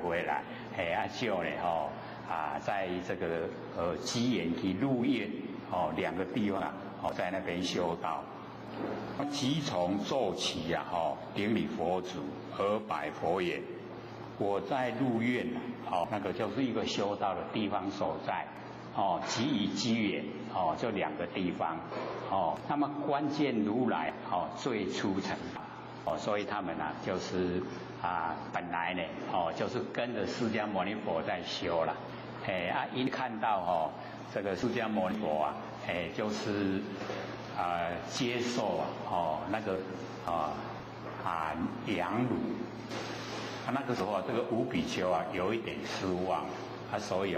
回来，就呢在这个基岩及鹿苑两个地方在那边修道。即从昼起顶礼佛祖而拜佛言：我在鹿苑那个就是一个修道的地方所在。即以机缘这两个地方那么关键如来最初成所以他们就是本来呢就是跟着释迦牟尼佛在修了。因看到这个释迦牟尼佛就是接受那个羊乳。那个时候这个五比丘有一点失望所以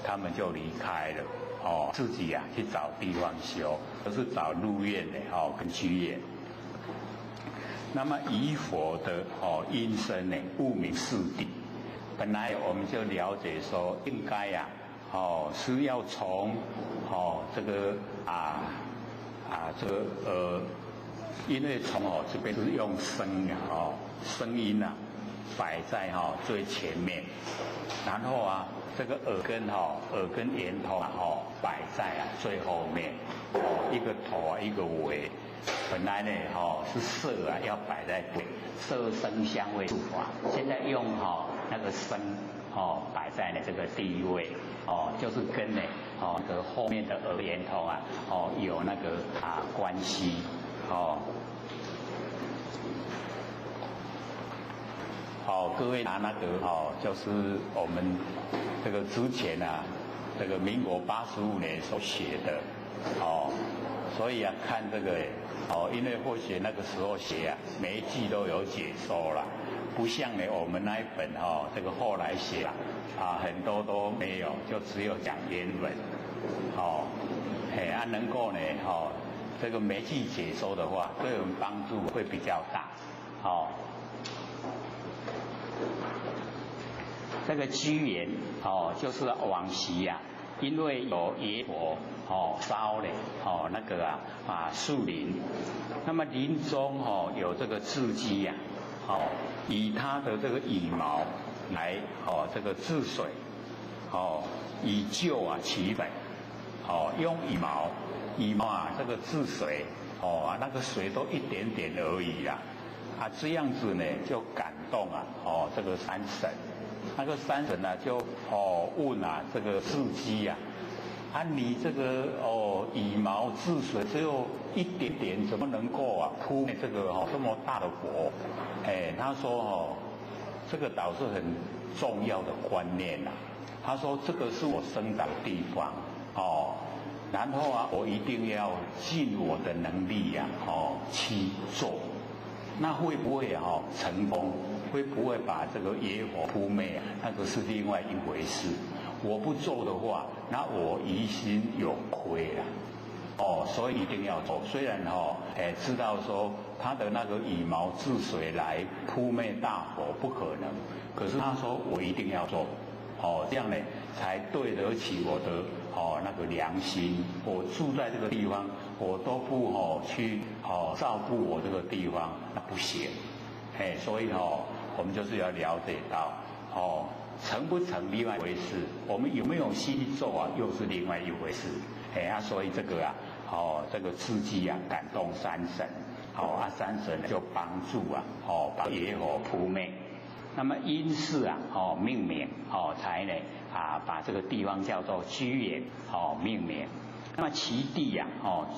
他们就离开了自己去找地方修，就是找鹿苑的跟居野。那么以佛的因身呢，悟明四谛。本来我们就了解说，应该是要从这个因为从这边是用声音摆在最前面，然后这个耳根圆通摆在最后面，一个头一个尾。本来呢是色要摆在色声香味触法，现在用那个声摆在这个第一位就是跟呢这个后面的耳圆通有那个关系各位拿那个就是我们这个之前这个民国85年所写的所以看这个因为或许那个时候写每一句都有解说了，不像呢我们那一本这个后来写很多都没有，就只有讲原文能够呢这个每句解说的话，对我们帮助会比较大这个居延就是往昔因为有野火烧了那个树林，那么林中有这个雉鸡以它的这个羽毛来这个治水以救其本用羽毛这个治水那个水都一点点而已这样子呢就感动这个山神。那个山神就问这个雉鸡你这个羽毛治水只有一点点，怎么能够扑灭这个这么大的火？他说这个倒是很重要的观念他说这个是我生长的地方然后我一定要尽我的能力去做。那会不会成功？会不会把这个野火扑灭那个是另外一回事。我不做的话，那我疑心有亏所以一定要做。虽然知道说他的那个羽毛治水来扑灭大火不可能，可是他说我一定要做这样呢才对得起我的那个良心。我住在这个地方，我都不去照顾我这个地方，那不行。所以我们就是要了解到成不成另外一回事，我们有没有心做又是另外一回事。所以这个这个雉鸡感动山神山神就帮助把野火扑灭。那么因是命名才呢把这个地方叫做居延命名。那么其地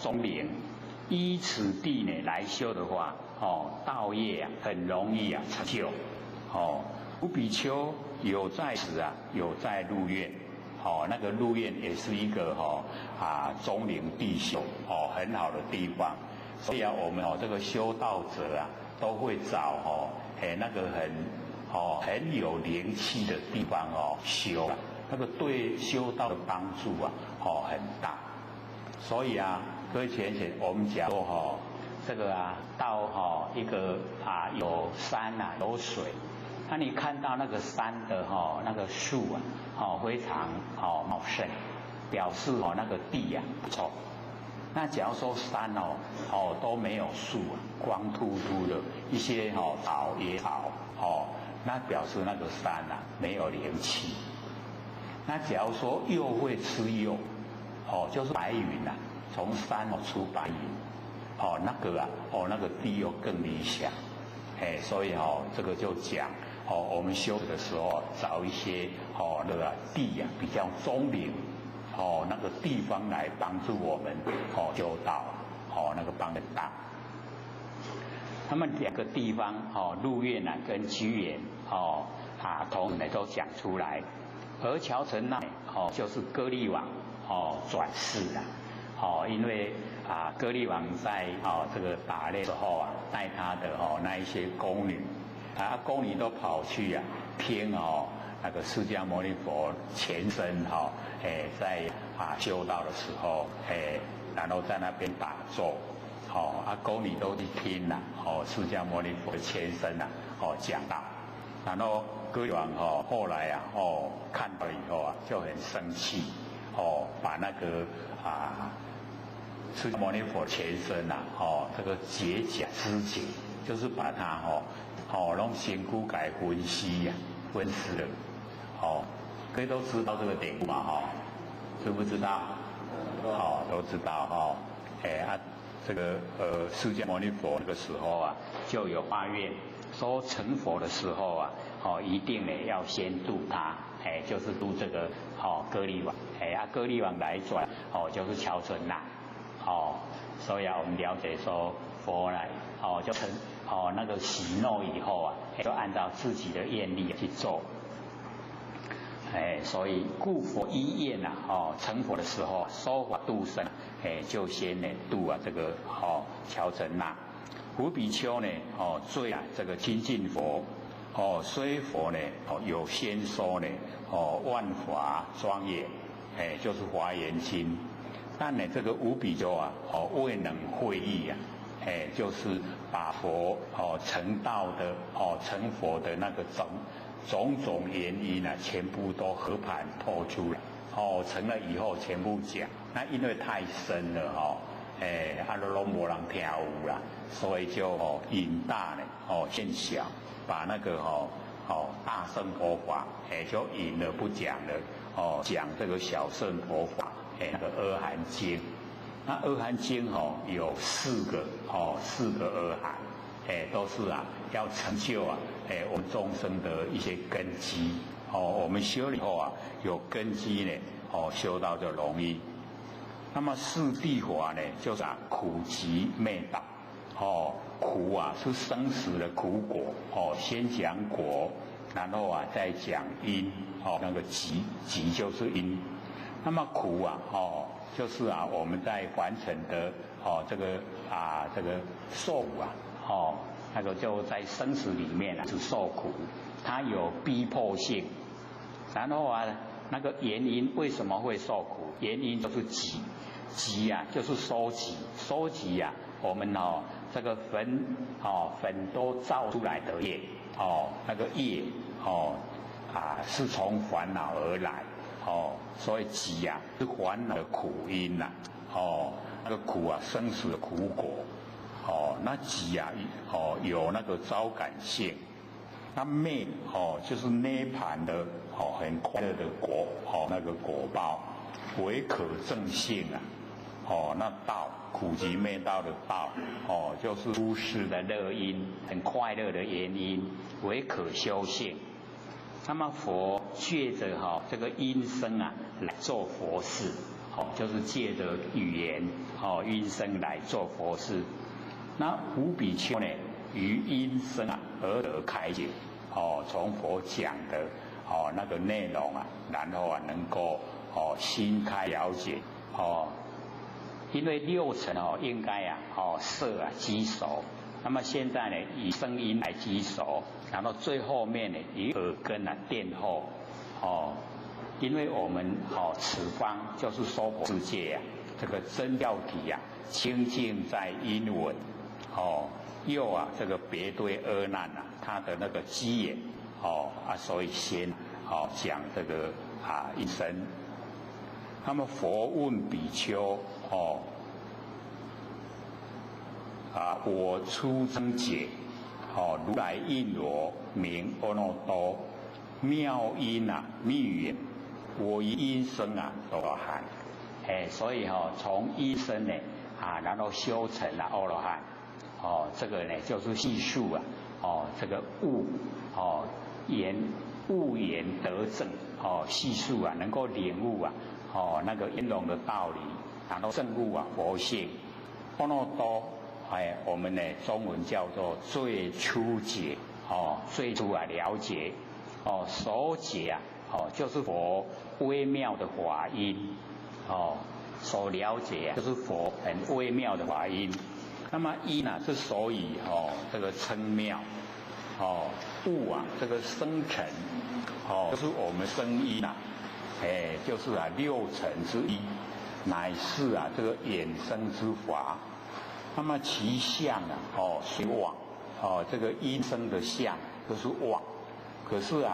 中陵，依此地呢来修的话道业很容易成就五比丘有在此有在鹿苑那个鹿苑也是一个中陵地修很好的地方。所以我们这个修道者都会找那个很有灵气的地方修那个对修道的帮助很大。所以各位浅浅，我们讲说这个到一个有山有水，那你看到那个山的那个树非常茂盛，表示那个地不错。那假如说山都没有树光秃秃的一些草野草那表示那个山啊没有灵气。那假如说又会吃柚，就是白云啊，从山出白云，那个地又更理想。所以这个就讲我们修的时候找一些那个地啊比较中灵，那个地方来帮助我们修道，那个帮得大。那么两个地方鹿苑啊跟居延同时都讲出来。而乔城那就是歌利王转世了，因为歌利王在这个打猎之后啊，带他的那一些宫女，宫女都跑去听那个释迦牟尼佛前身在修道的时候，然后在那边打坐，宫女都去听了释迦牟尼佛的前身讲道，然后歌利王后来看到以后就很生气，把那个释迦牟尼佛前身这个解假肢解，就是把它弄仙姑改分析分尸了，各位都知道这个典故嘛知不知道？都知道这个释迦牟尼佛那个时候就有发愿，说成佛的时候一定呢要先度他，就是度这个歌利王，歌利王来转就是乔城那，所以我们了解说佛来就成那个喜诺以后就按照自己的愿力去做，所以故佛依愿成佛的时候说法度生，就先呢度这个乔城那。胡比丘呢最这个亲近佛，虽佛呢有先说呢万法庄严，就是华严经，但呢这个无比丘未能会意就是把佛成道的成佛的那个种种原因全部都和盘托出来，成了以后全部讲，那因为太深了都没人听有啦，所以就引大呢现小，把那个大乘佛法就引了不讲了，讲这个小乘佛法那个阿含经。那阿含经有四个阿含，都是要成就我们众生的一些根基，我们修了以后有根基呢修道就容易。那么四谛法呢，就是苦集灭道，苦是生死的苦果，先讲果，然后再讲因，那个集就是因。那么苦就是我们在凡尘的这个受苦那个就在生死里面是受苦，它有逼迫性。然后那个原因为什么会受苦？原因就是集就是收集我们这个粉都造出来的业那个业是从烦恼而来所以集是烦恼的苦因那个苦生死的苦果那集有那个招感性，那灭就是涅盘的很快乐的果那个果报为可证性那道苦集灭道的道就是诸事的乐因，很快乐的原因，为可修性。那么佛借着这个音声来做佛事，就是借着语言音声来做佛事。那无比丘呢，于音声而得开解，从佛讲的那个内容然后能够心开了解因为六尘应该色积熟，那么现在呢以声音来积熟，然后最后面呢以耳根垫后因为我们此方就是娑婆世界这个真教体清净在音闻又这个别对阿难它的那个机眼所以先讲这个一生。那么佛问比丘我出生解如来应罗名阿耨多，妙音密语，我以音声阿罗汉。所以从音声呢然后修成了阿罗汉。这个呢就是细数这个悟言得正细数能够领悟那个圆融的道理，然后证悟佛性。阿耨多我们呢中文叫做最初解最初了解所解就是佛微妙的法音所了解就是佛很微妙的法音。那么一之所以这个称妙悟这个生成就是我们生一就是六尘之一，乃是这个衍生之法。那么其相虽妄这个因生的相就是妄，可是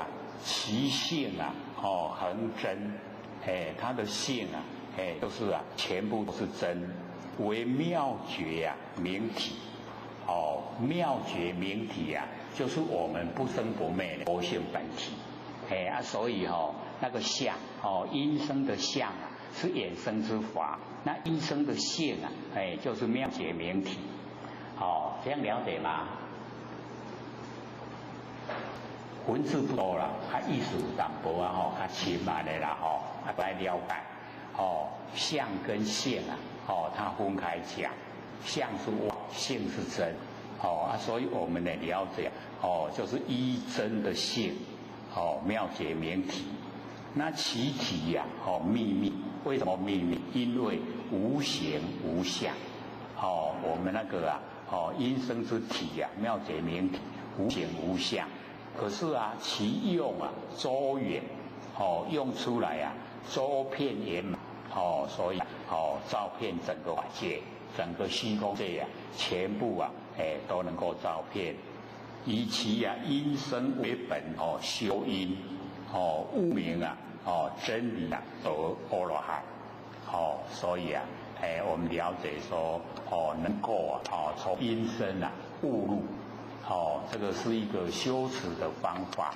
其性恒真它的性都是全部都是真，为妙觉明体妙觉明体就是我们不生不灭的佛性本体所以那个相因生的相是衍生之法，那因生的性就是妙觉明体这样了解吗？文字不多了，意思有淡薄较深的啦来了解相跟性它分开讲，相是妄，性是真所以我们的了解就是依真的性妙觉明体。那其体秘密，为什么秘密？因为无形无相我们那个因生之体妙觉明体无形无相，可是其用周远用出来周遍圆满所以照遍整个法界，整个虚空界全部都能够照遍，以其因生为本修因悟明真理得阿罗汉所以我们了解说能够从因生悟入这个是一个修持的方法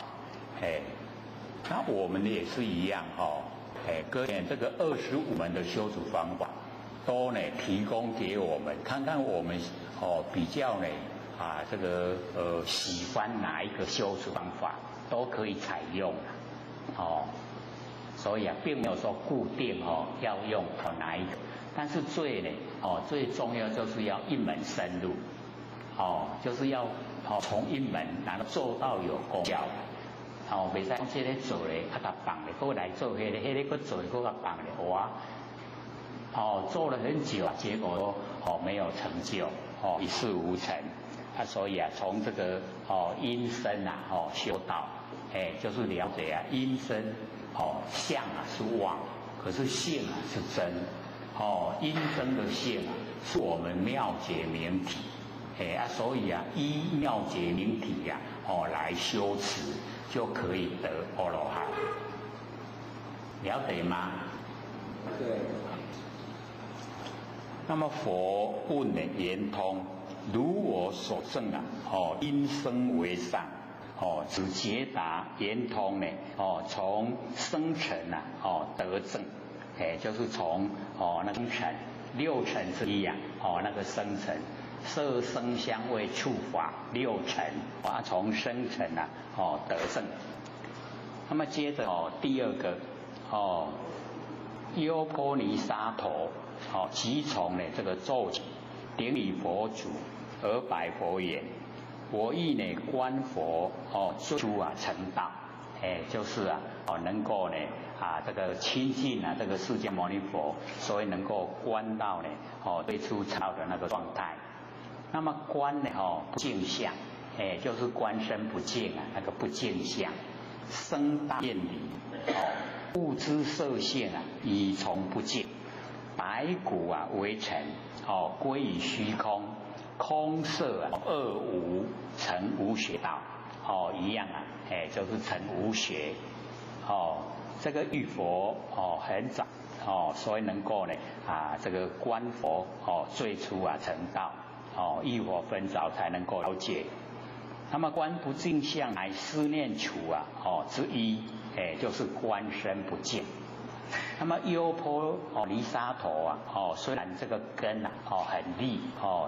那我们也是一样跟这个25门的修持方法都呢提供给我们，看看我们比较呢这个喜欢哪一个修持方法都可以采用所以并没有说固定要用哪一个，但是最重要就是要一门深入就是要从一门然后做到有功效袂使讲这个做咧较棒咧，过来做迄个，迄个佫做佫较棒咧，哇做了很久结果没有成就一事无成所以从这个因生修道就是了解因生相是妄，可是性是真因生的性是我们妙觉明体所以依妙觉明体来修持就可以得阿罗汉，了解吗？对。那么佛问的圆通，如我所证因生为上只解答圆通呢从生尘得证就是从那生尘六尘之一那个生尘色声香味触法六尘从生尘得证。那么接着第二个优婆尼沙陀即从呢这个咒语顶礼佛祖而白佛言：我亦呢观佛最初成道就是能够呢这个亲近这个释迦牟尼佛，所以能够观到呢最初成道的那个状态。那么观呢不净相就是观身不净那个不净相，生大厌离物之色性已从不净，白骨为尘归于虚空，空色二无成无学道一样就是成无学这个遇佛很早所以能够呢这个观佛最初成道遇佛很早才能够了解。那么观不净相乃思念处啊，之一，就是观身不净。那么优婆离沙陀啊，虽然这个根啊，很利，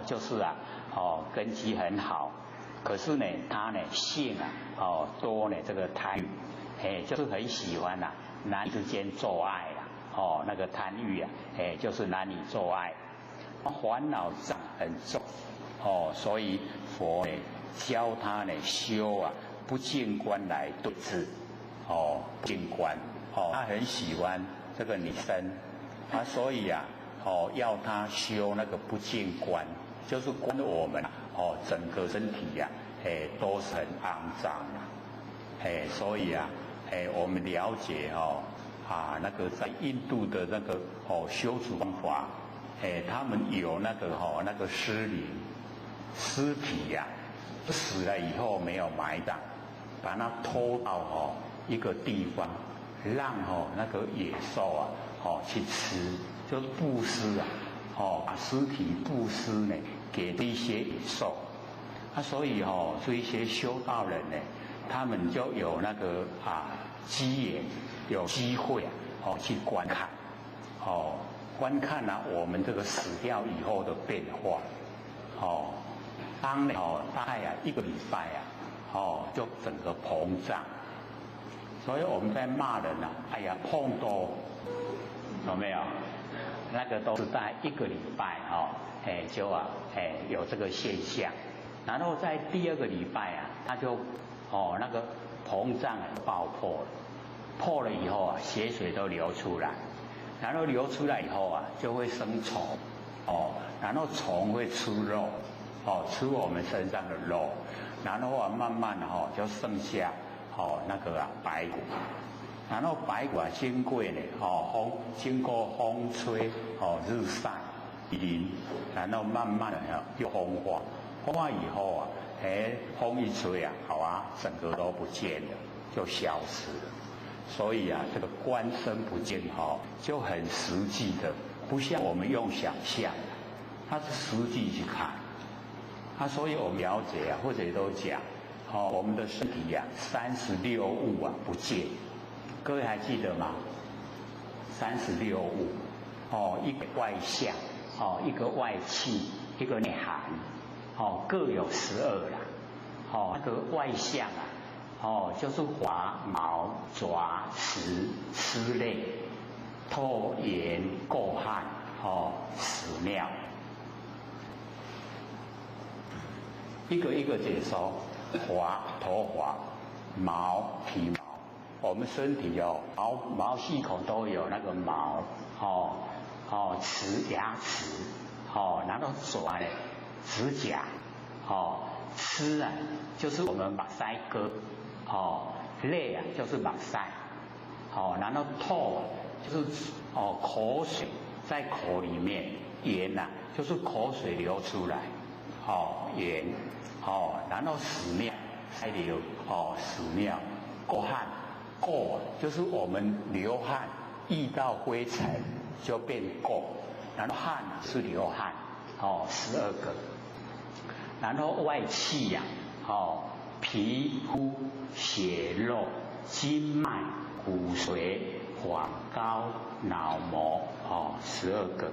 就是啊，根基很好，可是呢，他呢性啊，多呢这个贪欲，就是很喜欢呐，男女之间做爱啦，那个贪欲啊，就是男女做爱，烦恼障很重，所以佛呢教他呢修啊不净观来对治，不净观，他很喜欢这个女生，所以啊，要他修那个不净观，就是观我们整个身体呀，都是很肮脏的，所以啊，我们了解那个在印度的那个修持方法，他们有那个尸灵、尸体呀，死了以后没有埋葬，把它拖到一个地方，让那个野兽啊去吃，就是布施啊，把尸体布施呢给这些野兽，所以这一些修道人呢，他们就有那个机缘，有机会去观看，观看我们这个死掉以后的变化，当大概1个礼拜就整个膨胀，所以我们在骂人哎呀碰多，有没有？那个都是在1个礼拜就有这个现象，然后在第2个礼拜它就那个膨胀爆破了，破了以后血水都流出来，然后流出来以后就会生虫，然后虫会吃肉，吃我们身上的肉，然后慢慢就剩下那个白骨，然后白骨经过呢经过风吹日晒雨淋，然后慢慢的又风化，风化以后风一吹整个都不见了，就消失了。所以这个观身不净就很实际的，不像我们用想象，它是实际去看。所以我们了解或者都讲，我们的身体36物不净，各位还记得吗？36物，一个外相，一个外气，一个内涵，各有12啦。那个外相就是滑、毛、爪、齿、腭类、唾、盐、垢、汗，屎尿。一个一个解说，头发、毛、皮毛，我们身体毛细孔都有那个毛，牙齿，然后爪呢，指甲，腭就是我们把腮割，泪就是把腮，然后唾就是口水在口里面，盐就是口水流出来，盐。然后屎尿才流，屎尿，垢汗，垢就是我们流汗遇到灰尘就变垢，然后汗是流汗，12个，然后外气皮肤、血肉、筋脉、骨髓、黄膏、脑膜，12个，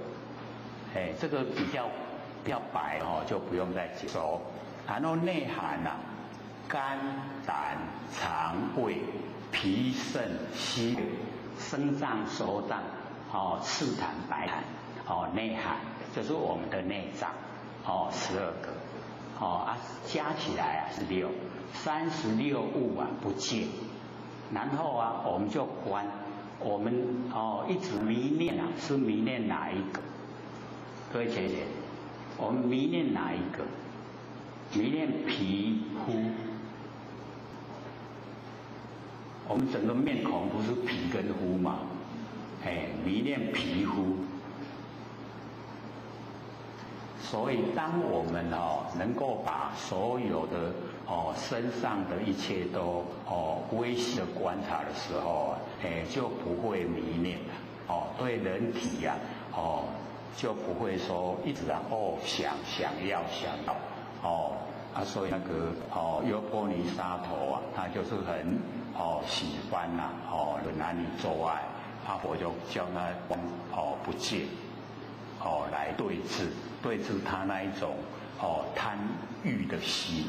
这个比较白就不用再解说。然后内涵肝、胆、肠胃、脾、肾、心、肾脏、手脏，赤痰、白痰，内涵就是我们的内脏，12个，加起来是6，36物不净。然后我们就观，我们一直迷恋是迷恋哪一个？各位姐姐，我们迷恋哪一个？迷恋皮肤，我们整个面孔不是皮跟肤吗？迷恋皮肤。所以当我们能够把所有的身上的一切都微细的观察的时候，就不会迷恋了。对人体就不会说一直想要，所以那个优波尼沙陀啊，他就是很喜欢呐男女做爱，阿佛就叫他不戒来对治他那一种贪欲的心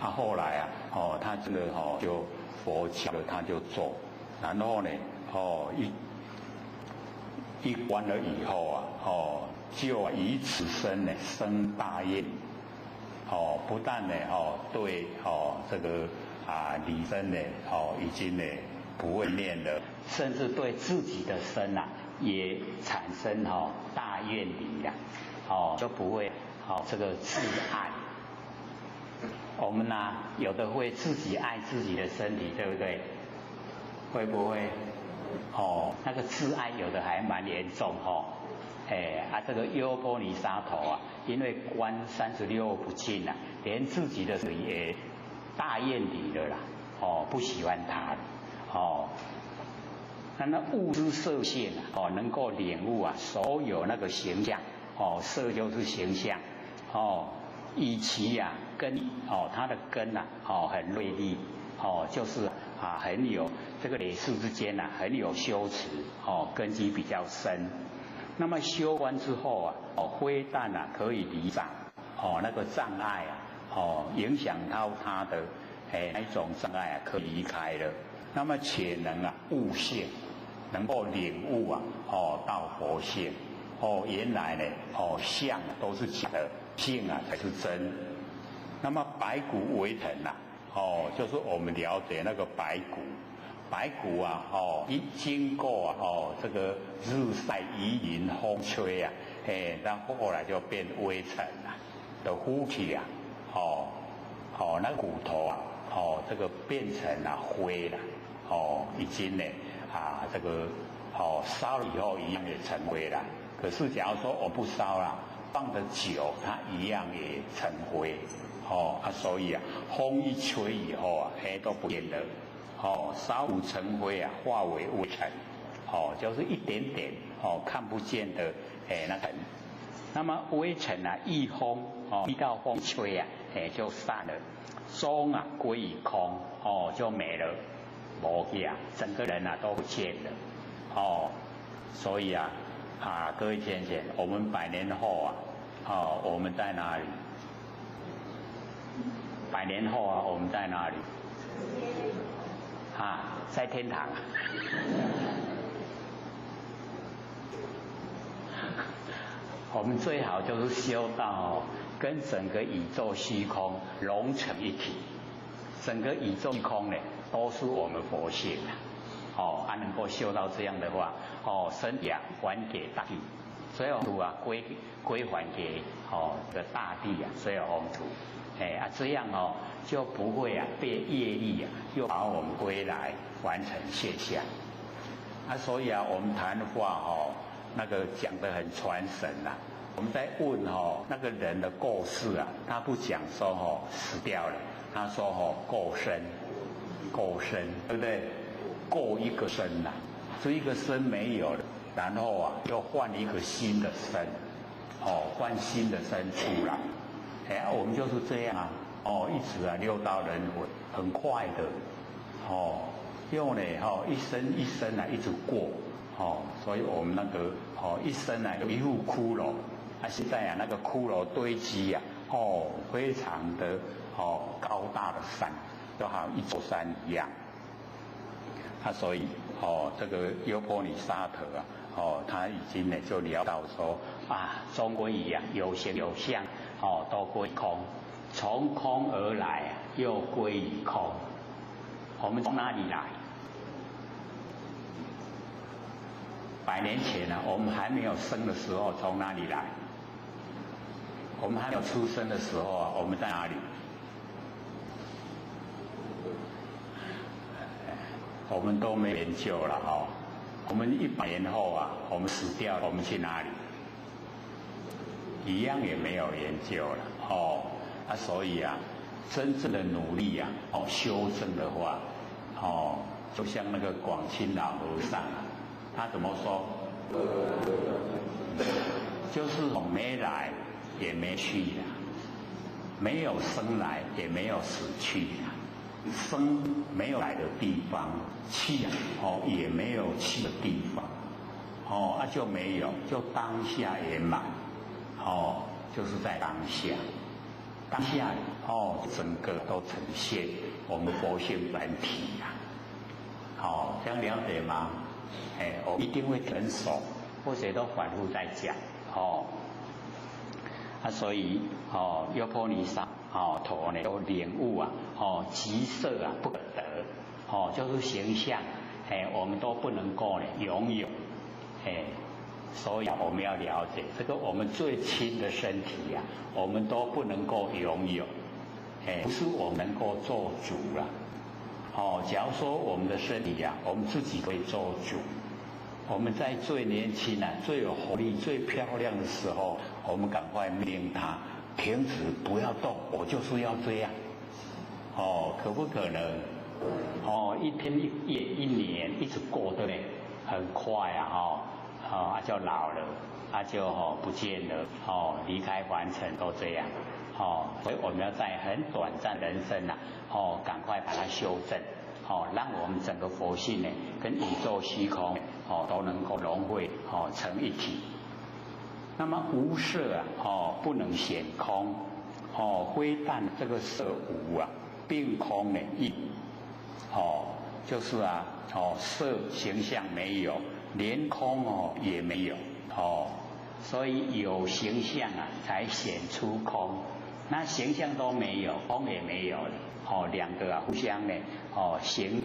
啊，后来啊他这个就佛教了他就做，然后呢一关了以后啊就以此身呢生大愿。不但呢对这个离身呢已经呢不会念了，甚至对自己的身也产生大愿离呀，就不会这个自爱。我们有的会自己爱自己的身体，对不对？会不会？那个自爱有的还蛮严重这个优波尼沙陀因为观36不净连自己的也大厌离了啦，不喜欢他了，那物之色性能够领悟所有那个形象，色就是形象，以其根它的根很锐利，就是很有这个累世之间很有修持，根基比较深。那么修完之后非但可以离障，那个障碍影响到他的那一种障碍可以离开了。那么且能悟性，能够领悟到佛性。原来呢相都是假的，性才是真。那么白骨为藤就是我们了解那个白骨。白骨一经过这个日晒雨淋风吹然后后来就变微尘的呼气那骨头这个变成灰了已经呢这个烧了以后一样也成灰了。可是假如说我不烧了，放的久，它一样也成灰所以风一吹以后黑都不见了。烧无成灰化为微尘，就是一点点看不见的那个。那么微尘一风遇到风吹就散了，终归于空就没了，没去整个人都不见了所以各位先生，我们100年后我们在哪里？100年后我们在哪里？在天堂我们最好就是修到跟整个宇宙虚空融成一体，整个宇宙虚空呢都是我们佛性能够修到这样的话身体还给大地，所有土归还给这个大地所有红土这样就不会被业力又把我们归来完成现象所以我们谈话那个讲得很传神我们在问那个人的过世他不讲说死掉了，他说过生，对不对？过一个生这一个生没有了，然后又换一个新的生换新的生出来我们就是这样一直六道轮回，很快的用呢一生一生一直过所以我们那个一生有一副骷髅现在那个骷髅堆积非常的高大的山，就好像一座山一样所以这个优波尼沙陀他已经呢就聊到说终归于有形有相都归空，从空而来又归于空。我们从哪里来？100年前我们还没有生的时候从哪里来？我们还没有出生的时候我们在哪里？我们都没研究了我们100年后我们死掉了，我们去哪里？一样也没有研究了所以真正的努力修正的话就像那个广清老和尚他怎么说？就是没来也没去没有生来，也没有死去啊。生没有来的地方，去也没有去的地方，就没有，就当下圆满，就是在当下，当下整个都呈现我们佛性本体呀。这样了解吗？我一定会成熟，或者都反复在讲，所以优婆尼萨头呢都领悟啊，极色啊不可得，就是形象，我们都不能够呢拥有，所以我们要了解这个我们最亲的身体啊，我们都不能够拥有，不是我们能够做主了。假如说我们的身体啊，我们自己可以做主。我们在最年轻啊、最有活力、最漂亮的时候，我们赶快命令它停止，不要动，我就是要这样。可不可能？一天一夜一年一直过得呢，很快啊，就老了，就不见了，离开凡尘都这样。所以我们要在很短暂人生啊，赶快把它修正，让我们整个佛性呢，跟宇宙虚空都能够融汇成一体。那么无色啊，不能显空，非但这个色无啊，并空呢亦，就是啊，色形象没有，连空也没有，所以有形象啊，才显出空。那形象都没有，空也没有了，两个互相呢，形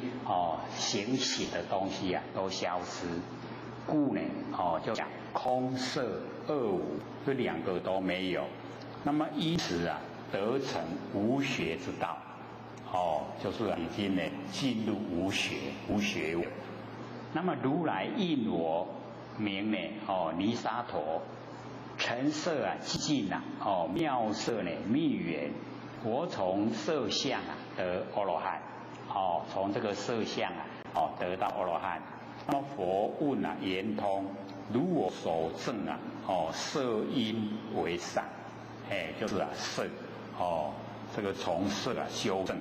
体的东西啊都消失，故呢，就讲空色二无，这两个都没有。那么依此啊，得成无学之道，就是已经呢进入无学位。那么如来应我名呢，泥沙陀。尘色啊寂静啊，妙色呢密缘，我从色相啊得阿罗汉，从这个色相啊，得到阿罗汉。那么佛问啊圆通，如我所证啊，色因为善，就是啊色，这个从色啊修正，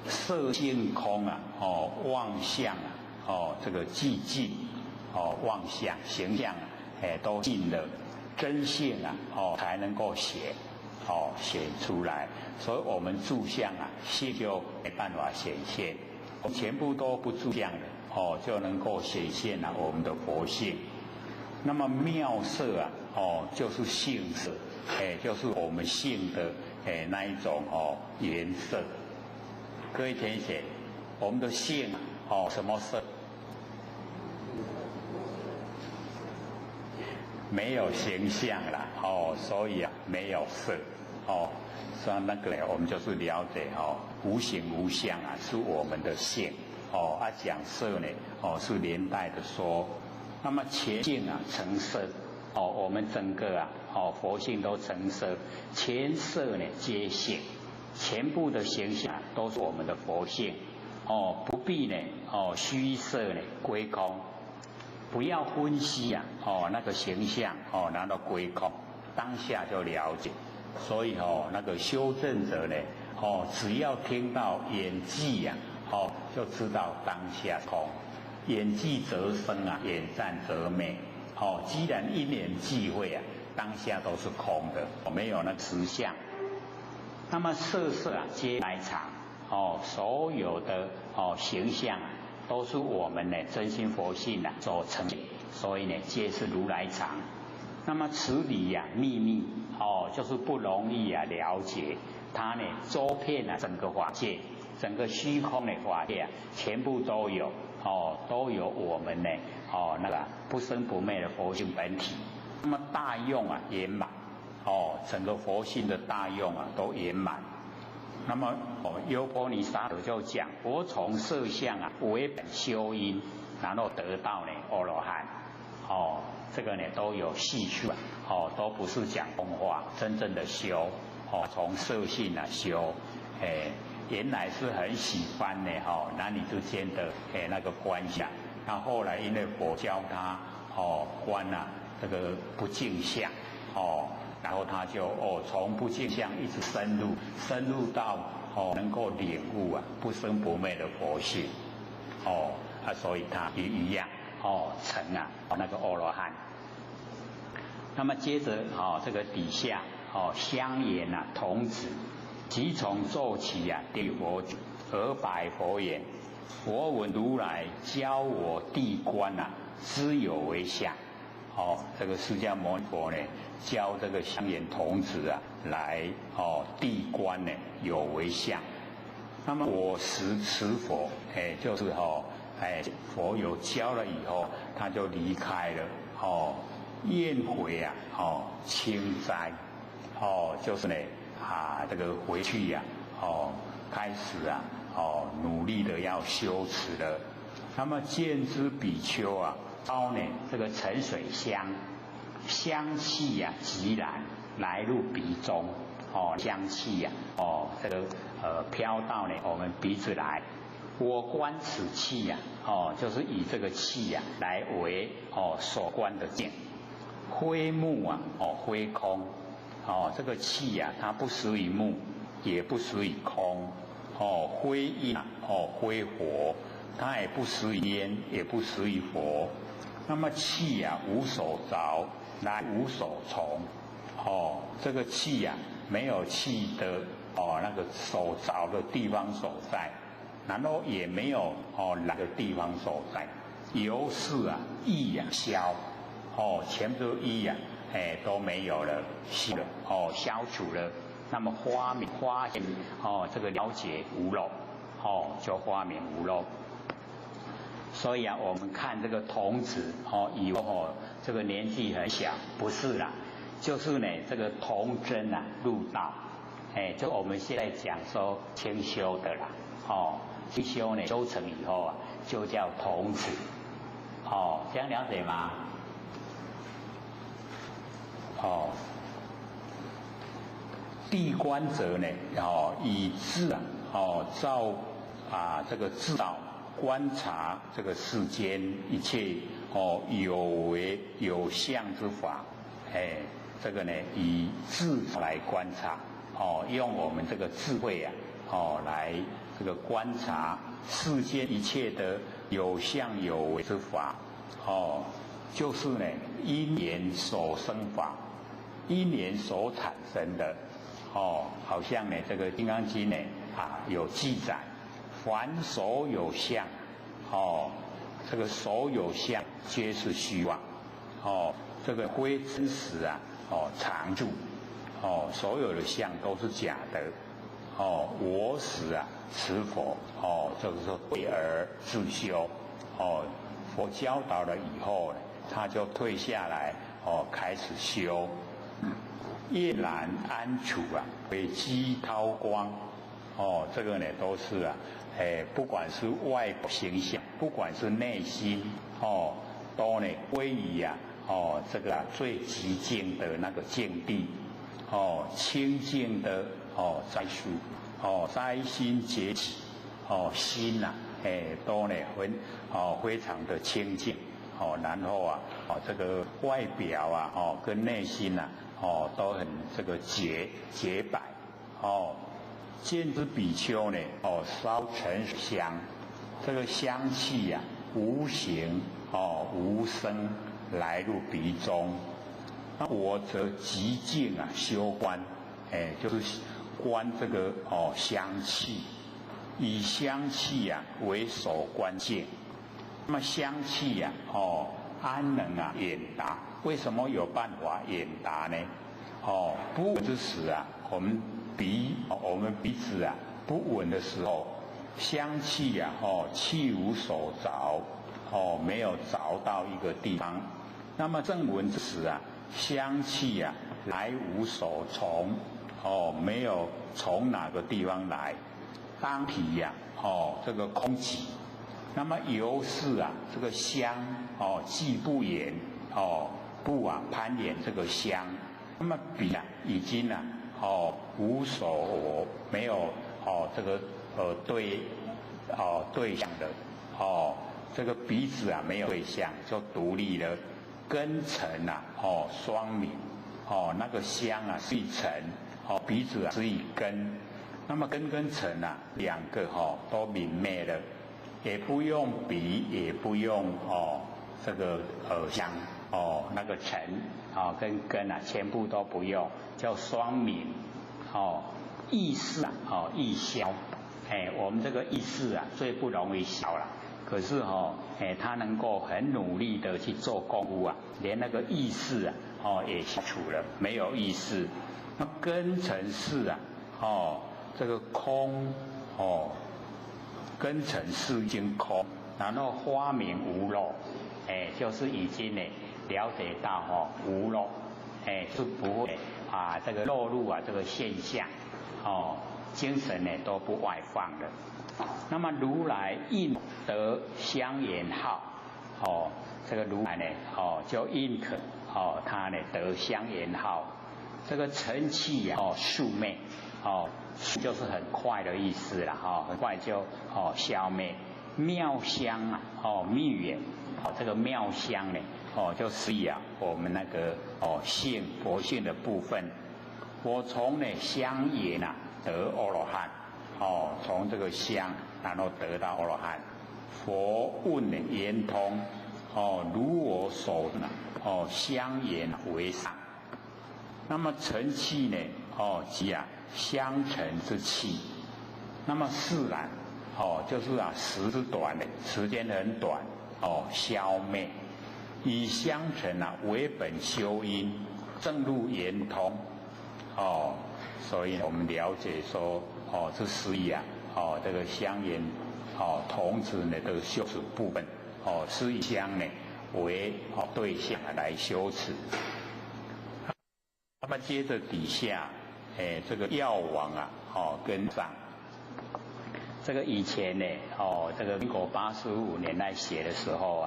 色性空啊，妄相啊，这个寂静，妄想形象啊。都尽了真性啊，才能够显出来。所以我们住相啊，性就没办法显现。我们全部都不住相的，就能够显现了我们的佛性。那么妙色啊，就是性色，就是我们性的那一种颜色。各位同学，我们的性什么色？没有形象啦，所以啊没有色，所以那个我们就是了解无形无相啊是我们的性，讲色呢是连带的说，那么前性啊成色，我们整个啊佛性都成色，前色呢皆性，全部的形象都是我们的佛性，不必呢虚色呢归空。不要分析啊，那个形象拿到归空，当下就了解。所以那个修正者呢，只要听到演技呀，就知道当下空。演技则生啊，演赞则美。既然因缘际会啊，当下都是空的，没有那实相。那么色色啊，皆来场，所有的形象啊。都是我们呢真心佛性啊所成就，所以呢皆是如来藏。那么此理呀秘密就是不容易啊了解，它呢周遍了整个法界，整个虚空的法界啊，全部都有都有我们呢那个不生不灭的佛性本体。那么大用啊圆满，整个佛性的大用啊都圆满。那么优婆尼沙陀就讲，我从色相啊为本修因，然后得到呢阿罗汉，这个呢都有细处都不是讲空话，真正的修，从色性啊修，原来是很喜欢呢男女之间的那个关系，那后来因为佛教他观啊这个不净相，然后他就从不净相一直深入到能够领悟不生不灭的佛性，所以他也一样成那个阿罗汉。那么接着这个底下香言童子，即从奏起地佛而白佛言：我闻如来教我地观知有为相。这个释迦牟尼佛呢，教这个香言童子来地观呢有为相。那么我时持佛，就是佛有教了以后，他就离开了，宴回清斋，就是呢这个回去开始努力的要修持了。那么见之比丘招呢这个沉水香，香气极然来入鼻中，香气这个飘到呢我们鼻子来。我观此气就是以这个气来为所观的境。灰目灰空，这个气它不属于目，也不属于空，灰阴灰火，它也不属于烟，也不属于佛。那么气无所着，来无所从，这个气没有气的那个所着的地方所在，然后也没有哪个地方所在，由是意消，全部意都没有了，是了，消除了。那么花现这个了解无漏，就花明无漏。所以我们看这个童子以为这个年纪很小，不是啦，就是呢这个童真入道，就我们现在讲说清修的啦，清修呢修成以后就叫童子，这样了解吗？地观者呢以智照这个智道观察这个世间一切有为有相之法，这个呢以智来观察，用我们这个智慧来这个观察世间一切的有相有为之法，就是呢因缘所生法，因缘所产生的，好像呢这个《金刚经》呢有记载。凡所有相，这个所有相皆是虚妄，这个非真实常住，所有的相都是假的，我使持佛，就是说退而自修，佛教导了以后呢，他就退下来，开始修，夜阑安处为积韬光，这个呢都是不管是外表形象，不管是内心，都呢归于这个最极静的那个境地，清净的栽树，栽心结起，心都呢非常的清净，然后这个外表跟内心都很这个洁白，见之比丘呢，烧沉香，这个香气无形无声，来入鼻中。那我则极静修观，就是观这个香气，以香气为所观境。那么香气安能远达？为什么有办法远达呢？不闻之时我们鼻子不闻的时候，香气气无所着，没有着到一个地方。那么正闻之时香气来无所从，没有从哪个地方来。当体这个空寂。那么由是这个香既不言不攀岩这个香，那么彼已经无所我，没有这个对象的这个彼此没有对象，就独立了，根尘双明，那个香啊是以尘，鼻子啊是以根。那么根跟尘啊两个都泯灭了，也不用鼻，也不用这个耳香那个尘跟根啊全部都不用，叫双泯意识易消。我们这个意识啊最不容易消了，可是他能够很努力的去做功夫啊，连那个意识啊也消除了，没有意识。那根尘世啊这个空根尘世已经空，然后花明无漏，就是已经呢了解到无漏，是不会这个落入这个现象精神呢都不外放的。那么如来应得香言号，这个如来呢就应可他呢得香言号，这个尘气速灭就是很快的意思啦很快就消灭。妙香啊密远这个妙香呢就是我们那个佛性的部分。我从呢香言得阿罗汉从这个香然后得到阿罗汉。佛问呢圆通如我所香言为上。那么尘气呢即香尘之气。那么自然就是时之短的，时间很短消灭。以香尘为本修因，正入圆通所以我们了解说这是这个香言同时呢这个修持部分是以香呢为对象来修持。那么接着底下这个药王跟上。这个以前呢这个民国85年来写的时候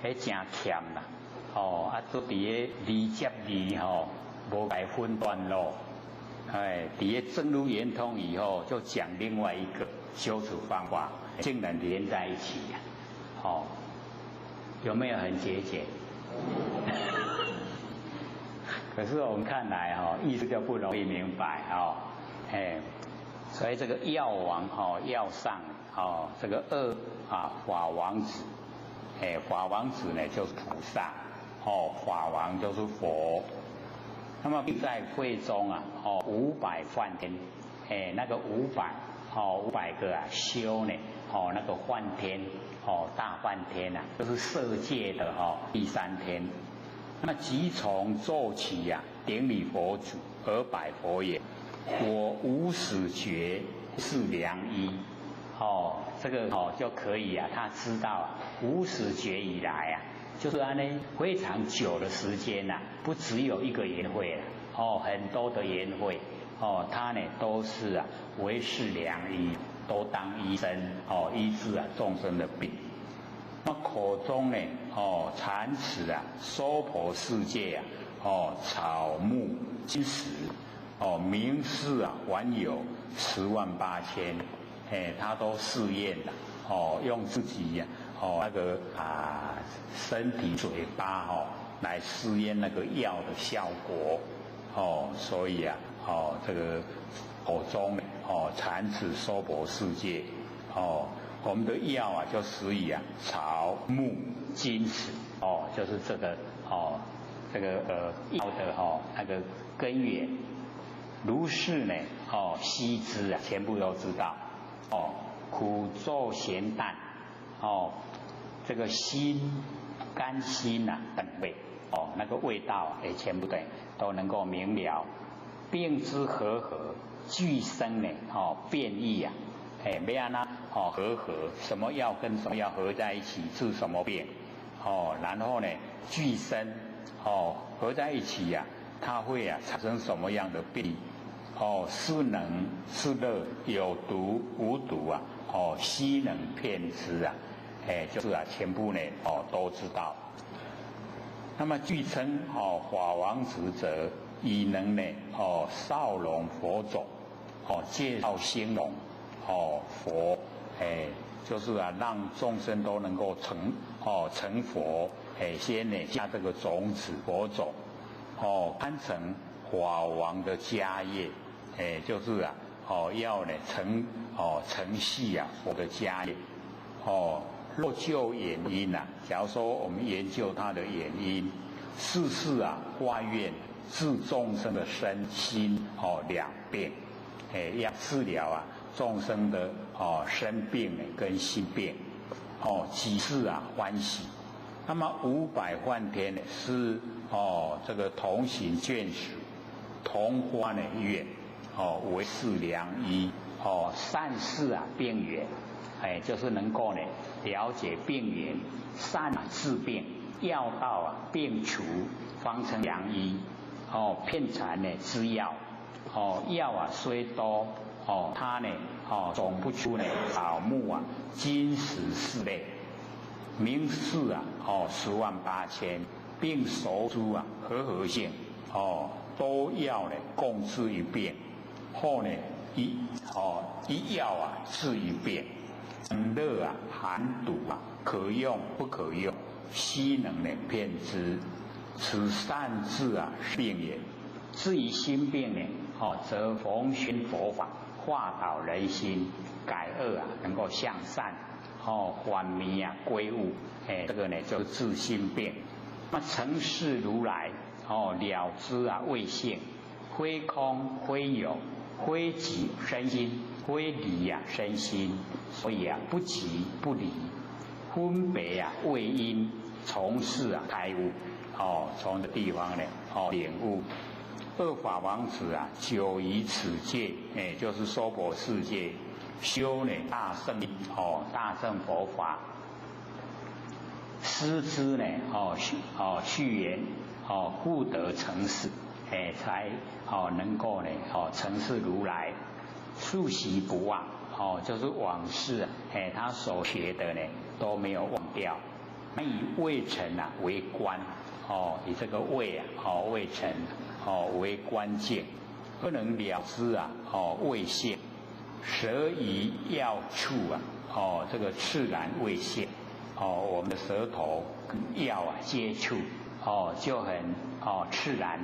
真欠啦都伫个理接理无来分段落。伫个正入圆通以后，就讲另外一个修持方法，竟然连在一起有没有很节俭？可是我们看来意思就不容易明白所以这个药王药上这个法王子法王子呢就是菩萨法王就是佛。那么在会中500梵天那个500个修呢那个梵天大梵天就是色界的第3天。那么即从奏起顶礼佛祖而拜佛也，我无始觉是良医这个就可以他知道无始觉以来就是非常久的时间不只有一个缘会很多的缘会他呢都是为是良医，都当医生医治众生的病。那口中呢禅词娑婆世界草木金石名士还有108000，他都试验用自己那个身体嘴巴来试验那个药的效果所以这个口中禅词娑婆世界我们的药就属于草木金石就是这个这个药的那个根源。如是呢悉知全部都知道苦咒咸淡这个辛甘辛等味那个味道也全部都能够明了。病之和合俱生呢变异要安怎和什么药跟什么药合在一起治什么病然后呢俱生合在一起它会产生什么样的病是能是乐，有毒无毒悉能遍知就是全部呢都知道。那么据称法王子者以能呢少龙佛种介绍兴隆佛就是让众生都能够成佛先呢下这个种子佛种堪成法王的家业，就是要呢承续我的家业，若就原因假如说我们研究它的原因，世事化愿治众生的身心两病，要治疗众生的身病跟心病，即是欢喜。那么500梵天呢是这个同行眷属，同发愿，为是良医，善事病源，就是能够呢了解病源，善治病，药到病除，方成良医，遍禅呢之药，药虽多，它呢种不出呢草木金石4类。名士108000，并熟诸和性，都要呢共治一病，后呢一药治一病，热寒毒可用不可用，悉能呢辨之。此善治病也。至于心病呢，则逢循佛法，化导人心，改恶能够向善。缓迷归悟，这个呢就是治心病。那成事如来，了知未现，非空非有，非己身心，非离身心，所以不即不离，分别为因，从事开悟，从这地方呢领悟。二法王子久于此界，就是娑婆世界。修呢大乘大乘佛法，师之呢续缘故得成事，才能够呢成事如来，数习不忘，就是往事他所学的呢都没有忘掉。以未成为关，以这个未未成为关键，不能了知未现。舌以药触这个自然未现，我们的舌头跟药接触，就很自然，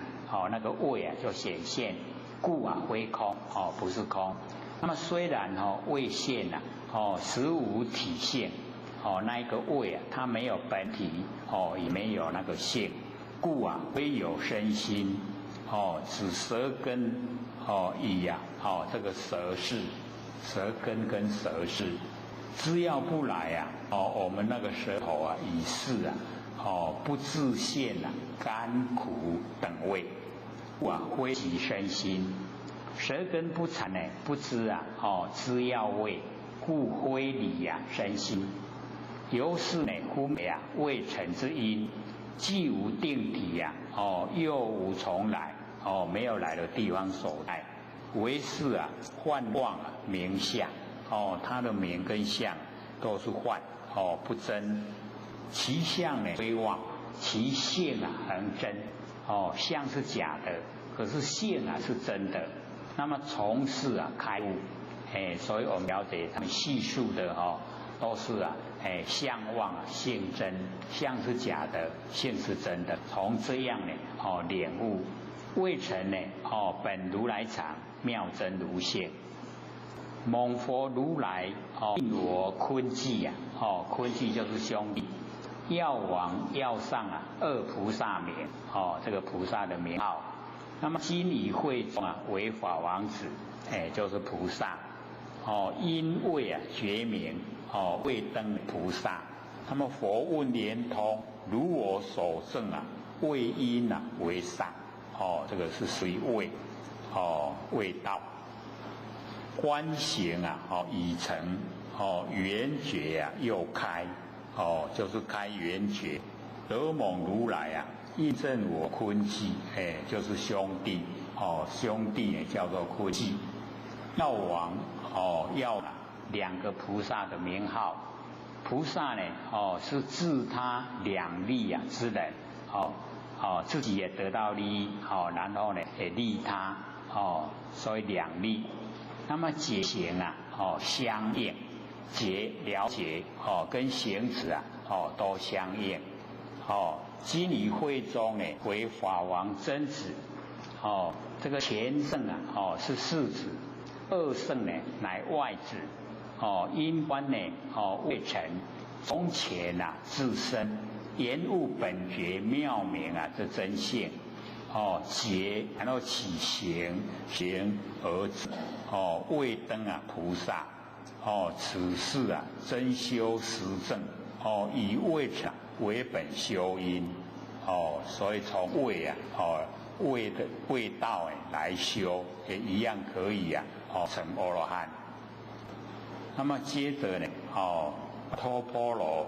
那个味就显现，故非空，不是空。那么虽然未现实无体现，那一个味它没有本体，也没有那个性，故非有身心，指舌根以这个舌事。舌根跟舌事，只要不来我们那个舌头以是不自现甘苦等味，非其身心。舌根不产呢，不知知药味，故非理身心。由是呢分别未成之因，既无定体又无从来，没有来的地方所在。为是幻妄名相，它的名跟相都是幻，不真。其相呢非妄，其性恒真。相是假的，可是性是真的。那么从事开悟，所以我们了解他们细数的都是相妄性真，相是假的，性是真的。从这样呢领悟。未成呢本如来常，妙真如现。蒙佛如来应我坤寂坤寂就是兄弟。药王药上二菩萨名，这个菩萨的名号。那么今以会中为法王子，就是菩萨。因为觉名，未登菩萨。那么佛问连通，如我所证为因为上。这个是属于味，味道。观行已成，圆觉又开，就是开圆觉。得蒙如来印证我坤寂，就是兄弟，兄弟叫做坤寂。药王要2个菩萨的名号。菩萨呢是自他两利之人，自己也得到利益，然后呢也利他，所以两利。那么解行相应，解了解跟行止都相应，今于会中呢为法王真子，这个前圣啊，是世子，二圣呢乃外子，因观呢，未成，从前自身，言悟本觉妙明这真性，结然后起行而止，未登菩萨，此事真修实证，以未成为本修因，所以从味道来修，也一样可以成阿罗汉。那么接着呢，托钵罗，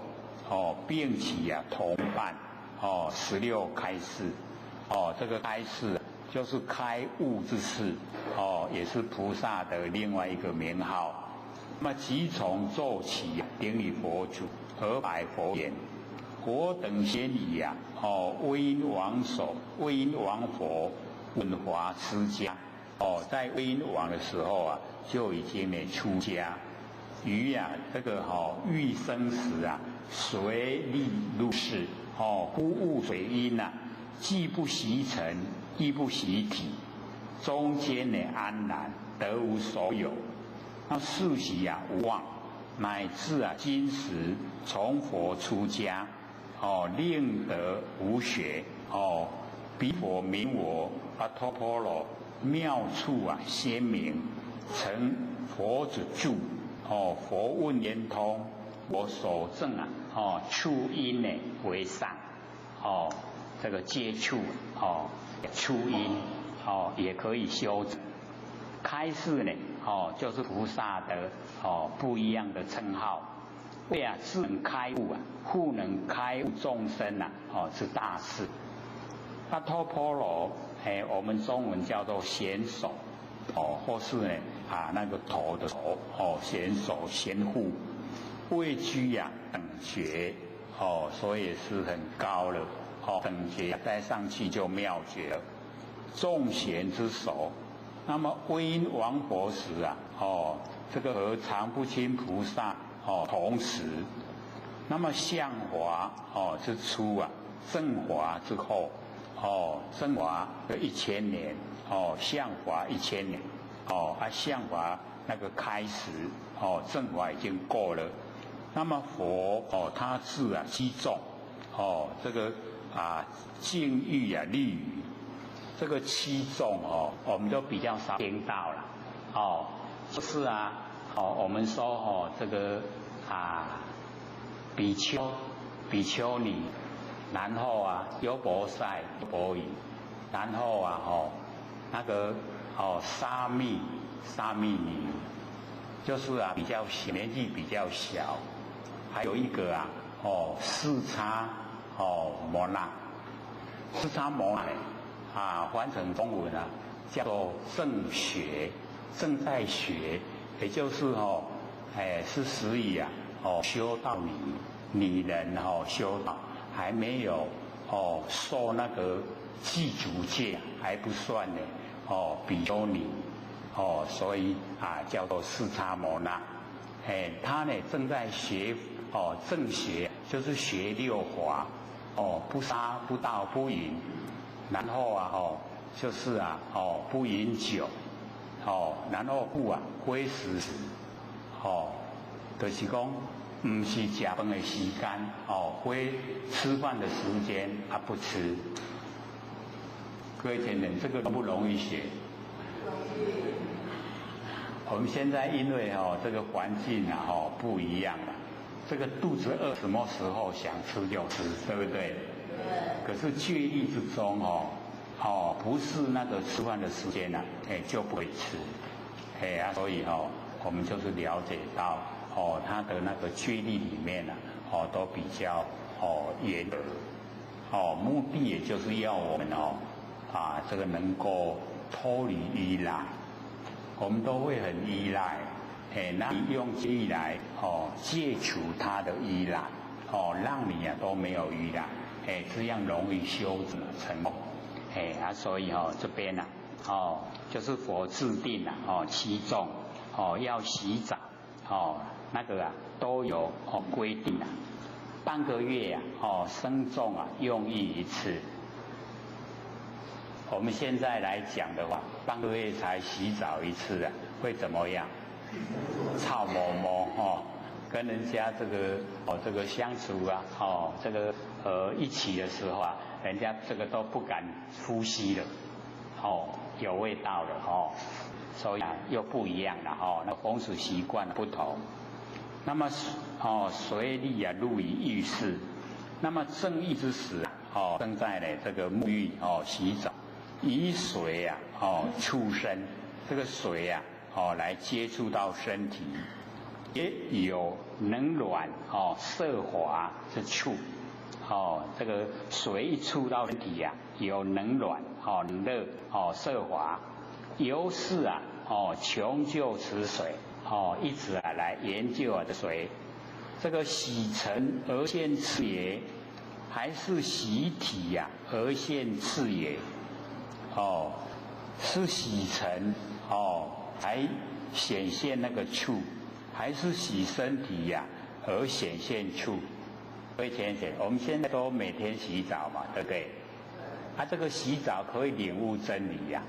并起同伴，16开示，这个开示就是开悟之事，也是菩萨的另外一个名号。那么即从奏起顶礼佛祖，而白佛言：我等先以威音王首、威音王佛、文华持家，在威音王的时候就已经出家。于这个欲生时随力入世，忽悟水因既不习尘，亦不习体，中间安然，得无所有。那世习无妄，乃至今时从佛出家，令得无学，彼佛名我阿托婆罗，妙处鲜明，成佛子住，佛问圆通，我所证处因为上，这个接触初因也可以修正。开示呢就是菩萨的不一样的称号。为自能开悟复能开悟众生是大事。阿托婆罗我们中文叫做贤手，或是呢那个头的头，贤手贤护，位居等觉，所以是很高了，等觉再上去就妙觉了，众贤之首。那么威音王佛时这个和常不轻菩萨同时。那么相华之初正华之后，正华的1000年，相华1000年，相华那个开始，正华已经过了。那么佛他自七众，这个净欲律仪，这个七众我们都比较少听到了，就是我们说这个比丘、比丘尼，然后优婆塞、婆夷，然后那个沙弥尼，就是比较小，年纪比较小。还有一个四叉摩那，四叉摩那翻成中文叫做正学，正在学，也就是是属于修道女人修道还没有受那个具足戒还不算呢比丘尼所以叫做四叉摩那。他呢正在学正学，就是学6法不杀不盗不淫，然后就是不饮酒然后不非食时就是讲不是吃饭的时间非吃饭的时间不吃。各位亲人，这个不容易学。我们现在因为这个环境不一样了，这个肚子饿什么时候想吃就吃，对不对？可是戒律之中不是那个吃饭的时间就不会吃，所以我们就是了解到他的那个戒律里面都比较严格目的也就是要我们这个能够脱离依赖。我们都会很依赖，那你用戒律来戒除他的依赖，让你都没有依赖，这样容易修成功。所以这边就是佛制定7众要洗澡那个都有规定半个月呀，生重啊用一次。我们现在来讲的话，半个月才洗澡一次啊，会怎么样？臭摸摸跟人家这个相处啊，这个一起的时候啊，人家这个都不敢呼吸了，有味道了所以又不一样了那风俗习惯不同。那么水利啊入于浴室，那么正浴之时正在呢这个沐浴洗澡。以水啊触身，这个水啊来接触到身体，也有冷暖色滑之处。这个水一触到身体呀，有冷暖冷热色滑，由是啊穷究此水一直来研究这水，这个洗尘而现次也，还是洗体呀而现次也？是洗尘才显现那个处，还是洗身体呀而显现处？各位先生，我们现在都每天洗澡嘛，对不对？这个洗澡可以领悟真理呀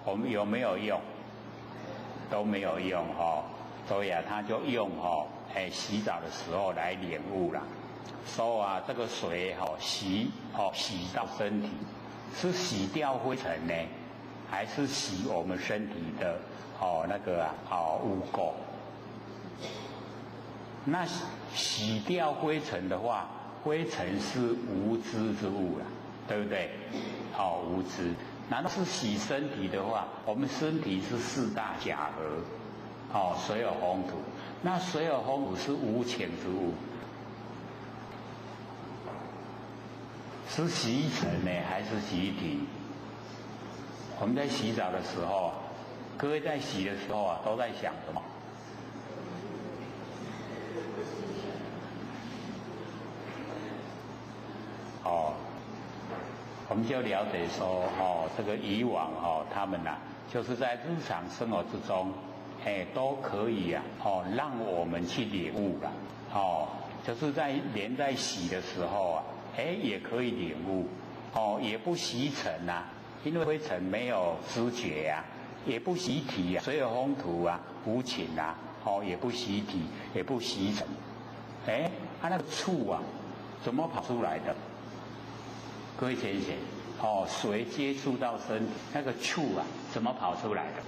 我们有没有用？都没有用所以他就用洗澡的时候来领悟了。说这个水洗到身体。是洗掉灰尘呢，还是洗我们身体的那个污垢？那洗掉灰尘的话，灰尘是无知之物啦，对不对？无知。难道是洗身体的话，我们身体是四大假合，水有风土，那水有风土是无情之物。是洗尘呢，还是洗体？我们在洗澡的时候，各位在洗的时候都在想什么？我们就了解说这个以往他们就是在日常生活之中，都可以让我们去领悟了就是连在洗的时候也可以领悟也不洗尘因为灰尘没有知觉也不洗体水有风土无情也不洗体，也不洗尘。那个触怎么跑出来的？各位先生，水接触到身体，那个触怎么跑出来的？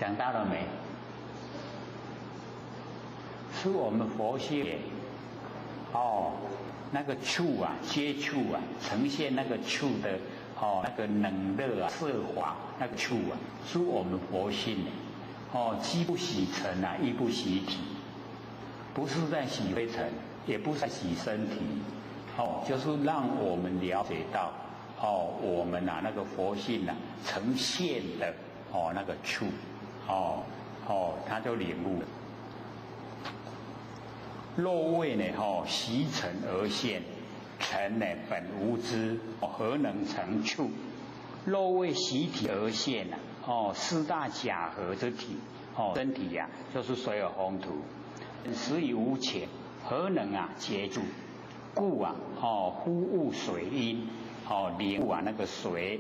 想到了没？是我们佛性那个触接触呈现那个触的那个冷热色滑那个触是我们佛性既不洗尘亦不洗体，不是在洗灰尘，也不是在洗身体就是让我们了解到我们那个佛性呈现的那个触他就领悟了。肉味呢习尘而现，尘呢本无知，何能成处？肉味习体而现四大假合之体身体就是水有风土，实以无情，何能接住？故忽悟水因领悟那个水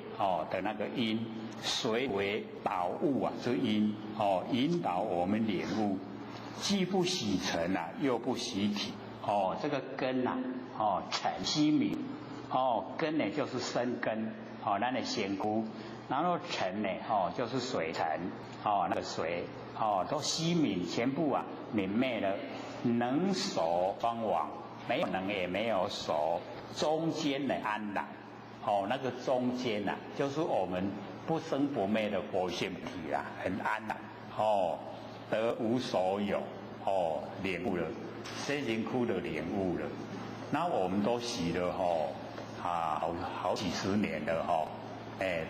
的那个因，水为导物之因引导我们领悟。既不洗尘又不洗体这个根尘息敏根呢就是生根咱的仙姑，然后尘呢就是水尘那个水都息敏，全部泯灭了，能熟方往，没有能也没有熟，中间的安然那个中间就是我们不生不灭的佛性体很安然得无所有领悟了，身心苦的领悟了。那我们都洗了好几十年了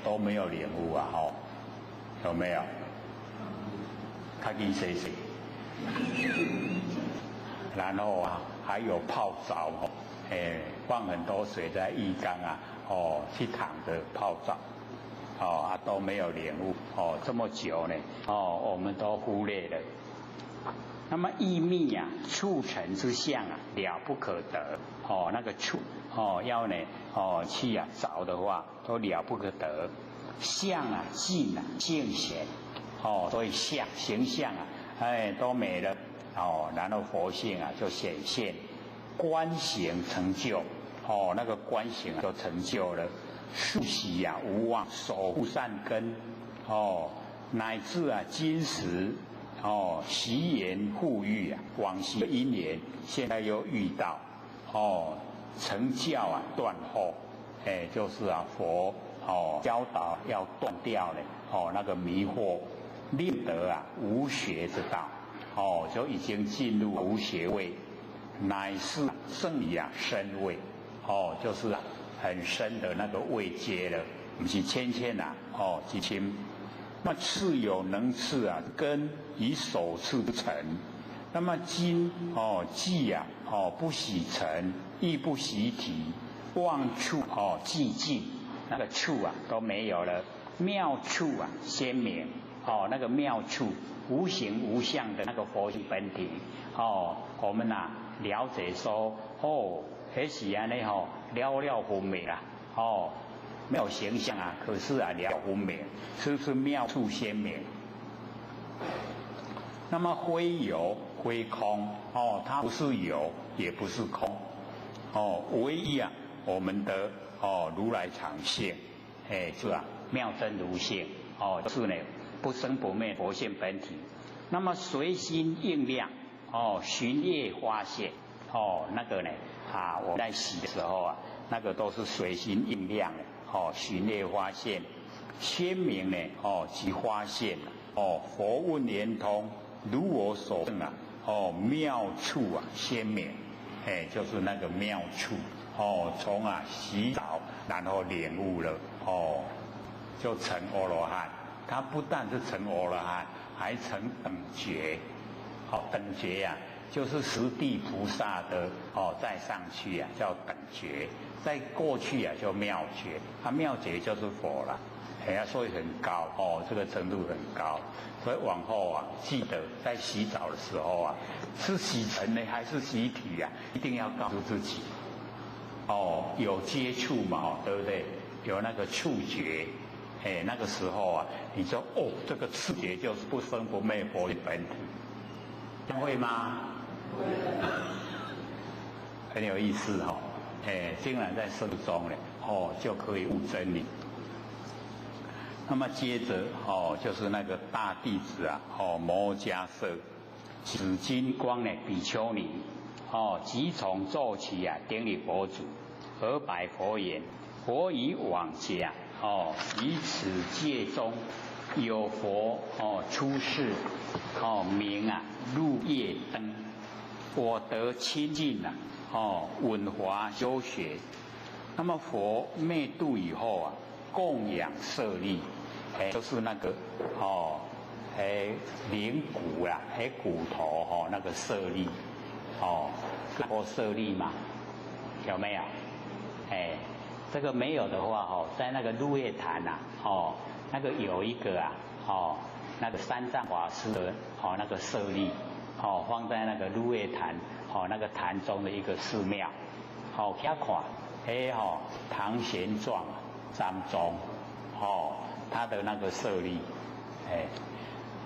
都没有领悟有没有？较紧洗洗，然后还有泡澡放很多水在浴缸去躺着泡澡都没有领悟这么久呢我们都忽略了那么意密呀，促成之相啊，了不可得。哦，那个促要呢去找的话，都了不可得。相啊，尽啊，尽显。所以形象啊，都没了。然后佛性啊就显现，观行成就。那个观行就成就了。树习无妄，守护善根。乃至今时习言互喻往昔的因缘，现在又遇到。成教断后，就是佛教导要断掉了那个迷惑，令得无学之道。就已经进入无学位，乃是圣理深位。就是很深的那个位阶了，不是浅浅即轻。那次有能次根以首次成。那么今既不喜成，亦不喜体，妄处寂静，那个处都没有了。妙处鲜明。那个妙处无形无相的那个佛性本体。我们了解说那是呢了分明啦。没有形象可是了分明，是不是妙处鲜明？那么非有非空，它不是有也不是空。唯一我们的如来常性，是妙真如性。是呢不生不灭佛性本体。那么随心应量，寻业发现。那个呢我们在洗的时候那个都是随心应量的。寻业发现，鲜明呢即发现。佛问连通，如我所证妙处鲜明。就是那个妙处。从洗澡然后领悟了，就成阿罗汉。他不但是成阿罗汉，还成等觉。等觉就是十地菩萨的再上去叫等觉，再过去叫妙觉。妙觉就是佛了。所以很高。这个程度很高。所以往后记得在洗澡的时候是洗尘呢还是洗体一定要告诉自己。有接触嘛，对不对？有那个触觉。那个时候你说这个触觉就是不生不灭佛的本体。会吗？会。很有意思竟然在生中就可以悟真理。那么接着就是那个大弟子摩迦叶，紫金光比丘尼即从坐起顶礼佛祖，而白佛言：佛以往劫于此界中有佛出世名入夜灯，我得亲近稳华修学。那么佛灭度以后供养舍利，就是那个灵骨骨头那个舍利。看过舍利吗？有没有？这个没有的话在那个鹿叶潭那个有一个那个三藏法师的那个舍利放在那个鹿叶潭那个潭中的一个寺庙。去看唐玄奘禅宗他的那个舍利。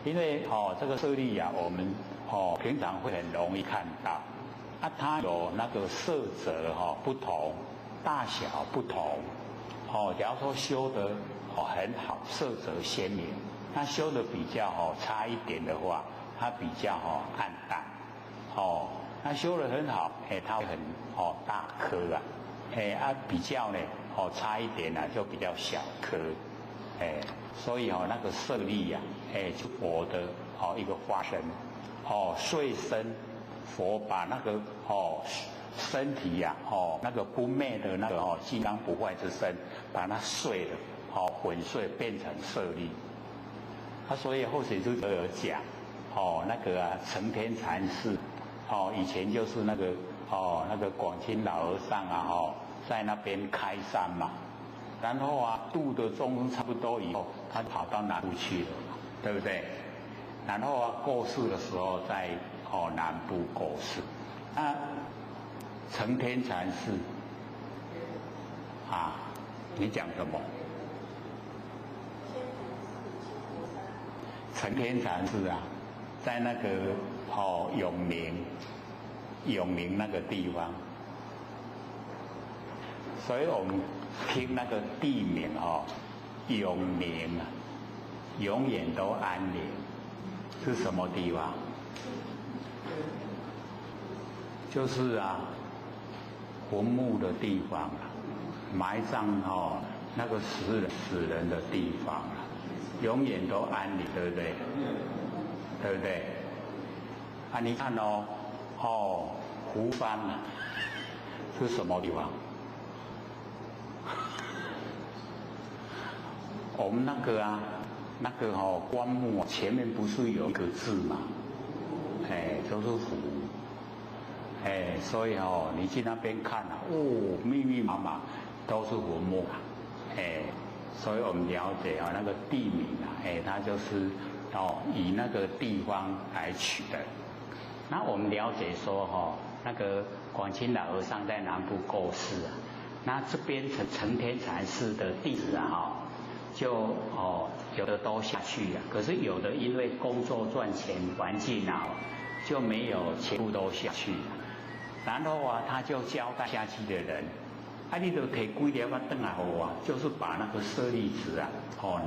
因为这个舍利我们平常会很容易看到它有那个色泽不同，大小不同。假如说修得很好，色泽鲜明；那修得比较差一点的话，它比较暗淡。那修得很好，它会很大颗比较呢差一点就比较小颗。所以那个舍利就佛的一个化身。碎身，佛把那个身体那个不灭的那个金刚不坏之身，把它碎了粉碎变成舍利。所以后学就有讲那个承天禅师以前就是那个广钦老和尚在那边开山嘛，然后度的众生差不多以后，他跑到南部去了，对不对？然后啊过世的时候在南部过世。那承天禅师啊，你讲什么？承天禅师啊，在那个永明那个地方，所以我们听那个地名永明啊，永远都安宁，是什么地方？就是啊，坟墓的地方啊，埋葬那个死人的地方啊，永远都安宁，对不对？对不对？啊，你看湖山啊，是什么地方？我们那个棺木前面不是有一个字嘛？就是湖。所以你去那边看啊，密密麻麻都是坟墓啊。所以我们了解那个地名啊，它就是以那个地方来取的。那我们了解说那个广清老和尚在南部过世啊，那这边承天禅师的弟子啊就有的都下去了，可是有的因为工作赚钱环境啊，就没有全部都下去了。然后啊，他就交代下去的人，你就提几粒啊回来给我，就是把那个舍利子啊，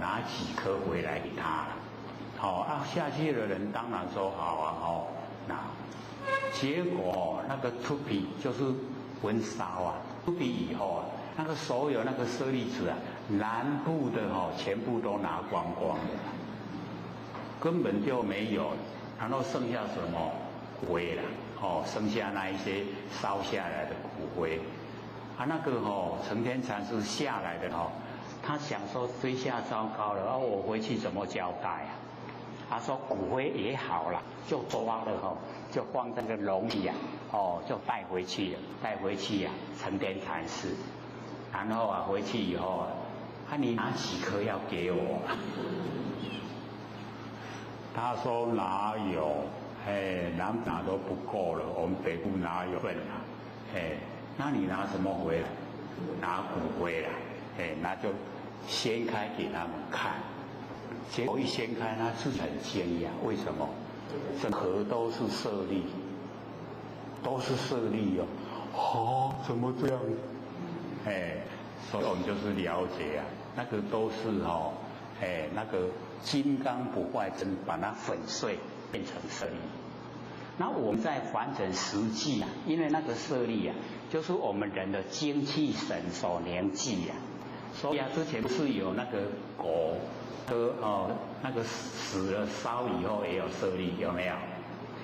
拿几颗回来给他了。下去的人当然说好啊，那结果那个出皮就是焚烧啊，出皮以后啊，那个所有那个舍利子啊，南部的全部都拿光光了，根本就没有，然后剩下什么灰了。剩下那一些烧下来的骨灰，那个承天禅师下来的他想说这下糟糕了，我回去怎么交代啊？他说骨灰也好了，就抓了就放在个笼里啊，就带回去了，承天禅师，然后啊回去以后你拿几颗要给我？他说哪有？南部拿都不够了，我们北部哪有份啊？那你拿什么回来？拿骨灰来，那就掀开给他们看。结果一掀开，他自己很惊讶，为什么？整盒都是舍利，都是舍利怎么这样？所以我们就是了解啊，那个都是那个金刚不坏身把它粉碎。变成舍利。那我们在凡尘实际啊，因为那个舍利啊，就是我们人的精气神所凝聚啊。所以之前不是有那个狗那个死了烧以后也有舍利，有没有？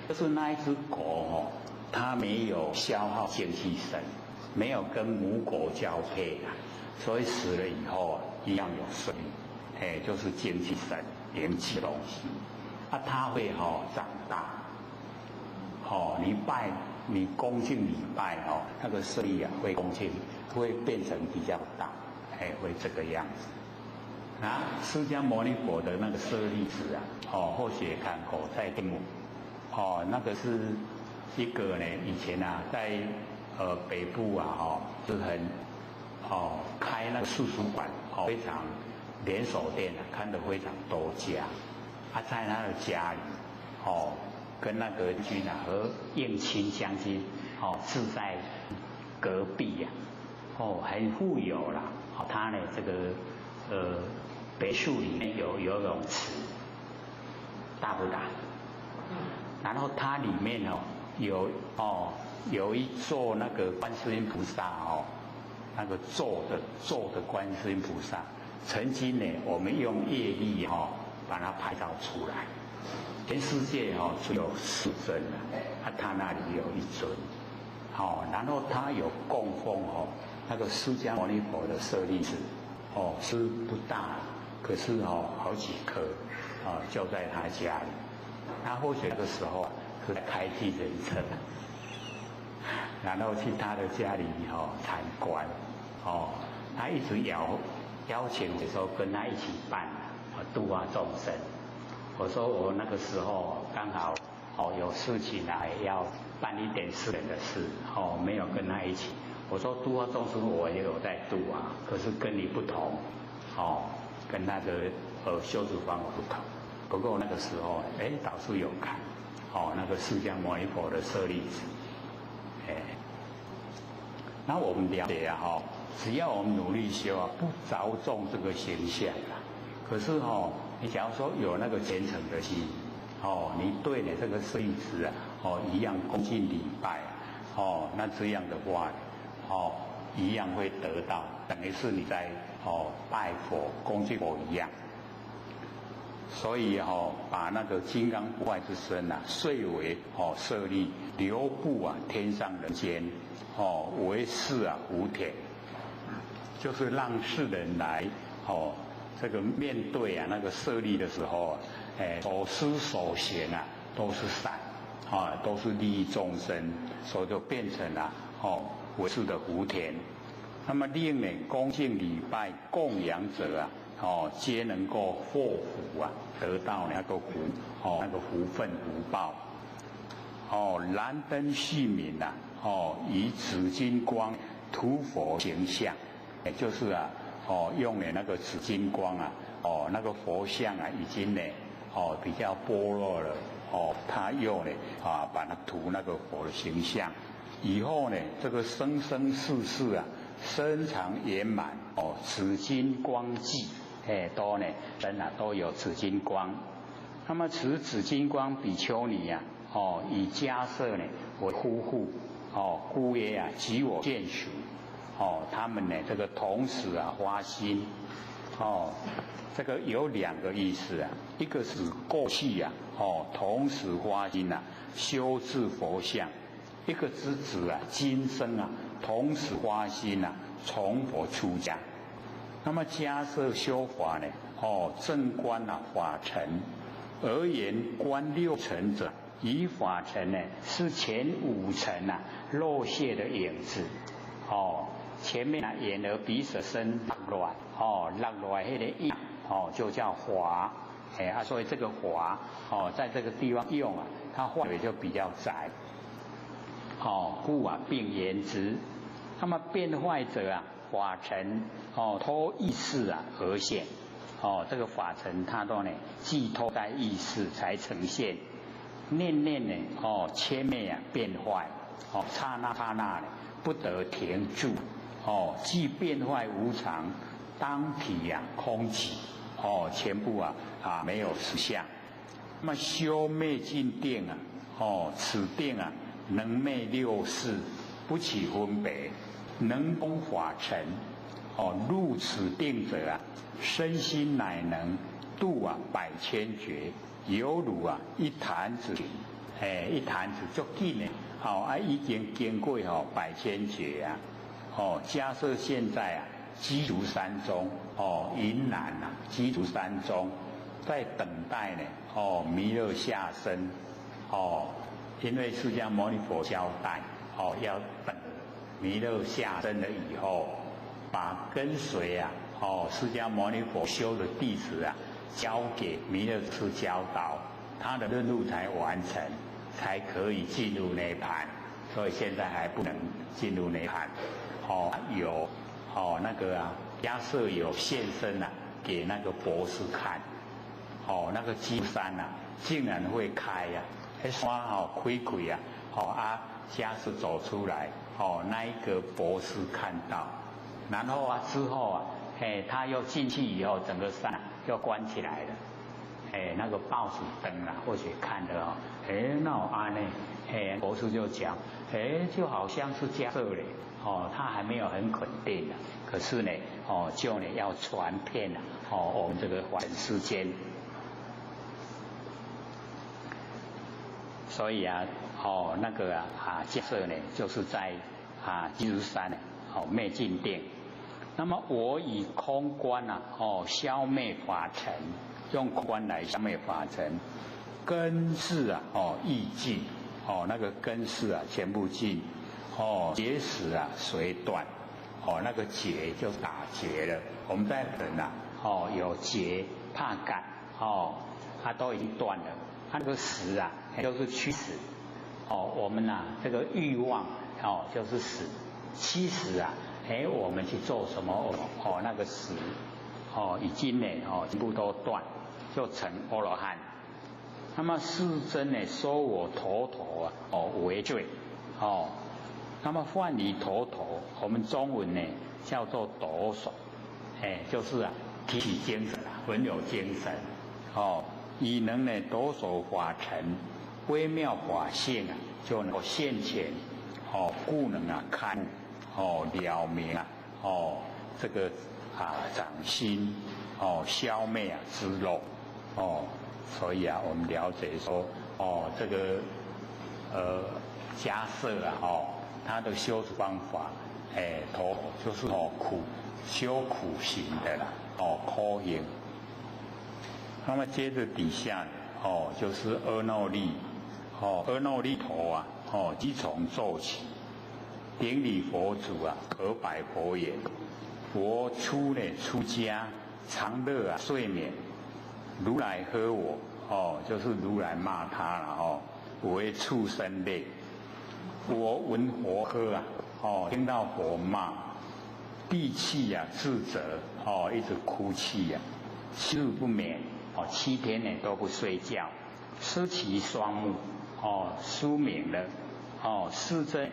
就是那一只狗它没有消耗精气神，没有跟母狗交配啊，所以死了以后一样有舍利，就是精气神凝聚东西。它会长大，你恭敬礼拜那个舍利啊会恭敬，会变成比较大，会这个样子。释迦牟尼佛的那个舍利子啊，或许也看过在天母，那个是一个呢，以前在北部是很开那个图书馆，非常连锁店看得非常多家。在他的家里，跟那个军和应钦将军，住在隔壁呀，很富有啦。他呢这个别墅里面有游泳池，大不大？然后它里面有一座那个观世音菩萨那个坐的观世音菩萨，曾经呢我们用业力把它拍照出来，全世界只有4尊他那里有1尊，然后他有供奉那个释迦牟尼佛的舍利子，是不大，可是好几颗，就在他家里。他或许那个时候是开计程车，然后去他的家里参观，他一直邀请我说跟他一起办。度化众生，我说我那个时候刚好有事情来要办一点私人的事，没有跟他一起。我说度化众生我也有在度啊，可是跟你不同，跟那个修持方法不同。不过那个时候导师有看，那个释迦牟尼佛的舍利子，那我们了解啊，只要我们努力修啊，不着重这个形象啊，可是你假如说有那个虔诚的心，你对你这个舍利子啊，一样恭敬礼拜，那这样的话，一样会得到，等于是你在拜佛恭敬佛一样。所以把那个金刚不坏之身啊，遂为舍利，流布啊天上人间，为是啊无田，就是让世人来这个面对啊那个舍利的时候啊，所思所行啊都是善，都是利益众生，所以就变成了为是的福田。那么令人恭敬礼拜供养者啊，皆能够获福啊，得到那个福，那个福分福报。燃灯续明啊，以紫金光涂佛形象，也就是啊，用了那个紫金光啊，那个佛像啊，已经呢，比较般若了，他用呢把它涂那个佛的形象，以后呢，这个生生世世啊。身长圆满紫金光髻，都呢人啊都有紫金光。那么此紫金光比丘尼啊，以迦叶呢为夫妇，故曰啊即我见属，他们呢这个同时啊发心，这个有两个意思啊，一个是过去啊，同时发心啊修治佛像。一个之指啊，今生啊，同时发心啊，从佛出家。那么迦叶修法呢，正观啊法尘，而言观六尘者，以法尘呢是前五尘啊漏泄的影子，前面啊眼耳鼻舌身乱，落来那个印，就叫华，所以这个华，在这个地方用啊，它范围就比较窄。故啊并言之，那么变坏者啊，法尘托意识啊而现，这个法尘它都呢寄托在意识才呈现，念念呢迁灭啊变坏，刹那刹那呢不得停住，既变坏无常，当体啊空寂，全部啊没有实相。那么修灭尽定啊，此定啊。能灭六事，不起分别，能攻法尘，入此定者啊，身心乃能度啊百千劫，犹如啊一弹指，一弹指足紧呢，已经经过百千劫啊，假设现在啊鸡足山中，云南啊鸡足山中，在等待呢，弥勒下生，因为释迦牟尼佛交代，要等弥勒下生了以后，把跟随啊，释迦牟尼佛修的弟子啊，交给弥勒师教导，他的任务才完成，才可以进入涅槃。所以现在还不能进入涅槃。有那个啊，迦叶有现身啊，给那个博士看，那个基山啊，竟然会开呀、山开开啊，迦叶走出来，那一个博士看到，然后啊之后啊，他又进去以后，整个山又关起来了，那个报纸灯啊，或许看的那我安呢，博士就讲，就好像是迦叶嘞，他还没有很肯定的，可是呢，就呢要传遍了，我们这个凡世间。所以啊，那个迦叶呢，就是在鸡足山呢，灭尽定。那么我以空观啊，消灭法尘，用空观来消灭法尘，根世啊，亦尽，那个根世啊，全部尽，结使啊，随断，那个结就打结了。我们在人啊，有结怕感，它都已经断了，它那个识啊，就是驱使。我们这个欲望就是识，驱使我们去做什么那个识已经呢全部都断，就成阿罗汉。那么世尊呢说我头为罪那么梵语头，我们中文呢叫做斗首，就是提起精神很有精神以能呢斗首法尘微妙法性就能够现前故能开了明这个掌心消灭之漏所以我们了解说这个迦叶他的修持方法头就是修苦行的啦苦行。那么接着底下就是阿耨利阿耨利陀即从奏起，顶礼佛祖而白佛言：我出家常乐睡眠，如来呵我就是如来骂他了为畜生类。我闻佛呵听到佛骂，闭气自责一直哭泣7日不眠7天呢都不睡觉，失其双目疏明了世尊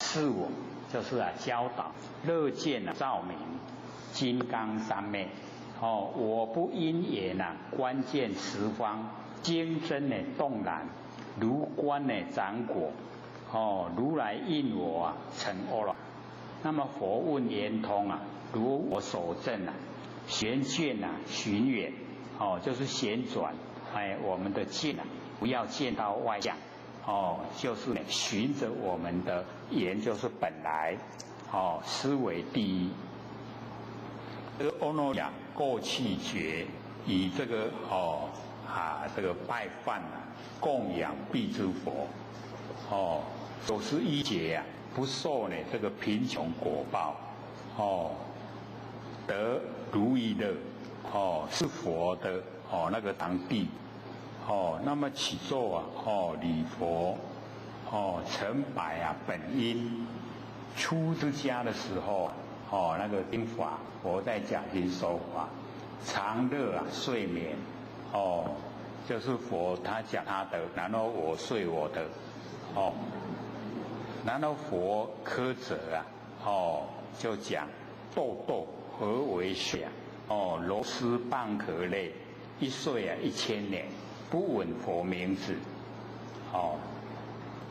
是我就是教导乐见照明金刚三昧我不因缘观见十方精真动然，如观掌果如来应我成阿罗汉。那么佛问圆通如我所证旋见寻远就是旋转我们的见不要见到外相就是循着我们的缘就是本来思维第一。阿耨多过去觉以这个这个拜饭供养必之佛91劫不受这个贫穷果报得如意乐是佛的那个当地那么起咒礼佛成白本因出之家的时候那个听法佛在讲经说法，常乐睡眠就是佛他讲他的，然后我睡我的然后佛苛责就讲豆豆何为睡螺丝蚌壳类一睡1000年，不闻佛名字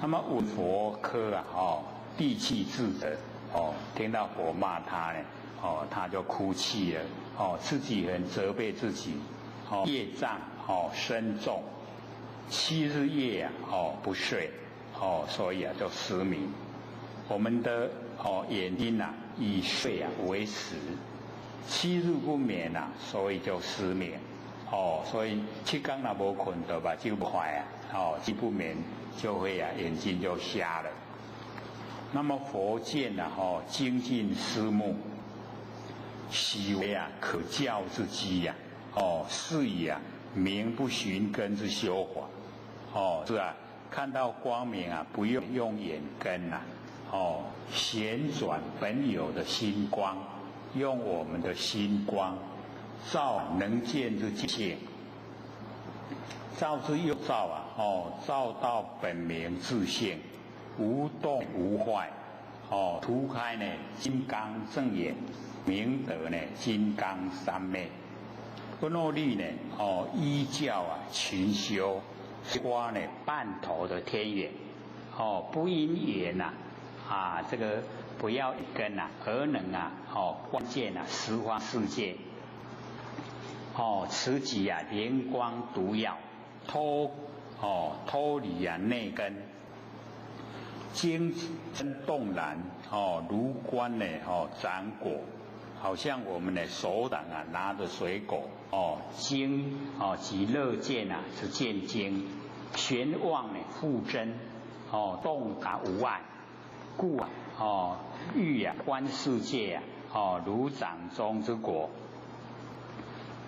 那么闻佛科闭气自责听到佛骂他呢他就哭泣了自己很责备自己业障深重7日夜不睡所以就失明。我们的眼睛以睡为食，7日不眠所以就失眠所以7天没困的吧就不坏7不眠就会眼睛就瞎了。那么佛见精进思慕，喜为可教之机是以名不寻根之修法是看到光明不用眼根旋转本有的心光，用我们的心光照能见之境，照之又照照到本明自性，无动无坏图开金刚正眼，明得金刚三昧。阿耨利依教勤修，花半头的天眼不因缘这个不要一根而能观见十方世界此即灵光毒药脱离内根，精真动然如观掌果，好像我们的手掌拿着水果精即乐见是见精，玄妄复真洞达无碍，故欲观世界如掌中之果。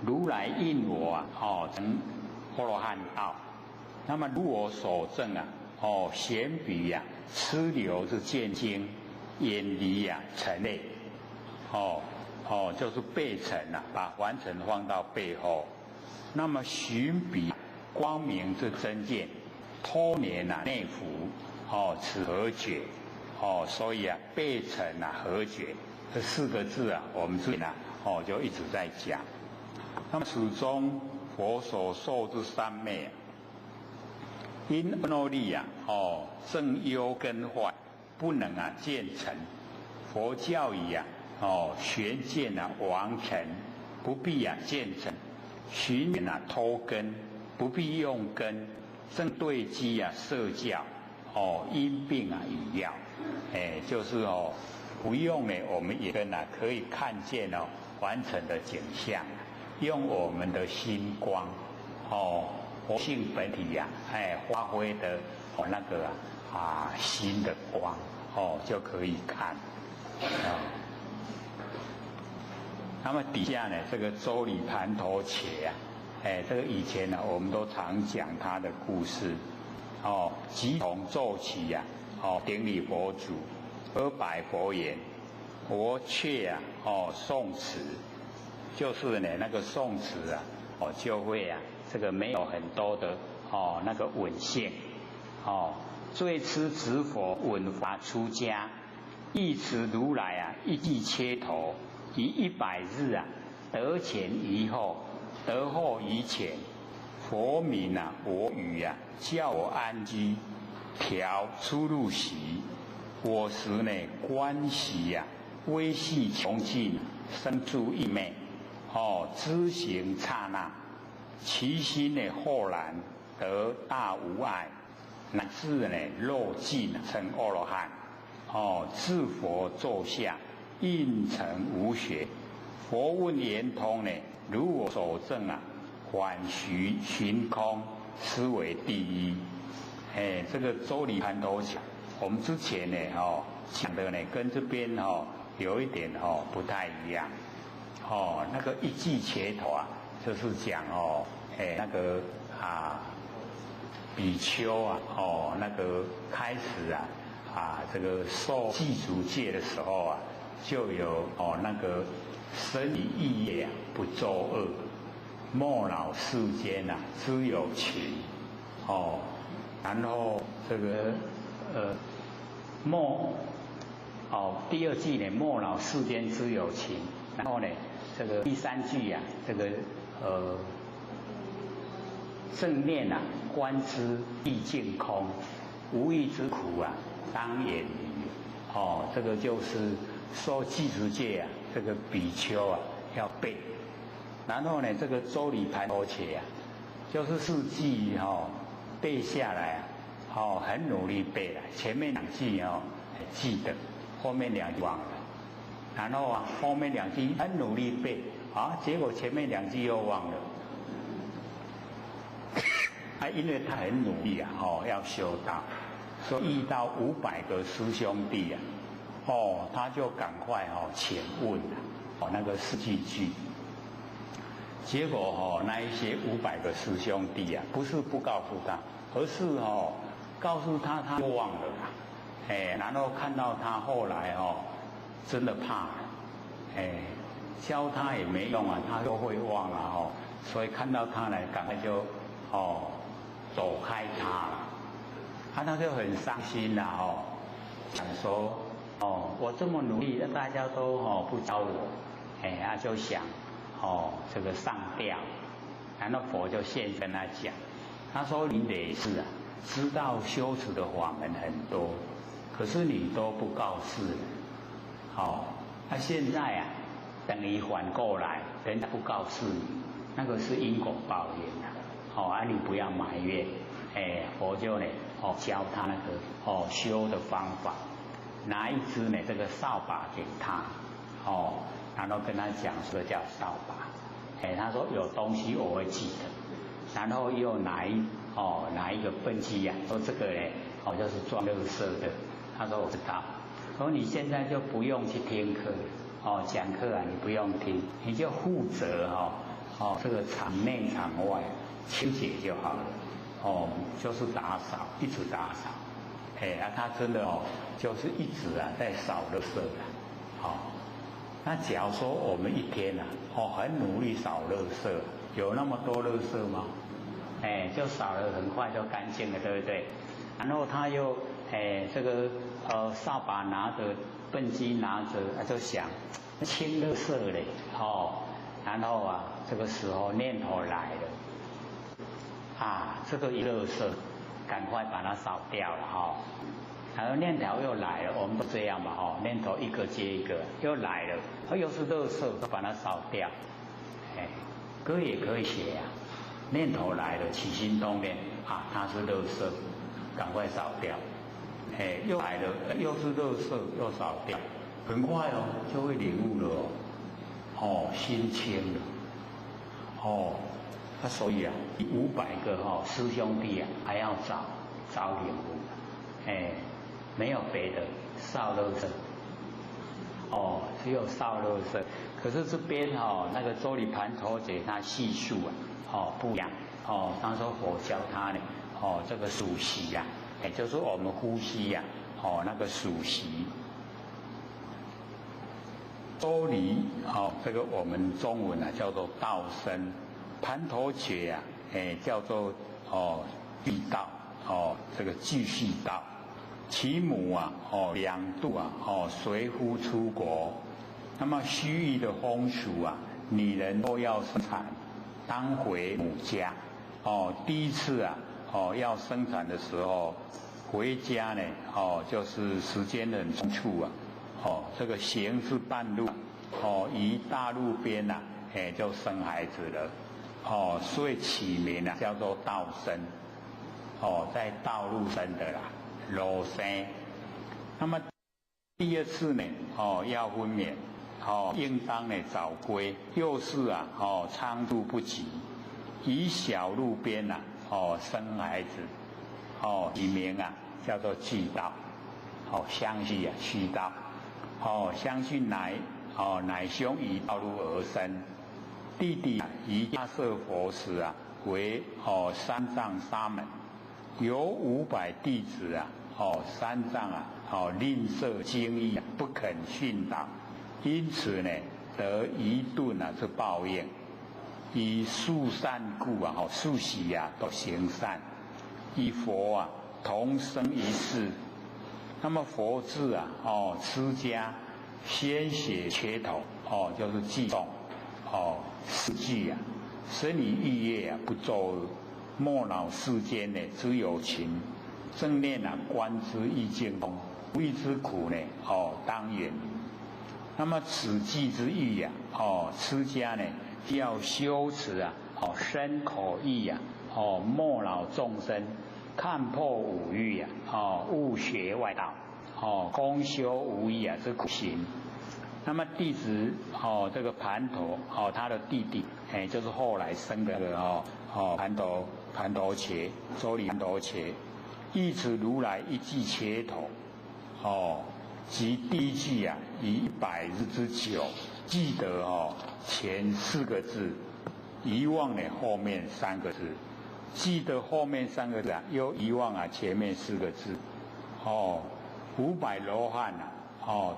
如来应我成阿罗汉道。那么如我所证啊，贤比呀，痴流是见经，远离呀尘类，就是背尘啊，把凡尘放到背后。那么寻彼光明之真见，脱年啊内服，此何觉？所以啊，背尘啊何觉？这4个字啊，我们之前啊，就一直在讲。那么始终佛所受之三昧啊，因恶力啊，正忧根坏，不能啊见尘。佛教义啊，玄见啊王尘，不必啊见尘。寻缘啊脱根，不必用根。正对机啊摄教，因病啊以药，就是不用呢，我们也跟可以看见完成的景象，用我们的心光，活性本体呀，发挥的那个心的光，就可以看。那么底下呢，这个周礼盘头伽这个以前呢，我们都常讲他的故事。即同奏起呀，顶礼佛祖，而白佛言：我却诵持，就是呢那个诵持啊，就会啊，这个没有很多的那个稳性。最痴执佛稳法出家，一持如来啊，一记切头，以100日啊，得前于后，得后于前。佛名啊，我语啊，叫我安居，调出入息。我时呢，观息呀，微细穷尽，生出一昧。知行刹那，其心呢，豁然得大无碍，乃至呢，肉尽成阿罗汉。自佛座下，应成无学。佛问圆通呢，如我所证啊。缓寻空，思为第一。这个周礼盘头讲，我们之前呢，讲的呢，跟这边有一点不太一样。那个一记切头啊，就是讲那个比丘啊，那个开始这个受具足戒的时候啊，就有那个身语意业不作恶。莫恼世间知有情，然后这个第2句呢，莫恼世间知有情，然后呢，这个第3句啊，这个正念观之毕竟空，无欲之苦当远离。这个就是受具足戒这个比丘要背。然后呢，这个周礼盘头伽就是4句背下来很努力背了，前面2句记得，后面2句忘了。然后后面2句很努力背结果前面2句又忘了。因为他很努力要修道，所以遇到500个师兄弟他就赶快请问那个4句。结果那一些500个师兄弟不是不告诉他，而是告诉他，他就忘了然后看到他后来真的怕了，教他也没用他就会忘了所以看到他呢，赶快就走开他了。他就很伤心了想说我这么努力，大家都不教我，他就想。这个上吊，然后佛就现跟他讲，他说你也是知道修持的法门很多，可是你都不告诉人，现在等于反过来，人家不告诉你，那个是因果报应你不要埋怨，佛就呢教他那个修的方法，拿一支呢这个扫把给他，然后跟他讲这个叫扫把，他说有东西我会记得，然后又拿一个分机说这个呢就是装垃圾的，他说我知道，说你现在就不用去听课，讲课你不用听，你就负责这个场内场外清洁就好了，哦，就是打扫，一直打扫，他真的就是一直在扫垃圾那假如说我们一天很努力扫垃圾，有那么多垃圾吗？就扫了很快就干净了，对不对？然后他又这个扫把拿着，畚箕拿着，就想清垃圾嘞，然后这个时候念头来了，这个垃圾赶快把它扫掉了然后念头又来了，我们都这样嘛念头一个接一个又来了，又是垃圾，都把它扫掉。歌也可以写念头来了，起心动念它是垃圾，赶快扫掉。又来了，又是垃圾，又扫掉，很快就会领悟了心清了所以500个师兄弟还要找领悟。没有别的，扫垃圾。只有扫垃圾。可是这边那个周礼盘陀姐他细数不一样。当时佛教他呢，这个数息也就是我们呼吸那个数息。周礼这个我们中文叫做道生，盘陀姐叫做地道这个继续道。其母2度随夫出国，那么西域的风俗女人都要生产，当回母家。第一次要生产的时候，回家呢就是时间很匆促这个行是半路于大路边就生孩子了所以起名叫做道生在道路生的路生。那么第二次呢要分娩应当呢早归，又是仓促不及，于小路边生孩子起名叫做俱道相续续道相续乃兄于道路而生。弟弟于迦摄佛时为三藏沙门，有500弟子三藏吝啬经义不肯训导，因此呢得一顿之报应。以速善故速喜都行善，与佛同生一世。那么佛制出家鲜血缺头就是记诵4句生于欲业不作恶，莫恼世间之有情，正念观之意境空，无欲之苦当远。那么此际之欲出家要修持身口意莫恼众生，看破五欲勿学外道公修无益之苦行。那么弟子这个盘陀他的弟弟就是后来生的盘陀伽，周礼盘陀伽，依此如来一记切头即第一句以100日之久，记得前4个字，遗忘后面3个字，记得后面3个字又遗忘前面4个字500罗汉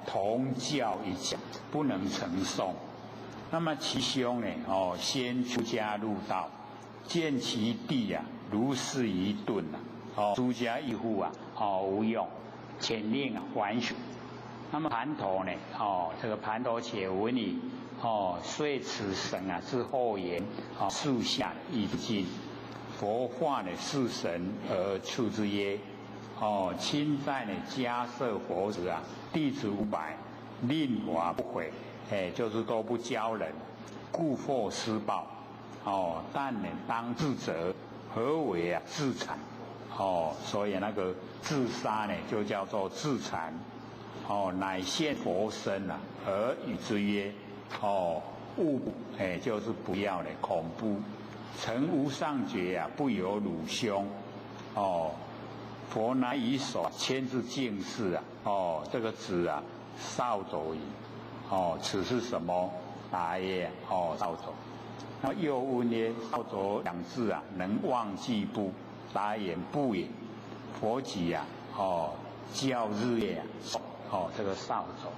同教一讲，不能成诵。那么其兄先出家入道，见其弟如是一顿出家一户无用，遣令还俗。那么盘陀这个盘陀且闻已遂此神之后言树下已尽，佛化是神而处之曰亲在迦摄佛时弟子500，令华不悔，就是都不教人，故获施报但当自责，何为自残所以那个自杀就叫做自残乃现佛身而与之曰勿就是不要恐怖，成无上觉不由汝兄佛乃以手牵制净事这个指扫帚矣此是什么？答曰扫帚。那又问曰：少走两字啊，能忘记不？答言不也。佛己啊，教日月啊，这个少走。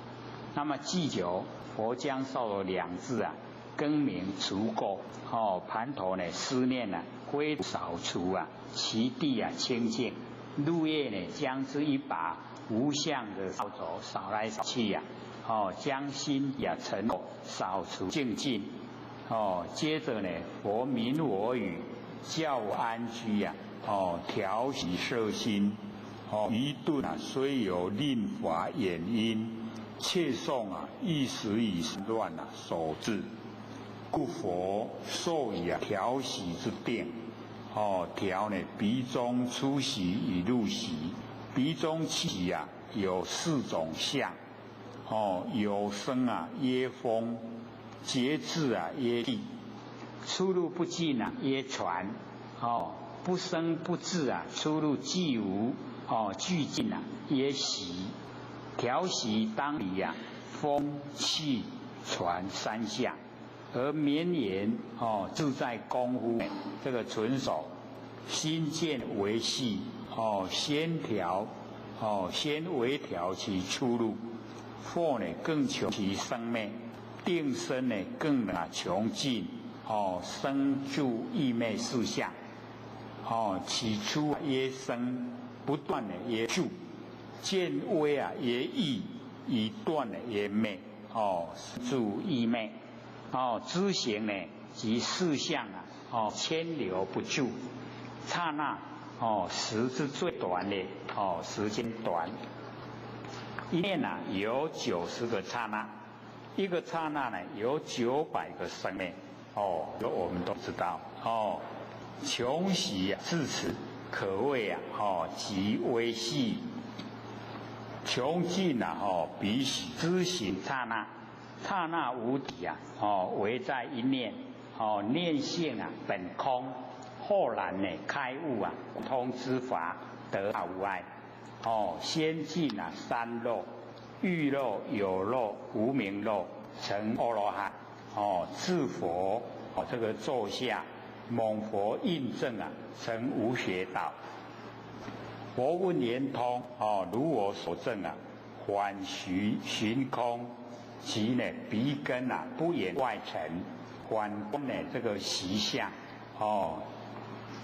那么祭酒，佛将少走两字啊，更名除垢。盘头呢，思念啊，归扫除啊，其地啊清净。入夜呢，将之一把无相的扫帚扫来扫去呀，将心也尘扫除净尽。接着呢，佛明我语，教安居呀，调息摄心。愚钝啊，虽有令法眼因，切诵啊，一时以乱啊，所致。故佛授以调息之定。调呢，鼻中出息与入息。鼻中气啊，有4种相。有声啊，曰风；节制啊，曰地；出入不尽啊，曰传；不生不至啊，出入既无俱尽啊，曰息。调息当理啊，风气传3相。而绵延自在功夫，这个纯手心见为细，先微调其出入，或呢更穷其生灭，定身呢更能穷尽，生住意灭4相，起初曰生，不断的曰住，渐微啊曰意，一断的曰灭，住意灭。知行呢，即4相啊，牵流不住，刹那时之最短的时间短。一念啊有90个刹那，一个刹那呢有900个生灭。我们都知道穷习至此，可谓极微细。穷尽啊彼知行刹那。刹那无底啊，唯在一念，念性啊本空，后然呢开悟啊，通之法得大无碍。先尽啊3漏，欲漏、有漏、无明漏，成阿罗汉。至佛这个座下，蒙佛印证啊，成无学道。佛问圆通如我所证啊，缓寻空。其呢鼻根啊不言外尘，反观呢这个习相，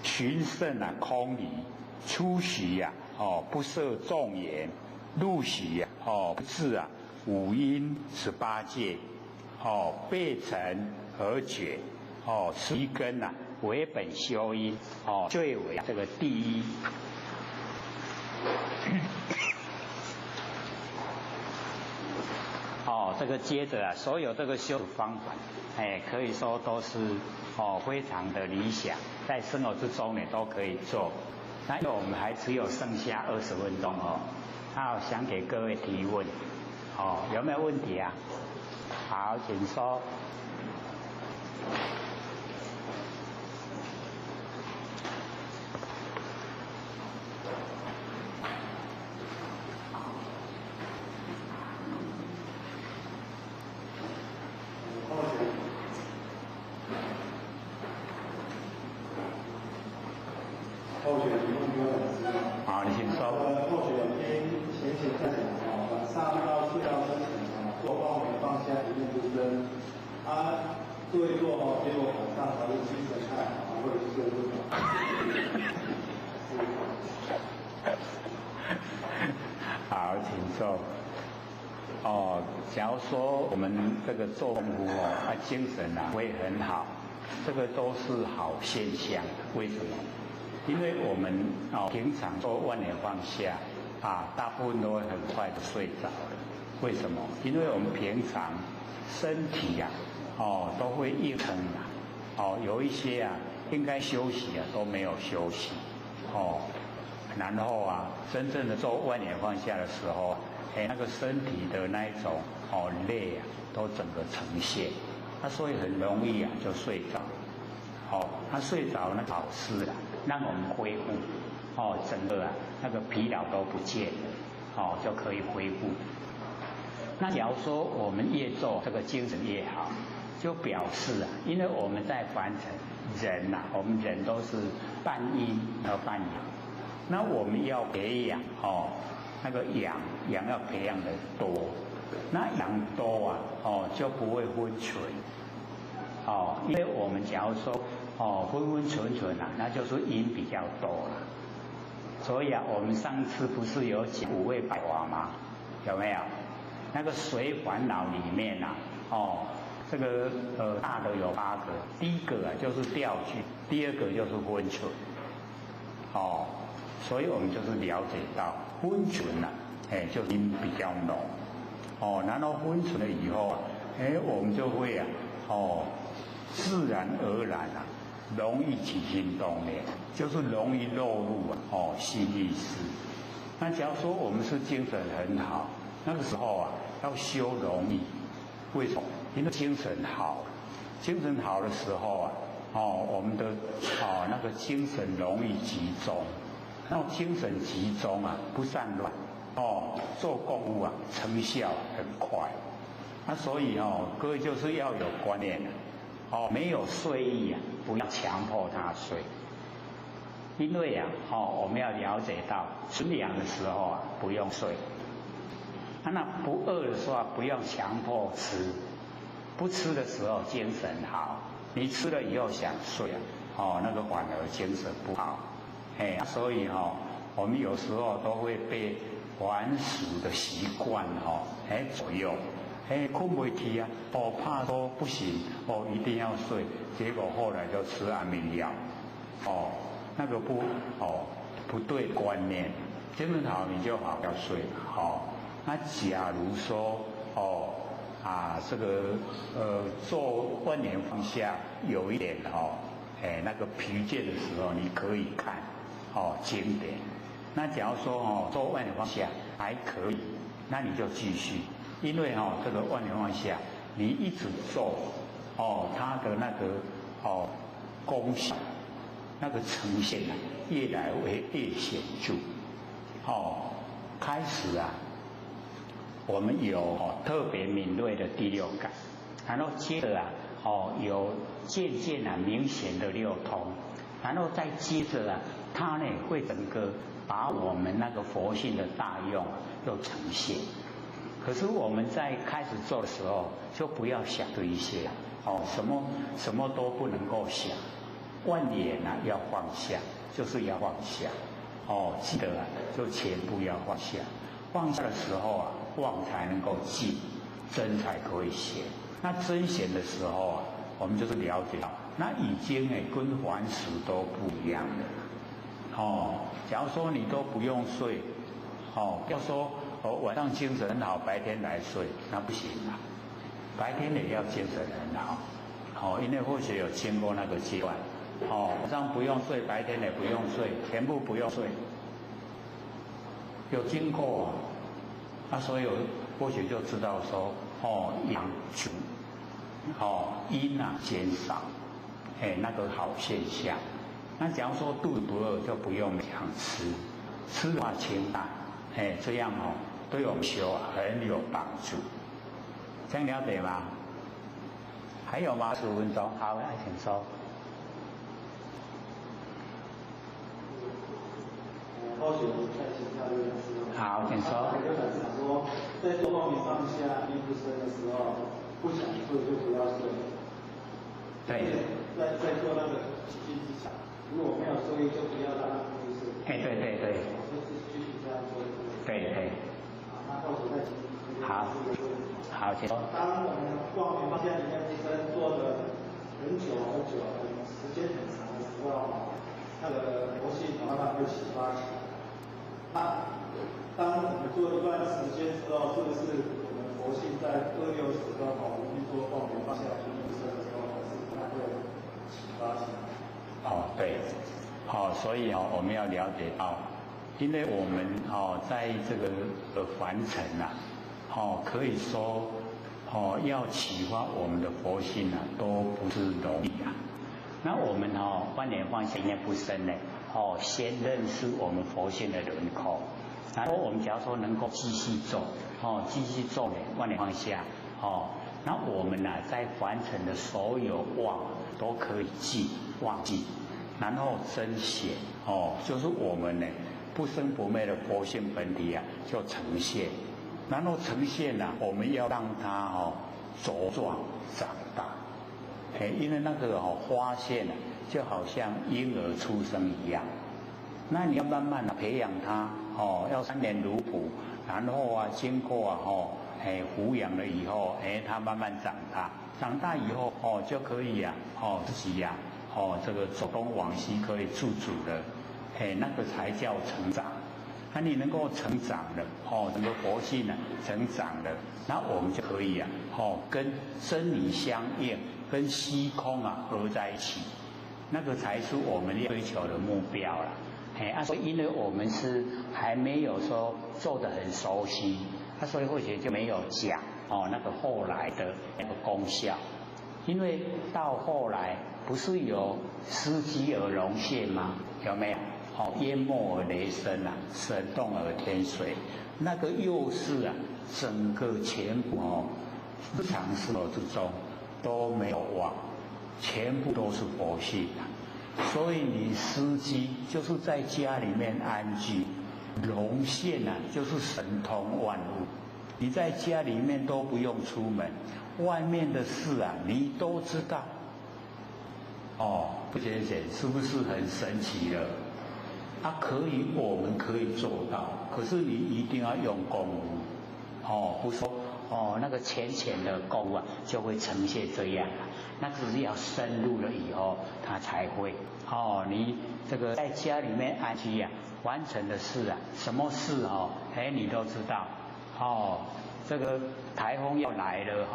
群圣啊空理，出习啊不设众言，入习啊不至啊5因18界，背尘而觉，习根啊为本修因，最为这个第一。这个接着啊，所有这个修方法，可以说都是非常的理想，在生活之中呢都可以做。那我们还只有剩下20分钟想给各位提问，有没有问题啊？好，请说。好，你请说。候选因前行在讲晚上到睡觉之前多方面放下一念不生，做一做结果晚上还是精神太好，或者是睡不着。好，请说。假如说我们这个做功夫精神会很好，这个都是好现象。为什么？因为我们平常做万年放下大部分都会很快的睡着了。为什么？因为我们平常身体都会硬撑有一些应该休息都没有休息然后真正的做万年放下的时候，那个身体的那一种累都整个呈现，所以很容易就睡着。睡着那好事让我们恢复整个那个疲劳都不见了就可以恢复。那假如说我们越做这个精神越好，就表示啊，因为我们在凡尘人呐、我们人都是半阴和半阳，那我们要培养那个阳要培养的多，那阳多啊就不会昏沉因为我们假如说昏昏沉沉啊，那就是阴比较多了。所以啊，我们上次不是有讲五味百华吗？有没有？那个随烦恼里面啊，这个大的有8个，第一个啊就是掉举，第二个就是昏沉，所以我们就是了解到昏沉啊，就阴比较浓，然后昏沉了以后啊，我们就会啊，自然而然啊，容易起心动念，就是容易落入心意识。那假如说我们是精神很好，那个时候啊，要修容易，为什么？因为精神好，精神好的时候啊，我们的那个精神容易集中，然后精神集中啊，不散乱，做功夫啊，成效很快。那所以各位就是要有观念没有睡意啊，不要强迫他睡。因为啊，我们要了解到纯阳的时候啊，不用睡；那不饿的时候不用强迫吃，不吃的时候精神好，你吃了以后想睡那个反而精神不好。所以我们有时候都会被凡俗的习惯左右。困不起啊，怕说不行，一定要睡，结果后来就吃安眠药，那个不对观念，精神好你就好要睡，那假如说这个做万年放下有一点那个疲倦的时候，你可以看经典。那假如说做万年放下还可以，那你就继续。因为这个万年放下，你一直做它的那个功效，那个呈现啊，越来越显著。开始啊，我们有特别敏锐的第六感，然后接着啊有渐渐明显的六通，然后再接着啊，它呢会整个把我们那个佛性的大用又呈现。可是我们在开始做的时候，就不要想这一些什么都不能够想，万念要放下，就是要放下记得就全部要放下。放下的时候妄才能够静，真才可以显。那真显的时候我们就是了解到，那已经跟凡俗都不一样了。假如说你都不用睡，不要说晚上精神很好，白天来睡，那不行啊。白天也要精神很好，因为或许有经过那个阶段，晚上不用睡，白天也不用睡，全部不用睡，有经过所以或许就知道说，阳足，阴减少，那个好现象。那假如说肚子不饿，就不用强吃，吃的话清淡，这样对我们修很有帮助。这样了解吗？还有吗？15分钟，好，请说。好，请说。有本是说，在做光明上下阴不生的时候，不想睡就不要睡。对。在做那个起居之前，如果没有睡就不要让它继续睡。对对对。就是继续这样做。对对。那到时候再继续。好。好，请说。当我们光明放下一念之身做的很久很久，时间很长的时候，那个佛性慢慢会启发起来。当我们做一段时间之后，是不是我们佛性在26时的无意做光明放下一念之身的时候，是它会启发起来？对。所以我们要了解到，因为我们在这个凡尘可以说要启发我们的佛性都不是容易啊。那我们万年放下一念不生呢，先认识我们佛性的轮廓，然后我们假如说能够继续做，继续做呢，万年放下，那我们呢，在凡尘的所有妄都可以忘记，然后真显就是我们呢不生不灭的佛性本体啊，就呈现，然后呈现啊，我们要让它茁壮长大，因为那个花线啊，就好像婴儿出生一样，那你要慢慢的培养它要3年如哺，然后啊，经过抚养了以后，它慢慢长大，长大以后就可以自己这个走东往西可以自主的，那个才叫成长。那你能够成长了，整个佛性呢成长了，那我们就可以跟真理相应，跟虚空合在一起，那个才是我们要追求的目标啦。所以因为我们是还没有说做得很熟悉，所以或许就没有讲那个后来的那个功效。因为到后来不是有失机而龙现吗？有没有？淹没而雷声神动而天水，那个又是整个全部日常生活之中都没有忘，全部都是佛性所以你司机就是在家里面安居，龙现就是神通万物。你在家里面都不用出门，外面的事你都知道。不觉得是不是很神奇了？可以，我们可以做到，可是你一定要用功夫，不说那个浅的功夫就会呈现这样那只是要深入了以后，它才会你这个在家里面安居完成的事什么事你都知道这个台风要来了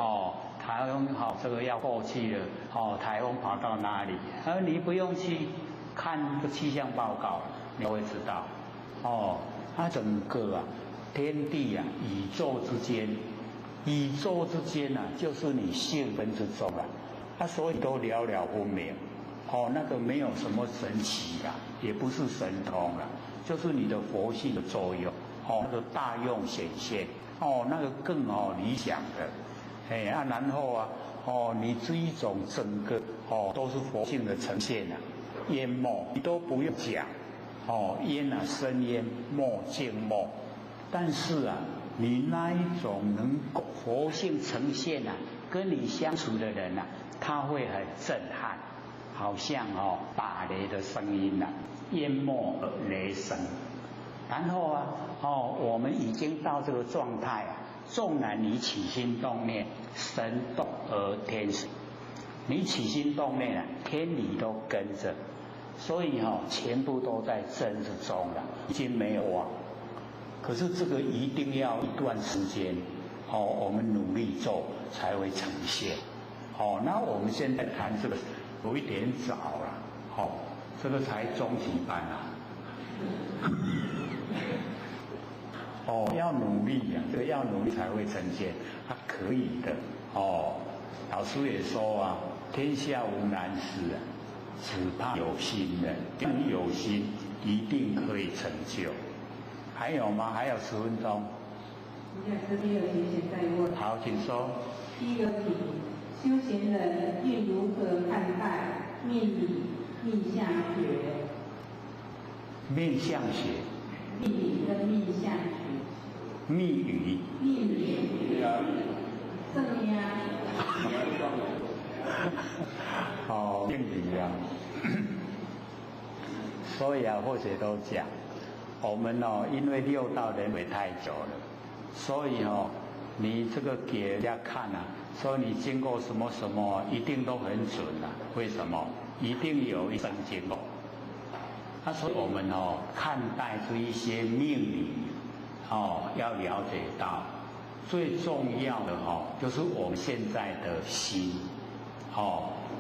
台风这个要过去了台风跑到哪里，而你不用去看个气象报告，你会知道它整个天地宇宙之间就是你性分之中所以都了了分明那个没有什么神奇也不是神通就是你的佛性的作用那个大用显现那个更理想的然后你这一种整个都是佛性的呈现淹没你都不用讲淹生淹没静默，但是你那一种能够佛性呈现跟你相处的人他会很震撼，好像打雷的声音淹没雷声。然后我们已经到这个状态纵然你起心动念，神动而天使，你起心动念天理都跟着，所以全部都在真之中了，已经没有忘。可是这个一定要一段时间我们努力做才会呈现那我们现在谈这个有一点早了这个才中级班要努力这个要努力才会呈现，它可以的老师也说天下无难事只怕有心人，你有心一定可以成就。还有吗？还有10分钟。这第二题现在问。好，请说。第一个题，修行人应如何看待命理命相学？面相学。命理跟命相学。密语。命理。正呀。命理所以或者都讲，我们因为6道轮回太久了，所以你这个给人家看说你经过什么什么一定都很准为什么？一定有一生经过。所以我们看待这一些命理要了解到，最重要的就是我们现在的心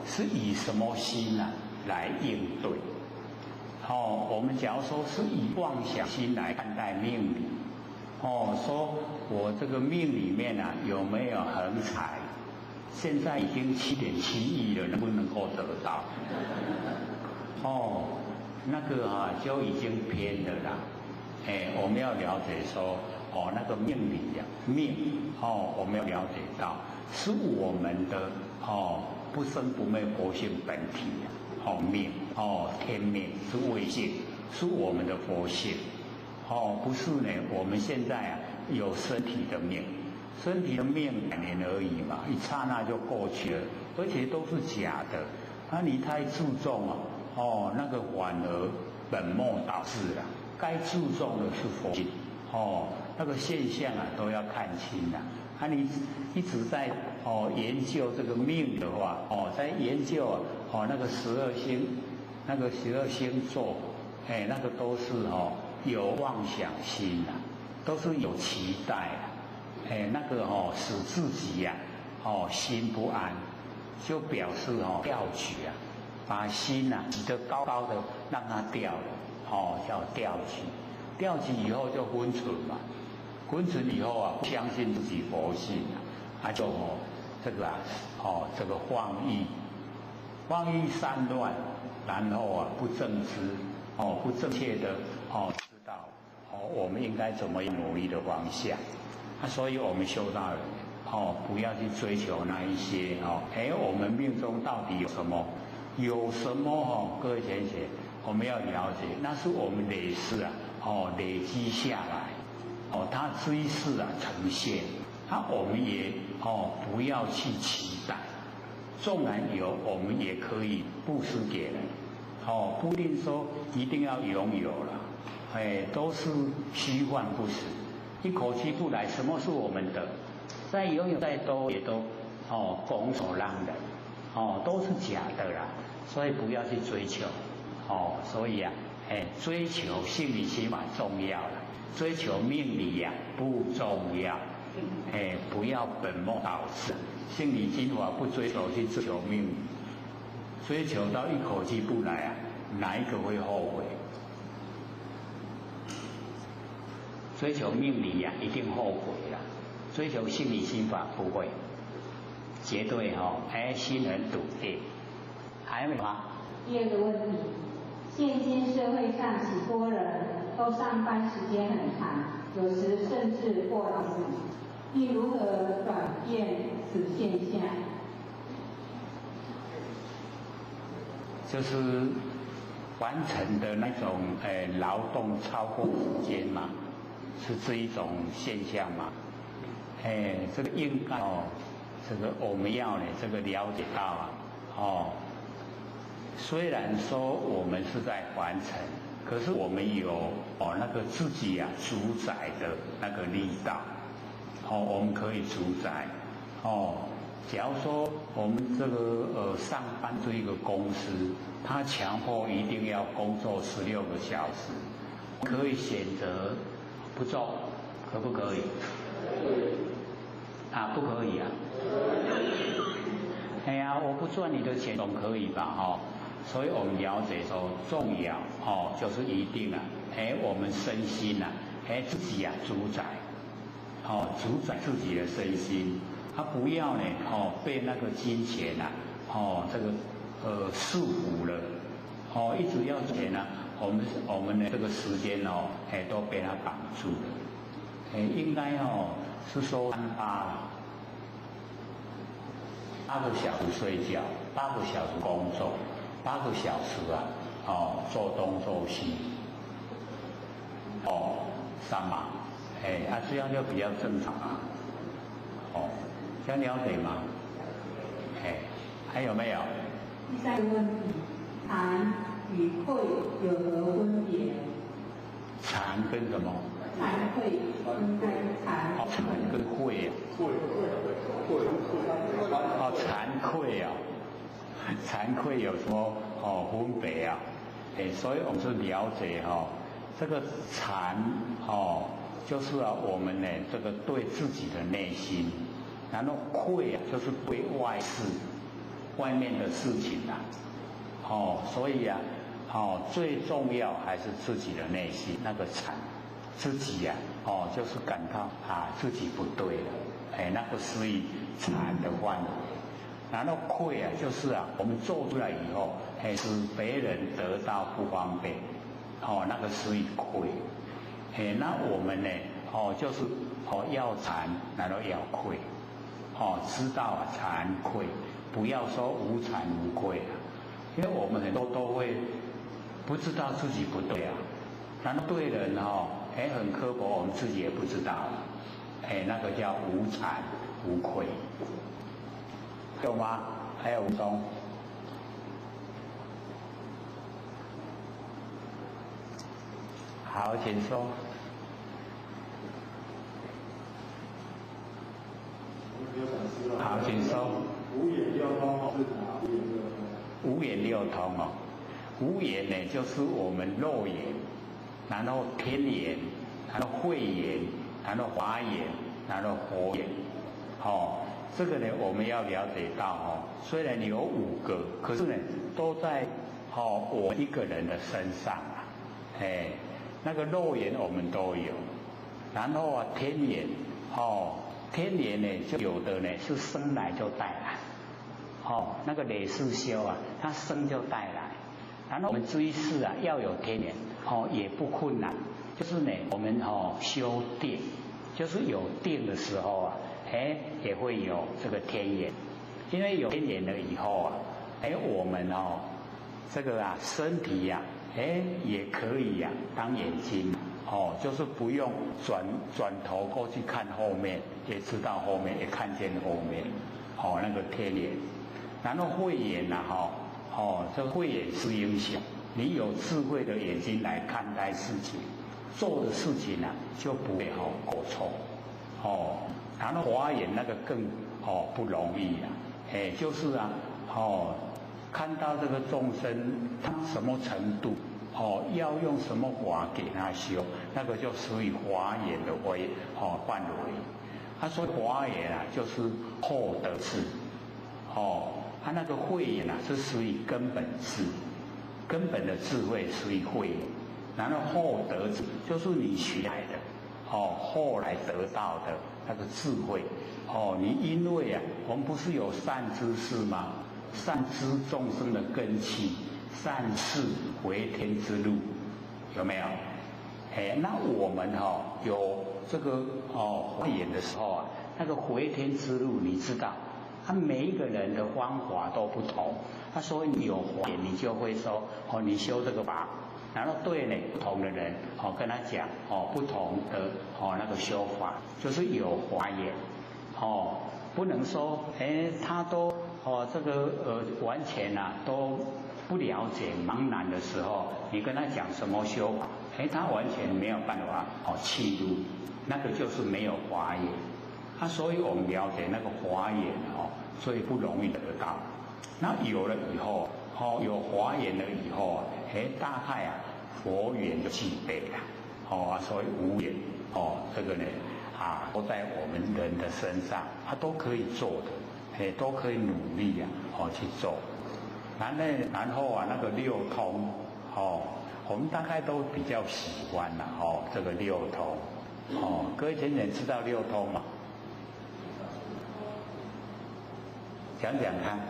是以什么心来应对我们假如说是以妄想心来看待命理说我这个命里面有没有横财，现在已经7.7亿了，能不能够得到那个就已经偏了啦我们要了解说那个命理命我们要了解到是我们的不生不灭佛性本体命天命是位性，是我们的佛性不是呢我们现在有身体的命，身体的命2年而已嘛，一刹那就过去了，而且都是假的。你太注重那个反而本末倒置了。该注重的是佛性那个现象都要看清了。你一直在研究这个命的话在研究那个12星，那个12星座，那个都是有妄想心都是有期待那个使自己心不安，就表示掉举把心举得高高的，让它掉了叫掉举。掉举以后就昏沉嘛，昏沉以后不相信自己佛性就这个放逸散乱，然后不正知不正确的知道我们应该怎么努力的方向所以我们修道人不要去追求那一些我们命中到底有什么各位贤姐，我们要了解，那是我们累世累积下来它追世呈现我们也不要去期待，纵然有我们也可以布施给人不一定说一定要拥有了都是虚幻不实，一口气不来，什么是我们的？再拥有再多也都拱手让人都是假的啦，所以不要去追求所以追求性理心法重要了，追求命理不重要不要本末倒置，性理心法不追求去追求命理，追求到一口气不来哪一个会后悔？追求命理一定后悔啦，追求性理心法不会，绝对心很笃定。还有吗？第2个问题，现今社会上许多人都上班时间很长，有时甚至过劳死，应如何转变此现象？就是完成的那种劳动超过时间嘛，是这一种现象嘛？这个应该这个我们要呢这个了解到虽然说我们是在完成，可是我们有那个自己主宰的那个力道我们可以主宰假如说我们这个上班这一个公司，他强迫一定要工作16个小时，可以选择不做，可不可以？不可以我不赚你的钱总可以吧所以我们了解说重要就是一定我们身心自己主宰主宰自己的身心，不要呢被那个金钱这个束缚了一直要钱我们的这个时间都被它绑住了应该是说8个小时睡觉，8个小时工作，8个小时做东做西上忙这样就比较正常这样了解吗？还有没有？第3个问题，惭与愧有何分别？惭跟什么？惭愧应该惭。惭跟愧惭愧惭愧有什么分别所以我们是了解这个惭就是我们呢这个对自己的内心，然后愧就是对外事外面的事情所以最重要还是自己的内心那个惭，自己就是感到自己不对了那个是以惭的范围，然后愧就是我们做出来以后使别人得到不方便那个是以愧那我们呢就是要惭然后要愧知道啊惭愧，不要说无惭无愧啊，因为我们很多都会不知道自己不对啊，然后对人很刻薄，我们自己也不知道，那个叫无惭无愧，有吗？还有吴宗。好，请说。好，请说。五眼六通是哪五眼六通？五眼六通五眼呢就是我们肉眼，然后天眼，然后慧眼，然后华眼，然后佛眼。这个呢我们要了解到虽然有5个，可是呢都在我一个人的身上啊。那个肉眼我们都有，然后天眼天眼呢就有的呢是生来就带来，那个累世修啊，他生就带来。然后我们这一世啊要有天眼也不困难，就是呢我们修定，就是有定的时候啊，也会有这个天眼，因为有天眼了以后啊，我们这个身体呀也可以当眼睛就是不用转头过去看后面，也知道后面，也看见后面那个天眼。然后慧眼这个慧眼是影响你有智慧的眼睛来看待事情，做的事情就不会过错然后华眼那个更不容易就是看到这个众生他什么程度要用什么法给他修，那个就属于华眼的范围。他说华眼就是后得智他那个慧眼是属于根本智，根本的智慧属于慧眼，然后后得智就是你学来的后来得到的那个智慧你因为我们不是有善知识吗？善知众生的根器，善事为天之路，有没有？那我们有这个慧眼的时候那个回天之路，你知道，每一个人的方法都不同。所以你有华眼，你就会说你修这个法，然后对呢不同的人跟他讲不同的那个修法，就是有华眼不能说他都这个完全都不了解茫然的时候，你跟他讲什么修法，他完全没有办法契入，那个就是没有华眼所以我们了解那个华眼所以不容易得到。那有了以后有华眼了以后大概佛缘就具备了所以无眼这个呢都在我们人的身上都可以做的都可以努力去做。然后那个六通我们大概都比较喜欢这个六通各位先生知道六通吗？讲讲看。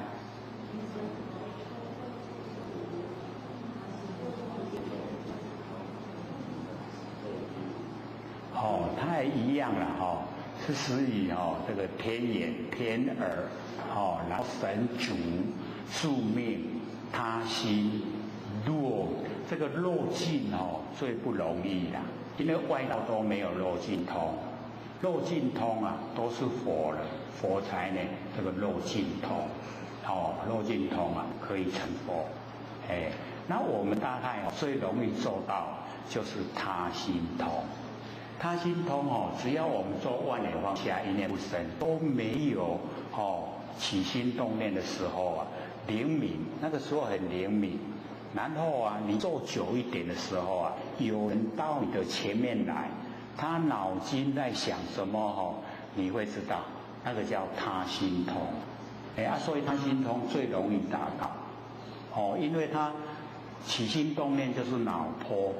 它也一样了是属于这个天眼、天耳然后神足、宿命、他心、络，这个络尽最不容易啦，因为外道都没有络尽通，络尽通都是佛了，佛才呢这个络尽通络尽通可以成佛那我们大概最容易做到就是他心通。他心通只要我们做万念放下，一念不生，都没有起心动念的时候灵敏，那个时候很灵敏。然后你做久一点的时候有人到你的前面来，他脑筋在想什么你会知道，那个叫他心通所以他心通最容易达到因为他起心动念就是脑波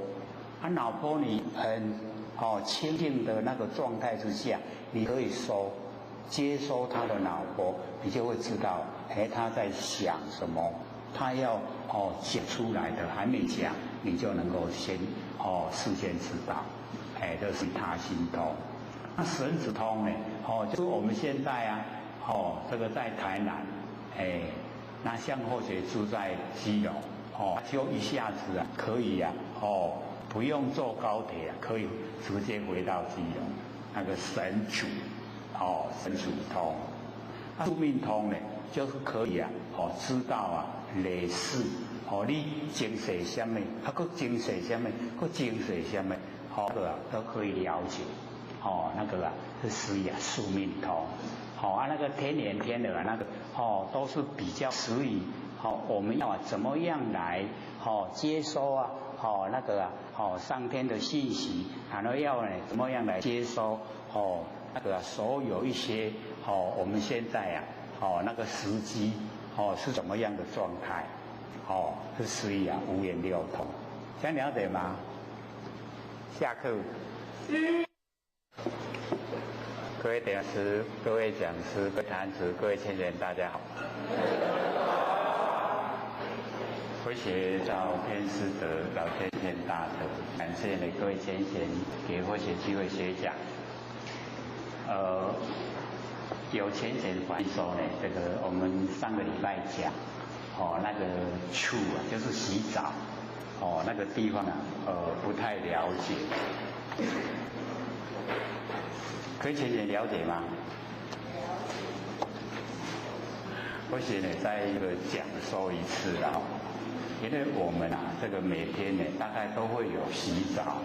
脑波你很清净的那个状态之下，你可以接收他的脑波，你就会知道他在想什么，他要讲出来的还没讲，你就能够事先知道这是他心通。那神子通呢就是我们现在这个在台南，那像或者住在基隆，就一下子啊可以啊，不用坐高铁啊，可以直接回到基隆，那个神主，神主通，宿命通呢，就是可以啊，知道啊历史，你经世什么，佫经世什么，佫经世什么，都可以了解，那个啊是属于宿命通。那个天年天鹅那个都是比较属于我们要怎么样来接收啊那个上天的信息，然后要怎么样来接收那个所有一些我们现在啊那个时机是怎么样的状态是属于五眼六通，这样了解吗？下课。各位讲师、各位讲师、各位坛子、各位千贤，大家好。回学照天师德，老天贤大德，感谢各位千贤给回学机会学讲。有千贤反说呢，这个我们上个礼拜讲，那个处啊，就是洗澡，那个地方啊，不太了解。可以浅浅了解吗？或许呢，再一个讲说一次啦，因为我们啊，这个每天呢，大概都会有洗澡。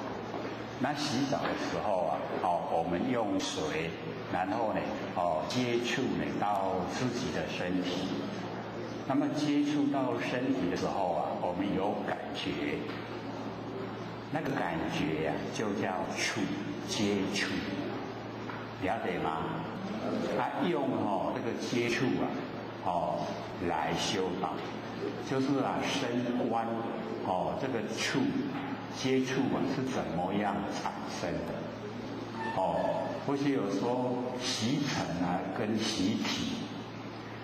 那洗澡的时候啊，我们用水，然后呢，接触呢到自己的身体。那么接触到身体的时候啊，我们有感觉，那个感觉啊，就叫触，接触。了解吗？用这个接触啊，来修道，就是升观这个触接触啊是怎么样产生的？或许有说习尘啊跟习体，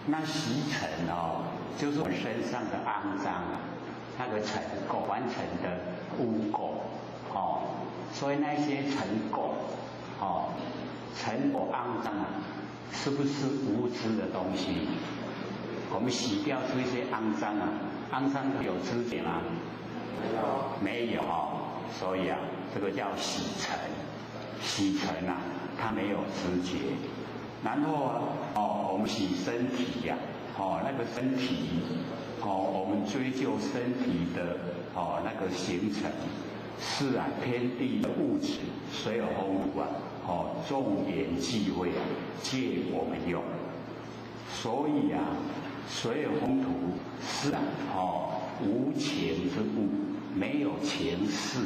那习尘就是我们身上的肮脏啊，那个尘垢完成的污垢所以那些尘垢尘垢肮脏啊，是不是无知的东西？我们洗掉这些肮脏啊，肮脏有知觉吗？没有，所以这个叫洗尘。洗尘啊，它没有知觉。然后我们洗身体呀，那个身体，我们追究身体的那个形成，是天地的物质，水有风土众缘际会借我们用，所以水有风土是无情之物，没有情事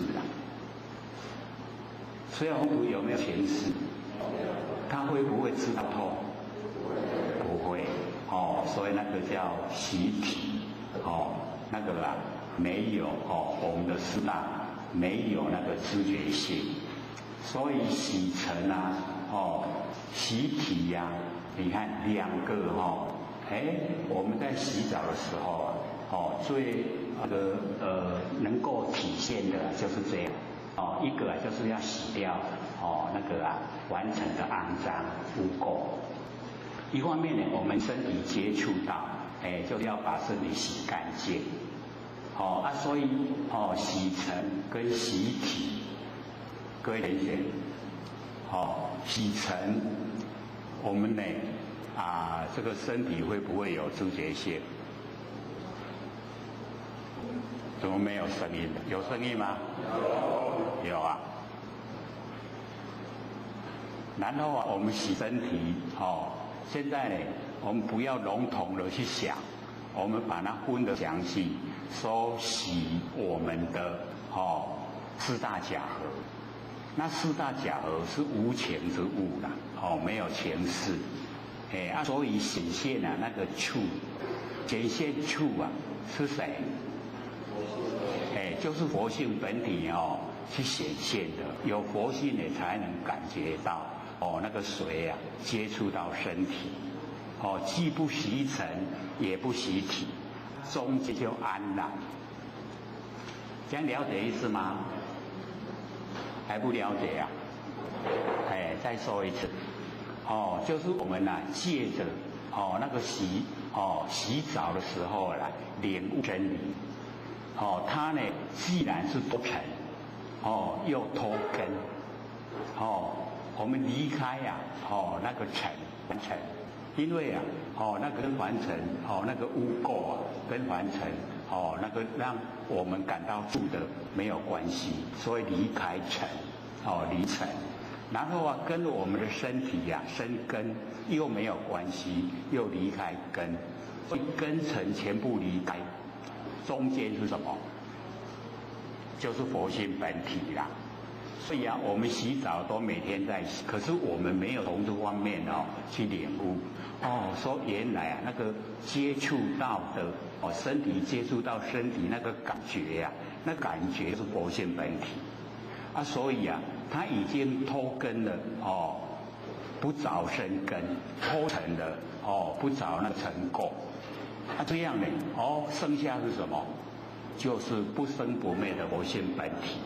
水有风土有没有情事？他会不会知道痛？不会所以那个叫习体那个没有我们的四大没有那个知觉性。所以洗尘洗体你看两个我们在洗澡的时候最能够体现的就是这样一个就是要洗掉那个完成的肮脏污垢。一方面呢，我们身体接触到就是要把身体洗干净所以洗尘跟洗体。各位同学，洗尘，我们呢这个身体会不会有知觉性？怎么没有声音？有声音吗？有啊。然后我们洗身体现在呢，我们不要笼统的去想，我们把它分得详细，说洗我们的四大假合。那四大假合是无情之物啦，没有情事，所以显现那个处，显现处是谁？就是佛性本体去显现的，有佛性呢才能感觉到那个水接触到身体，既不洗尘也不洗体，中间就安然。这样了解意思吗？还不了解再说一次就是我们借着那个洗澡的时候来领悟真理。它呢既然是脱尘，又脱根，我们离开那个尘，因为那个跟凡尘，那个污垢跟凡尘，那个让我们感到住的没有关系，所以离开尘，离尘。然后跟我们的身体生根又没有关系，又离开根，所以根尘全部离开，中间是什么？就是佛性本体啦。所以我们洗澡都每天在洗，可是我们没有从这方面去领悟。说原来那个接触到的身体接触到身体那个感觉那感觉是佛性本体。所以它已经脱根了不着生根，脱尘了不着那尘垢。这样呢剩下是什么？就是不生不灭的佛性本体。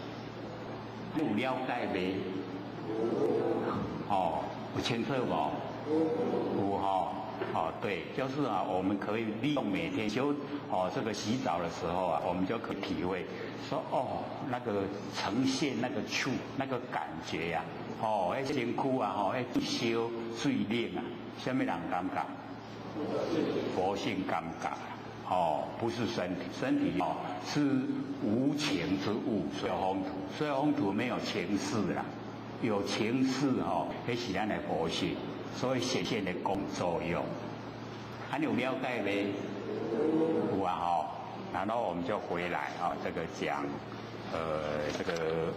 有了解没？有清楚不？有对，就是我们可以利用每天这个洗澡的时候我们就可以体会说那个呈现那个触那个感觉那身躯那烧水冷什么人感觉？佛性感觉。不是身体，身体是无情之物，所以风土，所以风土没有情势啦，有情势那是咱的佛性，所以显现的功作用。你有了解没？有然后我们就回来这个讲这个。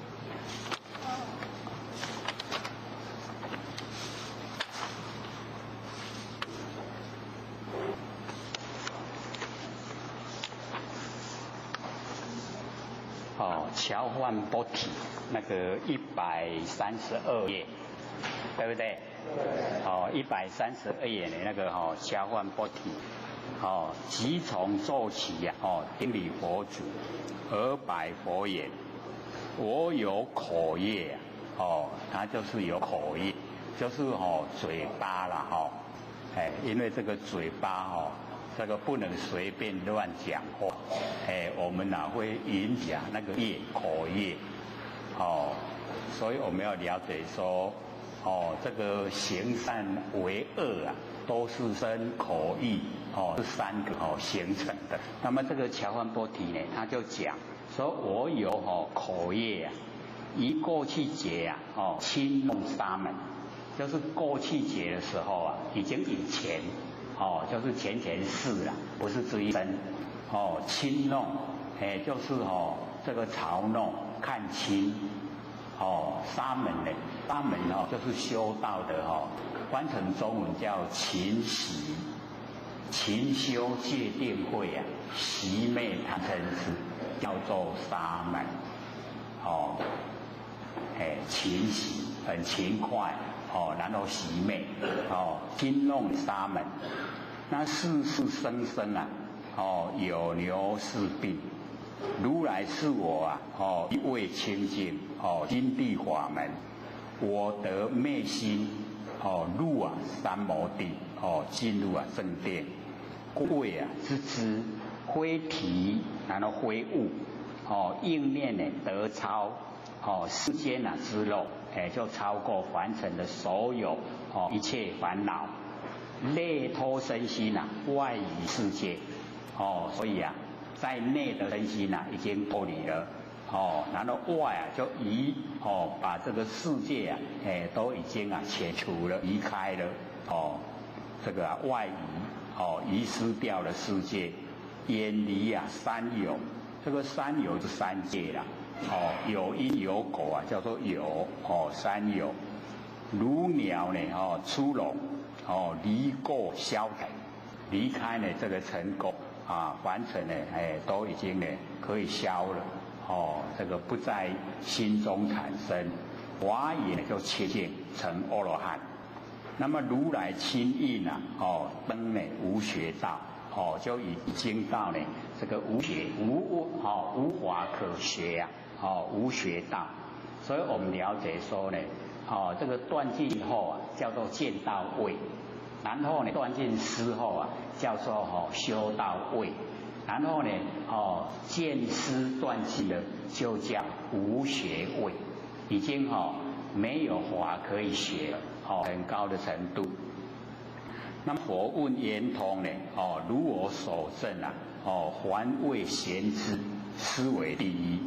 乔幻波体那个132页，对不对？132页的那个乔幻波体，即从做起顶礼佛祖，而白佛言：我有口业它就是有口业，就是嘴巴啦因为这个嘴巴这个不能随便乱讲话，我们会引起那个业口业，所以我们要了解说，这个行善为恶都是身口意这三个形成的。那么这个乔幻波提呢，他就讲说，我有口业于过去劫侵弄沙门，就是过去劫的时候已经以前。就是前世不是这一生。轻弄，就是这个嘲弄、看轻。沙门呢，沙门就是修道的翻成中文叫勤习，勤修戒定慧习昧贪嗔痴，叫做沙门。勤习很勤快。然后习昧，轻弄沙门，那世世生生有牛是病，如来是我一味清净因地法门，我得昧心入三摩地进入正殿，贵之知非体，然后非物应念呢得超世间之肉。就超过凡尘的所有一切烦恼，内脱身心外移世界所以在内的身心已经脱离了然后外就移把这个世界都已经切除了，离开了这个外移遗失掉了世界，远离三有，这个三有是三界啦。有因有果叫做有三有。如鸟呢出笼离垢消腾，离开呢这个尘垢凡尘呢都已经呢可以消了这个不在心中产生，华也就切见成阿罗汉。那么如来亲印登呢无学道就已经到呢这个无学无法可学无学道。所以我们了解说呢这个断尽后啊，叫做见到位，然后呢，断尽思后啊，叫做修到位，然后呢，见思断尽了，就叫无学位，已经没有法可以学了，很高的程度。那么佛问圆通呢，如我所证啊，凡未贤知，思为第一，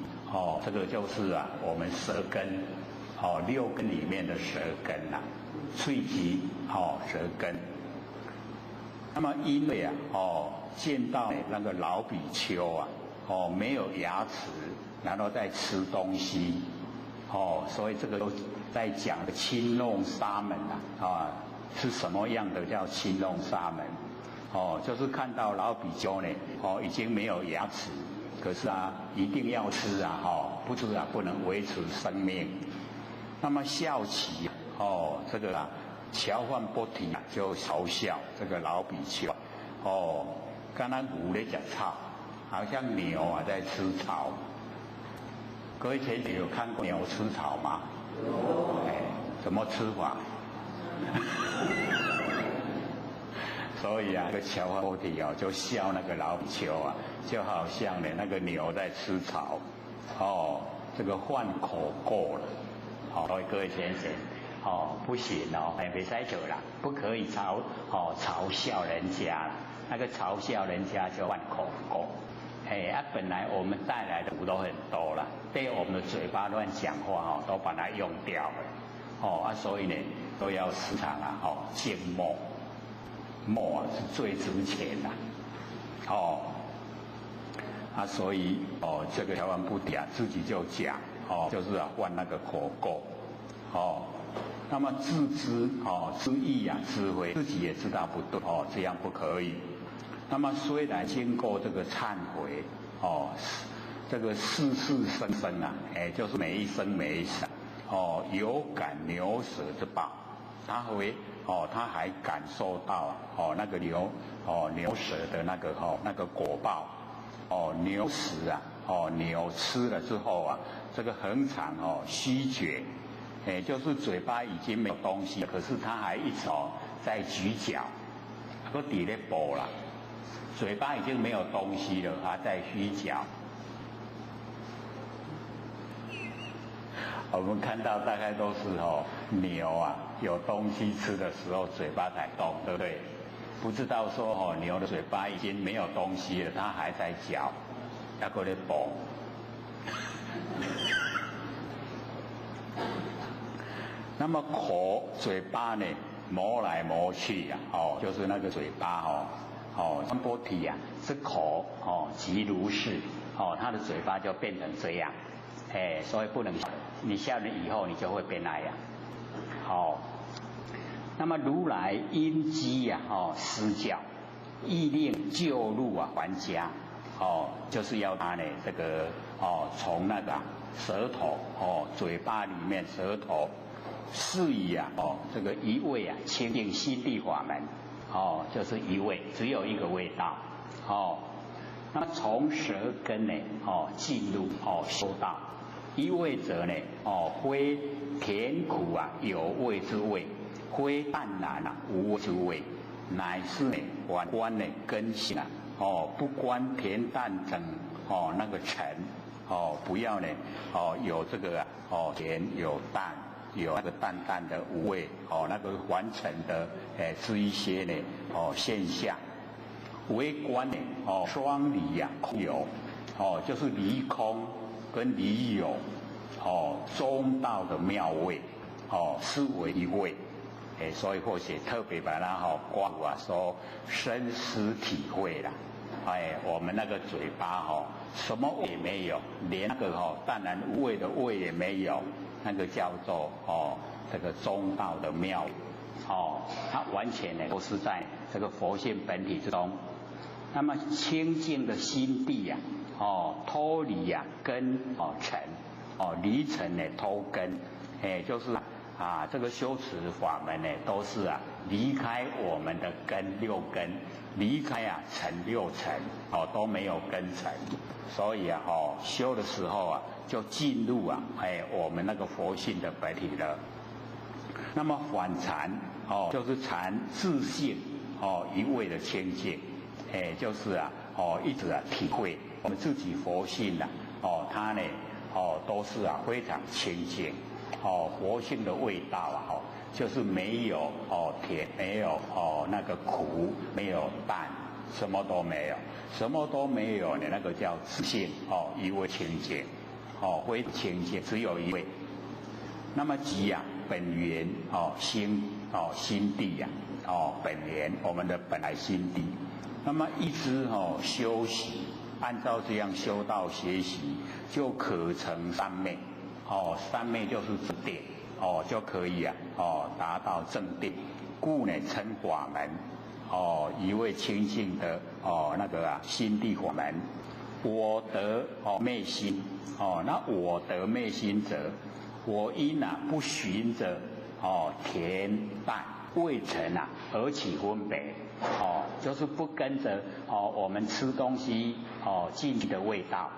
这个就是我们舌根，六根里面的舌根呐，喙及舌根。那么因为见到那个老比丘啊，没有牙齿，然后再吃东西，所以这个都在讲的亲弄沙门是什么样的叫亲弄沙门？就是看到老比丘呢，已经没有牙齿，可是一定要吃不吃不能维持生命。那么笑起这个乔幻波提就嘲笑这个老比丘，刚刚牛在吃草，好像牛在吃草。各位前有看过牛吃草吗？怎么吃法？所以这个乔幻波提就笑那个老比丘就好像那个牛在吃草，这个换口过了，所以各位先生，不行别再走了，不可以嘲笑人家了，那个嘲笑人家就换口过。本来我们带来的福都很多了，对我们的嘴巴乱讲话都把它用掉了，所以呢都要时常静默，默是最值钱的，所以这个乔幻波提自己就讲就是换那个口过，那么自知知意智慧，自己也知道不对这样不可以。那么虽然经过这个忏悔这个世世生生就是每一生每一生有感牛舌之报，他还感受到那个牛舌的那个果报，牛食牛吃了之后这个恒常虚觉，就是嘴巴已经没有东西，可是他还一直在咀嚼，都底咧补了，嘴巴已经没有东西了，他在虚嚼。我们看到大概都是牛有东西吃的时候嘴巴才动，对不对？不知道说牛的嘴巴已经没有东西了，它还在嚼，要过来补。那么嘴巴呢磨来磨去就是那个嘴巴传波提是口即如是他的嘴巴就变成这样，所以不能你笑人以后你就会变那样。那么如来因机施教，意令救入还家，就是要他呢这个从那个舌头嘴巴里面舌头是以这个一味清净心地法门就是一味，只有一个味道那么从舌根呢进入修道，一味者呢非甜苦有味之味，非淡然无味之味，乃是呢反观呢根性不观甜淡等那个尘不要呢有这个甜有淡，有那个淡淡的无味那个凡尘的这一些呢现象，为观呢双离空有就是离空跟离有中道的妙味是为一味，所以或许特别把它挂说深思体会啦。我们那个嘴巴什么味也没有，连那个淡然无味的味也没有，那个叫做这个中道的妙它完全呢都是在这个佛性本体之中。那么清净的心地脱离根尘离尘呢脱根，就是这个修持法门呢都是离开我们的根六根，离开尘六尘都没有根尘，所以修的时候就进入我们那个佛性的本体了。那么反禅就是禅自性一味的清净，就是一直体会我们自己佛性它呢都是非常清净，佛性的味道就是没有甜，没有那个苦，没有淡，什么都没有，什么都没有呢，那个叫自性一味清净，非清净，只有一位。那么即本源心地本源我们的本来心地，那么一直修习，按照这样修道学习，就可成三昧，三昧就是正定，就可以达到正定，故呢称法门，一位清净的那个心地法门。我得昧心，那我得昧心者，我因不循着甜淡味尘而起分别，就是不跟着我们吃东西进去的味道，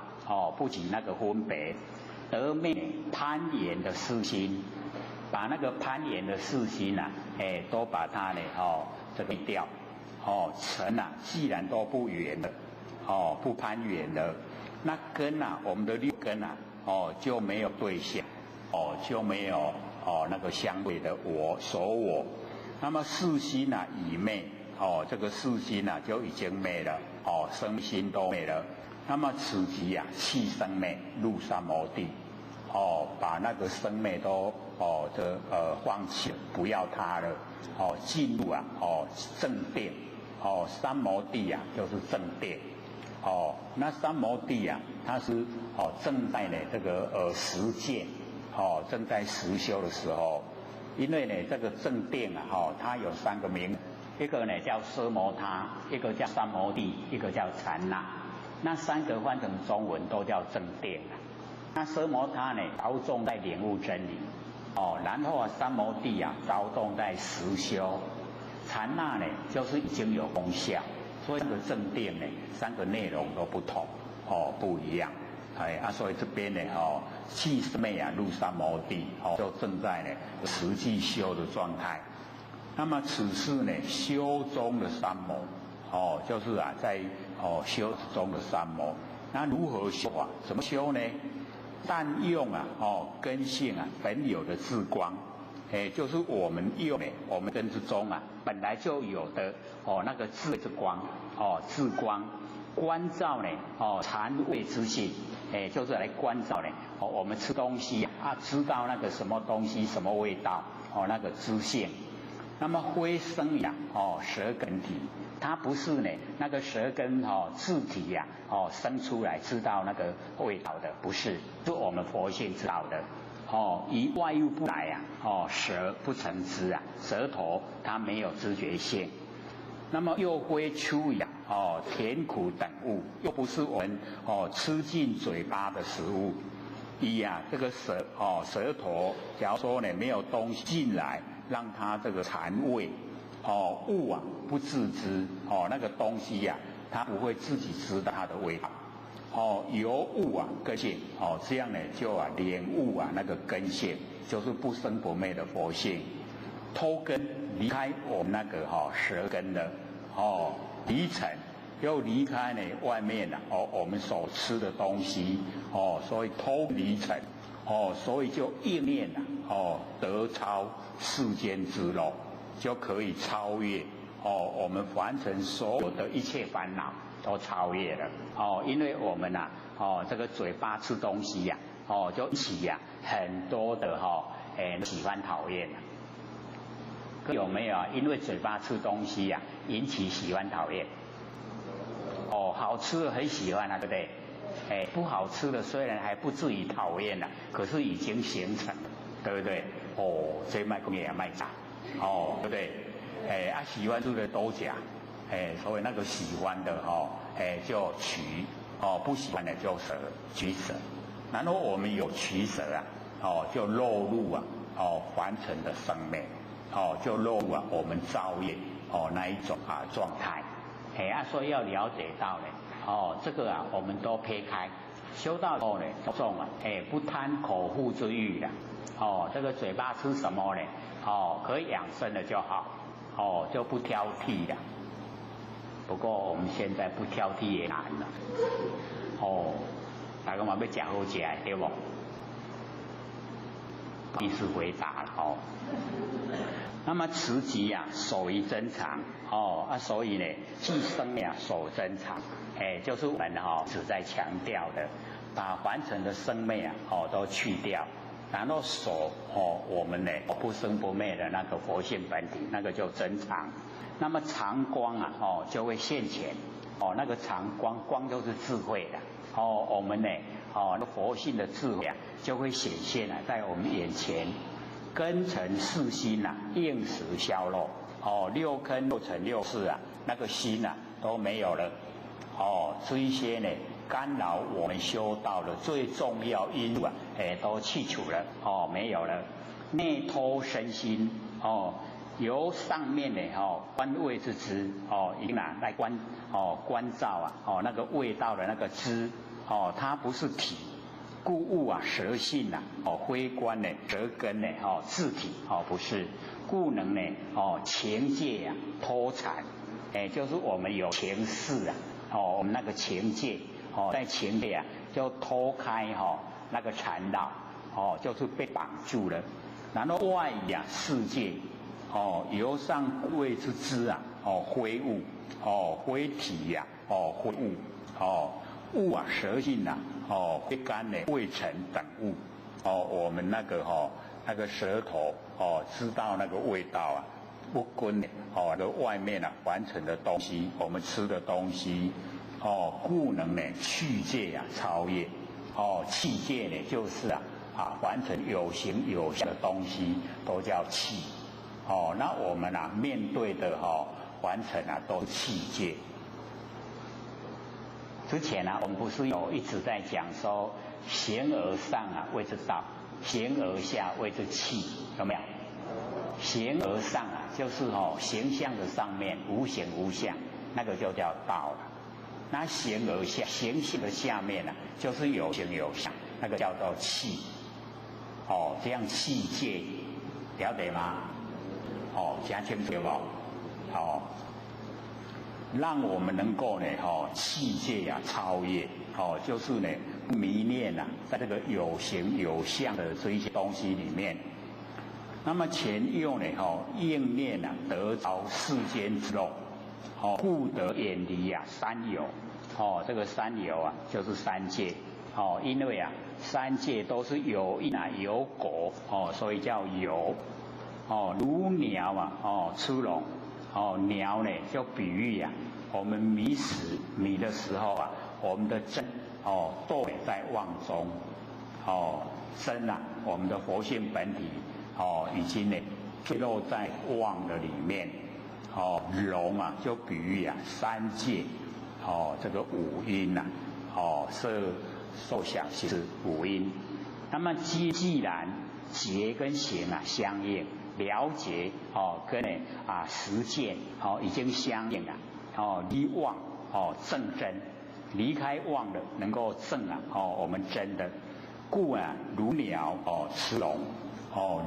不起那个分别，得昧攀缘的私心，把那个攀缘的私心都把它呢这个掉，尘既然都不缘了，不攀缘了，那根我们的六根就没有对象，就没有那个相对的我，那么四心已昧，这个四心就已经没了，身心都没了。那么此即弃生昧入三摩地，把那个生昧都放弃了，不要它了，进入正定，三摩地就是正定，那三摩地它是正在呢这个实践，正在实修的时候。因为呢，这个正定它有三个名，一个呢叫奢摩他，一个叫三摩地，一个叫禅那。那三个换成中文都叫正定。那奢摩他呢，着重在领悟真理，然后三摩地着重在实修，禅那呢就是已经有功效，所以这个正定呢，三个内容都不同，不一样。所以这边呢，弃生昧入三摩地，就正在呢实际修的状态。那么此是呢修中的三摩，就是在修中的三摩。那如何修怎么修呢？但用根性本有的智光，就是我们用我们根之中本来就有的那个智之光，智光关照呢禅味之性。就是来关照呢，我们吃东西知道那个什么东西什么味道，那个知性。那么非生舌根体，它不是呢那个舌根自体生出来知道那个味道的，不是，是我们佛性知道的。以外物不来舌不成知舌头它没有知觉性。那么又非出甜苦等物，又不是我们吃进嘴巴的食物。这个舌头，假如说呢没有东西进来，让它这个禅味物不自知，那个东西它不会自己知道它的味道。由物根性，这样呢就领悟那个根性，就是不生不灭的佛性。脱根离开我们那个舌根的离尘，又离开呢外面我们所吃的东西所以脱离尘所以就应念得超世间之乐，就可以超越我们凡尘所有的一切烦恼都超越了因为我们这个嘴巴吃东西就引起很多的喜欢讨厌有没有因为嘴巴吃东西引起喜欢讨厌？好吃的很喜欢对不对？不好吃的虽然还不至于讨厌可是已经形成了，对不对？这卖公也卖假，对不对？喜欢吃的都假，所以那个喜欢的就取，不喜欢的就舍，取舍。然后我们有取舍就落入凡尘的生命。就落入我们造业那一种状态，所以要了解到呢，这个我们都撇开，修道后呢，重不贪口腹之欲的，这个嘴巴吃什么呢？可以养生的就好，就不挑剔了。不过我们现在不挑剔也难了，大家嘛要吃好吃的，对不？第四回答了那么慈济守于真常所以呢，既生守真常，就是我们只在强调的，把凡尘的生灭都去掉，然后守我们呢不生不灭的那个佛性本体，那个叫真常。那么常光就会现前，那个常光就是智慧的，我们呢那佛性的智慧就会显现在我们眼前。根尘四心应时消落，六根六尘六识那个心都没有了，这一些呢干扰我们修道的最重要因素都去除了，没有了。内脱身心，由上面呢观味之知，已经来关照那个味道的那个知，它不是体。故物舌性非观呢，舌根呢自体不是，故能呢情界脱缠，就是我们有情事我们那个情界在情界就脱开那个缠绕就是被绑住了。然后外世界由上位之知非物非体非物物舌性非干呢未成等物我们那个舌头知道那个味道不跟的外面完成的东西，我们吃的东西故能呢去界超越气界呢就是完成有形有相的东西都叫气那我们面对的完成都是气界。之前我们不是有一直在讲说，形而上谓之道，形而下谓之气，有没有？形而上就是形象的上面无形无相，那个就叫道了。那形而下，形性的下面就是有形有相，那个叫做气。这样气界了解吗？讲清楚不？让我们能够呢气界超越就是呢迷恋在这个有形有相的这一些东西里面。那么前又呢应念得着世间之乐故得远离三有这个三有就是三界因为三界都是有因有果所以叫有如鸟出笼鸟呢就比喻我们迷的时候我们的真堕在妄中真我们的佛性本体已经呢坠落在妄的里面龙就比喻三界这个五阴色受想行识五阴。那么既然觉跟行相应，了解跟实践已经相应了离妄正真，离开妄的能够正我们真的，故如鸟吃笼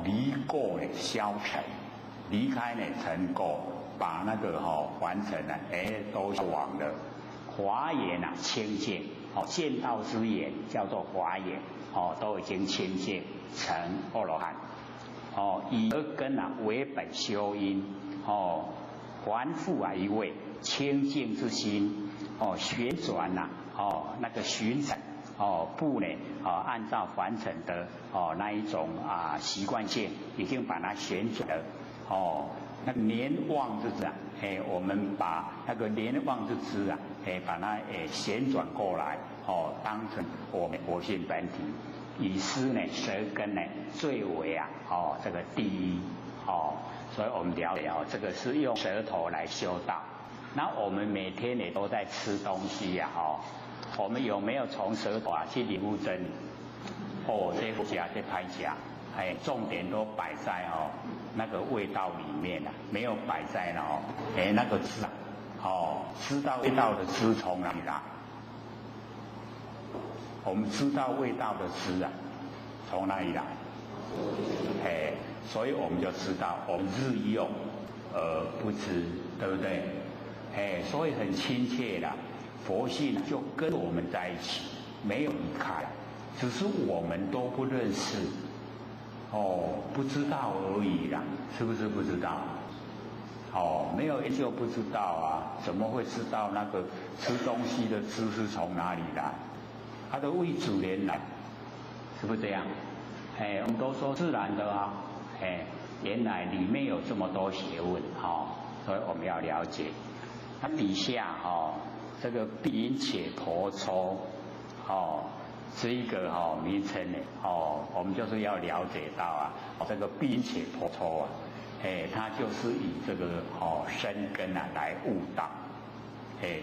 离垢消尘，离开尘垢，把那个凡尘都消亡了。华严清净见道之眼叫做华严都已经清净成阿罗汉以耳根为本修因还复一位清净之心旋转那个巡尘不呢按照凡尘的那一种习惯性已经把它旋转了那个念妄之知我们把那个念妄之知把它旋转过来当成我们佛性本体，以思舌根最为这个第一所以我们了解这个是用舌头来修道。那我们每天也都在吃东西我们有没有从舌头去领悟真理？这不加这拍夹重点都摆在那个味道里面没有摆在那个知知道味道的知从哪里来？我们知道味道的知从哪里来？所以我们就知道我们日用而不知，对不对？所以很亲切啦，佛性就跟我们在一起，没有离开，只是我们都不认识，不知道而已啦，是不是不知道？没有研究不知道啊，怎么会知道那个吃东西的知识从哪里来？它的未主连来，是不是这样？我们都说自然的啊，原来里面有这么多学问，所以我们要了解。它底下这个必因且婆娑，这一个名称呢，我们就是要了解到啊，这个必因且婆娑啊，它就是以这个生根啊来悟道，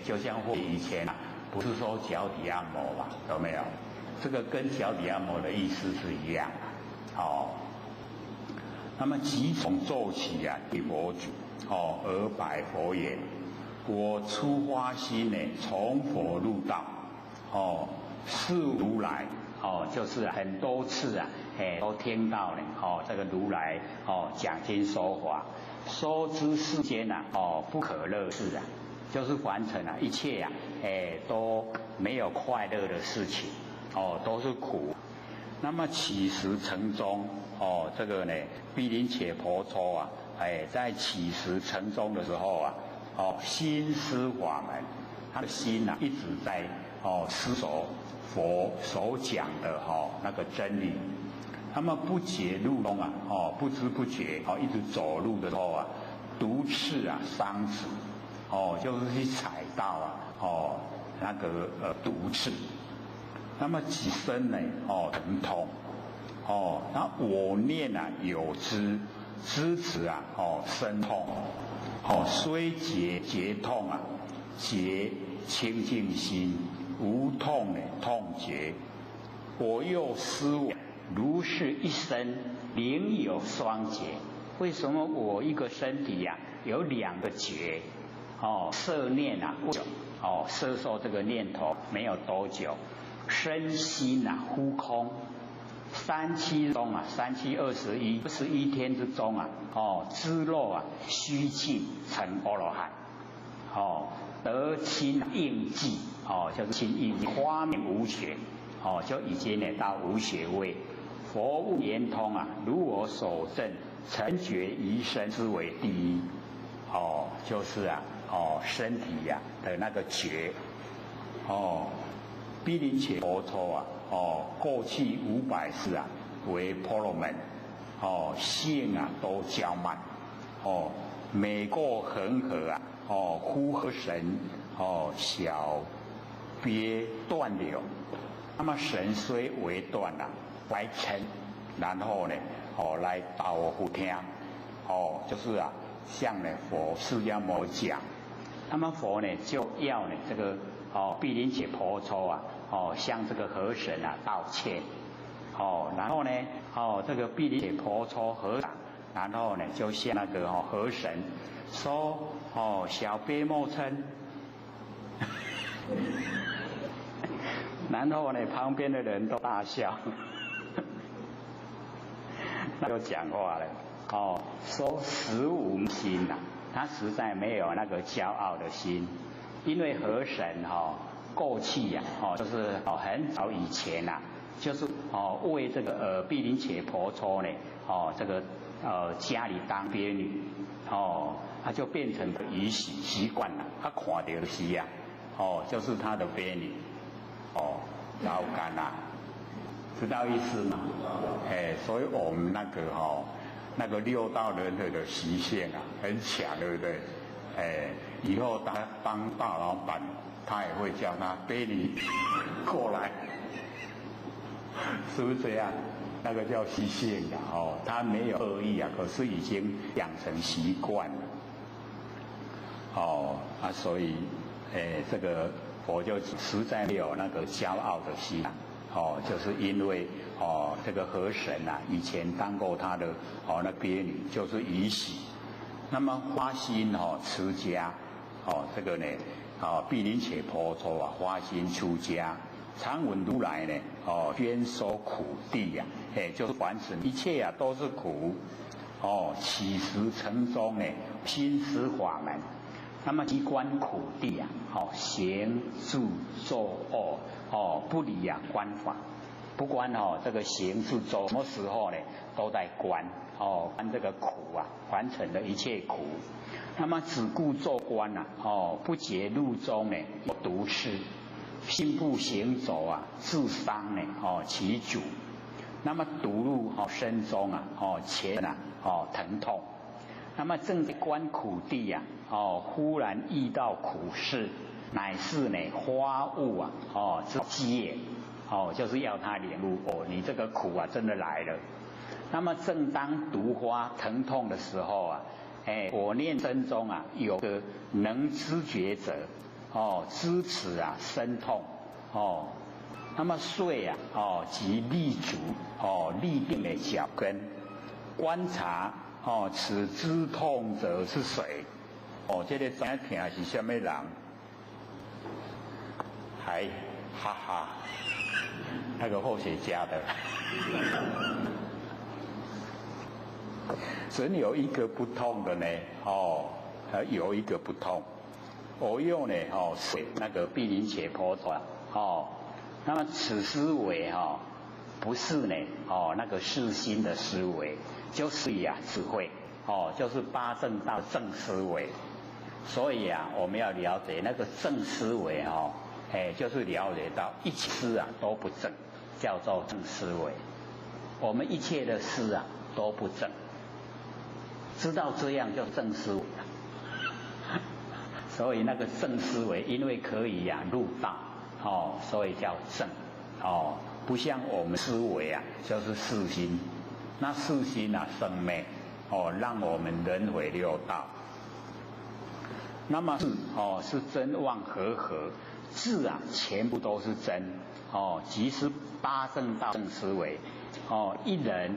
就像我以前啊，不是说脚底按摩嘛，有没有？这个跟脚底按摩的意思是一样的，那么即从奏起啊，对佛主，而白佛言：我初发心呢，从佛入道，是如来，就是很多次啊，都听到呢，这个如来讲经说法，说知世间啊，不可乐事啊，就是凡尘啊，一切啊，都没有快乐的事情，都是苦。那么起时成中，这个呢，必因且婆娑啊，在起时成中的时候啊，心思法门，他的心啊一直在思索佛所讲的那个真理。那么不觉路中啊，不知不觉一直走路的时候啊，毒刺啊伤子，就是去踩到啊，那个毒刺。那么己身呢，疼痛，那我念啊有知持啊，身痛，虽觉痛啊，觉清净心，无痛呢痛觉。我又思维，如是一身，另有双觉。为什么我一个身体呀，有两个觉？色念啊不久，色受这个念头没有多久。身心啊忽空，3七中啊，3七21天之中啊，知肉啊虚静成阿罗汉，得亲应记，就是亲应记，花明无学，就已经呢到无学位。佛悟圆通啊，如我所证，成觉一身之为第一，就是啊，身体呀的那个觉，必因且婆娑啊，过去500世啊，为婆罗门，性啊都骄慢，每过恒河啊，呼和神，小别断流。那么神虽为断啊，来成，然后呢，来导我听，就是啊，向呢佛释迦牟尼讲，那么佛呢就要呢这个。必因且婆娑啊，向这个河神啊道歉，然后呢，这个必因且婆娑合掌，然后呢就向那个河神说，小悲莫嗔，然后呢旁边的人都大笑，那就讲话了，说实无心呐，他实在没有那个骄傲的心。因为河神过去呀，就是很早以前呐，就是为这个必因且婆娑呢，这个家里当婢女，他就变成个仪习惯了，他看到的是呀，就是他的婢女，老干啊，知道意思吗？所以我们那个6道轮回的习性啊，很强，对不对？以后他当大老板，他也会叫他婢女过来，是不是这样？那个叫习性的他没有恶意啊，可是已经养成习惯了，所以这个佛就实在没有那个骄傲的心，就是因为这个河神啊，以前当过他的那婢女，就是仪喜。那么发心持家，这个呢，必因且婆娑啊，发心出家，常闻如来呢，宣说苦谛呀，就是凡尘一切啊都是苦，起时成终呢，心识法门。那么机观苦谛啊，行住坐卧，不离啊观法，不观这个行住坐，什么时候呢都在观观这个苦啊，凡尘的一切苦。那么只顾做观啊，不觉路中呢有毒痴，心不行走啊，自伤呢其主。那么独入身中啊，前啊疼痛。那么正在观苦谛啊，忽然遇到苦事，乃是呢发悟啊，之机就是要他领悟你这个苦啊真的来了。那么正当毒发疼痛的时候啊，我念身中啊有个能知觉者，知此啊身痛，那么遂啊，即立足，立定了脚跟，观察此知痛者是谁？这个怎样听是什么人？还哈哈，那个后学家的。真有一个不痛的呢，有一个不痛。我用呢，是那个毗陵伽婆娑，那么此思维不是呢，那个世心的思维，就是智慧，就是八正道正思维。所以啊，我们要了解那个正思维，就是了解到一切思啊都不正，叫做正思维。我们一切的思啊都不正。知道这样叫正思维所以那个正思维，因为可以入道，所以叫正，不像我们思维啊，就是世心，那世心啊生灭，让我们轮回六道。那么是真妄合，智啊全部都是真，即是八正道正思维，一人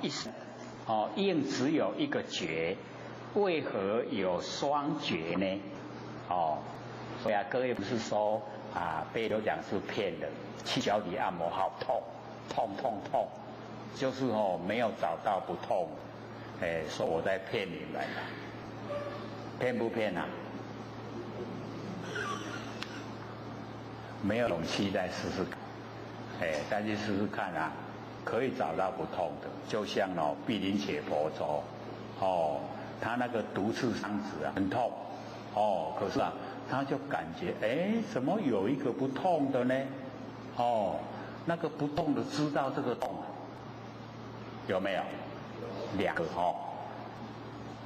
一生。应只有一个觉，为何有双觉呢？所以啊，各位不是说贝多讲是骗人，去脚底按摩好痛，就是没有找到不痛，说我在骗你们，骗不骗啊？没有勇气再试试看，再去试试看啊。可以找到不痛的，就像毗陵伽婆娑，他那个毒刺伤子啊很痛，可是啊他就感觉怎么有一个不痛的呢？那个不痛的知道这个痛有没有？两个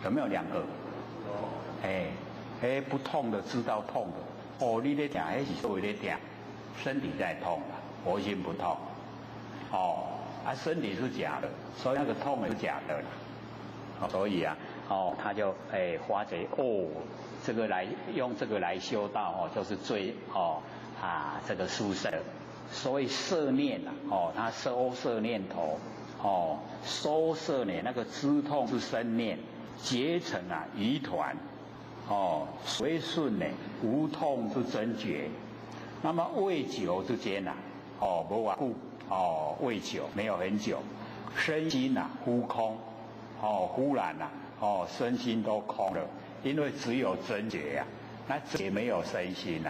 有没有两个？不痛的知道痛的，你在讲是所谓的讲身体在痛了，活心不痛，身体是假的，所以那个痛也是假的，所以啊，他就发觉这个来用这个来修道就是最这个殊胜。所以摄念他收摄念头，收摄呢那个知痛是生念，结成疑团，随顺呢无痛是真觉。那么未久之间无顽固。未久，没有很久，身心忽空，忽然身心都空了，因为只有真觉那也没有身心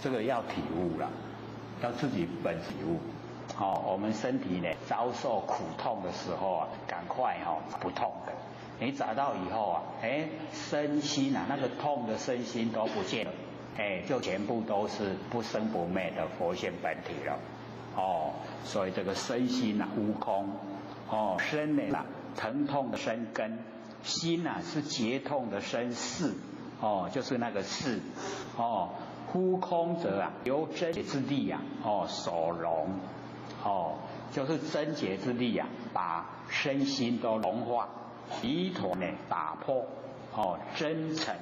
这个要体悟了，要自己本体悟。我们身体呢遭受苦痛的时候赶快不痛的，你找到以后身心那个痛的身心都不见了。就全部都是不生不灭的佛性本体了。所以这个身心无空，身呢疼痛的身根，心是结痛的身事，就是那个事，忽空者由真觉之力所融，就是真觉之力把身心都融化，疑团呢打破，真诚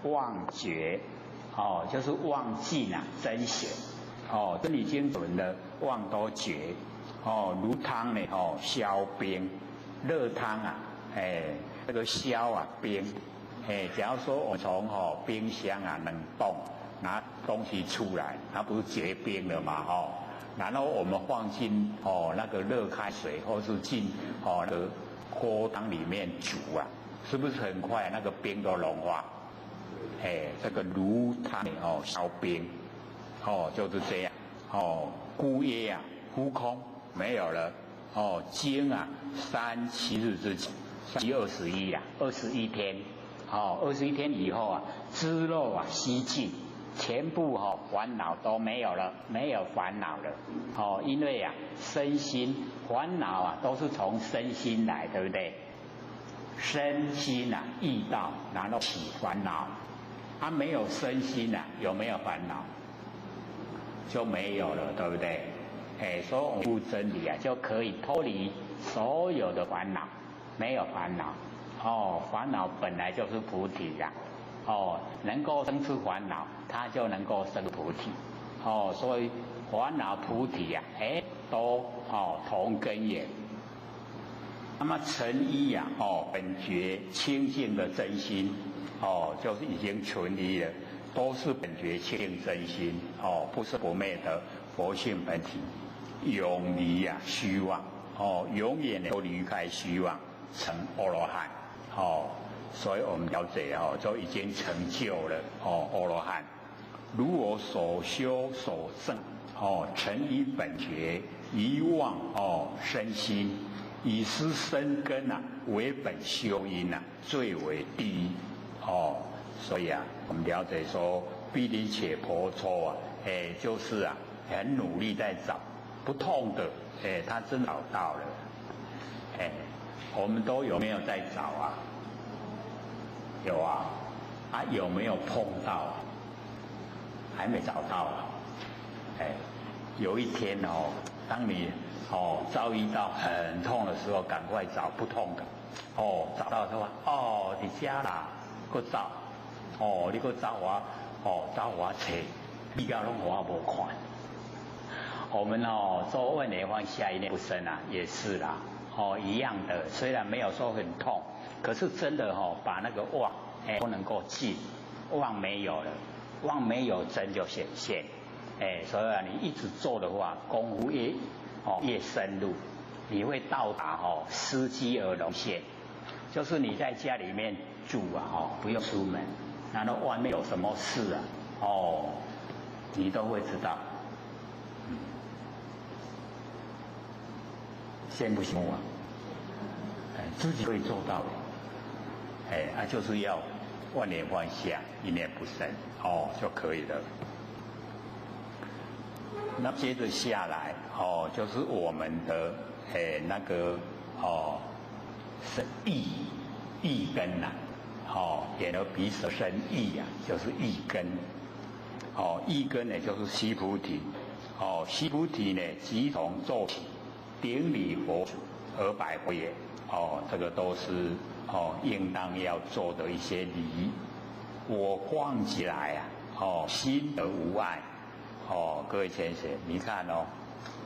妄觉。就是忘记真显，真理经准的忘都觉，如汤呢消冰，热汤这个消冰，假如说我从冰箱冷冻拿东西出来，它不是结冰了嘛然后我们放进那个热开水，或是进那个锅汤里面煮啊，是不是很快那个冰都融化？这个炉汤烧冰，就是这样，姑爷啊扑空没有了，经啊37日之前，21啊，21天，21天以后啊，知肉啊悉尽，全部烦恼都没有了，没有烦恼了，因为啊身心烦恼啊都是从身心来，对不对？身心啊遇到，然后起烦恼。他没有身心啊，有没有烦恼？就没有了，对不对？所以我们悟真理啊，就可以脱离所有的烦恼，没有烦恼。烦恼本来就是菩提呀。能够生出烦恼，它就能够生菩提。所以烦恼菩提呀，都同根源。那么成一啊，本觉清净的真心。就是已经纯一了，都是本觉清净真心，不是不灭的佛性本体，永离啊虚妄，永远都离开虚妄，成阿罗汉，所以我们了解就已经成就了阿罗汉，如我所修所证，成一本觉，一妄身心，以是身根啊为本修因啊，最为第一。所以啊，我们了解说，毗梨伽婆娑啊，就是啊，很努力在找不痛的，他真找到了，我们都有没有在找啊？有啊，有没有碰到啊？还没找到啊，有一天当你遭遇到很痛的时候，赶快找不痛的，找到的话，你家啦。搁走，你搁走我找，你家拢我无看。我们做问莲花下一念不生啊，也是啦，一样的，虽然没有说很痛，可是真的把那个妄不能够尽，妄没有了，妄没有真就显现，所以啊，你一直做的话，功夫越深入，你会到达思机而融现。就是你在家里面住啊，不用出门，然后外面有什么事啊，你都会知道。羡不羡慕啊？自己可以做到的，就是要万念放下，一念不生，就可以了。那接着下来，就是我们的那个是意根呐，眼耳鼻舌身意啊，就是意根。意根呢就是悉菩提，悉菩提呢即从做起，顶礼佛祖而拜佛也。这个都是应当要做的一些礼。我逛起来啊，心得无碍。各位先生，你看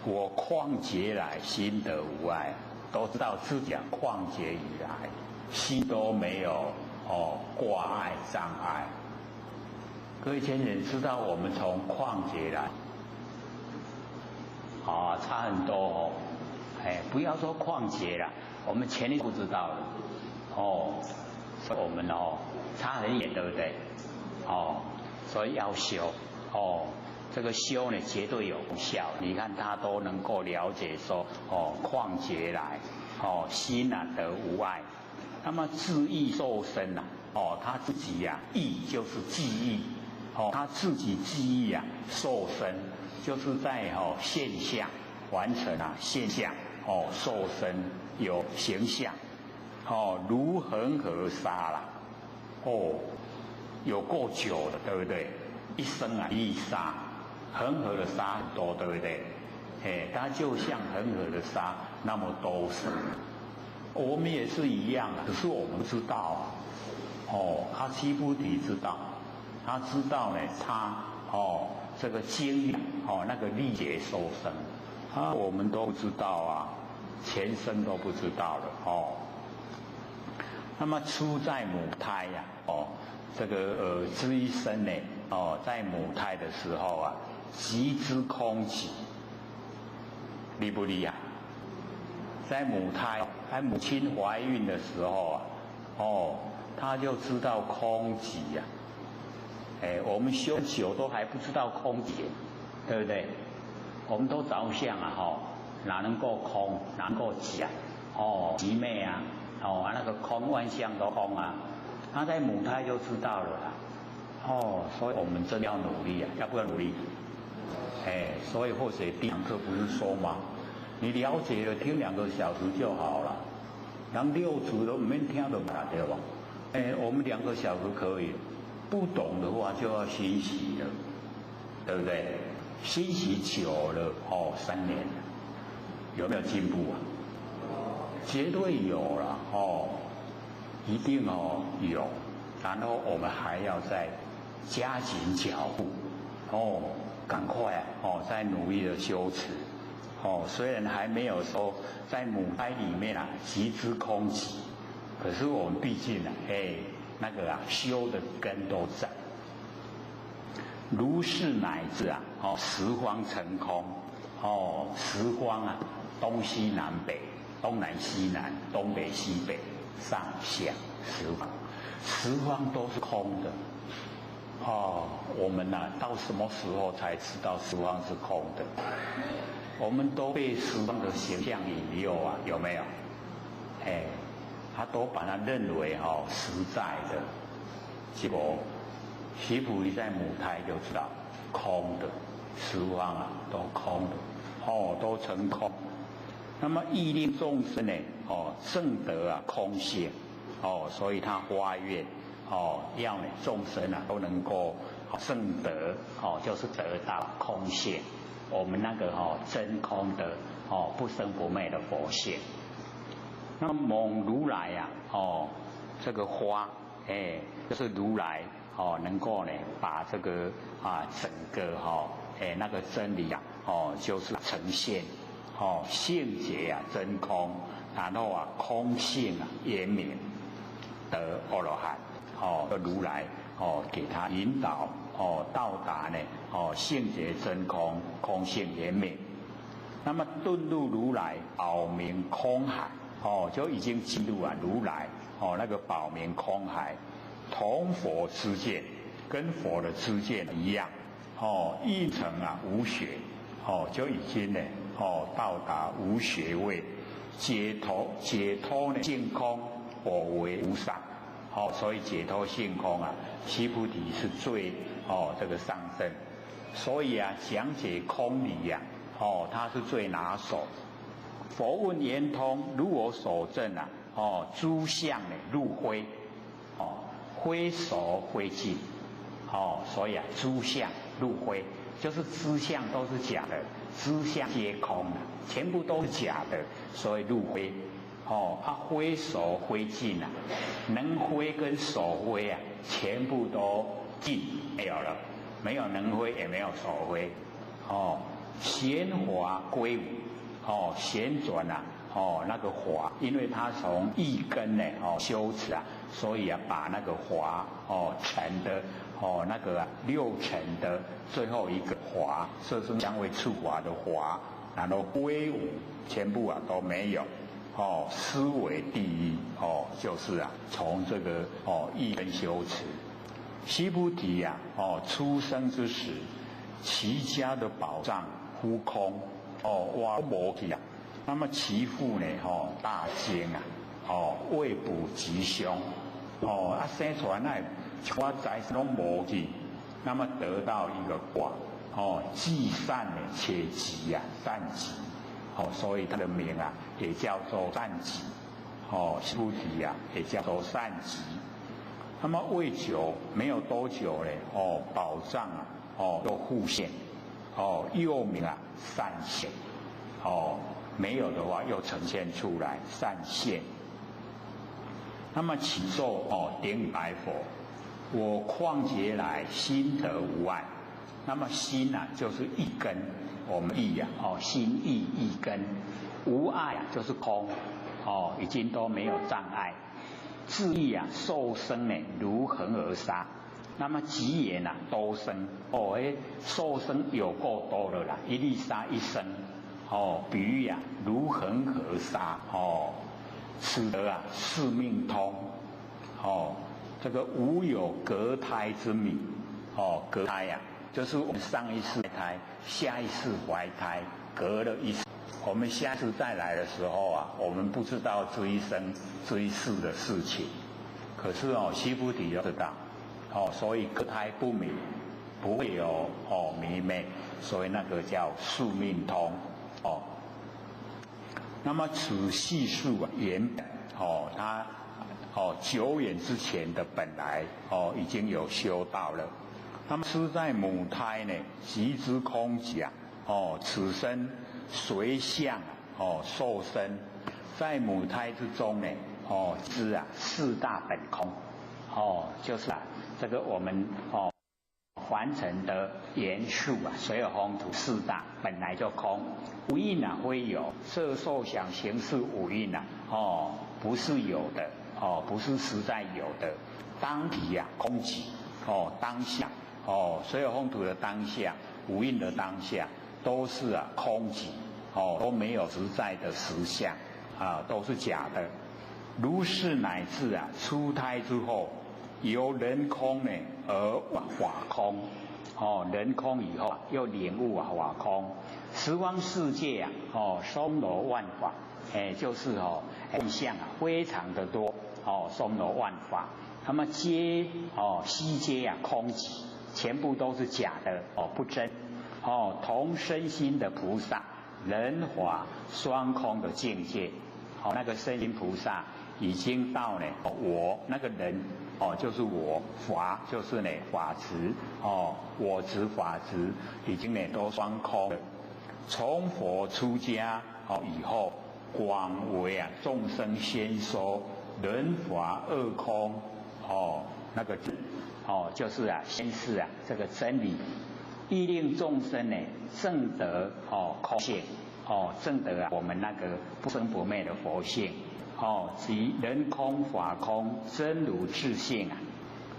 我旷劫来心得无碍。都知道自己旷劫以来，心都没有挂碍障碍。各位先生知道我们从旷劫来，差很多不要说旷劫了，我们前面不知道了，所以我们差很远，对不对？所以要修这个修呢，绝对有功效。你看他都能够了解说，旷劫来，心得无碍。那么自意受身他自己意就是记忆，他自己记忆受身，就是在现象完成现象，受身有形象，如恒河沙啦，有够久的，对不对？一生一沙。恒河的沙很多，对不对？它就像恒河的沙那么多生，我们也是一样只是我们不知道他悉菩提知道，他知道呢，他这个经历那个历劫受生，我们都不知道前生都不知道了那么出在母胎这个这一生呢在母胎的时候即知空寂，厉不厉害？在母胎，在母亲怀孕的时候啊，他就知道空寂呀。我们修久都还不知道空寂，对不对？我们都着相啊，哪能够空，哪能够寂啊？寂灭啊，那个空万象都空啊。他在母胎就知道了啦。所以我们真的要努力啊，要不要努力？所以或者第2课不是说嘛，你了解了听2个小时就好了，然后6组都没听懂嘛，对吧？我们2个小时可以，不懂的话就要学习了，对不对？学习久了3年了，有没有进步啊？绝对有了一定有，然后我们还要再加紧脚步赶快再努力的修持虽然还没有说在母胎里面即知空寂，可是我们毕竟那个修的根都在。如是乃至十方成空十方东西南北，东南西南，东北西北，上下十方都是空的我们到什么时候才知道十方是空的？我们都被十方的形象引诱有没有？他都把它认为实在的，结果须菩提在母胎就知道空的，十方都空的都成空。那么意令众生呢证得空性所以他发愿要众生都能够证得就是得到空性，我们那个真空的不生不灭的佛性。那么蒙如来这个花就是如来能够呢把这个整个那个真理就是呈现性解真空，然后空性圆明得阿罗汉如来给他引导到达呢性解真空，空性圆明。那么遁入如来宝明空海就已经进入如来那个宝明空海，同佛知见，跟佛的知见一样一成无学就已经呢到达无学位，解脱呢性空，我为无上所以解脱性空须菩提是最这个上乘，所以讲解空理他是最拿手。佛问圆通，如我所证诸相呢入灰灰熟灰烬所以诸相入灰，就是知相都是假的，知相皆空全部都是假的，所以入灰灰熟灰烬能灰跟熟灰全部都尽没有了，没有能灰也没有熟灰闲华归无旋转那个华，因为他从一根呢修持所以把那个华成的那个6层的最后一个华，色声香味触法的华，然后归无，全部都没有思维第一就是从这个一根修持。须菩提出生之时，其家的宝藏忽空挖无去那么其父呢大惊未卜吉凶生出来我财产拢无去，那么得到一个卦既善呢且吉善吉所以他的名也叫做善吉须菩提也叫做善吉。那么未久没有多久呢宝藏又复现又名善现没有的话又呈现出来善现。那么起咒顶白佛，我旷劫来心得无碍。那么心就是一根，我们意心意一根，无碍就是空已经都没有障碍。自意受生呢如恒而沙，那么吉言多生受生有够多了啦，一粒沙一生比喻如恒河沙，使得四命通，这个无有隔胎之名，隔胎就是我们上一世胎，下一世怀胎，隔了一世。我们下次再来的时候我们不知道这一生这一世的事情，可是须菩提就知道，所以隔胎不迷，不会有迷昧，所以那个叫宿命通，那么此系数原本它久远之前的本来已经有修道了，那么是在母胎呢即知空寂此身随相受身，在母胎之中呢知四大本空，就是这个我们凡尘的元素水火风土四大本来就空，无印非有，色受想行识五蕴不是有的不是实在有的，当体空寂当下水火风土的当下，五蕴的当下都是空寂都没有实在的实相都是假的。如是乃至出胎之后，由人空呢而法空，人空以后又领悟法空，十方世界松罗万法，就是现象非常的多松罗万法，那么皆悉皆空寂，全部都是假的不真同身心的菩萨，人法双空的境界那个身心菩萨已经到了我那个人就是我，法就是法执我执法执已经都双空了。从佛出家以后，广为众生先说人法二空那个就是先是这个真理，欲令众生证得空性证得我们那个不生不灭的佛性即人空法空真如自性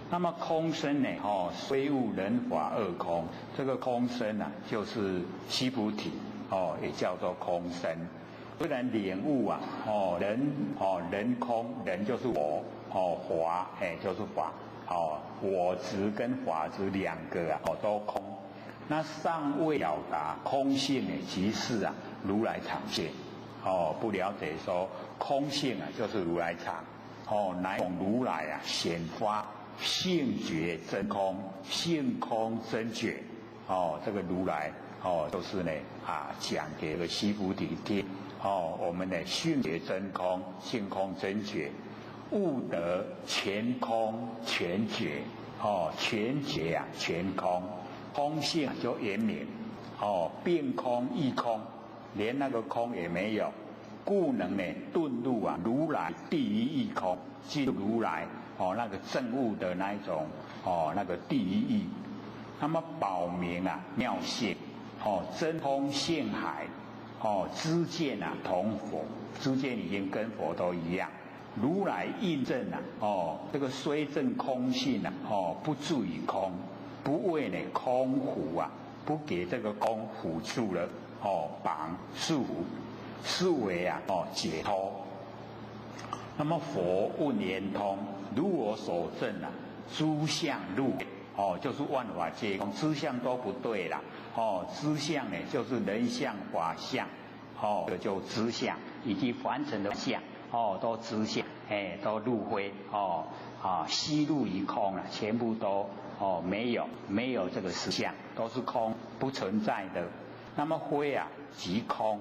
那么空身虽悟人法二空，这个空身就是须菩提也叫做空身。虽然领悟人空，人就是我法就是法我执跟法执两个都空，那尚未了达空性即是如来常见不了解说空性就是如来常乃从如来显发性觉真空，性空真觉这个如来都是讲给了须菩提听我们的性觉真空，性空真觉，悟得全空全觉全觉全空，空性就圆明并空亦空，连那个空也没有，故能顿入如来第一义空，即如来那个证悟的那一种那个第一义。那么保明妙性真空性海知见同佛，知见已经跟佛都一样。如来印证这个虽证空性不住于空，不为空虎不给这个空辅助了绑束缚，是为解脱。那么佛问圆通，如我所证诸相入就是万法皆空，知相都不对啦知相就是人相法相这就知相，以及凡尘的相都知相都入灰悉入于空全部都没有这个实相，都是空不存在的。那么灰即空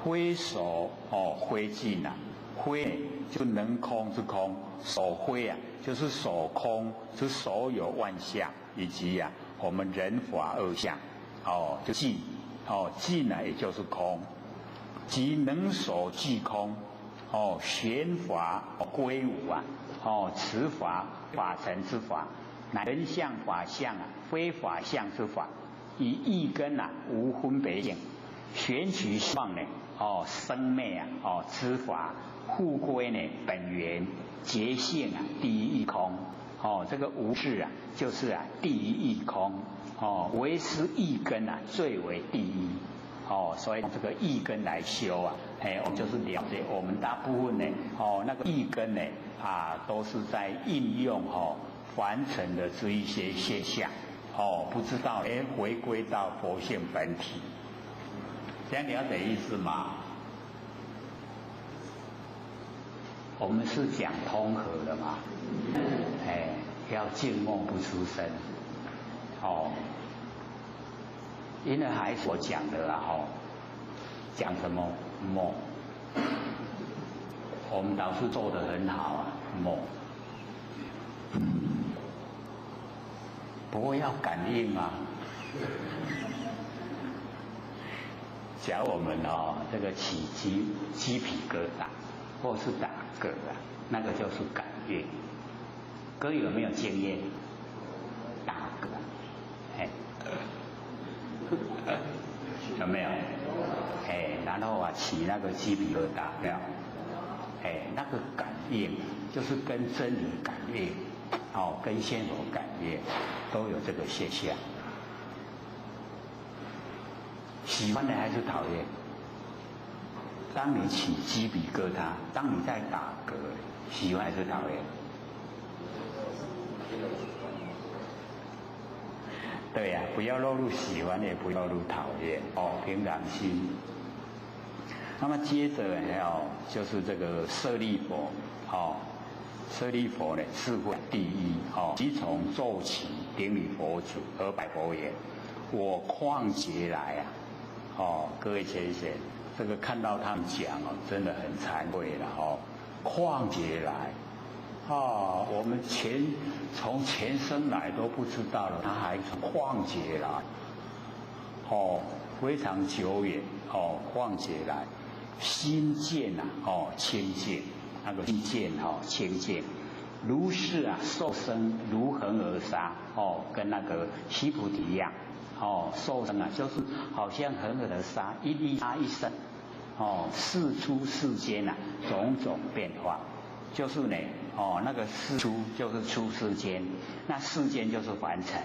灰手灰尽灰就能空之空，手灰就是手空，是所有万象以及我们人法二相就尽尽也就是空，即能所即空玄法归无此法法尘之法，乃人相法相非法相之法，以一根无分别性，玄取希望生灭之法，互归本源觉性第一义空这个无字就是第一义空唯是一根最为第一所以这个意根来修啊，我们就是了解我们大部分呢，那个意根呢，都是在应用凡尘的这一些现象，不知道回归到佛性本体，这样了解意思吗？我们是讲通和的嘛，要静默不出声，因为还是我讲的啦，讲什么默，我们导师做得很好啊，默，不过要感应啊。假如我们这个起鸡皮疙瘩，或是打嗝啊，那个就是感应。各位有没有经验？打嗝，有没有？然后起那个鸡皮疙瘩了，那个感应就是跟真理感应，跟仙佛感应，都有这个现象。喜欢的还是讨厌？当你起鸡皮疙瘩，当你在打嗝，喜欢还是讨厌？对呀，不要落入喜欢，也不要落入讨厌，平常心。那么接着就是这个舍利佛，舍利佛呢，智慧第一，即从骤起，顶礼佛祖而拜佛言：我旷劫来各位先生，这个看到他们讲真的很惭愧了旷劫来，我们从前生来都不知道了，他还从旷劫来，非常久远，旷劫来，心见清净，那个心见清净，如是受生如恒而沙，跟那个须菩提一样。受生就是好像恒河的沙，一粒沙一生，世出世间种种变化，就是呢，那个世出就是出世间，那世间就是凡尘，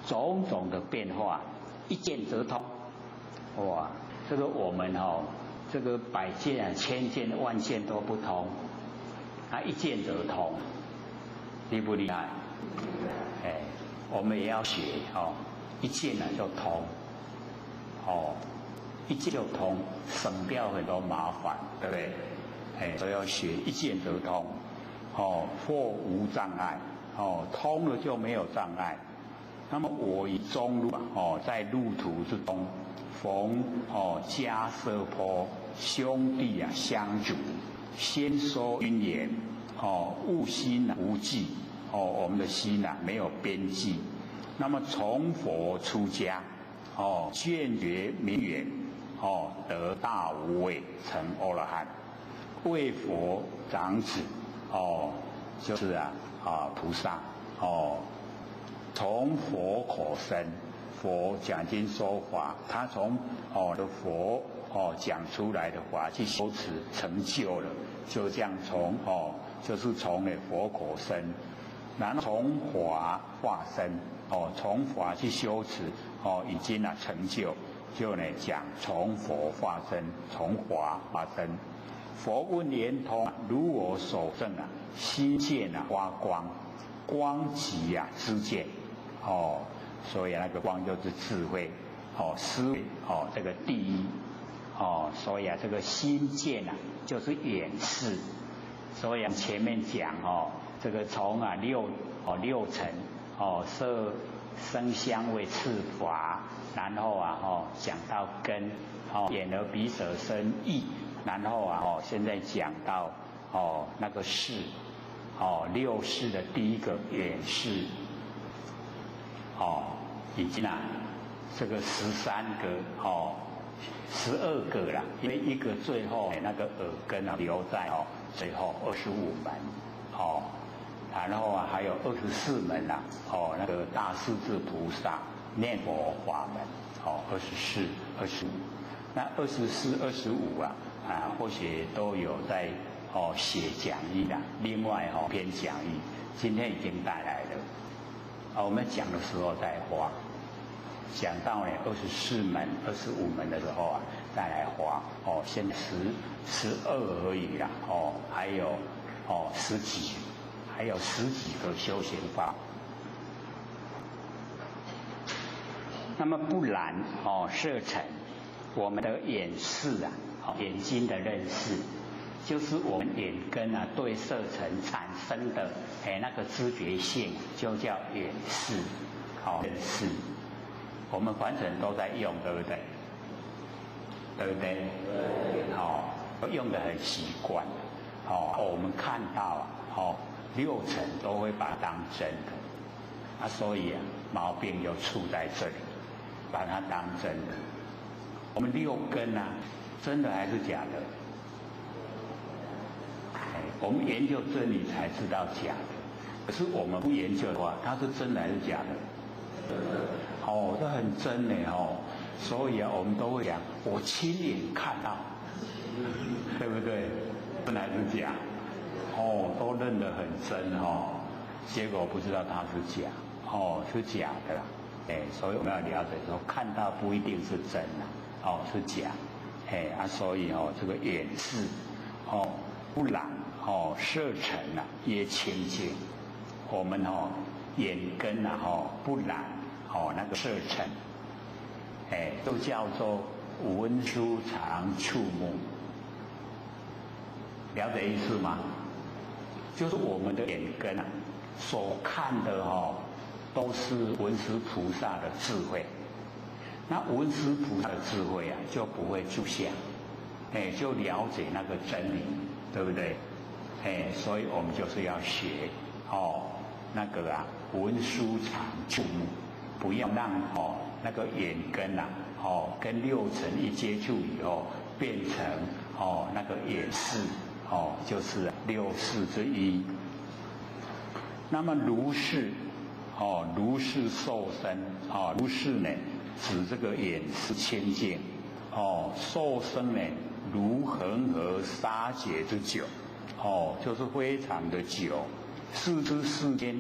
种种的变化，一见则通，哇，这个我们这个百见千见万见都不通，一见则通，厉不厉害？我们也要学一见就通，一见就通，省掉很多麻烦，对不对？所以要学一见得通，或无障碍，通了就没有障碍。那么我以中路在路途之中，逢迦舍坡兄弟相阻，先说因缘，悟心无际，我们的心没有边际。那么从佛出家，见觉明远，得大无畏，成阿罗汉，为佛长子，就是菩萨，从佛口生，佛讲经说法，他从的佛讲出来的话去修持成就了，就这样就是从佛口生，然后从法化身。从法去修持，已经成就，就讲从佛化身，从法化身。佛问圆通，如我所证心见发光，光即知见，所以那个光就是智慧，思维，这个第一，所以这个心见就是眼视，所以前面讲这个从六尘。色声香味触法，然后讲到根，眼耳鼻舌身意，然后现在讲到那个视，六视的第一个眼视，已经这个13个12个了，因为一个最后那个耳根留在最后25门，然后还有24门那个大势至菩萨念佛法门，24、25，那24、25或许都有在写讲义另外篇讲义，今天已经带来了，我们讲的时候再花，讲到呢24门、25门的时候啊，再来划哦，现在12而已啦哦，还有十几个修行法。那么不然摄成我们的眼识啊，眼睛的认识，就是我们眼根啊对色尘产生的那个知觉性，就叫眼识认识。我们凡尘都在用，对不对？对不对？用得很习惯。我们看到六尘都会把它当真的，所以毛病就出在这里，把它当真的。我们六根啊，真的还是假的？我们研究真理才知道假的，可是我们不研究的话，它是真的还是假的？这很真的所以我们都会讲，我亲眼看到，对不对？真还是假？都认得很真结果不知道它是假，是假的啦。所以我们要了解说，看到不一定是真的，是假。所以这个眼识不染色尘啊也清净。我们眼根啊不染那个色尘，都叫做闻书尝触目。了解意思吗？就是我们的眼根啊所看的都是文殊菩萨的智慧。那文殊菩萨的智慧啊就不会住相，就了解那个真理，对不对？所以我们就是要学那个闻书尝触目，不要让那个眼根啊跟六尘一接触以后变成那个眼识就是六识之一。那么如是如是受身如是呢指这个眼识清净受身呢如恒河沙劫之久就是非常的久。是之世间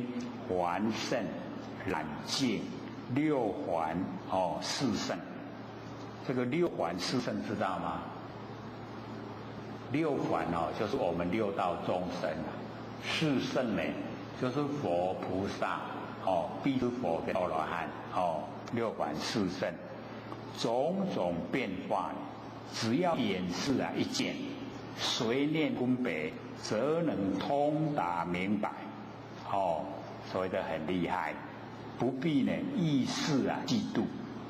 还圣染净六还四圣。这个六还四圣知道吗？六还就是我们六道众生四圣呢就是佛菩萨必知佛跟阿罗汉六还四圣，种种变化，只要眼识一见，随念分别，则能通达明白所谓的很厉害，不必呢意识嫉妒，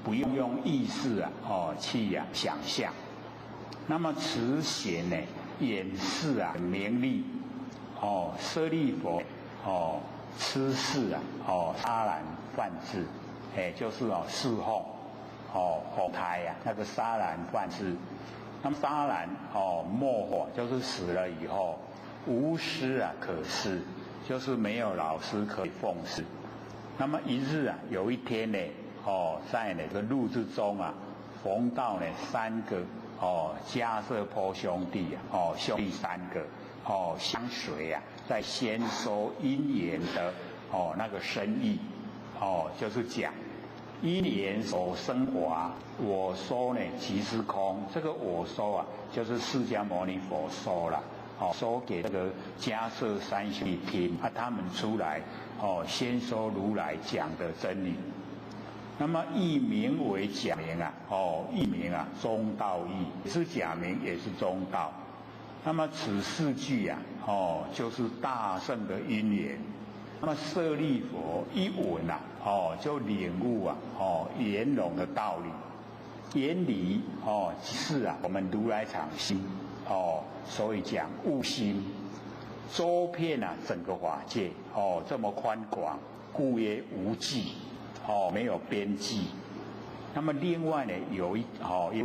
不用用意识去想象。那么此显呢眼识名利舍利佛痴事沙兰梵志就是侍奉佛台那个沙兰梵志。那么沙兰末法就是死了以后无师可师，就是没有老师可以奉事。那么一日有一天呢在那个路之中逢到呢三个迦叶婆兄弟兄弟三个相随在先说因缘的那个深意就是讲因缘所生华，我说呢即是空。这个我说就是释迦牟尼佛说了说给这个迦叶三兄弟听他们出来先说如来讲的真理。那么译名为假名译名中道义，也是假名也是中道。那么此四句就是大圣的因缘。那么舍利佛一闻就领悟圆融的道理。原理是我们如来藏心所以讲悟心，周遍整个法界这么宽广，故曰无际没有边际。那么另外呢有一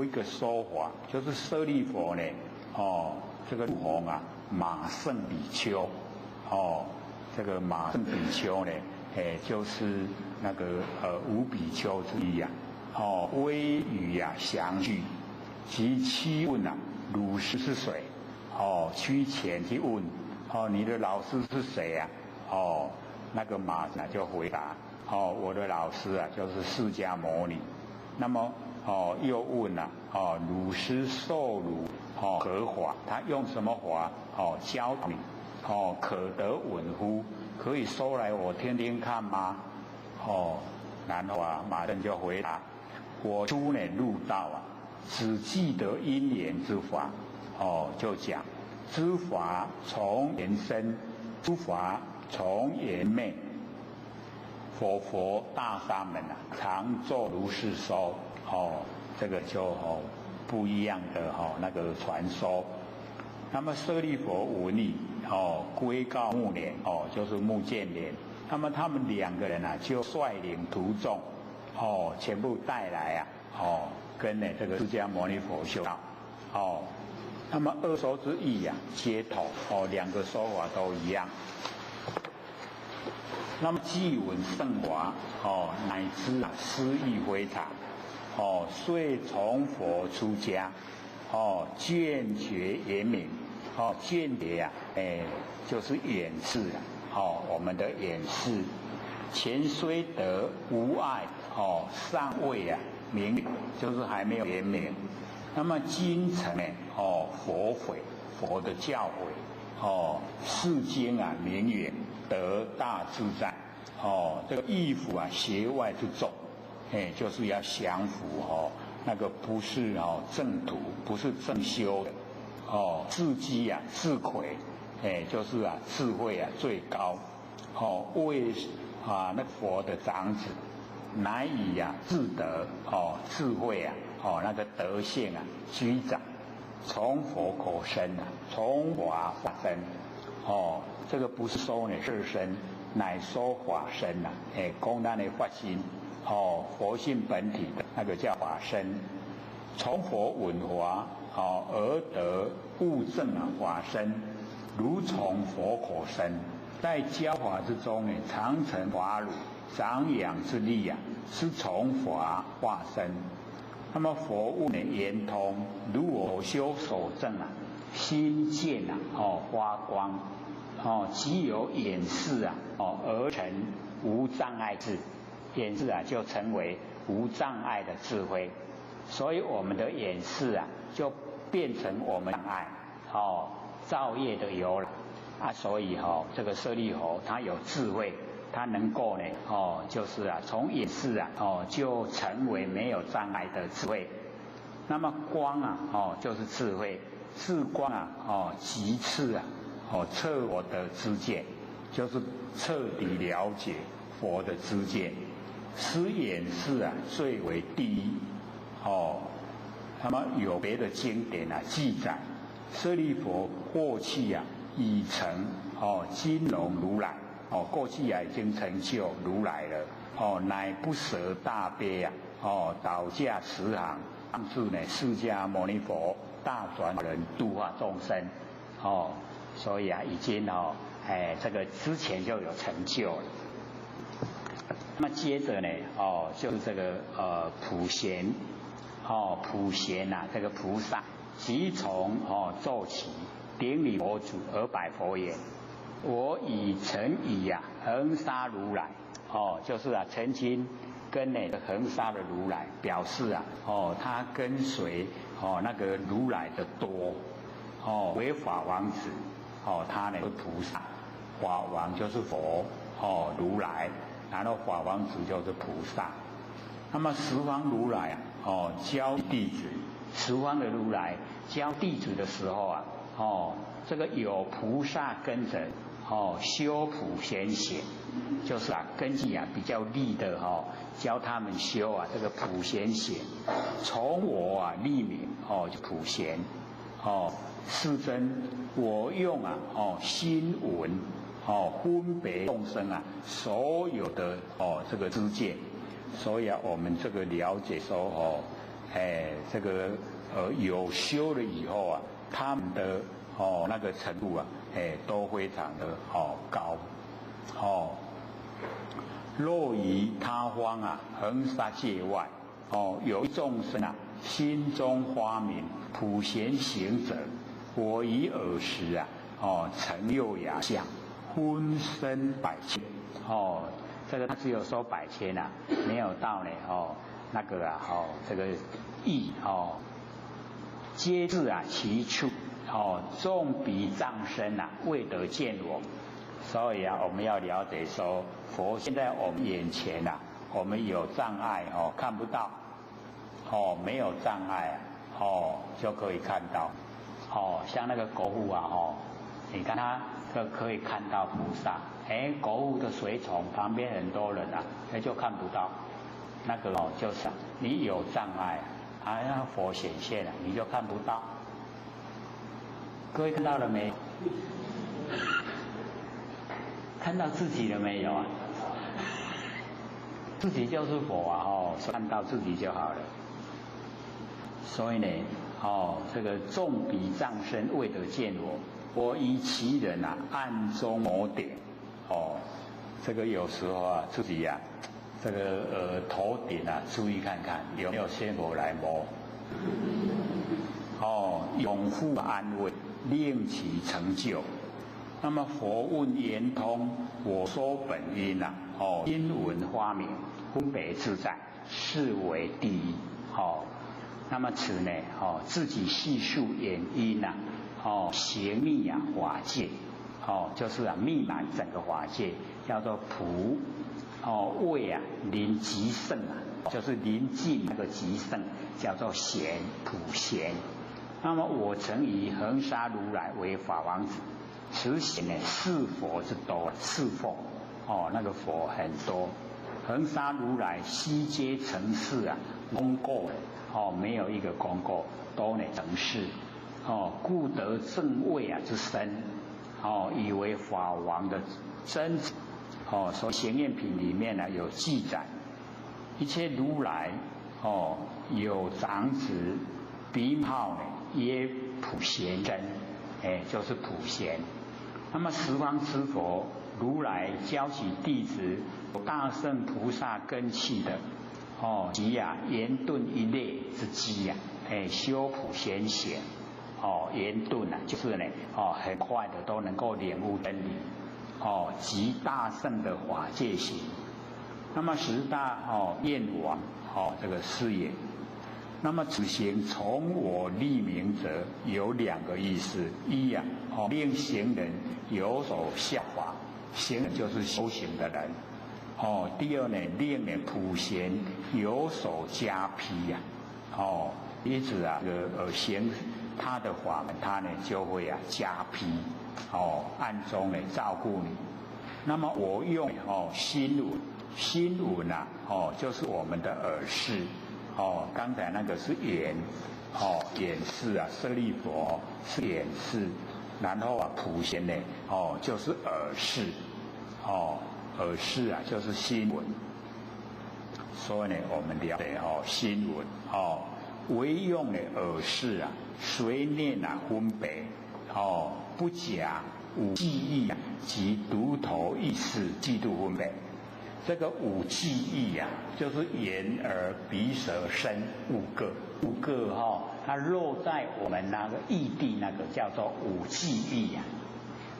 个说法，就是舍利佛呢这个红马胜比丘这个马胜比丘呢就是那个五比丘之一微语详具，其七问汝师是谁趋前去问你的老师是谁那个马就回答我的老师啊就是释迦牟尼。那么又问了汝师受辱何法？他用什么法教你可得闻乎？可以说来我听听看吗？然后马上就回答：我初呢入道只记得因缘之法，就讲诸法从缘生，诸法从缘灭。佛大沙门常作如是说，这个就不一样的那个传说。那么舍利弗闻已，归告目连，就是目犍连。那么他们两个人就率领徒众，全部带来跟这个释迦牟尼佛修道，那么二说之意皆同，两个说法都一样。那么既闻甚华，乃知诗意非常，遂从佛出家，见觉圆明，见觉就是眼视我们的眼视，前虽得无碍，尚未明，就是还没有圆明。那么今成佛诲，佛的教诲，世经明远，得大自在。这个义服邪外之众，就是要降服那个不是正途，不是正修的，自积自愧，就是智慧最高，为那佛的长子，乃以自得智慧那个德性居长，从佛口生从法法身，这个不是说呢是身，乃说法身讲咱的法心，佛性本体的那个叫法身，从佛闻法，而得悟证法身，如从佛口生，在教法之中常成法乳，长养之力是从法化身。那么佛悟圆通，如我修所证心见发光，即有眼视而成无障碍智，眼视就成为无障碍的智慧。所以我们的眼视就变成我们障碍造业的由来所以这个舍利弗他有智慧，他能够呢就是从眼视就成为没有障碍的智慧。那么光就是智慧，智光即次彻我的知见，就是彻底了解佛的知见，使眼视最为第一。那么有别的经典记载，舍利弗过去已成金龙如来，过去已经成就如来了，乃不舍大悲倒驾慈航，帮助呢释迦牟尼佛大转人度化众生，所以已经这个之前就有成就了。那么接着呢就是这个普贤，普贤这个菩萨即从奏起，顶礼佛祖而拜佛言：我已曾以恒沙如来，就是曾经跟恒沙的如来表示他跟随那个如来的多，为法王子，他呢是菩萨，法王就是佛，如来，然后法王子就是菩萨。那么十方如来教弟子，十方的如来教弟子的时候这个有菩萨跟着修普贤行，就是根据比较利的教他们修这个普贤行，从我立名就普贤，世尊我用心闻分别众生所有的这个知见，所以我们这个了解说这个有修了以后他们的那个程度都非常的高若于他方恒沙界外有一众生心中发明普贤行者，我以尔时成六牙相，分身百千这个他只有收百千啊，没有到呢那个这个义皆自其处众比障身未得见我。所以我们要了解说，佛现在我们眼前我们有障碍看不到没有障碍就可以看到像那个国父你看他可以看到菩萨，国父的随从旁边很多人就看不到，那个就是你有障碍那佛显现了你就看不到。各位看到了没？看到自己了没有啊？自己就是佛看到自己就好了。所以呢这个众比障身未得见我依其人暗中谋点这个有时候自己这个头顶注意看看有没有仙佛来摸永护安慰，令其成就。那么佛问圆通，我说本因因闻花明，分别自在，是为第一那么此呢自己细数原因行密法界就是密满整个法界，叫做普位临极胜就是临近那个极胜，叫做贤普贤。那么我曾以恒沙如来为法王子，此显呢是佛之多，是佛那个佛很多。恒沙如来悉皆成事功过没有一个功过，都呢成事故得正位之身以为法王的真子所以行愿品里面有记载，一切如来有长子名号曰普贤真就是普贤。那么十方之佛如来教起弟子大圣菩萨根器的即圆顿一类之机修普贤显圆顿就是呢很快的都能够领悟真理即大圣的法界行。那么十大愿王这个是也。那么此行从我立名者有两个意思，一令行人有所效法，行人就是修行的人第二呢，令普贤有所加披因此行他的法门，他呢就会加披暗中照顾你。那么我用心闻，心闻就是我们的耳识刚才那个是眼眼识舍利佛是眼识，然后普贤呢就是耳识耳识就是心闻。所以呢我们了解心闻唯用的耳识随念分别不假无记忆及独头意识嫉妒分别。这个五记忆就是眼耳鼻舌身五个它落在我们那个意地，那个叫做五记忆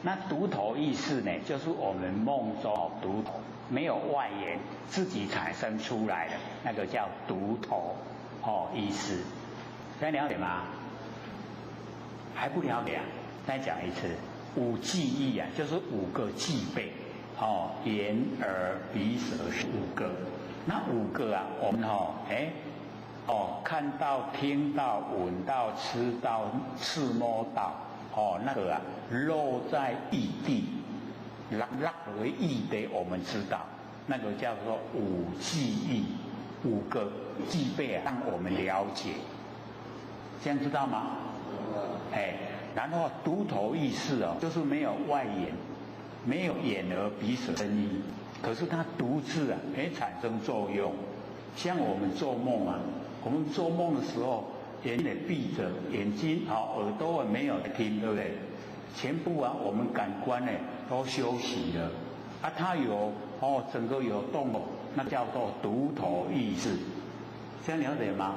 那独头意识呢，就是我们梦中独头，没有外缘，自己产生出来的那个叫独头意识。大家了解吗？还不了解再讲一次，五记忆就是五个记备眼耳鼻舌是五个。那五个我们看到听到闻到吃到触摸到那个落在意地落为意的，我们知道那个叫做五记忆，五个记备让我们了解，这样知道吗？然后独头意识就是没有外缘，没有眼耳鼻舌身意，可是它独自产生作用。像我们做梦我们做梦的时候眼也闭着，眼睛耳朵没有听，对不对？全部我们感官都休息了它有整个有动那叫做独头意识，这样了解吗？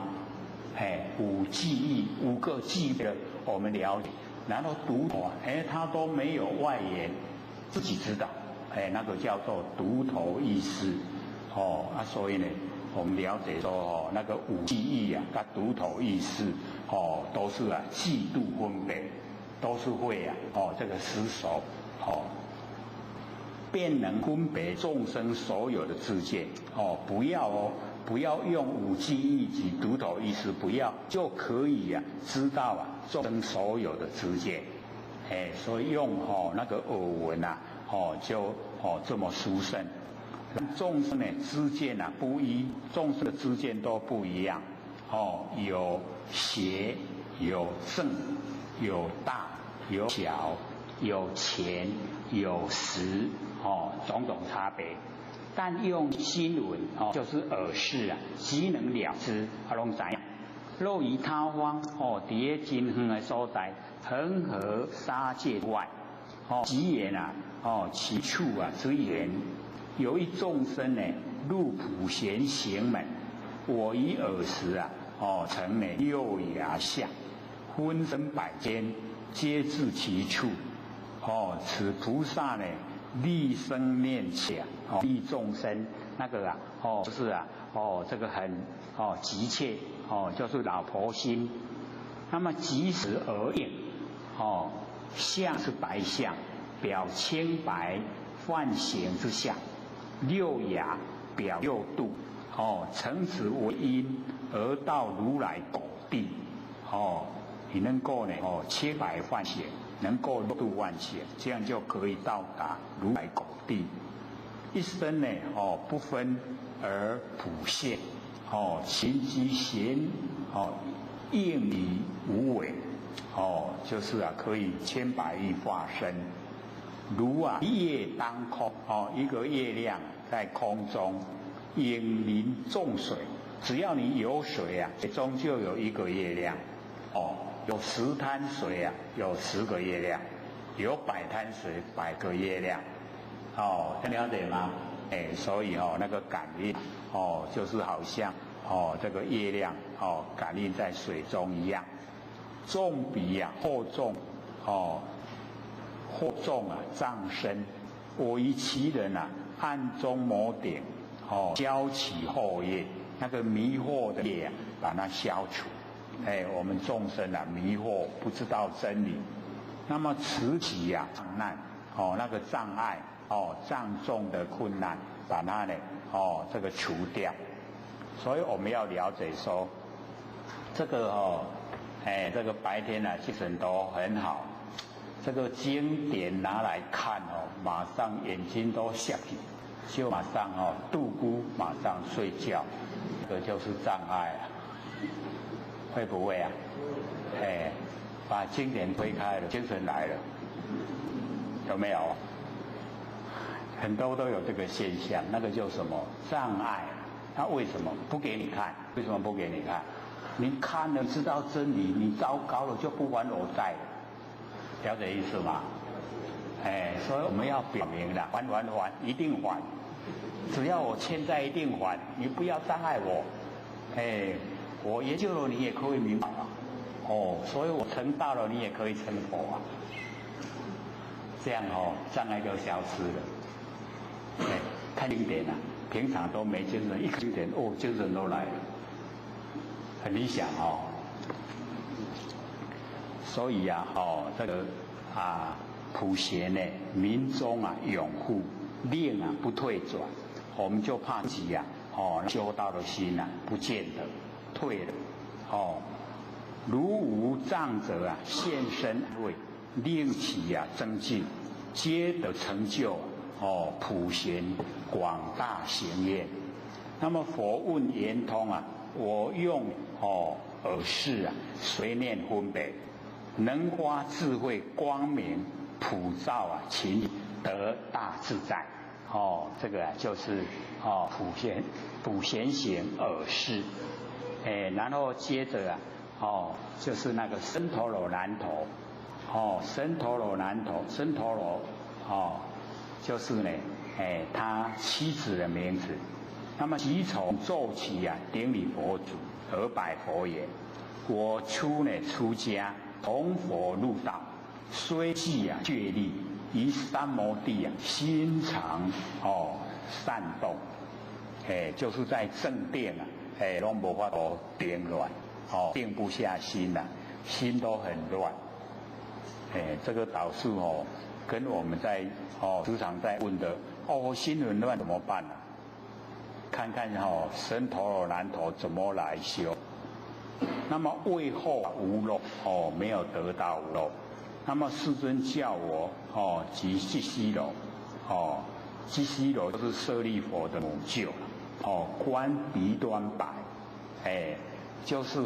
五记忆，五个记的我们了解，然后独头它都没有外缘，自己知道那个叫做独头意识，所以呢，我们了解说那个五记忆啊，跟独头意识都是嫉妒分别，都是会这个失守便能分别众生所有的知见不要用五记忆及独头意识，不要就可以知道众生所有的知见，所以用那个耳闻就这么殊胜。众生的知见不一，众生的知见都不一样有邪有正有大有小有浅有实种种差别。但用心闻就是耳识即能了知拢知影。若于他方伫咧真远的所在，恒河沙界外即言其处之言，有一众生入普贤行门，我以耳识成六牙相，分身百间，皆至其处。此菩萨立生念想利众生，那个就是这个很急切就是老婆心。那么即时而应相是白相，表清白梵行之相，六牙表六度乘此为因而到如来果地你能够清白梵行，能够六度万行，这样就可以到达如来果地。一生不分而普现勤积贤应以无为就是可以千百亿化身，如一叶当空一个月亮在空中，引临众水，只要你有水终究有一个月亮有10滩水有10个月亮，有100滩水100个月亮了解吗？所以那个感应就是好像这个月亮感应在水中一样。重比厚重厚重障身，我于其人暗中摩顶消其惑业，那个迷惑的业把它消除。我们众生迷惑不知道真理，那么持其障难那个障碍障重的困难，把它这个除掉。所以我们要了解说，这个这个白天精神都很好，这个经典拿来看马上眼睛都瞎起，就马上度孤，马上睡觉，这个就是障碍会不会把经典推开了，精神来了，有没有？很多都有这个现象，那个叫什么障碍？那为什么不给你看？为什么不给你看？你看了知道真理，你糟糕了就不还我债了，了解意思吗？所以我们要表明了，还，一定还，只要我欠债一定还，你不要障碍我。我研究了，你也可以明白所以我成道了，你也可以成佛这样障碍就消失了。看经典平常都没精神，一看经典精神都来了，很理想所以这个普贤民众拥护，令不退转，我们就怕自己修道的心不见得退了如无障者现身安慰，令其增进，皆得成就普贤广大行愿。那么佛问圆通我用耳识随念分别，能发智慧光明，普照勤得大自在这个就是普贤行耳识。然后接着就是那个身陀罗南陀身陀罗南陀，身陀罗就是他妻子的名字。那么即从奏起顶礼佛祖，而拜佛言：我出家同佛入道，虽既决力，于三摩地啊，心常散动，就是在正殿啊，拢无法度定乱，定不下心啊，心都很乱。这个导致跟我们在时常在问的心很乱怎么办啊？看看生陀罗南陀怎么来修。那么为后无漏没有得到无漏。那么世尊叫我即即西楼即西楼就是舍利佛的母舅观鼻端白，就是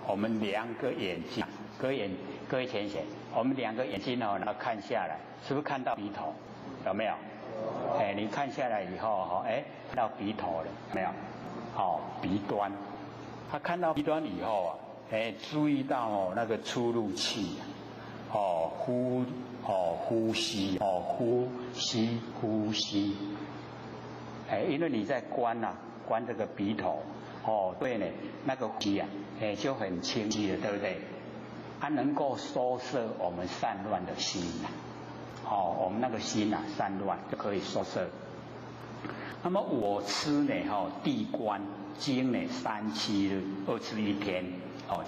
我们两个眼睛，各位浅显，我们两个眼睛然后看下来，是不是看到鼻头？有没有？你看下来以后看到鼻头了没有？鼻端，他看到鼻端以后注意到那个出入气呼吸呼吸，因为你在观这个鼻头对呢，那个呼吸就很清晰了，对不对？它能够收摄我们散乱的心我们那个心散乱就可以收摄。那么我吃呢地观经呢37日21天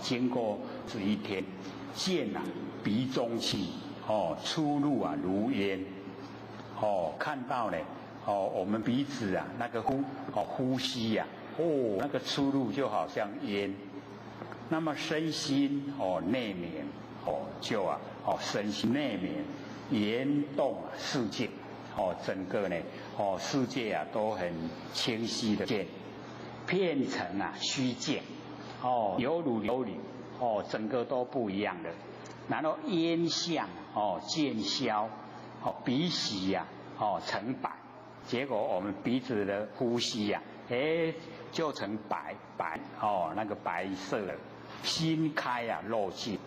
经过21天，见鼻中气出入如烟看到呢我们鼻子那个呼吸那个出入就好像烟。那么身心内眠就身心内眠言动世界整个呢世界都很清晰的见，变成虚见有如有理整个都不一样的。然后烟相渐消鼻息成白，结果我们鼻子的呼吸就成白那个白色了。心开漏尽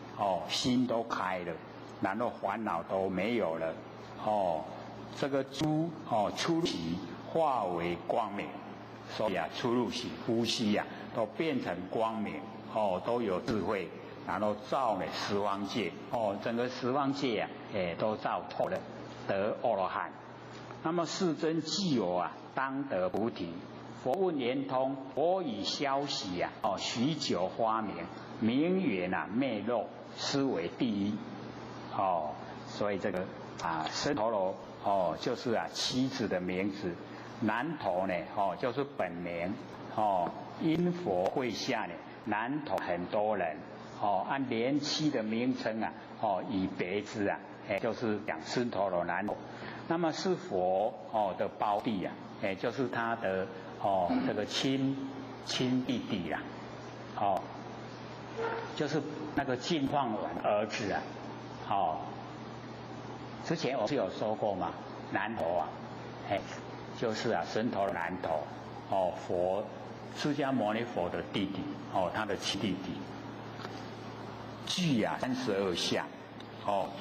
心都开了，然后烦恼都没有了这个出入息化为光明，所以出入息呼吸都变成光明都有智慧，然后照了十方界整个十方界都照透了，得阿罗汉。那么世尊既我当得菩提。佛问圆通，佛以消息许久花明，名缘昧漏，斯为第一所以这个生陀罗就是妻子的名字，南陀呢就是本名因佛会下呢，南陀很多人按连妻的名称以别之就是讲生陀罗南陀。那么是佛的胞弟就是他的这个亲弟弟就是那个净饭王儿子之前我是有说过嘛，南陀就是生陀罗南陀佛释迦牟尼佛的弟弟他的亲弟弟，具32相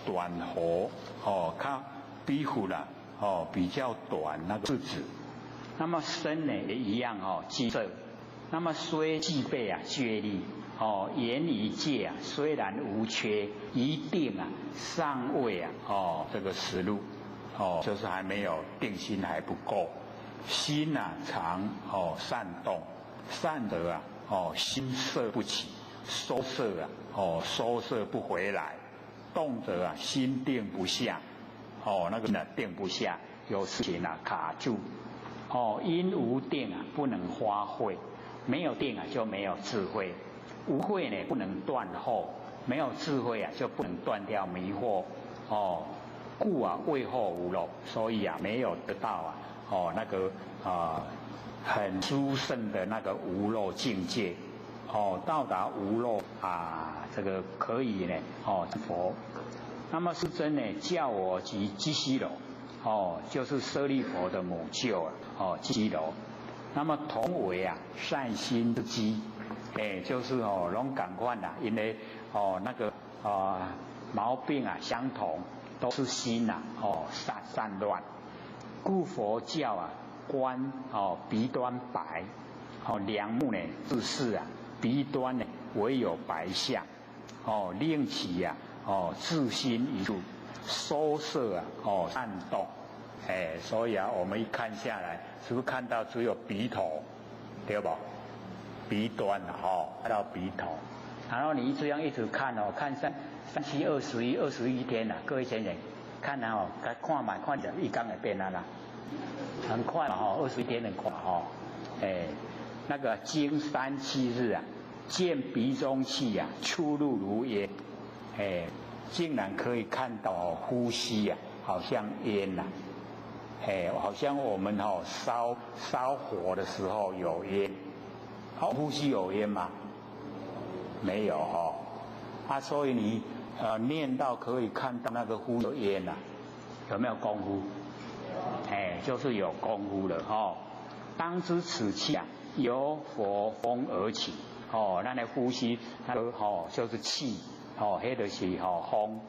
短活他比虎比较短那个日子。那么身呢也一样积色，那么虽具备觉力言语界虽然无缺，一定尚未这个实入就是还没有定心还不够。心常散动，散得心摄不起，收摄收摄不回来，动得心定不下那个定不下，有事情卡住因无定不能发挥，没有定就没有智慧，无慧呢不能断惑，没有智慧就不能断掉迷惑故为后无漏，所以没有得到那个很殊胜的那个无漏境界到达无漏这个可以呢佛。那么世尊呢叫我即即西楼就是舍利佛的母舅即西楼。那么同为善心之基就是拢同款因为那个毛病相同，都是心散乱，故佛教观鼻端白两目呢自是鼻端呢唯有白相令其自心一处收摄颤动，所以啊，我们一看下来，是不是看到只有鼻头，对不？鼻端看到鼻头，然后你这样一直看看3×7=21天各位先生，看看嘛，看着一缸也变了啦，很快嘛21天很快那个经3、7日啊，见鼻中气出入如烟，竟然可以看到呼吸好像烟好像我们烧火的时候有烟，呼吸有烟吗？没有所以你念到可以看到那个呼有烟有没有功夫？就是有功夫了当知此气由佛风而起咱的呼吸它就是气那就是风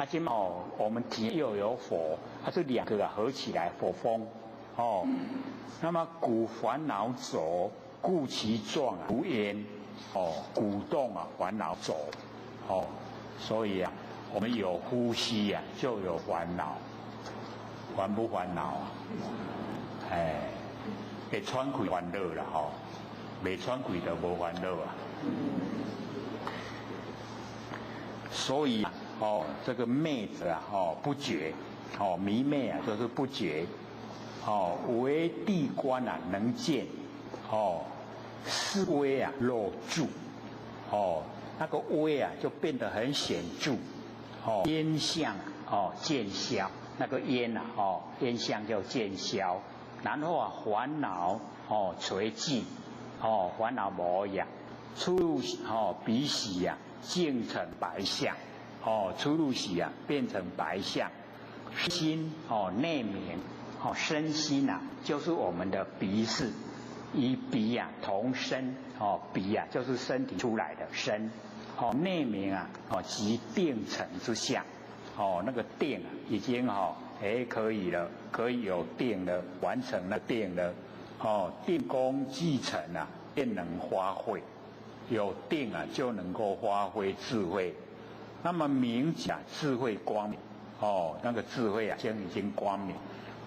今我们体又有火这两个合起来火风那么故烦恼走，故其状如烟鼓动烦恼走所以我们有呼吸就有烦恼，烦不烦恼会喘气烦恼啦没喘气就无烦恼所以这个昧子不觉迷昧就是不觉为地观能见是微露著那个微就变得很显著烟相见消，那个烟烟相就见消，然后烦恼垂寂烦恼无呀，出入鼻息净成白相出入息变成白相，心内明身心就是我们的鼻识，以鼻同身鼻就是身体出来的身内明即定成之相那个定已经可以了，可以有定了，完成了定了定功既成便能发挥，有定就能够发挥智慧，那么明智慧光明那个智慧已经光明，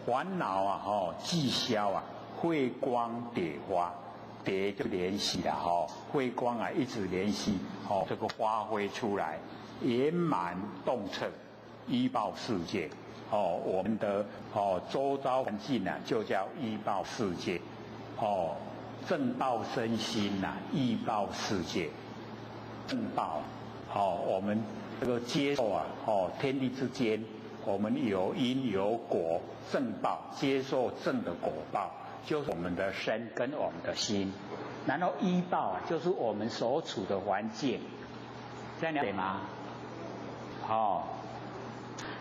烦恼既消慧光迭发，迭就联系了慧光一直联系这个发挥出来，圆满洞彻依报世界我们的周遭环境就叫依报世界正报身心依报世界，正报我们这个接受天地之间我们有因有果，正报接受正的果报，就是我们的身跟我们的心，然后依报就是我们所处的环境，这样了解吗？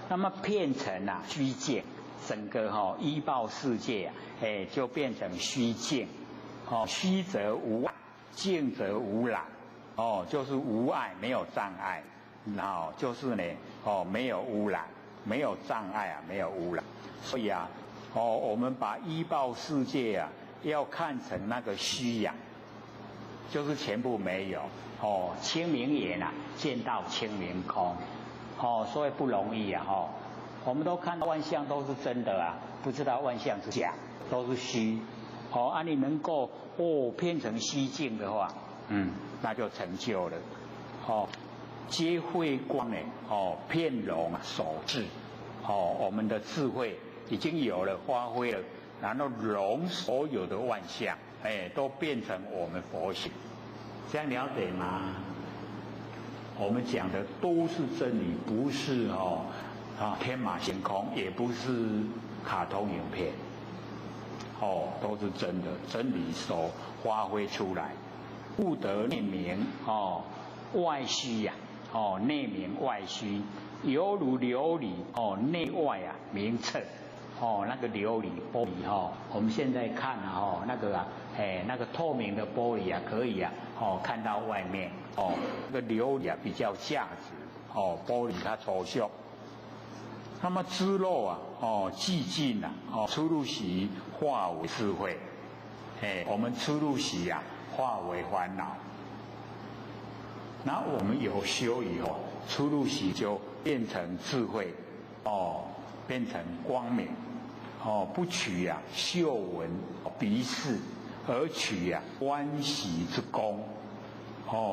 那么变成虚境，整个依报世界就变成虚境虚则无碍，境则无染就是无碍，没有障碍，然后就是呢没有污染，没有障碍没有污染，所以我们把依报世界要看成那个虚就是全部没有清明眼见到清明空所以不容易我们都看到万象都是真的不知道万象是假，都是虚你能够变成虚境的话那就成就了皆慧光遍容守志我们的智慧已经有了，发挥了，然后容所有的万象都变成我们佛性，这样了解吗？我们讲的都是真理，不是天马行空，也不是卡通影片都是真的，真理所发挥出来，不得内明外虚内明外虚，犹如琉璃内外明澈那个琉璃玻璃我们现在看那个那个透明的玻璃可以看到外面那个琉璃比较价值玻璃它抽象。那么知漏寂静出入息化为智慧我们出入息化为烦恼，那我们有修以后出入息就变成智慧变成光明，不取嗅闻鼻视，而取欢喜之功，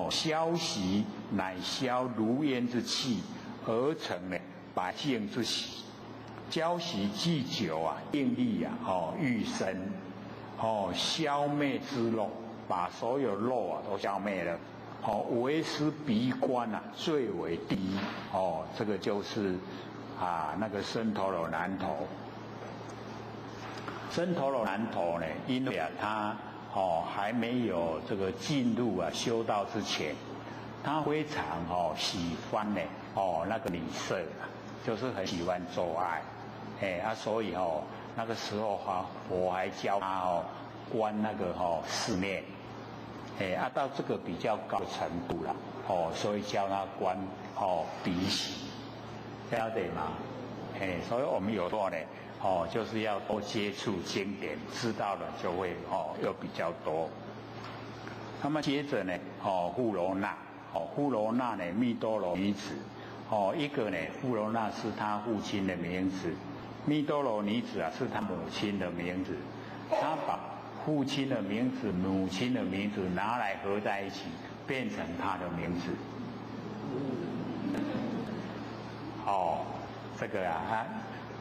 消习乃消如烟之气，而成百姓之喜。交习既久定力愈深，消灭之肉，把所有肉都消灭了。唯师鼻观最为第一。这个就是那个僧陀罗南陀。僧陀罗南陀呢，因为他还没有这个进入修道之前，他非常喜欢呢那个女色，就是很喜欢做爱。所以那个时候我还教他观那个四面。到这个比较高程度了，所以教他观鼻息，了解吗？所以我们有做呢，就是要多接触经典，知道了就会又比较多。那么接着呢，富罗那，富罗那呢，密多罗女子，一个呢，富罗那是他父亲的名字，密多罗女子是他母亲的名字，他把父亲的名字、母亲的名字拿来合在一起，变成他的名字。这个他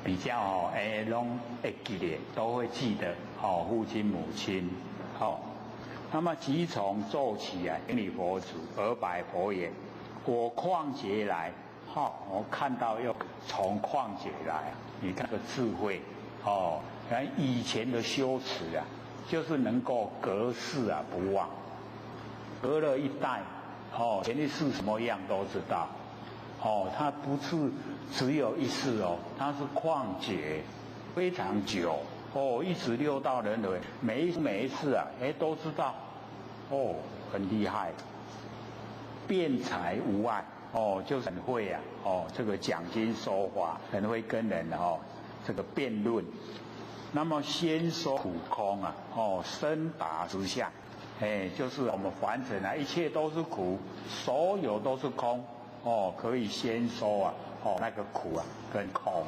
比较拢会记得，都会记得父亲、母亲。那么即从做起顶礼佛祖，而白佛言：我旷劫来，我看到又从旷劫来你看个智慧以前的修持就是能够隔世不忘，隔了一代，前一世什么样都知道，它不是只有一世它是旷劫，非常久，一直六道轮回，每一次都知道，很厉害，辩才无碍，就是很会这个讲经说法，很会跟人这个辩论。那么先说苦空深达实相，就是我们凡尘一切都是苦，所有都是空，可以先说那个苦跟空，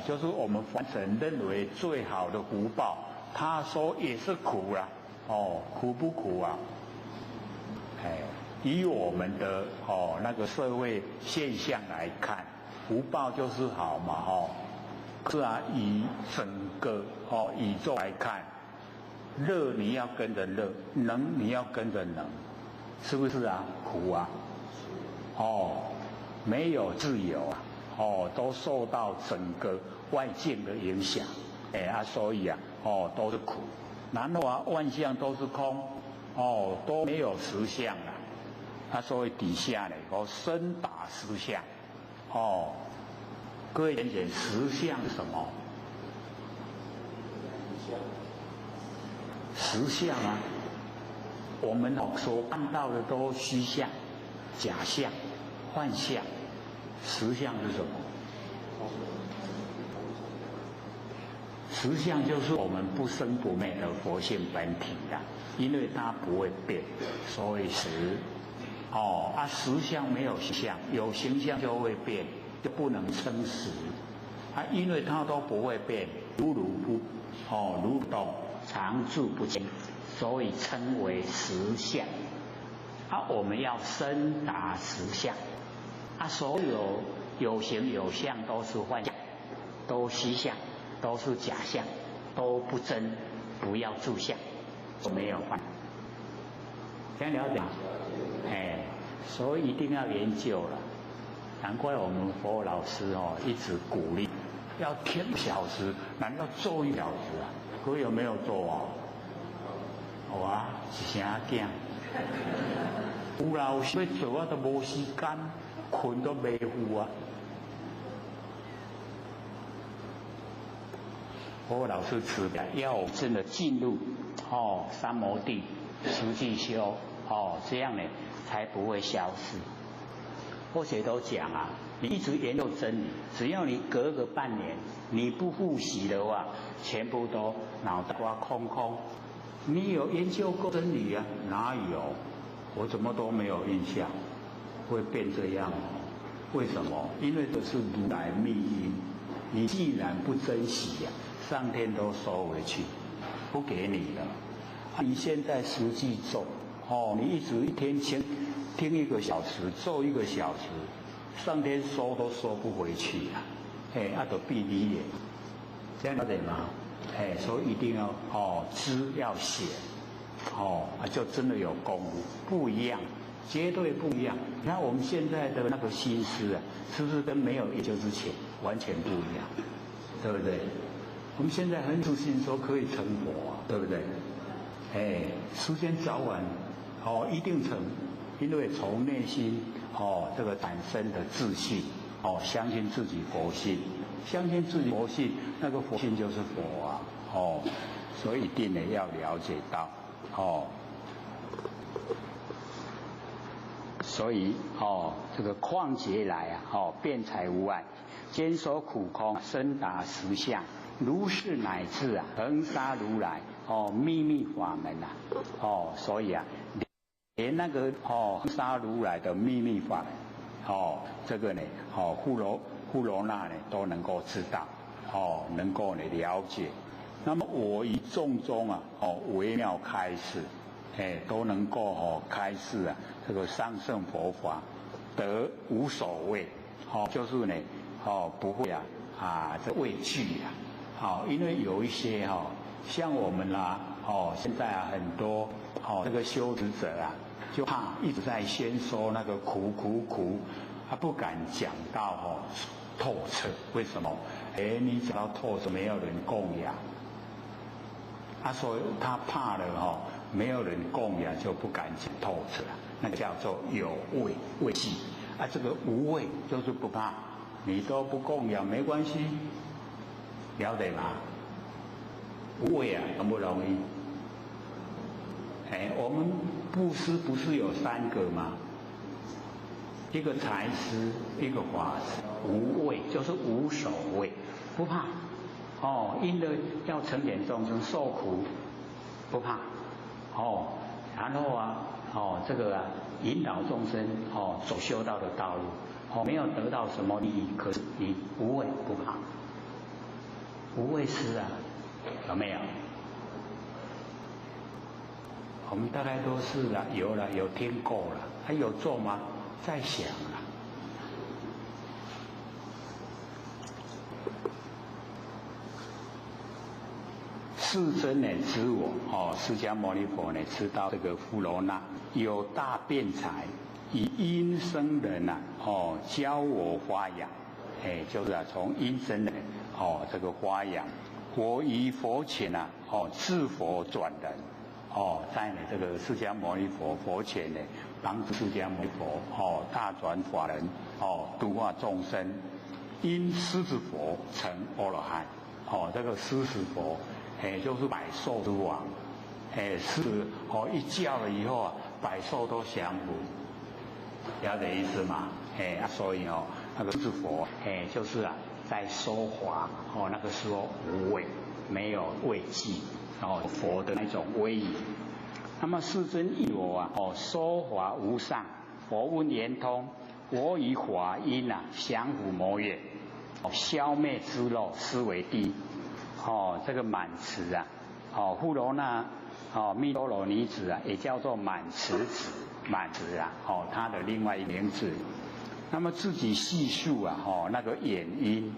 就是我们凡尘认为最好的福报，他说也是苦啦，苦不苦以我们的那个社会现象来看，福报就是好嘛是以整个宇宙来看，乐你要跟着乐，能你要跟着能，是不是苦没有自由都受到整个外境的影响，所以都是苦。然后万象都是空，都没有实相所以底下呢深达实相，各位讲解实相是什么？实相我们所看到的都虚相、假象、幻象，实相是什么？实相就是我们不生不灭的佛性本体因为它不会变，所以实。实相没有形象，有形象就会变，就不能称实。因为它都不会变，如动，常住不惊，所以称为实相。我们要深达实相。所有有形有相都是幻象，都虚相，都是假象，都不真，不要住相，都没有幻。这样了解？所以一定要研究了。难怪我们佛老师一直鼓励要听1小时，难道做1小时各位有没有做有一声囝有老师要做都无时间，困都袂赴佛老师指的要我真的进入三摩地实际修这样呢才不会消失。或者都讲你一直研究真理，只要你隔个半年，你不复习的话，全部都脑袋瓜空空。你有研究过真理哪有？我怎么都没有印象，会变这样为什么？因为这是如来命因，你既然不珍惜呀，上天都收回去，不给你了。你现在实际做，你一天听1个小时，做1个小时，上天收都收不回去啊！就闭你眼，这样了解吗？所以一定要知要显，就真的有功夫，不一样，绝对不一样。你看我们现在的那个心思啊，是不是跟没有研究之前完全不一样？对不对？我们现在很自信说可以成佛，对不对？时间早晚一定成，因为从内心这个产生的自信，相信自己佛性，相信自己佛性，那个佛性就是佛啊，所以一定呢要了解到，所以这个况且来啊，辩才无碍，坚守苦空，深达实相，如是乃至恒沙如来秘密法门所以连那个恒沙如来的秘密法门，这个呢富罗那呢都能够知道，能够呢了解。那么我以众中微妙开示，都能够开示这个上乘佛法，得无所谓，就是呢不会这畏惧因为有一些像我们啦现在很多这个修持者就怕一直在先说那个苦，他不敢讲到透彻。为什么？你讲到透彻，没有人供养。所以他怕了没有人供养，就不敢讲透彻，那叫做有畏惧这个无畏就是不怕，你都不供养没关系，了解吗？无畏容不容易？我们布施不是有3个吗？一个财施，一个法施。无畏就是无所谓，不怕因为要成全众生受苦，不怕然后这个引导众生走修道的道路没有得到什么利益，可是你无畏不怕，无畏施有没有？我们大概都是有听过了，还有做吗？在想世尊呢知我释迦牟尼佛呢知道这个富罗那有大辩才，以阴生人教我发扬，就是从阴生人这个发扬，我于佛前自佛转人在这个释迦牟尼佛前呢，帮助释迦牟尼佛大转法轮度化众生，因狮子佛成阿罗汉这个狮子佛就是百兽之王，狮子一叫了以后百兽都降服，了解意思吗？所以那个狮子佛就是在说法那个时候无畏，没有畏惧佛的那种威仪。那么世尊忆我说法无上，佛问圆通，我以法音降伏魔业，消灭之漏，斯为地。这个满慈富罗那密多罗尼子也叫做满慈子，满慈它的另外一名字。那么自己细数那个眼因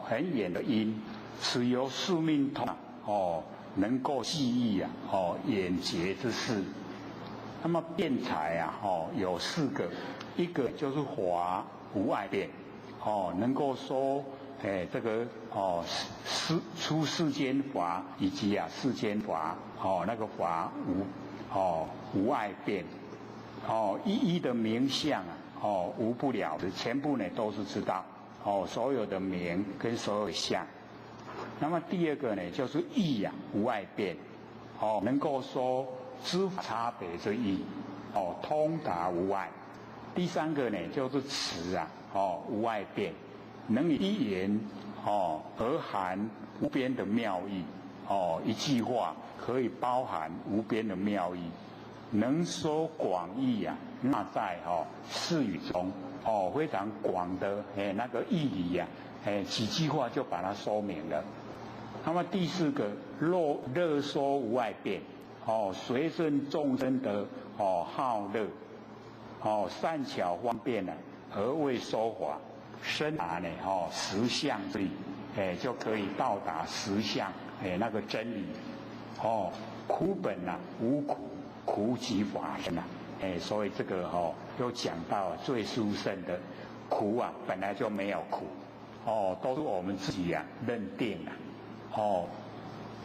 很远的因，此由宿命通能够记忆眼节之事。那么辩才有4个，一个就是法无碍辩能够说这个出世间法以及世间法那个法无碍辩一一的名相无不了的，全部呢都是知道所有的名跟所有的相。那么第2个呢就是义无碍辩能够说知法差别之义通达无碍。第3个呢就是慈无碍辩，能以一言而含无边的妙义一句话可以包含无边的妙义，能说广义纳在释语中非常广的那个义理呀，几句话就把它说明了。那么第四个，乐说无碍辩，随顺众生的好乐，善巧方便呢，而为说法，深达呢实相之理，就可以到达实相那个真理。苦本无苦，苦即法身所以这个又讲到最殊胜的苦本来就没有苦，都是我们自己认定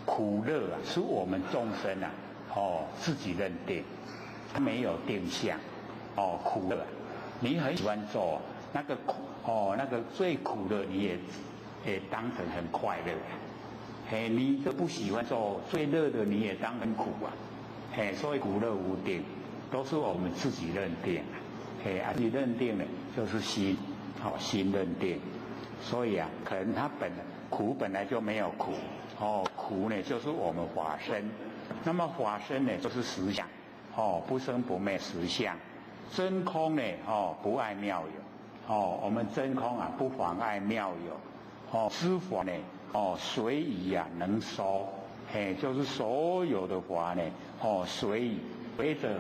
苦乐是我们众生自己认定，没有定向苦乐你很喜欢做那个苦那个最苦的你也当成很快乐你都不喜欢做最乐的你也当很苦所以苦乐无定都是我们自己认定自己认定呢就是心心认定，所以可能它苦本来就没有苦苦呢就是我们法身，那么法身呢就是实相不生不灭实相，真空呢不碍妙有我们真空不妨碍妙有知法呢随意能收就是所有的法呢随意随着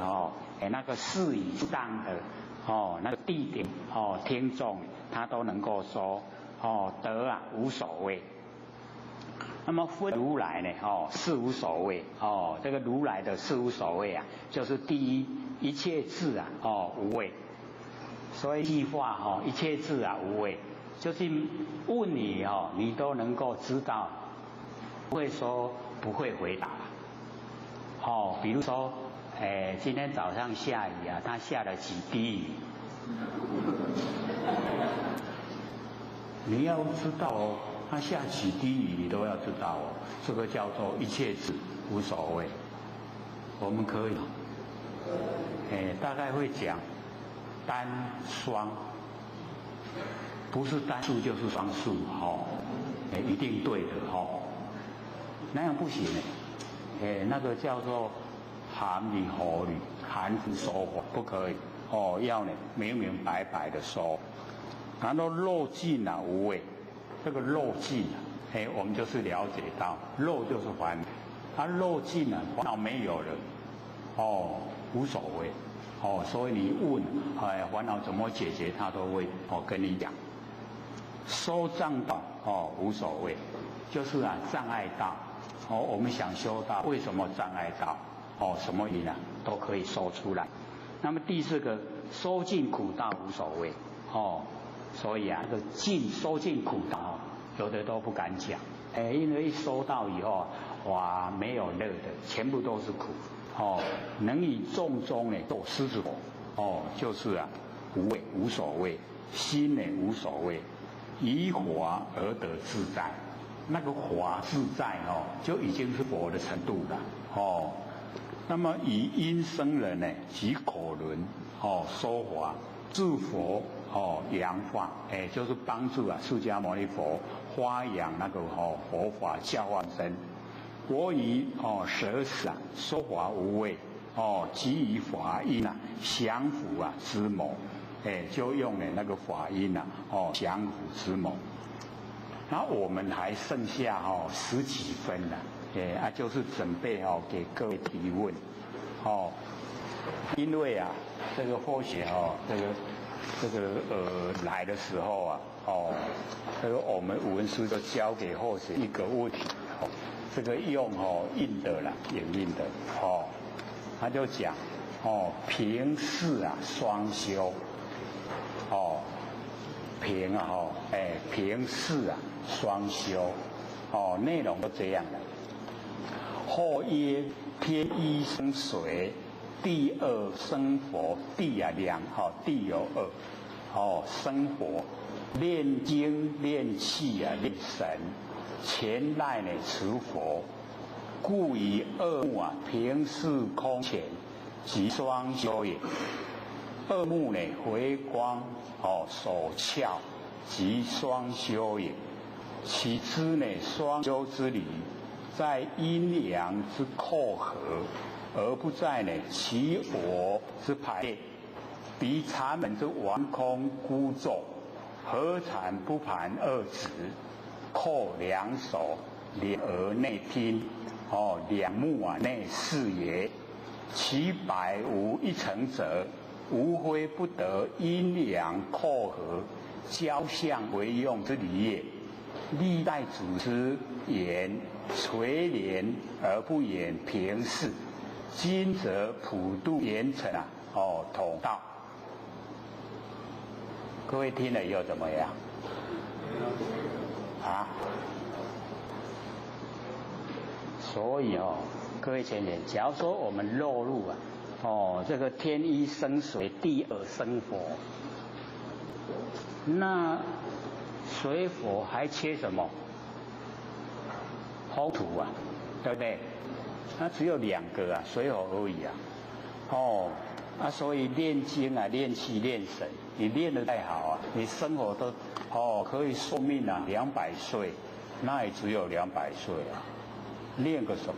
那个事以上的那个地点听众他都能够说得无所谓。那么分如来呢是无所谓这个如来的是无所谓就是第一一切智无畏，所以一句话一切智无畏，就是问你你都能够知道，不会说不会回答比如说今天早上下雨它下了几滴雨，你要知道它下几滴雨你都要知道这个叫做一切智无所谓。我们可以大概会讲单双，不是单数就是双数一定对的那样不行那个叫做含理合理含糊说法不可以要呢明明白白的说。然后漏尽无畏，这个漏尽我们就是了解到漏就是烦恼，它漏尽烦恼没有了无所谓所以你问烦恼怎么解决他都会跟你讲。收障道无所谓，就是障碍道我们想修道为什么障碍道什么原因都可以说出来。那么第四个收尽苦道无所谓所以这个收尽苦道有的都不敢讲因为一收到以后哇没有乐的，全部都是苦能以众中做狮子火就是无畏无所谓，心呢无所谓，以华而得自在，那个华自在就已经是佛的程度了那么以因生人呢及口轮说法助佛扬化就是帮助释迦牟尼佛发扬那个佛法教化身。我以舍使说法无畏即以法音降伏之谋就用了那个法音降伏之谋。然后我们还剩下10几分就是准备给各位提问因为这个或许这个来的时候这个我们文书就交给或许一个问题这个用印的啦，影印的他就讲平事双修平平事双修内容都这样的。后曰天一生水，地二生佛，地地有二生活，炼精炼气炼神，前赖持佛，故以二目平视空前，即双修也。二目回光手窍，即双修也。其之双修之理，在阴阳之扣合，而不在其我之排列。彼禅门之顽空孤咒，何禅不盘二指，扣两手，两额内拼，两目内视也。其百无一成者，无非不得阴阳扣合，交相为用之理也。历代祖师言垂帘而不言平视，今则普度严惩统道。各位听了以后怎么样？啊？所以各位前贤，假如说我们落入这个天一生水，地二生火，那水火还缺什么？风土啊，对不对？那只有两个啊，水火而已啊。所以练精啊，练气，练神，你练得太好啊，你生活都可以寿命啊200岁，那也只有200岁啊，练个什么？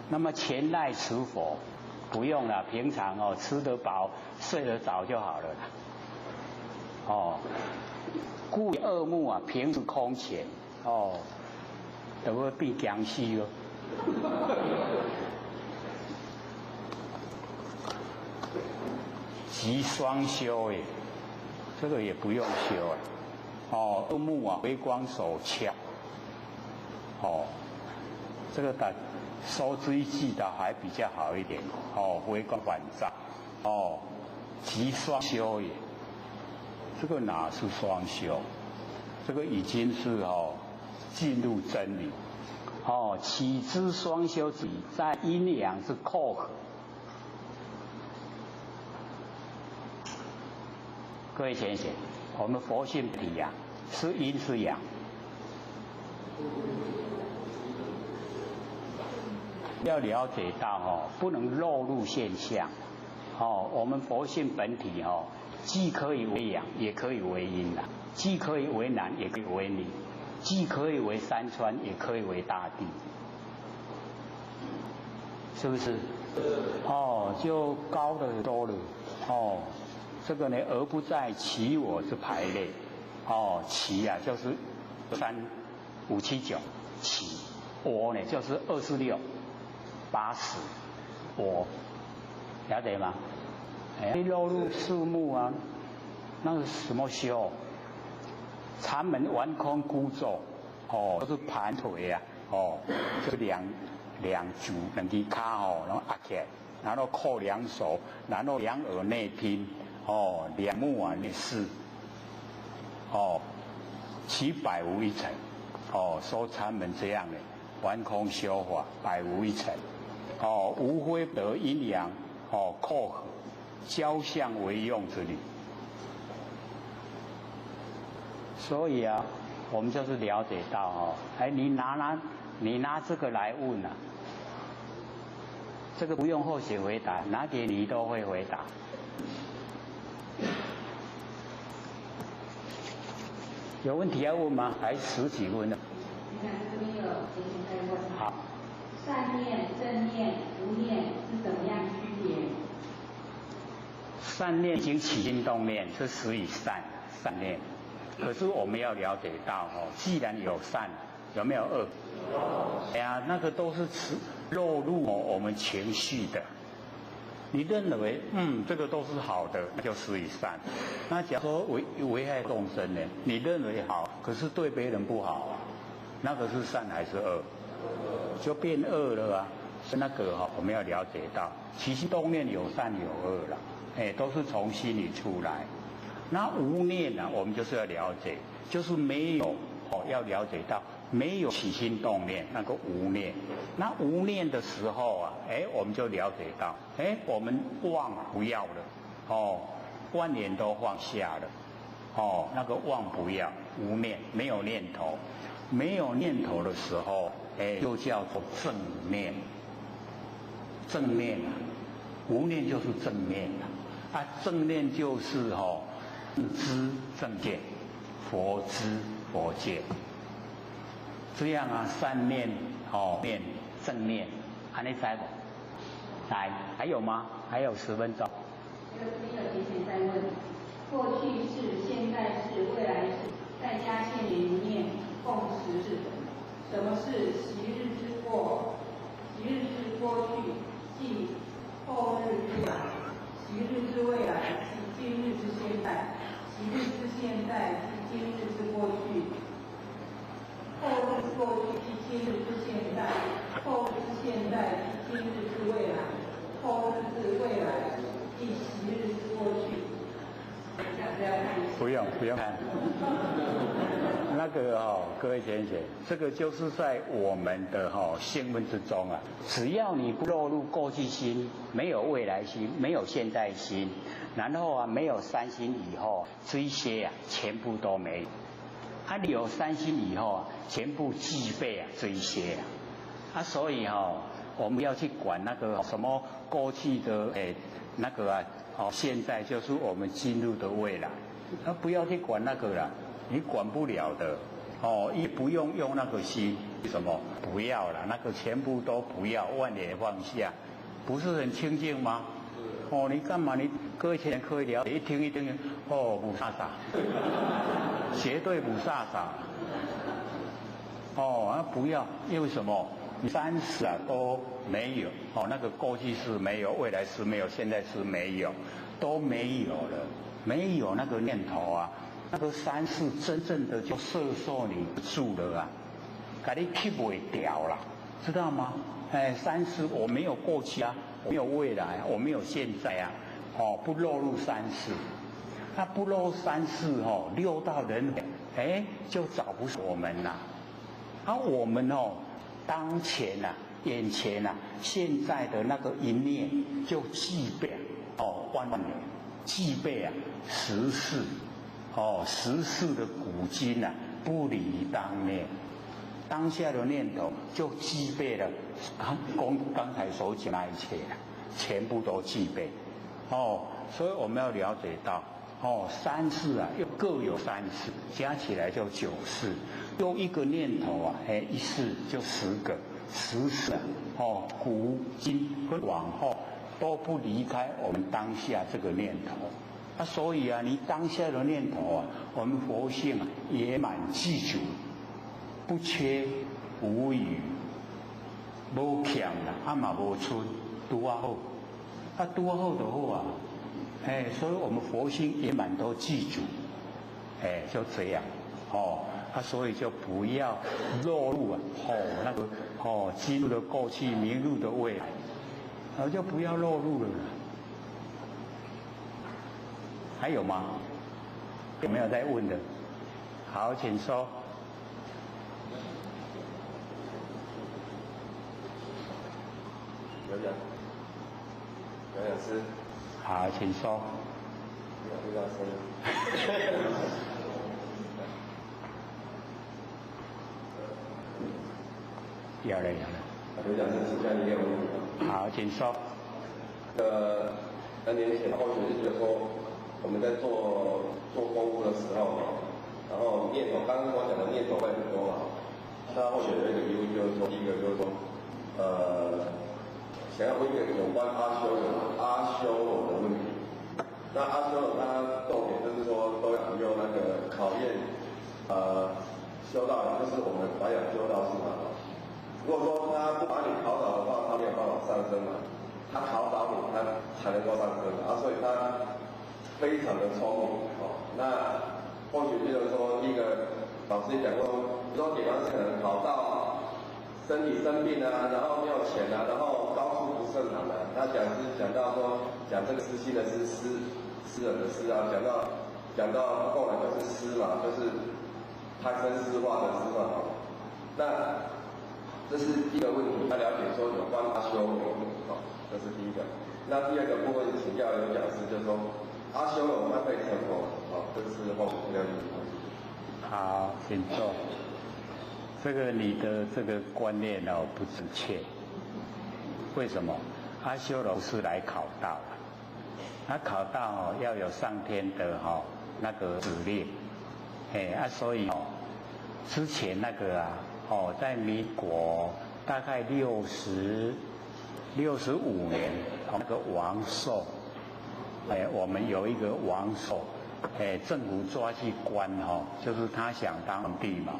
那么前赖持佛不用了，平常吃得饱睡得早就好了啦。故恶目啊，平时空前都会变僵尸哦。即双修耶，这个也不用修恶目啊，微光手巧这个的收追记的还比较好一点微光返照即双修也，这个哪是双修？这个已经是进入真理岂知双修之理，在阴阳之扣合。各位先生，我们佛性体呀，是阴是阳？要了解到不能落入现象我们佛性本体既可以为阳，也可以为阴的，既可以为男，也可以为女，既可以为山川，也可以为大地，是不是？就高的多了这个呢，而不在其我之排列其啊就是3、5、7、9其我呢就是26、80我，了解吗？落入树木啊，那是什么修？禅门顽空孤咒都是盘腿啊就两足两只脚然后压起来，然后扣2手，然后两耳内拼两目内视其百无一成说禅门这样的顽空修法，百无一成无非得阴阳扣合，交相为用之理。所以啊，我们就是了解到你拿这个来问这个不用后学回答，拿给你都会回答。有问题要问吗？还10几问呢。这边有前贤在问。好。善念、正念、无念是怎么样区别？善念已经起心动念，是属于善念。可是我们要了解到既然有善，有没有恶？那个都是落入我们情绪的。你认为这个都是好的，那就属于善。那假如说危害众生呢？你认为好，可是对别人不好那个是善还是恶？就变恶了啊！那个我们要了解到，起心动念有善有恶了，都是从心里出来。那无念呢，我们就是要了解，就是没有要了解到没有起心动念，那个无念。那无念的时候我们就了解到，我们忘不要了万念都放下了那个忘不要，无念，没有念头。没有念头的时候就叫做正念。正念无念就是正念正念就是正知正见，佛知佛见。这样善念念正念，你知不？还有吗？还有10分钟。这个第一个提前再问，过去式、现在式、未来式，在家现里面共识是什么？什么是昔日之过？昔日之过去，即后日之来；昔日之未来，即今日之现在；昔日之现在，即今日之过去；后日之过去，即今日之现在；后日之现在，即今日之未来；后日之未来，即昔日之过去。不用看。那个各位先生，这个就是在我们的新闻之中啊，只要你不落入过去心，没有未来心，没有现在心，然后没有3心以后，这些全部都没有。你有3心以后全部具备这一些所以我们要去管那个什么过去的那个现在就是我们进入的未来，不要去管那个了，你管不了的也不用那个心，什么不要了，那个全部都不要，万年放下，不是很清净吗？你干嘛？你各位前可以了解，一听不傻傻，绝对不傻傻。不要，因为什么？3世都没有那个过去式没有，未来式没有，现在式没有，都没有了，没有那个念头那个3世真正的就摄受你住了给你吸不掉了，知道吗？3世我没有过去我没有未来我没有现在不落入3世，那不落入3世6道轮回就找不出我们了。我们当前眼前现在的那个一念就具备万年，具备10世10世的古今不离当念，当下的念头就具备了刚才所讲那一切全部都具备所以我们要了解到3世又各有3世，加起来就9世，用一个念头一世就10个10世古今跟往后都不离开我们当下这个念头所以你当下的念头我们佛性圆满具足，不缺无余，无欠嘛无剩，拄好拄好就好所以我们佛性圆满都具足就这样所以就不要落入那个今日的过去，明日的未来就不要落入了。还有吗？有没有在问的？好，请说。有氧师。好，请说。有氧师。有了。有氧师，请教你一个问题。好，请说。3年前，后学就觉得说，我们在做功夫的时候然后念头，刚刚我讲的念头会很多那后学有一个疑问就是说，第一个就是说，想要问一个有关阿修罗的问题。那阿修罗他重点就是说，都要用那个考验修道，就是我们白养修道士如果说他不把你考倒的话，他没有办法上升他考倒你，他才能够上升所以他非常的聪明那或许就是说，第一个老师也讲过，说比方可能考到身体生病然后没有钱然后高处不胜寒他讲到说，讲这个私心的诗人的诗讲到后来就是诗嘛，就是贪生诗化的诗嘛那这是第一个问题，他了解说有关阿修罗这是第一个。那第二个部分请教有讲师，就是说阿修罗他可以成佛这是后面了解。好，请坐。这个你的这个观念不正确。为什么？阿修罗是来考道的，他考道要有上天的那个指令，所以之前那个在民国大概65年从那个王寿，我们有一个王寿，政府抓去关就是他想当皇帝嘛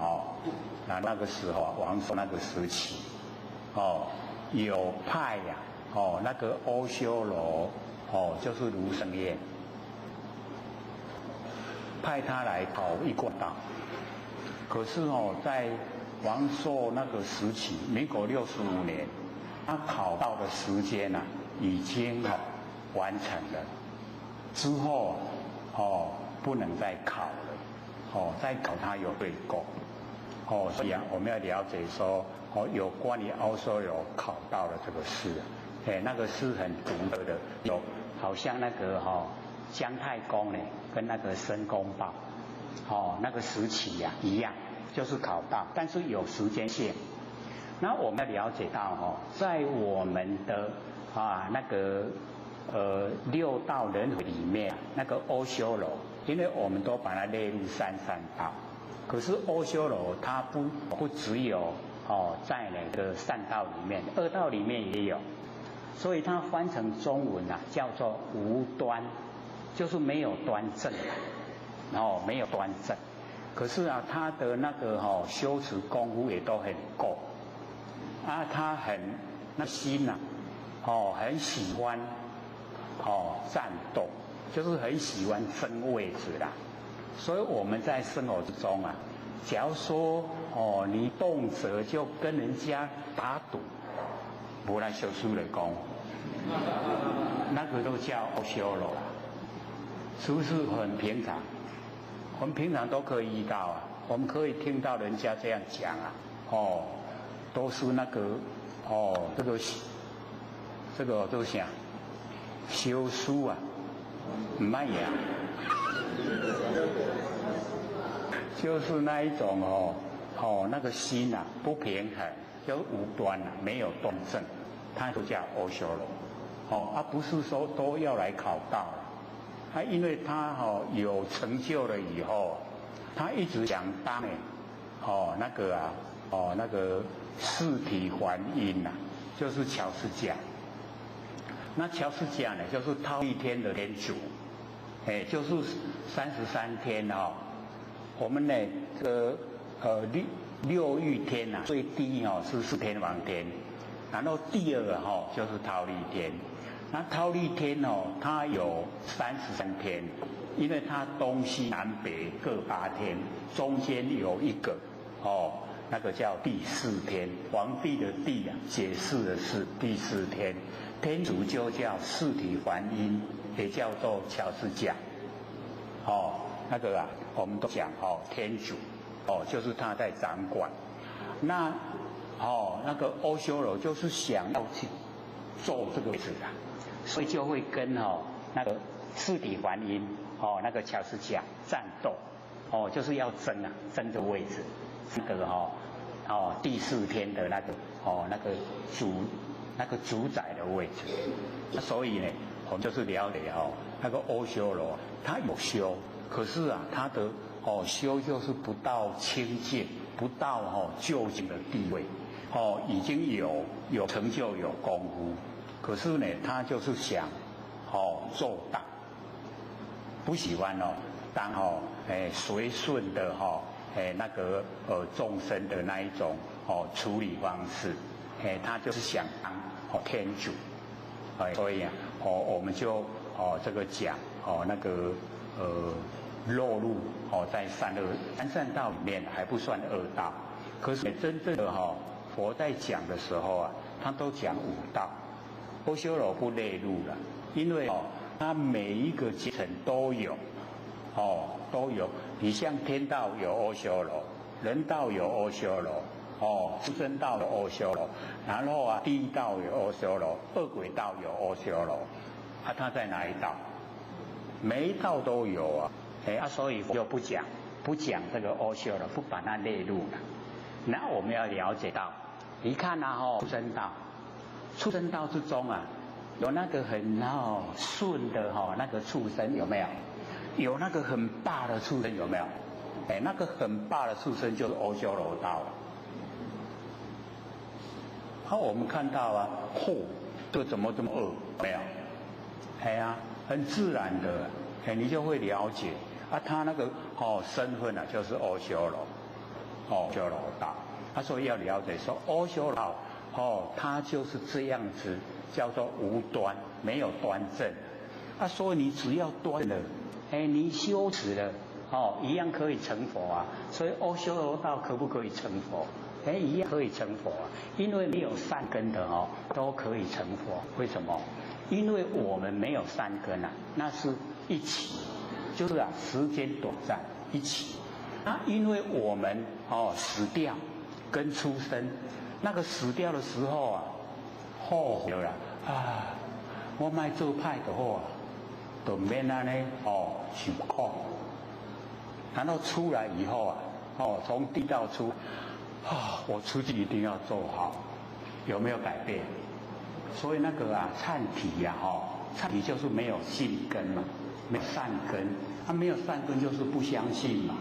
那个时候王寿那个时期有派那个欧修罗就是卢生燕，派他来考一贯道。可是在王寿那个时期，民国65年，他考到的时间已经完成了，之后不能再考了，再考他有对过，所以我们要了解说有关于欧修罗考到的这个事，那个是很独特的，有好像那个姜太公呢跟那个申公豹那个时期一样，就是考到，但是有时间线。那我们要了解到在我们的那个六道轮回里面，那个欧修罗，因为我们都把它列入三善道，可是欧修罗它不只有在那个善道里面，恶道里面也有，所以它翻成中文叫做无端，就是没有端正没有端正。可是他的那个修持功夫也都很够他那心很喜欢战斗，就是很喜欢争位置啦。所以我们在生活之中假如说你动辄就跟人家打赌，不来修书的功，那个都叫欧修罗啦，是不是很平常？我们平常都可以遇到我们可以听到人家这样讲都是那个这个都想修书唔乜嘢就是那一种那个心不平衡，就无端没有端正，它就叫欧修罗不是说都要来考到了。因为他有成就了以后，他一直想当那个四体还阴就是乔斯甲。那乔斯甲呢，就是忉利天的天主，就是33天我们呢六欲天最低是四天王天，然后第二个就是忉利天。那忉利天它有33天，因为它东西南北各8天，中间有一个那个叫第4天，皇帝的帝解释的是第4天，天主就叫四体还阴，也叫做乔斯甲那个我们都讲天主就是他在掌管。那那个欧修罗就是想要去做这个位置所以就会跟那个四体还阴那个乔斯甲战斗就是要争这个位置，那个第4天的那个主宰的位置。所以呢，我们就是了解那个欧修罗他有修，可是他的修就是不到清净，不到究竟的地位已经有成就有功夫。可是呢，他就是想做大，不喜欢当随顺的那个众生的那一种处理方式，他就是想当天主，所以我们就这个讲那个落入在三善道里面还不算恶道，可是真正的佛在讲的时候他都讲五道。欧修罗不列入了，因为它每一个阶层都有，都有。你像天道有欧修罗，人道有欧修罗，畜生道有欧修罗，然后地狱道有欧修罗，恶鬼道有欧修罗，它在哪一道？每一道都有所以就不讲这个欧修罗，不把它列入了。那我们要了解到，你看畜生道。畜生道之中有那个很顺的那个畜生有没有？有那个很霸的畜生有没有？那个很霸的畜生就是欧修罗道我们看到这怎么这么饿？没有，哎呀，很自然的，哎，你就会了解啊，他那个身份啊，就是阿修罗，阿修罗道。所以要了解说，阿修罗他就是这样子，叫做无端，没有端正。所以你只要端了，哎，你修持了，一样可以成佛啊。所以阿修罗道可不可以成佛？哎，一样可以成佛啊。因为没有善根的都可以成佛。为什么？因为我们没有善根啊，那是一起，就是时间短暂一起。因为我们死掉跟出生，那个死掉的时候啊，后悔了啊，我卖做歹就好啊。就免安尼受苦，然后出来以后啊，从地道出，我出去一定要做好，有没有改变？所以那个忏体呀，忏体就是没有信根嘛，没有善根，没有善根就是不相信嘛，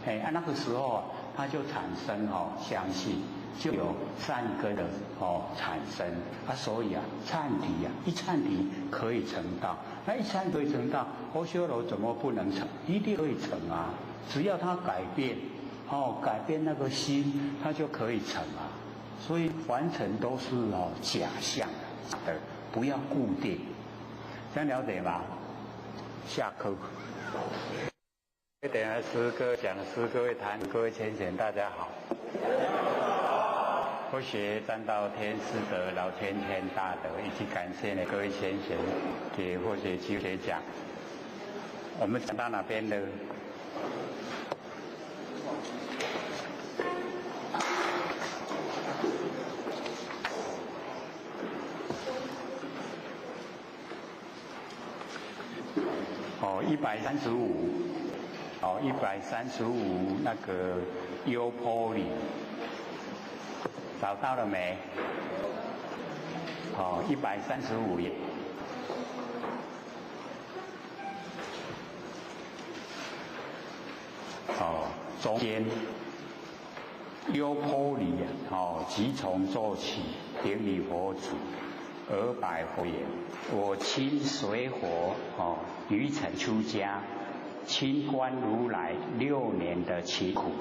那个时候他就产生相信。就有善根的产生所以忏体一忏体可以成道，那一忏可以成道，阿修罗怎么不能成？一定可以成啊！只要他改变，改变那个心，他就可以成啊。所以凡尘都是假象的，不要固定，这样了解吗？下课。等下诗歌讲诗，各位坛，各位浅显，大家好。佛学占道天师德，老天天大德，以及感谢各位先贤给佛学机会讲。我们讲到哪边呢？135，那个优波里。找到了没？135页。中间优波里即从做起，顶礼佛祖，而拜佛言：我亲随佛于尘出家，亲观如来6年的勤苦。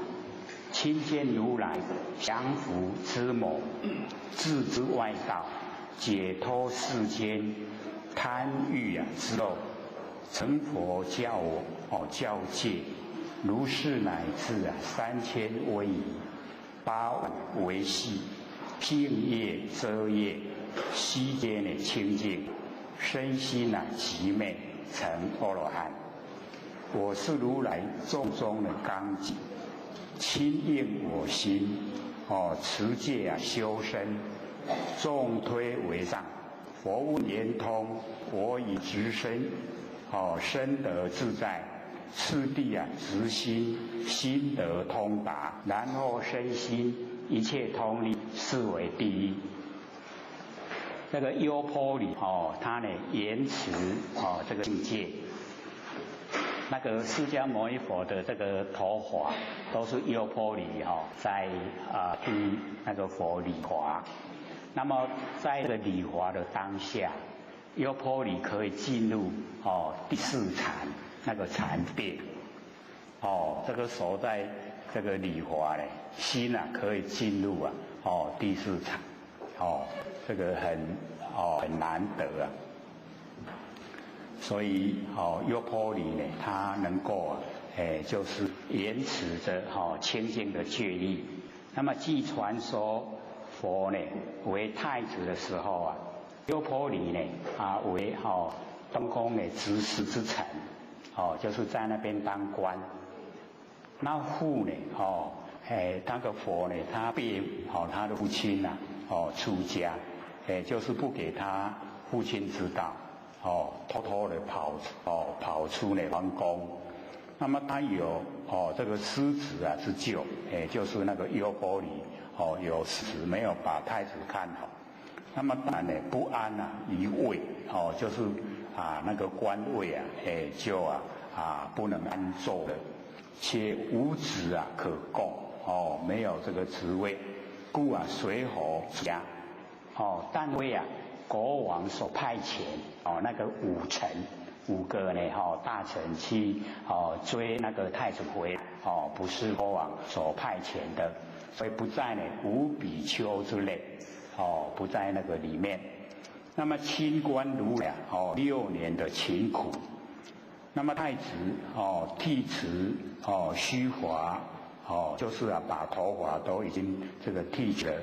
亲见如来降伏之谋，自知外道，解脱世间贪欲之漏，成佛教我教戒，如是乃至3000威仪，8万维系，净业遮业，悉皆清净，身心极昧，成阿罗汉。我是如来众中的纲纪。亲应我心，持戒修身，众推为上。佛问圆通，我以直身，身得自在。次第直心，心得通达，然后身心一切通力，是为第一。这个优波里他言辞这个境界。那个释迦牟尼佛的这个头发都是优波里在替那个佛礼华。那么在这个礼华的当下，优波里可以进入第4禅那个禅定。这个手在这个礼华呢，心可以进入第4禅。这个很难得啊。所以优波里呢，他能够就是延迟着清净的戒律。那么据传说，佛呢为太子的时候优波里呢为东宫的执事之臣，就是在那边当官。那父呢那个佛呢，他被他的父亲出家，就是不给他父亲知道。偷偷的跑出皇宫。那么他有这个失子之咎，就是那个优波里有失子没有把太子看好。那么当然呢不安于位，就是那个官位就不能安坐了，且无职可供，没有这个职位，故随侯家，但为国王所派遣那个5个呢大臣去追那个太子回来不是国王所派遣的，所以不在呢5比丘之内不在那个里面。那么清官如来6年的勤苦，那么太子剃辞须华就是把头发都已经这个剃了，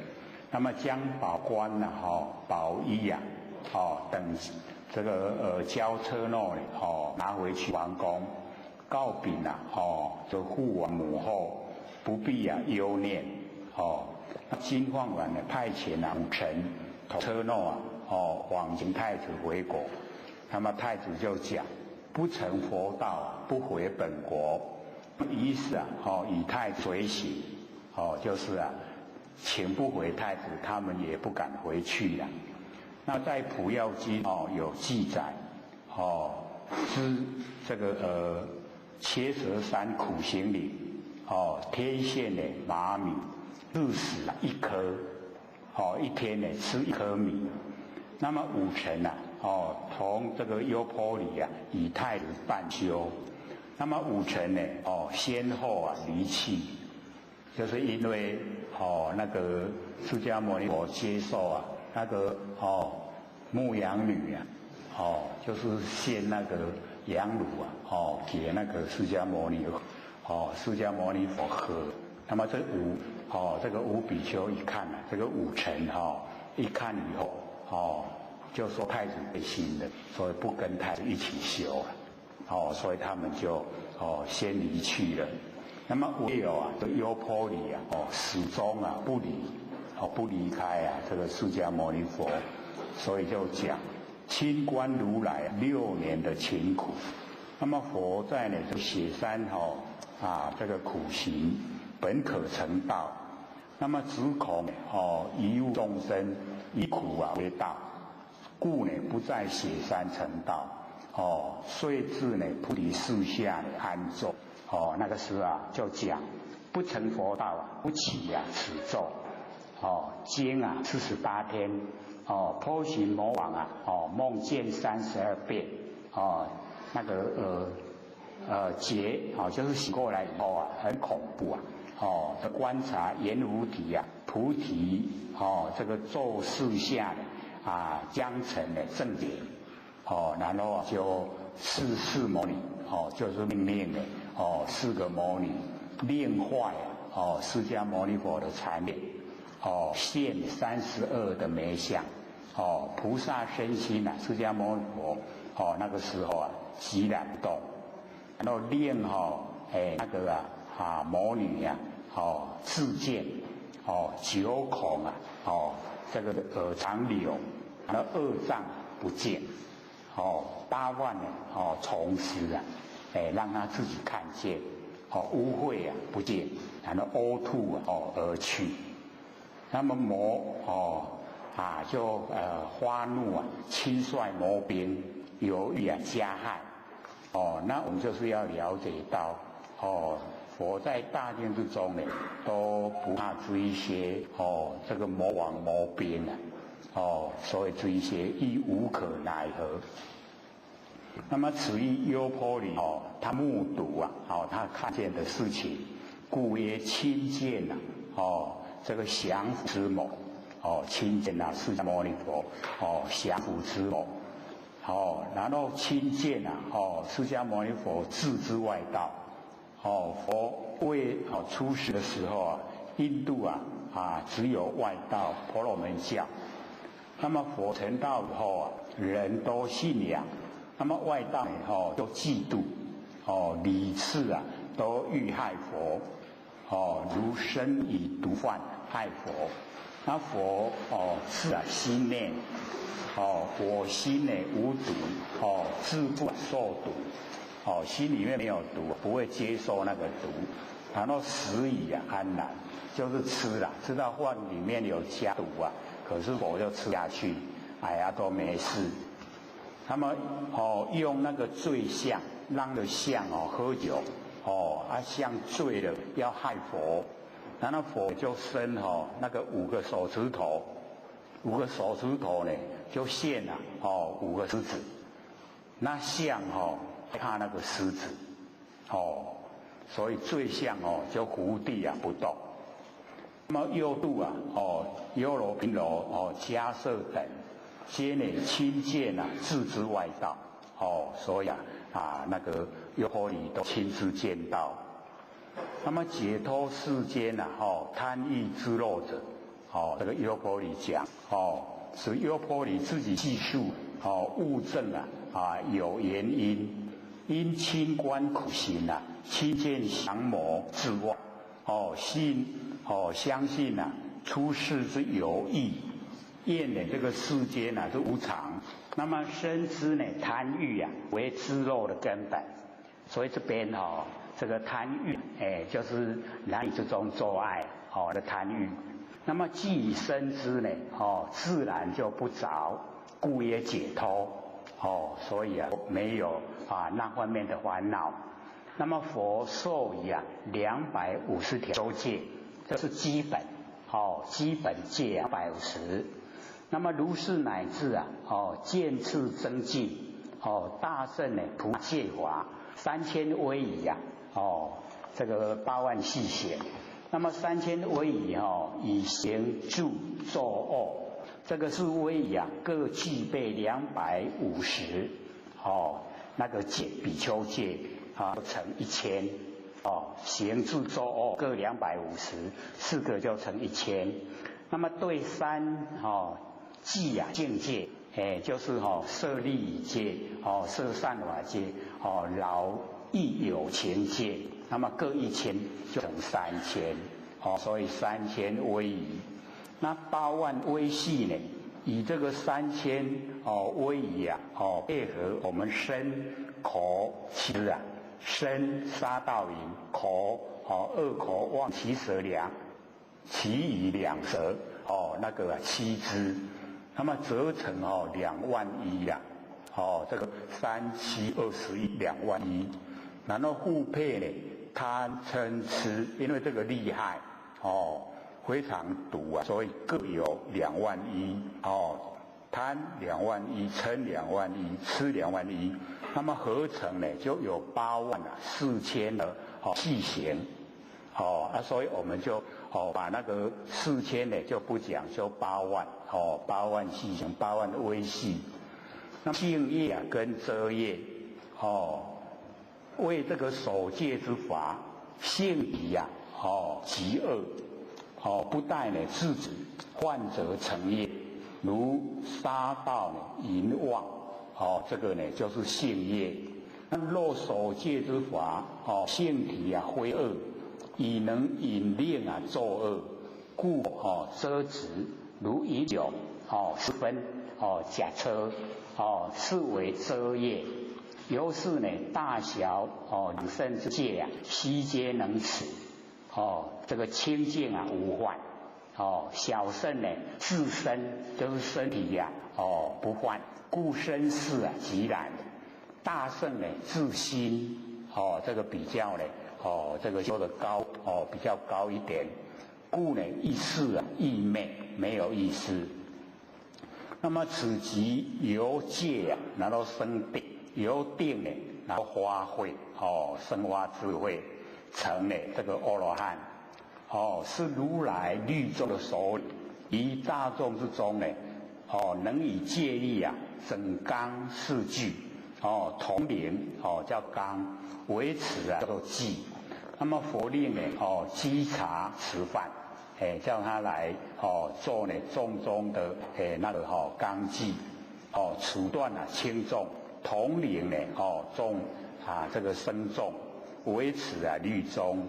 那么将宝冠宝衣等这个交车诺呢拿回去王宫，告禀这父王母后不必忧念金凤鸾呢派遣5臣车诺往迎太子回国。那么太子就讲，不成佛道不回本国，意思以太随行就是请不回太子，他们也不敢回去了。那在普药经有记载知这个切舌山苦行里天现的麻米日食1颗一天呢吃1颗米。那么5臣同这个优婆离以太子伴修，那么5臣呢先后离弃，就是因为那个释迦牟尼佛接受那个牧羊女就是献那个羊乳给那个释迦牟尼佛喝。那么这个5比丘一看这个5臣一看以后就说太子背心的，所以不跟太子一起修了所以他们就先离去了。那么唯有这优婆离始终不离开这个释迦牟尼佛，所以就讲清官如来6年的勤苦。那么佛在呢这雪山这个苦行本可成道，那么只恐贻误众生，以苦为道，故呢不在雪山成道遂至呢菩提树下安坐那个时就讲不成佛道不起此咒经48天波旬魔王梦见32遍那个劫就是醒过来以后很恐怖观察阎浮提菩提这个咒树下将成了正点然后就4摩尼就是命令的4个摩尼令坏释迦牟尼佛的残面现32的眉相菩萨身心释迦牟尼佛那个时候寂然不动，然后令那个摩尼自见9孔这个耳长柳，然后2脏不见8万呢虫尸让他自己看见污秽不见，然后呕吐而去。那么魔就发怒轻率魔兵，有意加害那我们就是要了解到佛在大经之中呢都不怕这些这个魔王魔兵所以这些亦无可奈何。那么此一优婆离他目睹他看见的事情，故曰亲见这个降伏之谋亲见释迦牟尼佛降伏之谋然后亲见释迦牟尼佛自之外道佛未出世的时候印度只有外道婆罗门教，那么佛成道以后人都信仰，那么外道就嫉妒屡次都欲害佛如生以毒贩害佛。那佛是心念我心无毒自不受毒心里面没有毒，不会接受那个毒，然后食以安然，就是吃了，知道饭里面有加毒可是佛就吃下去都没事。他们用那个醉象，让的象喝酒象醉了要害佛，然后佛就伸那个5个手指头5个手指头呢，就现了5个狮子。那象怕那个狮子，所以最象就伏地不动。那么右度优柔平柔迦摄等，皆呢亲见自知外道。所以那个优婆离都亲自见到。那么解脱世间贪欲之乐者，这个优婆离讲，是优婆离自己记述悟证有原因，因清观苦行亲见降魔自忘，相信出世之有意，厌这个世间是无常。那么深知贪欲为知乐的根本，所以这边这个贪欲就是男女之中做爱的贪欲。那么既已深知自然就不着，故也解脱。所以没有那方面的烦恼。那么佛授以250条修戒，这是基本基本戒250。那么如是乃至渐次增进大圣菩萨戒法3000威仪这个8万细行。那么3000威仪以行住坐卧，这个是威仪各具备250那个戒比丘戒乘1000行住坐卧各250，4个就乘1000。那么对3戒境界，就是舍利已戒摄善法戒劳逸有情戒，那么各1000就乘3000所以3000威仪。那8万威系呢，以这个3000威仪配合我们身口七身杀盗淫，口恶口妄其舌良，其余两舌那个7支，那么折成21000这个3721，21000。然后互配呢，贪嗔痴，因为这个厉害非常毒所以各有21000贪21000，嗔21000，痴21000，那么合成呢就有84000的细行所以我们就把那个4000呢就不讲，就8万8万细行，8万微细。那净业跟遮业为这个守戒之法，性敌极恶不待制止，患则成业，如杀盗淫妄这个呢就是性业。那若守戒之法性体非恶，以能引令作恶，故遮止，如饮酒十分假车是为遮业。由是呢大小两圣之戒悉皆能持这个清净无患小圣呢自身就是身体不患，故身世即然。大圣呢自心这个比较呢这个修得高比较高一点，故呢意识意昧，没有意识。那么此即由戒然后生定，由定呢然后发慧生发智慧，成呢这个阿罗汉是如来律中的首领，于大众之中呢能以戒力整纲四句统领叫纲，维持叫做纪。那么佛令呢稽查持犯叫他来做呢众中的那个纲纪处断轻重，统领呢众这个僧众，维持律宗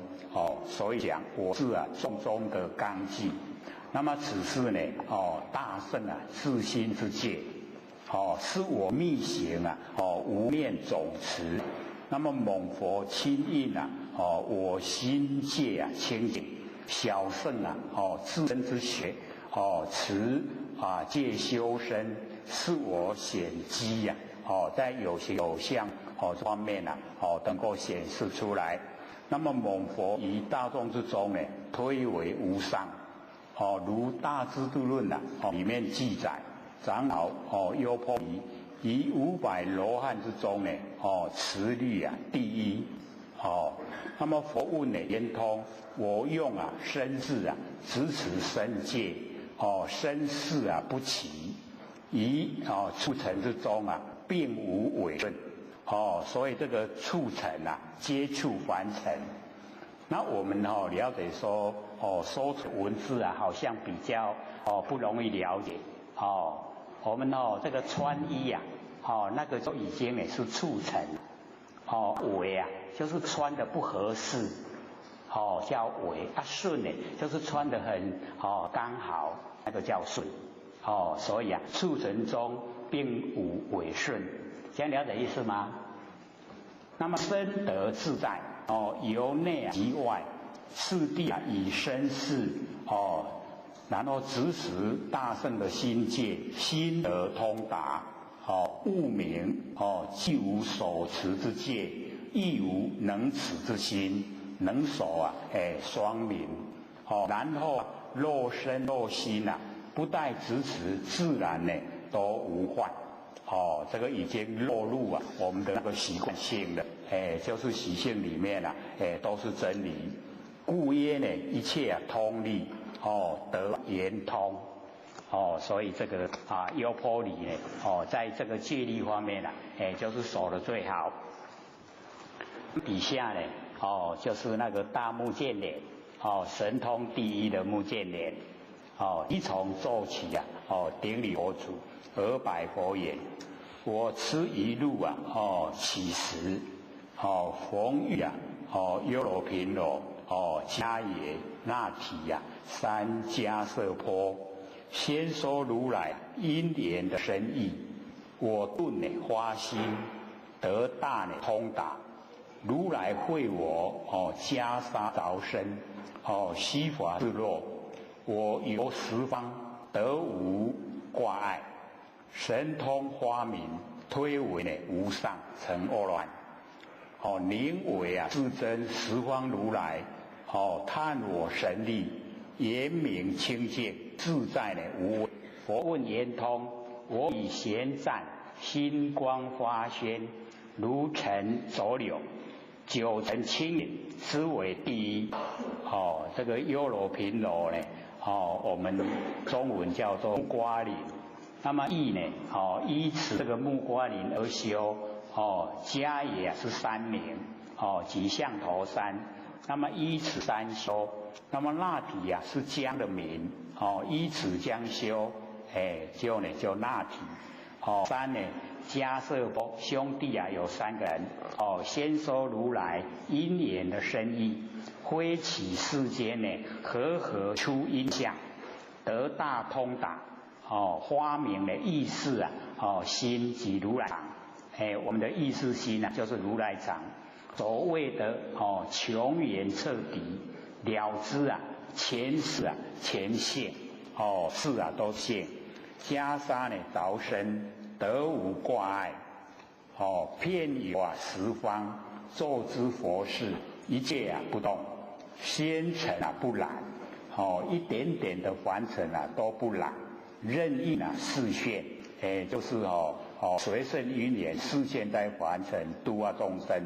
所以讲我是众中的纲纪。那么此事呢大圣自心之戒是我密行无面总持。那么猛佛亲印我心戒清净。小圣自身之学持戒修身，是我显机在有形有相这方面能够显示出来。那么猛佛于大众之中呢推为无上如《大智度论》里面记载，长老优婆夷以500罗汉之中呢，持律第一。那么佛问圆通，我用身智支持身戒，身世不齐，于促成之中并无违顺。所以这个促成接触凡尘。那我们了解说，说文字好像比较不容易了解。我们这个穿衣那个就已经是促成。违就是穿的不合适，叫违。顺就是穿的很刚好，那个叫顺。所以促成中并无违顺。这样了解意思吗？那么身得自在，由内及外，次第以身世，然后执持大圣的心戒，心得通达，悟明，既无所持之戒，亦无能持之心，能守双明，然后肉身肉心不待执持，自然都无患。这个已经落入我们的那个习惯性了，就是习性里面都是真理。故曰一切通理，得圆通。所以这个优婆离在这个戒律方面就是守得最好。底下就是那个大目犍连，神通第一的目犍连，一从做起顶礼佛祖，而白佛言：我持一路起时，逢遇优罗频罗，迦耶那提三迦舍波，先说如来因缘的深意，我顿花心，得大通达。如来会我袈裟着身，悉法自若，我游十方得无挂碍。神通花明，推为无上成阿罗汉。宁为至真十方如来，探我神力，严明清净，自在无为。佛问圆通，我以闲赞，心光发宣，如尘浊柳，九尘清影，斯为第一。这个优罗频罗我们中文叫做木瓜林。那么义依此这个木瓜林而修，迦也是三名，即象头三。那么依此三修，那么那提是江的名，依此江修，就那提。三迦舍波兄弟有3个人，先说如来因缘的深意，挥起世间和出因相，得大通达。花明的意识心即如来藏。我们的意识心就是如来藏。所谓的穷源彻底，了知前世前现，事都现。袈裟着身，得无挂碍。遍游十方，作之佛事，一切不动，纤尘不染，一点点的凡尘都不染。任意示现，就是随顺因缘示现在凡尘度众生，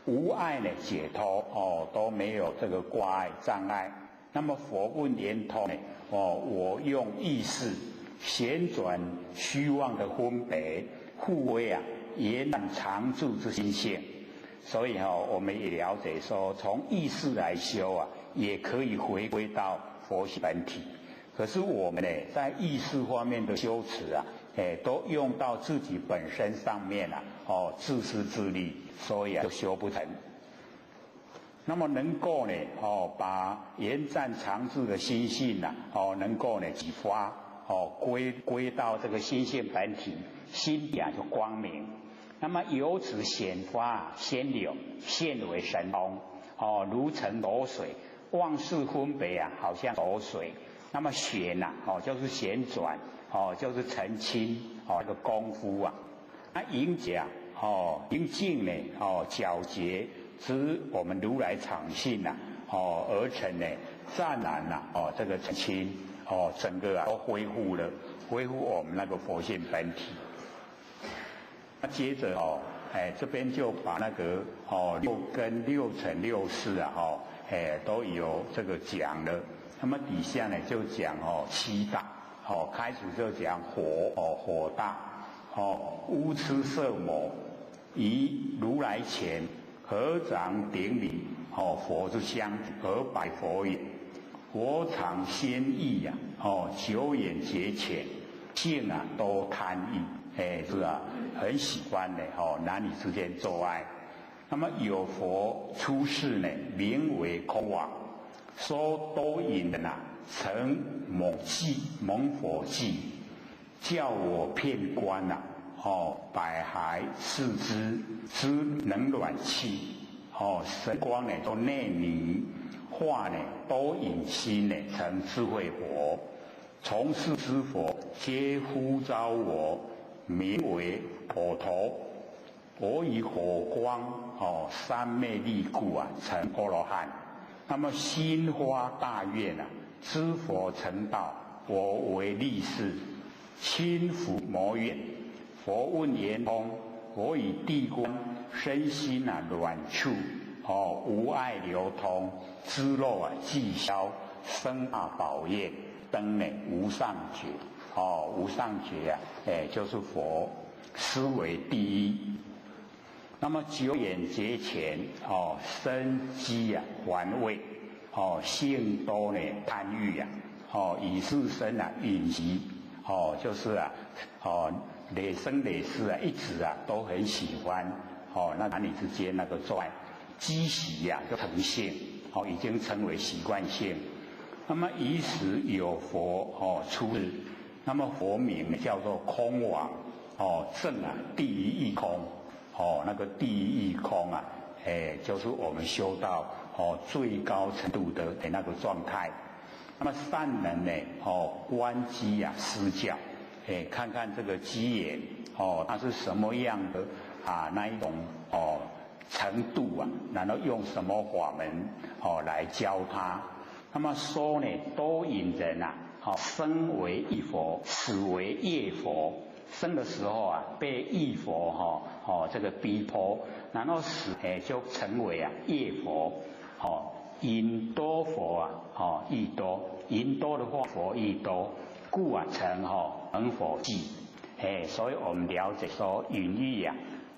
无碍解脱，都没有这个挂碍障碍。那么佛问圆通我用意识旋转虚妄的分别，互为圆满常住之心性。所以我们也了解说，从意识来修也可以回归到佛性本体。可是我们在意识方面的修持都用到自己本身上面自私自利，所以就修不成。那么能够把圆湛常住的心性能够激发归到这个心性本体，心底就光明。那么由此显发先流，现为神通，如成浊水，妄事分别好像浊水。那么旋就是旋转，就是澄清，这个功夫那营解营净皎洁之我们如来常性而成湛然呐，这个澄清，整个都恢复我们那个佛性本体。那接着这边就把那个6根6尘6识啊，都有这个讲了。那么底下呢就讲7大，开始就讲火大，乌痴色魔，于如来前合掌顶礼，佛之相而拜佛也。佛常先意呀，久远节浅，性啊都贪欲，是啊，很喜欢的男女之间做爱。那么有佛出世呢，名为空王，说多引人啊，成蒙佛记，叫我遍观呐，百骸四肢之能暖气，神光呢都内泥。化呢多引心呢成智慧佛，从事之佛皆呼召我，名为佛陀。我以火光三昧力故啊，成阿罗汉。那么心发大愿啊，知佛成道，我为力士，亲抚魔怨。佛问圆通，我以地光身心啊软处。无碍流通，知漏啊寂消，生大宝业，灯呢无上觉，无上觉啊，就是佛，思为第一。那么久远节前，生机啊还未，性多呢贪欲啊，以是身啊允习，就是啊，累生累世啊，一直啊都很喜欢，那男女之间那个做爱。积习呀，就成性，已经成为习惯性。那么以时有佛出世，那么佛名叫做空王，正啊第一义空，那个第一义空啊，就是我们修到最高程度的那个状态。那么善人呢，观机啊施教，看看这个机眼，它是什么样的那一种程度啊，然后用什么法门来教他？那么说呢，多引人啊，生为一佛，死为业佛。生的时候啊，被一佛这个逼迫，然后死就成为业佛。因多佛啊，益多，因多的话佛益多，故啊成恒佛记。所以我们了解说允欲啊。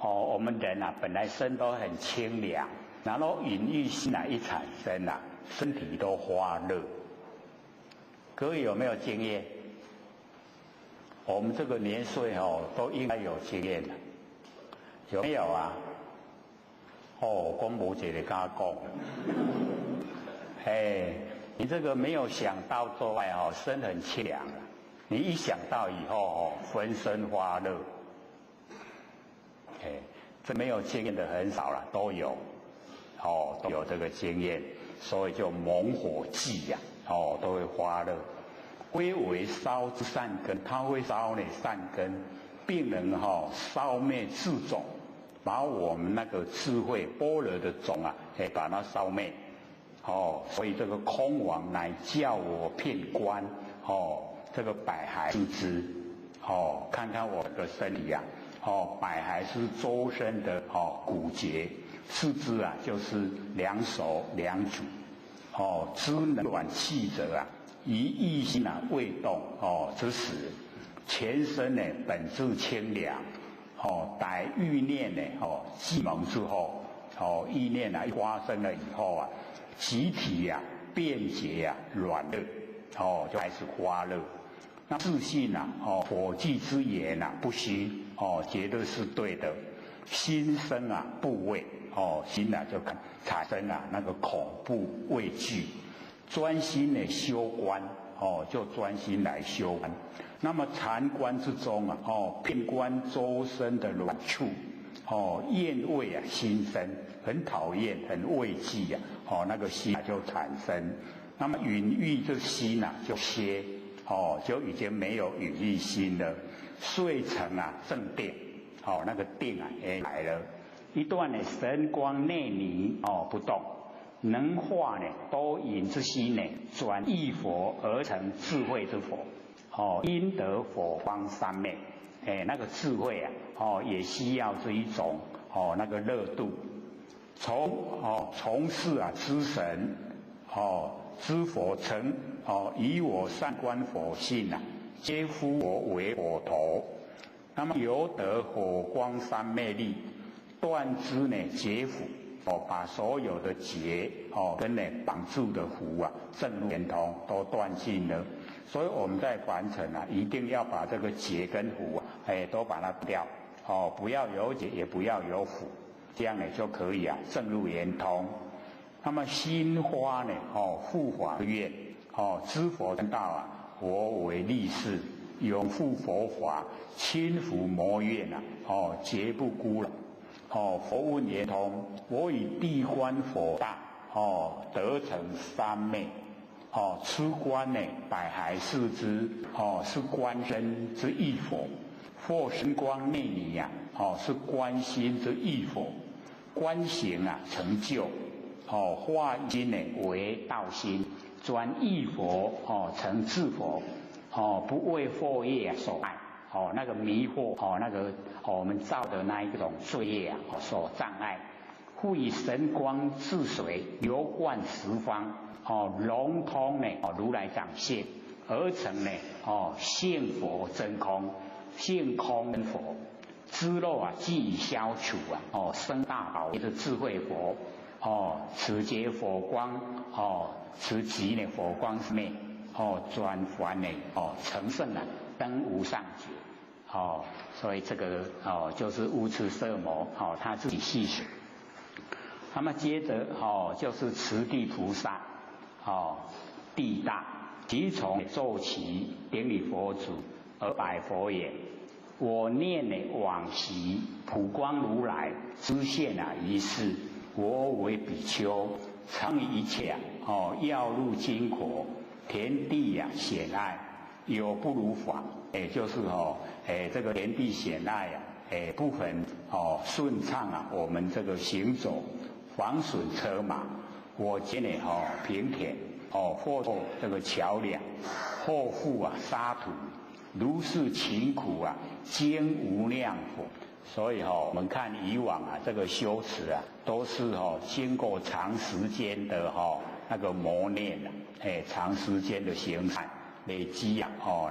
我们人啊，本来身都很清凉，然后淫欲心一产生啊，身体都发热。各位有没有经验？我们这个年岁都应该有经验的，有没有啊？公无姐的跟他讲，你这个没有想到做爱身很清凉啊，你一想到以后浑身发热。这没有经验的很少了，都有，都有这个经验，所以就猛火忌呀，都会发热。归为烧之善根，它会烧呢善根，并能烧灭智种，把我们那个智慧般若的种啊，把它烧灭。所以这个空王乃叫我遍观，这个百骸四肢，看看我的身体啊。百骸是周身的骨节，四肢啊就是两手两足，知能暖气者啊，以一心未动之时，全身呢本质清凉，待欲念呢既萌之后，意念发生了以后啊，集体便捷软热，就开始发热。那自信火炬之言不虚，绝对是对的。心生怖畏，心就产生那个恐怖畏惧。专心修观，就专心来修观。那么禅观之中遍观周身的软处，厌畏心生，很讨厌，很畏惧那个心就产生。那么允欲这心就歇。就已经没有允欲心了，遂成正定，那个定来了。一段神光内泥不动，能化呢多隐之心呢，转异佛而成智慧之佛。因得佛光三昧。那个智慧啊，也需要这一种那个热度。从事之神，知佛成，以我善观佛性皆呼我为佛头。那么由得火光三昧力，断之呢结缚，把所有的结跟呢绑住的缚正入圆通都断尽了。所以我们在凡尘一定要把这个结跟缚都把它掉，不要有结，也不要有缚，这样呢就可以正入圆通。那么心花呢，护法愿，知佛正道我为力士，永护佛法，亲服魔怨绝不孤老。佛问圆通，我以地观佛大，得成三昧。出观呢，百海视之，是观身之意佛；或神光内里是观心之意佛。观行成就，化心呢为道心，转意佛，成智佛，不为惑业所碍，那个迷惑，那个我们造的那一种罪业所障碍。复以神光自随，流贯十方。融通呢，如来掌现而成呢，性佛真空，性空真佛，知漏既已消除生大宝的智慧佛，此劫佛光，此即呢佛光是昧，转凡呢，成圣登无上觉，所以这个就是无次色魔，他自己细数。那么接着就是慈地菩萨。地大，即从奏其顶礼佛祖，而拜佛言：我念往昔普光如来知现一世，我为比丘，常以一切要入金国，田地险隘，有不如法，就是这个田地险隘不很顺畅我们这个行走，妨损车马。我见呢平田或这个桥梁，或复沙土，如是勤苦经无量苦。所以我们看以往这个修持都是经过长时间的那个磨练长时间的行善累积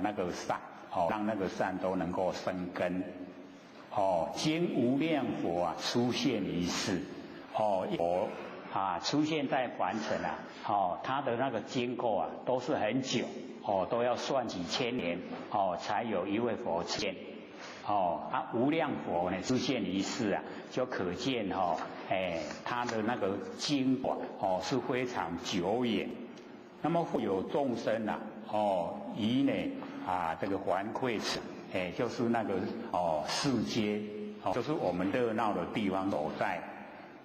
那个善让那个善都能够生根。经无量佛出现一世佛。出现在凡尘他的那个经过都是很久都要算几千年才有一位佛出现无量佛呢出现一世就可见他的那个经过是非常久远。那么会有众生以呢这个还馈此就是那个世间就是我们热闹的地方所在。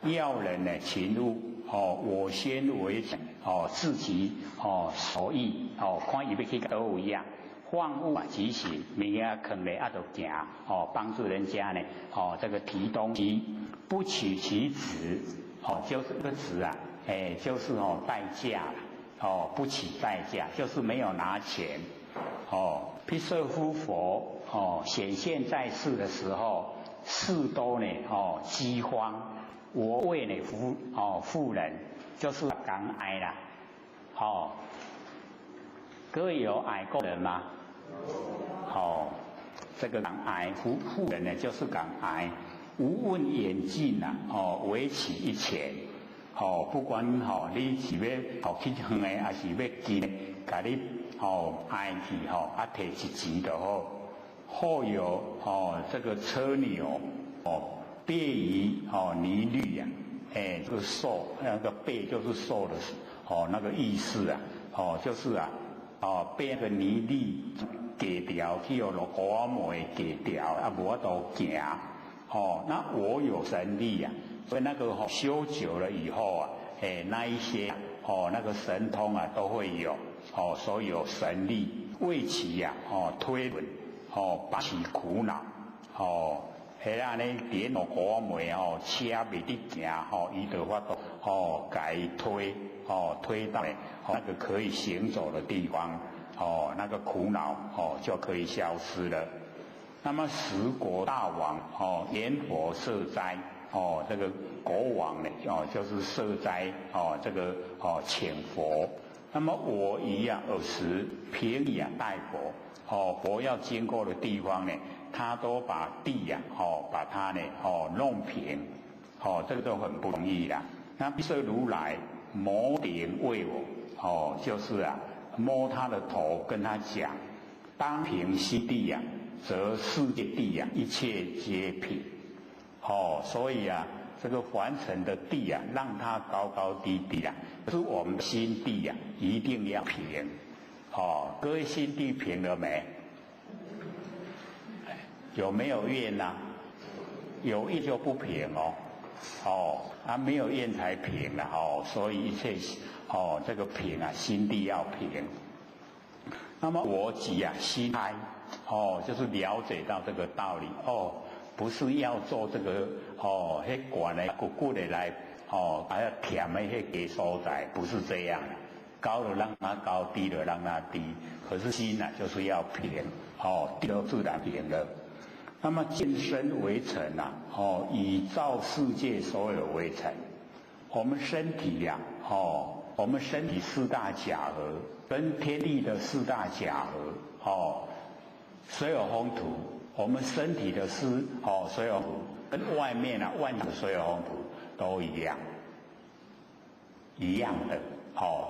要人呢勤入我先为强自己所意看伊要去倒位放物即行，明坑里就行帮助人家呢这个提东西，不取其值就是这个值就是代价不起代价，就是没有拿钱毗舍夫佛显现在世的时候，世都呢饥荒。我为呢富人，就是感哀啦。各位有哀过人吗？这个感哀富人呢，就是感哀，无问远近为其一钱。不管你是要去远的，还是要近的，甲你哀去摕一钱就好。或有这个车牛便于泥绿这个兽，那个背就是兽的那个意思就是被那个泥绿割掉，去落河梅割掉，无法度行那我有神力所以那个修久了以后那一些那个神通都会有所以有神力为其推论拔其苦恼迄安尼电路高煤吼，车袂得行吼，伊就法度吼，甲伊推推到那个可以行走的地方，那个苦恼就可以消失了。那么十国大王阎佛设斋这个国王呢就是设斋这个请佛。那么我仪尔时平以待佛佛要经过的地方呢，他都把地把它呢弄平这个都很不容易啦。那必设如来摩顶为我就是摸他的头跟他讲，当平息地则世界地一切皆平所以这个凡尘的地让它高高低低可是我们的心地一定要平各位心地平了没？有没有怨有怨就不平没有怨才平了所以一切这个平心地要平。那么我即心开就是了解到这个道理不是要做这个迄悬的骨骨的来还要甜的迄个所在，不是这样的。高了让它高，低了让它低。可是心就是要平地就自然平了。那么见身为尘以造世界所有为尘。我们身体我们身体四大假合，跟天地的四大假合水有风土，我们身体的水有土，跟外面万有的水有风土都一样，一样的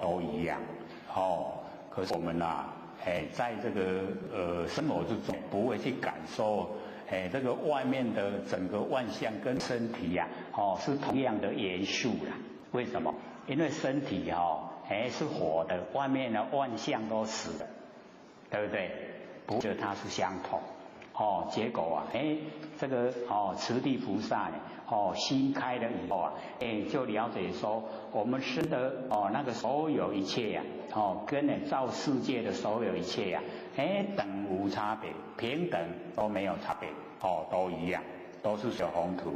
都一样可是我们在这个生活之中不会去感受这个外面的整个万象跟身体是同样的元素啦。为什么？因为身体是活的，外面的万象都死了，对不对？不觉得它是相同结果这个慈地菩萨心开了以后就了解说我们生的那个所有一切跟造世界的所有一切等无差别，平等都没有差别都一样，都是小红土。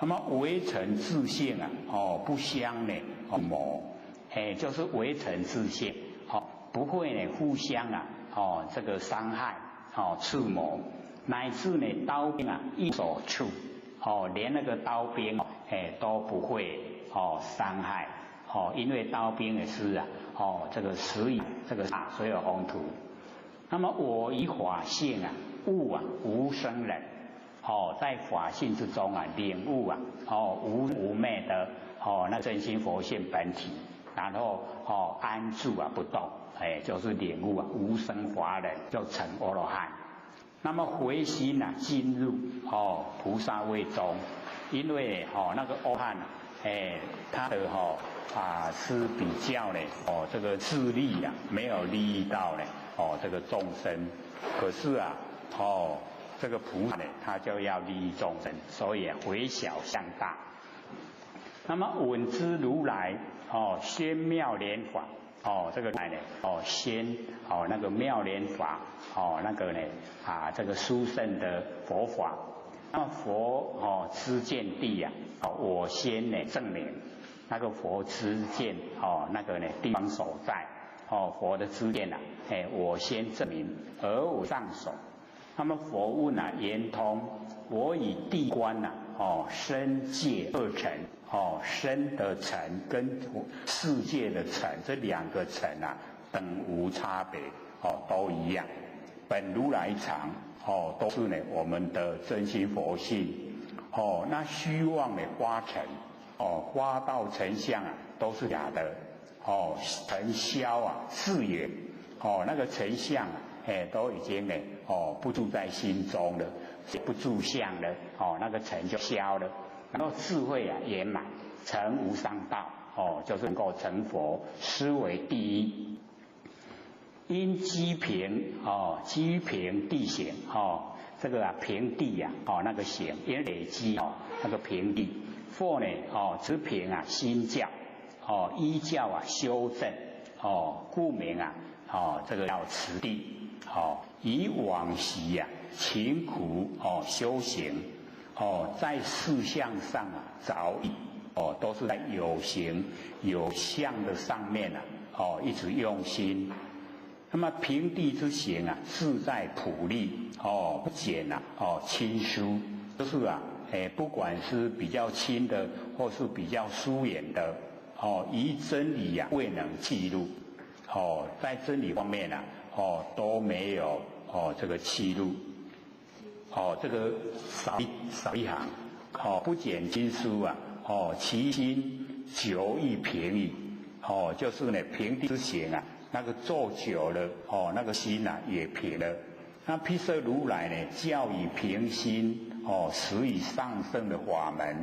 那么为尘自性不相磨就是为尘自性不会互相这个伤害触摸，乃至刀兵一手触连那个刀兵都不会伤害因为刀兵也是这个实以这个所有红土。那么我以法性悟无生人在法性之中领悟无昧的那真心佛性本体，然后安住不动就是领悟无生法忍，就成阿罗汉。那么回心进入菩萨位中，因为那个阿罗汉他的是比较这个自利没有利益到这个众生，可是这个菩萨他就要利益众生，所以回小向大。那么闻知如来宣妙莲法这个来宣那个妙莲法那个这个殊胜的佛法。那么佛知见地我先证明那个佛知见那个地方所在佛的知见我先证明而我上手。那么佛问圆通，我以地观身界二尘身的尘跟世界的尘这两个尘等无差别都一样，本如来藏都是我们的真心佛性那虚妄的花尘花道尘相都是假的尘消是也那个尘相都已经不住在心中了，不住相了那个尘就消了，然后智慧圆满成无上道就是能够成佛，斯为第一。因积平积平地形这个平地那个形因累积那个平地，或持平心教依教修正故名这个叫持地以往昔勤苦修行在事相上啊，早已都是在有形有相的上面啊，一直用心。那么平地之行啊，自在普利不减亲疏，就是不管是比较亲的，或是比较疏远的，以真理啊未能记录，在真理方面啊，都没有这个记录，这个少一行，不减亲疏啊，其心久亦平矣，就是呢平地之行啊。那个做久了，那个心啊也平了。那毗舍如来呢，教以平心，使以上圣的法门，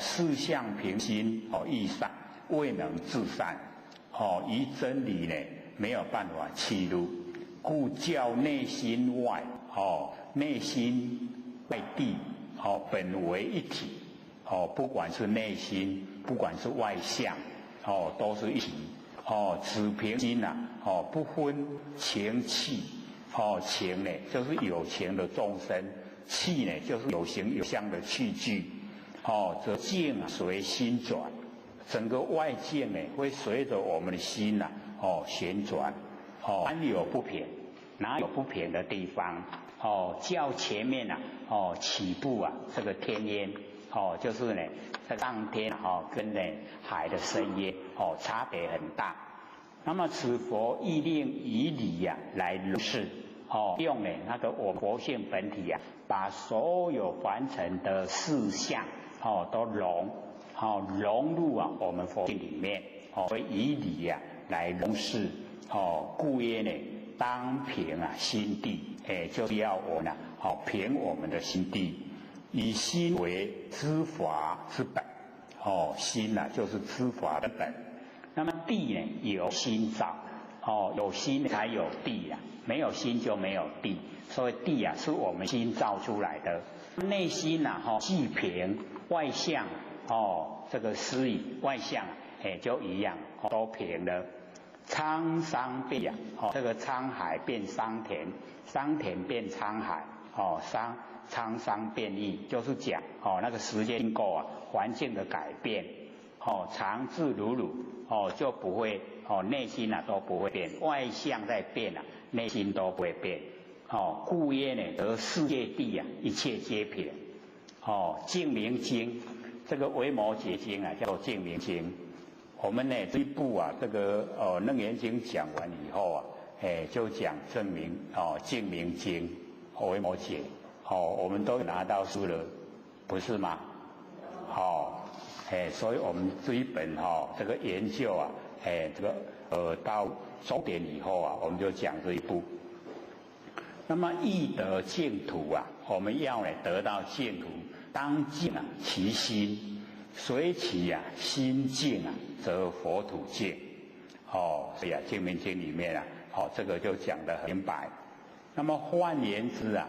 事相平心，易善，未能自善，于真理呢没有办法契入，故教内心外，内心外地，本为一体，不管是内心，不管是外相，都是一体。只凭心啊，不分情气，情呢就是有情的众生，气呢就是有形有相的器具，则境啊随心转，整个外境呢会随着我们的心啊，旋转，哪有不平？哪有不平的地方？较前面啊，起步啊，这个天烟，就是呢，在上天跟呢海的深渊，差别很大。那么此佛亦令以理呀来如是，用呢那个我佛性本体啊，把所有凡尘的事相，都融入啊我们佛性里面，所以以理呀来如是，故曰呢当平啊心地，就是要我呢，平我们的心地，以心为知法之本，心啊就是知法的本。那么地呢，由心造，有心才有地啊，没有心就没有地，所以地啊是我们心造出来的。内心啊，既平，外相这个施以外相，就一样，都平了。沧桑变呀，这个沧海变桑田，桑田变沧海，沧桑变异，就是讲那个时间经过啊，环境的改变，常自如如。就不会内心啊都不会变，外相在变啊，内心都不会变。故曰呢，得世界地啊，一切皆平。净明经，这个维摩诘经啊，叫做净明经。我们呢这一部啊，这个楞严经讲完以后啊，就讲证明净明经，维摩诘，我们都拿到书了，不是吗？所以我们这一本这个研究啊，这个到终点以后啊，我们就讲这一部。那么易得净土啊，我们要呢得到净土，当净啊其心，随其啊心净啊，则佛土净。所以啊，净明经里面啊，这个就讲得很明白。那么换言之啊，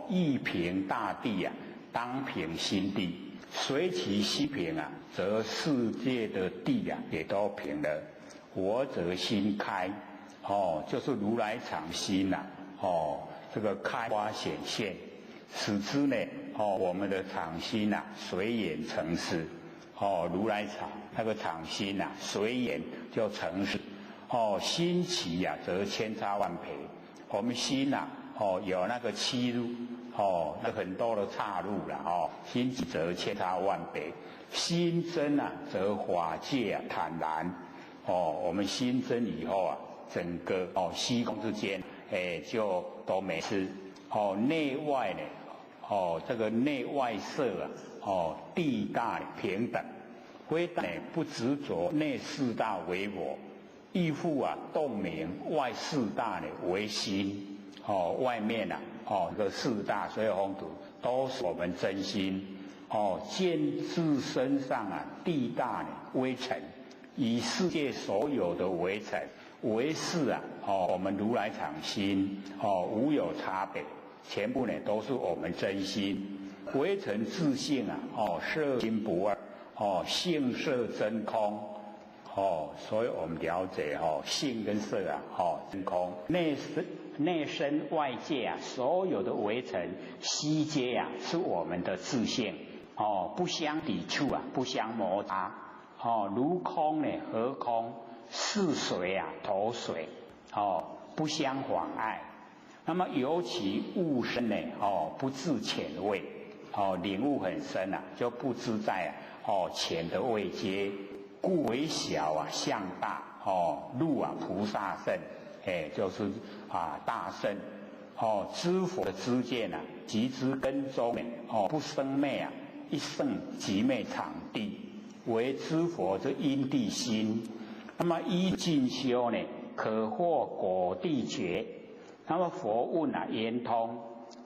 易平大地啊，当平心地。随其心平啊，则世界的地啊也都平了。我则心开，就是如来藏心呐，这个开花显现，使之呢，我们的藏心呐随缘成实，如来藏那个藏心呐随缘就成实，心起呀则千差万倍。我们心呐，有那个欺入。那很多的岔路了心起则千差万倍，心真啊则法界啊坦然，我们心真以后啊，整个虚空之间就都没事，内外呢这个内外色啊地大平等，非但不执着内四大为我，亦复啊洞明外四大呢为心，外面啊这个四大所有风土都是我们真心，见自身上啊地大呢微尘，以世界所有的微尘为是啊，我们如来藏心，无有差别，全部呢都是我们真心，微尘自性啊，色心不二，性色真空，所以我们了解性跟色啊，真空，内身外界啊，所有的微尘悉皆啊，是我们的自性不相抵触啊，不相摩擦如空呢合空，似水啊投水不相妨碍。那么尤其悟深呢不自浅位领悟很深啊，就不知在浅的位阶，故为小啊相大入啊菩萨圣，就是大圣知佛的知见啊，即知根中不生灭啊，一圣即灭场地，为知佛之因地心。那么依进修呢，可获果地觉。那么佛问啊圆通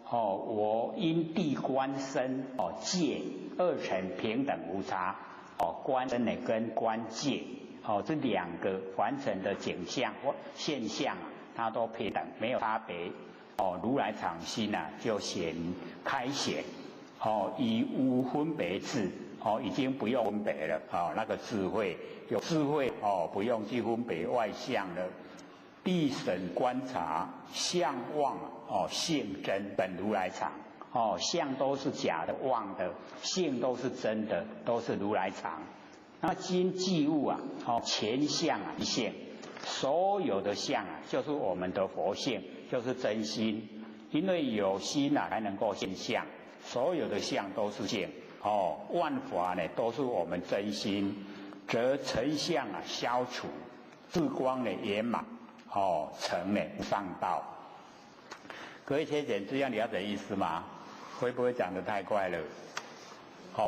我因地观身界二乘平等无差观身呢跟观界这两个凡尘的景象或现象它都平等，没有差别如来藏心就显开显以无分别智已经不用分别了那个智慧有智慧不用去分别外相了。地审观察相妄性真本如来藏相都是假的妄的，性都是真的，都是如来藏。那今即物前相一性，所有的相就是我们的佛性，就是真心。因为有心才能够现相，所有的相都是性万法呢都是我们真心，则尘相消除，智光呢圆满成呢上道。各位学姐，这样了解意思吗？会不会讲得太快了？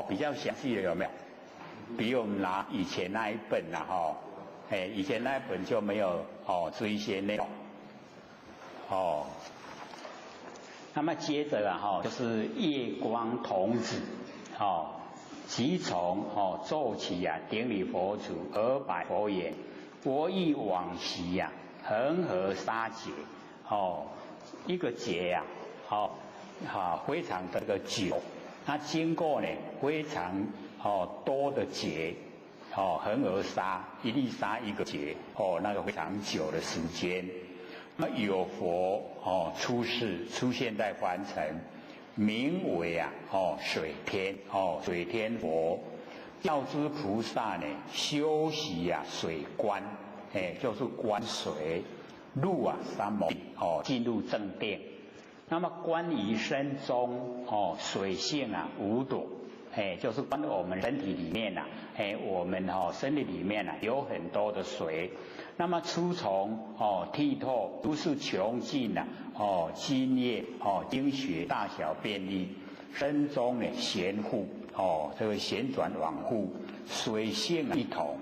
比较详细的有没有？比我们拿以前那一本以前那一本就没有这一些内容那么接着就是夜光童子即从奏起顶礼佛祖而拜佛言：我以往昔恒河沙劫一个劫非常的久，它经过呢非常多的劫恒河沙一粒沙一个劫那个非常久的时间。那么有佛出世出现在凡尘，名为水天水天佛，教之菩萨呢修习水观就是观水入三摩进入正定。那么观于身中水性无躲就是观我们身体里面我们身体里面有很多的水。那么初从剔透，不是穷尽津液精血大小便利，身中呢旋互这个旋转往复，水性一统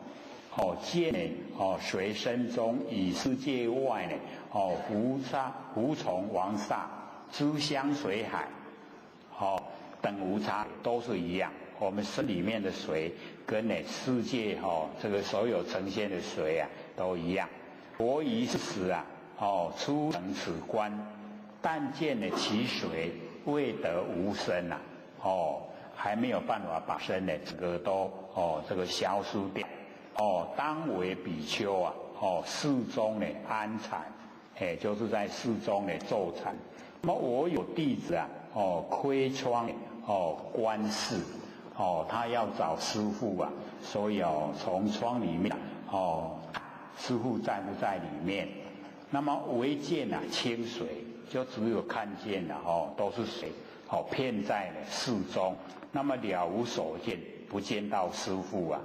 见呢随身中以世界外呢无从王刹诸香水海等无差，都是一样。我们身里面的水跟呢世界这个所有呈现的水都一样。佛于时初成此观，但见呢其水未得无生还没有办法把身呢这个都这个消除掉当为比丘寺中呢安禅就是在寺中呢坐禅。那么我有弟子窥窗观世他要找师父所以从窗里面师父在不在里面。那么唯见清水，就只有看见都是水遍在室中，那么了无所见，不见到师父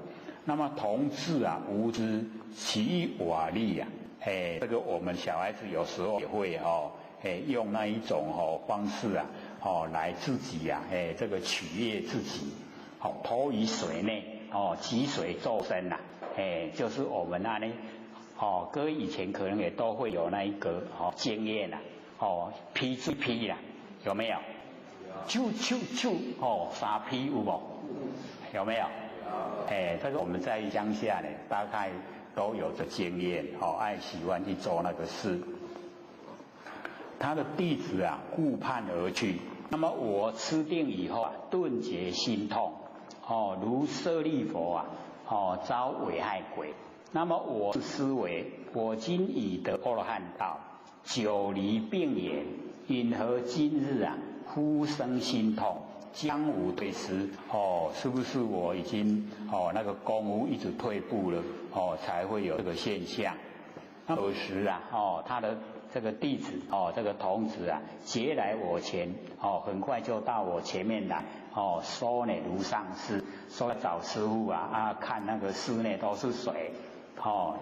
那么同志无知，其瓦力这个我们小孩子有时候也会用那一种方式来自己这个取悦自己投于水内汲水作身就是我们那里各位以前可能也都会有那一个经验劈水劈有没有？沙劈有无？有没有？这个我们在乡下呢，大概都有这经验爱喜欢去做那个事。他的弟子顾盼而去。那么我吃定以后顿觉心痛如舍利佛遭危害鬼。那么我思维，我今已得阿罗汉道，久离病延，因何今日啊忽生心痛？将无退失是不是我已经那个功夫一直退步了才会有这个现象？那有时啊他的这个弟子这个童子啊劫来我前很快就到我前面来说呢如上师，说找师父看那个室内都是水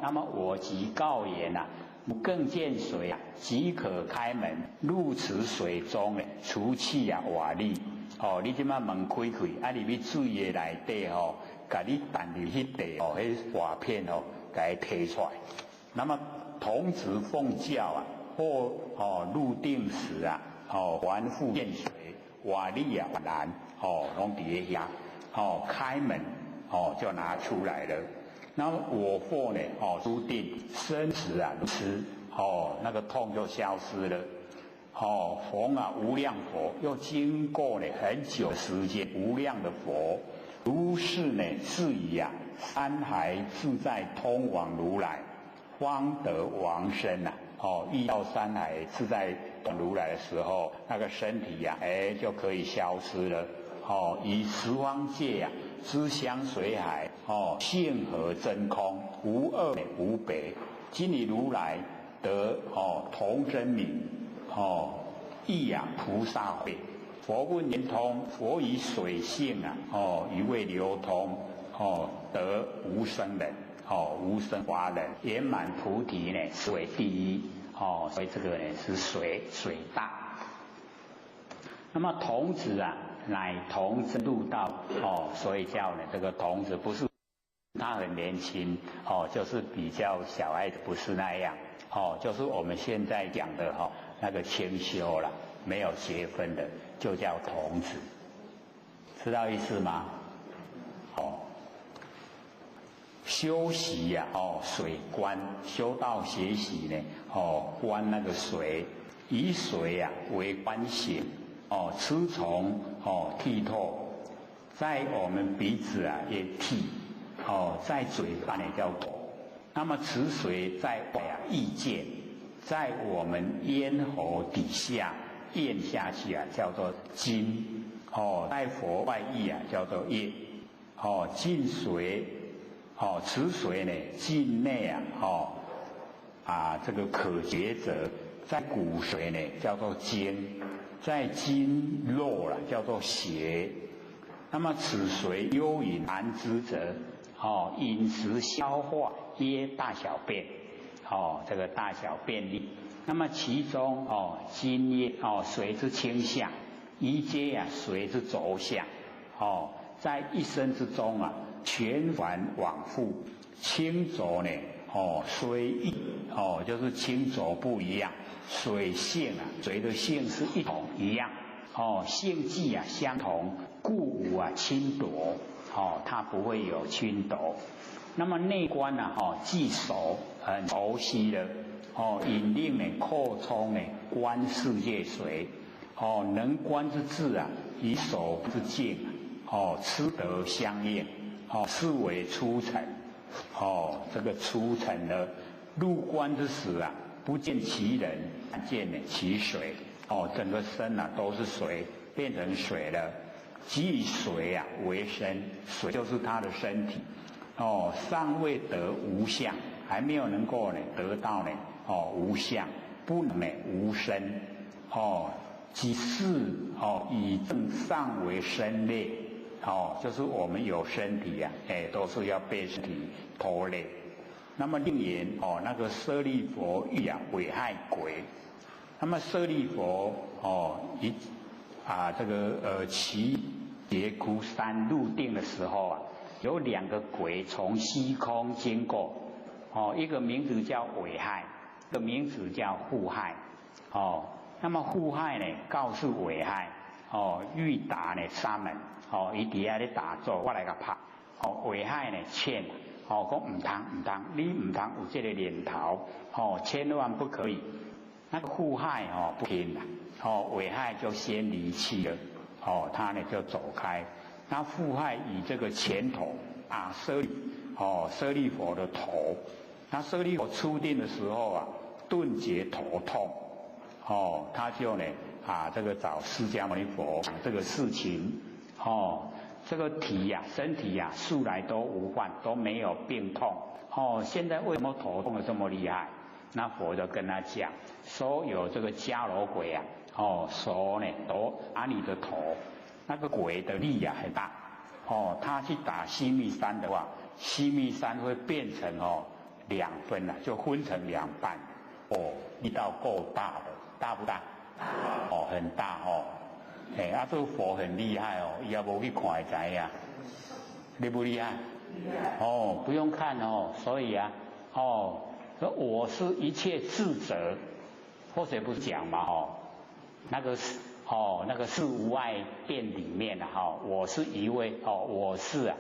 那么我即告言更见水即可开门入此水中除气瓦砾你即马门开开你要水的内底甲你弹入迄地迄瓦片甲伊提出来。那么童子奉教或入定时还复见水瓦砾难拢伫遐开门就拿出来了。那么我或呢入定生死如此那个痛就消失了。逢无量佛，又经过很久的时间，无量的佛，如是呢，是以三海自在通往如来，方得往生遇到三海自在如来的时候，那个身体就可以消失了。以十方界之相随海性和真空，无二无别。今以如来得同真名。亦菩萨会，佛问圆通，佛以水性一味流通得无生人无生法人，圆满菩提是为第一所以这个是水大。那么童子乃童真入道所以叫这个童子，不是他很年轻就是比较小孩子，不是那样就是我们现在讲的那个清修了，没有学分的就叫童子，知道意思吗？修习水观，修道学习呢观那个水，以水为观行吃从剔透，在我们鼻子也剔在嘴巴叫口。那么此水在外意见，在我们咽喉底下咽下去叫做津在佛外意叫做液进水此水呢境内这个可觉者，在骨髓呢叫做精，在经络叫做血。那么此水幽隐难知者饮食消化皆大小便这个大小便利。那么其中津液水之清相，一皆水之轴相在一生之中循环往复，清浊呢虽异就是清浊不一样，水性水的性是一同一样性质相同，故无侵夺它不会有侵夺。那么内观既熟很熟悉了引令扩充观世界水能观之智以手之境吃得相应是为初成这个初成了入观之时不见其人，见其水整个身都是水，变成水了。即以水为身，水就是他的身体尚未得无相，还没有能够得到无相，不能无身即是以正尚为身类就是我们有身体都是要被身体拖累。那么另言那个舍利佛欲危害鬼。那么舍利佛这个其别窟山入定的时候有两个鬼从虚空经过一个名字叫危害，一个名字叫护害那么护害呢告诉危害欲打沙门伊底下咧打坐，我来甲拍危害呢劝讲唔通你唔通有这个念头千万不可以。那个护害不听危害就先离去了他呢就走开。那护害以这个前头舍利佛的头。那舍利佛出定的时候顿解头痛，他就呢这个找释迦牟尼佛讲这个事情，这个身体素来都无患，都没有病痛，现在为什么头痛的这么厉害？那佛就跟他讲，说有这个迦罗鬼手呢都打你的头，那个鬼的力很大，他去打西密山的话，西密山会变成2分了，就分成2半，力道够大的，大不大？很大这个佛很厉害也无去看会知呀，厉不厉害？不用看所以我是一切智者，或者不是讲嘛那个是无碍殿里面我是一位我是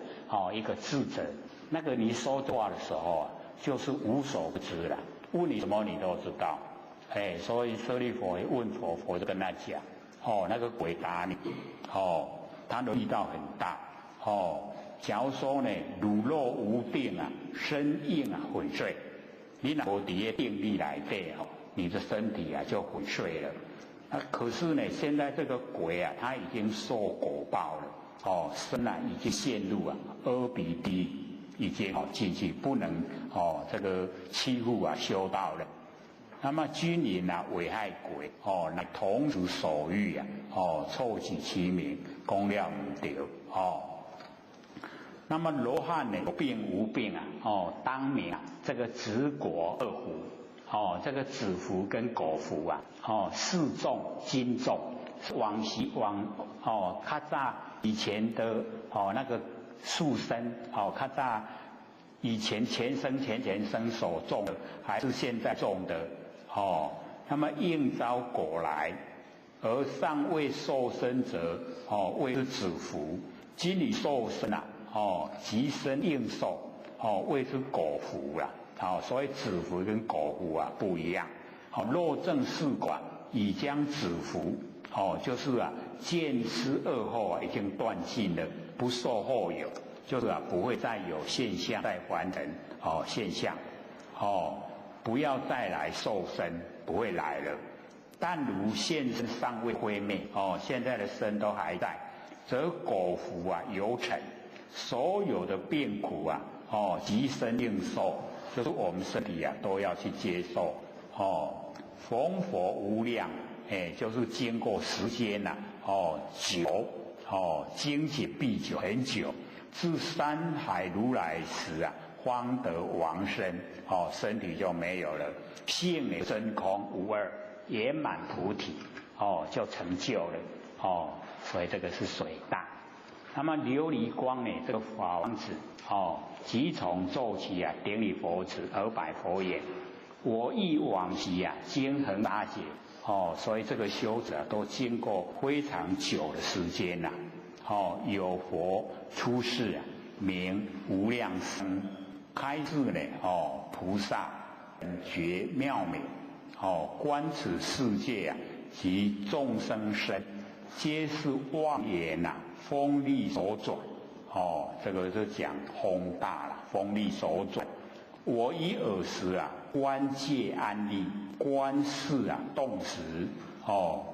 一个智者，那个你说话的时候就是无所不知了，问你什么你都知道，所以舍利佛问佛，佛就跟他讲，那个鬼打你，他的力道很大，假如说呢汝若无定身硬粉碎，你若无伫个定力来对你的身体就粉碎了。可是呢，现在这个鬼他已经受果报了，身已经陷入阿鼻地，已经进去不能这个欺负修道了。那么君临危害鬼来同时所欲凑取其名，公了唔对那么罗汉呢有病无病当名这个子果2福这个子福跟果福4众金众，往较早以前的那个树生较早以前前生所种的，还是现在种的那么应招果来，而尚未受生者谓之子福，今已受生即生应受谓之果福啦。所以子福跟果福不一样。若正是果，已将子福就是见思恶后已经断尽了，不受后有，就是不会再有现象再还人现象不要再来受生，不会来了。但如现身尚未灰灭现在的身都还在，则果福有成，所有的病苦即生应受，就是我们身体都要去接受逢佛无量就是经过时间久经济必久很久，至山海如来时方得往生身体就没有了，性也真空无二，圆满菩提就成就了所以这个是水大。那么琉璃光呢，这个法王子即从奏起顶礼佛旨而拜佛言：我忆往昔经恒大劫所以这个修者都经过非常久的时间有佛出世名无量生，开示呢菩萨觉妙美观此世界及众生身，皆是妄言风力所转这个是讲风大了，风力所转。我以尔时观界安立，观事动时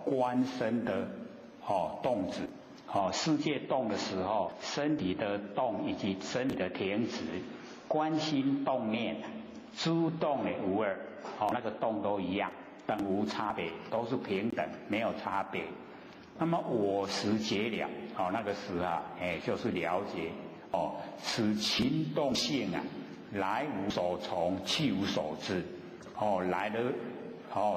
观身的动止世界动的时候，身体的动以及身体的停止，观心动念，诸动无二那个动都一样，等无差别，都是平等，没有差别。那么我时解了那个时就是了解此情动性来无所从，去无所知来的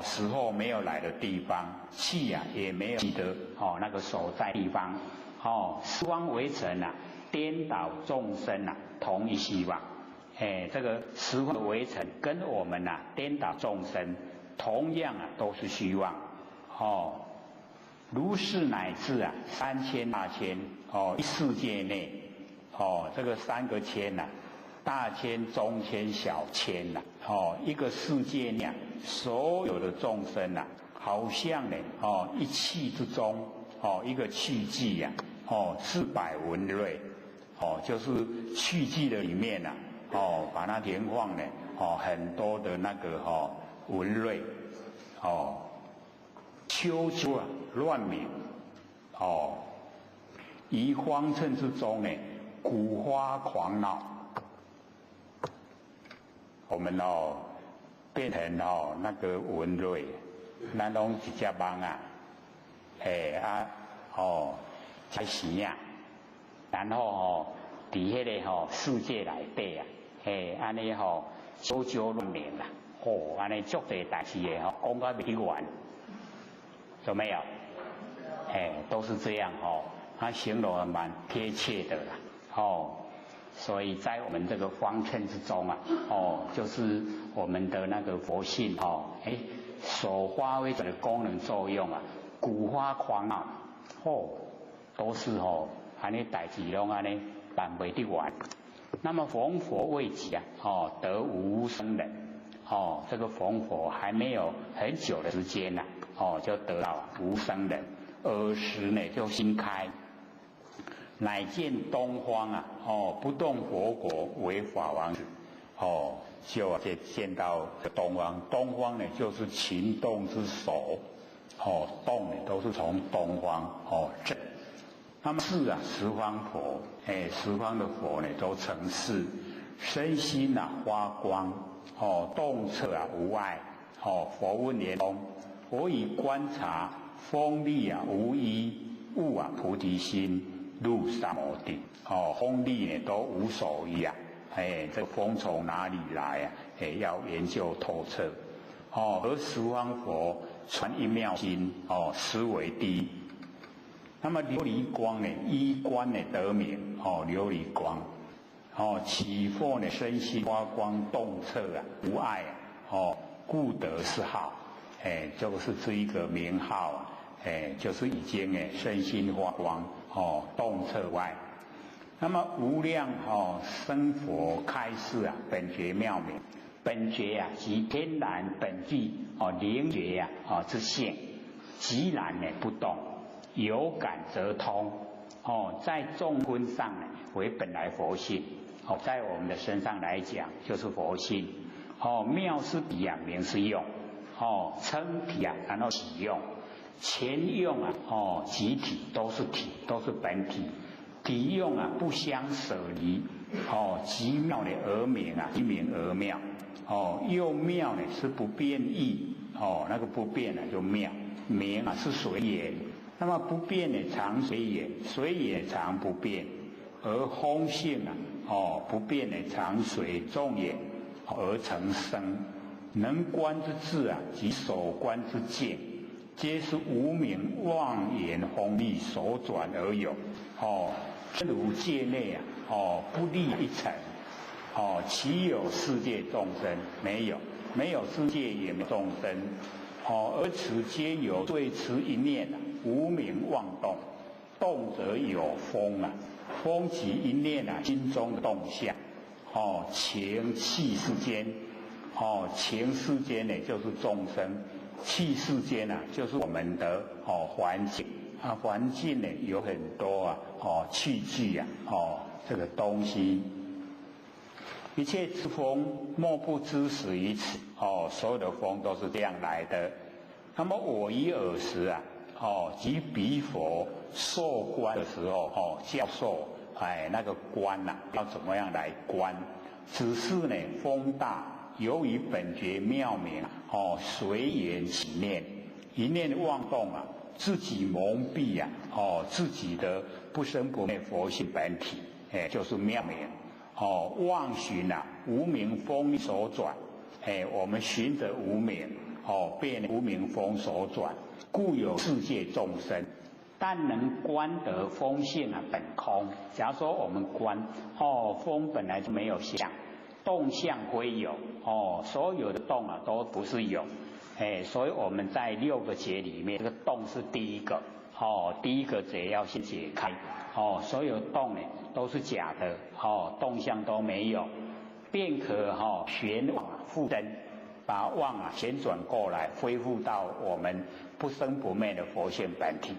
时候没有来的地方，去也没有记得那个所在地方十方围城颠倒众生同一希望这个十方的围城跟我们颠倒众生同样都是虚妄如是乃至3000大千一世界内这个3个千大千中千小千一个世界内所有的众生好像一气之中一个气迹400文瑞就是气迹的里面把它填放很多的那个文瑞，秋秋啊乱鸣，于方寸之中呢，古花狂闹。我们变成那个文瑞，咱拢一只蚊啊，才时啊，然后伫迄个世界内底啊，安尼秋秋乱鸣啦，安尼足侪代志的讲到未完，有没有？都是这样它形容的蛮贴切的啦，所以在我们这个方寸之中啊，就是我们的那个佛性所发挥的功能作用啊，古花狂闹，都是安尼代志拢安尼办袂得完。那么逢佛未及啊，得无生人，这个逢佛还没有很久的时间呐，就得到无生人，尔时呢就心开。乃见东方啊，不动佛国为法王子，就见到东方。东方呢就是勤动之首，动呢都是从东方正。那么是啊，十方佛，十方的佛呢都成事，身心啊发光，动彻啊无碍，佛问莲翁，我以观察风力啊无一，悟啊菩提心。入三摩地，风力呢都无所依啊，这风从哪里来啊？要研究透彻，而十方佛传一妙心，实为第一。那么琉璃光呢，依观呢得名，琉璃光，起惑呢身心发光动彻啊，无碍啊，故得是号，就是这一个名号啊。就是已经身心发光动彻外，那么无量生佛开示啊，本觉妙明，本觉啊即天然本具灵觉之性，即然呢不动，有感则通在众分上呢为本来佛性在我们的身上来讲就是佛性妙是体啊，名是用称体啊，然后体用。前用啊，集体都是体，都是本体，体用啊不相舍离，极妙的而明啊，即明而妙，又妙呢是不变异，那个不变呢就妙，明啊是随也，那么不变呢常随也，随也常不变，而空性啊，不变呢常随众也，而成生，能观之智啊，即所观之见。皆是无明妄言风力所转而有，真如界内啊，不立一尘，岂有世界众生？没有，没有世界也没众生，而此皆有对此一念啊，无明妄动，动则有风啊，风即一念啊，心中的动向，情气世间，情世间呢就是众生。气世间啊，就是我们的环境啊，环境呢有很多器具啊，这个东西，一切之风莫不知始于此所有的风都是这样来的。那么我以尔时啊，即彼佛授观的时候教授那个观啊，要怎么样来观？只是呢风大。由于本觉妙明随缘起念，一念妄动啊，自己蒙蔽啊，自己的不生不灭佛性本体，就是妙明，妄寻啊，无明风所转，我们寻着无明，被无明风所转，故有世界众生。但能观得风性啊本空。假如说我们观风本来就没有相。动向归有所有的动啊都不是有，所以我们在6个劫里面，这个动是第一个，第一个劫要先解开，所有动呢都是假的，动向都没有，便可旋往复增，把妄啊旋转过来，恢复到我们不生不灭的佛性本体，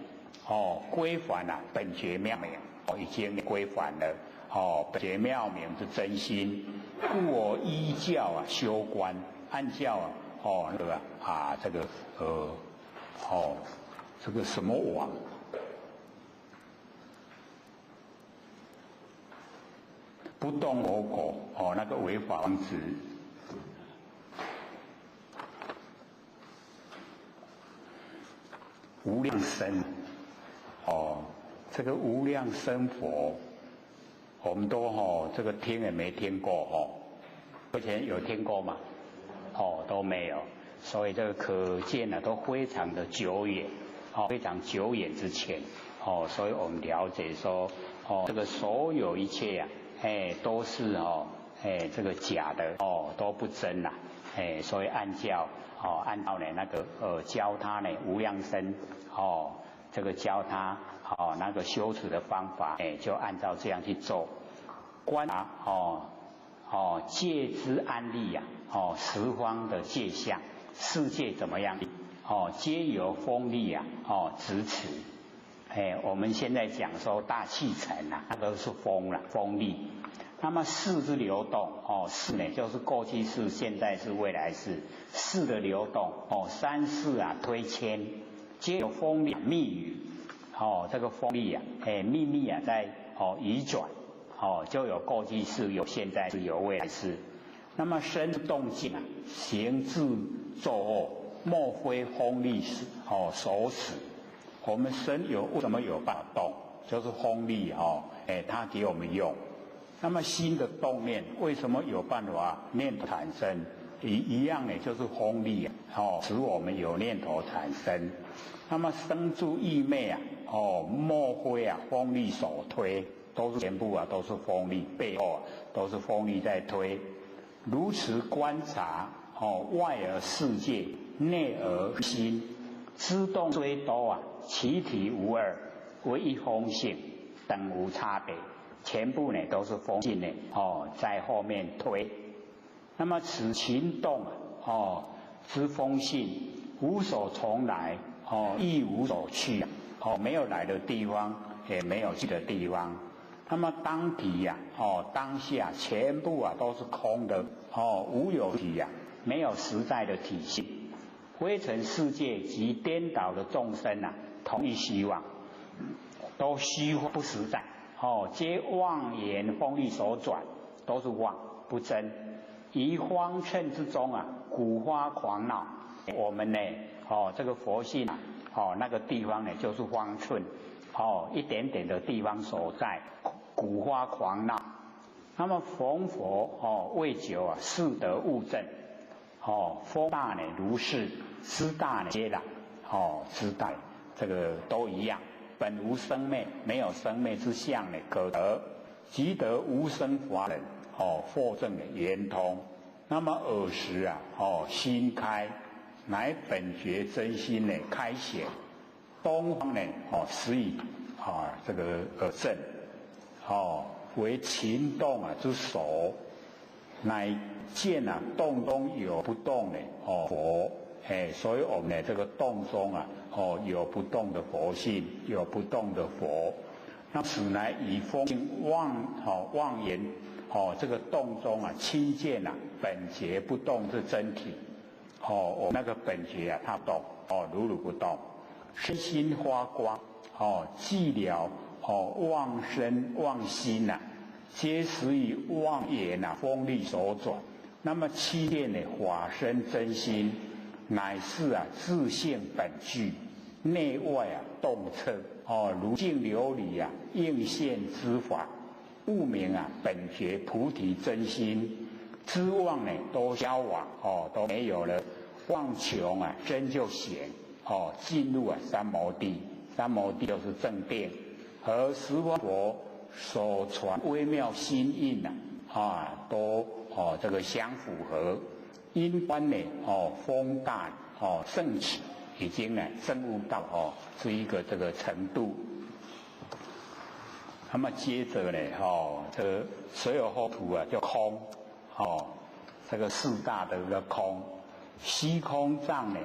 归还啊本觉妙明，已经归还了。本觉妙明之真心，故我依教修观，按教那个这个什么网？不动我果那个违法王子。无量生，这个无量生佛，我们都这个听也没听过之前有听过吗？都没有，所以这个可见都非常的久远，非常久远之前，所以我们了解说，这个所有一切都是这个假的都不真啦，所以按照呢那个教他呢无量生这个教他那个修持的方法就按照这样去做，观察戒之安立十方的界相，世界怎么样皆由风力支持。我们现在讲说大气层那个是风力。那么事之流动事呢就是过去式、现在式、未来式。事的流动三世推迁，皆有风力密语这个风力秘密在移转就有过去式、有现在式、有未来式。那么身动静行智作恶，莫非风力所使。我们身为什么有办法动？就是风力它给我们用。那么心的动念为什么有办法念头产生？一样呢，就是风力使我们有念头产生。那么生住意昧莫非风力所推，都是全部都是风力，背后都是风力在推。如此观察外而世界，内而心，知动虽多其体无二，唯一风性，等无差别。全部呢都是风性呢在后面推。那么此情动之风性，无所从来亦无所去没有来的地方，也没有去的地方。那么当体当下全部都是空的无有体没有实在的体性。微尘世界及颠倒的众生同一希望，都虚幻不实在皆妄言风力所转，都是妄不真。于方寸之中古花狂闹。我们呢这个佛性那个地方呢就是方寸一点点的地方所在，古花狂闹。那么逢佛未久示得悟证风大呢如是，师大呢皆然知道这个都一样。本无生灭，没有生灭之相呢可得，即得无生法忍获证的圆通。那么尔时心开，乃本觉真心呢开显。东方呢实以这个正为情动之首，乃见动中有不动的佛。所以我们呢这个动中有不动的佛性，有不动的佛。那此乃以风性妄言这个动中亲见本觉不动之真体。我那个本觉它动如如不动，身心发光寂寥妄身妄心皆始以妄言风力所转。那么七念法身真心，乃是自性本具，内外动彻如镜琉璃应现之法，悟明本觉菩提真心。知妄呢都消亡都没有了，妄穷真就显进入三摩地。三摩地就是正定，和十方佛所传微妙心印都这个相符合。因观呢风大圣持，已经呢证悟到是一个这个程度。那么接着呢这个所有后土叫空这个四大的这个空，虚空藏呢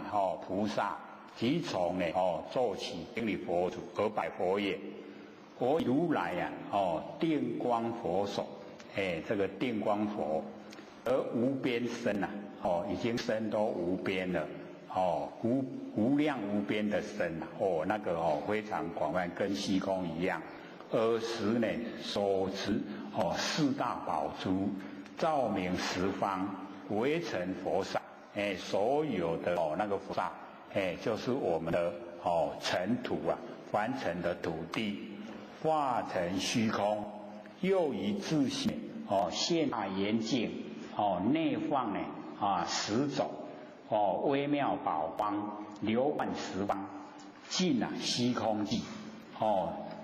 菩萨即从呢做起顶礼佛祖而拜佛也。我如来定光佛手这个定光佛，而无边身已经身都无边了，无量无边的身那个非常广泛，跟虚空一样。尔时呢，手持四大宝珠，照明十方，围成佛刹。所有的那个佛刹，就是我们的尘土凡尘的土地，化成虚空，又以自性现大严净，内放呢十种微妙宝光，流贯十方，尽虚空际，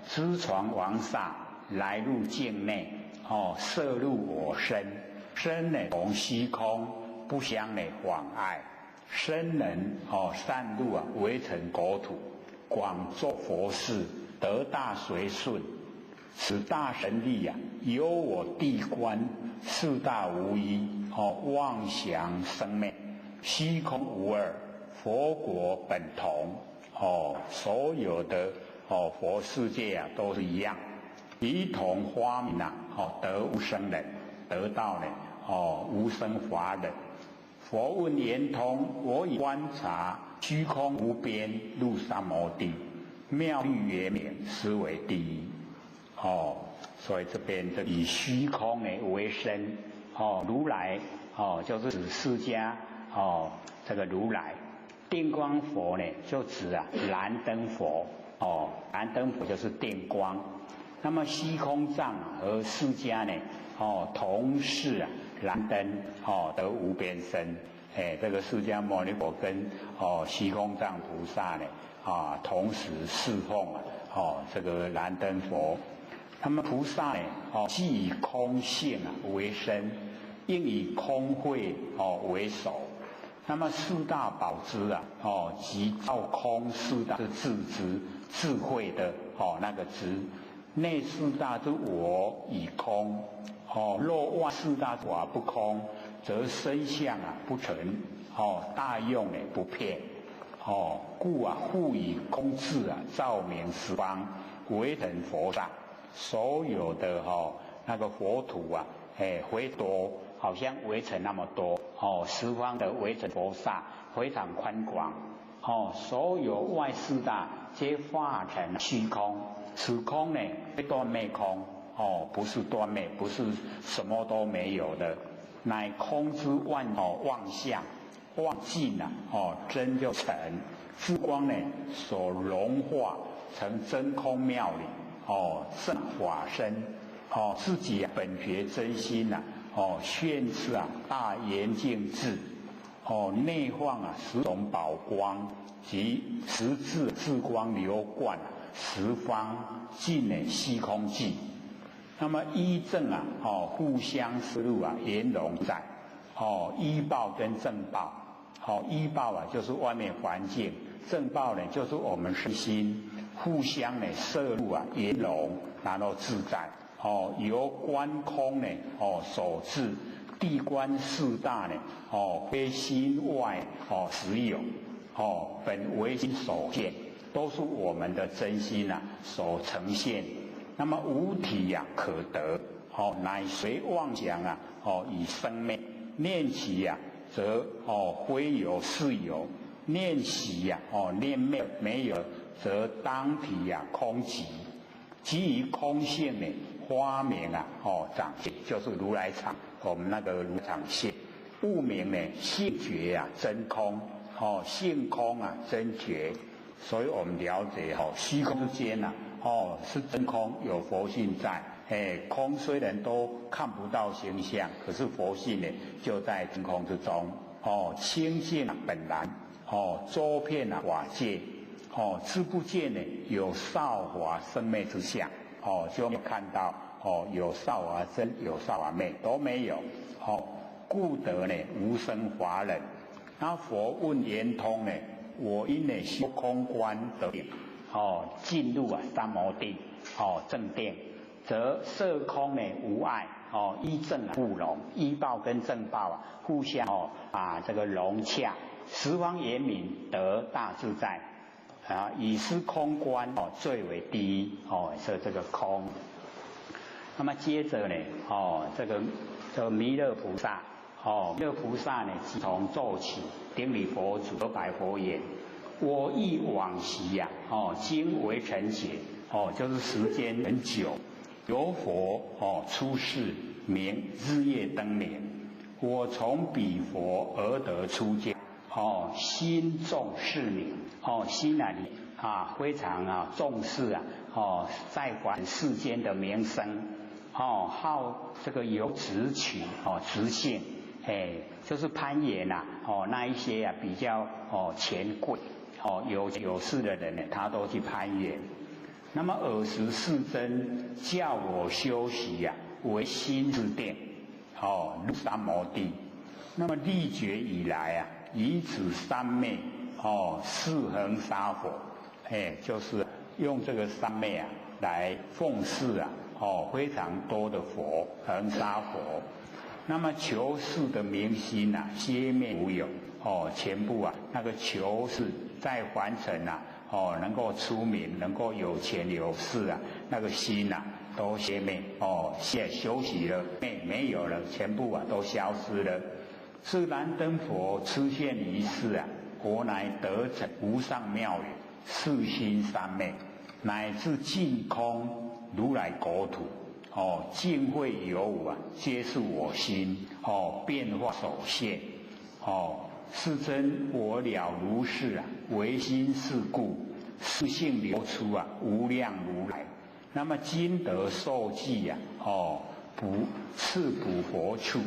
知传王刹，来入境内，摄入我身，身呢同虚空，不相呢妨碍，身能散入围成国土，广作佛事，得大随顺。此大神力由我地观，四大无一，妄想生灭，虚空无二，佛国本同。所有的佛世界都是一样，一同发明得无生人，得到呢无生法忍。佛问圆通，我以观察虚空无边，入三摩地，妙律圆明，实为第一。所以这边就以虚空为身，如来就是指释迦这个如来。电光佛呢就指燃灯佛，燃灯佛就是电光。那么虚空藏和释迦呢同是燃灯得无边身。这个释迦牟尼佛跟虚空藏菩萨呢同时侍奉这个燃灯佛。那么菩萨呢既以空性为身，应以空慧为手。那么四大宝珠即照空四大是自知智慧的那个知，内四大是我以空，若外四大法不空，则身相不成，大用不骗，故复以空智照明十方，围成佛刹。所有的那个佛土回多，好像围成那么多十方的围成佛刹，非常宽广。所有外四大皆化成虚空，此空呢非断灭空，不是断灭，不是什么都没有的，乃空之妄相，妄尽真就成，智光呢所融化成真空妙理。正法身，自己本觉真心现持大严净智，内放十种宝光，及十智智光流贯十方，尽虚空际。那么依正互相摄入圆融在，依报跟正报，依报就是外面环境，正报呢就是我们身心。互相摄入圆融，然后自在。由观空所致，地观四大非心外实有，本唯心所现，都是我们的真心所呈现。那么无体可得，乃随妄想以生灭，念起则非有是有，念喜念没有，则当体空寂，基于空性发明长现，就是如来藏，我们那个如来现。悟明性觉真空，性空真觉。所以我们了解虚空之间是真空，有佛性在。空虽然都看不到形象，可是佛性就在真空之中。清净本然，周遍法界。知不见有少华生灭之相，就没有看到有少华生有少华灭都没有，故得无生法忍。那佛问圆通我因修空观得定，进入三摩地，正定，则色空无碍，依正互融，依报跟正报互相这个融洽，十方圆明得大自在。以是空观最为第一是这个空。那么接着这个弥勒菩萨弥勒菩萨呢，从咒起，顶礼佛祖，而白佛言：我忆往昔呀，今为晨劫，就是时间很久，有佛出世，名日夜灯明。我从彼佛而得出家，心重视名，心非常重视在凡世间的名声，好这个有直取直性，就是攀岩那一些比较权贵有势的人呢，他都去攀岩。那么尔时世尊叫我修习为心之定，三摩地。那么历劫以来以此三昧四恒沙佛，就是用这个三昧来奉事非常多的佛，恒沙佛。那么求事的明心皆灭无有，全部那个求事在凡尘能够出名，能够有钱有势那个心都熄灭，现休息了，没有了，全部都消失了。是燃灯佛出现于世国乃得成无上妙语，四心三昧，乃至净空如来国土，净慧有无皆是我心，变化所现，世尊我了如是唯心是故，是性流出无量如来。那么今得受记次补佛处，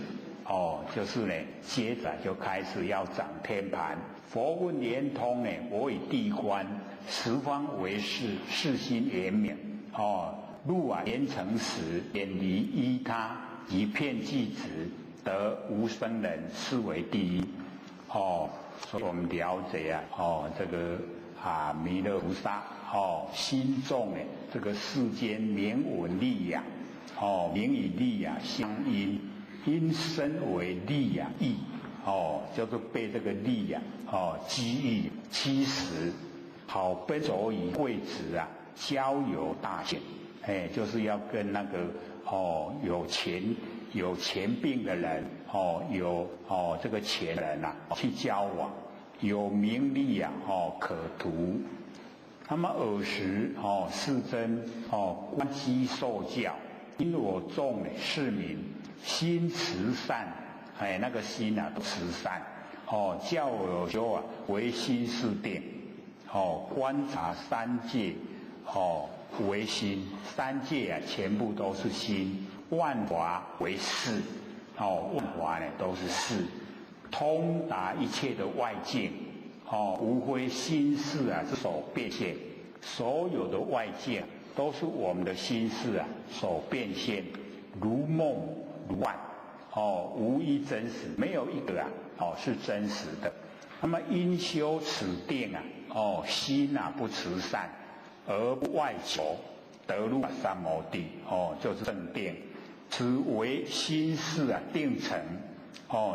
就是呢，接着就开始要掌天盘。佛问圆通呢，我以地观，十方为是，世心圆明。入圆成实，远离依他，一片即止，得无生人，是为第一。所以我们了解这个弥勒菩萨心中呢，这个世间名闻利养，名与利相因，因身为利益，就是被这个利机遇欺蚀，好奔走于贵子交友大贤，就是要跟那个有钱病的人，有这个钱人去交往，有名利可图。那么尔时世尊观机受教，因我众是民心慈善，那个心慈善，教我修为心是定，观察三界为心，三界全部都是心，万法为事，万法都是事，通达一切的外境，无非心事之所变现，所有的外境都是我们的心事所变现，如梦如幻，无一真实，没有一个是真实的。那么因修此定心不慈善，而不外求，得入三摩地，就是正定。此为心事定成，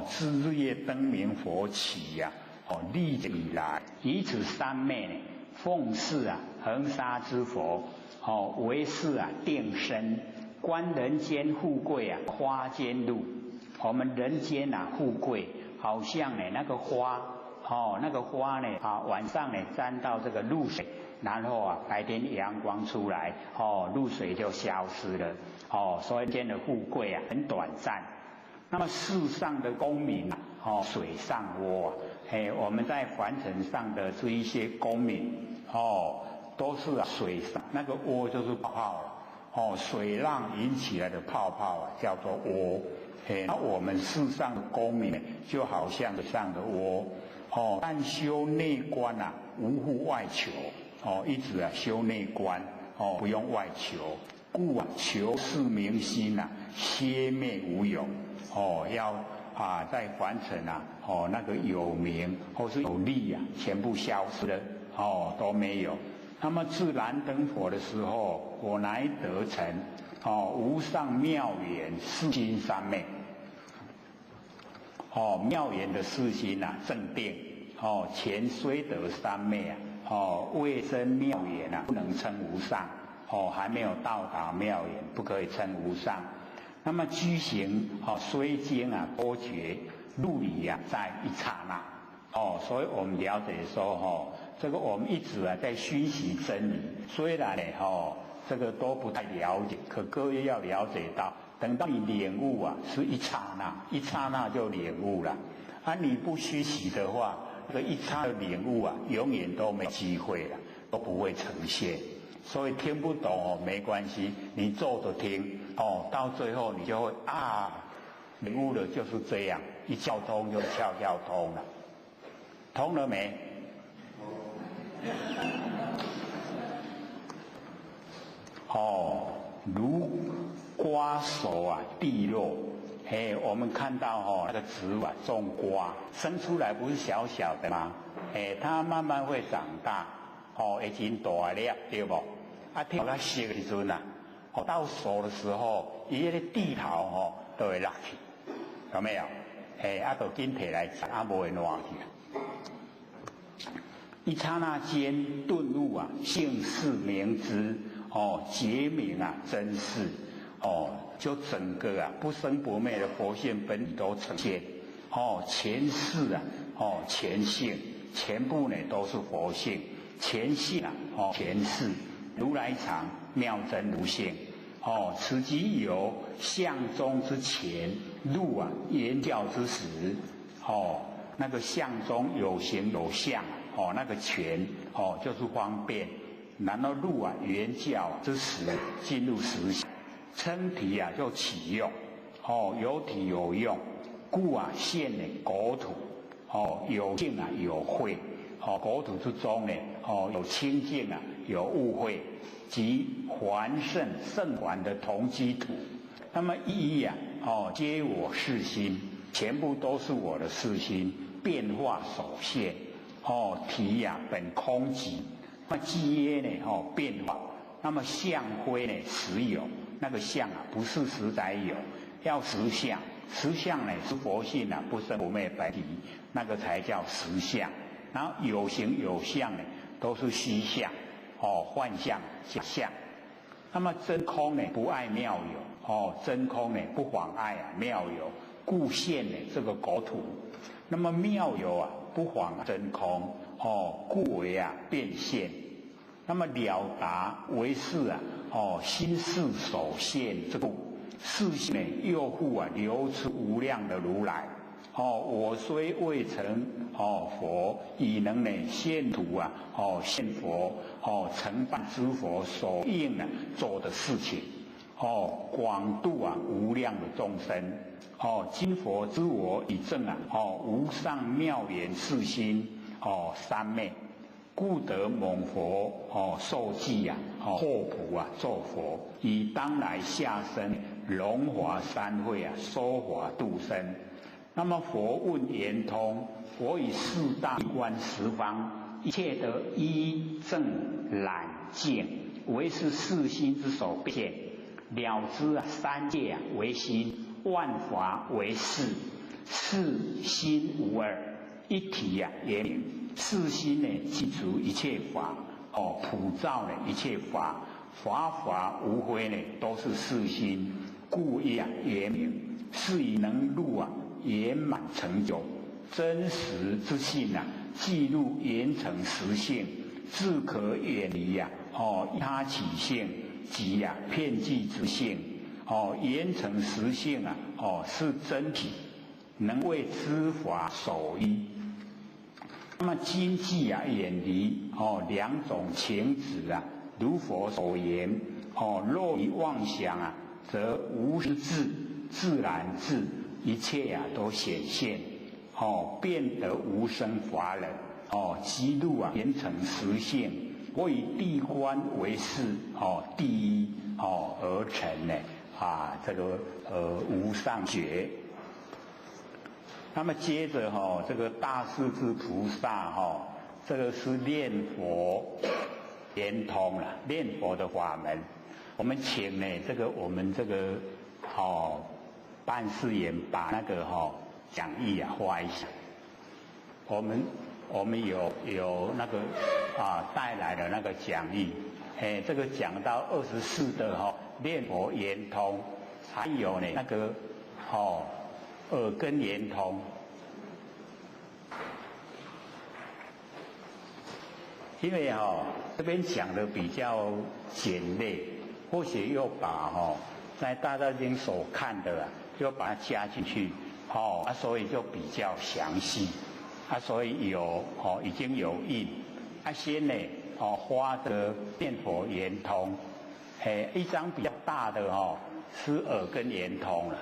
自日夜灯明佛起历以来，以此三昧奉事恒沙之佛，为是定身，观人间富贵花间露。我们人间富贵，好像那个花，那个花晚上沾到这个露水，然后白天阳光出来，露水就消失了，所以人间的富贵很短暂。那么世上的功名水上窝，我们在凡尘上的这一些功名，都是水上，那个窝就是泡泡水浪引起来的泡泡叫做窝。那我们世上的功名就好像水上的窝，但修内观无复外求，一直修内观，不用外求，故求是明心歇灭无有，要在凡尘那个有名或是有利全部消失了，都没有。那么自燃灯佛的时候，我乃得成无上妙言四心三昧，妙言的四心正定，前虽得三昧未生妙言不能称无上，还没有到达妙言，不可以称无上。那么居行虽经多觉，入理在一刹那。所以我们了解说这个我们一直在熏习真理，虽然呢这个都不太了解，可各位要了解到，等到你领悟是一刹那，一刹那就领悟了。你不熏习的话，这个一刹的领悟永远都没机会了，都不会呈现。所以听不懂没关系，你坐着听到最后你就会领悟了，就是这样，一窍通就窍通了，通了没？如瓜熟蒂落，我们看到那个植物种瓜，生出来不是小小的吗？它慢慢会长大，已经大了，对不？听它熟的时阵到熟的时候，伊那个蒂头都会落去，有没有？就紧摕来吃，不会烂去。一刹那间顿悟性事明知，觉明真事，就整个不生不灭的佛性本体都呈现，前世前性，全部呢都是佛性，前性前世如来藏妙真如性，此即有相中之前，入言教之时，那个相中有形有相，那个全就是方便，然后入言教之时进入实相，称体就起用，有体有用，故现国土，有净有秽，国土之中呢有清净有污秽，即还圣圣还的同居土。那么一皆我事心，全部都是我的事心，变化所现，体本空寂，那么基耶呢变化，那么相非呢实有，那个相不是实在有，要实相，实相呢是佛性不生不灭本体，那个才叫实相。然后有形有相呢都是虚相，幻象假象。那么真空呢不爱妙有，真空呢不妨碍妙有，故现这个国土。那么妙有不妨真空，故为变现。那么了达为是心事所现之故，事性呢又复流出无量的如来。我虽未成佛，已能现土现佛，承办之佛所应做的事情，广度无量的众生，今佛之我以证无上妙言是心，三昧，故得蒙佛受记后普作佛，以当来下生龙华三会说法度生。那么佛问圆通，佛以四大观十方，一切得一正染净，为是四心之所变。了知三界为心，万法为事，四心无二，一体也明。四心记除一切法，普照一切法，法无非都是四心，故也明。是以能入圆满成就真实之性记录圆成实性，自可远离他起性及遍计之性，圆成实性是真体，能为知法守依。那么今既远离两种情执如佛所言，若以妄想则无实质，自然智，一切都显现，变得无生法忍，即入圆成实性。我以地观为是第一而成这个无上觉。那么接着这个大势至菩萨这个是念佛圆通了，念佛的法门。我们请我们这个办事员把那个讲义画一下。我们有那个带来的那个讲义，这个讲到24的念佛圆通，才有呢那个耳根圆通。因为这边讲的比较简略，或许又把在大藏经所看的又把它加进去，所以就比较详细，所以已经有印，先呢花的念佛圆通，一张比较大的是耳根圆通了，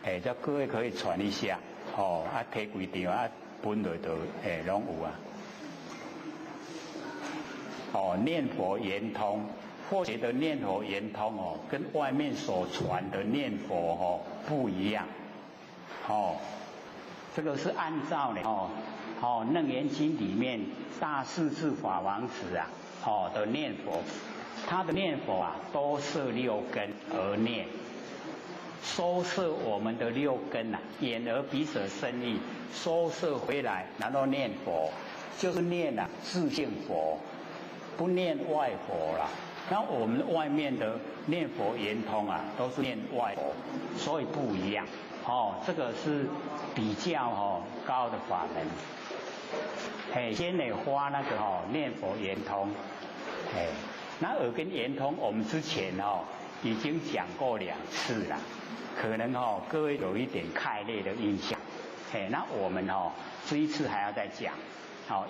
这各位可以传一下。摕几张本来就拢有念佛圆通，或者的念佛圆通跟外面所传的念佛不一样。这个是按照呢楞严经里面大势至法王子的念佛，他的念佛都摄六根而念。收摄我们的六根眼耳鼻舌身意，收摄回来，然后念佛，就是念自性佛，不念外佛啦。那我们外面的念佛圆通都是念外佛，所以不一样。这个是比较高的法门。先得花那个念佛圆通，那耳根圆通我们之前已经讲过2次了。可能各位有一点概略的印象，那我们这一次还要再讲，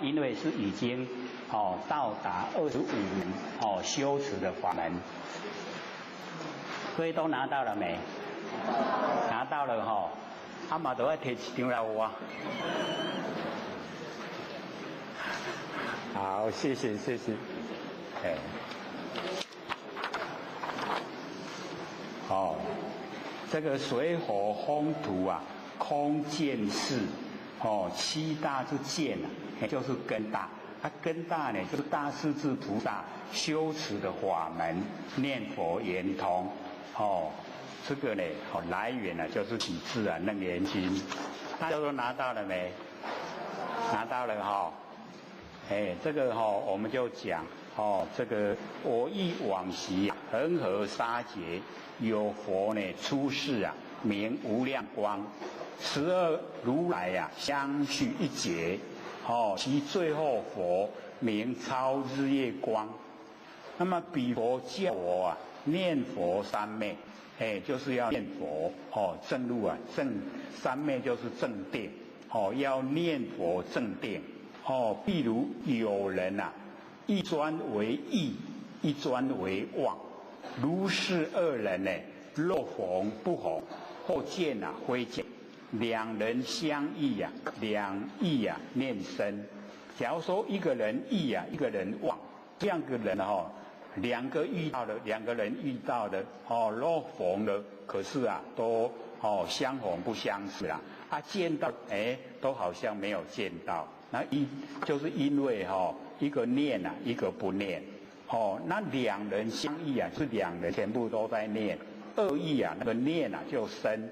因为是已经到达25年修持的法门，各位都拿到了没？拿到了阿妈都要提一张来我。好，谢谢。这个水火风土空见识7大之见也就是根大。根大呢，就是大势至菩萨修持的法门，念佛圆通。这个呢，来源就是几字楞严经。大家都拿到了没？拿到了这个我们就讲这个我忆往昔恒河沙劫。有佛呢出世名无量光，12如来相续一劫，其最后佛名超日月光。那么彼佛教我念佛三昧，就是要念佛正入正三昧就是正定，要念佛正定。譬如有人一专为意，一专为妄。如是2人呢，若逢不逢，或见非见，2人相忆两意念生。假如说一个人意一个人妄，这样的人两个人遇到的若逢了，可是都相逢不相识见到都好像没有见到。那就是因为一个念一个不念。那2人相忆是2人全部都在念，恶意那个念就生，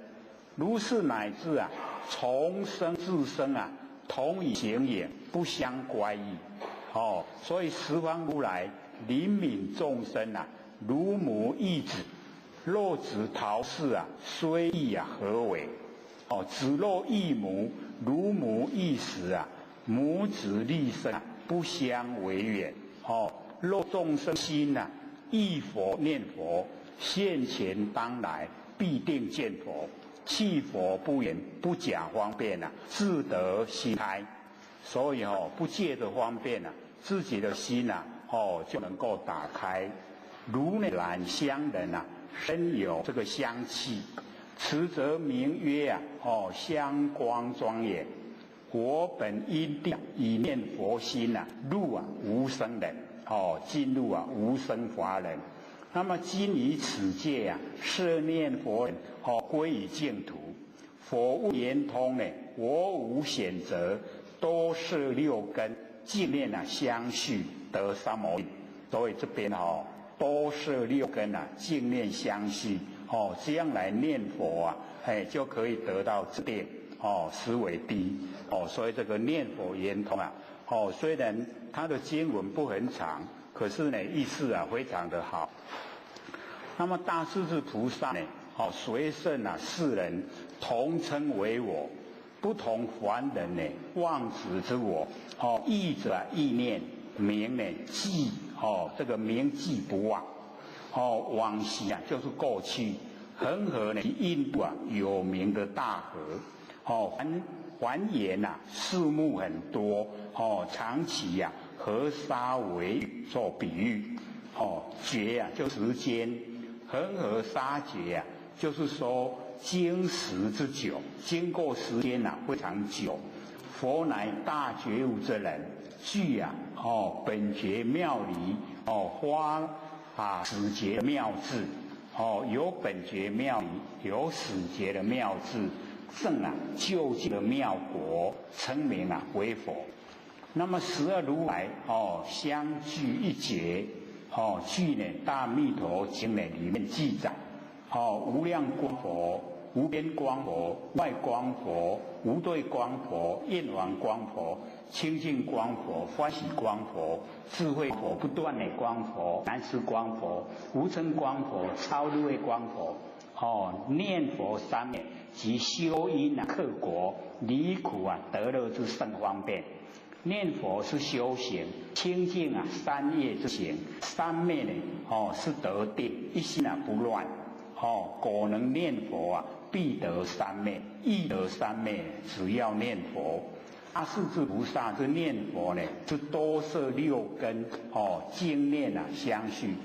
如是乃至从生至生同以形影，不相乖异。所以十方如来怜悯众生如母忆子，若子逃世虽异何为？子若忆母，如母忆时母子立身不相为远。若众生心忆佛念佛，现前当来必定见佛。弃佛不言，不假方便自得心开。所以不借着方便自己的心就能够打开。如染香人身有这个香气，此则名曰香光庄严。我本因地以念佛心入无生人。进入无生法忍。那么今以此界摄念佛人归于净土，佛悟圆通我无选择，多摄6根，净念相续得三摩地。所以这边多摄6根净念相续这样来念佛就可以得到自定实为第。所以这个念佛圆通虽然它的经文不很长，可是呢意思啊非常的好。那么大势至菩萨呢，随圣啊世人同称为我，不同凡人呢妄执之我，意者啊意念，名呢记，这个名记不忘，往昔啊就是过去，恒河呢印度啊有名的大河，还原啊树木很多，长期啊河沙为做比喻，劫啊就时间，恒河沙劫啊就是说经时之久，经过时间啊非常久。佛乃大觉悟之人，具啊本觉妙理，发啊始觉妙智，有本觉妙理，有始觉的妙智，证啊究竟的妙果，称名啊为佛。那么12如来相具一劫，据呢大密陀经呢里面记载，无量光佛、无边光佛、外光佛、无对光佛、焰王光佛、清净光佛、欢喜光佛、智慧佛、不断的光佛、南师光佛、无生光佛、超入位光佛，念佛三昧及修因啊克国离苦啊得乐之甚方便。念佛是修行，清净啊三业之行，三昧呢是得定，一心啊不乱，果能念佛啊必得三昧，易得三昧，只要念佛。大势至菩萨之念佛呢，是多摄六根，经念啊相续，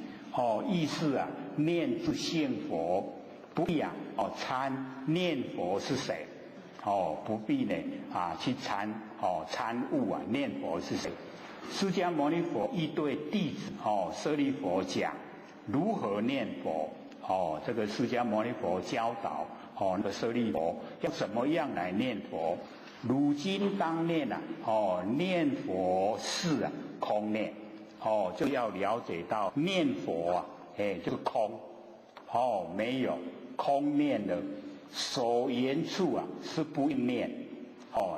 意思啊念之性佛，不必啊参念佛是谁。不必呢去参悟啊念佛是谁。释迦牟尼佛亦对弟子舍利弗讲如何念佛。这个释迦牟尼佛教导那个舍利弗要怎么样来念佛。如今当念啊念佛是啊空念，就要了解到念佛啊就是空，没有空念的。所言处啊是不应念，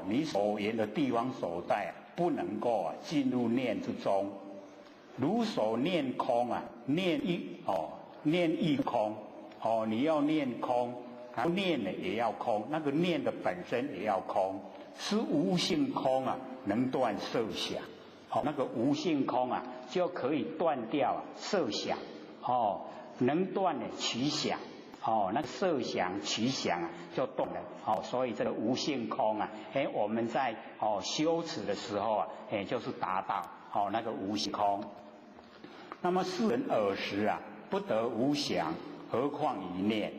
你所言的地方所在不能够进入念之中。如所念空啊，念亦空，你要念空，然后念呢也要空，那个念的本身也要空，是无性空啊，能断色想。那个无性空啊，就可以断掉色想，能断呢取想。那色想取想啊就动了，所以这个无性空啊，我们在修持的时候啊，就是达到那个无性空。那么世人尔时啊不得无想，何况一念？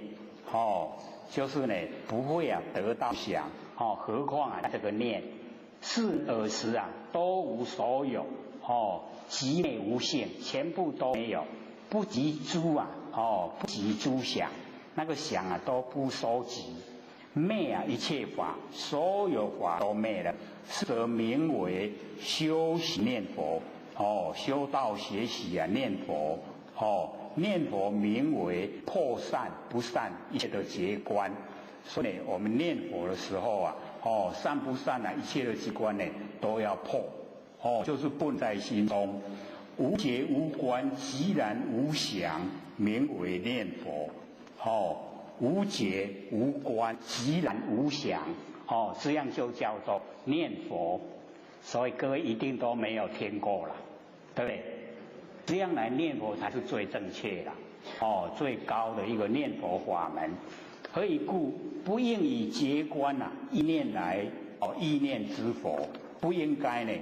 就是呢不会啊得到想，何况啊这个念？世人尔时啊都无所有，即昧无性，全部都没有，不及诸啊，不及诸想。那个想啊都不收集，昧啊一切法，所有法都昧了，是则名为修习念佛，修道学习啊念佛，念佛名为破散不散一切的结观。所以我们念佛的时候啊，散不散啊一切的机关呢都要破，就是不在心中，无结无观，寂然无想，名为念佛。无结无观，寂然无想，这样就叫做念佛。所以各位一定都没有听过了，对不对？这样来念佛才是最正确的，最高的一个念佛法门。何以故？不应以结观啊意念来意念之佛，不应该呢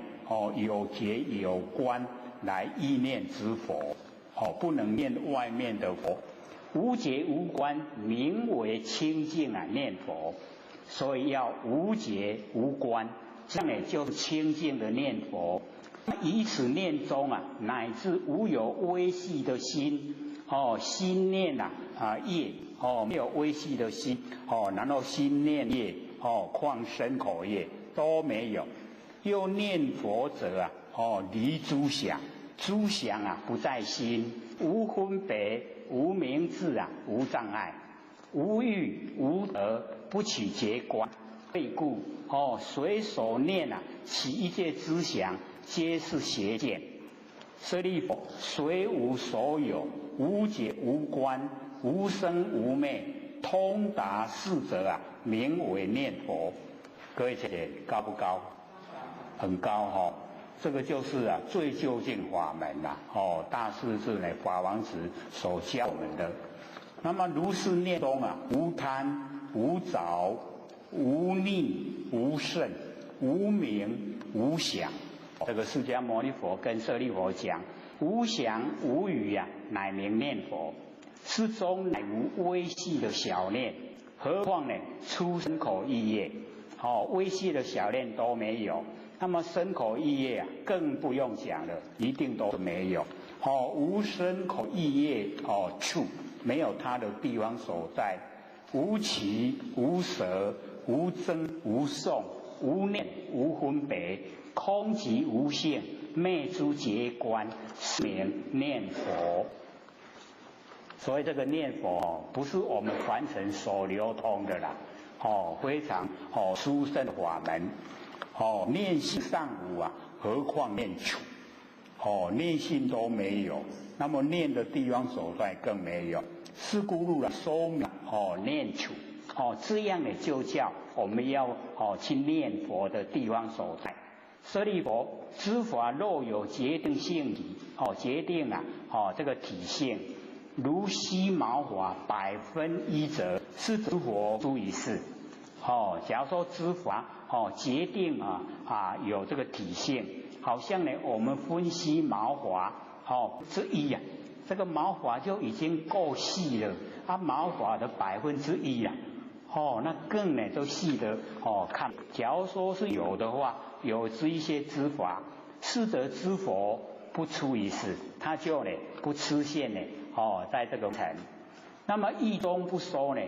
有结有观来意念之佛，不能念外面的佛。无结无观，名为清净啊念佛，所以要无结无观，这样呢就是清净的念佛。以此念中啊，乃至无有微细的心，心念业，没有微细的心，然后心念业，况身口业都没有。又念佛者啊，离诸想，诸想啊不在心，无分别。无明智啊，无障碍，无欲无得，不取结观。非故随所念啊，起一切知想，皆是邪见。舍利弗，虽无所有，无解无关，无生无灭，通达四则啊，名为念佛。各位姐高不高？很高哈、这个就是啊最究竟法门啦、大势至呢法王子所教我们的。那么如是念中啊，无贪无着无逆无胜无名无想。这个释迦牟尼佛跟舍利弗讲，无想无语啊，乃名念佛。世中乃无微细的小念，何况呢出身口意业？微细的小念都没有。那么身口意业啊，更不用讲了，一定都没有。无身口意业处，没有它的地方所在。无起无舍无增无送无念无分别，空寂无性，灭诸结观，是名念佛。所以这个念佛不是我们凡尘所流通的啦，非常殊胜的法门。念性尚无啊，何况念处？念性都没有，那么念的地方所在更没有。是故入了说明念处，这样呢就叫我们要去念佛的地方所在。舍利弗，知法若有决定性体，决定啊，这个体性，如犀毛法100%者，是知佛诸于事。假如说知法决定有这个体性，好像呢我们分析毛发之一啊，这个毛发就已经够细了，毛发的1%啊，那更呢都细的看。假如说是有的话，有这一些知法，是得知佛不出于事，他就呢不出现呢在这个层。那么义中不说呢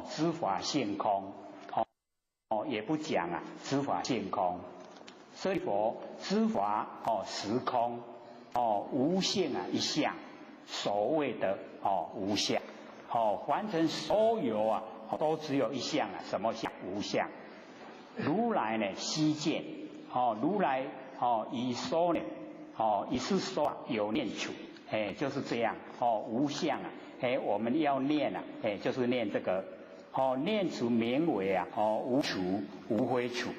知法性空。也不讲啊，知法性空。所以佛知法实空，无性啊一相，所谓的无相。凡尘所有啊，都只有一相啊，什么相？无相。如来呢悉见，如来以说呢，以是说有念处，就是这样，无相啊，我们要念啊，就是念这个。念处名为啊，无处无非处，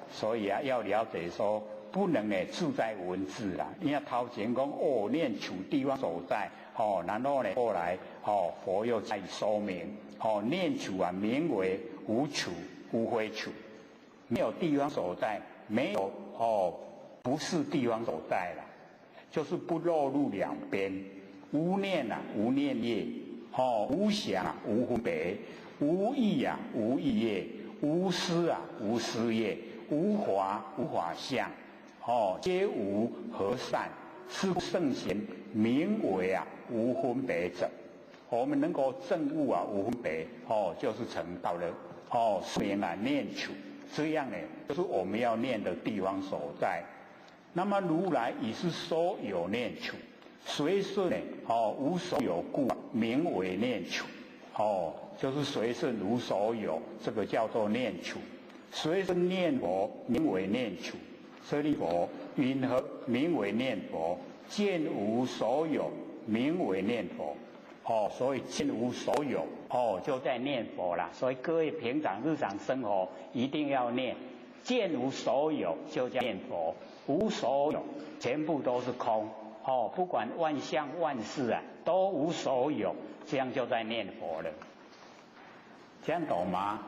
所以啊，要了解说，不能呢住在文字啦。因为头前讲念处地方所在，然后呢后来佛又再说明，念处啊名为无处无非处，没有地方所在，没有不是地方所在啦，就是不落入两边，无念啊无念业。无想啊，无分别；无意啊，无意业；无思啊，无思业；无法无法相，皆无和善。是圣贤名为啊无分别者。我们能够证悟啊无分别，就是成道了。是名啊念处，这样呢，就是我们要念的地方所在。那么如来已是说有念处。随顺呢，无所有故，名为念处。就是随顺无所有，这个叫做念处。随顺念佛，名为念处。舍利弗，云何名为念佛？见无所有，名为念佛。所以见无所有，就在念佛啦。所以各位平常日常生活一定要念，见无所有就叫念佛，无所有全部都是空。不管万象万事啊，都无所有，这样就在念佛了。这样懂吗？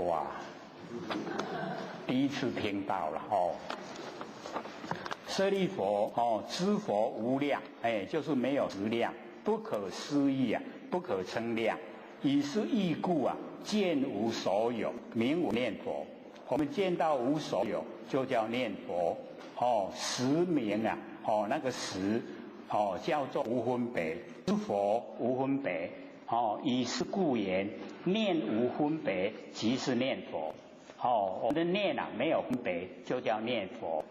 哇，第一次听到了舍利弗知佛无量，就是没有质量，不可思议啊，不可称量。以是义故啊，见无所有，名无念佛。我们见到无所有，就叫念佛。实名啊。那个实，叫做无分别，知佛无分别，以是故言，念无分别，即是念佛。我们的念啊没有分别，就叫念佛。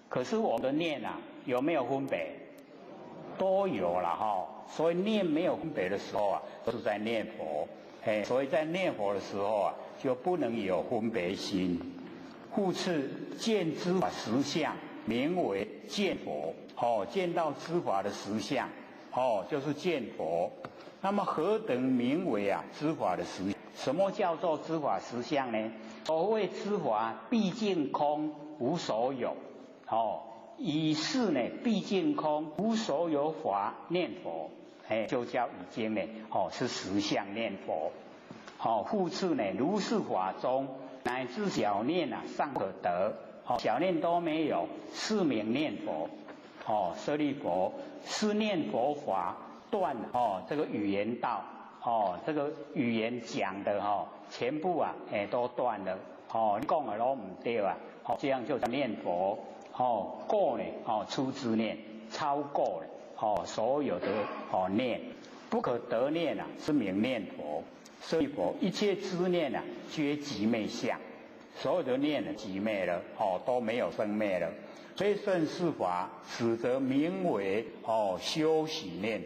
可是我们的念啊有没有分别？都有了所以念没有分别的时候啊，都是在念佛。所以在念佛的时候啊，就不能有分别心。复次见知法实相，名为见佛，见到知法的实相，就是见佛。那么何等名为知法的实相？什么叫做知法实相呢？所谓知法，毕竟空，无所有。以是呢，毕竟空，无所有法念佛，就叫已经呢，是实相念佛。复次呢，如是法中，乃至小念尚可得，小念都没有，是名念佛。舍利弗，是念佛法断这个语言道，这个语言讲的全部都断了，你讲的都唔对这样就叫念佛。过呢出之念，超过了所有的念，不可得念是名念佛。舍利弗，一切之念皆寂灭相，所有的念寂灭了，都没有生灭了。所以圣世法使得名为修习念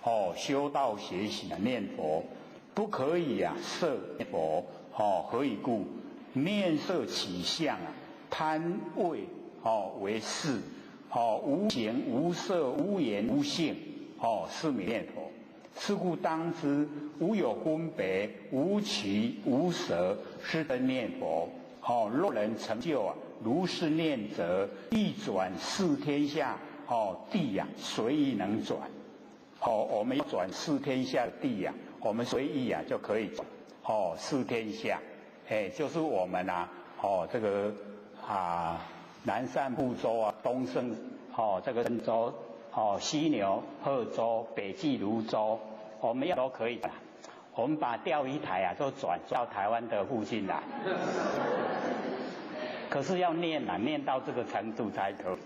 佛，修道学习念佛，不可以摄念佛。何以故？念色起相贪畏为事，无形无色无言无性，是名念佛。是故当知无有分别，无取无舍，是得念佛。若人成就如是念者，欲转四天下地随意能转。我们要转四天下的地我们随意就可以转。四天下，就是我们这个南赡部洲东胜这个神州西牛贺州北济泸州，我们都可以的。我们把钓鱼台都转到台湾的附近来，可是要念念到这个程度才可以。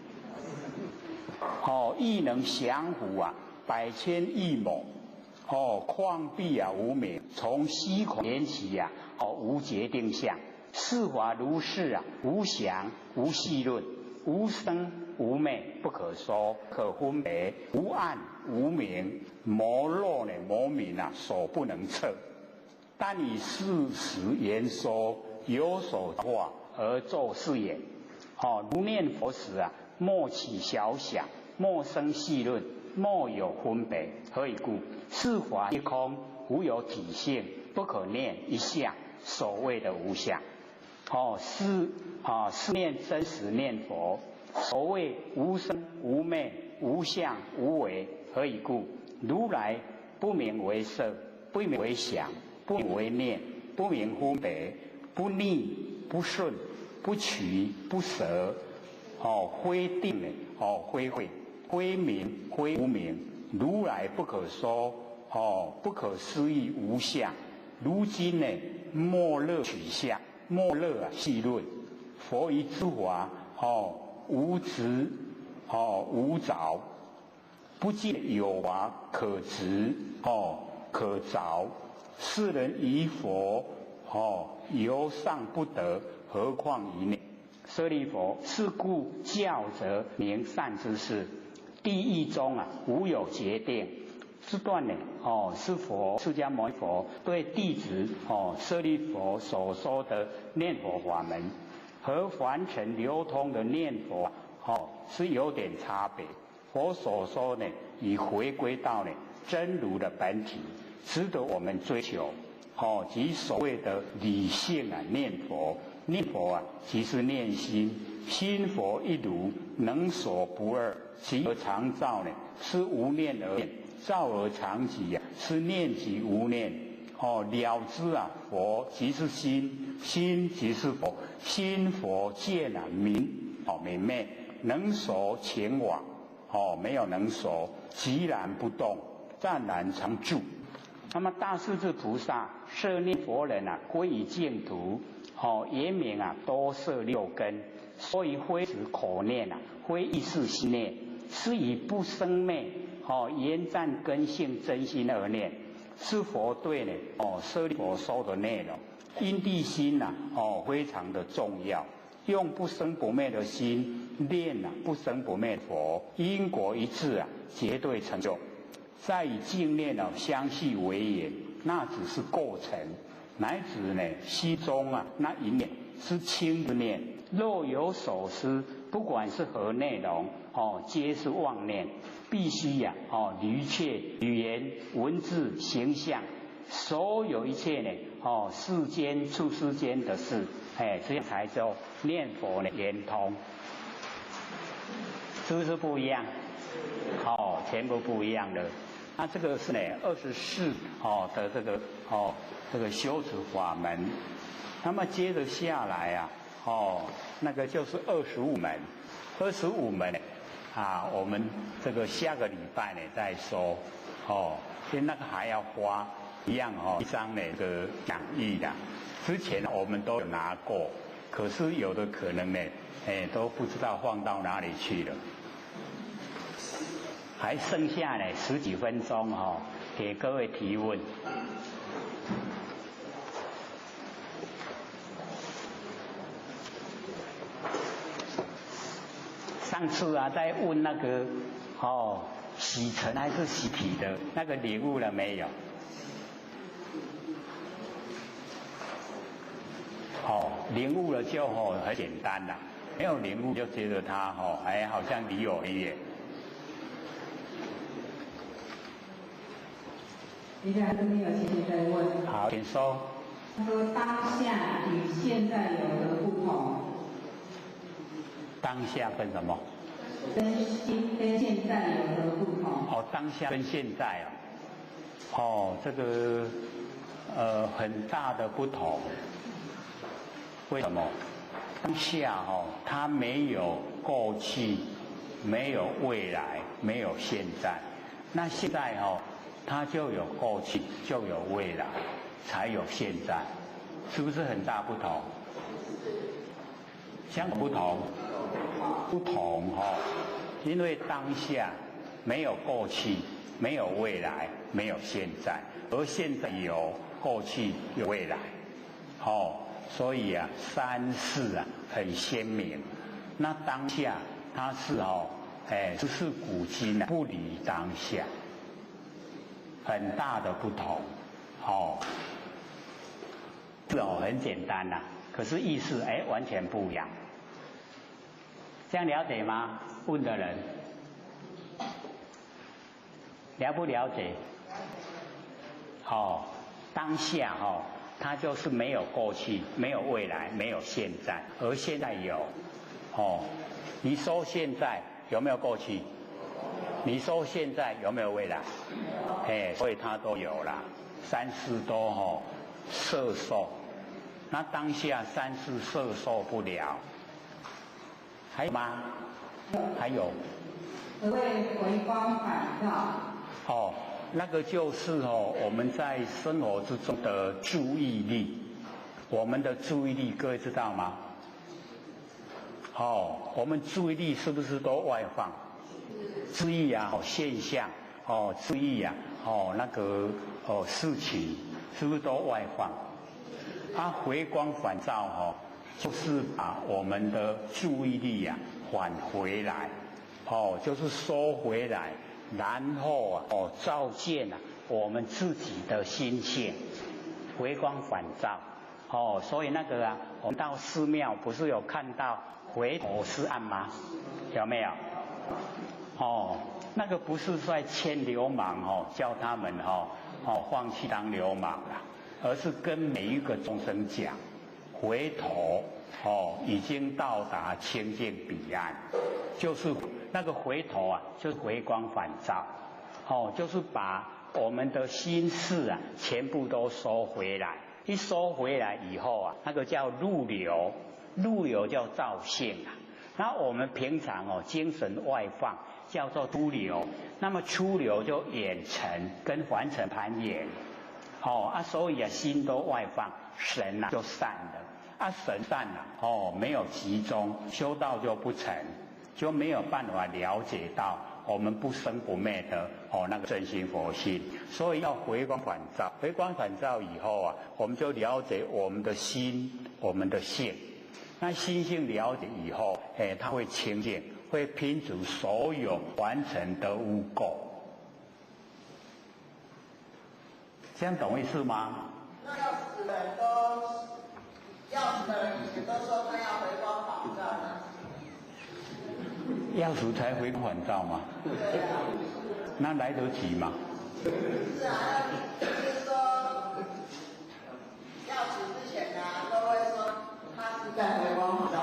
亦能降伏百千亿猛，旷蔽无明，从虚空缘起无决定相。是法如是无详无细论，无生无灭，不可说，可分别，无暗无明，魔若魔明所不能测。但以事实言说，有所话而作是也。如念佛时莫起小想，莫生细论，莫有分别。何以故？是法一空，无有体性，不可念一相，所谓的无相。是念真实念佛。所谓无生无灭无相无为。何以故？如来不名为色，不名为想，不名为念，不名分别，不逆不顺，不取不舍，非定非慧，非名非无名。如来不可说，不可思议无相。如今莫乐取相，莫乐细论。佛于之法无执无着，不见有法可执可着。世人于佛犹尚不得，何况于内？舍利弗，是故教则名善知识。地义中无有决定。这段是佛释迦牟尼佛对弟子舍利弗所说的念佛法门，和凡尘流通的念佛是有点差别。佛所说已回归到真如的本体，值得我们追求。即所谓的理性念佛。念佛即是念心，心佛一如，能所不二。其而常照是无念而念，照而常寂是念即无念。了知佛即是心，心即是佛，心佛见明明灭，能所前往没有能所，寂然不动，湛然常住。那么大势至菩萨摄念佛人归于净土，原名多摄六根，所以非指口念非意识心念，是以不生灭言赞根性真心而念。是佛对舍利弗说的内容。因地心非常的重要，用不生不灭的心念不生不灭佛，因果一致绝对成就。再以净念相续为也，那只是过程，乃指心中那一念是清之念，若有所思，不管是何内容，皆是妄念，必须离却语言、文字、形象，所有一切呢，世间、处世间的事，这样才叫念佛呢圆通，是不是不一样？全部不一样的。那这个是呢24的这个修持法门。那么接着下来那个就是25门，25门我们这个下个礼拜呢再说因为那个还要花一样一张那个讲义的，之前我们都有拿过，可是有的可能呢都不知道放到哪里去了。还剩下呢10几分钟给各位提问。上次在问那个洗尘还是洗体的那个领悟了没有？领悟了就很简单啦，没有领悟就觉得它好像离我很远。接下来这边有学生在问。好，请说。他说当下与现在有何不同？当下跟什么？跟现在有何不同？当下跟现在这个很大的不同。为什么？当下它没有过去，没有未来，没有现在。那现在它就有过去，就有未来，才有现在，是不是很大不同？相同不同？不同因为当下没有过去，没有未来，没有现在，而现在有过去，有未来，所以三世很鲜明。那当下它是只是古今不离当下。很大的不同，是很简单啦，可是意思完全不一样。这样了解吗？问的人了不了解？当下它就是没有过去，没有未来，没有现在，而现在有。你说现在有没有过去？你说现在有没有未来？所以它都有啦，三世都摄受。那当下三世摄受不了，还有吗？还有。何谓回光返照？那个就是我们在生活之中的注意力，我们的注意力各位知道吗？我们注意力是不是都外放？注意现象注意那个事情是不是都外放？回光返照就是把我们的注意力返回来就是收回来，然后照见我们自己的心性，回光返照所以那个我们到寺庙不是有看到回头是岸吗？有没有？那个不是在牵流氓叫他们放弃当流氓啦，而是跟每一个众生讲，回头已经到达清净彼岸，就是那个回头就是回光返照就是把我们的心事全部都收回来，一收回来以后那个叫入流，入流叫照性那我们平常精神外放叫做出流，那么出流就远尘跟凡尘攀缘所以心都外放，神就散了神散了没有集中，修道就不成，就没有办法了解到我们不生不灭的那个真心佛性。所以要回光返照，回光返照以后我们就了解我们的心，我们的性。那心性了解以后它会清净，会拼除所有完成的污垢。这样懂意思吗？那要死的人以前都说他要回光返要死才回光返照嘛。那来得及吗？是啊，就是说要死之前呢，都会说他是在回光返照。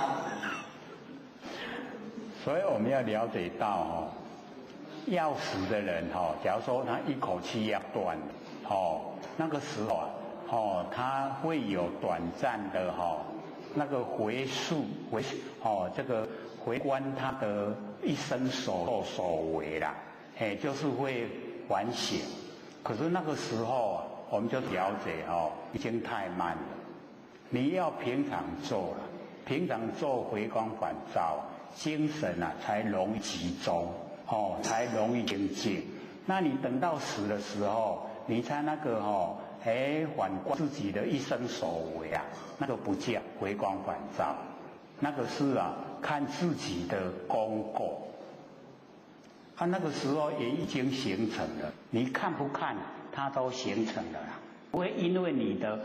所以我们要了解到要死的人假如说他一口气要断了那个时候他会有短暂的那个这个回观他的一生所作所为啦，就是会反省。可是那个时候我们就了解已经太慢了。你要平常做了，平常做回光返照，精神才容易集中才容易精进。那你等到死的时候，你才那个反观自己的一生所为那个不叫回光返照，那个是看自己的功过。那个时候也已经形成了，你看不看它都形成了啦，不会因为你的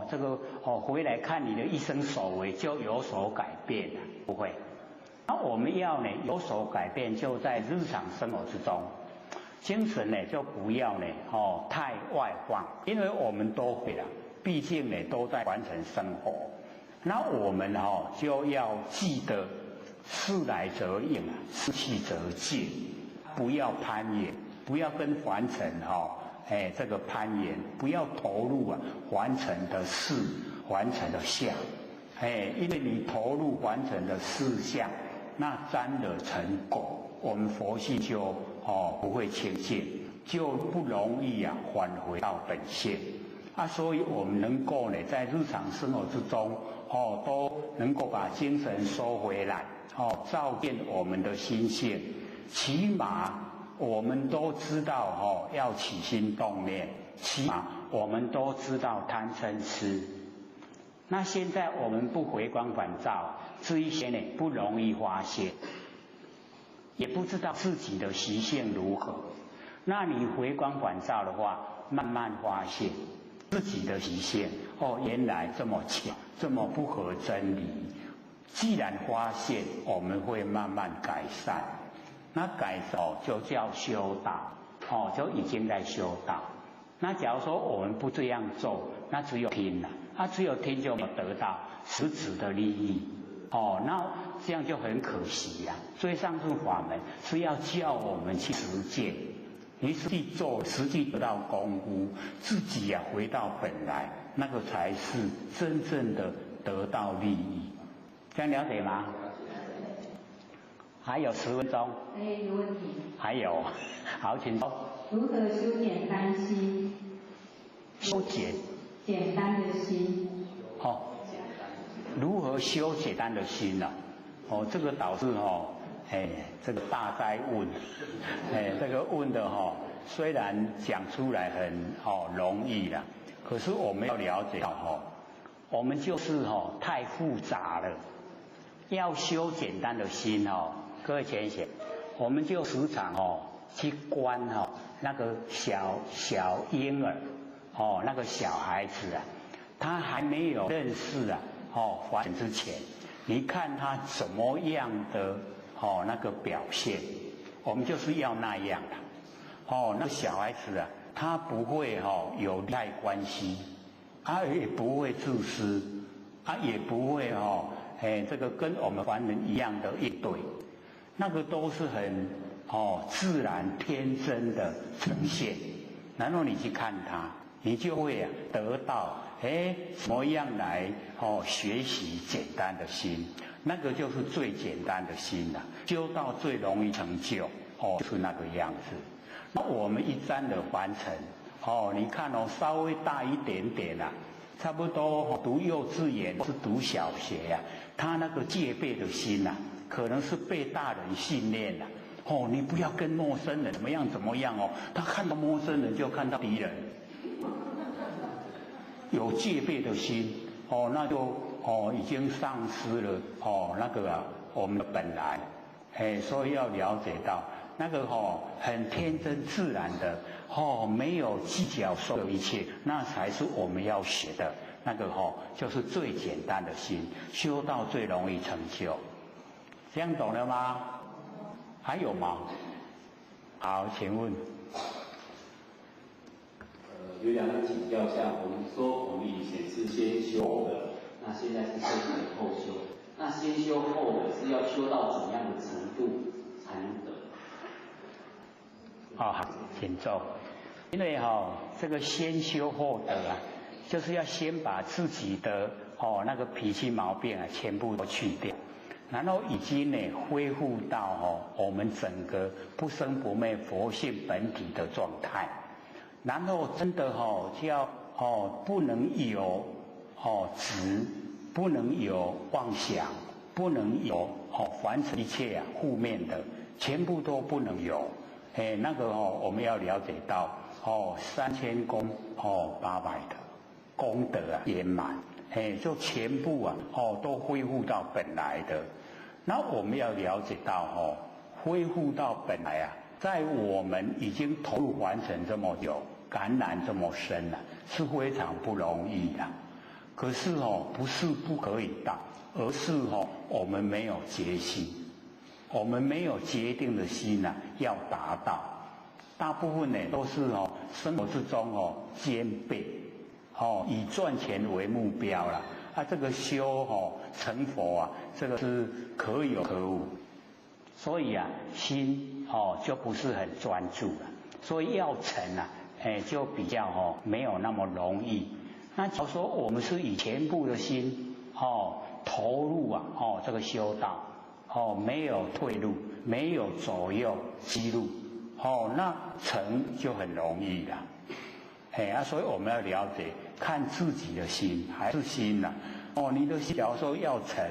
这个回来看你的一生所为就有所改变了，不会。那我们要呢有所改变，就在日常生活之中，精神呢就不要呢太外放，因为我们都会了，毕竟呢都在完成生活。那我们就要记得事来则应，事去则进，不要攀岩，不要跟凡尘这个攀岩，不要投入凡尘的事、凡尘的相，因为你投入凡尘的事项，那沾了成果，我们佛系就不会清净，就不容易返回到本性。所以我们能够呢在日常生活之中都能够把精神收回来照见我们的心性，起码我们都知道要起心动念，起码我们都知道贪嗔痴。那现在我们不回光返照，这一些呢不容易发现，也不知道自己的习性如何。那你回光返照的话，慢慢发现自己的习性原来这么强，这么不合真理。既然发现，我们会慢慢改善。那改善就叫修道就已经在修道。那假如说我们不这样做，那只有听了，只有听就没有得到实质的利益那这样就很可惜呀。所以上述法门是要叫我们去实践，你实际做，实际得到功夫，自己回到本来，那个才是真正的得到利益。这样了解吗？还有10分钟。有问题。还有，好，请说。如何修简单心？修简单的心。如何修简单的心呢？这个导致这个大灾问，这个问的虽然讲出来很容易啦，可是我们要了解到我们就是太复杂了。要修简单的心各位浅显，我们就时常去观那个小婴儿那个小孩子他还没有认识凡尘之前，你看他怎么样的那个表现，我们就是要那样的那个小孩子他不会有利害关系，也不会自私，也不会这个跟我们凡人一样的一对，那个都是很自然天真的呈现。然后你去看它，你就会得到怎么样来学习简单的心，那个就是最简单的心了，修到最容易成就就是那个样子。那我们一沾的凡尘你看稍微大一点点差不多读幼稚园是读小学他那个戒备的心可能是被大人训练你不要跟陌生人怎么样他看到陌生人就看到敌人，有戒备的心那就已经丧失了那个我们的本来所以要了解到那个很天真自然的没有计较所有一切，那才是我们要学的那个就是最简单的心，修到最容易成就。这样懂了吗？还有吗？好，请问。有两个请教一下，我们说我们以前是先修的，那现在是先前后修。那先修后的是要修到怎样的程度才能得？好，请坐。因为这个先修后得啊，就是要先把自己的那个脾气毛病啊全部都去掉，然后已经呢恢复到我们整个不生不灭佛性本体的状态。然后真的就要不能有执，不能有妄想，不能有凡尘一切负面的，全部都不能有。那个我们要了解到3000功800的功德圆满，就全部都恢复到本来的。那我们要了解到恢复到本来啊，在我们已经投入完成这么久，感染这么深了，是非常不容易的。可是不是不可以到，而是我们没有决心，我们没有决定的心要达到。大部分呢都是生活之中兼备，以赚钱为目标啦。这个修成佛啊，这个是可有可无。所以心就不是很专注了，所以要成就比较没有那么容易。那假如说我们是以全部的心投入这个修道没有退路，没有左右激路那成就很容易了。所以我们要了解，看自己的心还是心你的心假如说要成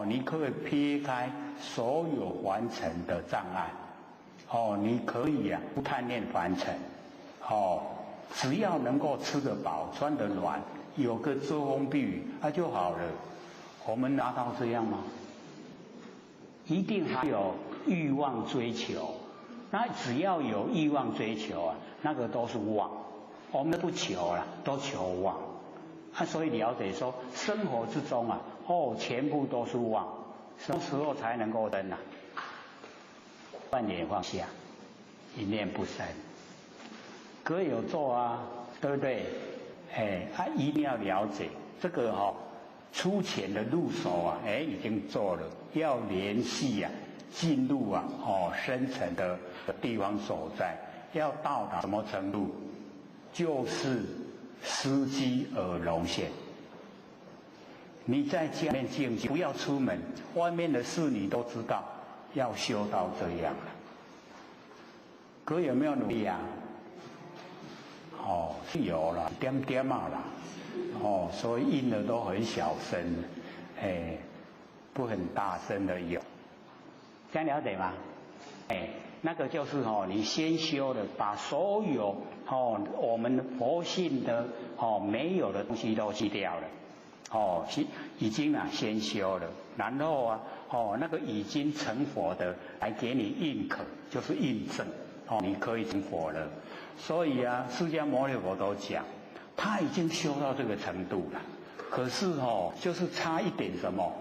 你可以撇开所有凡尘的障碍你可以不贪恋凡尘只要能够吃得饱穿得暖，有个遮风避雨就好了。我们拿到这样吗？一定还有欲望追求，那只要有欲望追求那个都是妄，我们不求了，都求妄所以了解说生活之中全部都是妄，什么时候才能够生万念放下，一念不生。各位有做对不对？一定要了解这个粗浅的入手已经做了，要联系进入深层的地方所在，要到达什么程度？就是司机而融现。你在家里面静静，不要出门，外面的事你都知道，要修到这样了。各位有没有努力是有了，点点啦，所以印的都很小声，不很大声的有，这样了解吗？那个就是你先修的，把所有我们佛性的没有的东西都去掉了，已经先修了，然后那个已经成佛的来给你印可，就是印证你可以成佛了。所以释迦牟尼佛都讲，他已经修到这个程度了，可是就是差一点什么，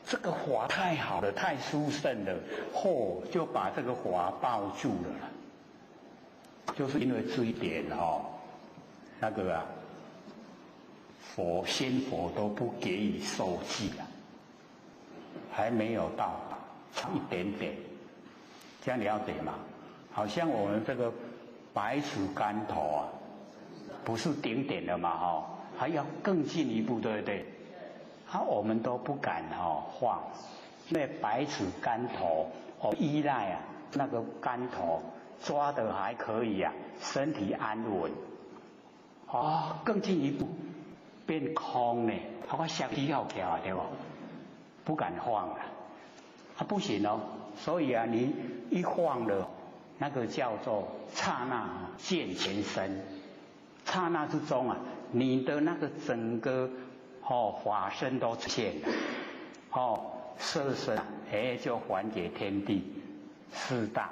这个法太好了，太殊胜了，就把这个法抱住了，就是因为这一点那个仙佛都不给予受记还没有到，差一点点，这样了解吗？好像我们这个百尺竿头不是顶点了嘛还要更进一步，对不对？我们都不敢晃，因为百尺竿头依赖那个竿头抓得还可以身体安稳更进一步变空呢，我想起好跳对吧？不敢晃了不行所以你一晃了，那个叫做刹那见前身，刹那之中你的那个整个法身都出现了色身就还给天地四大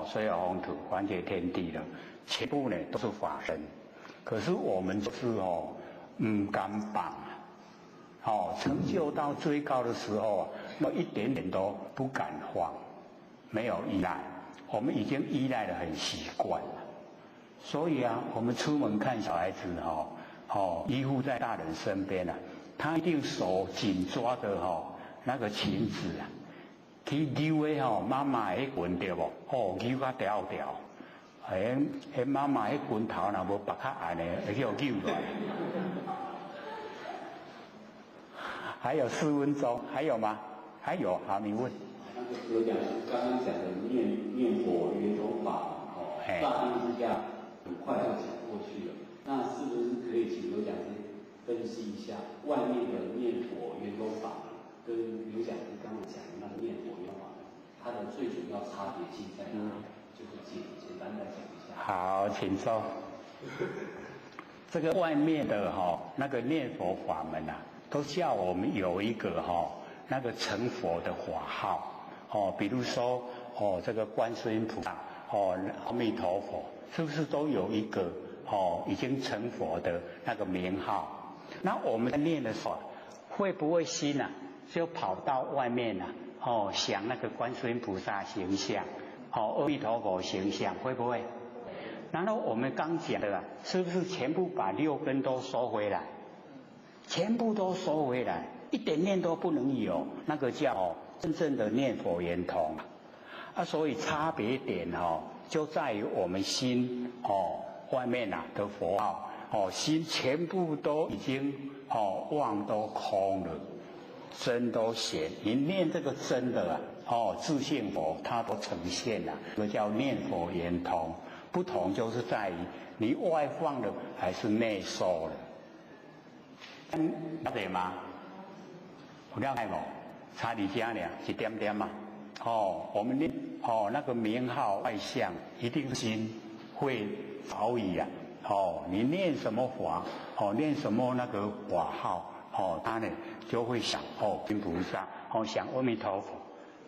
所有红土还给天地了，全部呢都是法身。可是我们就是不敢绑成就到最高的时候那一点点都不敢放没有依赖，我们已经依赖得很习惯了。所以啊，我们出门看小孩子依附在大人身边啊，他一定手紧抓着那个裙子啊，去揪的妈妈迄裙对不？揪甲条条，妈妈迄裙头若无拔较暗的，会叫揪落来。还有4分钟，还有吗？还有，好，你问。那个有讲刚刚讲的念佛圆融法大定之下很快就讲过去了。那是不是可以请刘讲师分析一下外面的念佛圆融法跟刘讲师刚刚讲的那个念佛圆融法，它的最主要差别性在哪里？就是简单的讲一下。好，请说。这个外面的那个念佛法门啊，都叫我们有一个那个成佛的法号比如说这个观世音菩萨阿弥陀佛，是不是都有一个已经成佛的那个名号？那我们在念的时候，会不会心啊就跑到外面啊想那个观世音菩萨形象阿弥陀佛形象，会不会？然后我们刚讲的是不是全部把6根都收回来？全部都收回来，一点念都不能有，那个叫真正的念佛圆通所以差别点就在于我们心外面的佛号心全部都已经妄都空了，真都显。你念这个真的自性佛，它都呈现了，这个叫念佛圆通。不同就是在于你外放了还是内收了。了解吗？有了解无？差伫遮尔，一点点嘛。我们念那个名号外相，一定心会着意啊。你念什么法，念什么那个法号，他呢就会想观菩萨，想阿弥陀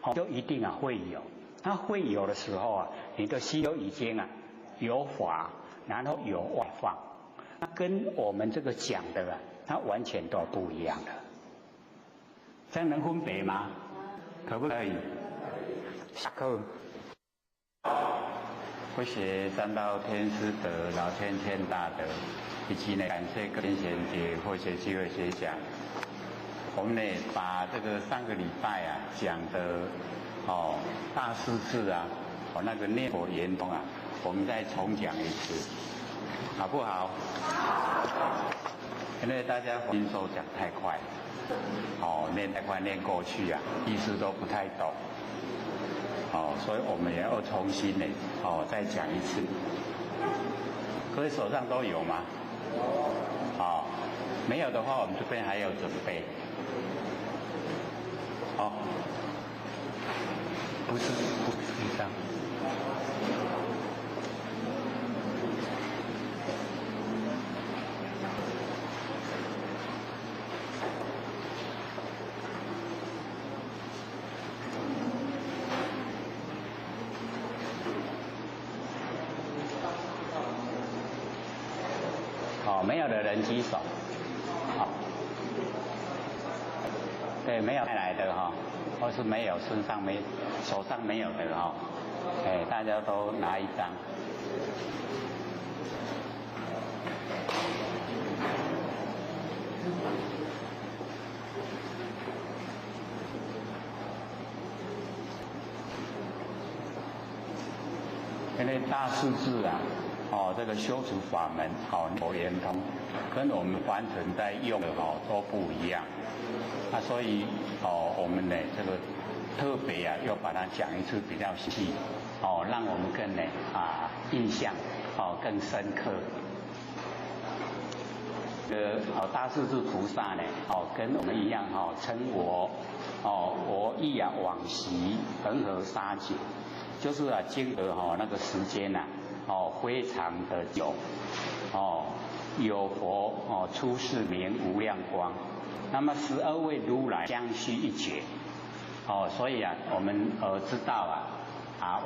佛，就一定会有。那会有的时候啊，你的心就已经有法，然后有外放，那跟我们这个讲的它完全都不一样的。这样能分别吗？可不可以？下课。会写三道天师德，老天谦大德，以及呢感谢各位贤姐或者机会学讲。我们呢把这个上个礼拜讲的大势至那个念佛圆通我们再重讲一次，好不好？因为大家新手讲太快，念太快念过去意思都不太懂，所以我们也要重新呢，再讲一次。各位手上都有吗？没有的话，我们这边还有准备。不是一张。没有的人举手。对，没有带来的或是没有身上手上没有的大家都拿一张。因为大势至这个修持法门佛圆通，跟我们凡尘在用的都不一样。所以我们呢这个特别要把它讲一次比较细，让我们更呢印象更深刻。大势至菩萨呢跟我们一样称我忆往昔恒河沙劫，就是经得那个时间非常的久，有佛出世名无量光，那么12位如来相续一劫，所以我们知道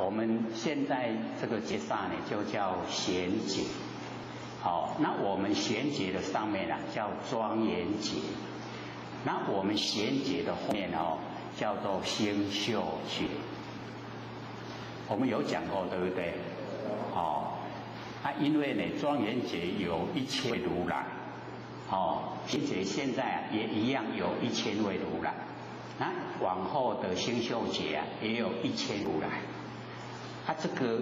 我们现在这个劫刹呢就叫贤劫，那我们贤劫的上面叫庄严劫，那我们贤劫的后面叫做星宿劫。我们有讲过，对不对？因为呢，庄严节有1000位如来，贤节现在也一样有1000位如来，那往后的星宿节也有1000如来，这个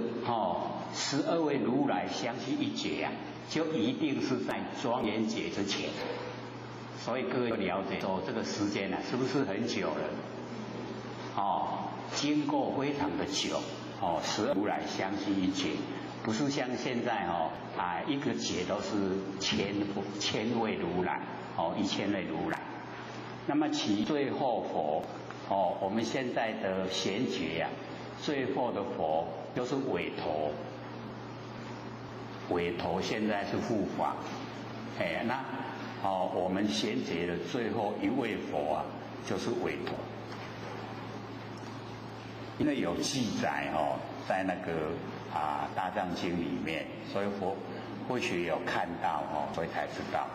12位如来相续一节就一定是在庄严节之前，所以各位了解说这个时间是不是很久了？经过非常的久，12如来相续一节。不是像现在一个节都是千位如来，1000位如来。那么其最后佛我们现在的贤节最后的佛就是韦陀，韦陀现在是护法，那我们贤节的最后一位佛就是韦陀，因为有记载在那个大藏经里面，所以或许有看到所以才知道。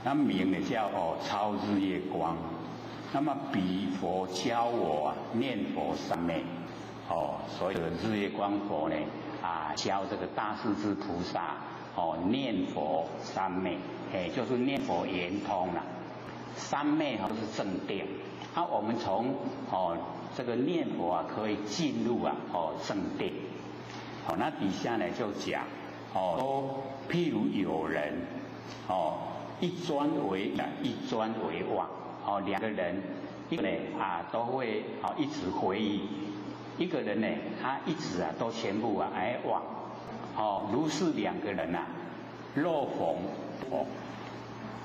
那名呢叫超日月光。那么彼佛教我念佛三昧，所以日月光佛呢教这个大势至菩萨念佛三昧，就是念佛圆通了。三昧就是正定。我们从这个念佛可以进入正定。那底下呢就讲说，譬如有人一专为一专为妄，两个人，一个呢都会一直回忆，一个人呢他一直都全部妄。如是两个人若逢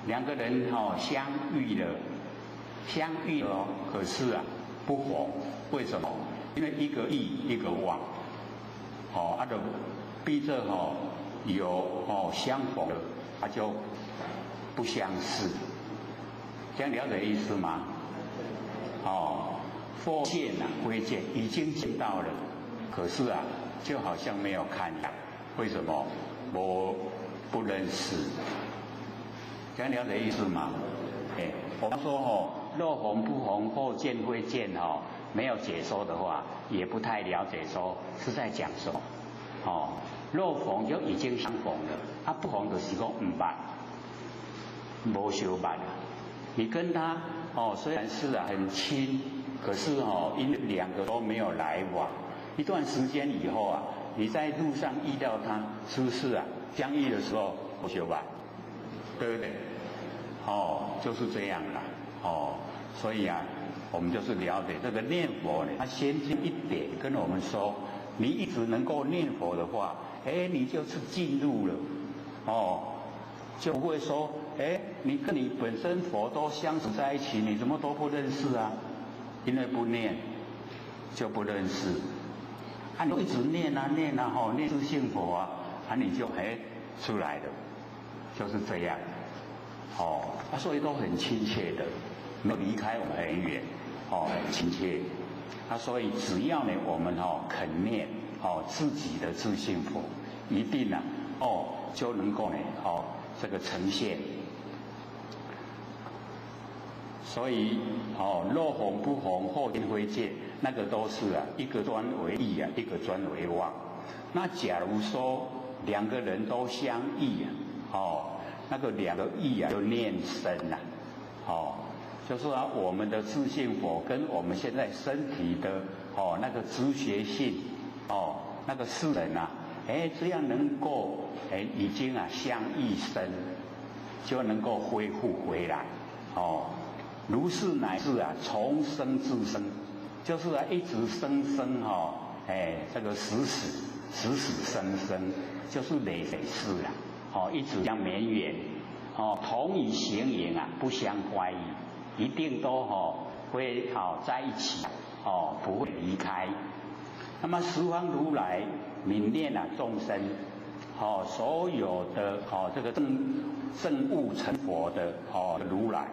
两个人相遇了，可是不逢，为什么？因为一个忆一个忘，就逼着有相逢的，他就不相识，这样了解意思吗？佛见非见，已经见到了，可是就好像没有看到，为什么？我不认识，这样了解意思吗？我们说若逢不逢，或见非见没有解说的话，也不太了解说是在讲什么。若逢就已经相逢了，不逢就是说唔捌，无相捌。你跟他虽然是很亲，可是因为两个都没有来往，一段时间以后你在路上遇到他，是不是相遇的时候无相捌，对不对？就是这样啦。所以我们就是了解这个念佛呢，它先进一点跟我们说，你一直能够念佛的话，你就是进入了，就不会说，你跟你本身佛都相处在一起，你怎么都不认识因为不念就不认识，你一直念念自性佛你就出来了，就是这样，所以都很亲切的。没有离开我们很远，很亲切。所以只要呢，我们肯念自己的自性佛，一定就能够呢这个呈现。所以若逢不逢，或见非见，那个都是一个专为意一个专为妄。那假如说两个人都相异那个两个意就念身就是我们的自性佛跟我们现在身体的那个直觉性那个世人这样能够已经相依身，就能够恢复回来如是乃是从生至生，就是一直生这个死生生，就是累世一直相绵延同以形影不相乖异，一定都会在一起不会离开。那么十方如来悯念众生所有的这个证悟成佛的如来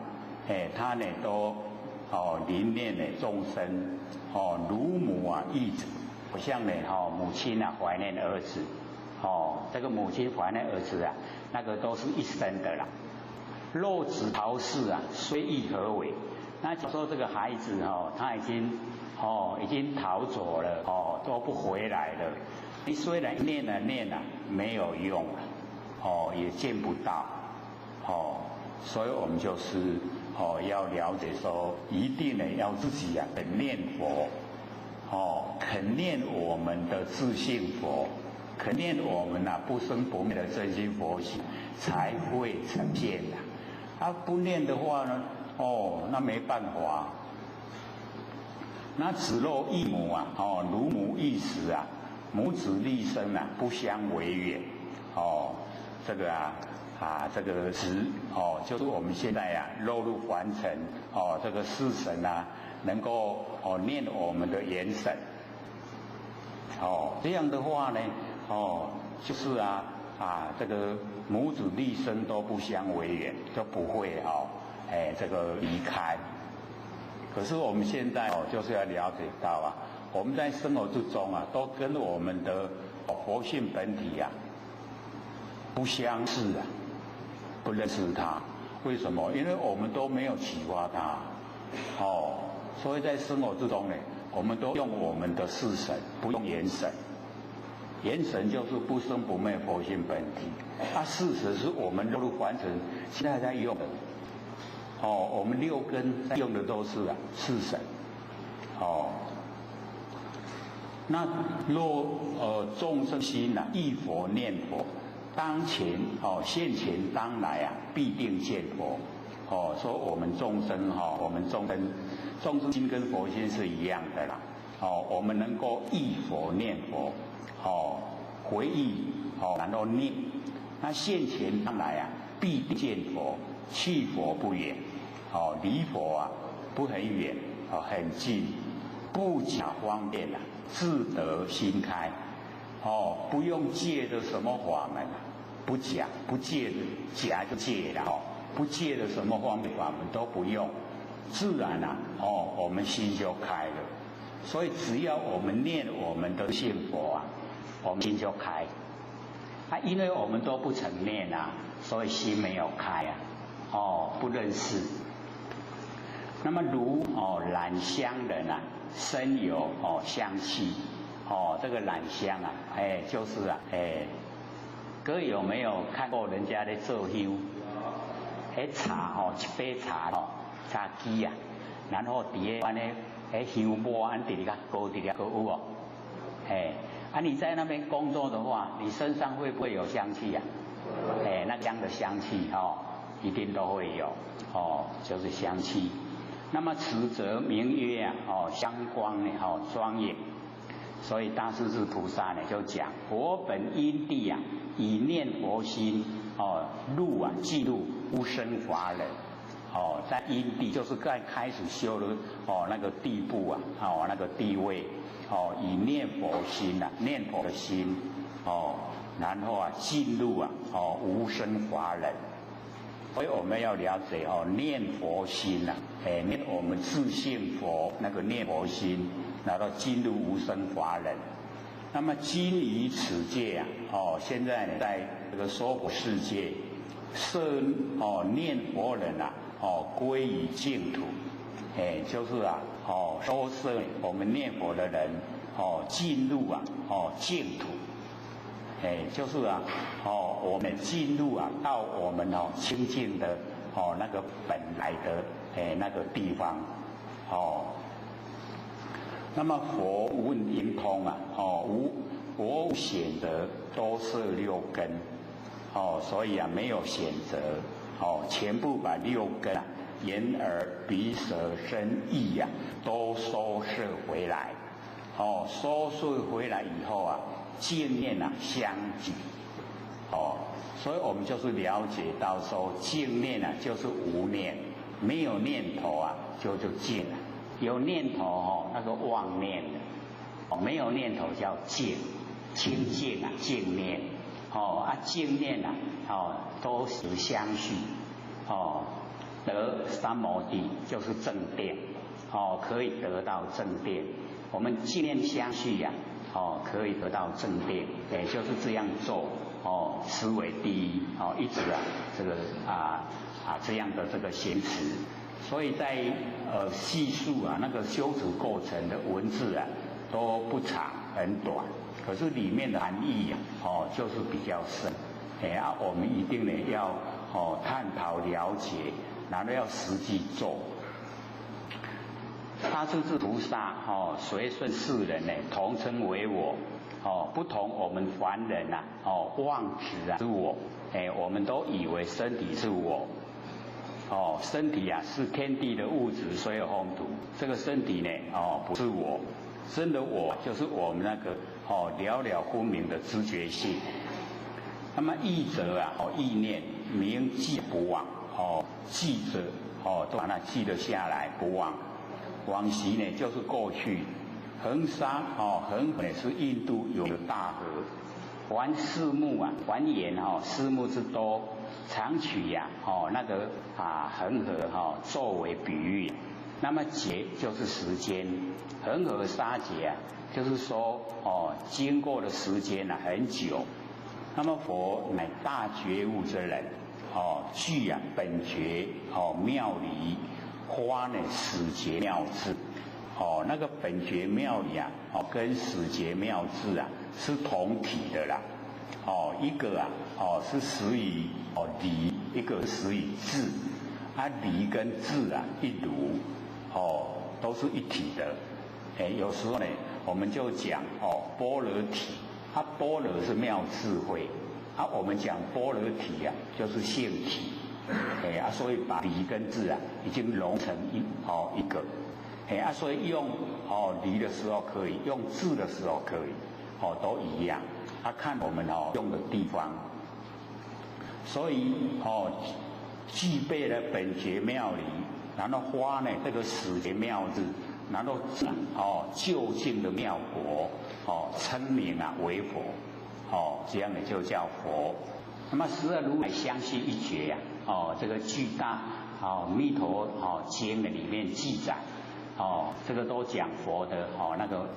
他呢都怜念众生如母忆子，不像呢母亲怀念儿子这个母亲怀念儿子那个都是一生的啦。若子逃世虽亦何为？那就说这个孩子他已经已经逃走了，都不回来了。你虽然念了，没有用了，也见不到，所以我们就是要了解说，一定呢要自己肯念佛，肯念我们的自性佛，肯念我们不生不灭的真心佛性，才会呈现的。不念的话呢，那没办法。那子若异母如母异时母子立身不相违远，这个这个子就是我们现在落入凡尘，这个世神能够念我们的元神，这样的话呢，就是这个母子立身都不相违远，就不会这个离开。可是我们现在就是要了解到我们在生活之中都跟我们的佛性本体不相似不认识它。为什么？因为我们都没有启发它，所以在生活之中呢，我们都用我们的四神，不用元神。元神就是不生不灭佛性本体，四神是我们落入凡尘现在在用的。我们六根用的都是四神，那若众生心忆佛念佛，当前现前当来必定见佛。说我们众生我们众生心跟佛心是一样的啦。我们能够忆佛念佛，回忆然后念，那现前当来必定见佛。去佛不远，离佛不很远，很近，不假方便自得心开，不用借的什么法门，不假，不借的假就借了，不借的什么方便法门都不用，自然我们心就开了。所以只要我们念我们的信佛我们心就开。因为我们都不曾念所以心没有开不认识。那么如染香人身有香气，这个染香就是各位有没有看过人家在做香？茶一杯茶茶机然后底下香波底下高底下高有你在那边工作的话，你身上会不会有香气那香的香气一定都会有就是香气。那么此则名曰香光庄严。所以大势至菩萨就讲，佛本因地以念佛心进入无生法忍。在因地就是在开始修的那个地步那个地位以念佛心念佛的心然后进入无生法忍。所以我们要了解念佛心念我们自性佛那个念佛心，然后进入无生法忍。那么今于此界现在在这个娑婆世界设念佛人归于净土，就是都设我们念佛的人进入净土。就是我们进入到我们清净的那个本来的那个地方那么佛问圆通无选择，都摄六根所以没有选择全部把六根眼耳鼻舌身意都收摄回来收摄回来以后净念相继所以我们就是了解到说净念就是无念，没有念头就净了。有念头那个妄念的没有念头叫净，清净净念净念都是相续得三摩地就是正殿可以得到正殿。我们净念相续可以得到正殿，就是这样做思维第一一直这个这样的这个行持。所以在叙述啊那个修持过程的文字啊都不长很短，可是里面的含义啊就是比较深，我们一定呢要探讨了解，然后要实际做。大势至菩萨随顺世人呢同称为我，不同我们凡人呐妄执啊是我，我们都以为身体是我。身体啊是天地的物质，所有风土。这个身体呢，不是我，真的我就是我们那个了了分明的知觉性。那么意则啊，意念铭记不忘，记着都把它记得下来，不忘。往昔呢就是过去，恒沙恒河是印度有的大河，环四目啊，环沿四目之多。常取呀那个恒河作为比喻，那么劫就是时间，恒河沙劫啊，就是说经过的时间很久。那么佛乃大觉悟之人，具本觉妙理，花呢始觉妙智，那个本觉妙理啊跟始觉妙智啊是同体的啦。一个是始于理，一个是始于智，理跟智啊一如，都是一体的。有时候呢，我们就讲般若体，般若是妙智慧，我们讲般若体啊，就是性体，所以把理跟智啊已经融成一个，所以用理的时候可以，用智的时候可以，都一样。看我们用的地方，所以具备了本觉妙理，然后花呢这个始觉妙智，然后究竟的妙果，称名为佛，这样呢就叫佛。那么十二如来相续一觉呀，这个巨大密陀经的里面记载。这个都讲佛的那个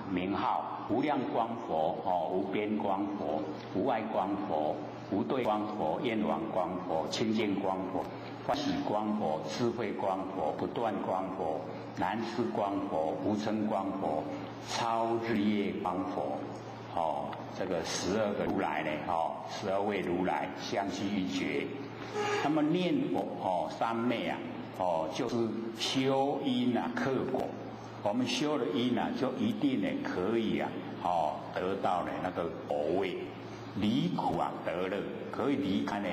名号，无量光佛，无边光佛，无碍光佛，无对光佛，焰王光佛，清净光佛，欢喜光佛，智慧光佛，不断光佛，难思光佛，无称光佛，超日夜光佛。这个12个如来呢，12位如来相续一觉。那么念佛三昧啊。就是修因克果，我们修了因就一定呢可以得到呢那个果位，离苦得乐，可以离开呢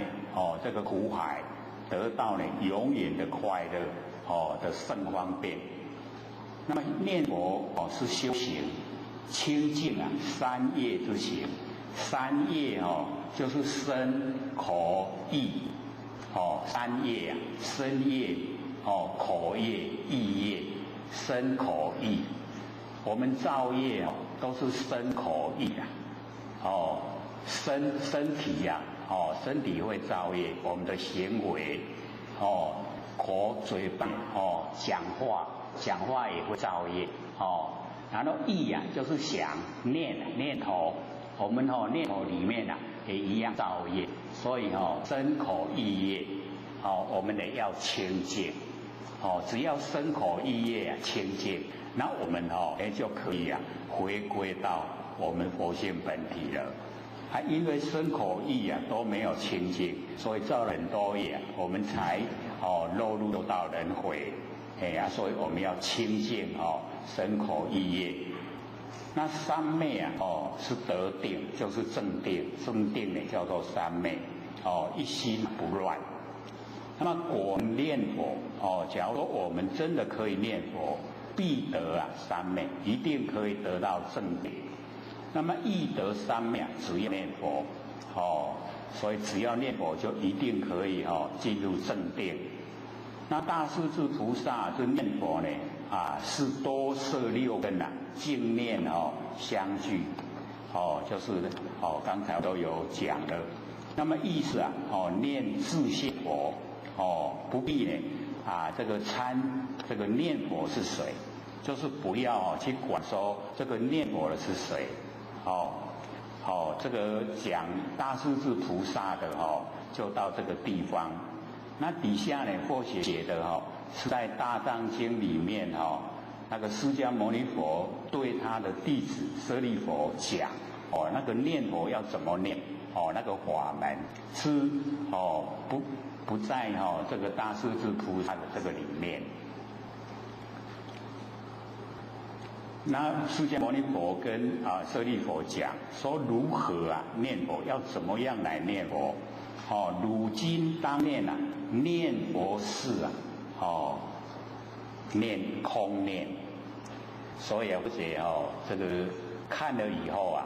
这个苦海，得到呢永远的快乐的甚方便。那么念佛是修行清净三业之行，三业就是身口意。三业身业口业意业，身口意。我们造业都是身口意身体身体会造业，我们的行为口嘴巴讲话也会造业然后意就是想念头，我们念头里面也一样造业。所以身口意业我们呢要清净只要身口意业清净，那我们就可以回归到我们佛性本体了。因为身口意都没有清净，所以造了很多业，我们才落入到轮回。所以我们要清净身口意业。那三昧是得定，就是正定，正定呢叫做三昧一心不乱。那么我们念佛假如说我们真的可以念佛，必得三昧，一定可以得到正定。那么易得三昧只要念佛所以只要念佛就一定可以进入正定。那大势至菩萨就念佛呢是多摄六根净念相聚就是刚才都有讲了。那么意思念自性佛不必呢这个参这个念佛是谁，就是不要去管说这个念佛的是谁这个讲大势至菩萨的就到这个地方。那底下呢或许写的是在《大藏经》里面那个释迦牟尼佛对他的弟子舍利佛讲那个念佛要怎么念那个法门是不在这个大势至菩萨的这个里面。那释迦牟尼佛跟舍利佛讲说如何念佛，要怎么样来念佛？汝今当念念佛是念空念。所以而且这个看了以后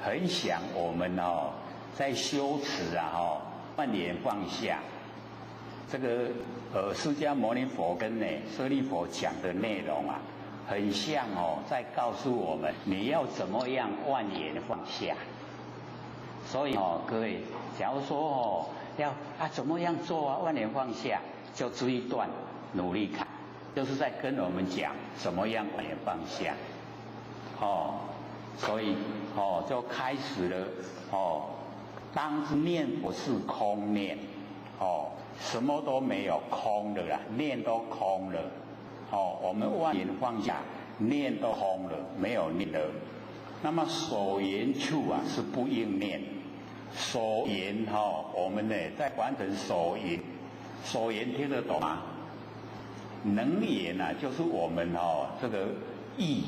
很想我们在修持万年放下。这个释迦牟尼佛跟舍利佛讲的内容很像在告诉我们你要怎么样万年放下。所以各位，假如说要怎么样做万年放下，就这一段努力看，就是在跟我们讲怎么样万年放下。所以就开始了当知念佛是空念什么都没有，空了啦，念都空了我们万年放下，念都空了，没有念了。那么所言处是不应念。所言我们在翻成所言，所言听得懂吗？能言就是我们这个意，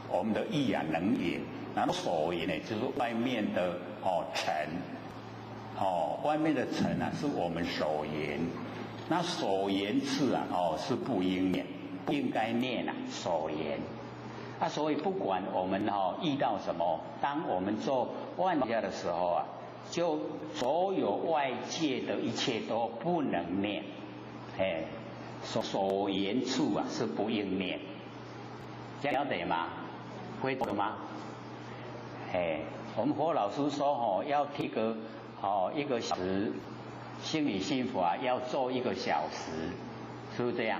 我们的意能言。然后所言就是外面的尘，外面的尘是我们所言。那所言次是不应念，不应该念所言。所以不管我们遇到什么，当我们做万年放下的时候就所有外界的一切都不能念，所言处是不应念，这样了解吗？会懂吗？我们佛老师说要听个1个小时，心理幸福要做1个小时，是不是这样？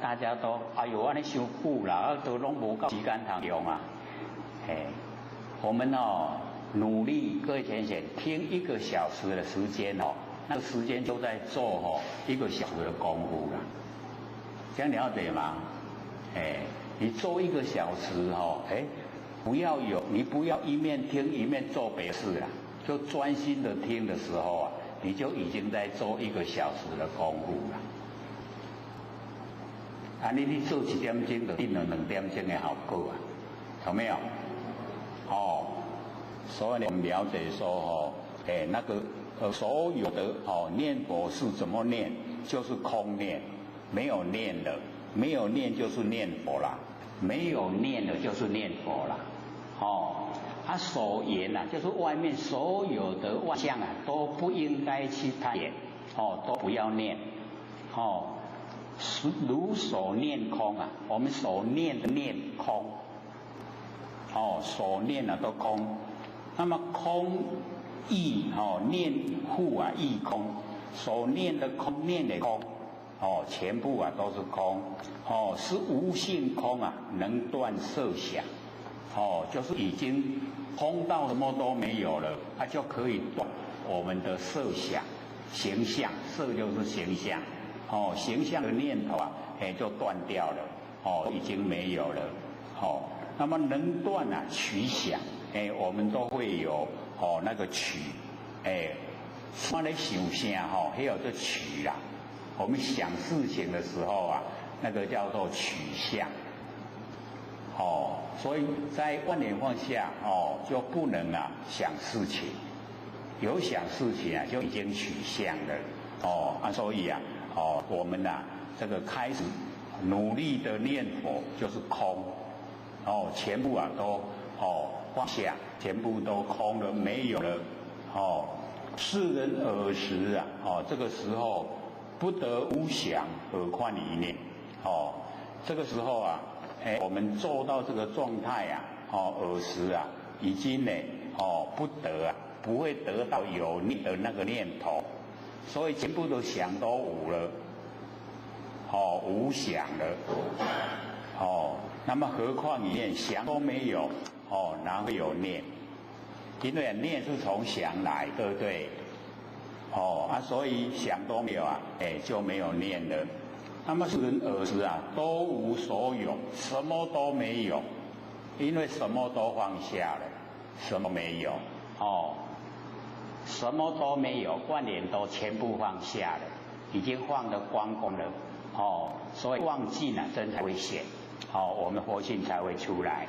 大家都我那伤久啦，都拢无够时间通用我们努力，各位先生听1个小时的时间那个时间就在做1个小时的功夫了，这样了解吗？你做1个小时你不要一面听一面做别事就专心的听的时候你就已经在做1个小时的功夫了。你做1点钟就定了2点钟的效果有没有？所以我们了解说那个所有的念佛是怎么念，就是空念，没有念的，没有念就是念佛啦，没有念的就是念佛啦。所言就是外面所有的外相都不应该去探研，都不要念，如所念空我们所念的念空，所念都空。那么空意念护意空，所念的空念的空全部都是空是无性空能断色想就是已经空到什么都没有了就可以断我们的色想形象，色就是形象形象的念头就断掉了已经没有了那么能断取想我们都会有那个取我在想啥还有这取啦，我们想事情的时候那个叫做取向所以在万年放下就不能想事情，有想事情就已经取向了所以我们这个开始努力的念佛就是空全部都放下，全部都空了，没有了世人尔时这个时候不得无想，何况一念这个时候我们做到这个状态尔时已经不得不会得到有念的那个念头，所以全部都想都无了无想了那么何况一念，想都没有哪会有念？因为念是从想来，对不对？所以想都没有就没有念了那么世人尔时啊，都无所有，什么都没有，因为什么都放下了，什么没有哦，什么都没有，万念都全部放下了，已经放得光光了哦，所以忘尽了真才会显哦，我们佛性才会出来。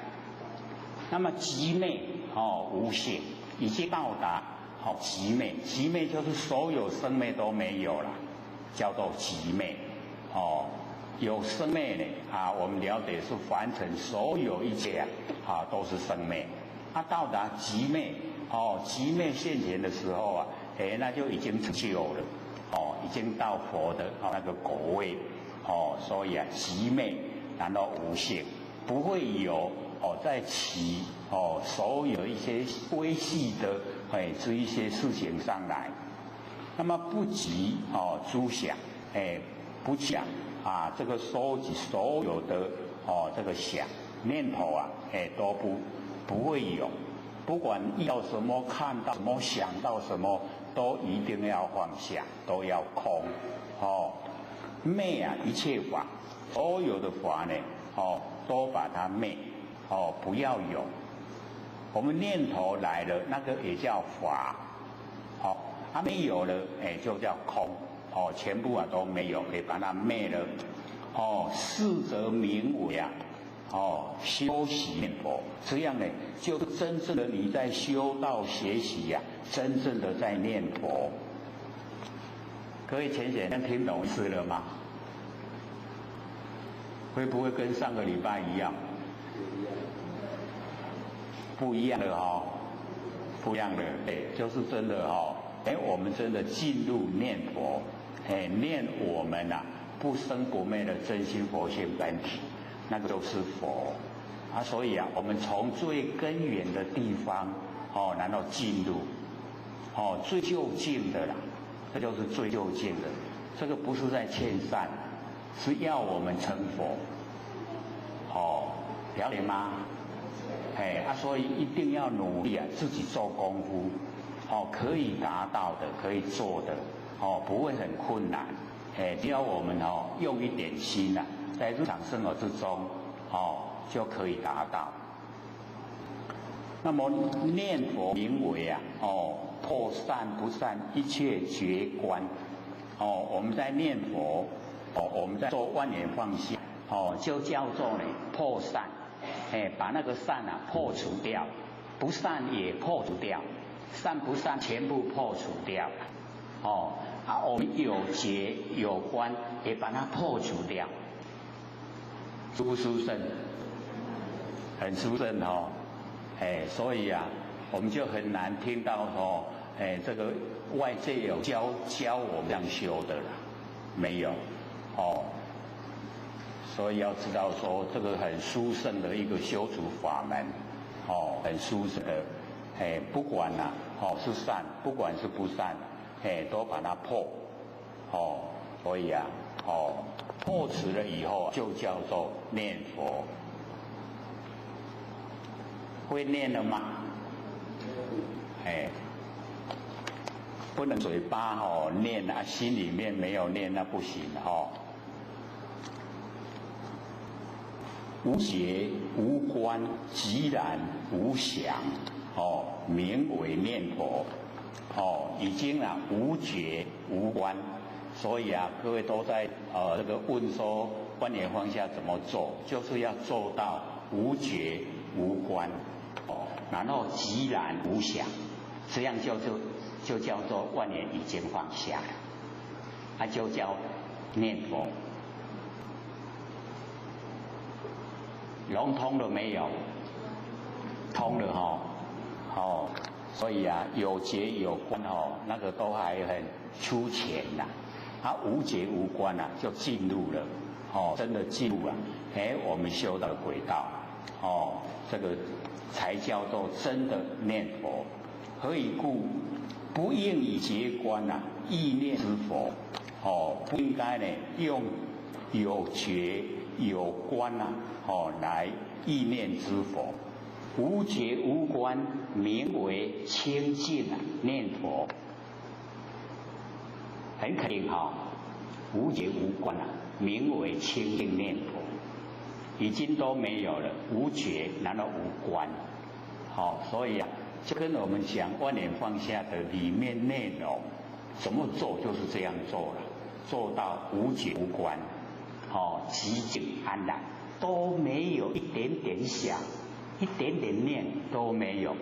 那么极昧哦，无性已经到达哦极昧，极昧就是所有生灭都没有了，叫做极昧哦。有生灭呢啊，我们了解是凡尘所有一切啊都是生灭。到达极昧哦，极昧现前的时候啊，那就已经成就了哦，已经到佛的那个果位哦，所以啊极昧然后无性，不会有哦在其哦所有一些微细的这一些事情上来，那么不及哦诸想不想啊这个收集所有的哦这个想念头啊都不会有，不管遇到什么看到什么想到什么都一定要放下，都要空哦。昧啊一切法，所有的法呢哦都把它昧哦，不要有。我们念头来了，那个也叫法，哦，没有了，就叫空，哦，全部啊都没有，也把它灭了，哦，是则名为啊，哦，修习念佛，这样呢，就真正的你在修道学习呀，真正的在念佛。各位浅显听懂意思了吗？会不会跟上个礼拜一样？不一样的哦，不一样的，就是真的哦，我们真的进入念佛，念我们啊不生不灭的真心佛性本体，那个就是佛啊。所以啊，我们从最根源的地方哦，然后进入哦最究竟的啦，这就是最究竟的。这个不是在劝善，是要我们成佛，哦，了解吗？所以一定要努力啊，自己做功夫，哦，可以达到的，可以做的，哦，不会很困难，只要我们哦用一点心啊，在日常生活之中，哦，就可以达到。那么念佛名为啊，哦，破散不散一切觉观，哦，我们在念佛，哦，我们在做万缘放下，哦，就叫做呢破散。把那个善啊破除掉，不善也破除掉，善不善全部破除掉，哦，我们有觉有观也把它破除掉，殊不殊胜？很殊胜哦，所以啊，我们就很难听到哦，这个外界有教我们这样修的啦，没有，哦。所以要知道说，这个很殊胜的一个修持法门，哦，很殊胜的，不管呐，哦是善，不管是不善，都把它破，哦，所以啊，哦，破除了以后就叫做念佛，会念了吗？不能嘴巴哦念啊，心里面没有念那不行哦。无觉无观，寂然无想，哦，名为念佛，哦，已经啊无觉无观，所以啊，各位都在这个问说观念放下怎么做，就是要做到无觉无观，哦，然后寂然无想，这样就叫做万念已经放下了，就叫念佛。融通了没有？通了哈，哦，所以啊，有觉有观哦，那个都还很粗浅呐，无觉无观啊，就进入了，哦，真的进入了，我们修的轨道，哦，这个才叫做真的念佛。何以故？不应以觉观啊，意念之佛，哦，不应该呢用有觉有观啊。哦，来意念之佛，无觉无观，名为清净啊，念佛，很肯定哈，无觉无观啊，名为清净念佛，已经都没有了，无觉，然后无观。所以就跟我们讲万年放下的里面内容，怎么做就是这样做了，做到无觉无观，寂静安然，都没有一点点想，一点点念都没有，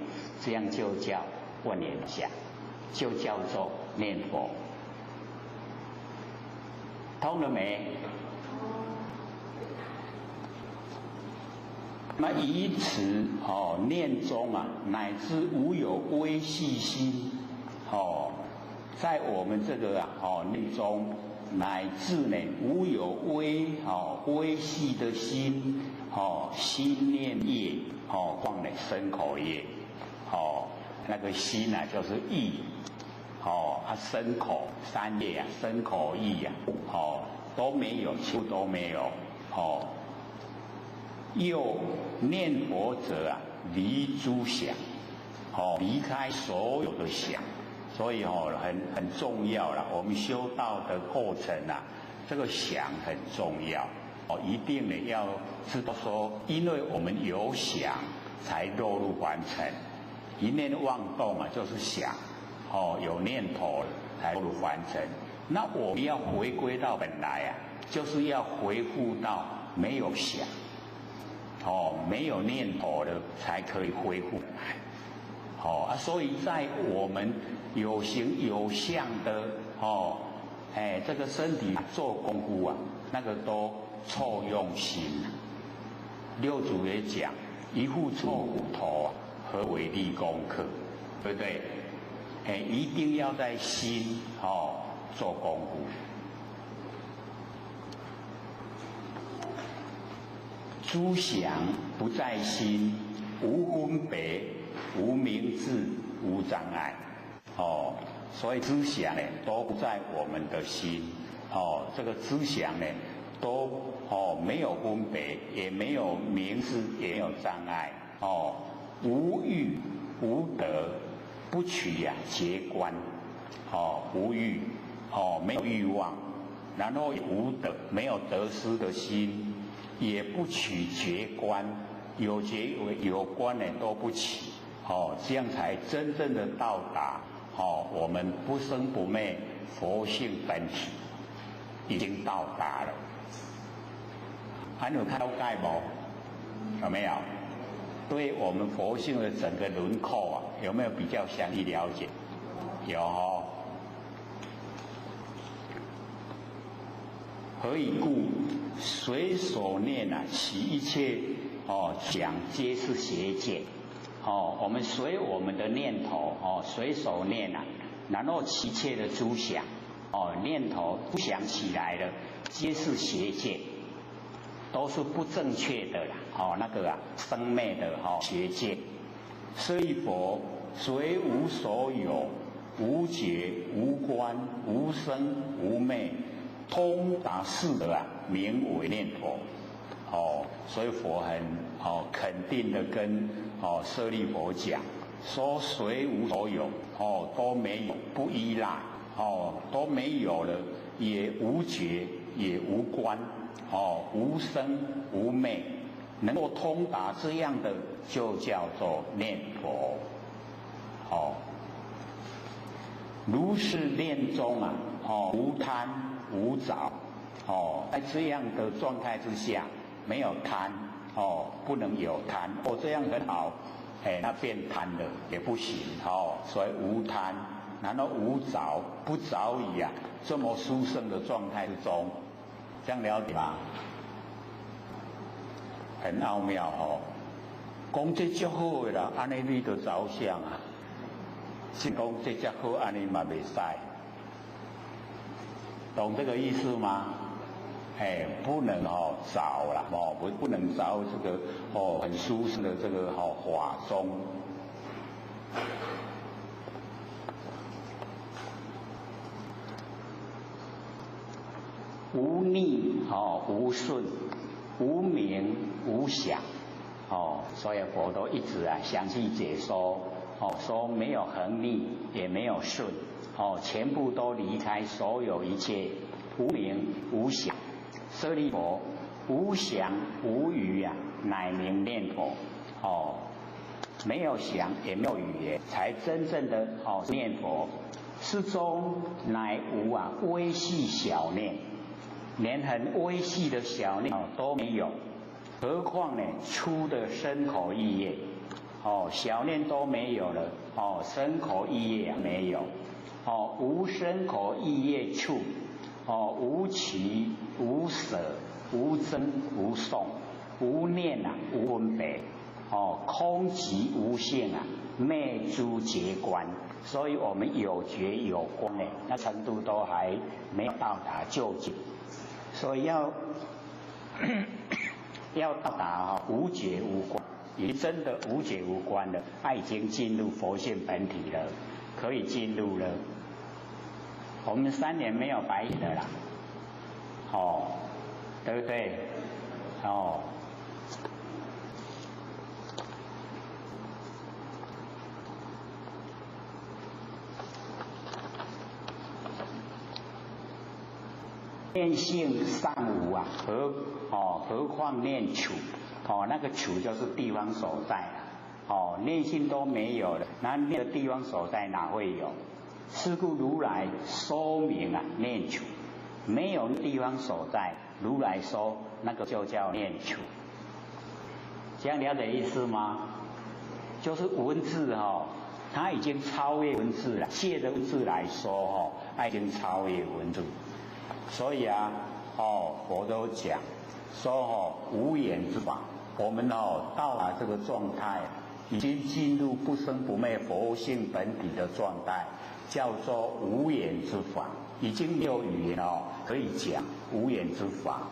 这样就叫万年放下，就叫做念佛。通了没？那以此念中乃至无有微细心，在我们这个念中，乃至呢无有微细的心，心念业，放了身口业，那个心就是意，身口三业身口意都没有，几乎都没有，又念佛者离诸想，离开所有的想，所以很重要了。我们修道的过程这个想很重要，一定呢要知道说，因为我们有想才落入凡尘，一念妄动就是想，有念头才落入凡尘。那我们要回归到本来就是要回复到没有想。没有念头的才可以恢复来，所以在我们有形有相的这个身体做功夫那个都臭用心。六祖也讲，一副臭骨头何为立功课，对不对？一定要在心做功夫。诸想不在心，无分别，无明字，无障碍。所以知想呢都不在我们的心。这个知想呢都没有分别，也没有明字，也没有障碍。无欲无得，不取结观。无欲，没有欲望，然后也无得，没有得失的心。也不取觉观，有觉有观呢都不起，这样才真正的到达我们不生不灭佛性本体，已经到达了。还有看到盖吗？有没有？对我们佛性的整个轮廓有没有比较详细了解？有何以故？随所念其一切想皆是邪见。我们随我们的念头随手念然后其一切的诸想念头不想起来了，皆是邪见，都是不正确的那个生灭的邪见。所以佛虽无所有，无觉无观，无生无灭，通达四德名为念佛。所以佛很肯定的跟舍利弗讲，说虽无所有都没有，不依赖都没有了，也无觉也无观无生无灭，能够通达这样的就叫做念佛。如是念中无贪无着，在这样的状态之下，没有贪不能有贪这样很好，那变贪了也不行所以无贪，然后无着，不着于这么殊胜的状态之中，这样了解吗？很奥妙讲这足好的啦，安尼你就着想是讲这只好，安尼嘛袂使，懂这个意思吗？不能着啦，不能着这个很舒适的这个法中。无逆无顺，无明无想所以佛都一直详细解说说没有横逆，也没有顺全部都离开所有一切无明无想。舍利弗，无想无语啊，乃名念佛。哦，没有想也没有语言，才真正的念佛。是中乃无啊微细小念，连很微细的小念都没有，何况呢粗的身口意业，小念都没有了，身口意业没有，无身口意业处，无取无舍无增无送，无念啊无分别，空寂无性啊，昧诸觉观。所以我们有觉有观呢，那程度都还没有到达究竟，所以要到达无觉无观，也真的无觉无观了，他已经进入佛性本体了，可以进入了。我们3年没有白的啦，对不对？念性尚无啊，何况念处？那个处就是地方所在啊，念性都没有了，那那个地方所在哪会有？是故如来说明啊，念处没有地方所在，如来说那个就叫念处。这样了解意思吗？就是文字它已经超越文字了，借着文字来说它已经超越文字。所以啊，佛都讲说无言之法，我们到达这个状态，已经进入不生不灭佛性本体的状态，叫做无言之法，已经没有语言可以讲无言之法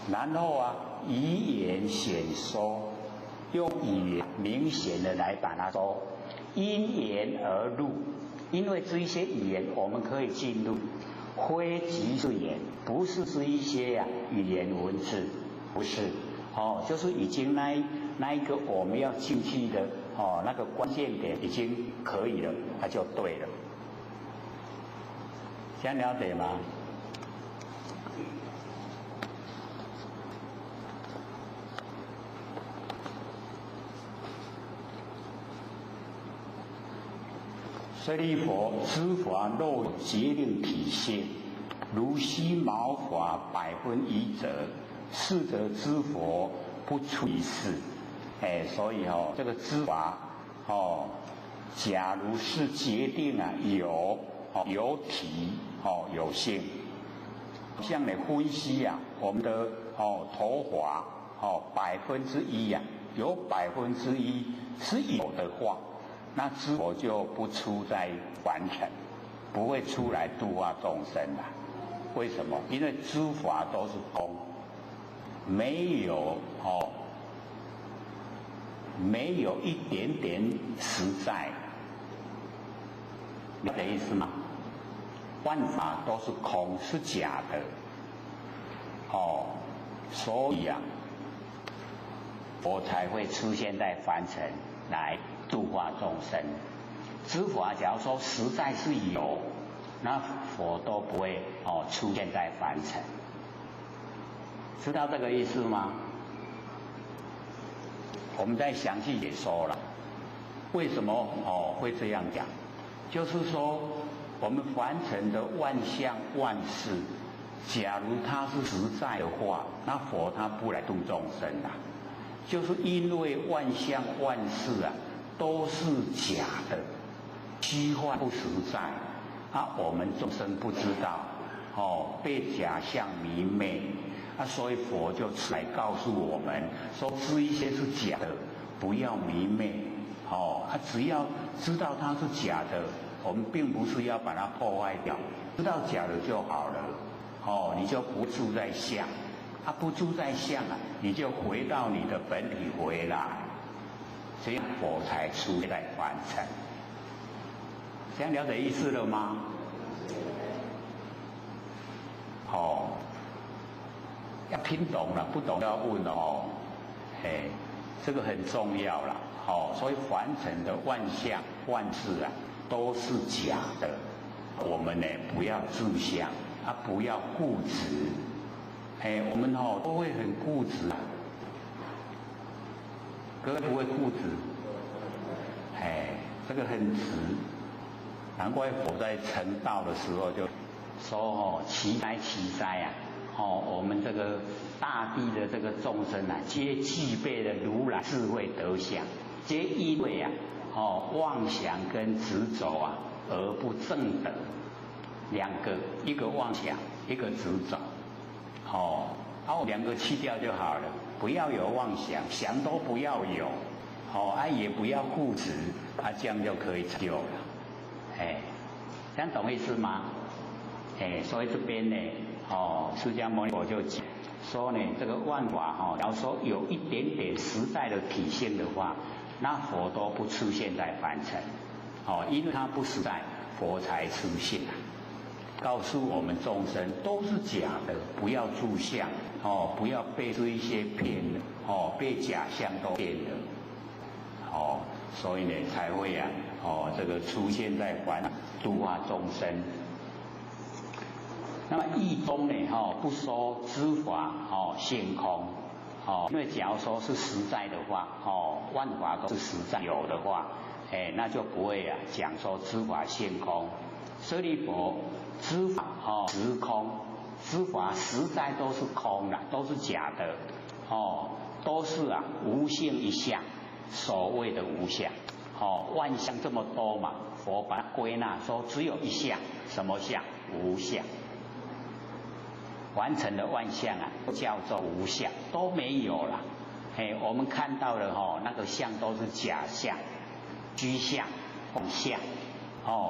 然后啊，以言显说，用语言明显的来把它说，因言而入，因为这一些语言我们可以进入。非即是言，不是一些语言文字，不是就是已经那一个我们要进去的那个关键点已经可以了，它就对了。这样了解吗？舍利弗，知法若决定体性，如须毛发100%者，是则知佛不出于世。所以这个知法假如是决定有体有性，像你分析我们的头发1%有1%是有的话。那知佛就不出在凡尘，不会出来度化众生了。为什么？因为诸法都是空，没有一点点实在，你的意思吗？万法都是空，是假的。所以佛才会出现在凡尘来度化众生。知法假如说实在是有，那佛都不会出现在凡尘。知道这个意思吗？我们再详细也说了，为什么会这样讲？就是说我们凡尘的万象万事，假如它是实在的话，那佛他不来度众生就是因为万象万事都是假的，虚幻不实在我们众生不知道被假象迷昧所以佛就来告诉我们说，这一些是假的，不要迷昧只要知道它是假的，我们并不是要把它破坏掉，知道假的就好了你就不住在相不住在相你就回到你的本体回来，这样佛才出在凡尘。这样了解意思了吗？要听懂了，不懂要问这个很重要了所以凡尘的万象万事都是假的，我们呢不要自相不要固执我们都会很固执，各位不会固执，这个很直，难怪佛在成道的时候就说奇哉啊，我们这个大地的这个众生啊，皆具备了如来智慧德相，皆因为妄想跟执着啊而不正得，两个，一个妄想，一个执着，两个去掉就好了，不要有妄想，想都不要有，也不要固执，这样就可以成就了，这样懂意思吗？所以这边呢，释迦牟尼佛就讲说呢，这个万法要说有一点点实在的体现的话，那佛都不出现在凡尘，因为它不实在，佛才出现啊。告诉我们众生都是假的，不要住相，不要被这一些骗了，被假象都骗了，所以呢才会这个出现在凡度化众生。那么义中呢，不说知法现空，因为假如说是实在的话，万法都是实在有的话，那就不会讲说知法现空。舍利弗，知法实空，知法实在都是空的，都是假的，都是无性一相，所谓的无相，万象这么多嘛，佛把它归纳说只有一相，什么相？无相。完成的万象叫做无相，都没有了。我们看到的那个相都是假象、虚相、空相。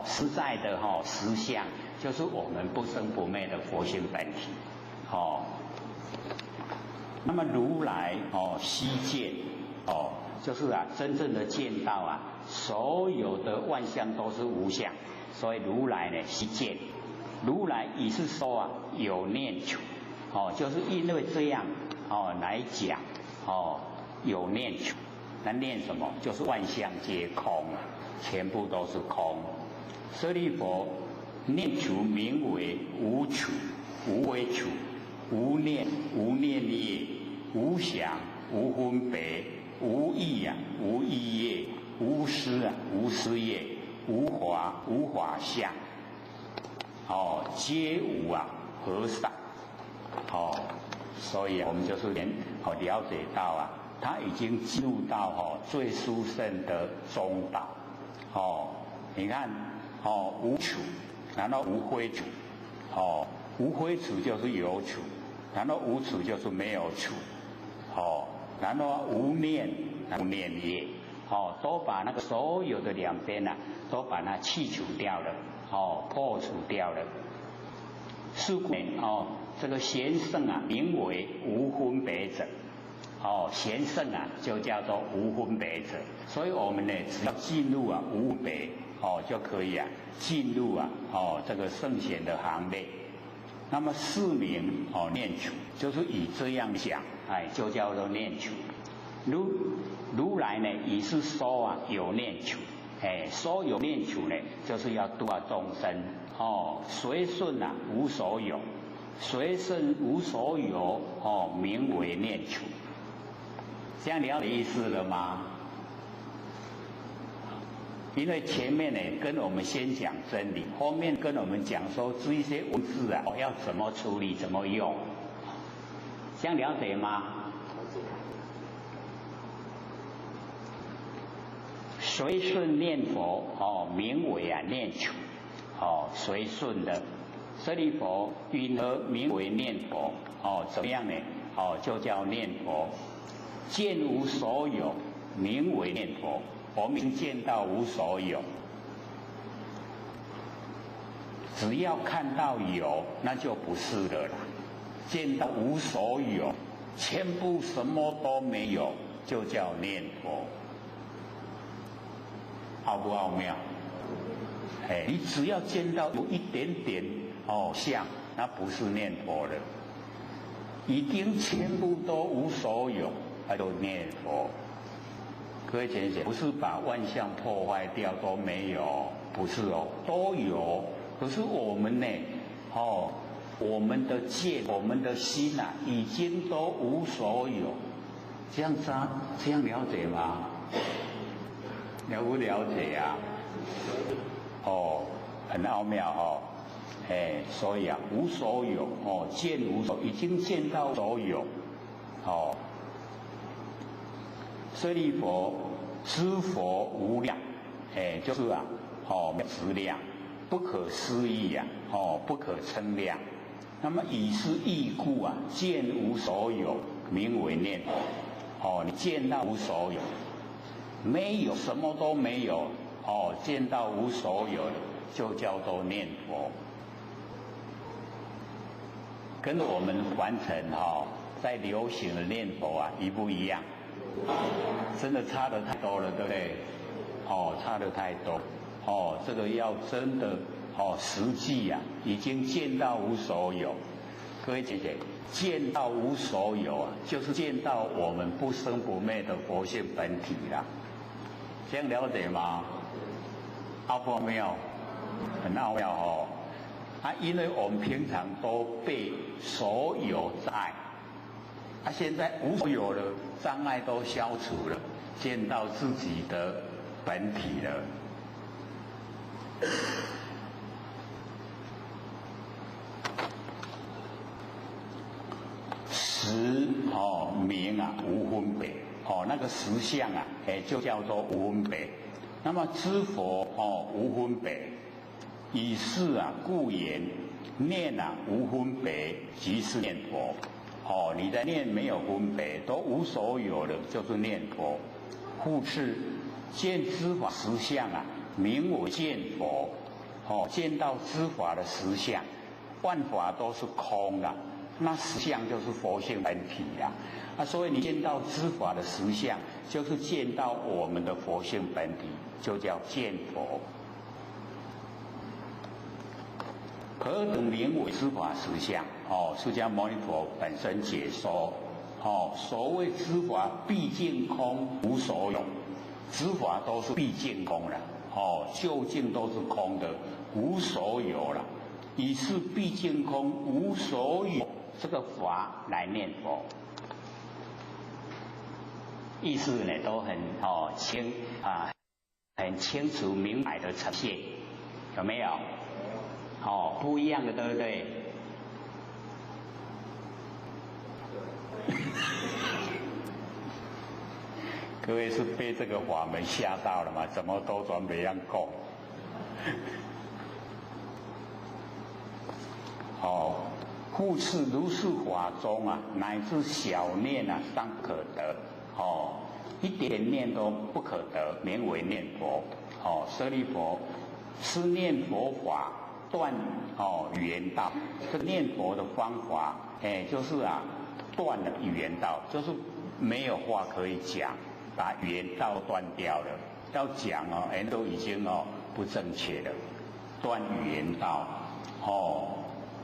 实在的实相就是我们不生不灭的佛性本体。那么如来悉见就是真正的见到所有的万象都是无相，所以如来呢悉见。如来也是说有念处，就是因为这样来讲有念处，那念什么？就是万象皆空全部都是空。舍利弗，念处名为无处、无非处、无念、无念业、无想、无分别、无意无意业、无思无思业、无法相。皆无和尚，所以我们就是了解到他已经进入到最殊胜的中道。你看无处，然后无非处，无非处就是有处，然后无处就是没有处，然后无念无念业，都把那个所有的两边都把它去除掉了。破除掉了。是故这个贤圣名为无分别者。贤圣就叫做无分别者。所以我们呢，只要进入无分别就可以进入这个圣贤的行列。那么是名念处，就是以这样想，就叫做念处。如来呢，也是说有念处。说有念处呢，就是要度众生。随顺无所有，随顺无所有名为念处。这样了解意思了吗？因为前面呢跟我们先讲真理，后面跟我们讲说这一些文字要怎么处理，怎么用，这样了解吗？随顺念佛名为念处。随顺的舍利弗云何名为念佛？怎么样呢？就叫念佛。见无所有名为念佛。我们见到无所有，只要看到有，那就不是了啦。见到无所有，全部什么都没有，就叫念佛。奥不奥妙？你只要见到有一点点相，那不是念佛了，已经全部都无所有，那就念佛。各位姐姐，不是把万象破坏掉都没有，不是都有。可是我们呢，我们的见、我们的心啊，已经都无所有。这样了解吗？了不了解啊？哦，很奥妙哦。所以啊，无所有哦，见无所有，已经见到所有哦。舍利佛，知佛无量，就是啊，质量，不可思议啊，不可称量。那么以是义故啊，见无所有，名为念佛。你见到无所有，没有什么都没有，见到无所有的，就叫做念佛。跟我们凡尘在流行的念佛啊，一不一样？真的差得太多了，对不对？差得太多。这个要真的实际啊，已经见到无所有。各位姐姐，见到无所有啊，就是见到我们不生不灭的佛性本体啦。这样了解吗？奥妙，很奥妙哦。因为我们平常都被所有障碍，现在无所有了，障碍都消除了，见到自己的本体了。实名啊无分别，那个实相啊，就叫做无分别。那么知佛无分别。以是啊，故言念啊无分别，即是念佛。你的念没有分别，都无所有的，就是念佛。复次，见知法实相啊，名为见佛。见到知法的实相，万法都是空的，那实相就是佛性本体呀。所以你见到知法的实相，就是见到我们的佛性本体，就叫见佛。何等名为知法实相？释迦牟尼佛本身解说，所谓知法毕竟空无所有，知法都是毕竟空了，究竟都是空的，无所有了。以是毕竟空无所有这个法来念佛，意思呢都很很清楚明白的呈现，有没有？不一样的，对不对？各位是被这个法门吓到了吗？怎么都转别样讲？复次如是法中啊，乃至小念啊，尚可得。一点念都不可得，名为念佛。舍利佛，是念佛法。断语言道，这念佛的方法，就是啊，断了语言道，就是没有话可以讲，把语言道断掉了。要讲都已经不正确了，断语言道，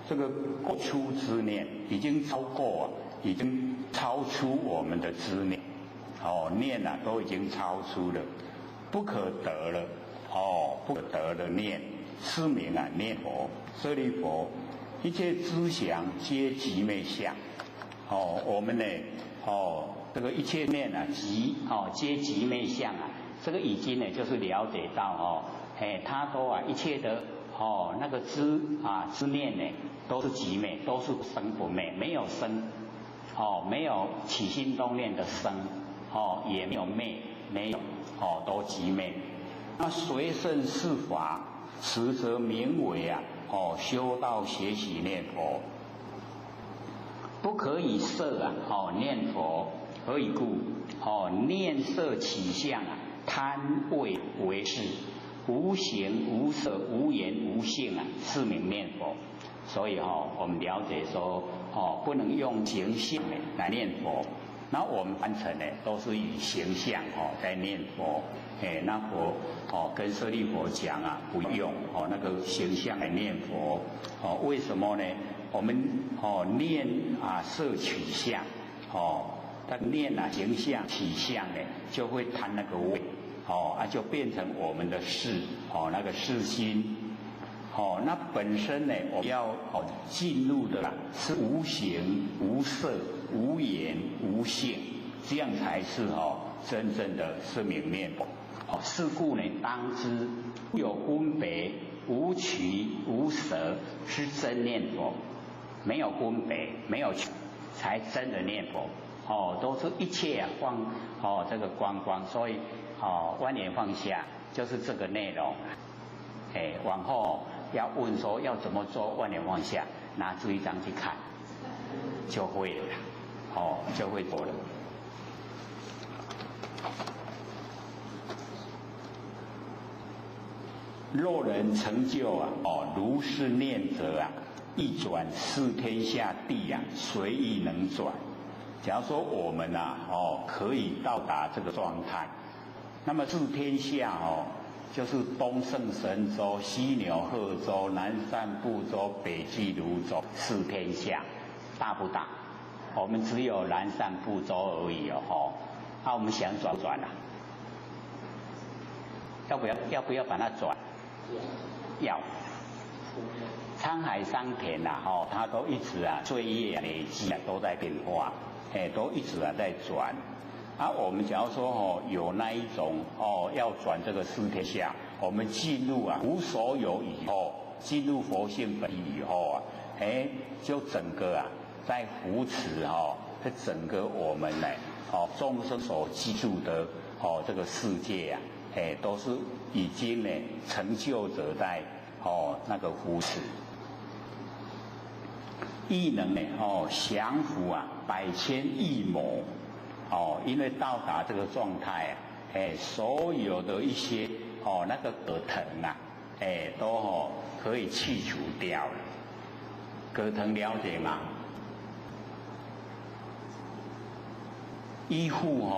这个过出之念已经超过，已经超出我们的知念，念啊都已经超出了，不可得了，不可得的念。是名啊念佛。舍利佛，一切知想皆寂灭相。我们呢，这个一切念啊，皆寂灭相啊。这个已经呢，就是了解到它都啊一切的那个知念呢，都是寂灭，都是生不灭，没有生，没有起心动念的生，也没有灭，没有，都寂灭。那随顺是法。实则名为啊，修道学习念佛，不可以摄啊，念佛。何以故？念色起相啊，贪谓为是，无形无色无言无性啊，是名念佛。所以我们了解说，不能用形象来念佛。那我们凡尘呢，都是以形象在念佛。那佛跟舍利佛讲啊，不用那个形象来念佛。为什么呢？我们念色取相，但念形象起相呢，就会贪那个位，就变成我们的事，那个事心，哦，那本身呢，我们要进入的是无形、无色、无言、无性，这样才是真正的是名念佛。是故呢，当知有分别、无取、无舍，是真念佛。没有分别，没有取，才真的念佛。都是一切放这个光光，所以万年放下就是这个内容。往后要问说要怎么做万年放下，拿出一张去看，就会了，就会做了。若人成就如是念者一转四天下地随意能转。假如说我们可以到达这个状态，那么四天下就是东胜神州、西牛贺州、南赡部洲、北俱泸州，四天下大不大？我们只有南赡部洲而已我们想转要不要把它转？要。沧海桑田它都一直岁月累积都在变化，都一直在转。我们假如说有那一种要转这个四天下，我们进入无所有以后，进入佛性本以后就整个在扶持这整个我们呢众生所居住的这个世界都是已经呢成就者在那个扶持，亦能呢降伏百千亿魔因为到达这个状态所有的一些那个葛藤都可以去除掉了。葛藤了解吗？依附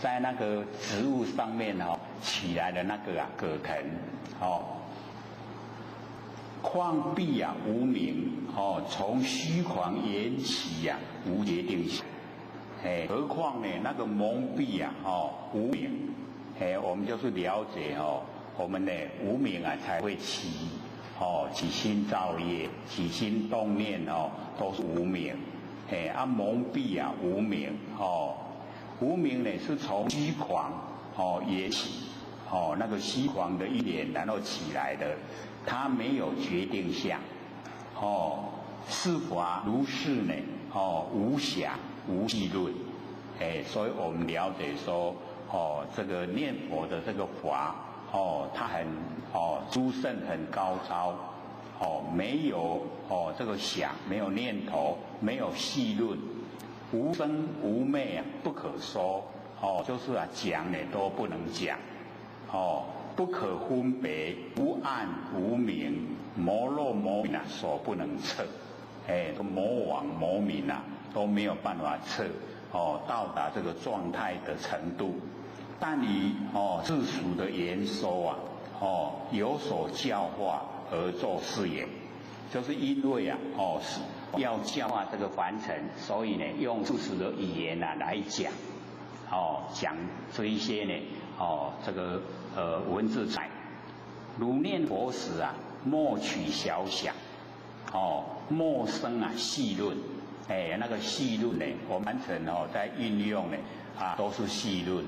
在那个植物上面起来的那个葛藤况必无明从虚狂缘起无决定性。何况呢那个蒙蔽无明我们就是了解我们的无明才会起心造业，起心动念都是无明蒙蔽无明无明呢是从虚狂缘起那个虚狂的一念然后起来的，它没有决定相是法如是呢无想无记论所以我们了解说这个念佛的这个法它很殊胜很高超没有这个想，没有念头，没有细论，无生无灭不可说就是讲呢都不能讲不可分别，无暗无明，魔漏魔明所不能测魔网魔明都没有办法测到达这个状态的程度。但以自属的言说有所教化而作是言，就是因为是要教化这个凡尘，所以呢用自属的语言来讲讲这一些呢这个文字材。如念佛时莫取小想莫生细论那个细论呢我们凡尘在运用呢都是细论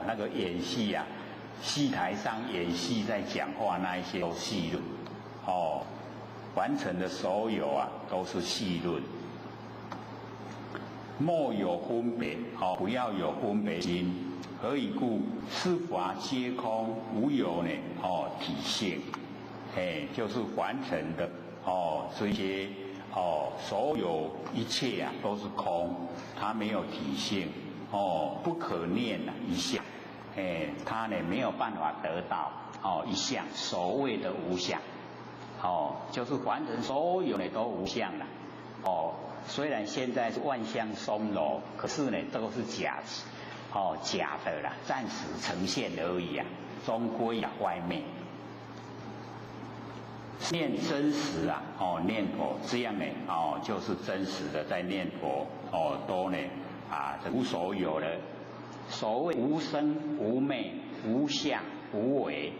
那个演戏戏台上演戏在讲话那一些都细论完成的所有都是细论。莫有分别不要有分别心。何以故？是法皆空，无有呢体性就是凡尘的这些所有一切都是空，它没有体性不可念一相它呢没有办法得到一相，所谓的无相就是凡尘所有呢都无相了虽然现在是万象松柔，可是呢都是假假的啦，暂时呈现而已终归坏灭。念真实念佛这样呢就是真实的在念佛都呢无所有了。所谓无生无灭无相无为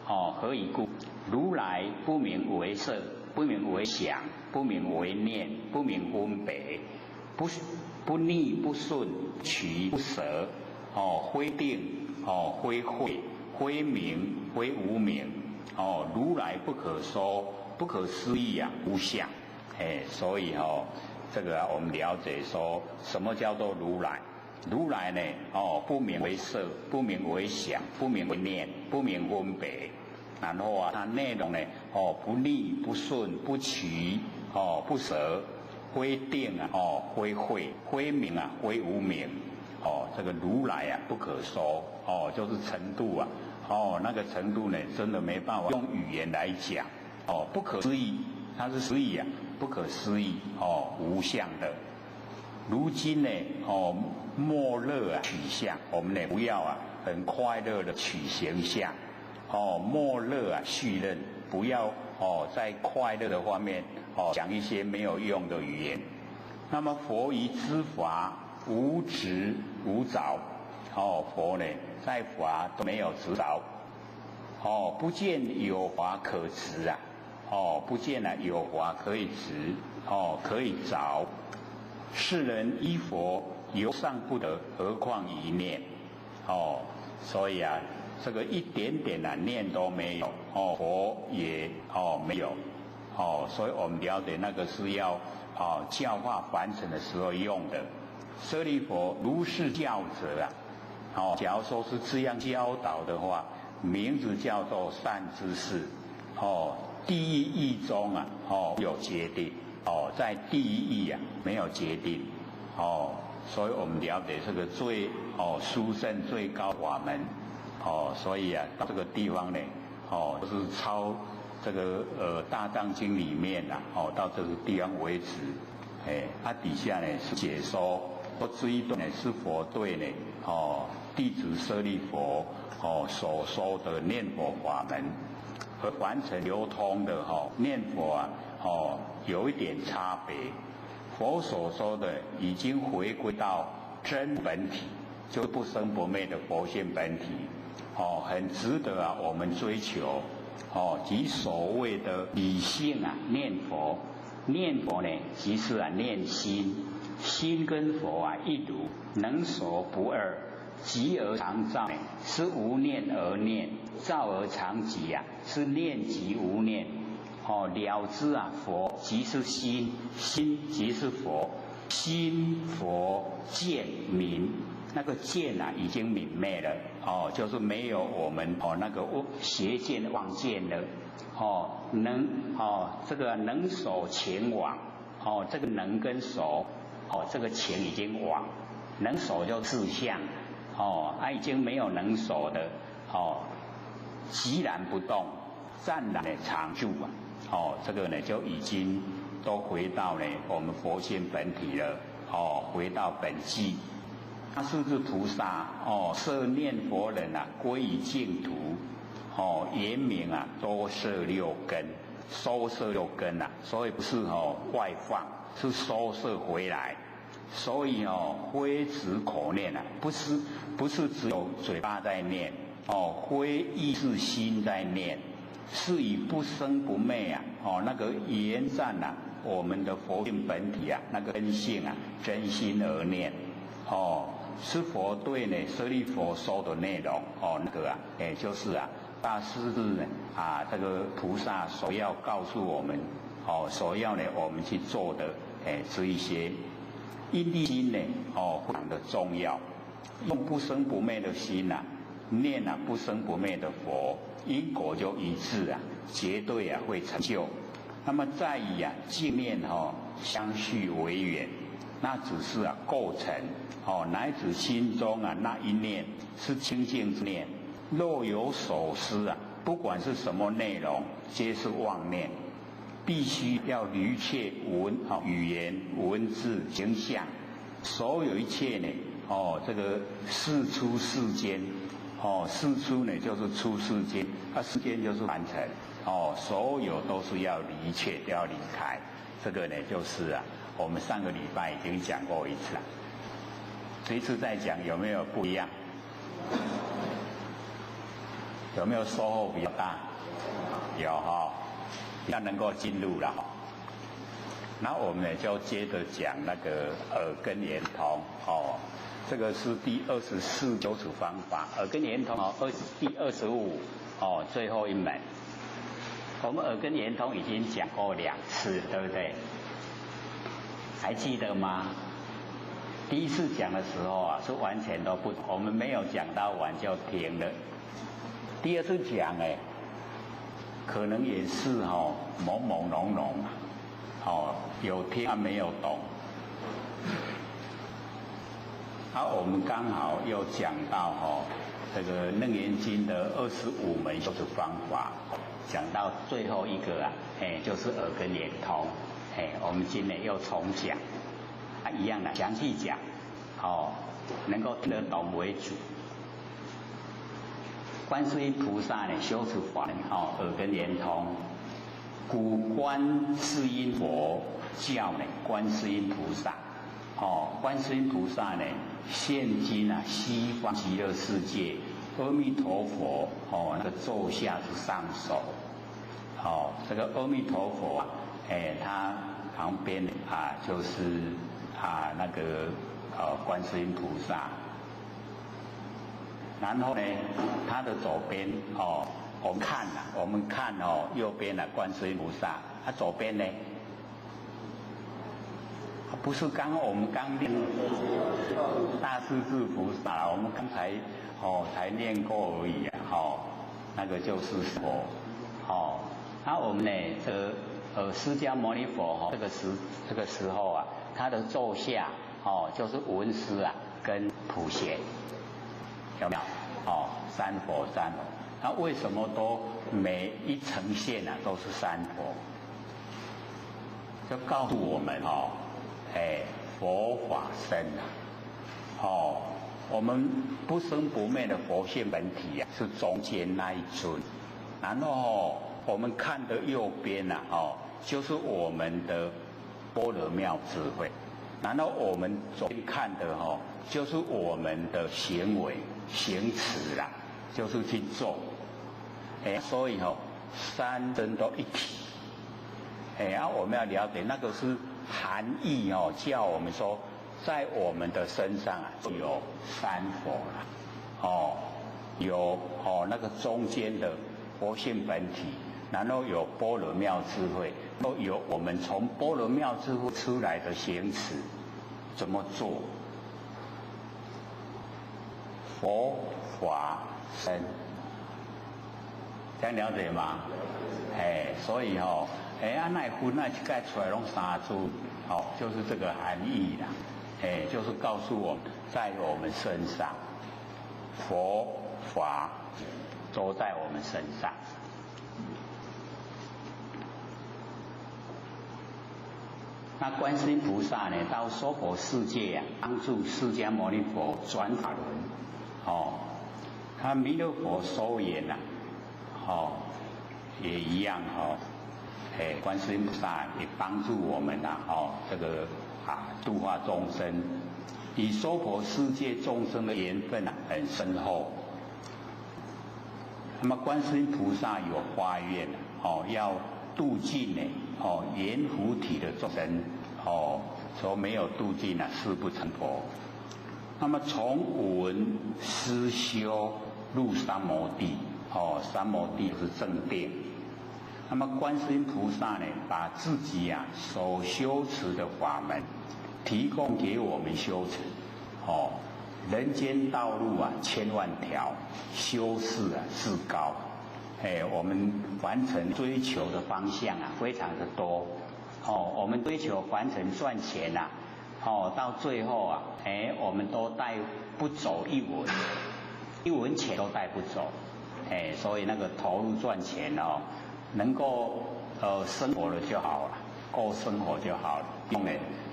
何以故？如来不名为色，不名为想，不名为念，不名分别，不逆不顺，取不舍，非定，非慧，非名，非无名，如来不可说，不可思议啊，无相。所以这个我们了解说什么叫做如来？如来呢，不名为色，不名为想，不名为念，不名分别。然后它内容呢，不逆不顺，不取，不舍，非定啊，非慧，非名啊，非无名。这个如来啊，不可说，就是程度啊，那个程度呢，真的没办法用语言来讲，不可思议，它是思议啊，不可思议，无相的。如今呢，莫乐啊取相，我们呢不要啊很快乐的取形象。莫乐啊续任，不要在快乐的方面讲一些没有用的语言。那么佛于知法无执无着，佛呢在法都没有执着，不见有法可执啊，不见啊有法可以执，可以着。世人依佛犹尚不得，何况一念？所以啊。这个一点点的念都没有，佛也没有，所以我们了解那个是要教化凡尘的时候用的。舍利弗如是教者啊，假如说是这样教导的话，名字叫做善知识，第一义中啊，有决定，在第一义啊没有决定，所以我们了解这个最殊胜最高法门。所以啊，到这个地方呢，就是抄这个大藏经里面啊，到这个地方为止，底下呢是解说，这一段呢是佛对呢，弟子舍利弗所说的念佛法门和完全流通的念佛啊，有一点差别。佛所说的已经回归到真本体，就是不生不灭的佛性本体。很值得啊，我们追求，即所谓的理性啊，念佛，念佛呢，即是啊念心，心跟佛啊一如，能所不二，即而常照，是无念而念，照而常即啊，是念即无念，了知啊，佛即是心，心即是佛，心佛见明。那个见啊，已经泯灭了，就是没有我们那个邪见妄见了，这个能守情往，这个能跟守，这个情已经往，能守就自相，已经没有能守的，寂然不动，暂然的常住啊，这个呢就已经都回到呢我们佛性本体了，回到本际。那是不是菩萨摄念佛人啊，归于净土，原名啊多摄六根，收摄六根啊，所以不是外放，是收摄回来。所以非只口念啊，不是只有嘴巴在念，非意识心在念，是以不生不灭啊，那个延展啊，我们的佛性本体啊，那个根性啊，真心而念，是佛对呢舍利弗说的内容，那个啊，就是啊，大师呢这个菩萨所要告诉我们，所要呢我们去做的，这一些因地心呢，非常的重要，用不生不灭的心啊，念啊不生不灭的佛，因果就一致啊，绝对啊会成就。那么在于啊净念相续为缘，那只是啊构成。乃至心中啊那一念是清净之念，若有所思啊，不管是什么内容，皆是妄念，必须要离却语言、文字、形象，所有一切呢，这个事出世间，事出呢就是出世间，世间就是凡尘，所有都是要离却，要离开，这个呢就是啊，我们上个礼拜已经讲过一次了。这一次再讲有没有不一样？有没有收获比较大？有哈，要能够进入了哈。那我们呢就接着讲那个耳根圆通哦，这个是第24修持方法，耳根圆通哦，第25哦，最后一门。我们耳根圆通已经讲过2次，对不对？还记得吗？第一次讲的时候啊，是完全都不同，我们没有讲到完就停了。第二次讲哎，可能也是哦，朦朦胧胧，哦，有听啊没有懂。好，我们刚好又讲到哦，这个《楞严经》的25门修持方法，讲到最后一个啊，就是耳根圆通，我们今天又重讲，一样的详细讲，哦，能够听得懂为主。观世音菩萨呢修持法门哦，耳根圆通，古观世音佛叫呢观世音菩萨，哦，观世音菩萨呢现今啊西方极乐世界阿弥陀佛哦那个座下之上首，哦，这个阿弥陀佛啊，他旁边啊就是那个观世音菩萨。然后呢，他的左边哦，我们看哦，右边的观世音菩萨，左边呢，不是我们刚念大势至菩萨，我们刚才才念过而已啊，那个就是佛，那我们呢，释迦牟尼佛这个时候啊，他的座下就是文殊啊跟普贤。有没有？三佛。那为什么都每一层线啊都是三佛？就告诉我们佛法身啊，我们不生不灭的佛性本体啊，是中间那一尊。然后我们看的右边啊，就是我们的般若妙智慧。然后我们左边看的就是我们的行为行持啦，就是去做，所以三真都一体，我们要了解那个是含义叫我们说，在我们的身上啊有三佛啦，有那个中间的佛性本体，然后有般若妙智慧，都有我们从般若妙智慧出来的行持怎么做。佛法身，这样了解吗？所以那分那一概出来拢三处，就是这个含义啦。就是告诉我们，在我们身上，佛法都在我们身上。那观世音菩萨呢，到娑婆世界啊，帮助释迦牟尼佛转法轮。他弥勒佛收言呐，也一样观世音菩萨也帮助我们呐，这个度化众生，以娑婆世界众生的缘分很深厚。那么观世音菩萨有发愿要度尽呢，圆菩提的众生，说没有度尽誓不成佛。那么从闻思修入三摩地，三摩地就是正定。那么观世音菩萨呢，把自己所修持的法门提供给我们修持。人间道路千万条，修士至高。我们凡尘追求的方向非常的多。我们追求凡尘赚钱到最后我们都带不走一文钱都带不走，所以那个投入赚钱能够生活了就好了，够生活就好了，不用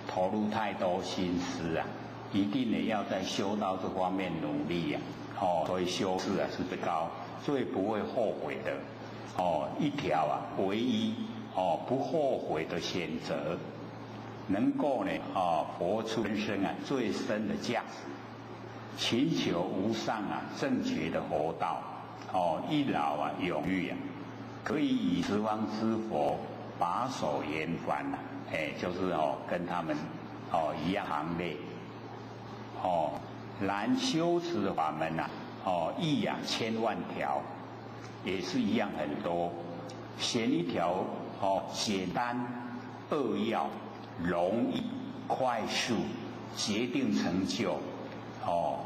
投入太多心思一定要在修道这方面努力所以修士是最高，最不会后悔的一条唯一不后悔的选择。能够呢活出人生最深的价值，勤求无上正觉的活道一劳永逸可以以十方之佛把手言翻呐，就是跟他们一样行列，然修持法门呐，一样千万条，也是一样很多，选一条简单扼要、容易、快速、决定成就，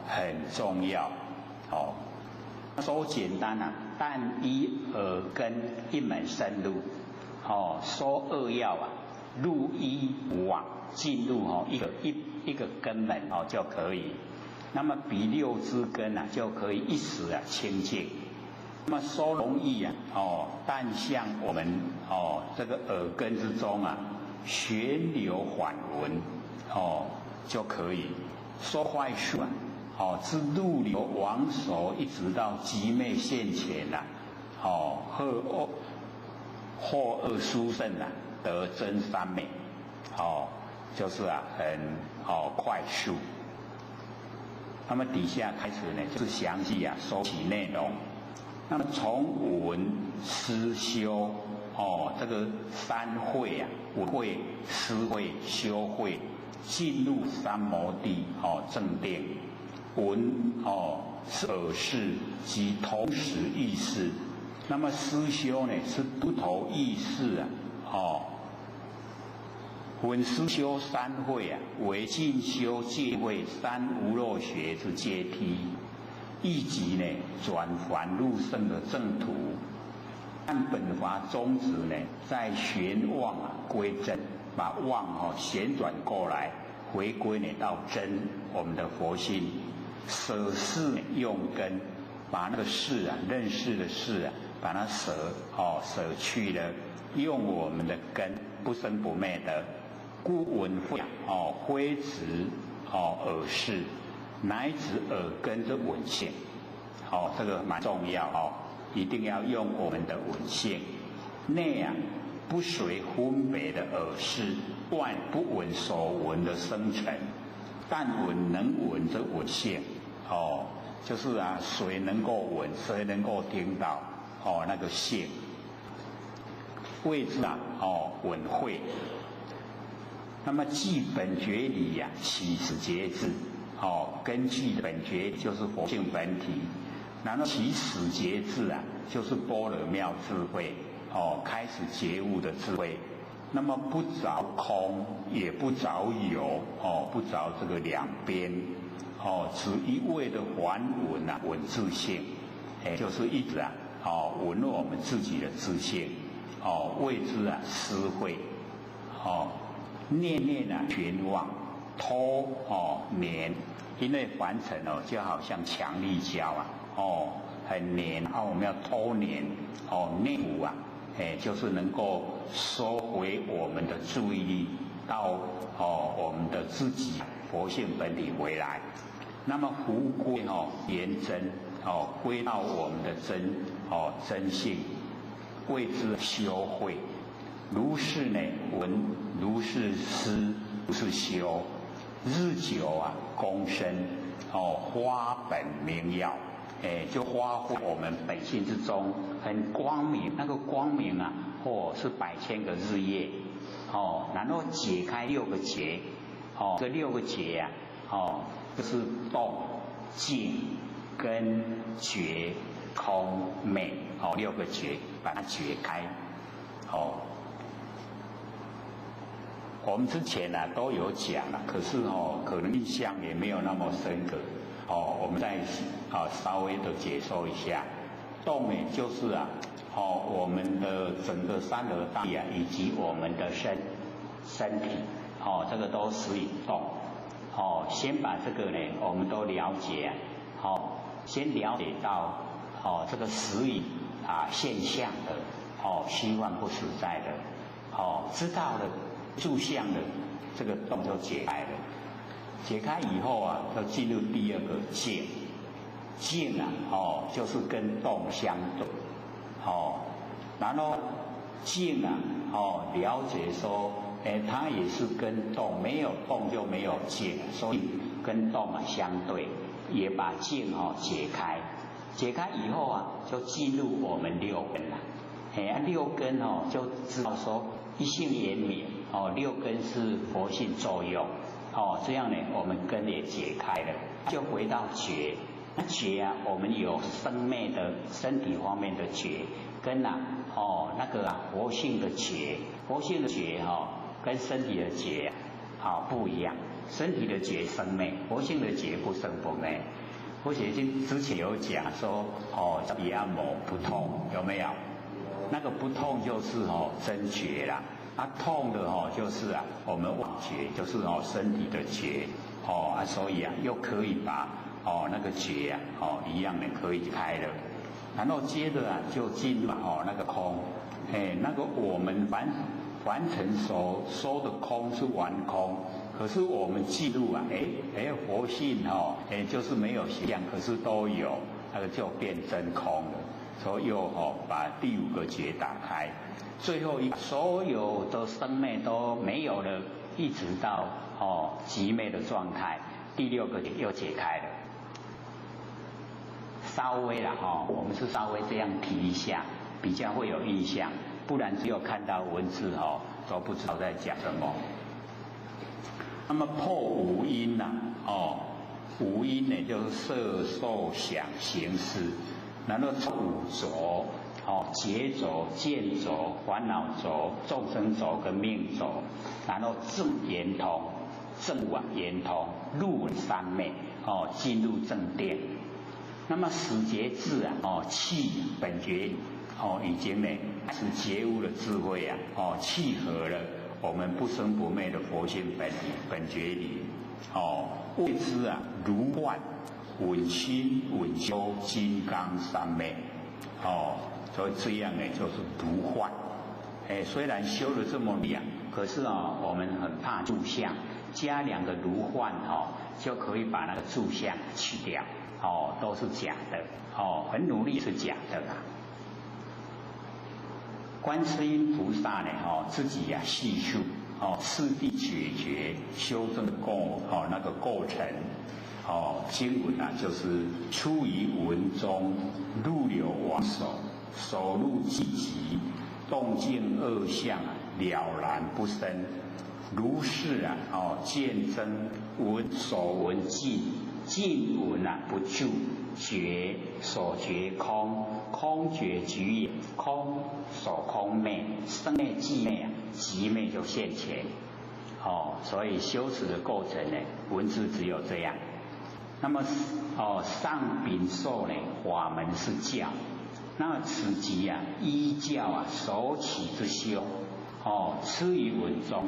很重要，说简单啊，但依耳根一门深入，说扼要啊，入一往进入一个根门就可以。那么比六支根啊，就可以一时啊清净。那么说容易啊，但像我们这个耳根之中啊，旋流缓闻就可以。说快速啊，自入流往手一直到极昧现前呐，或恶殊胜啊，得真三昧，就是很快速。那么底下开始呢，就是详细说起内容。那么从闻思修这个三会啊，闻会、思会、修会，进入三摩地正定。闻是耳识及同时意识，那么思修呢是不同意识闻思修三会啊，为进修戒会三无漏学之阶梯，以及呢转凡入圣的正途。按本法宗旨呢，在旋妄归真，把妄旋转过来，回归呢到真，我们的佛性。舍事用根，把那个事认识的事把它舍去了，用我们的根不生不灭的。故闻会挥直耳识，乃至耳根之闻性，这个蛮重要一定要用我们的闻性。内不随分别的耳识，外不闻所闻的生成，但闻能闻之闻性，就是谁能够闻，谁能够听到那个性。谓之闻会。那么记本觉理起始节制，根据本觉就是佛性本体，然后起始节制就是般若妙智慧，开始觉悟的智慧。那么不着空，也不着有，不着这个两边，只一味的还闻闻自性，就是一直闻我们自己的自性，谓之思慧，念念全忘，拖黏，因为凡尘就好像强力胶很黏我们要拖黏内务就是能够收回我们的注意力到我们的自己佛性本体回来。那么回归言真归到我们的真性，谓之修慧。如是呢闻，如是思，如是修，日久功深花本明耀，就发挥我们本性之中很光明，那个光明是百千个日夜，然后解开六个结，这六个结就是动、静、根、觉、空、昧六个结，把它解开我们之前都有讲可是可能印象也没有那么深刻我们再稍微的解说一下。动就是我们的整个三河大地以及我们的身体这个都属于动先把这个呢我们都了解先了解到这个实语现象的虚幻不实在的知道了住相的这个动就解开了，解开以后就进入第二个静。静就是跟动相对然后静了解说它也是跟动，没有动就没有静，所以跟动相对，也把静解开。解开以后就进入我们六根六根就知道说一性圆明六根是佛性作用这样呢，我们根也解开了，就回到觉。那觉啊，我们有生灭的身体方面的觉，跟那个佛性的觉，佛性的觉跟身体的觉不一样。身体的觉生灭，佛性的觉不生不灭。我之前有讲说比按摩不痛，有没有？那个不痛就是真觉啦，痛的就是我们妄觉，就是身体的觉所以又可以把那个觉一样的可以开了，然后接着就进入那个空，那个我们凡尘所说的空是完空，可是我们记录佛性就是没有形象，可是都有，那个就变真空了，所以又把第五个觉打开，最后所有的生灭都没有了，一直到极灭的状态，第六个又解开了。稍微啦我们是稍微这样提一下，比较会有印象，不然只有看到文字都不知道在讲什么。那么破五阴五阴呢就是色受想行识，然后五浊劫浊、见浊、烦恼浊、众生浊跟命浊，然后正圆通，正圆通入三昧进入正殿。那么始觉智气本觉已经呢是觉悟的智慧契合了我们不生不灭的佛性本觉理谓之如幻稳心稳修金刚三昧所以这样呢就是如幻虽然修了这么两，可是我们很怕住相，加两个如幻就可以把那个住相去掉都是假的很努力是假的啦。观世音菩萨呢自己细数次第解决修正那个构成经文就是出于文中，入流往手，手入寂极，动静二相了然不生，如是见真闻所闻尽，尽闻不住，觉所觉空，空觉局也，空所空昧，生灭寂灭寂灭就现前所以修持的构成呢，文字只有这样。那么上禀受呢，法门是教，那此即依教手起之修吃于文中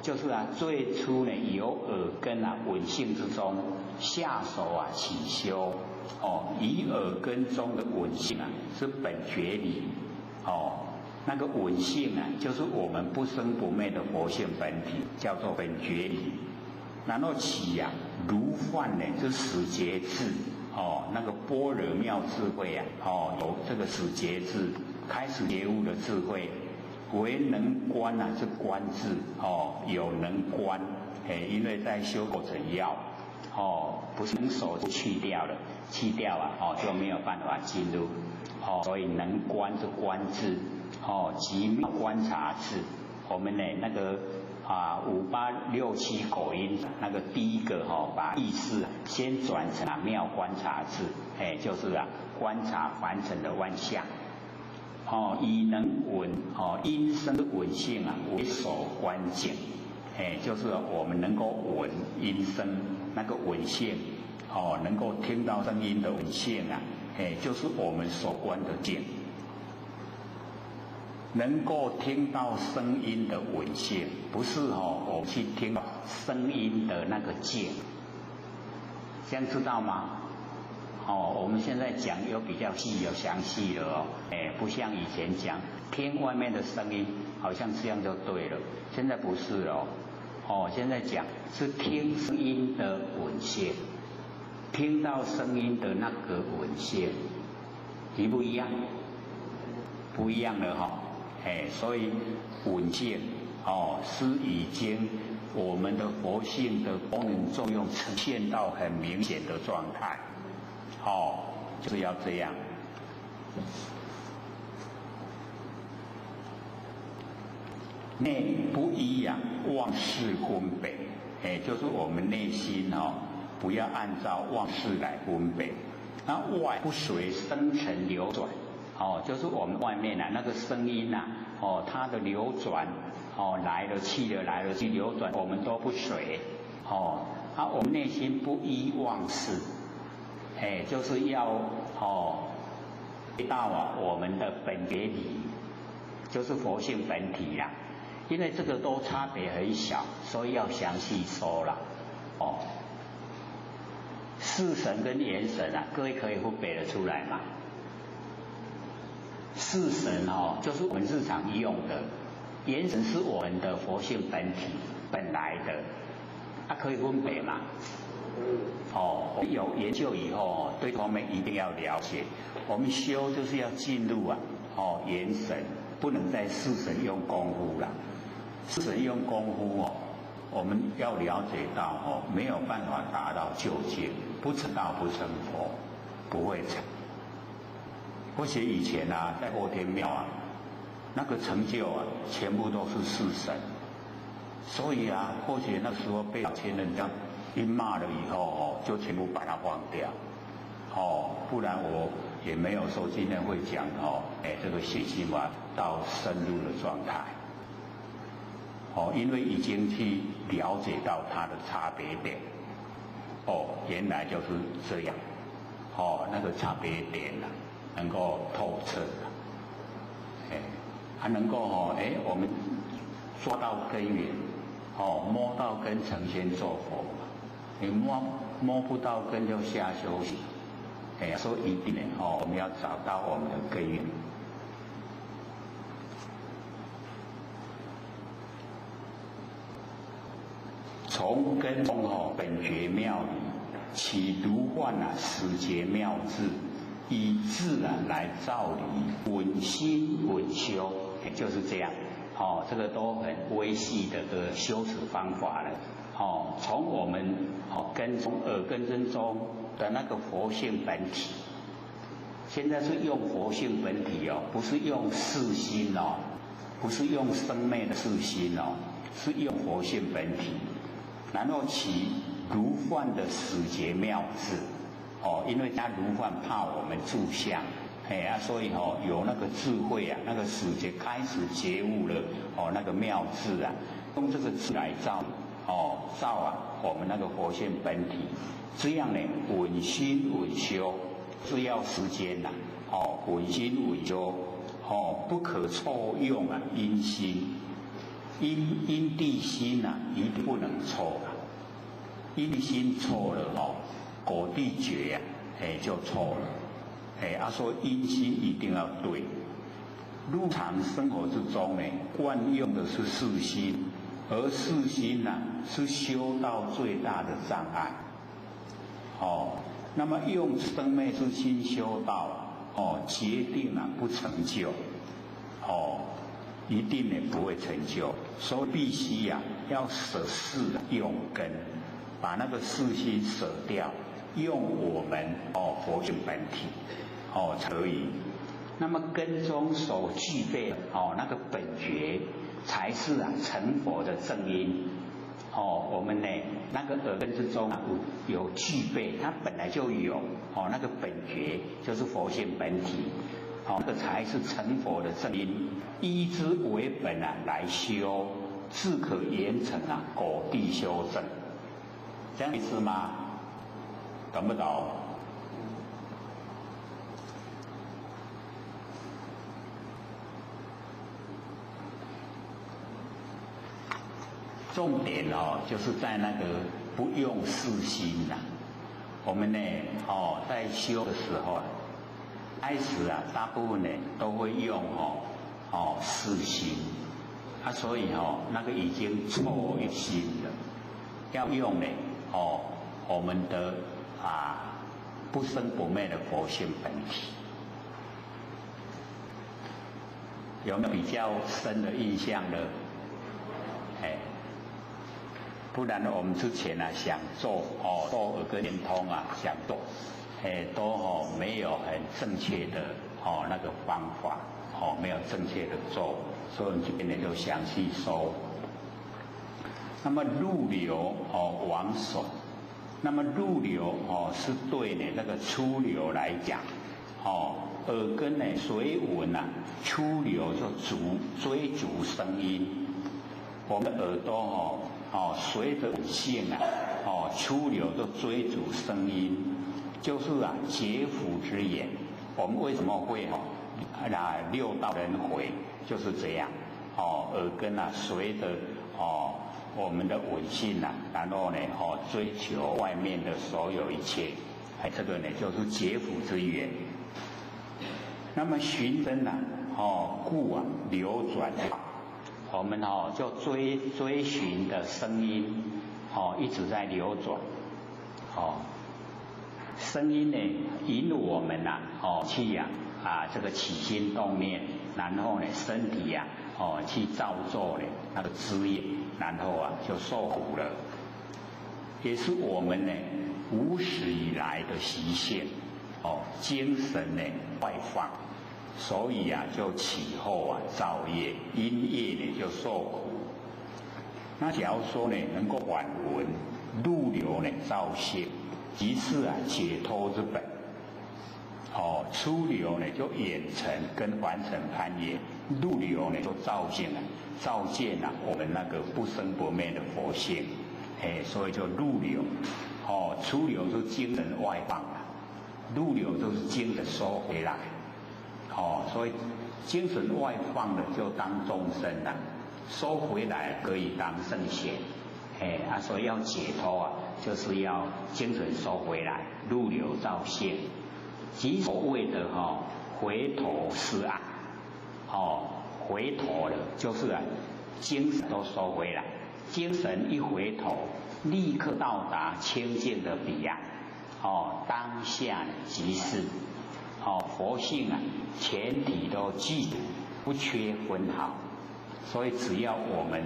就是最初呢由耳根闻性之中下手起修以耳根中的闻性是本觉理那个闻性就是我们不生不灭的佛性本体，叫做本觉理。然后起如幻呢是始觉智那个般若妙智慧有这个始觉智开始觉悟的智慧，为能观是观智有能观因为在修构成要不是能手就去掉了，去掉就没有办法进入所以能观是观智极妙观察智。我们呢那个5、8、6、7口音那个第一个把意识先转成妙观察智就是观察凡尘的万象以能闻因声的闻性为首观境就是我们能够闻音声那个闻性能够听到声音的闻性就是我们所观的境，能够听到声音的闻性，不是我们去听声音的那个境，这样知道吗？我们现在讲有比较细有详细了不像以前讲听外面的声音，好像这样就对了，现在不是现在讲是听声音的闻性，听到声音的那个闻性，一不一样？不一样了所以闻性是已经我们的佛性的功能作用呈现到很明显的状态就是要这样。内不一呀，妄事分别，就是我们内心不要按照妄事来分别。那外不随声尘流转，就是我们外面那个声音它的流转，来了去了，来了去流转，我们都不随，我们内心不依妄事，就是要回到我们的本觉理，就是佛性本体啦。因为这个都差别很小，所以要详细说了。四神跟元神各位可以分别得出来吗？四神就是我们日常用的，元神是我们的佛性本体本来的，可以分别吗？有研究以后对方面一定要了解。我们修就是要进入元神，不能在四神用功夫了。四神用功夫我们要了解到没有办法达到究竟，不成道不成佛，不会成。或许以前在后天庙那个成就全部都是四神，所以或许那时候被老前人这样一骂了以后就全部把它忘掉，不然我也没有说今天会讲这个信心到深入的状态。因为已经去了解到它的差别点，原来就是这样，那个差别点能够透彻，还能够我们抓到根源，摸到根成仙做佛，你摸不到根就下修行，所以一定我们要找到我们的根源。从根中本觉妙理，起如幻始觉妙智，以自然来照理，稳心稳修，就是这样。这个都很微细的这个修持方法了。从我们根中耳根真中的那个佛性本体，现在是用佛性本体不是用四心不是用生灭的四心是用佛性本体。然后起如幻的始觉妙智，因为他如幻怕我们住相，所以有那个智慧那个始觉开始觉悟了那个妙智用这个智来照照我们那个佛性本体，这样呢稳心稳修是要时间稳心稳修不可错用因心。因地心一定不能错因地心错了果地觉就错了所以因心一定要对。日常生活之中惯用的是四心，而四心是修道最大的障碍。那么用生灭之心修道决定不成就一定也不会成就，所以必须要舍事用根，把那个四心舍掉，用我们佛性本体才可以。那么根中所具备那个本觉，才是成佛的正因。我们那个耳根之中有具备，它本来就有那个本觉，就是佛性本体。这个才是成佛的正因，依之为本来修，自可严成果地修正。这样意思吗？懂不懂？重点就是在那个不用四心我们在修的时候开始大部分都会用四心所以那个已经错一心了，要用我们的不生不灭的佛性本体。有没有比较深的印象呢？不然我们之前想做做耳根圆通想做都没有很正确的那个方法没有正确的做，所以我们这边呢就详细说。那么入流往手，那么入流是对呢那个出流来讲，耳根呢随闻啊，出流就追逐声音。我们的耳朵随着性啊，出流就追逐声音，就是劫府之言。我们为什么会六道轮回就是这样，耳根随着我们的闻性然后呢追求外面的所有一切，这个呢就是劫府之缘。那么寻声故流转，我们就追寻的声音一直在流转，声音呢引我们去这个起心动念，然后呢身体去造作呢那个滋业，然后就受苦了，也是我们呢无始以来的习性，精神呢外放，所以就起后造业，因业呢就受苦。那假如说呢能够缓闻入流呢造性，即是解脱之本。出流呢就眼尘跟凡尘攀岩，入流呢就照见我们那个不生不灭的佛性，所以就入流。出流就精神外放入流就是精神收回来。所以精神外放的就当众生收回来可以当圣贤。所以要解脱就是要精神收回来，入流照现。即所谓的回头是岸，回头了就是精神都收回来，精神一回头，立刻到达清净的彼岸，当下即是，佛性全体都记住，不缺分毫。所以只要我们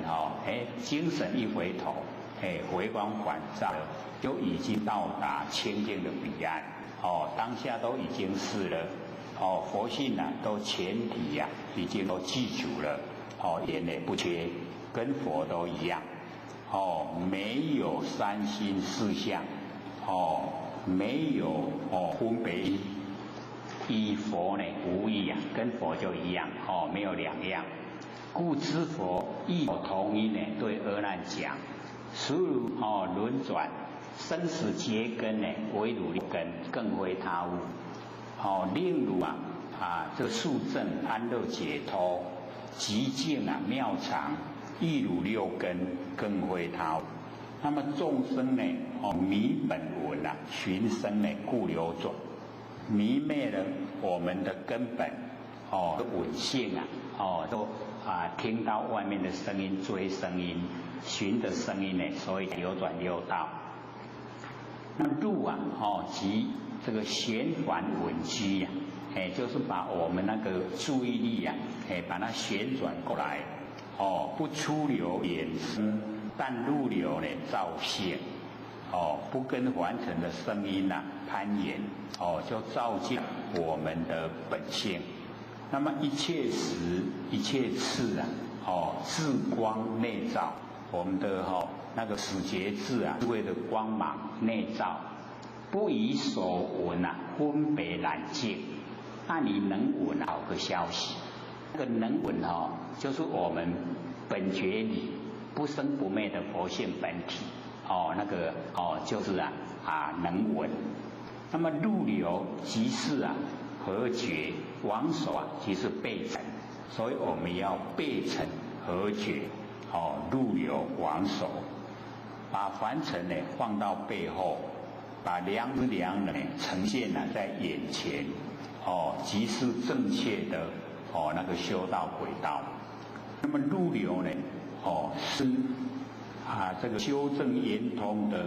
精神一回头，回光返照，就已经到达清净的彼岸。当下都已经是了，佛性都全体已经都记住了，眼也不缺，跟佛都一样，没有三心四相，没有分别意，与佛呢无异跟佛就一样，没有两样。故知佛亦有同一呢，对阿难讲，实如轮转。生死结根呢，唯汝六根，更非他物。令汝这个速证安乐解脱，极境妙常，亦汝六根，更非他物。那么众生呢，迷本闻寻声呢，故流转，迷昧了我们的根本，的闻性都听到外面的声音，追声音，寻的声音呢，所以流转六道。那入即这个旋转稳居就是把我们那个注意力把它旋转过来，不出流眼识，但入流呢照现，不跟凡尘的声音攀岩，就照见我们的本性。那么一切时一切次智光内照，我们的那个始觉智智慧的光芒内照，不以所闻分别难尽。那你能闻好个消息，那个能闻就是我们本觉理不生不灭的佛性本体，那个就是能闻。那么入流即是合觉，往手即是背尘，所以我们要背尘合觉，入流往手。把凡尘呢放到背后，把良知良能呈现在眼前，即是正确的那个修道轨道。那么入流呢，是这个修正圆通的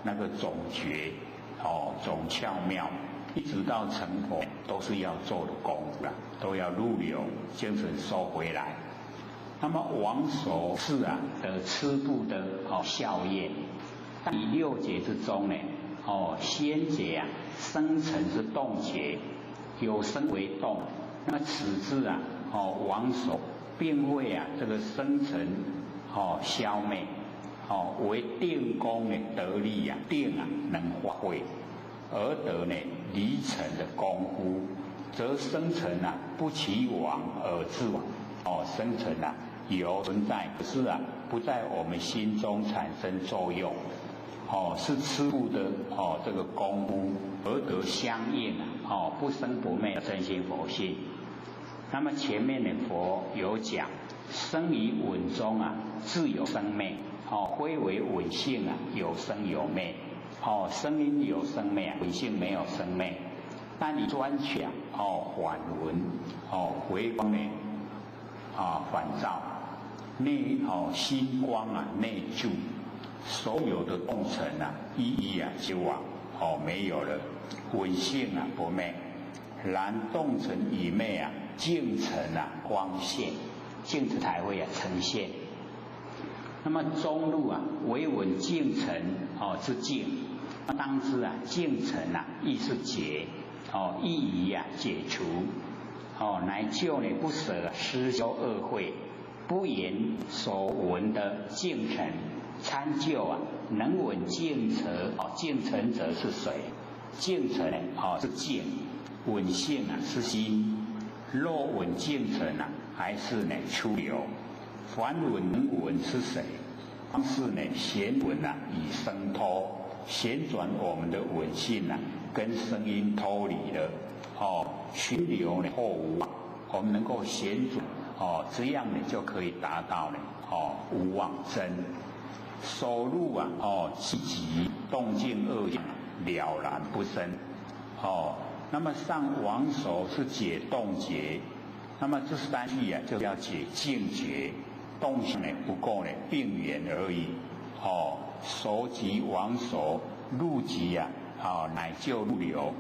那个总诀，总巧妙，一直到成佛都是要做的功夫都要入流，精神收回来。那么往手是得吃布的效业，以六劫之中呢，先劫生成是动劫，有生为动，那此字啊，王守并未啊这个生成消灭，为定功的得力啊，定啊能发挥，而得呢离尘的功夫，则生成啊不其亡而自亡，生成啊有存在，可是啊不在我们心中产生作用，是吃物的这个功夫而得相应啊，不生不灭的真心佛性。那么前面的佛有讲，生于稳中啊，自有生灭，非为稳性啊，有生有灭，声音有生灭，稳性没有生灭。但你专讲反闻，回光呢反照，内心光啊内住，所有的动尘啊一一啊就没有了，稳性啊不灭。然动尘已灭啊，净尘啊光现，净尘才会呈现。那么中路啊为稳净尘之净，当知啊净尘啊亦是解，亦于解除，乃救呢不舍失修恶慧，不言所闻的净尘，参究啊能稳净尘，净尘则是水，净尘是净，稳性啊是心，若稳净尘啊还是呢出流，凡稳能稳是谁？方是呢弦稳啊以生脱，旋转我们的稳性啊跟声音脱离了，群流呢或无妄，我们能够旋转这样呢就可以达到呢无妄真。收入啊积极动静恶境了然不生，那么上王手是解动结，那么这三句啊就要解静结，动性呢不够呢并源而已，手及王手入极啊，乃就入流，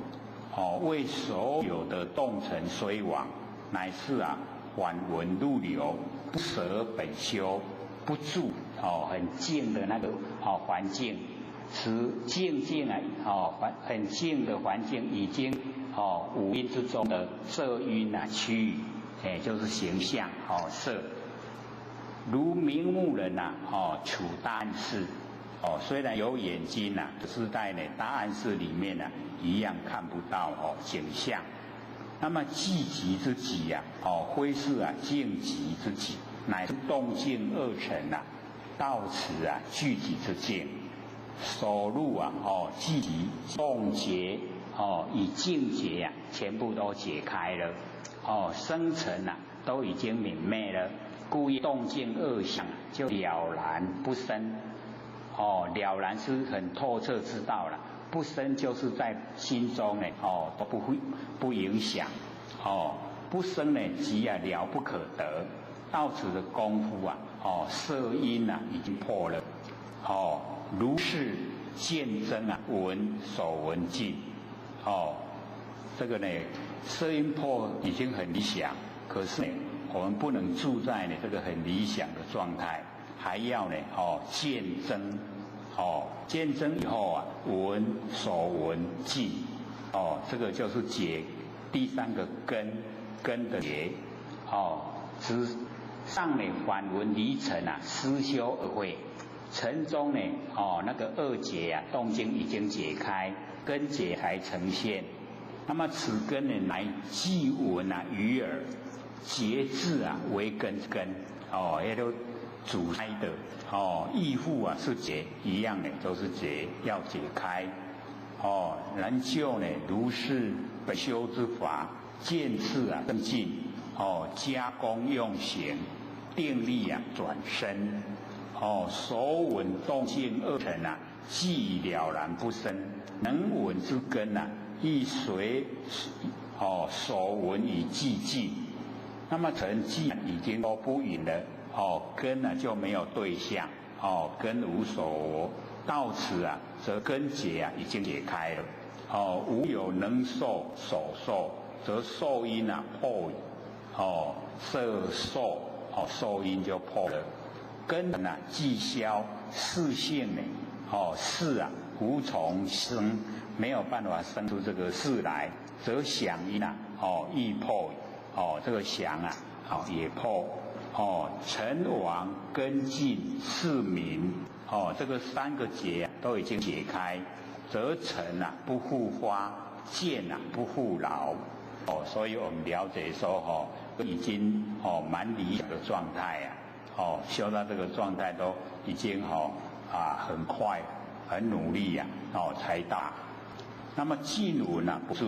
为所有的动尘虽往，乃是啊缓闻入流，不舍本修，不住很静的那个环境，使静静啊很静的环境已经五蕴之中的色蕴啊区域，就是形象色，如明目人处大暗室，虽然有眼睛只是在大暗室里面一样看不到景象。那么寂极之极非是静极之极，乃是动静二尘到此具体之境。所入寂极动结以静结全部都解开了，生尘都已经泯灭了，故意动静二相就了然不生。了然是很透彻知道了，不生就是在心中都不影响，不生即了不可得。到此的功夫色音已经破了，如是见真闻所闻尽，这个色音破已经很理想，可是我们不能住在这个很理想的状态，还要见真，见真以后闻所闻尽，这个就是解第三个根的结，之上反闻离尘思修而会，尘中那个二结动静已经解开，根结还呈现。那么此根乃即闻于耳，结字为根，也都主开的，义父是结一样的，都是结要解开，然就如是本修之法，见次更进，加工用行，定力转身，所闻动静二尘既了然不生，能闻之根亦随所闻以寂静。那么尘寂已经都不隐了，根就没有对象，根无所到此则根结已经解开了，无有能受所受，则受因破矣，色受受因就破了，根既消，事性事无从生，没有办法生出这个事来，则想因亦破矣，这个祥啊，也破成王根进世民，这个3个结都已经解开，则成啊不复花，见啊不复劳，所以我们了解说已经蛮理想的状态啊，修到这个状态都已经很快很努力呀才到。那么进文啊不是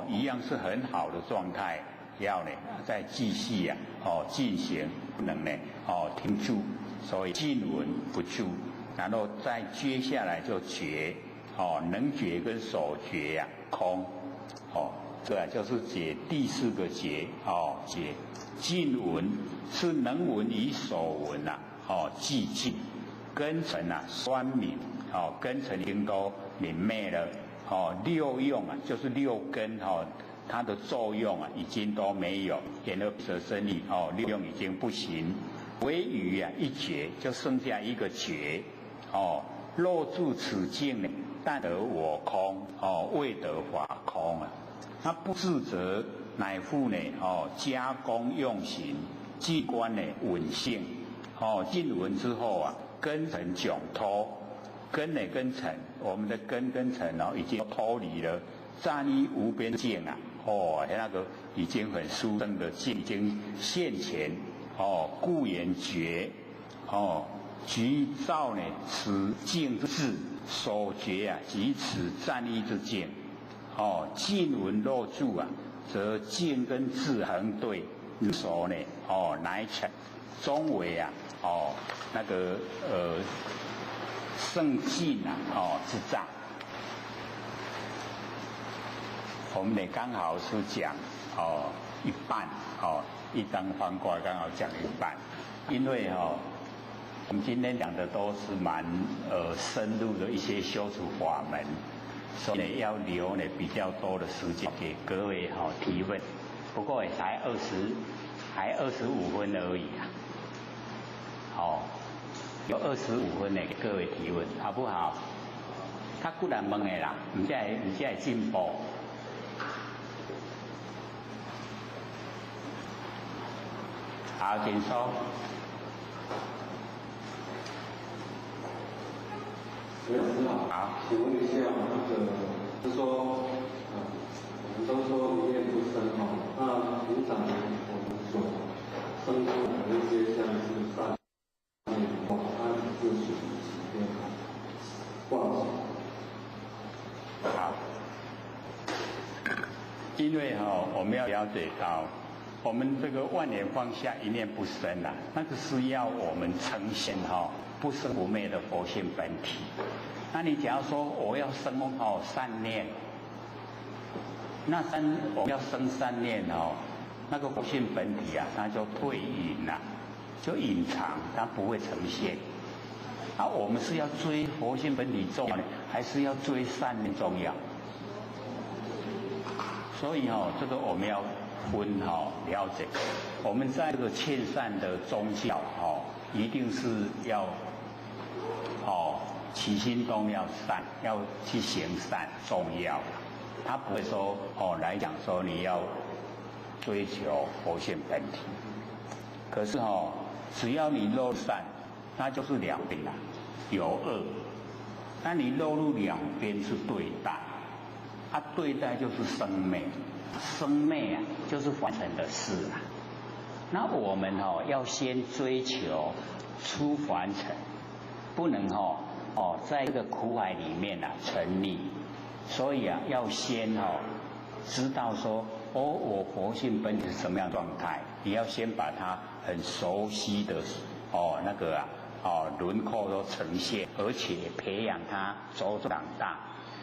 一样是很好的状态，要呢再继续进行，不能呢停住，所以进文不住，然后再接下来就觉能觉跟所觉呀空这就是解第4个结解进文是能闻与所闻寂静根尘酸敏根尘已经都泯灭了6用就是6根它的作用已经都没有，眼耳鼻舌身意6用已经不行，唯余一觉，就剩下一个觉若住此境呢，但得我空未得法空那不自则乃复呢加工用行，机关呢稳性进文之后根尘迥脱，根呢跟尘，我们的根跟尘已经脱离了暂依无边境那个已经很殊胜的境已经现前故言觉即照呢此境之智，所觉即此暂依之境进文若住则境跟智恒对，所呢乃成终为那个圣境之障。我们呢刚好是讲一半一张方卦刚好讲一半，因为我们今天讲的都是蛮深入的一些修持法门，所以呢要留呢比较多的时间给各位提问，不过也才25分而已有25分呢给各位提问，好不好？较骨难问的啦，唔只会进步。好，请说。刘老师好。好，请问一下就是说，我们都说一念不生那平常我们所生出来的一些像是善念它只是属于几念妄想。好，因为我们要了解到。我们这个万年放下一念不生那个是要我们呈现不生不灭的佛性本体。那你只要说我要生善念，那我要生善念那个佛性本体它就退隐就隐藏，它不会呈现。我们是要追佛性本体重要呢，还是要追善念重要？所以这个我们要分了解，我们在这个劝善的宗教一定是要起心动要善，要去行善重要。他不会说来讲说你要追求佛性本体，可是只要你落善，那就是两边有恶，那你落入两边是对待，对待就是生灭。生灭就是凡尘的事那我们要先追求出凡尘，不能在这个苦海里面沉溺。所以要先知道说我佛性本体是什么样的状态，你要先把它很熟悉的那个轮廓都呈现，而且培养它茁长大。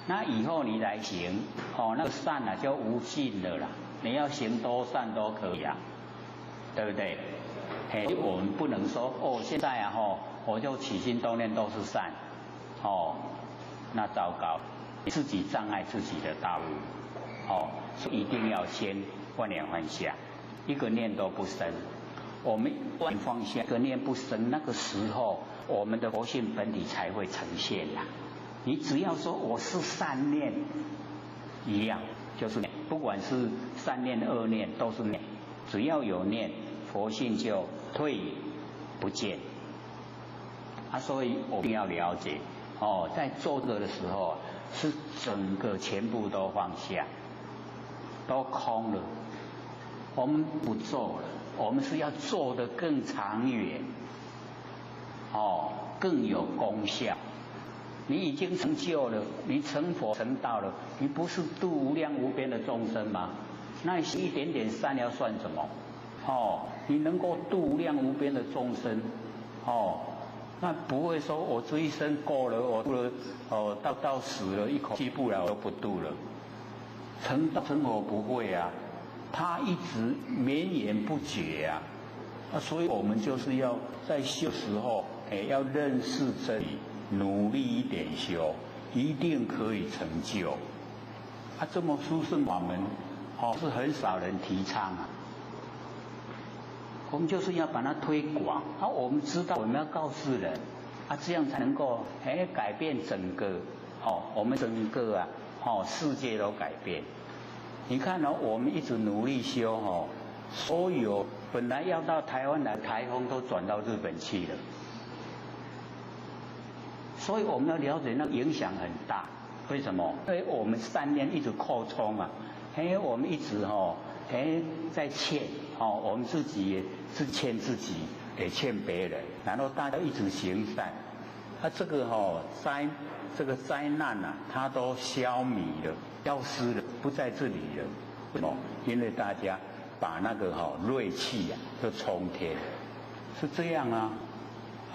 那以后你来行那个善就无尽了啦，你要行多善都可以对不对？我们不能说现在我就起心动念都是善那糟糕，你自己障碍自己的道路所以一定要先万念放下，一个念都不生。我们万念放下，一个念不生，那个时候我们的佛性本体才会呈现你只要说我是善念，一样就是念，不管是善念恶念都是念只要有念，佛性就退隐不见。所以我们要了解，在做这个的时候，是整个全部都放下，都空了。我们不做了，我们是要做得更长远，更有功效。你已经成就了，你成佛成道了，你不是度无量无边的众生吗？那你一点点善要算什么？你能够度无量无边的众生，那不会说我这一生够了，我度了，到死了一口气不了，我都不度了。成道成佛不会啊，他一直绵延不绝啊。所以我们就是要在修时候，要认识真理，努力一点修，一定可以成就。这么殊胜法门，是很少人提倡啊。我们就是要把它推广，我们知道我们要告诉人，这样才能够改变整个，我们整个世界都改变。你看我们一直努力修，所有本来要到台湾来台风都转到日本去了，所以我们要了解那影响很大。为什么？因为我们善念一直扩充啊，我们一直在欠，我们自己也是欠自己，也欠别人，然后大家一直行善，这个这个灾难啊，它都消弭了，消失了，不在这里了。为什么？因为大家把那个锐气就冲天，是这样啊。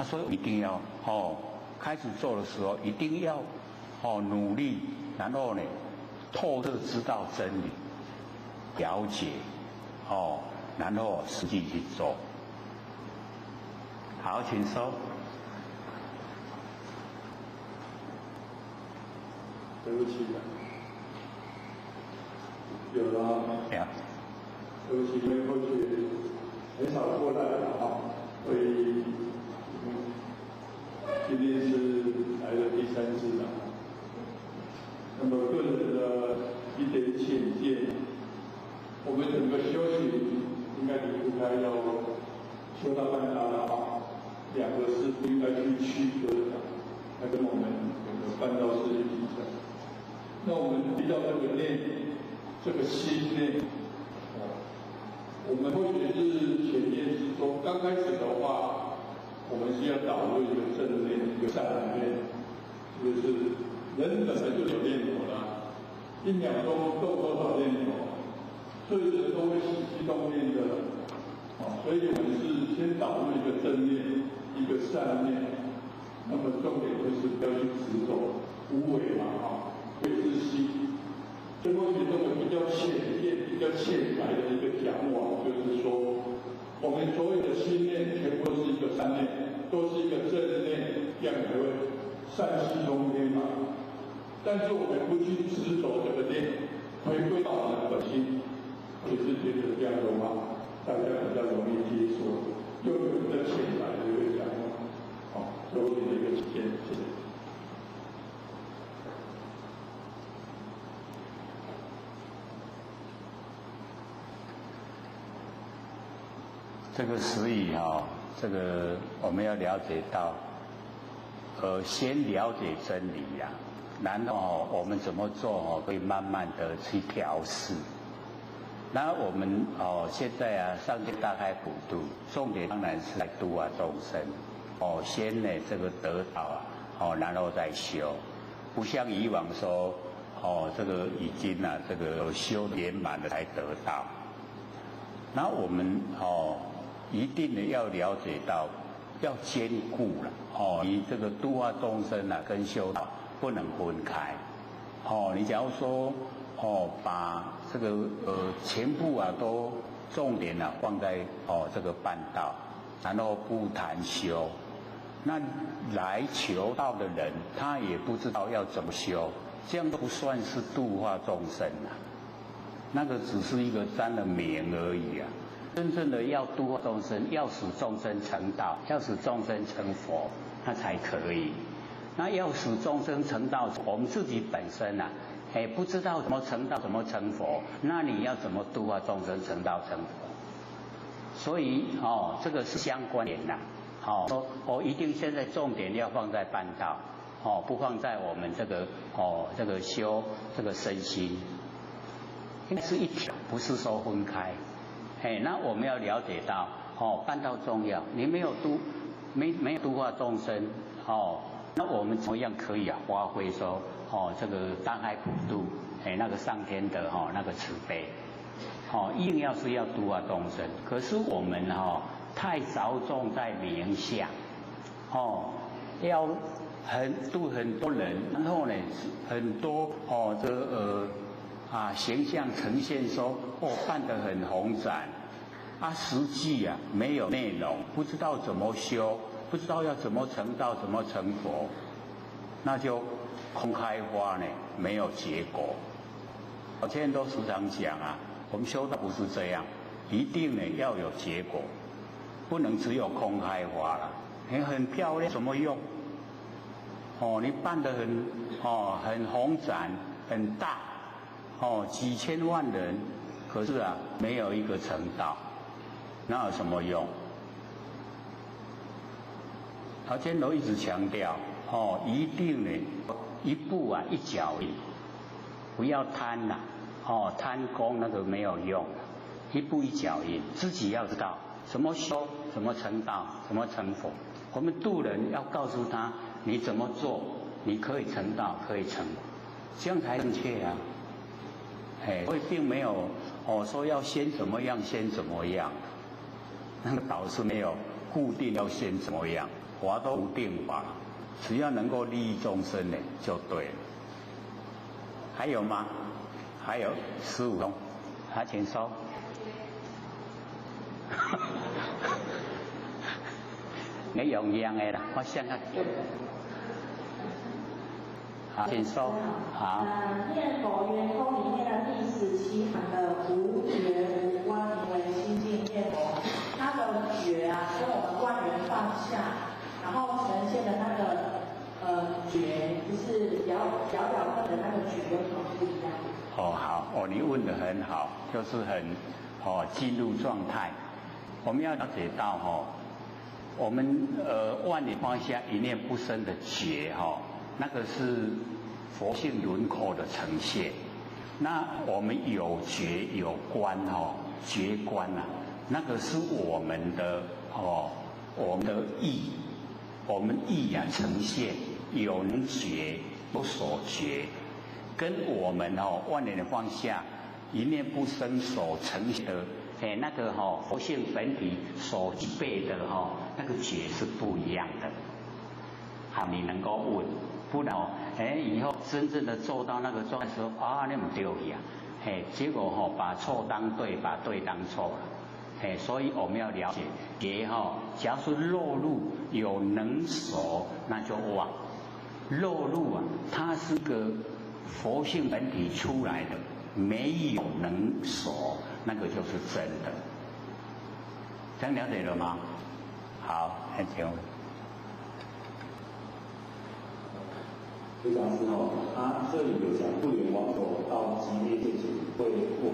所以一定要开始做的时候一定要努力，然后呢透彻知道真理，了解然后实际去做。好，请说。对不起，有了。对不起，因为过去很少过来所以今天是来了第3次了。那么个人的一点浅见，我们整个修行应该离不开要修到半大的2个是不应该去区隔的，那跟我们整个半道是一体的。那我们提到这个念，这个心念，我们或许是潜念之中，刚开始的话，我们是要导入一个正念，一个善念，就是人本来就有念头啦，1秒钟动多少念头，所以人都会起心动念的，所以我们是先导入一个正念，一个善念，那么重点就是不要去执着无为嘛，对自心。最后一种比较浅见、比较浅白的一个讲法，就是说，我们所有的心念全部都是一个善念，都是一个正念，这样才会善心通天嘛。但是我们不去执着这个念，回归到我们的本心，也是觉得这样的话，大家比较容易接受，又有一个浅白的一个讲法，所以的一个体现，谢谢。这个实语这个我们要了解到，先了解真理呀，然后我们怎么做可以慢慢的去调试。然后我们现在上天大开普度，重点当然是来度众生。先呢这个得到然后再修，不像以往说这个已经这个修圆满了才得到。然后我们一定的要了解到，要兼顾了你这个度化众生跟修道不能分开。你假如说把这个全部都重点放在这个办道，然后不谈修，那来求道的人他也不知道要怎么修，这样都不算是度化众生那个只是一个沾了名而已真正的要度化众生，要使众生成道，要使众生成佛，那才可以。那要使众生成道，我们自己本身不知道怎么成道，怎么成佛，那你要怎么度化众生成道成佛？所以这个是相关联的。说一定现在重点要放在办道，不放在我们这个修这个身心，应该是一体，不是说分开。那我们要了解到，办道重要，你没有度化众生，那我们怎么样可以发挥说，这个大海普渡，那个上天的那个慈悲，一定要度化众生。可是我们太着重在名相，要度很多人，然后呢很多形象呈现说办得很宏展，实际没有内容，不知道怎么修，不知道要怎么成道，怎么成佛，那就空开花呢，没有结果。我现在都时常讲我们修道不是这样，一定呢要有结果。不能只有空开花了，你很漂亮怎么用？你办得很宏展很大，几千万人，可是没有一个成道，那有什么用？今天都一直强调，一定呢一步一脚印，不要贪贪功那个没有用，一步一脚印，自己要知道。怎么修，怎么成道，怎么成佛？我们度人要告诉他，你怎么做，你可以成道，可以成佛，这样才正确啊。所以并没有说要先怎么样，先怎么样。那个导师没有固定要先怎么样，法都无定法，只要能够利益众生呢，就对了。还有吗？还有15分钟，请收。你用一样的啦，我想请说。好。念佛圆通里面的第17行的无觉无观名为心境念佛，它的觉跟我们万缘放下，然后呈现的那个觉，就是表面的那个觉有什么不一样？好，你问得很好，就是很进入状态。我们要了解到我们万里放下一念不生的觉那个是佛性轮廓的呈现。那我们有觉有观觉观那个是我们的意，我们意呈现有能觉有所觉，跟我们万里放下一念不生所呈现的那个佛性本体所具备的那个觉是不一样的。好，你能够问，不然以后真正的做到那个状态时候你不对呀，结果把错当对，把对当错了，所以我们要了解觉假如是落入有能所，那就忘。落入它是个佛性本体出来的，没有能所，那个就是真的。这样了解了吗？好，请问。非常之他这里有讲不远往左到极灭见解会获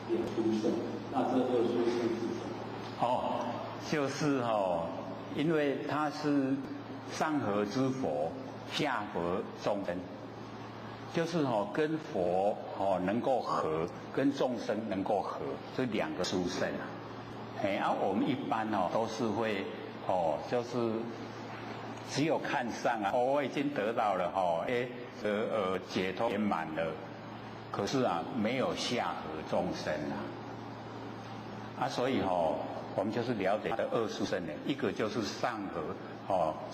两殊胜，那这2殊胜是什么？就是因为他是上合之佛，下合众生，就是跟佛能够合，跟众生能够合，这2个殊胜我们一般都是会就是只有看上我已经得到了解脱圆满了，可是没有下合众生所以我们就是了解的2殊胜呢，一个就是上合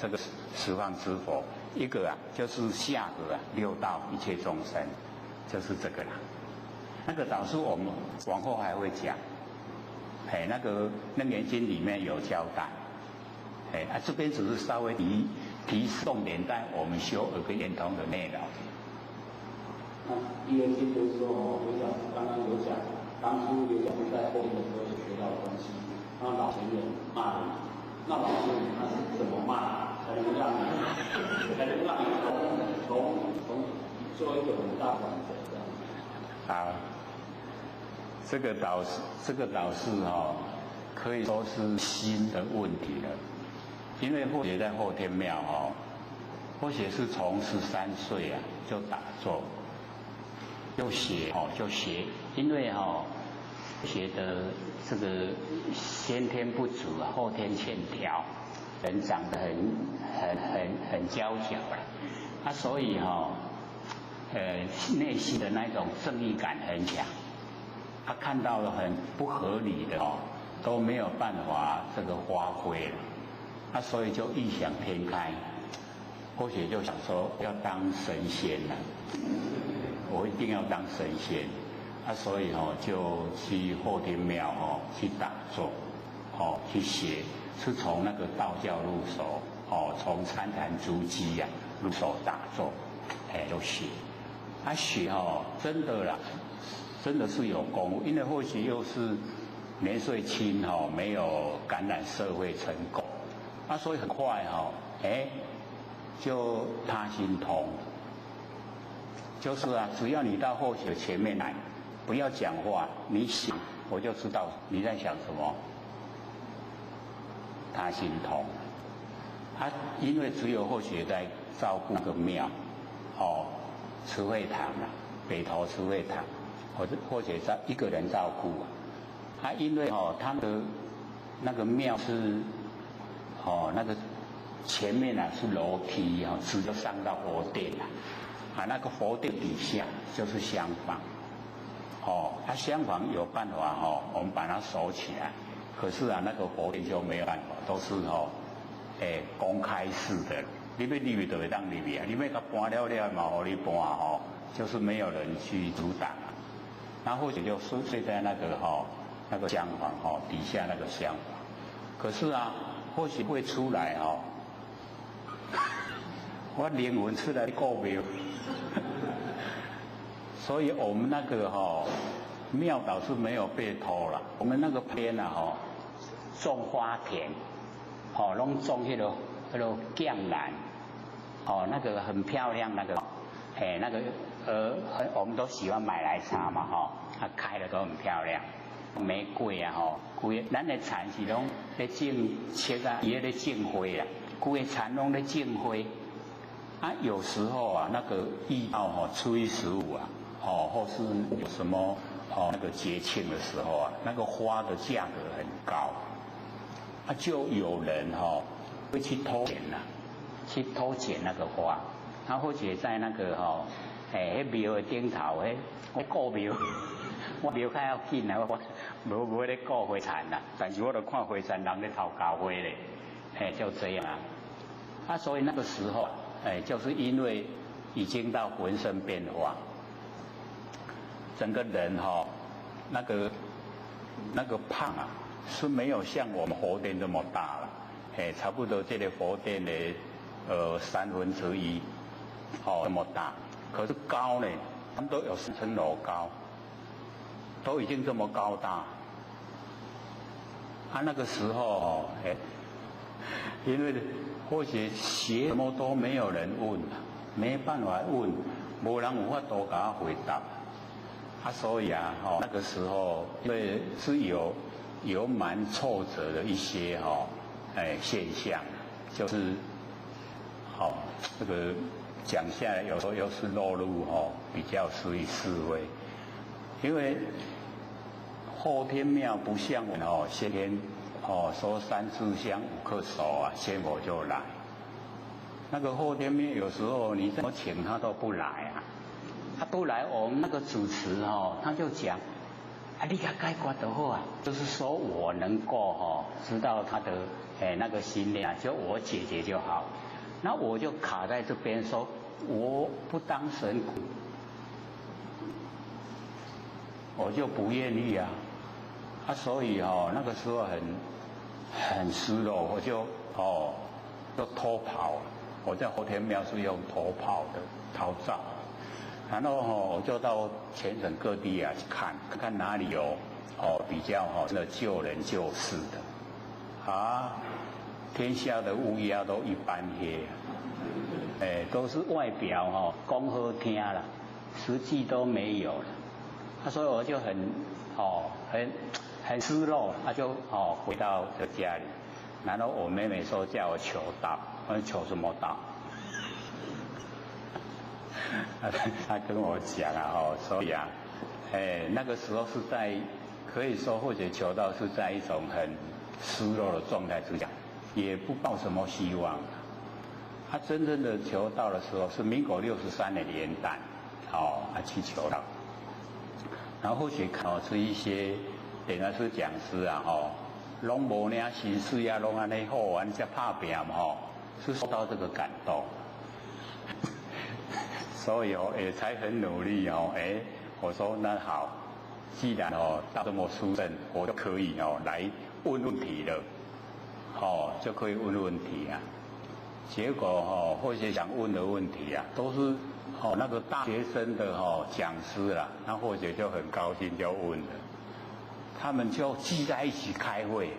这个十方之佛，一个就是下合六道一切众生，就是这个啦。那个导师我们往后还会讲，那个《楞严经》里面有交代，这边只是稍微提重点在我们修耳根圆通的内容。那第2经就是说刘讲刚刚有讲，当初刘讲师在后面的时候学到的东西，然后老前人骂你，那老师他是怎么骂才能让你从做一个很大转折这样子？好，这个导师可以说是心的问题了。因为或许在后天庙或许是从13岁就打坐，就学就学，因为学的这个先天不足后天欠条，人长得很娇小了，所以内心的那种正义感很强，他看到了很不合理的都没有办法这个发挥了，所以就异想天开，或许就想说要当神仙了，我一定要当神仙，所以就去后天庙去打坐，去学，是从那个道教入手，从参禅足基入手打坐，就学，学真的啦，真的是有功夫，因为或许又是年岁轻没有感染社会成功，所以很快就他心通，就是只要你到或许前面来，不要讲话，你想我就知道你在想什么，他心通。因为只有或许在照顾个庙，慈惠堂北投慈惠堂，或者在一个人照顾因为他们的那个庙是那个前面是楼梯直接上到佛殿那个佛殿底下就是厢房，厢房有办法我们把它收起来，可是那个佛殿就没有办法，都是公开式的，你要入去就会当入去你要它搬了嘛，让你搬就是没有人去阻挡然后或者就睡在那个厢房底下那个厢房，可是或许会出来我灵魂出来过没有？所以我们那个庙倒是没有被偷了，我们那个边种花田，拢种那个薑兰，那个很漂亮那个，那个我们都喜欢买来插嘛它开的都很漂亮，玫瑰规咱的田是拢在种切伊咧种花规个田拢咧种花。有时候那个遇到初一15或是有什么那个节庆的时候那个花的价格很高，就有人会去偷捡去偷捡那个花，或者在那个迄庙的顶头我顾庙，我庙较要紧我无咧顾花田但是我就看花田人咧偷交花咧，就这样所以那个时候就是因为已经到浑身变化，整个人那个胖是没有像我们佛殿这么大了，差不多这个佛殿的1/3这么大，可是高呢，他们都有4层楼高，都已经这么高大。那个时候因为或许学什么都没有人问没办法问，没人有法度给他回答所以那个时候因为是有蛮挫折的一些现象，就是这个讲下来有时候又是落入比较属于是非，因为后天庙不像我们先天说3炷香5叩首先我就来，那个后天庙有时候你怎么请他都不来他不来，我们那个主持他就讲你给他解决就好就是说我能够知道他的那个心念就我解决就好，那我就卡在这边说我不当神棍，我就不愿意所以那个时候很失落，我就偷跑，我在后天庙是用偷跑的逃灶，然后我就到全省各地去看看哪里有比较真的救人救世的天下的乌鸦都一般黑都是外表讲好听啦，实际都没有了所以我就很很失落，他就回到家里，然后我妹妹说叫我求道，我说求什么道？他跟我讲啊，所以啊，那个时候是在可以说或者求道是在一种很失落的状态之下，也不抱什么希望。他真正的求道的时候是民国63年元旦，去求道。然后或许是一些点啊是讲师啊，拢无领心水啊，拢安尼好玩才拍拼是受到这个感动。所以也才很努力我说那好，既然到这么殊胜，我就可以来问问题了，就可以问问题啊。结果或许想问的问题啊，都是那个大学生的讲师啦，那或者就很高兴就问了，他们就聚在一起开会，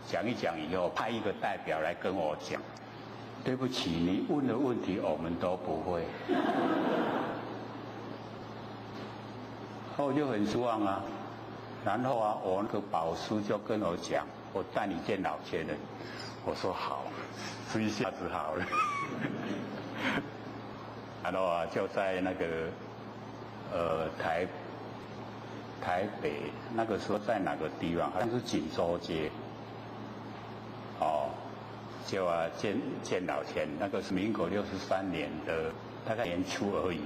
讲一讲以后派一个代表来跟我讲。对不起，你问的问题我们都不会。我就很失望啊。然后啊，我那个保师就跟我讲，我带你见老千人。我说好，这一下子好了。然后啊，就在那个台北那个时候在哪个地方？好像是锦州街。就见老千，那个是民国63年的大概年初而已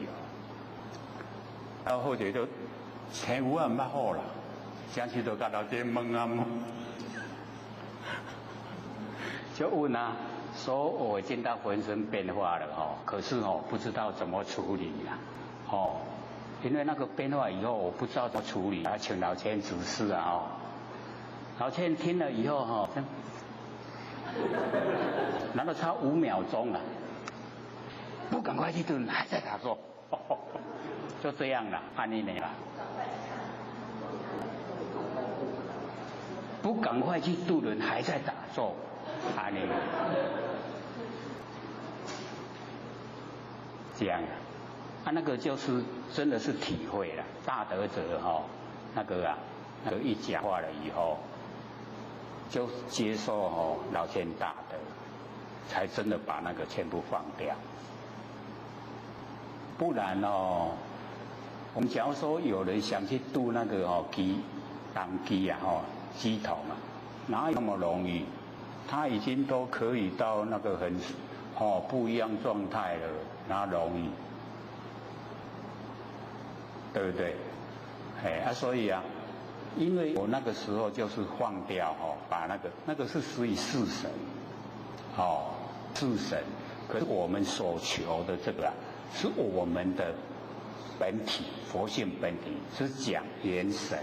然后或者就前5万蛮好啦，想起都跟老千问啊问，就问啊，说我已经到浑身变化了可是不知道怎么处理啦因为那个变化以后我不知道怎么处理，请老千指示啊老千听了以后然后差5秒钟了，不赶快去蹲，还在打坐，就这样了，安妮了。不赶快去渡人，还在打坐，安妮。这样那个就是真的是体会了，大德者那个一讲话了以后。就接受老千大德，才真的把那个全部放掉。不然我们假如说有人想去渡那个当机啊鸡桶啊，哪有那么容易？他已经都可以到那个很不一样状态了，哪容易？对不对？所以啊。因为我那个时候就是放掉把那个是属于世神，世神。可是我们所求的这个是我们的本体，佛性本体是讲元神，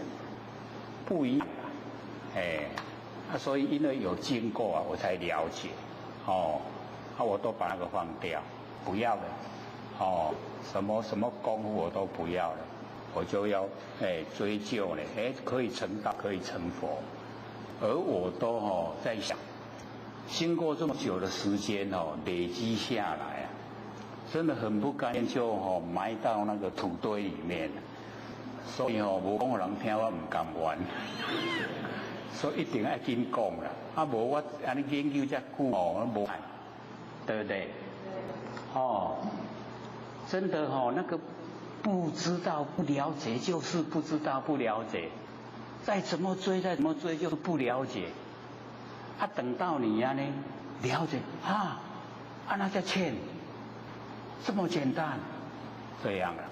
不一样所以因为有经过我才了解我都把那个放掉，不要了什么功夫我都不要了。我就要追究呢，可以成道，可以成佛，而我都在想，经过这么久的时间累积下来真的很不甘愿就埋到那个土堆里面，所以无讲人听我唔甘愿，所以一定要紧讲啦，无我安尼研究这久我无，对不对？真的那个。不知道不了解就是不知道不了解，再怎么追就是不了解。等到你呢了解那叫欠，这么简单，这样了。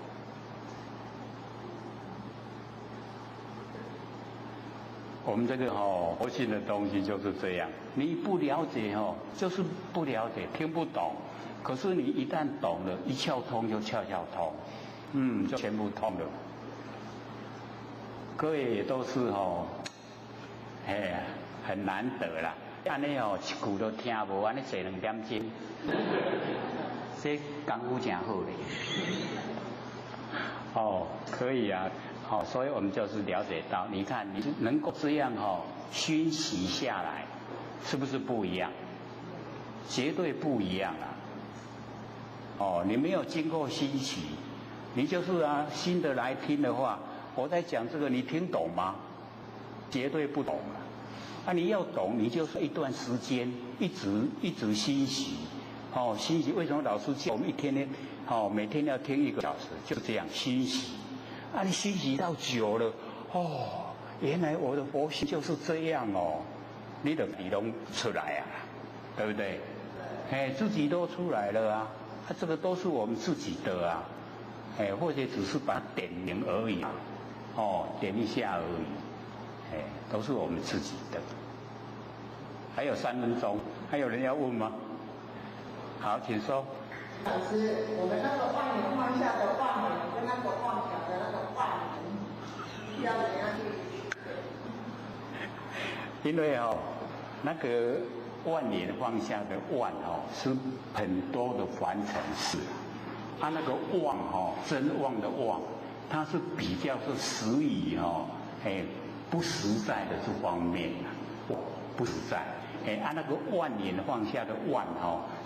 我们这个佛性的东西就是这样，你不了解就是不了解，听不懂。可是你一旦懂了，一窍通就窍窍通。就全部通了。各位也都是很难得啦。安尼一句都听无，安尼坐2点钟，这功夫真好嘞。可以啊。所以我们就是了解到，你看你能够这样熏习下来，是不是不一样？绝对不一样啊。你没有经过熏习。你就是新的来听的话，我在讲这个，你听懂吗？绝对不懂啊。啊，你要懂，你就是一段时间一直欣喜，欣喜。为什么老师叫我们一天呢？每天要听1个小时，就这样欣喜。啊，你欣喜到久了，原来我的佛性就是这样哦，你的理论出来啊，对不对？自己都出来了啊，这个都是我们自己的啊，或者只是把它点名而已，点一下而已，都是我们自己的。还有3分钟，还有人要问吗？好，请说。老师，我们那个万年放下的万年跟那个妄想的那个万年，要怎样去？因为那个万年放下的万是很多的凡尘事，那个妄真妄的妄，它是比较是实于不实在的这方面不实在。那个万年放下的万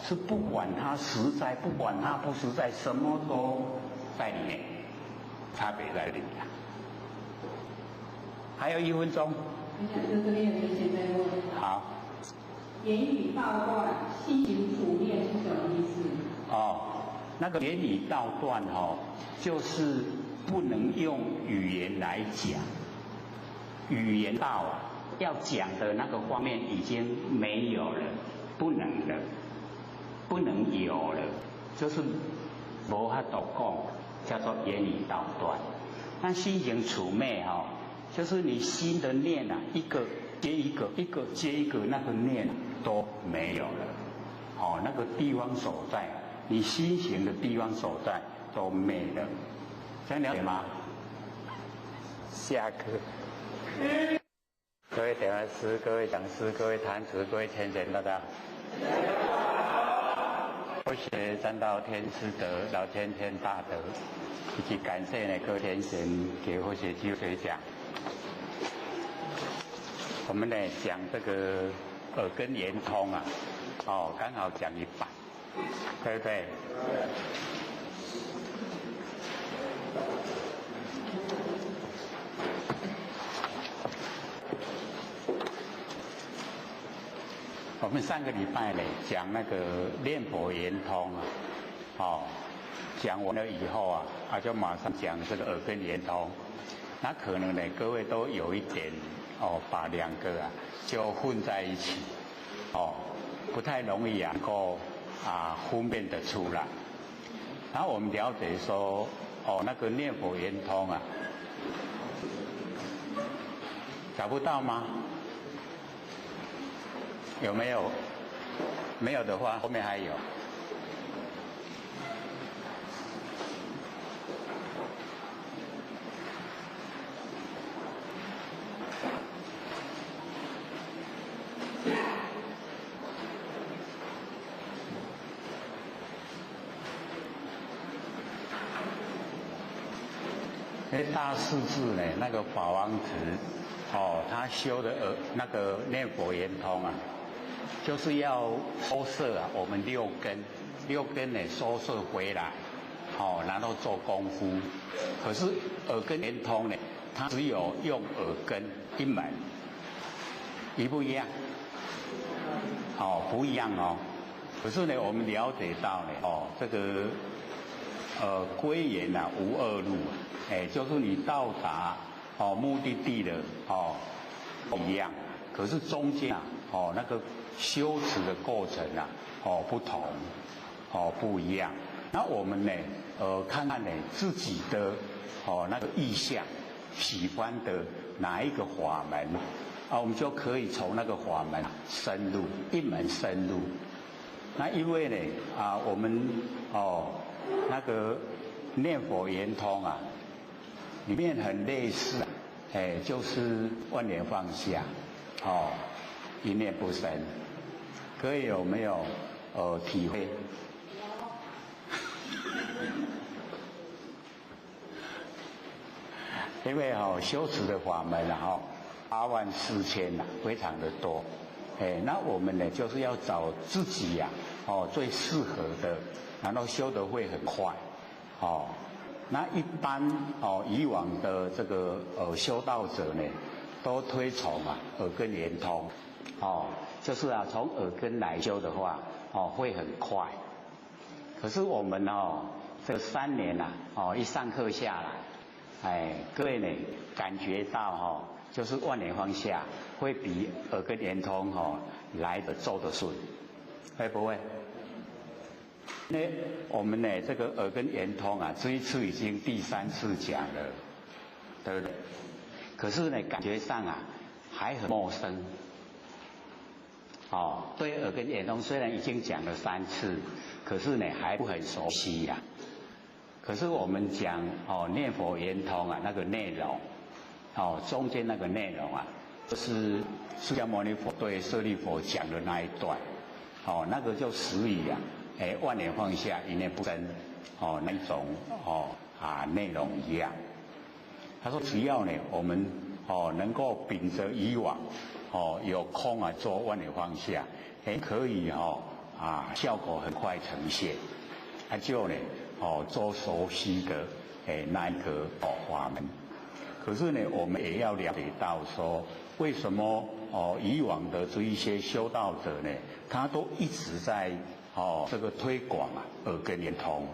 是不管它实在，不管它不实在，什么都在里面，差别在里面。还有1分钟。就这边有一些在问。好。言语道断，心行处灭是什么意思？那个言语道断就是不能用语言来讲，语言道要讲的那个方面已经没有了，不能了，不能有了，就是无法度讲，叫做言语道断。那心行处灭就是你心的念一个接一个，一个接一个，那个念都没有了，那个地方所在，你心行的地方所在都没了，这样了解吗？下课。各位点老师、各位讲师、各位坛子、各位天贤大家，佛学占到天师德，老天天大德，以及感谢各位天贤给佛学机会讲。我们讲这个耳根圆通刚好讲一半，对不对？我们上个礼拜讲那个念佛圆通讲完了以后就马上讲这个耳根圆通，那可能各位都有一点把2个就混在一起不太容易能够分辨得出来。然后我们了解说那个念佛圆通找不到吗？有没有？没有的话，后面还有。大势至那个法王子他修的那个念佛圆通就是要收摄我们6根收摄回来然后做功夫。可是耳根圆通它只有用耳根一门，一不一样？不一样可是我们了解到这个归元无2路就是你到达目的地的一样，可是中间那个修持的过程不同不一样。那我们看看自己的那个意向，喜欢的哪一个法门我们就可以从那个法门深入，一门深入。那因为我们那个念佛圆通里面很类似就是万年放下一念不生。各位有没有体会？因为修持的法门84000非常的多。那我们就是要找自己最适合的，然后修得会很快那一般以往的这个修道者都都推崇耳根圆通，就是从耳根来修的话，会很快。可是我们这3年一上课下来，各位呢感觉到就是万年放下会比耳根圆通来得走得顺，会不会？那我们呢这个耳根圆通这一次已经第3次讲了，对不对？可是呢感觉上还很陌生。对耳根圆通虽然已经讲了3次，可是呢还不很熟悉呀。可是我们讲念佛圆通那个内容，中间那个内容就是释迦牟尼佛对舍利佛讲的那一段，那个就始于万年放下一念不生，那种内容一样。他说只要呢我们能够秉着以往有空做万年放下，可以效果很快呈现，就呢做熟悉的那一个法门。可是呢我们也要了解到说，为什么以往的这一些修道者呢，他都一直在这个推广耳根圆通，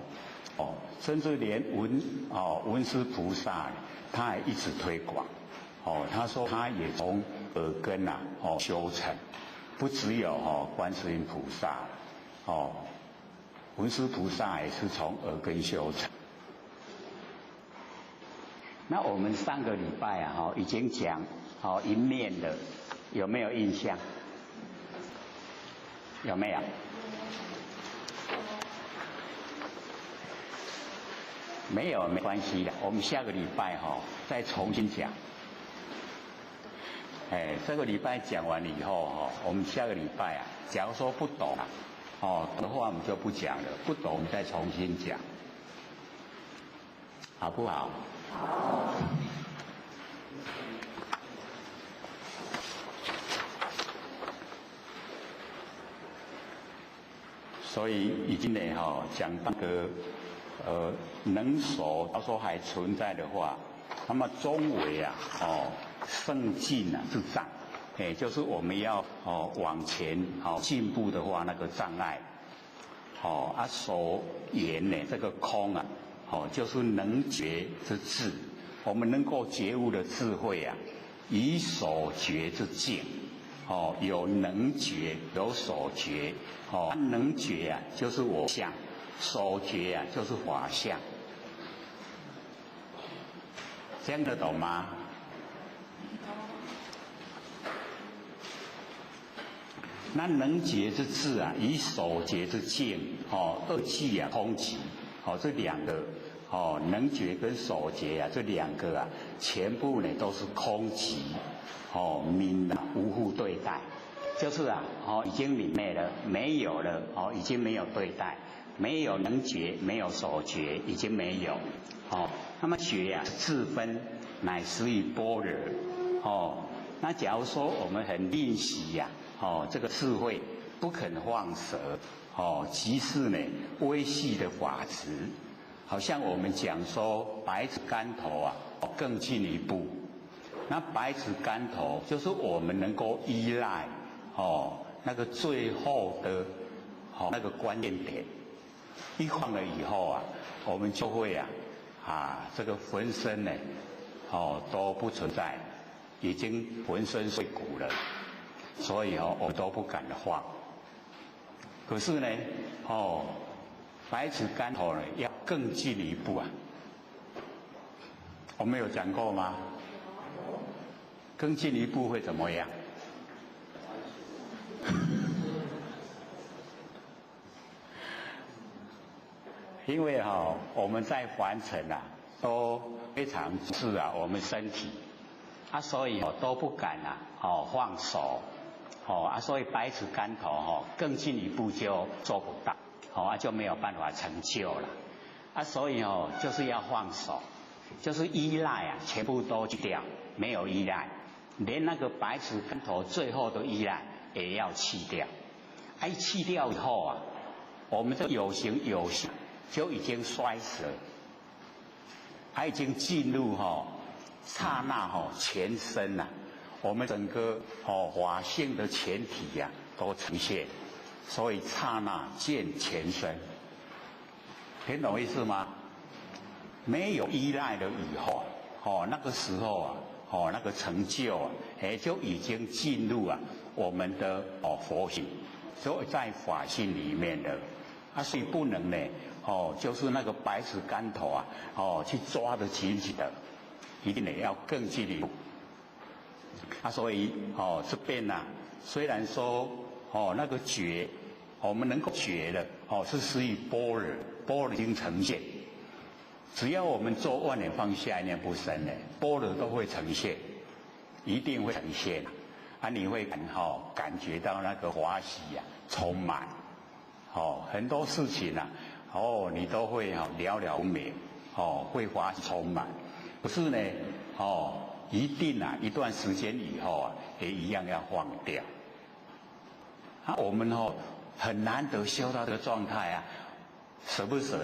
甚至连文殊菩萨他也一直推广，他说他也从耳根修成，不只有观世音菩萨，文殊菩萨也是从耳根修成。那我们上个礼拜已经讲一面的，有没有印象？有没有？没有没关系的，我们下个礼拜再重新讲。这个礼拜讲完了以后我们下个礼拜假如说不懂的话，我们就不讲了；不懂我们再重新讲，好不好？好。所以已经呢讲那个能熟，到时候还存在的话，那么终为圣境之障，就是我们要往前进步的话，那个障碍，所言呢这个空就是能觉之智，我们能够觉悟的智慧以所觉之境，有能觉有所觉，能觉就是我相，所觉就是法相，这样的懂吗？那能觉之智以所觉之境，二气空寂，这两个能觉跟所觉这两个全部呢都是空寂，明无互对待，就是已经泯灭了，没有了，已经没有对待，没有能觉，没有所觉，已经没有，那么觉自分乃实于般若，那假如说我们很吝惜这个智慧不肯放舍，即是呢微细的法执，好像我们讲说百尺竿头更进一步，那百尺竿头就是我们能够依赖那个最后的那个关键点，一放了以后我们就会这个浑身呢都不存在，已经浑身碎骨了，所以我们都不敢放。可是呢百尺竿头呢要更进一步我们有讲过吗？更进一步会怎么样？因为我们在凡尘都非常重视我们身体所以都不敢放手所以百尺竿头更进一步就做不到就没有办法成就了所以就是要放手，就是依赖全部都去掉，没有依赖，连那个百尺竿头最后的依赖也要弃掉。一弃掉以后我们这有形有相就已经衰死了，已经进入刹那全身我们整个法性的全体呀、都呈现，所以刹那见全身，听懂意思吗？没有依赖了以后，那个时候啊，那个成就啊，就已经进入啊我们的佛性，就在法性里面了。所以不能呢，就是那个百尺竿头啊，去抓得紧紧的，一定得要更进一步。所以这边呢、虽然说那个觉，我们能够觉的是属于般若已经呈现。只要我们做万年放下一念不生呢，般若都会呈现，一定会呈现。你会感觉到那个欢喜充满。很多事情你都会了了明，会欢喜充满。可是呢，一定一段时间以后也一样要放掉。我们很难得修到这个状态舍不舍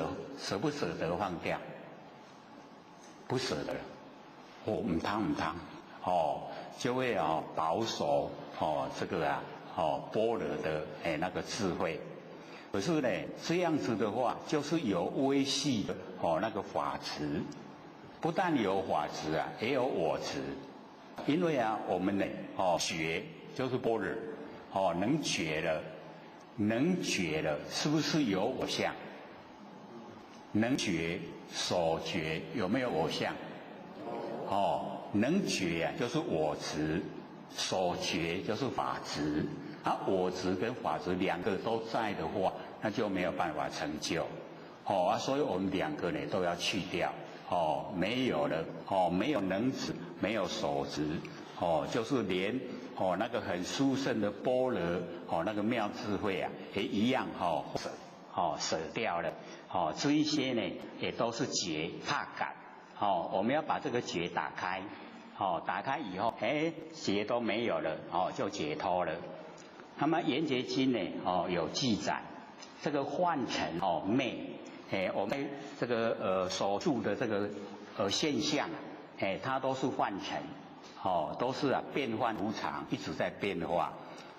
得放掉？不舍得，唔贪，就会保守这个般若的那个智慧。可是呢，这样子的话，就是有微细的那个法执，不但有法执也有我执。因为我们呢觉就是般若，能觉了，是不是有我相？能觉所觉有没有我相？能觉就是我执，所觉就是法执。我执跟法执两个都在的话，那就没有办法成就。所以我们两个呢都要去掉。没有了，没有能执，没有所执，就是连那个很殊胜的般若，那个妙智慧也一样舍掉了。这一些呢也都是觉怕感。我们要把这个觉打开。打开以后，觉都没有了，就解脱了。那么《圆觉经》呢，有记载，这个幻尘昧，我们这个所住的这个现象，它都是幻尘，都是变幻无常，一直在变化。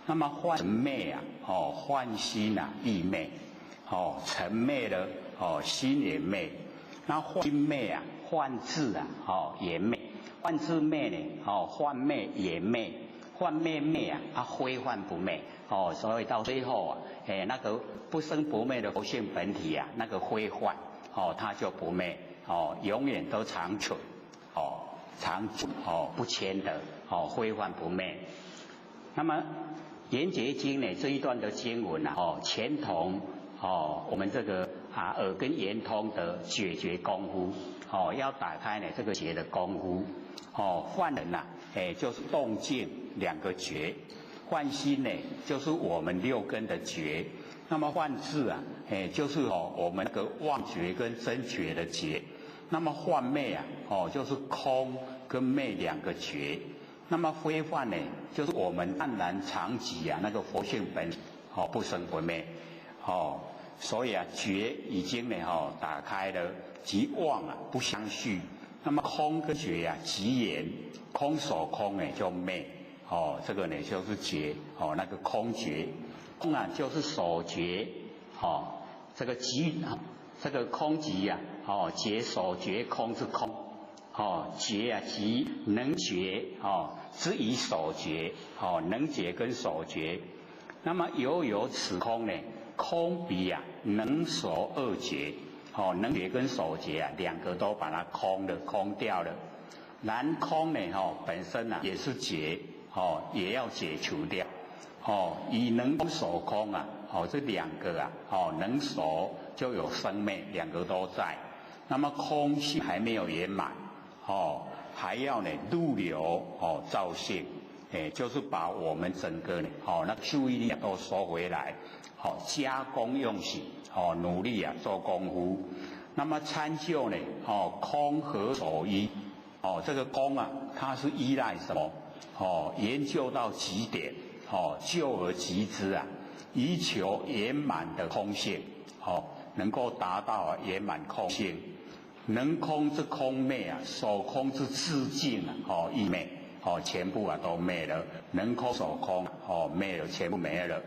那么幻昧幻心亦昧，尘昧了，心也昧。那幻心昧幻智也昧。幻智昧呢，幻昧也昧。幻昧昧非幻不昧。所以到最后那个不生不灭的佛性本体那个非幻，它就不昧，永远都长存，长存，不迁的，非幻不昧。那么《圆觉经》呢这一段的经文前同我们这个耳根圆通的解决功夫，要打开呢这个觉的功夫。幻人就是动静两个觉。幻心呢，就是我们六根的觉；那么幻智就是我们那个妄觉跟真觉的觉；那么幻昧就是空跟昧两个觉；那么非幻呢，就是我们淡然常寂那个佛性本不生不灭。所以觉已经呢打开了，即妄不相续。那么空跟觉即言，空所空就昧。这个呢就是觉，那个空觉，空就是所觉，这个即这个空即觉所觉空是空，觉即能觉，之以所觉，能觉跟所觉。那么有此空呢，空比能所二觉，能觉跟所觉两个都把它空掉了。然空呢本身也是觉。也要解除掉。以能所空这两个能所就有生灭，两个都在。那么空性还没有圆满，还要呢入流造性，就是把我们整个呢那注意力都收回来，加工用心，努力做功夫。那么参究呢空何所依？这个空它是依赖什么？研究到极点，就而极之以求圆满的空性，能够达到圆满空性。能空之空昧，所空之自净亦昧，全部都灭了，人空手空灭了，全部没了。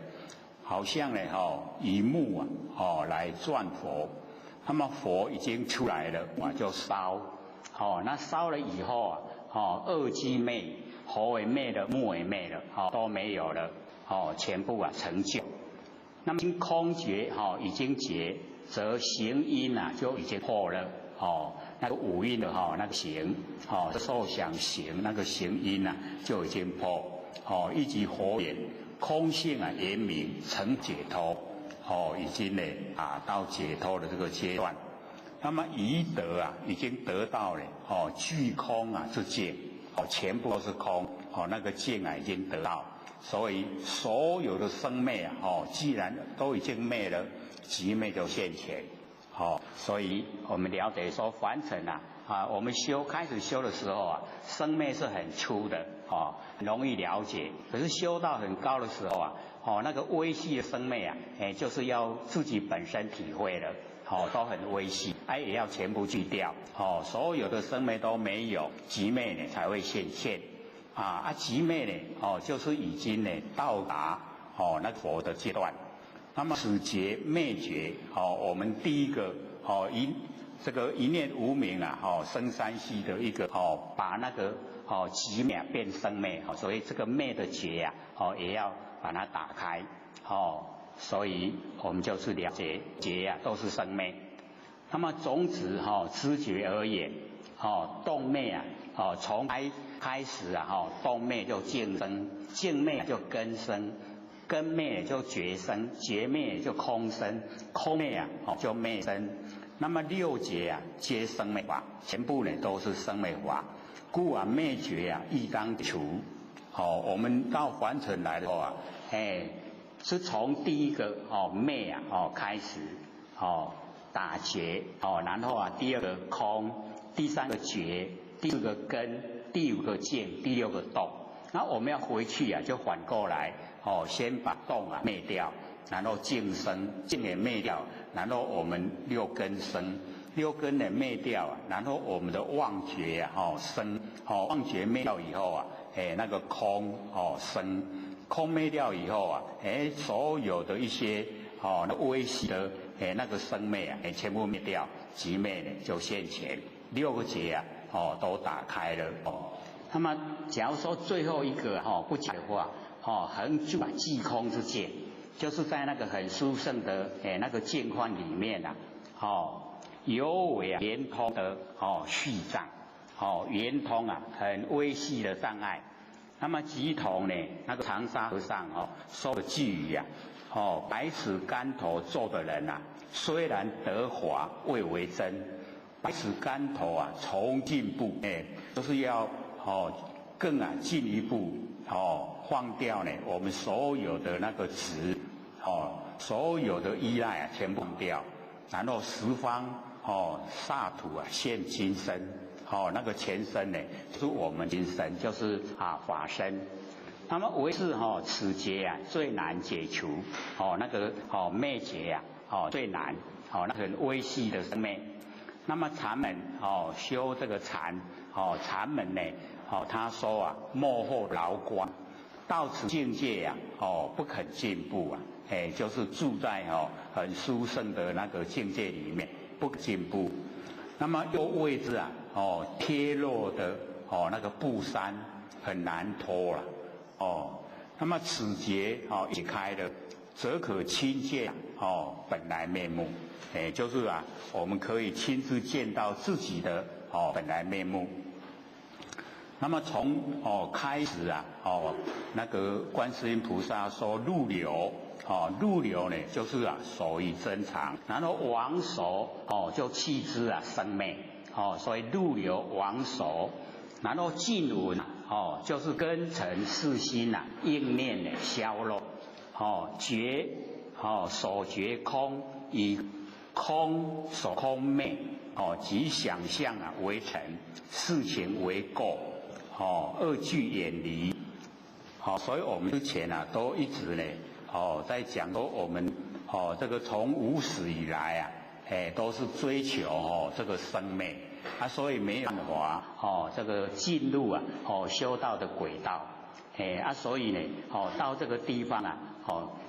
好像呢以木来转佛，那么佛已经出来了，就烧，那烧了以后二机灭，火也灭了，木也灭了，都没有了，全部成就。那么空觉已经觉，则行因就已经破了，那个五蕴的那个行，受想行那个行因就已经破，一即佛眼。空性圆明成解脱，已经呢到解脱的这个阶段。那么疑得已经得到了具空之境，全部都是空，那个境已经得到。所以所有的生灭既然都已经灭了，即灭就现前。所以我们了解说凡尘我们开始修的时候生灭是很粗的容易了解。可是修到很高的时候那个微细的生灭就是要自己本身体会了，都很微细，也要全部去掉，所有的生灭都没有，即灭呢才会现现。即灭呢就是已经呢到达那个佛的阶段。那么此觉灭觉我们第一个这个一念无明生三息的一个把那个即灭变生灭，所以这个灭的觉也要把它打开，所以我们就是了解觉都是生灭。那么种子知觉而言动灭从开始动灭就净生，净灭就根生，根灭就觉生，觉灭就空生，空灭就灭生。那么六觉皆生灭法，全部呢都是生灭法，故灭觉亦当除。我们到凡尘来的时候是从第一个灭开始打结然后第二个空，第三个觉，第四个根，第五个净，第六个动。那我们要回去就反过来先把动灭掉，然后净生，净也灭掉，然后我们六根生，六根呢灭掉然后我们的妄觉生，妄觉灭掉以后那个空生，空灭掉以后所有的一些那微细的那个生灭全部灭掉，即灭呢就现前，六个觉都打开了。那么假如说最后一个不讲的话恒住寂空之境，就是在那个很殊胜的那个境况里面有为圆通的细障，圆通很微细的障碍。那么即同呢那个长沙和尚说的句语百尺竿头做的人虽然得法未为真，百尺竿头从进步就是要更进一步放掉呢我们所有的那个执所有的依赖全部放掉，然后十方刹土现金身那个前身呢就是我们今生，就是法身。那么唯是此劫最难解除那个灭劫最难那个很微细的生灭。那么禅门修这个禅禅门呢他说幕后牢关，到此境界不肯进步就是住在很殊胜的那个境界里面不肯进步。那么又位置贴落的那个布衫很难脱了那么此劫解开了，则可亲见本来面目，就是我们可以亲自见到自己的本来面目。那么从开始那个观世音菩萨说入流入流呢就是守以真常，然后往守就弃之生灭所以入流往守，然后进闻就是根尘世心应念消落觉所觉空，以空所空灭即想象为尘，事情为垢二俱远离所以我们之前都一直呢在讲说我们这个从无始以来都是追求这个生灭所以没有办法这个进入修道的轨道，所以呢到这个地方啊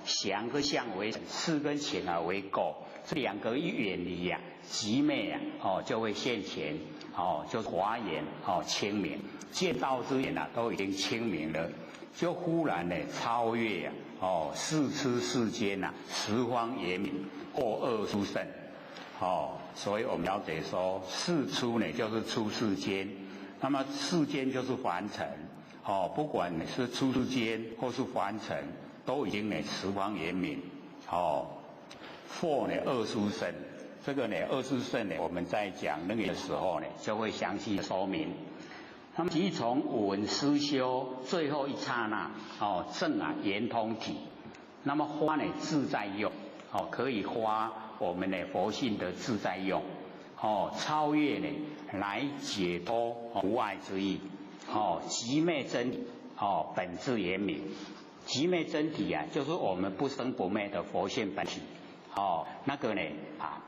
祥跟相为次跟情为垢，这两个一远离啊，极昧啊就会现前，就是华严清明，见道之眼啊都已经清明了，就忽然呢超越世出世间啊，十方严明，过恶殊胜。所以我们了解说，世出呢就是出世间，那么世间就是凡尘，不管你是出世间或是凡尘，都已经呢十方严明，或呢恶殊胜。这个呢恶殊胜呢，我们在讲那个的时候呢，就会详细的说明。那么即从闻思修最后一刹那，正圆通体，那么花呢自在用，可以花我们的佛性的自在用，超越呢来解脱无碍之意，极昧真体，本质严明。极昧真体啊，就是我们不生不灭的佛性本体，那个呢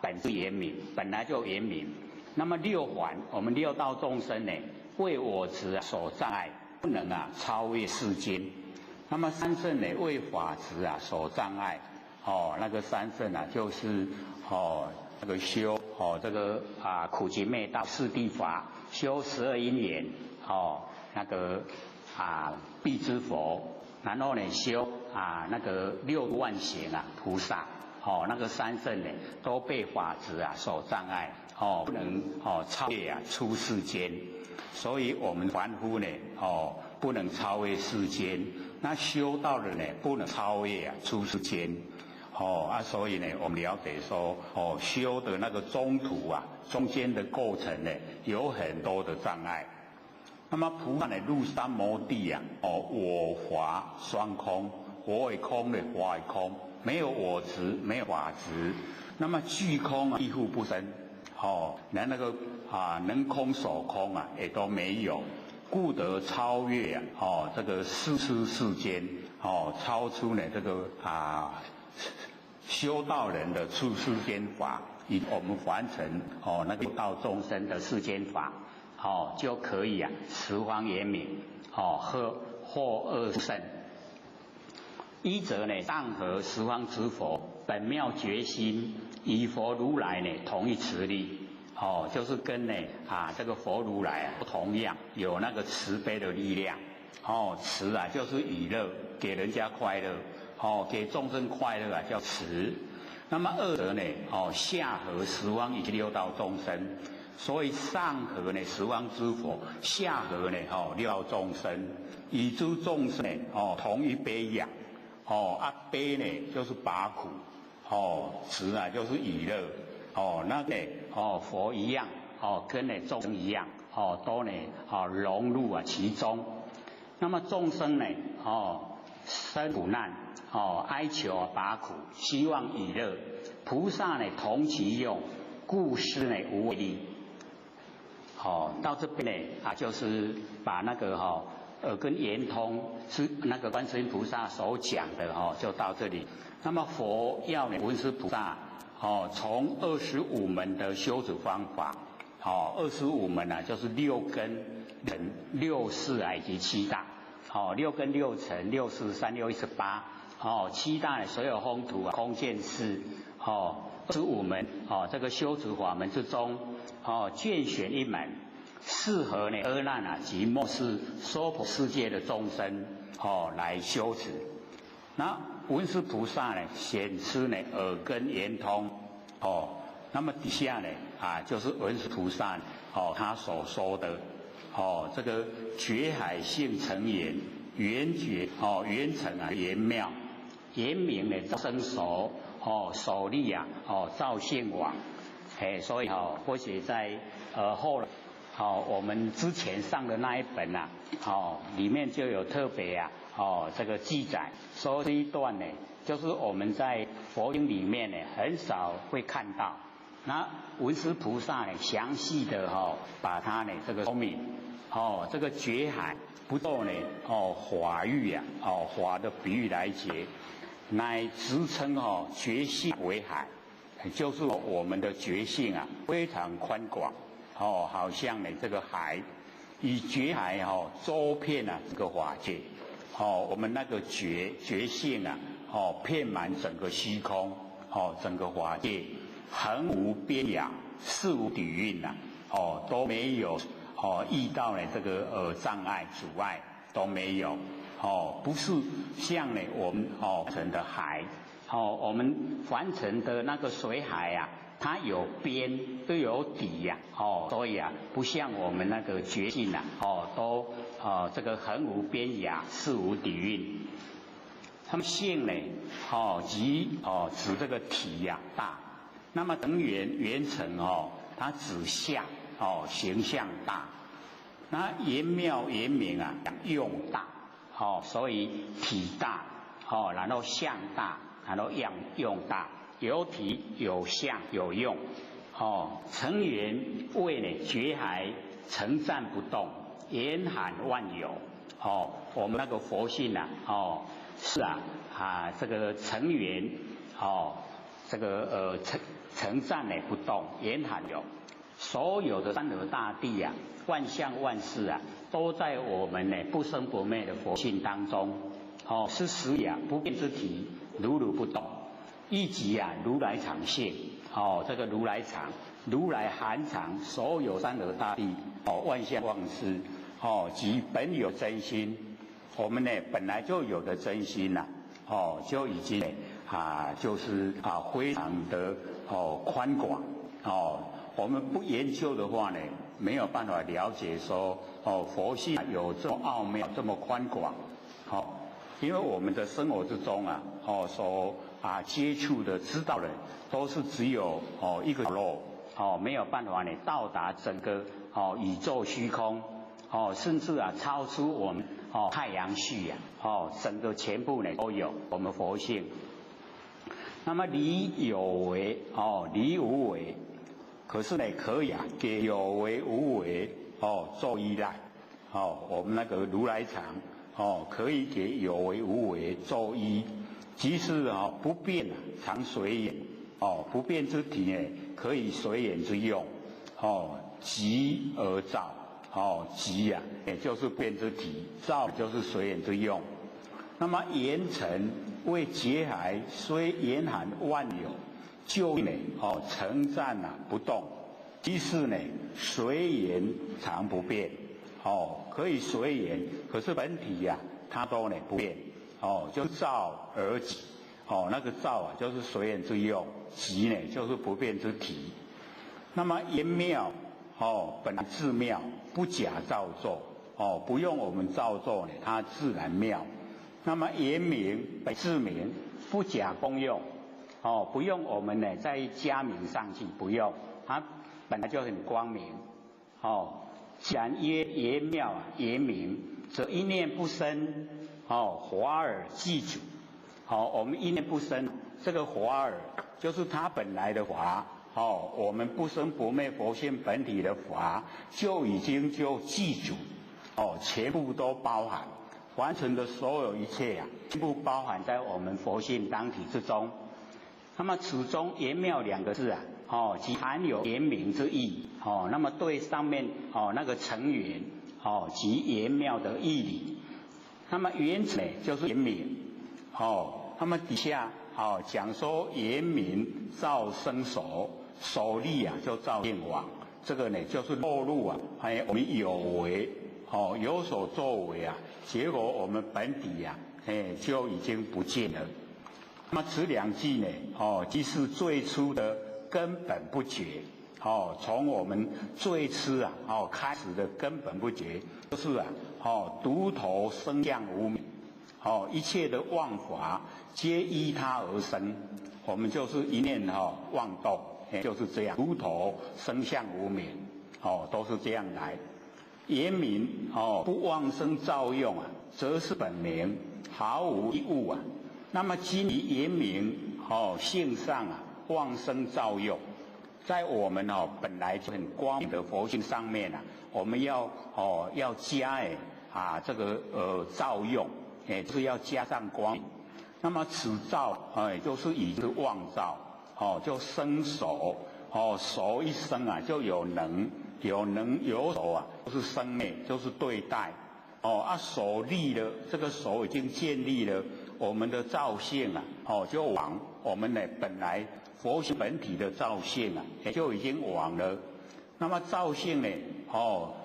本质严明，本来就严明。那么六凡，我们六道众生呢，为我执所障碍，不能超越世间。那么三圣呢，为法执所障碍，那个三圣就是那个修这个苦集灭道四谛法，修12因缘，那个必知佛，然后呢修那个6万行菩萨，那个三圣呢都被法执所障碍，不能超越出世间。所以我们凡夫呢不能超越世间，那修道的呢不能超越出世间。所以呢我们了解说修的那个中途中间的过程呢有很多的障碍。那么菩萨呢入三摩地我法双空，我为空的法为空，没有我执，没有法执，那么具空亦复不生，连那个能空所空也都没有，故得超越这个世出世间，超出呢这个修道人的出世间法，以我们凡尘那个道众生的世间法，就可以十方严明，或恶胜。一则呢，上合十方之佛本妙觉心，与佛如来呢同一慈力，就是跟呢这个佛如来不同样，有那个慈悲的力量，慈就是娱乐，给人家快乐，给众生快乐叫慈。那么二则呢，下合十方以及六道众生，所以上合呢十方之佛，下合呢六道众生，与诸众生呢同一悲仰，悲呢就是拔苦，慈就是娱乐，那个佛一样，跟呢众生一样，都呢融入其中。那么众生呢生苦难，哀求拔苦，希望娱乐，菩萨呢同其用，故施呢无为力。到这边呢就是把那个耳根圆通是那个观世音菩萨所讲的就到这里。那么佛要呢文殊菩萨从25门的修持方法，25门就是6根、6事以及7大。6根6尘6事3六118，七大所有风土空见识，25门这个修持法门之中，拣选一门，适合呢阿难及末世娑婆世界的众生来修持。那文殊菩萨呢显示呢耳根圆通，那么底下呢就是文殊菩萨他所说的这个觉海性成圆，圆觉圆成圆妙，圆明呢生熟，首立照性网，所以或许在后来我们之前上的那一本里面就有特别这个记载，说这一段呢就是我们在佛经里面呢很少会看到，那文殊菩萨呢详细的把它呢这个说明，这个觉海不做呢法喻法的比喻来解，乃直称觉性为海，就是我们的觉性非常宽广，好像呢这个海，以觉海周遍这个法界，我们那个觉性遍满整个虚空，整个法界，恒无边涯，事无底蕴都没有遇到呢这个障碍阻碍都没有，不是像呢我们成的海，我们凡尘的那个水海它有边都有底所以不像我们那个觉性都这个恒无边涯，事无底蕴。他们性呢即指这个体大，那么等缘成它指相形象大，那圆妙圆明用大所以体大然后相大，然后用大，有体有相有用成缘为呢觉海诚暂不动，严含万有我们那个佛性是这个成缘这个诚暂呢不动，严含有所有的山河大地万象万事都在我们呢不生不灭的佛性当中是实不变之体，如如不动，亦即如来常性这个如来常，如来含藏所有山河大地万象万事即本有真心，我们呢本来就有的真心就已经就是非常的宽广我们不研究的话呢，没有办法了解说佛性有这么奥妙，这么宽广因为我们的生活之中所接触的知道的都是只有一个角落没有办法呢到达整个宇宙虚空甚至超出我们太阳系整个全部呢都有我们佛性。那么离有为离无为，可是呢可以给有为无为做依赖我们那个如来常可以给有为无为作依，即是不变常随缘不变之体呢可以随缘之用即而造即也就是变之体，造就是随缘之用。那么严成为觉海虽严含万有，就呢诚暂不动，即是呢随缘常不变可以随缘，可是本体它都呢不变就造而即那个造就是随缘之用，即呢就是不变之体。那么严妙本来自妙，不假造作不用我们造作呢它自然妙。那么严明本自明，不假功用不用我们呢再加名上去，不用，它本来就很光明既然曰严妙严明，则一念不生华尔记主我们一念不生，这个华尔就是它本来的华我们不生不灭佛性本体的法就已经就记住全部都包含，完成的所有一切全部包含在我们佛性当体之中。那么此中严妙两个字即含有严明之意那么对上面那个成缘即严妙的义理。那么缘呢就是严明那么底下讲说严明造生熟，熟力就造见网，这个呢就是落入我们有为有所作为结果我们本体就已经不见了。那么此两句呢即是最初的根本不觉从我们最初开始的根本不觉，就是独头生相无明一切的妄法皆依它而生，我们就是一念妄动就是这样，独头生相无明都是这样来。严明不妄生造用则是本名，毫无一物那么基于严明性上妄生造用，在我们本来就很光明的佛性上面我们要加这个造用就是要加上光明。那么此造就是已经是妄造就生熟熟一生就有能有能有守啊，就是生灭，就是对待。守立了，这个守已经建立了我们的造性啊，就往我们呢本来佛性本体的造性啊，也就已经往了。那么造性呢，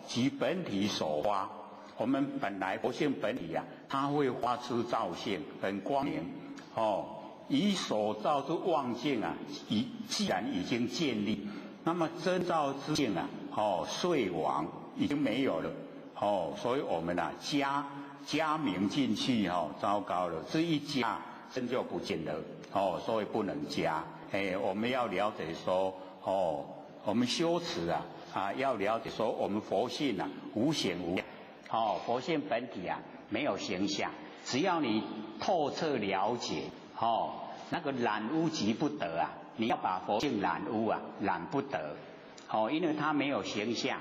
即本体所发。我们本来佛性本体啊，它会发出造性，很光明。以所造之妄境啊，既然已经建立，那么真造之境啊，遂亡，已经没有了。所以我们啊加名进去糟糕了，这一加真就不见了。所以不能加。我们要了解说，我们修持要了解说，我们佛性啊无形无相。佛性本体啊没有形象，只要你透彻了解，那个染污即不得啊！你要把佛性染污啊，染不得。因为它没有形象，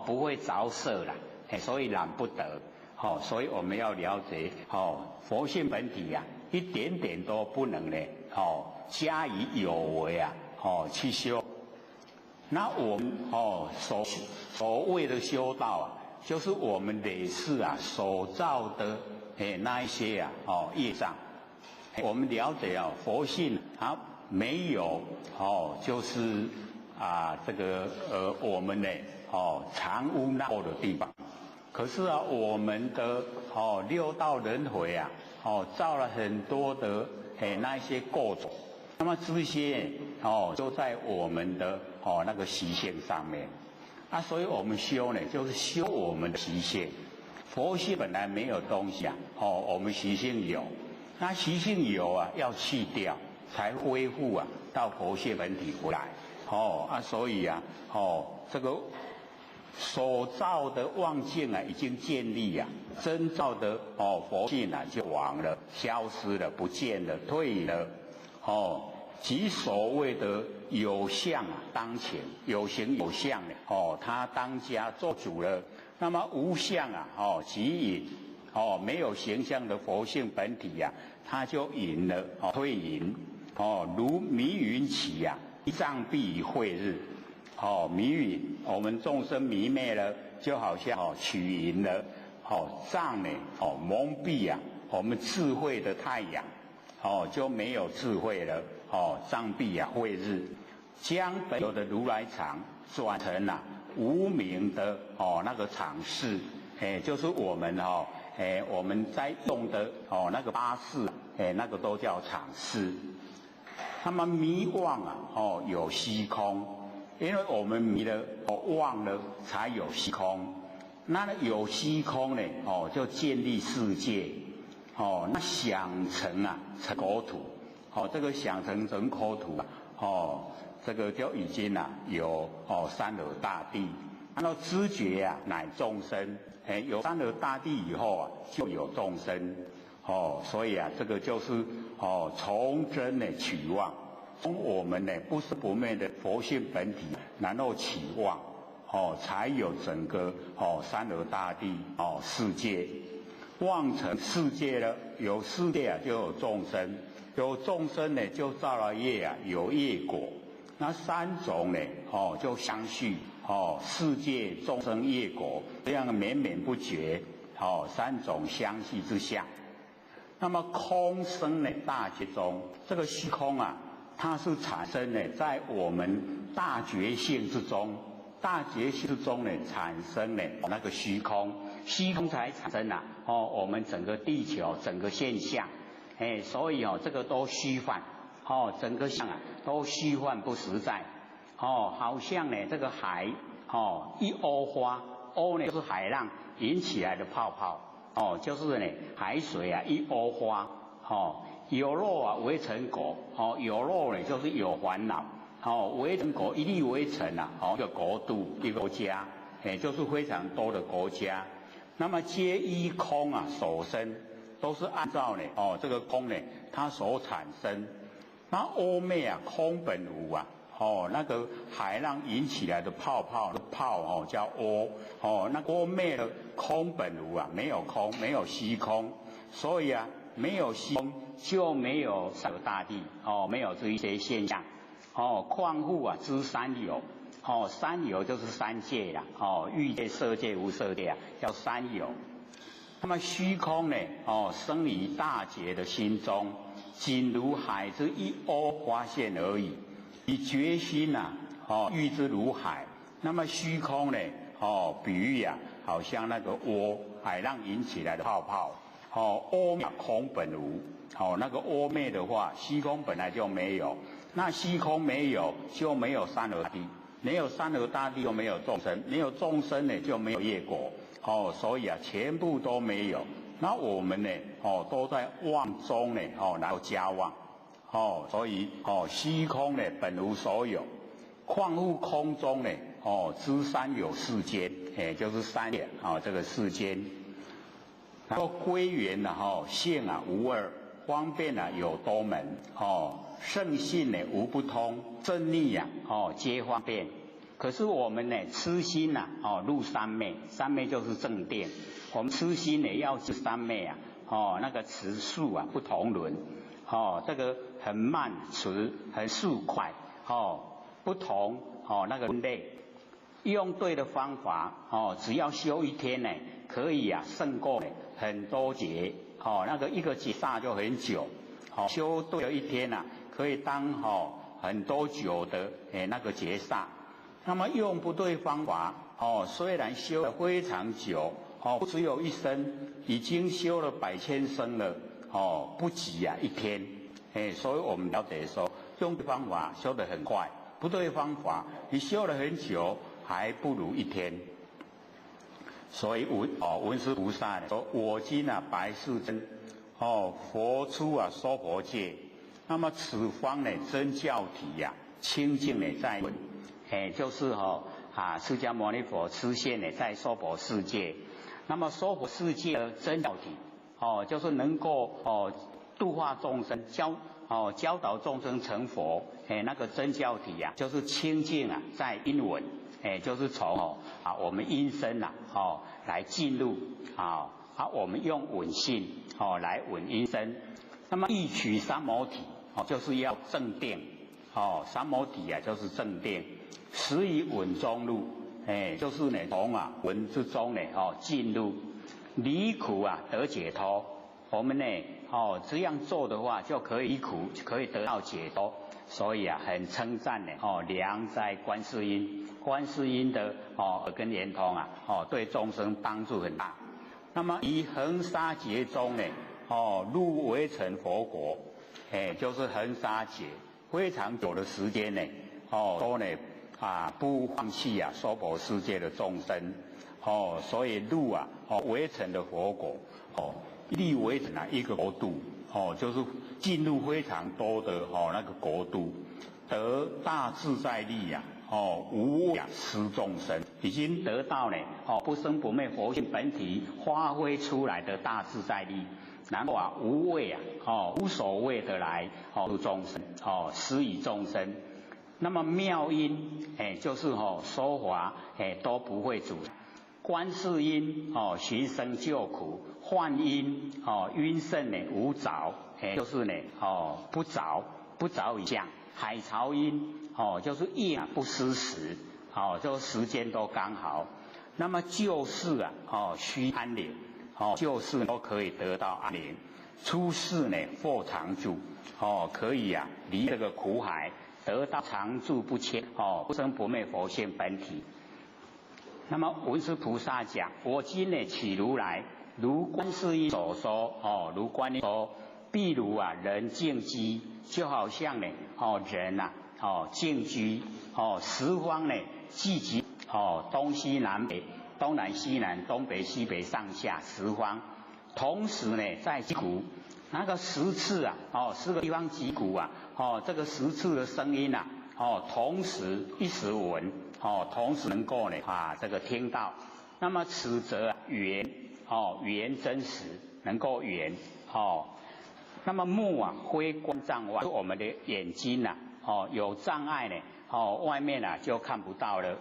不会着色啦。所以染不得，所以我们要了解，佛性本体啊，一点点都不能呢，加以有为啊，去修。那我们所谓的修道啊，就是我们累世啊所造的那一些啊，业障。我们了解啊，佛性它没有就是这个我们呢藏污纳垢的地方。可是啊，我们的六道轮回啊，造了很多的那一些过种，那么这些就在我们的那个习性上面啊，所以我们修呢，就是修我们的习性。佛性本来没有东西啊，我们习性有，那习性有啊，要去掉，才恢复啊到佛性本体回来。所以啊，这个所造的妄境啊，已经建立啊，真造的佛性啊就亡了，消失了，不见了，退了。即所谓的有相啊，当前有形有相呢，它当家做主了。那么无相啊，即隐，没有形象的佛性本体呀，它就隐了，退隐。如迷云起呀，一障蔽以慧日。迷云，我们众生迷昧了，就好像取淫了。障呢，蒙蔽啊，我们智慧的太阳，就没有智慧了。障蔽啊，慧日，将本有的如来藏转成无名的那个常识，就是我们我们在用的那个八识，那个都叫常识。那么迷妄啊，有虚空。因为我们迷了，忘了，才有虚空。那有虚空呢，就建立世界。那想成啊，成国土。这个想成国土啊，这个就已经有三河大地。然后知觉啊，乃众生。有三河大地以后啊，就有众生。所以啊，这个就是从真呢取妄。从我们呢不是不灭的佛性本体，然后起妄，才有整个三河大地世界。妄成世界了，有世界啊，就有众生，有众生呢就造了业啊，有业果。那三种呢，就相续，世界、众生、业果，这样绵绵不绝，三种相续之相。那么空生呢，大觉中，这个虚空啊。它是产生呢，在我们大觉性之中，大觉性之中呢，产生呢那个虚空，虚空才产生我们整个地球整个现象，所以这个都虚幻，整个相都虚幻不实在，好像呢这个海，一欧花，欧呢就是海浪引起来的泡泡，就是呢海水啊一欧花，有漏啊为成果，有漏呢就是有烦恼，为成果一粒为成一个国度一个国家，就是非常多的国家。那么皆依空啊所生，都是按照呢这个空呢它所产生。那欧昧啊空本无啊，那个海浪引起来的泡泡叫欧，那欧昧的空本无啊，没有空，没有虚空，所以没有虚空就没有三河大地，没有这一些现象，况复知三有，三有就是三界啦，欲界、色界、无色界啊，叫三有。那么虚空呢，生于大觉的心中，仅如海之一窝发现而已。以觉心呐，喻之如海。那么虚空呢，比喻啊，好像那个涡，海浪引起来的泡泡。涡灭空本无，那个涡灭的话，虚空本来就没有。那虚空没有，就没有山河大地，没有山河大地就没有众生，没有众生呢，就没有业果。所以啊，全部都没有。那我们呢，都在妄中呢，然后加妄。所以虚空呢，本无所有。况乎空中呢，知三有世间，就是三界这个世间。然后归元呢，性啊无二，方便啊有多门，圣性呢无不通，正逆啊，皆方便。可是我们呢，痴心呐，入三昧，三昧就是正定。我们痴心呢，要去三昧啊，那个持速啊不同轮，这个很慢持，很速快，不同，那个累。用对的方法，只要修一天呢，可以啊胜过很多劫，那个一个劫刹就很久，修对了一天啊，可以当很多久的那个劫刹。那么用不对方法，虽然修了非常久，不只有一生，已经修了百千生了，不及啊一天，所以我们了解说，用对方法修得很快，不对方法你修了很久，还不如一天。所以文殊菩萨说：“我今啊白世尊，佛出啊娑婆界，那么此方呢真教体呀，清净呢在问。”就是释迦牟尼佛出现呢在娑婆世界，那么娑婆世界的真教体，就是能够度化众生，教导众生成佛，那个真教体呀，就是清净啊在因闻，就是从我们因身啊，来进入我们用闻性来闻因身，那么欲取三摩体，就是要正定，三摩体啊就是正定。实以闻中入，就是呢从闻之中呢进入，离苦啊得解脱。我们呢这样做的话，就可以离苦，可以得到解脱。所以啊，很称赞呢良哉观世音，观世音的耳根圆通啊，对众生帮助很大。那么以恒沙劫中呢入微尘佛国，就是恒沙劫非常久的时间呢，都呢不放弃啊娑婆世界的众生，所以入微尘的佛国，立微尘一个国度，就是进入非常多的那个国度，得大自在力啊，无畏施众生，已经得到呢不生不灭佛性本体发挥出来的大自在力，然后无畏无所谓的来度众生，施与众生。那么妙音，就是说法都不会阻拦。观世音寻声救苦，幻音晕胜呢无着，就是呢不着一相。海潮音就是夜不失时，就时间都刚好。那么救世须安宁，救世都可以得到安宁。出世呢获常住，可以离这个苦海。得到常住不迁，不生不灭佛性本体。那么文殊菩萨讲：我今呢起如来，如观世音所说，如观音说，譬如人静居，就好像呢人静居，十方呢聚集，东西南北，东南西南，东北西北上下十方，同时呢在击鼓。那个十次四个地方击鼓这个十次的声音同时一时闻，同时能够呢这个听到。那么此则圆圆真实，能够圆那么目非观障外，我们的眼睛有障碍呢外面就看不到了。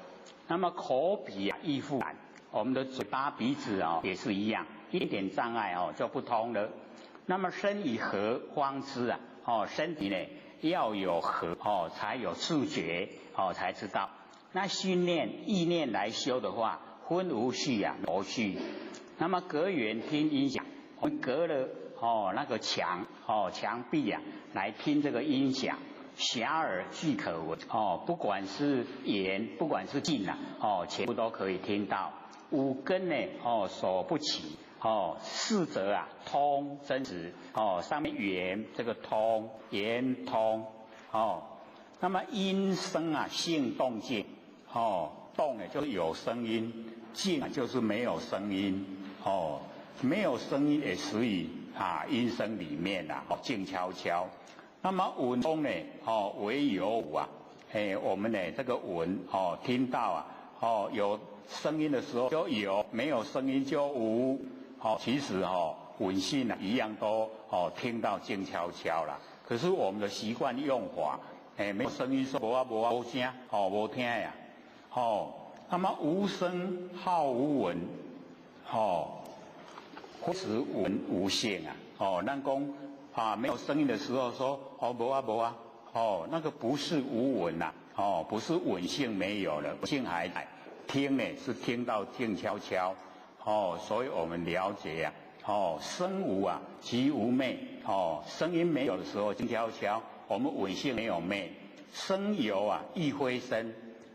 那么口鼻亦复然，我们的嘴巴鼻子也是一样，一点障碍就不通了。那么身以和方知身体呢要有和才有触觉才知道。那心念、意念来修的话，分无序啊，无序。那么隔远听音响，我们隔了那个墙壁啊，来听这个音响，遐迩俱可闻不管是远，不管是近啊全部都可以听到。五根呢所不起四则啊通真实上面圆这个通圆通那么音声啊性动静动呢就是有声音，静啊就是没有声音没有声音也属于音声里面啊静悄悄。那么闻中呢唯有无啊我们呢这个闻听到啊有声音的时候就有，没有声音就无其实闻性啊一样都听到静悄悄啦。可是我们的习惯用法没有声音说无啊无啊无声无听呀那么无声好无闻或是闻无性啊咱讲没有声音的时候说无啊无啊那个不是无闻呐不是闻性没有了，闻性还在，听呢是听到静悄悄所以我们了解声无啊即无昧声音没有的时候静悄悄，我们闻性没有昧。声有啊亦非声，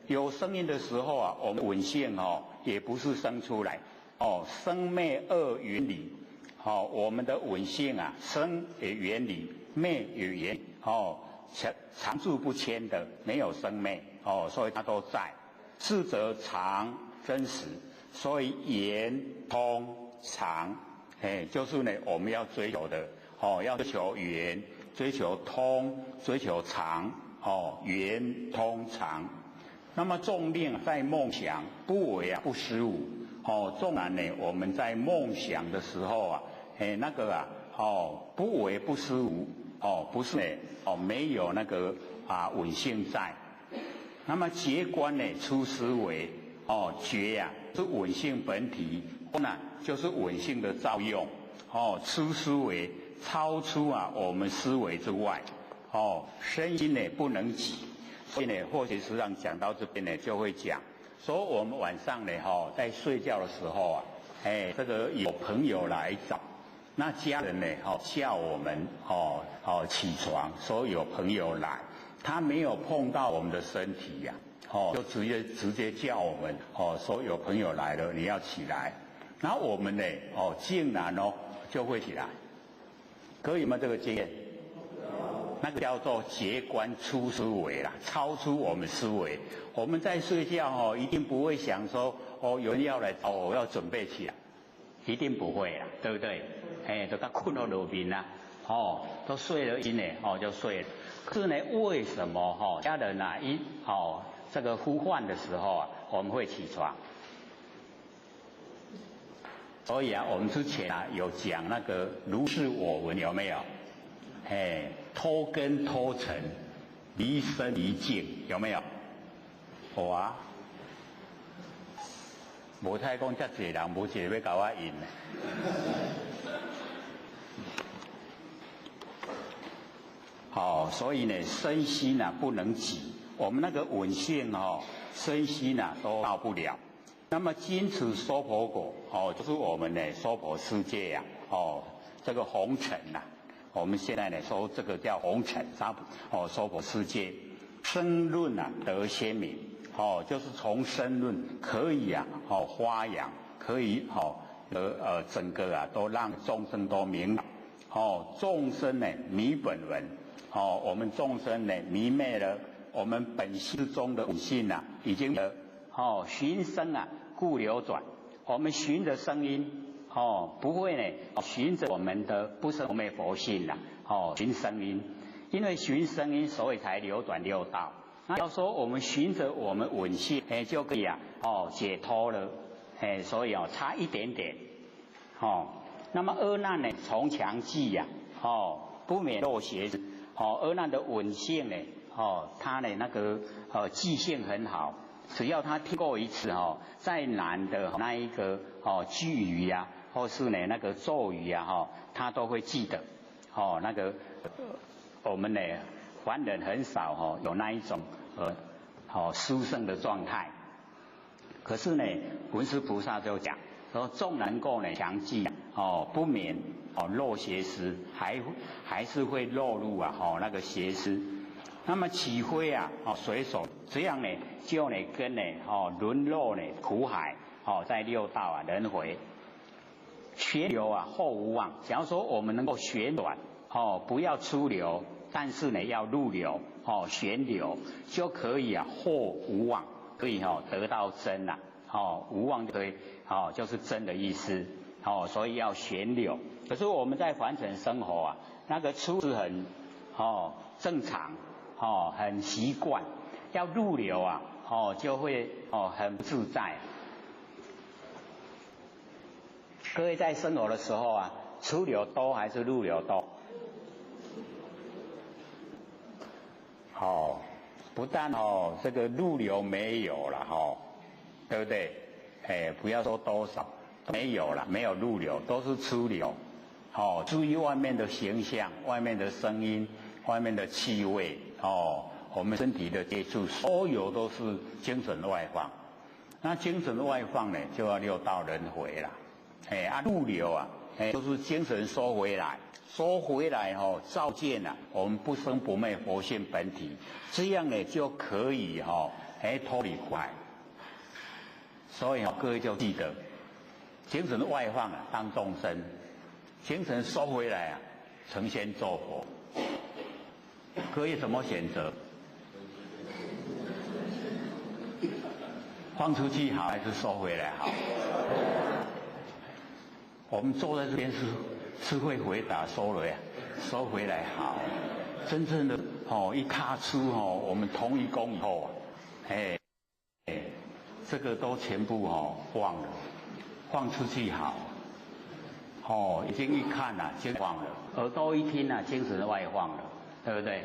有声音的时候我们闻性也不是生出来声昧二原理我们的闻性声也原理，昧也原理常住不迁的，没有生昧所以它都在。四则常真实，所以圆通常就是呢我们要追求的要追求圆，追求通，追求常圆通常。那么众令在梦想不为不失无纵然呢我们在梦想的时候那个不为不失无不是呢没有那个闻性在。那么觉观呢出思维觉是闻性本体，观就是闻性的造用出思维超出我们思维之外身心呢不能己。所以呢或许实际上讲到这边呢就会讲说我们晚上呢在睡觉的时候这个有朋友来找，那家人呢叫我们起床，说有朋友来，他没有碰到我们的身体就直接叫我们说有朋友来了你要起来，然后我们呢竟然就会起来。可以吗？这个经验那个叫做觉观出思维啦，超出我们思维。我们在睡觉一定不会想说有人要来找我要准备起来，一定不会啦，对不对？都他困到路边啦都睡了一呢就睡了。可是呢为什么家人这个呼唤的时候我们会起床？所以我们之前有讲那个如是我闻，有没有？脱根脱尘，离身离境，有没有？有啊。无太讲遮济人，无一个要甲我引的。所以呢，身心不能己，我们那个闻性身心都到不了。那么今此娑婆果就是我们的娑婆世界这个红尘我们现在呢说这个叫红尘娑婆世界。生论得鲜明就是从生论可以发扬，可以整个都让众生都明了众生呢迷本文我们众生呢迷昧了我们本性中的本性已经循声故流转，我们循着声音不会呢循着我们的不生不灭佛性循声音，因为循声音所以才流转六道。那要说我们循着我们闻性就可以解脱了所以差一点点那么阿难呢从强记不免漏邪之阿难的闻性呢他呢那个记性很好，只要他听过一次再难的那一个句语或是呢那个咒语他都会记得那个我们呢凡人很少有那一种殊胜的状态。可是呢，文殊菩萨就讲说，纵能够呢强记不免落邪思，还是会落入那个邪思。那么起灰随手这样呢，就呢跟呢沦落呢苦海在六道轮回。旋流后无望。假如说我们能够旋转不要出流，但是呢要入流旋流，就可以后无望，可以得到真啦。无望就可以就是真的意思。所以要旋流。可是我们在凡尘生活那个出是很正常很习惯，要入流就会很不自在。各位在生活的时候出流多还是入流多？不但这个入流没有了对不对？不要说多少，没有了，没有入流，都是出流。注意外面的形象、外面的声音、外面的气味我们身体的接触，所有都是精神外放。那精神外放呢，就要六道轮回了。入流就是精神收回来，照见我们不生不灭佛性本体，这样呢就可以脱离苦海。所以各位就记得，精神外放当众生，精神收回来成仙做佛。可以怎么选择？放出去好还是收回来好？我们坐在这边是会回答收回来好。真正的一踏出我们同一宫以后这个都全部忘了，放出去好。已经一看精忘了，耳朵一听精神外放了，对不对？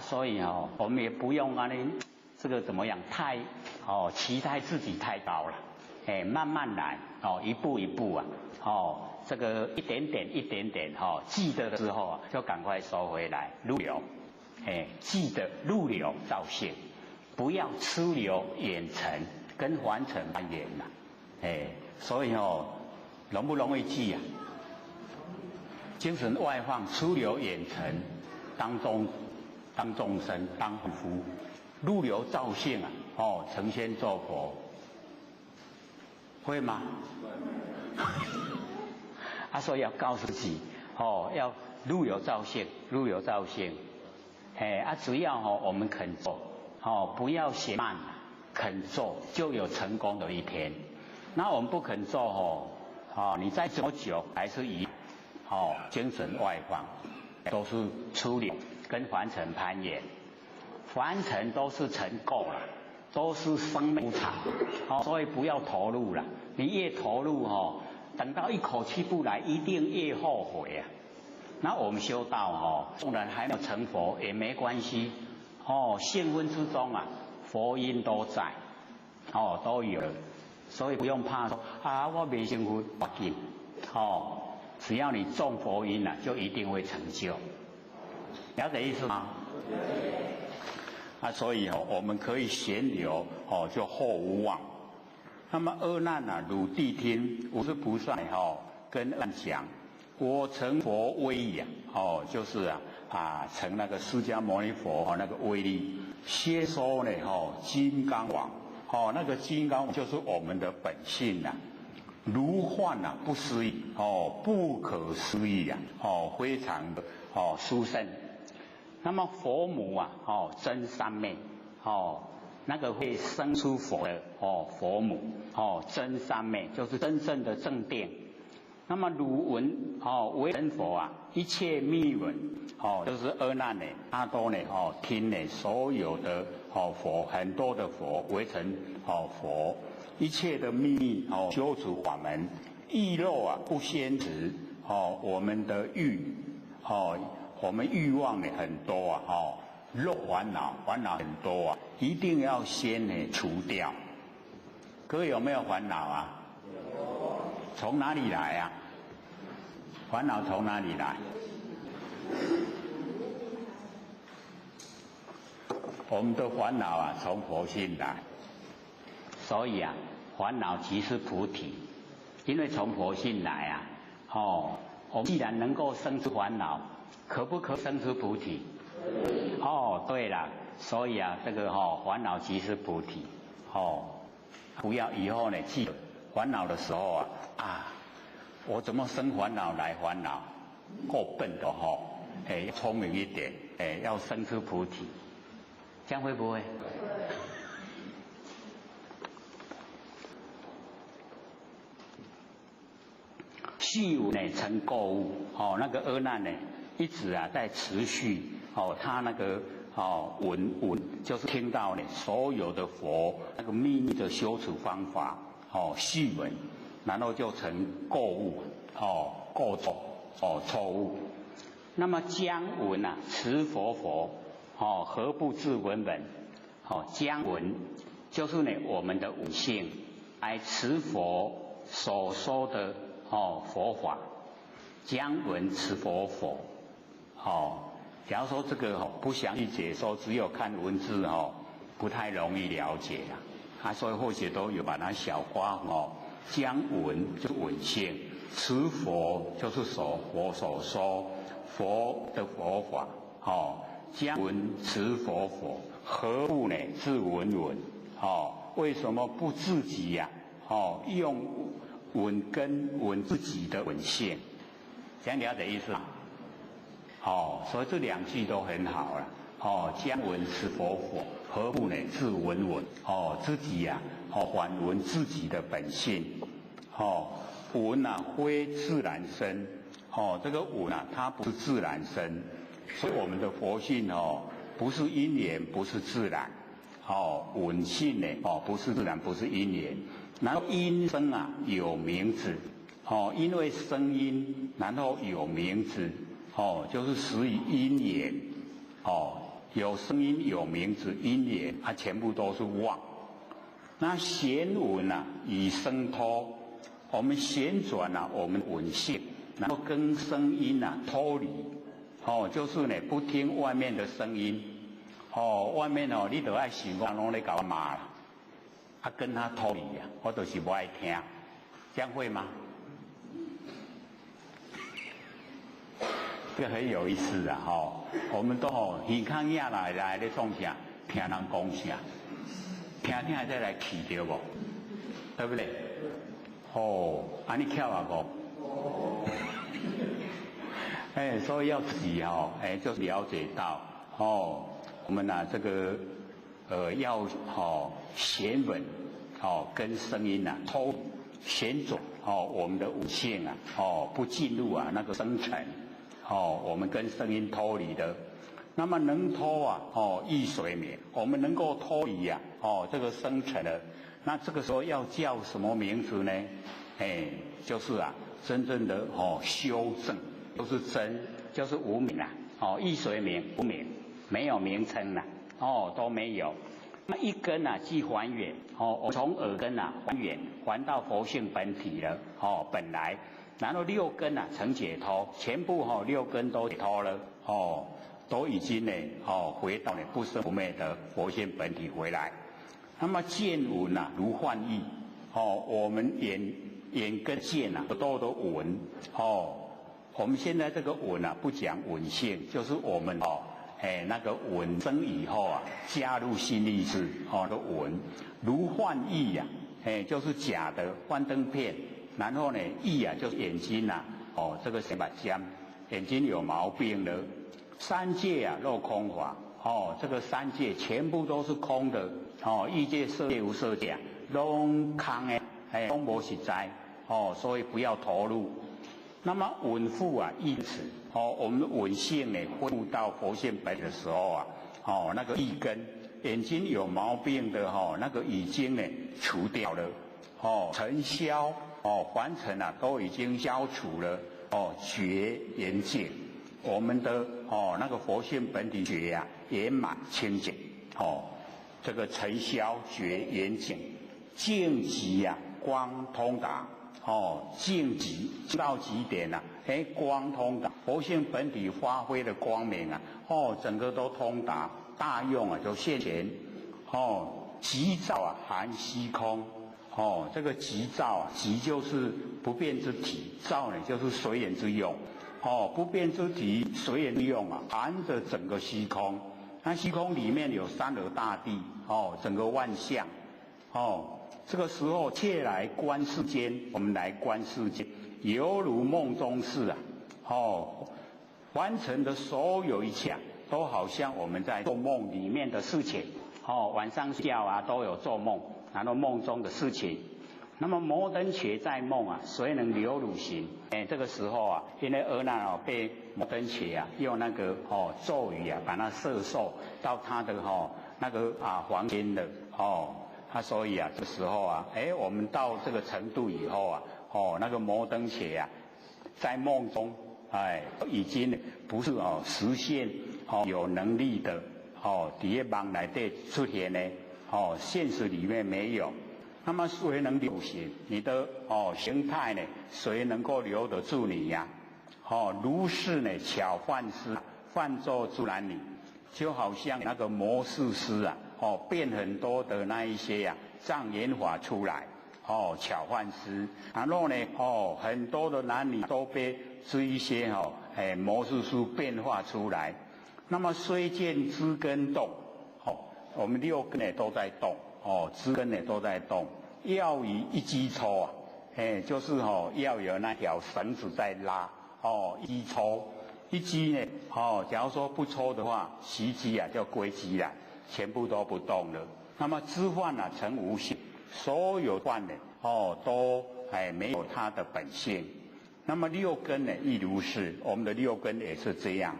所以我们也不用这个怎么样太期待自己太高了。慢慢来一步一步这个一点点记得的时候就赶快收回来入流。记得入流造性，不要出流眼尘跟凡尘攀缘所以容不容易记精神外放，出流眼尘，当众生，当凡夫，入流造性成仙做佛。会吗？所以要告诉自己要入流造性，入流造性。只要我们肯做不要嫌慢，肯做就有成功的一天。那我们不肯做你再怎么久还是一精神外放，都是出流跟凡尘攀缘。凡尘都是尘垢了，都是生命无常所以不要投入了。你越投入等到一口气不来，一定越后悔那我们修道纵然还没有成佛也没关系性分之中佛音都在都有了，所以不用怕说我没成佛不要紧只要你种佛因就一定会成就。了解意思吗？所以我们可以旋流就后无望。那么阿难汝谛听，文殊菩萨跟阿难讲，我成佛威仪就是成那个释迦牟尼佛那个威力，先说呢金刚王那个金刚王就是我们的本性如幻不思议不可思议非常的殊胜。那么佛母真三昧那个会生出佛的佛母真三昧就是真正的正定。那么汝闻为人佛一切密闻就是阿难他都听所有的佛，很多的佛为成佛，一切的秘密修持法门，欲漏不先持我们的我们欲望很多漏烦恼很多一定要先除掉。各位有没有烦恼从哪里来烦恼从哪里来？我们的烦恼啊从佛性来，所以啊烦恼即是菩提，因为从佛性来啊，我们既然能够生出烦恼，可不可生出菩提？对了，所以啊这个烦恼即是菩提，不要以后呢记得烦恼的时候我怎么生烦恼来烦恼？够笨的要聪明一点，要生出菩提，这样会不会？续文呢成购物，那个阿难呢一直在持续，他那个闻就是听到呢所有的佛那个秘密的修持方法，续闻，然后就成购物，购错误。那么将闻持佛，何不自闻闻？将闻就是呢我们的悟性，来持佛所说的佛法，将闻持佛。假如说这个不详细解说，只有看文字不太容易了解所以或许都有把它小化将闻就是闻性，持佛就是佛所说佛的佛法，将闻持佛，何不呢自闻闻？为什么不自己用闻根闻自己的闻性？这样了解意思吗？所以这两句都很好了。将闻持佛，何不呢自闻闻？自己反闻自己的本性。闻非自然生。这个闻它不是自然生，所以我们的佛性不是因缘，不是自然。闻性呢不是自然，不是因缘。然后音声有名字，因为声音，然后有名字，就是始于因缘，有声音有名字，因缘全部都是妄。那弦闻以声脱，我们旋转我们闻性，然后跟声音脱离，就是呢不听外面的声音，外面你都爱想讲拢咧搞我骂啦。跟他脱离我就是不爱听，这样会吗？这个很有意思我们都耳孔亚来咧创啥，听人讲啥，听再来起对不？对不对？安尼巧不？所以要自己就了解到我们这个要弦闻跟声音脱旋转我们的悟性不进入那个生成我们跟声音脱离的。那么能脱易水眠，我们能够脱离这个生成的，那这个时候要叫什么名字呢？就是真正的修正，就是真，就是无名易水眠无名，没有名称都没有。那一根即还原我从耳根还原，还到佛性本体了本来，然后六根成解脱，全部六根都解脱了都已经呢回到不生不灭的佛性本体回来。那么见闻如幻意我们眼跟见都闻我们现在这个闻不讲闻性，就是我们那个闻生以后加入新意识的闻，如幻意就是假的幻灯片，然后呢意就是眼睛这个先把眼睛有毛病了。三界落空法这个三界全部都是空的欲界色界无色界拢空的拢无实在所以不要投入。那么闻复意识我们的闻性呢恢复到佛性本的时候那个意根眼睛有毛病的那个已经呢除掉了尘消凡尘都已经消除了觉圆净，我们的那个佛性本体觉圆满清净这个尘消觉圆净，净极光通达净极到极点光通达，佛性本体发挥的光明啊，整个都通达，大用啊就现前，极照啊含虚空，这个极照啊，极就是不变之体，照呢就是随缘之用，不变之体随缘之用啊，含着整个虚空，那虚空里面有三河大地，整个万象，这个时候切来观世间，我们来观世间，犹如梦中事啊，完成的所有一切都好像我们在做梦里面的事情，晚上睡觉啊都有做梦，然后梦中的事情。那么摩登伽在梦啊，谁能流汝形？这个时候啊，因为阿难被摩登伽啊用那个咒语啊把它摄受到他的那个房间的所以啊这时候啊，我们到这个程度以后啊，那个摩登伽啊在梦中已经不是实现有能力的底下梦来对出现呢现实里面没有。那么谁能留形？你的形态呢？谁能够留得住你呀？如是呢巧幻师幻作诸男女，就好像那个魔术师啊，变很多的那一些障眼法出来，巧幻师，然后呢很多的男女都被这一些魔术师变化出来。那么虽见枝根动，我们六根呢都在动。枝根呢都在动，要以一击抽啊，就是要有那条绳子在拉，一击抽，一击呢，假如说不抽的话，习机啊就归机了，全部都不动了。那么知幻啊成无性，所有幻呢，都没有它的本性。那么六根呢亦如是，我们的六根也是这样。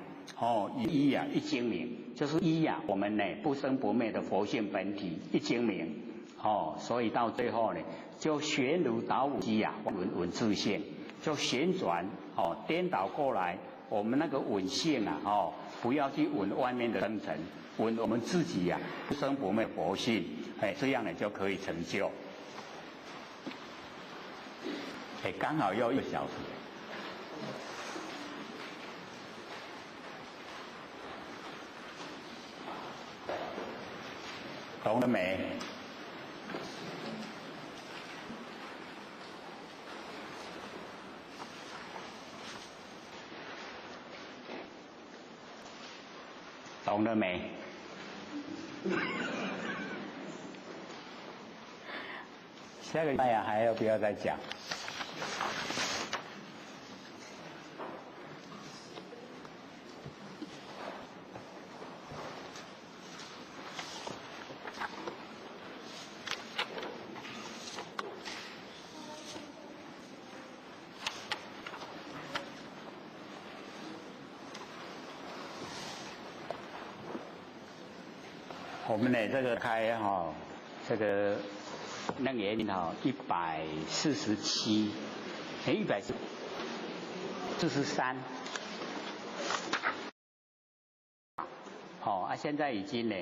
一啊一精明，就是一啊我们呢不生不灭的佛性本体一精明，所以到最后呢就旋如导舞机啊，稳自性就旋转颠倒过来，我们那个稳性啊不要去稳外面的生成，稳我们自己啊不生不灭佛性，这样呢就可以成就。刚好要1个小时。懂了没？懂了没？下个礼拜还要不要再讲？我们呢，这个开这个楞严147，143，现在已经呢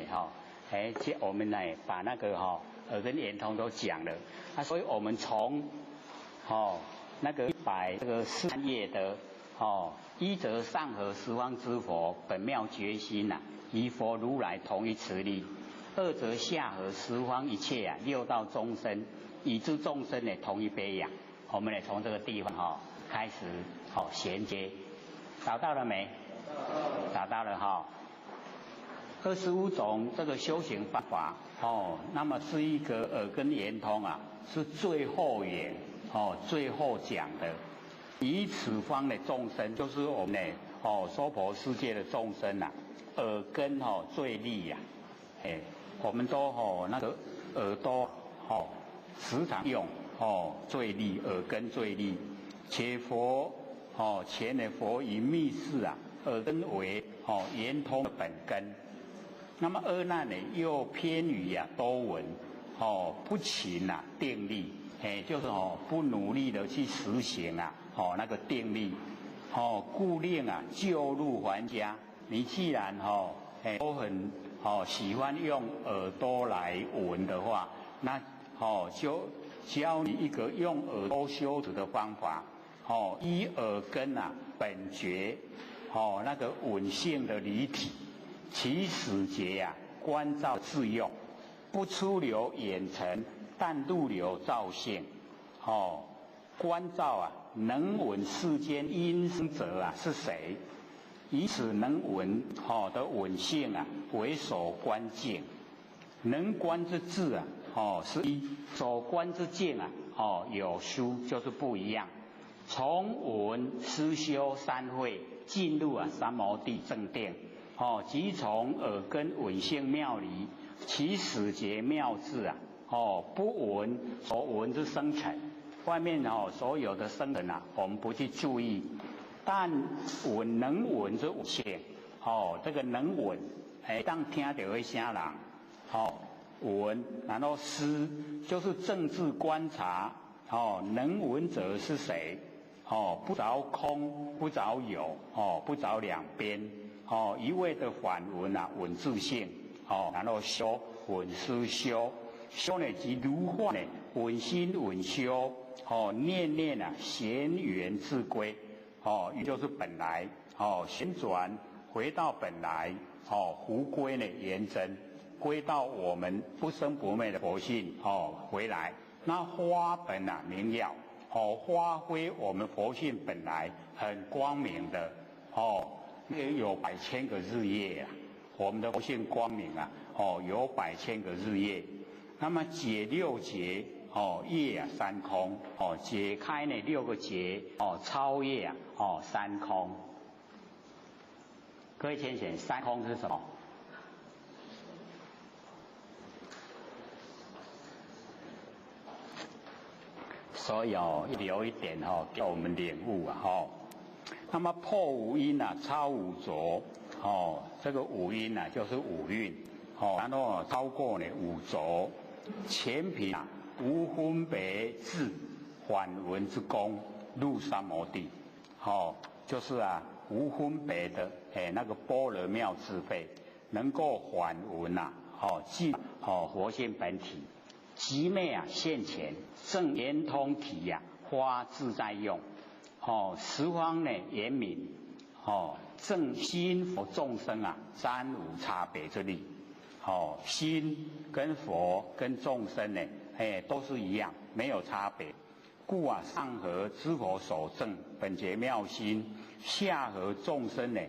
我们呢把那个耳根圆通都讲了，所以我们从那个143页的一则上合十方之佛本妙觉心与佛如来同一慈力，二则下合十方一切六道众生与诸众生呢同一悲仰。我们呢从这个地方开始衔接，找到了没？找到了25种这个修行方法那么是一个耳根圆通是最后缘最后讲的。以此方的众生，就是我们呢娑婆世界的众生耳根最利我们都那个耳朵时常用最利，耳根最利。且佛前的佛以密室耳根为圆通的本根。那么阿难呢又偏于多闻不勤定力，就是不努力的去实行那个定力故令旧入还家。你既然都很喜欢用耳朵来闻的话，那就教你一个用耳朵修持的方法依耳根本觉，那个稳性的离体，其始节观照自用，不出流眼尘，但入流照性，观照能闻世间因生者是谁？以此能闻的闻性为所观境，能观之智是一，所观之境有殊，就是不一样。从闻思修三会进入三摩地正定，即从耳根闻性妙离，其始节妙智不闻所闻之生尘。外面所有的生尘我们不去注意，但能闻之无性，这个能闻，当听到的声人，闻，然后思，就是政治观察，能闻者是谁？不着空，不着有，不着两边，一味的反闻闻自性，然后修闻思修，修呢即如幻呢闻心闻修，念念闲缘自归，也就是本来，旋转回到本来，回归呢原真，归到我们不生不灭的佛性，回来，那花本明耀，发挥我们佛性本来很光明的，有100千个日夜我们的佛性光明有100千个日夜。那么解6结，业三空，解开呢6个结，超越三空。各位先生，三空是什么？所以留一点给我们领悟那么破五阴超五浊，这个五阴就是五蕴，然后超过呢五浊，前品无分别智反闻之功，入三摩地，就是无分别的那个般若妙智慧，能够反闻进佛性本体。即昧现前，正圆通体发自在用，十方呢严明，正心佛众生暂无差别之力，心跟佛跟众生呢，都是一样，没有差别。故上合知佛所证本觉妙心，下合众生呢，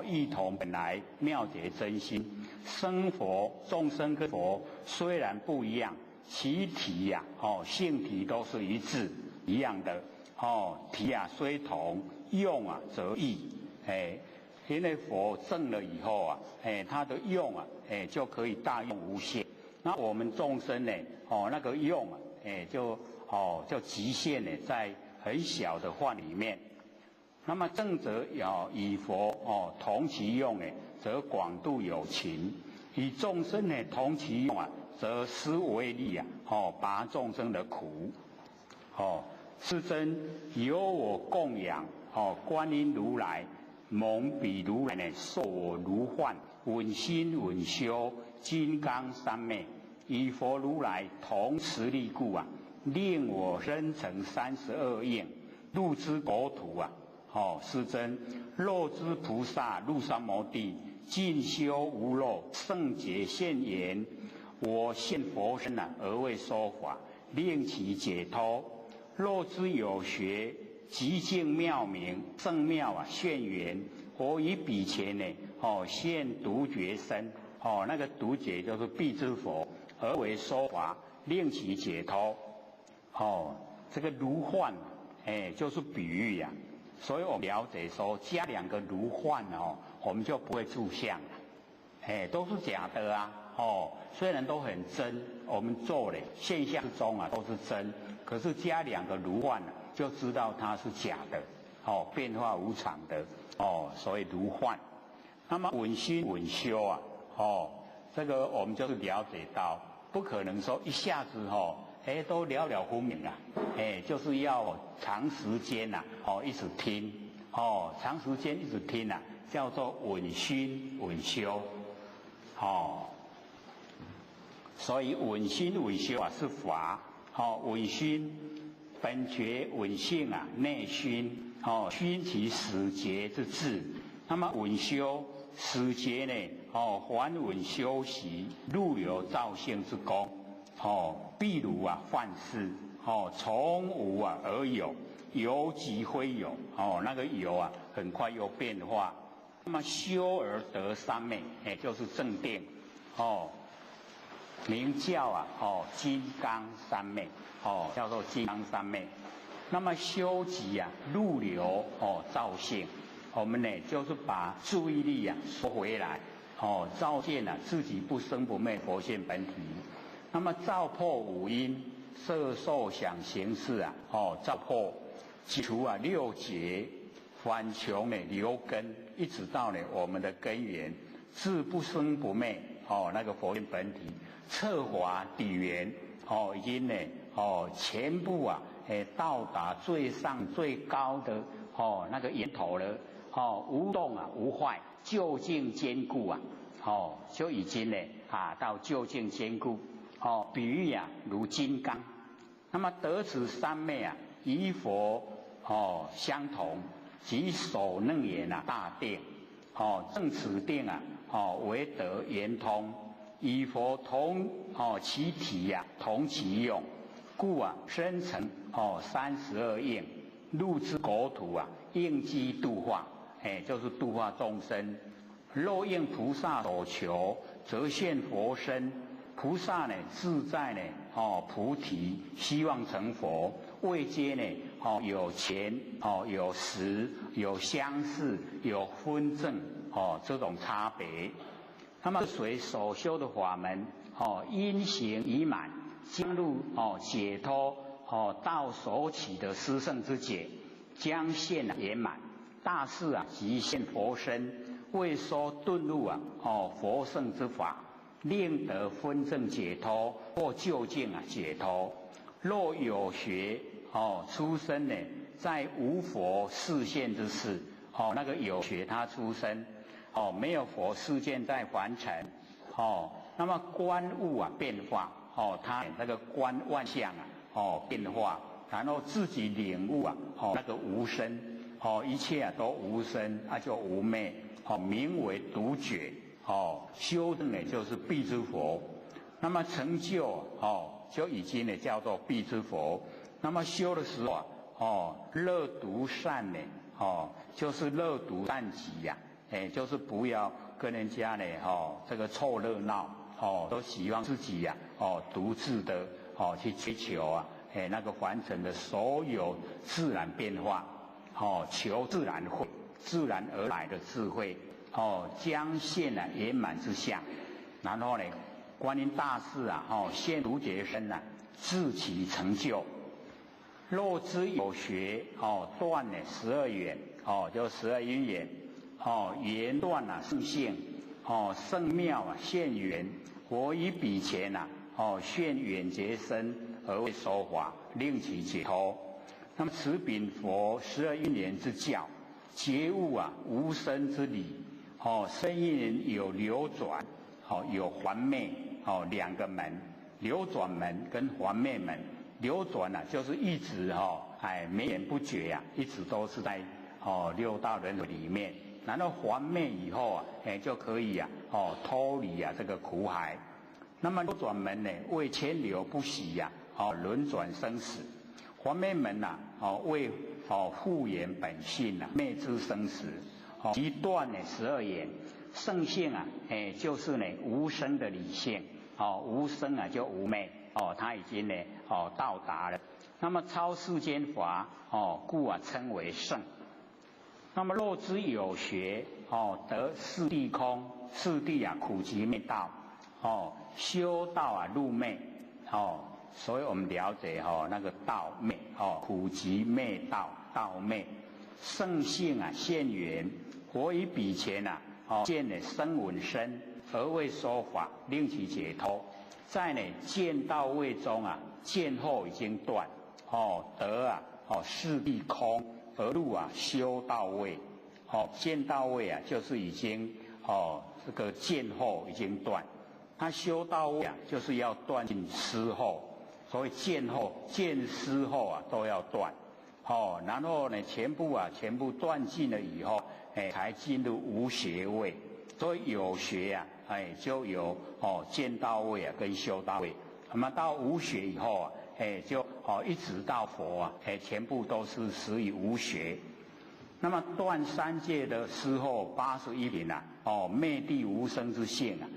一同本来妙觉真心。生佛众生跟佛虽然不一样，其体性体都是一致一样的，体虽同，用则异，因为佛证了以后它的用就可以大用无限。那我们众生呢，那个用就局限呢在很小的范里面。那么正则以佛同其用则广度有情；以众生呢同其用则施为利拔众生的苦。世尊由我供养观音如来，蒙彼如来呢受我如幻，闻心闻修，金刚三昧，以佛如来同持力故令我生成32应，入之国土世尊，若知菩萨入三摩地，尽修无漏，圣解现言，我现佛身而为说法，令其解脱。若知有学，极尽妙明，圣妙现缘，我以彼前呢现独觉身，那个独觉就是必知佛，而为说法，令其解脱。这个如幻就是比喻所以我们了解说加2个如幻我们就不会住相了，都是假的虽然都很真，我们做的现象中都是真，可是加2个如幻就知道它是假的变化无常的所以如幻。那么闻心闻修这个我们就是了解到，不可能说一下子都了了分明就是要长时间一直听长时间一直听叫做闻心闻修所以闻心闻修是法闻心本觉稳性啊，内熏熏其始节之志。那么稳修始节呢，还稳修习，入流造性之功。譬如啊，幻事从无啊而有，有即非有。那个有啊，很快又变化。那么修而得三昧，就是正定。名叫啊，金刚三昧。叫做金刚三昧。那么修集啊，入流造性。我们呢，就是把注意力啊收回来，照见啊自己不生不灭佛性本体。那么照破五阴，色受想行识啊，照破，解除啊六结，反穷呢流根，一直到呢我们的根源，自不生不灭那个佛性本体，彻华底源已经呢全部啊到达最上最高的那个源头了。无动啊，无坏，究竟坚固啊，就已经呢到究竟坚固。比喻啊如金刚。那么得此三昧啊，与佛相同，即首楞严啊大定。正此定啊，为得圆通，与佛同其体啊，同其用，故啊生成32应，入之国土啊，应机度化。就是度化众生。若应菩萨所求，则现佛身。菩萨呢，自在呢，菩提，希望成佛。位阶呢，有前，有实，有相似，有分正，这种差别。那么随所修的法门，因行已满，将入解脱，到所起的施胜之解，将现圆满。大事啊，即现佛身，为说顿入啊，佛圣之法，令得分正解脱，或究竟啊解脱。若有学出生呢，在无佛示现之事，那个有学他出生，没有佛示现在凡尘，那么观物啊变化，他那个观万象啊，变化，然后自己领悟啊，那个无生。一切啊都无生，就无昧，名为独觉。修正呢就是必之佛。那么成就就已经呢叫做必之佛。那么修的时候乐独善呢，就是乐独善己呀，就是不要跟人家呢这个凑热闹，都希望自己呀独自的去追求啊，那个完成的所有自然变化。求自然慧，自然而来的智慧，将现啊圆满之相。然后呢，观音大士啊，现独觉身啊，自其成就。若知有学，断呢12缘，就12因缘，缘断啊圣性，圣妙啊现缘。我于彼前啊，现远觉身而为说法，令其解脱。那么此禀佛12因缘之教，觉悟啊无生之理。生因缘有流转，有还灭，两个门，流转门跟还灭门。流转啊，就是一直绵延不绝啊，一直都是在六道轮回里面。然后还灭以后啊，就可以啊脱离啊这个苦海。那么流转门呢，为牵流不息呀，轮转生死。还灭门呐，为复原本性呐，灭之生死，即断呢12缘。圣性啊，就是呢无生的理性，无生啊就无昧，他已经呢到达了。那么超世间法，故啊称为圣。那么若知有学，得四谛空，四谛啊苦集灭道，修道啊入昧，所以我们了解那个道昧，苦集灭道，道昧。圣性啊现缘，我于彼前啊，见呢生闻身，而为说法，令其解脱。在呢见道位中啊，见后已经断，得啊四谛空，而入啊修道位。见道位啊，就是已经这个见后已经断。他修道位啊，就是要断尽思后。所以见思后啊都要断，然后呢全部断尽了以后，才进入无学位。所以有学啊，就有见到位啊跟修到位。那么到无学以后啊，就一直到佛啊，全部都是始于无学。那么断三界的时候81品啊，灭地无生之性啊，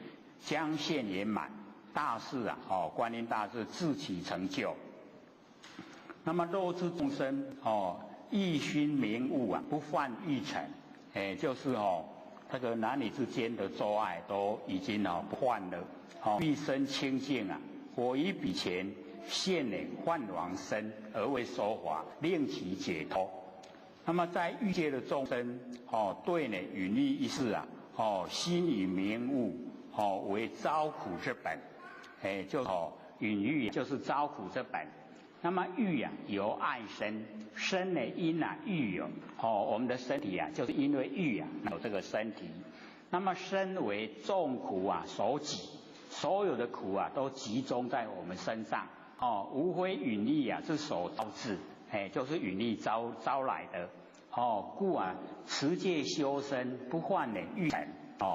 将现圆满大事啊，观音大士自起成就。那么肉之众生欲熏明悟啊，不犯欲尘，就是这个男女之间的做爱都已经不犯了，欲生清净啊。我于彼前现梵王身而为说法，令其解脱。那么在欲界的众生，对呢允欲一事啊，心以明悟，为遭苦之本，就允欲就是遭苦之本。那么欲啊由爱生，生呢因啊欲有，我们的身体啊就是因为欲啊有这个身体。那么身为众苦啊所集，所有的苦啊都集中在我们身上，无非允欲啊之所招致，就是允欲招来的，故啊持戒修身，不犯呢欲尘，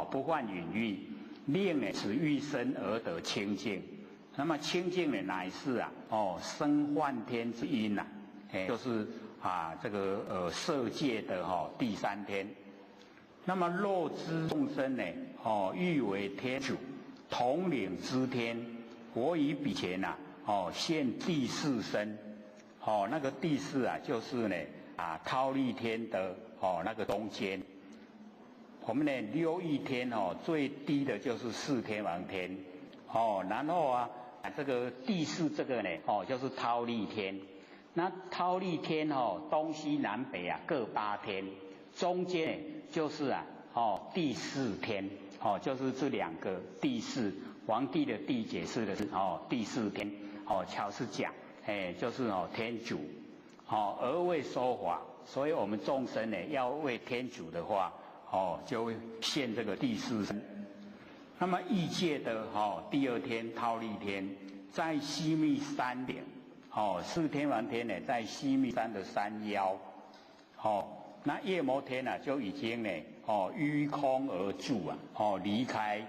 不犯允欲，令呢此欲身而得清净。那么清净呢，乃是啊，生梵天之因呐，就是这个色界的第三天。那么肉之众生呢，欲为天主，统领之天。我以彼前呐，现第四身，那个第四啊，就是呢忉利天的那个中间。我们呢6亿天最低的就是4天王天，然后啊。这个第四这个呢，就是忉利天。那忉利天东西南北啊各8天，中间呢就是啊第4天，就是这2个第四。皇帝的帝解释的是第4天，乔是讲，就是天主，而为说法。所以我们众生呢要为天主的话，就会现这个第4身。那么异界的第2天忉利天，在西密山顶，4天王天呢在西密山的山腰，那夜摩天呢就已经呢迂空而住啊，离开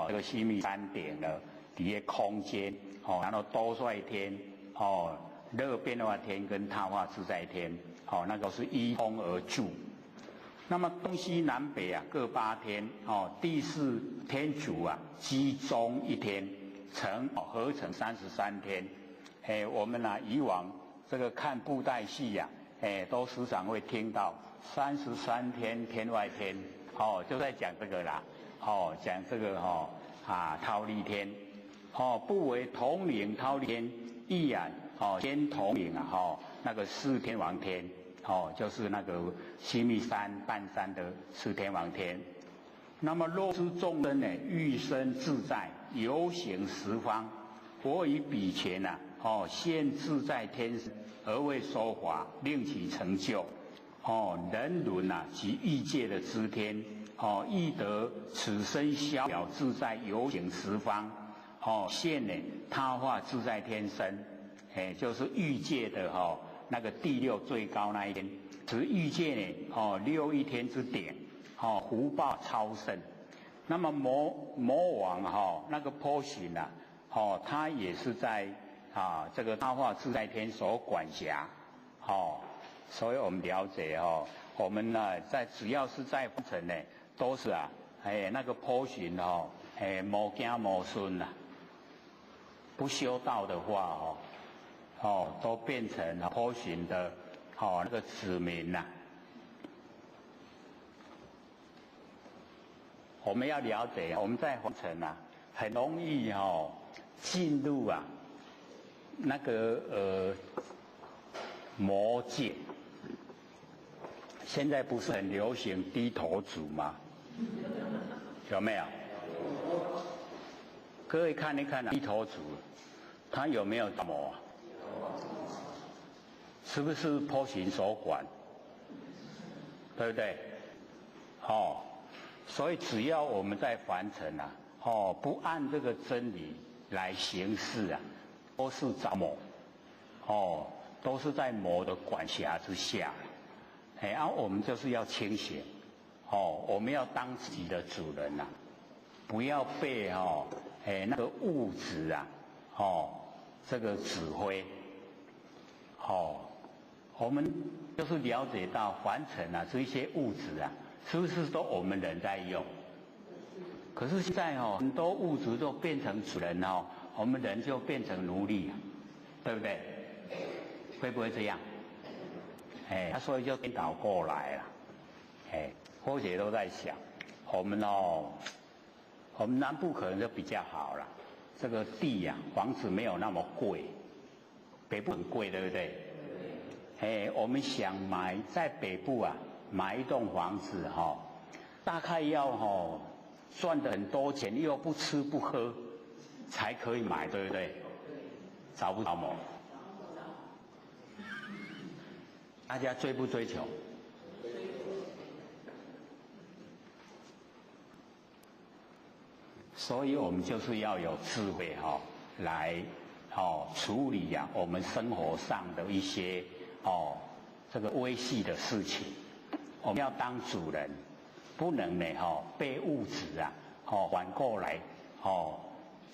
这个西密山顶了，底下空间，然后多帅天，热变化天跟他化自在天，那个是依空而住。那么东西南北啊各8天，第4天主啊集中1天，合成33天。我们以往这个看布袋戏呀，都时常会听到33天天外天，就在讲这个啦，讲这个忉利天，不为统领忉利天，亦然兼统领啊那个4天王天。就是那个西密山半山的4天王天。那么肉之众生呢，欲生自在，游行十方。我以彼前呐，现自在天而为说法，令其成就。人伦呐及欲界的知天，亦得此身逍遥自在，游行十方。现呢他化自在天身，就是欲界的那个第6最高那一天，此欲界呢，6亿天之顶，福报超胜。那么魔王那个波旬啊，他也是在这个他化自在天所管辖，所以我们了解我们呢只要是在凡尘呢，都是那个波旬无惊无孙呐，不修道的话都变成波旬的那个子民呐。我们要了解，我们在凡尘很容易进入那个魔界。现在不是很流行低头族吗？有没有？各位看一看低头族，他有没有打魔？是不是波旬所管？对不对？所以只要我们在凡尘不按这个真理来行事都是着魔，哦，都是在魔的管辖之下，我们就是要清醒，哦，我们要当自己的主人呐，不要被那个物质啊，这个指挥，我们就是了解到凡尘啊这些物质啊，是不是都我们人在用？可是现在很多物质都变成主人我们人就变成奴隶，对不对？会不会这样？所以就颠倒过来了。科学都在想，我们南部可能就比较好了，这个地房子没有那么贵，北部很贵，对不对？我们想在北部买一栋房子大概要赚的很多钱，又不吃不喝，才可以买，对不对？找不着吗？大家追不追求？所以我们就是要有智慧来处理我们生活上的一些这个微细的事情。我们要当主人，不能呢被物质反过来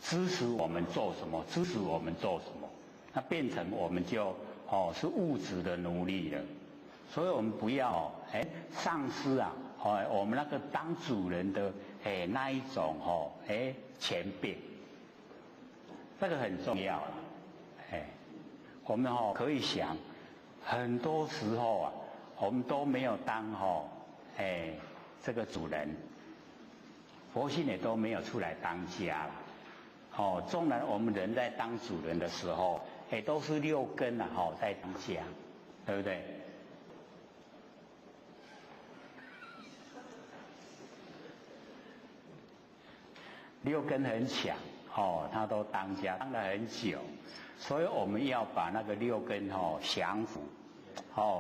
支持我们做什么，支持我们做什么，那变成我们就是物质的奴隶了。所以我们不要丧失我们那个当主人的那一种前辈，这个很重要了。我们可以想，很多时候我们都没有当这个主人，佛性也都没有出来当家了。纵然我们人在当主人的时候，都是六根在当家，对不对？六根很强他都当家当了很久，所以我们要把那个六根降服，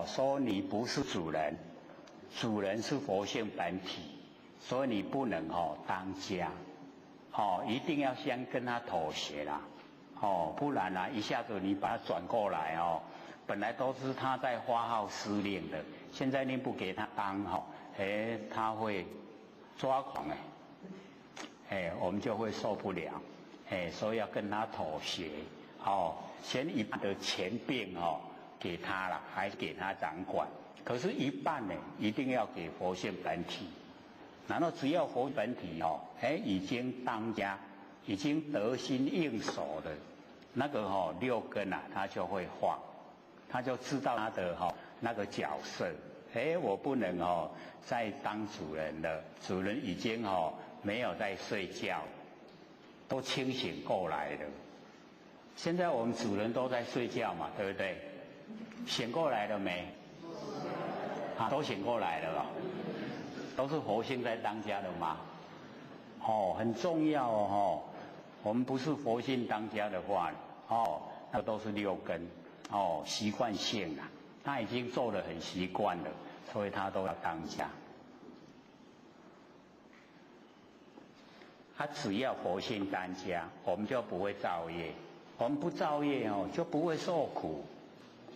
说你不是主人，主人是佛性本体，所以你不能当家，一定要先跟他妥协啦，不然一下子你把他转过来本来都是他在发号施令的，现在你不给他当他会抓狂我们就会受不了，所以要跟他妥协，先一半的钱病给他了，还给他掌管，可是一半呢，一定要给佛性本体。然后只要佛本体已经当家，已经得心应手的，那个六根他就会化，他就知道他的那个角色，我不能再当主人了，主人已经没有在睡觉，都清醒过来了。现在我们主人都在睡觉嘛，对不对？醒过来了没？都醒过来了都是佛性在当家的吗？很重要我们不是佛性当家的话，那都是六根习惯性他已经做得很习惯了，所以他都要当家。他只要佛性当家，我们就不会造业。我们不造业就不会受苦。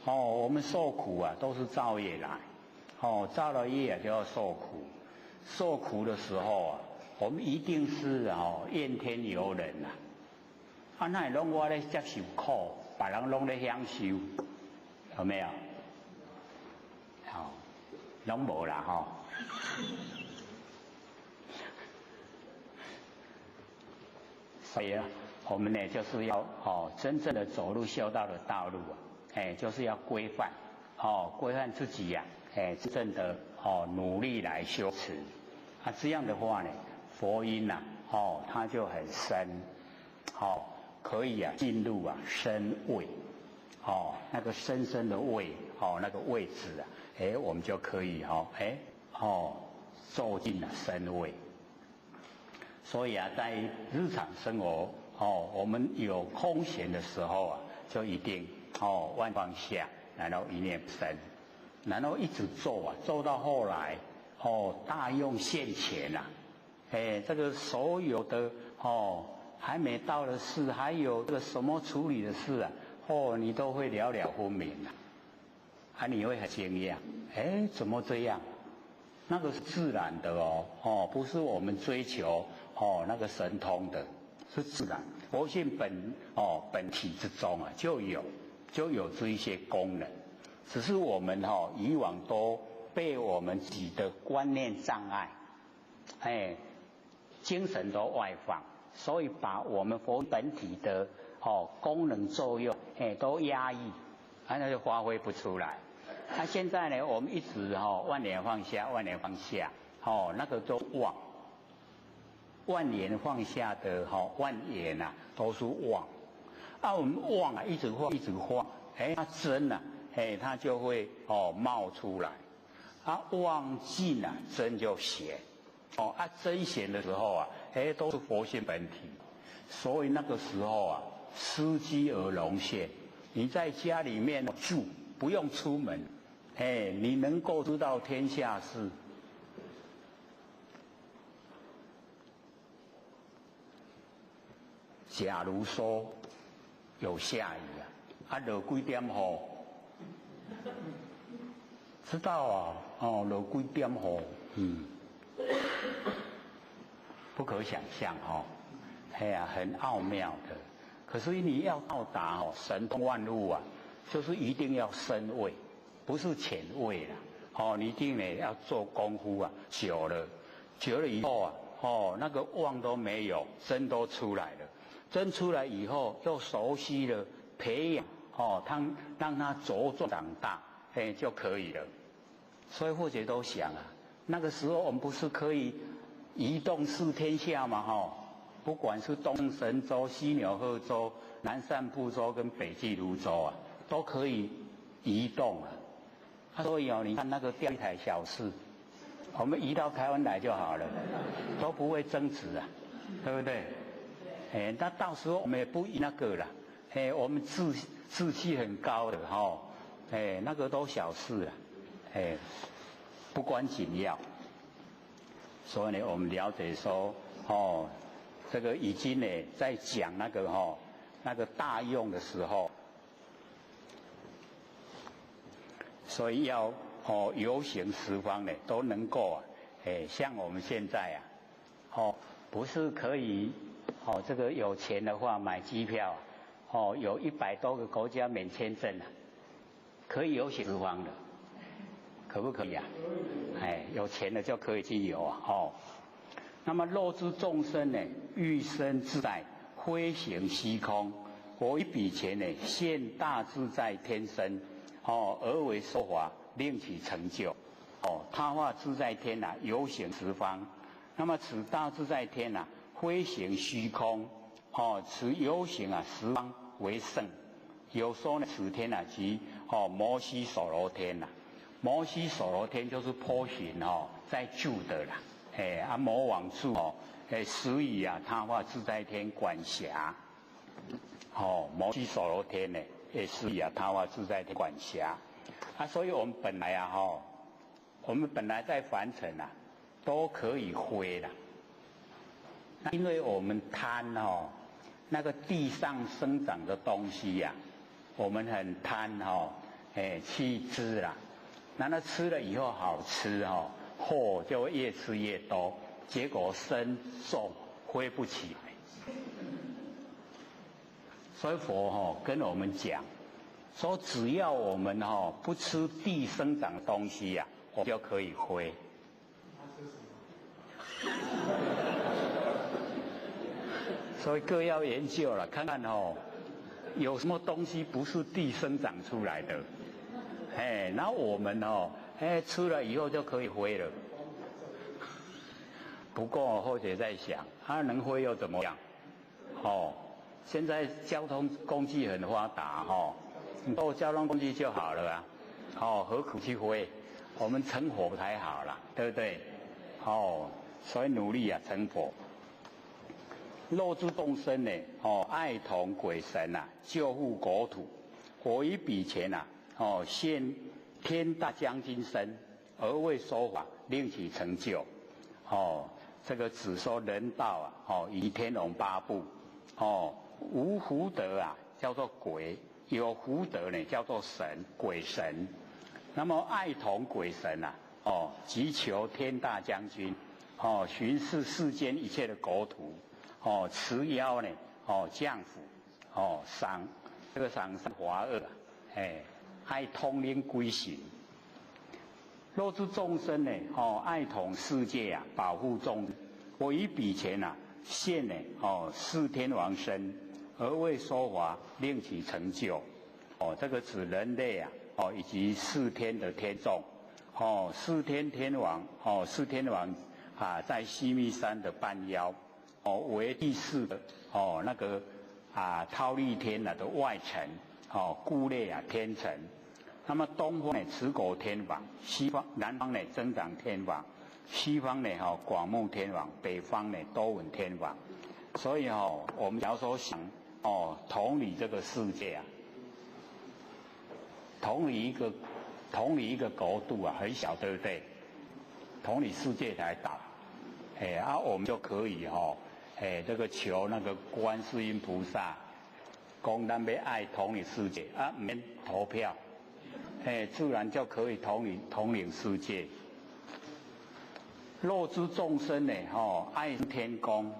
我们受苦都是造业来。造了业就要受苦。受苦的时候我们一定是怨天尤人那会拢我咧接受苦，别人拢咧享受，有没有？拢无啦所以我们呢就是要真正的走入修道的道路就是要规范规范自己真正的努力来修持这样的话呢，佛音它就很深可以进入深位那个深深的位那个位置我们就可以走进了深位。所以在日常生活我们有空闲的时候就一定万放下，然后一念生，然后一直做做到后来大用现前这个所有的还没到的事，还有这个什么处理的事啊，你都会了了分明啊，你会很惊讶，怎么这样？那个是自然的不是我们追求那个神通的，是自然。佛性本体之中啊，就有这一些功能，只是我们以往都被我们自己的观念障碍，精神都外放，所以把我们佛本体的功能作用都压抑，那就发挥不出来。那现在呢，我们一直万年放下，万年放下，那个都妄。万年放下的万言啊，都是妄。我们妄啊，一直放，一直放，它真啊，它就会冒出来。妄尽啊，真就显。真显的时候啊，都是佛性本体。所以那个时候啊，伺机而隆现。你在家里面住，不用出门，你能够知道天下事。假如说有下雨落几点雨，知道落几点雨，不可想象很奥妙的。可是你要到达神通万物啊，就是一定要深位，不是浅位啦。你一定呢要做功夫啊，久了以后啊，那个妄都没有，真都出来了。真出来以后，又熟悉了，培养让它茁壮长大，就可以了。所以或者都想啊，那个时候我们不是可以移动四天下吗？不管是东神州、西牛贺州、南赡部洲跟北济泸州啊，都可以移动了。所以你看那个钓一台小事，我们移到台湾来就好了，都不会争执啊，对不对？那到时候我们也不那个了，我们志气很高的那个都小事不关紧要。所以呢，我们了解说这个已经呢在讲那个大用的时候，所以要游行十方呢都能够像我们现在不是可以。这个有钱的话买机票，有100多个国家免签证可以游行十方的，可不可以啊？有钱的就可以去游那么肉之众生呢，欲生自在，飞行虚空。我一笔钱呢，现大自在天身，而为说法，令其成就。他化自在天游行十方。那么此大自在天飞行虚空，此游行十方为圣。有说呢，此天即摩西所罗天摩西所罗天就是波旬在住的啦，魔王住所以他化自在天管辖。摩西所罗天呢，所以他化自在天管辖。所以我们本来我们本来在凡尘都可以飞啦。因为我们贪那个地上生长的东西我们很贪去吃啦，那吃了以后好吃就会越吃越多，结果身重飞不起来。所以佛跟我们讲说，只要我们不吃地生长的东西我们就可以飞。所以各要研究了，看看有什么东西不是地生长出来的，然后我们吃了以后就可以飞了。不过或者在想，能飞又怎么样？现在交通工具很发达你坐交通工具就好了何苦去飞？我们成佛才好了，对不对？所以努力成佛。肉之众生呢，爱同鬼神救护国土。我一笔钱现天大将军身，而为说法，令其成就。这个只说人道以天龙八部无福德啊叫做鬼，有福德呢叫做神，鬼神。那么爱同鬼神啊，急求天大将军，巡视世间一切的国土，持腰呢，降福，赏善华恶，爱统领归行。若知众生呢，爱统世界啊，保护众。我以彼前啊，现呢，四天王身，而为说法，令其成就。这个指人类啊，以及四天的天众。四天天王，四天王啊，在西密山的半腰，为第四的那个忉利天的外层，故列啊天城。那么东方呢，持果天王；南方呢，增长天王；西方呢，广目天王；北方呢，多闻天王。所以我们假如说想统理这个世界啊，统理一个国度啊，很小，对不对？统理世界才大，我们就可以这个求那个观世音菩萨，讲咱要爱统理世界啊，免投票。自然就可以统领世界。若知众生呢，爱天宫，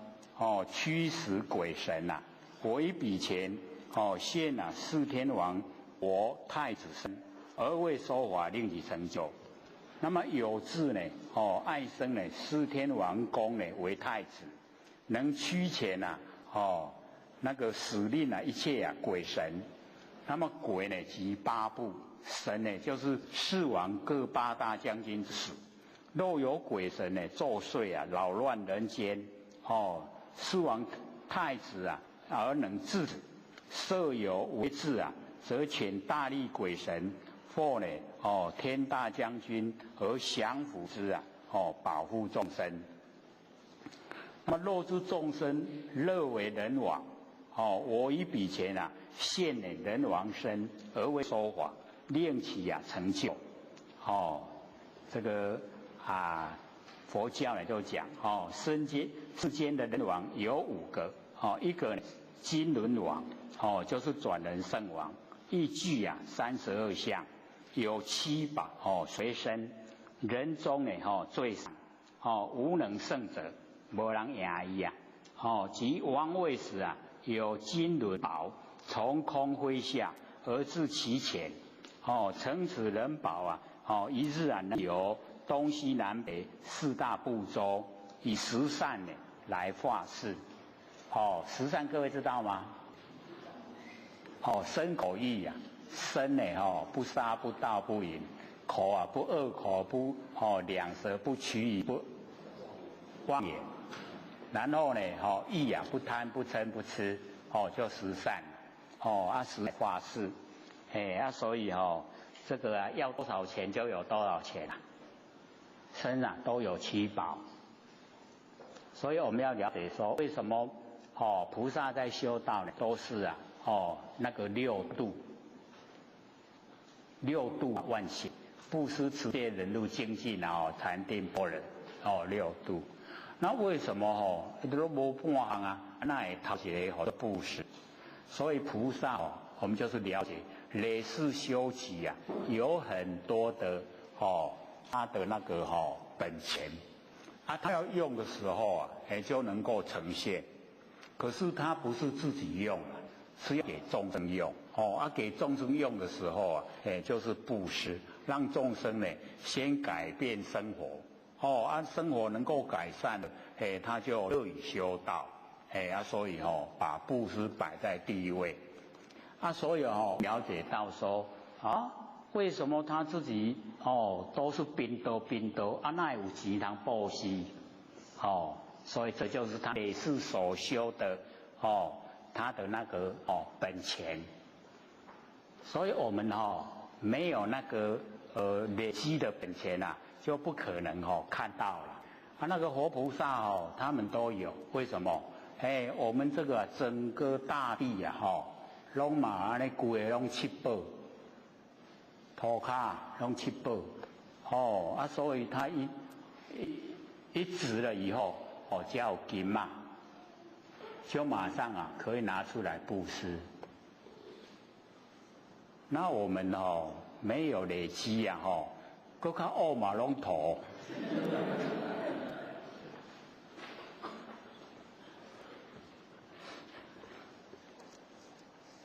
驱使鬼神呐，我以彼前，现四天王，我太子身，而为说法，令其成就。那么有志呢，爱生呢，四天王宫呢为太子，能驱遣呐，那个使令啊一切啊鬼神。那么鬼呢即八部。神呢，就是四王各八大将军之属。若有鬼神呢作祟啊，扰乱人间，四王太子啊，而能制止；设有为治啊，则遣大力鬼神，或呢，天大将军而降伏之啊，保护众生。那么若知众生乐为人王，我以彼前啊，现呢人王身，而为说法。令其啊成就，这个佛教呢就讲世间的人王有5个，一个金轮王，就是转轮圣王，一具啊32相，有7宝随身，人中呢最上，无能胜者，无人赢伊啊，即王位时啊有金轮宝从空飞下而至其前。乘此人宝啊，一日啊能由东西南北4大部洲，以10善呢来化世。10善各位知道吗？身口意啊，身呢不杀不盗不淫，口啊不恶口不两舌不取语不妄言，然后呢意啊不贪不嗔不痴，就10善。10化世。所以这个啊要多少钱就有多少钱啊，身上都有7宝。所以我们要了解说，为什么菩萨在修道呢，都是啊那个6度万行，布施持戒忍辱精进禅定般若6度。那为什么都无半行啊？那也头一个布施。所以菩萨我们就是了解累世修集啊，有很多的他的那个本钱他要用的时候啊，就能够呈现。可是他不是自己用啊，是要给众生用给众生用的时候啊，就是布施，让众生呢先改变生活生活能够改善了他就乐于修道所以把布施摆在第一位。所以了解到说为什么他自己都是兵多哪有钱通布施所以这就是他累世所修的他的那个本钱。所以我们没有那个累积的本钱就不可能看到了那个活菩萨他们都有。为什么？我们这个整个大地拢嘛安尼规个拢7宝，涂骹拢7宝所以他一植了以后才有金嘛就马上啊可以拿出来布施。那我们没有累积啊搁较恶嘛拢吐。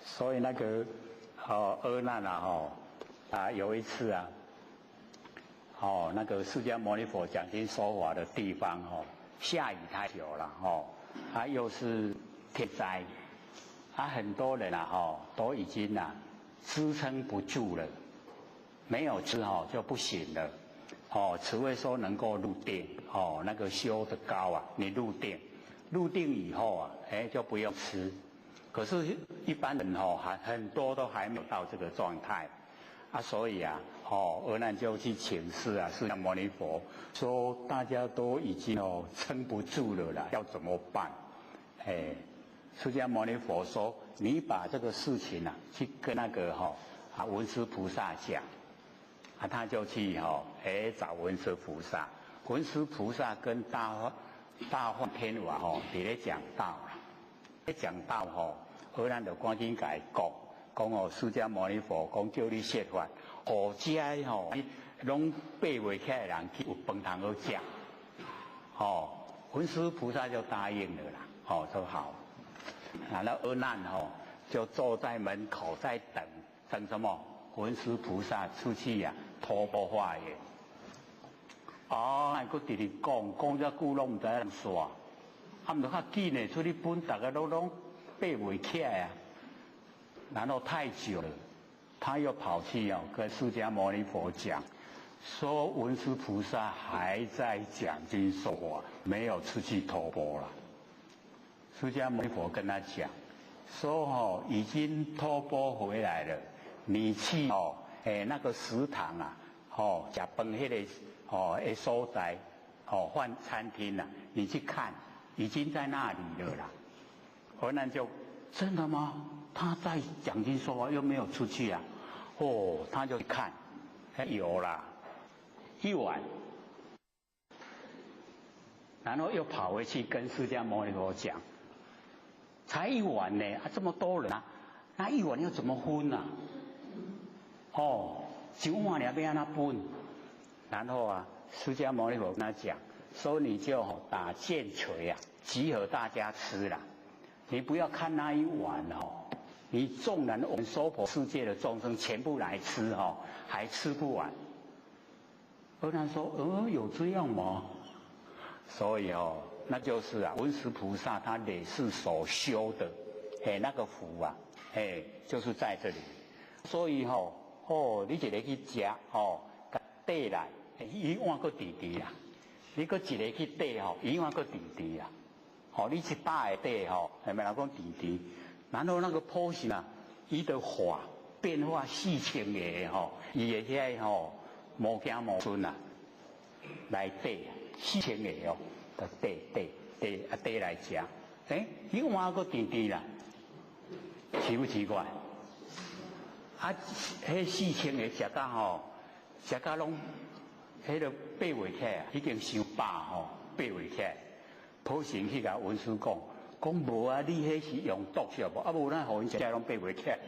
所以那个阿难啊有一次啊那个释迦牟尼佛讲经说法的地方下雨太久了又是天灾很多人都已经支撑不住了，没有吃就不行了除非说能够入定那个修得高啊，你入定以后就不用吃。可是，一般人很多都还没有到这个状态所以阿难就去请示释迦牟尼佛，说大家都已经撑不住了啦，要怎么办？释迦牟尼佛说，你把这个事情去跟那个文殊菩萨讲他就去找文殊菩萨，文殊菩萨跟大梵天王在咧讲道啦。讲到阿难就赶紧甲伊讲释迦牟尼佛讲叫你说法，何家拢爬袂起来的人去有饭通好食。文殊菩萨就答应了啦，说好。然后阿难就坐在门口在等什么？文殊菩萨出去托钵化缘。还佫直直讲遮久拢唔知怎煞。毋着较紧的，出去本大家拢爬袂起来然后太久了，他又跑去跟释迦牟尼佛讲，说文殊菩萨还在讲经说法，没有出去托钵了。释迦牟尼佛跟他讲，说已经托钵回来了，你去那个食堂食饭迄个所在饭餐厅你去看。已经在那里了啦。阿难就真的吗？他在讲经说法又没有出去他就看有啦一碗，然后又跑回去跟释迦牟尼佛讲，才一碗呢这么多人那一碗要怎么分一碗要怎么分？然后释迦牟尼佛跟他讲说，你就打剑锤集合大家吃啦，你不要看那一碗你纵然我们娑婆世界的众生全部来吃还吃不完。阿难说有这样吗？所以那就是文殊菩萨他累世所修的那个福就是在这里。所以你一个去吃缀来伊碗佫滴滴啦，你佫一个去缀伊碗佫滴滴啦。你一百个底系咪人讲滴滴？然后那个波形伊的化变化4000个伊会遐无惊无孙来底4000个就底来食。伊碗佫滴滴啦，奇不奇怪？迄4000个食到拢迄个爬袂起来，已经伤饱爬袂起来。普贤去甲文殊讲无你迄是用毒是无？无咱互因食拢爬袂起来。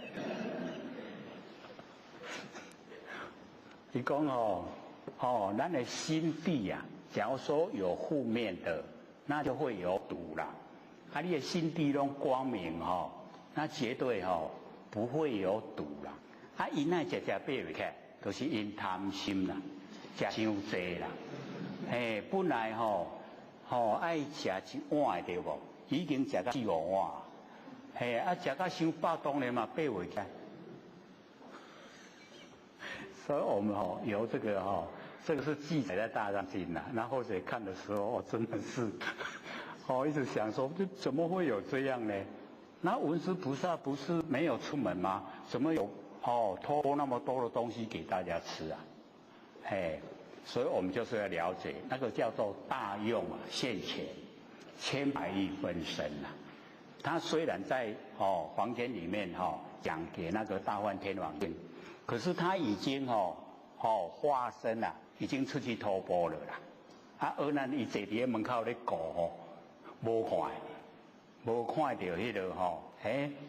伊讲咱的心地假如说有负面的，那就会有毒啦。你的心地拢光明那绝对不会有毒啦。因那食爬袂起来，就是因贪心啦，食伤济啦。本来爱食一碗对无？已经食到4、5碗，食到伤饱，当然嘛爬袂起来。所以我们有这个这个是记载在大藏经那或者看的时候真的是一直想说，怎么会有这样呢？那文殊菩萨不是没有出门吗？怎么有托那么多的东西给大家吃所以我们就是要了解那个叫做大用现前，1000百亿分身他虽然在房间里面讲给那个大梵天王听，可是他已经化身已经出去托钵了啦。阿难伊坐伫咧门口咧顾无看，无看到迄个吼，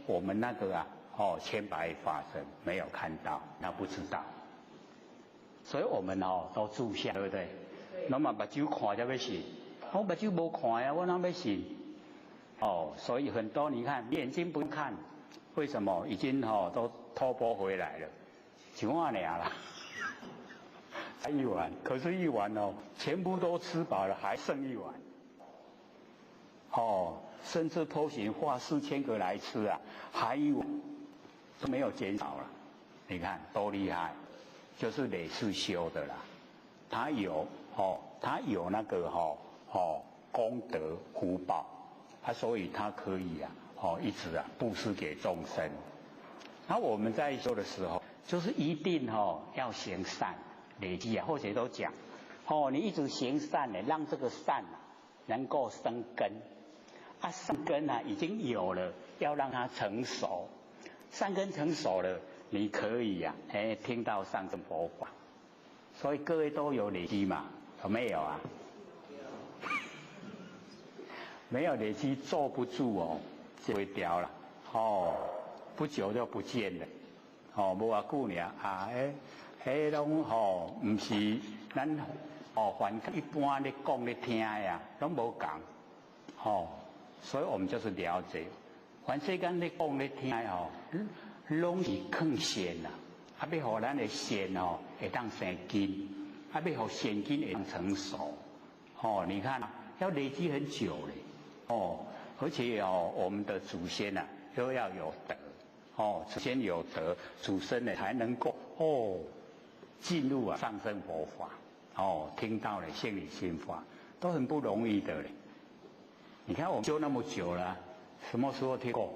我们那个啊，千百法身没有看到，那不知道。所以我们都住下，对不对？那么目睭看才要信，我目睭无看呀，我哪要信？所以很多你看眼睛不看，为什么？已经都托钵回来了，一碗俩啦，才一碗，可是一碗全部都吃饱了，还剩一碗。甚至偷行画4000个来吃啊，还有都没有减少了。你看多厉害，就是累世修的啦。他有那个功德福报，所以他可以一直布施给众生。那我们在修的时候，就是一定要行善，累积或者都讲你一直行善呢，让这个善能够生根。善根已经有了，要让它成熟。善根成熟了，你可以听到上乘佛法。所以各位都有累积嘛？有没有啊？没有累积坐不住就会掉了不久就不见了无偌久呢拢唔是咱凡一般咧讲咧听呀，拢无共所以我们就是了解，凡世间咧讲咧听拢是更善啦，要互咱的善会当生根，要互善根会当成熟你看要累积很久嘞而且我们的祖先都要有德祖先有德，祖先呢才能够进入上乘佛法听到了心理心法，都很不容易的嘞。你看我们修那么久了，什么时候听过？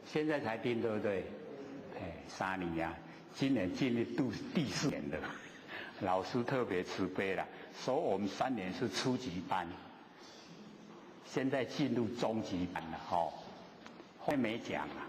现在才听，对不对？3年今年进入第4年了，老师特别慈悲了，说我们3年是初级班，现在进入中级班了后面没讲啊。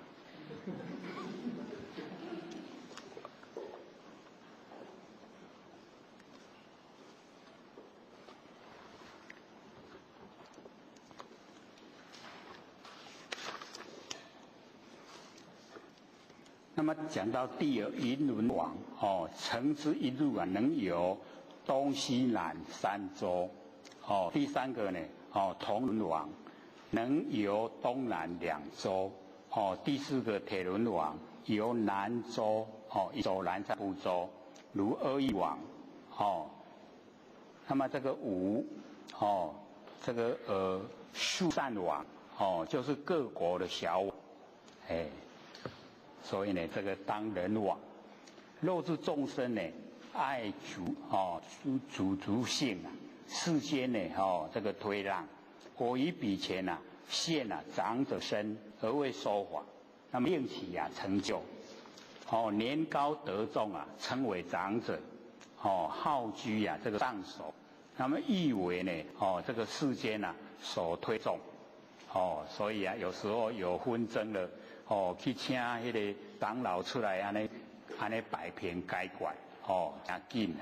那么讲到第二云轮王乘之一路能游东西南3洲第3个呢铜轮王能游东南2洲第4个铁轮王游南洲一洲南瞻部洲如阿育王那么这个5这个树善王就是各国的小王所以呢，这个当人王，肉质众生呢，爱主足性世间呢这个推让，我于彼前现长者身而为说法，那么令其成就年高德重称为长者好居这个上首，那么意为呢这个世间所推重所以有时候有纷争了去请迄个长老出来安尼摆平解决真紧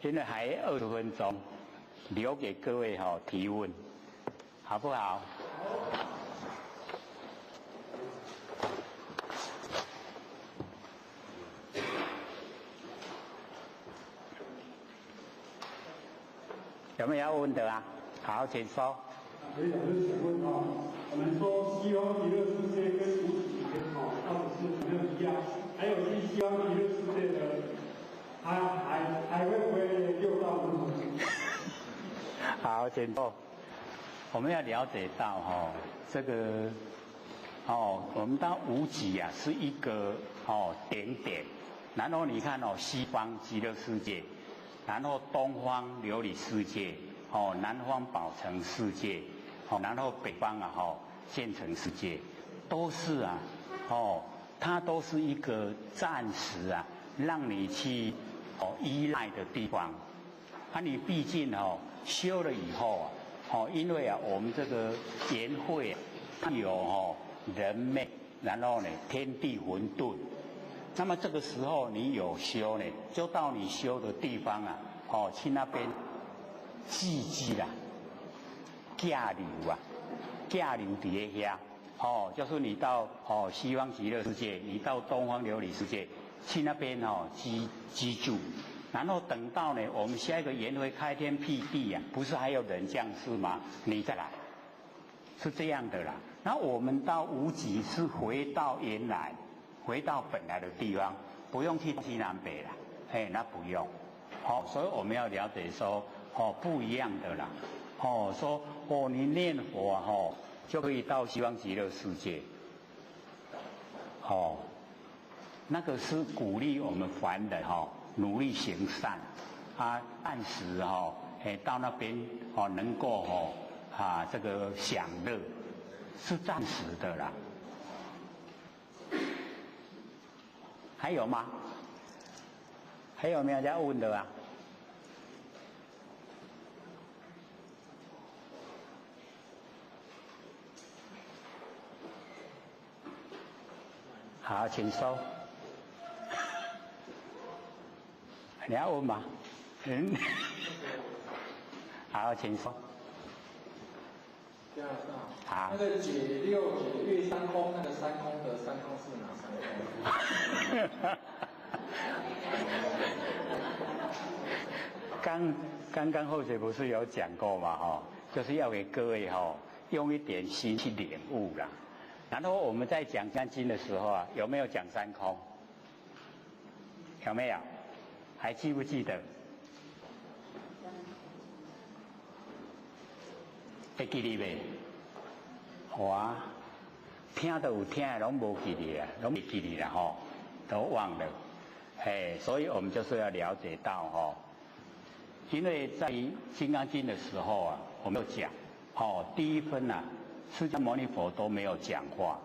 现在还20分钟，留给各位提问，好不好？有没有要问的啊？好，请说。所以我就想问我们说西方极乐世界跟无始劫到底是有没有一样？还有去西方极乐世界的，还会不会6道轮回？好，请说。我们要了解到这个我们到无极是一个点点，然后你看西方极乐世界。然后东方琉璃世界，南方宝城世界，然后北方建成世界，都是它都是一个暂时让你去依赖的地方。你毕竟修了以后因为我们这个言会它有人昧，然后呢天地混沌，那么这个时候你有修呢，就到你修的地方啊，去那边寄居啦，驾流啊，驾流在遐，就是你到西方极乐世界，你到东方琉璃世界，去那边居住，然后等到呢，我们下一个缘会开天辟地啊，不是还有人降世吗？你再来，是这样的啦。然后我们到无极是回到原来。回到本来的地方，不用去西南北了，那不用，所以我们要了解说，不一样的啦，说你念佛就可以到西方极乐世界，那个是鼓励我们凡人努力行善，暂时到那边能够这个享乐，是暂时的啦。还有吗？还有没有在问的啊？好，请说。你要问吗？好，请说。好。那个解六解月三空，那个三空的三空是哪三空？刚刚后学不是有讲过嘛？就是要给各位用一点心去领悟啦。然后我们在讲三经的时候啊，有没有讲三空？有没有？还记不记得？会记得没？哇，听都有听，拢无记得啊，拢没记得啦都忘了。所以我们就是要了解到因为在《金刚经》的时候啊，我们有讲第一分啊，释迦牟尼佛都没有讲话，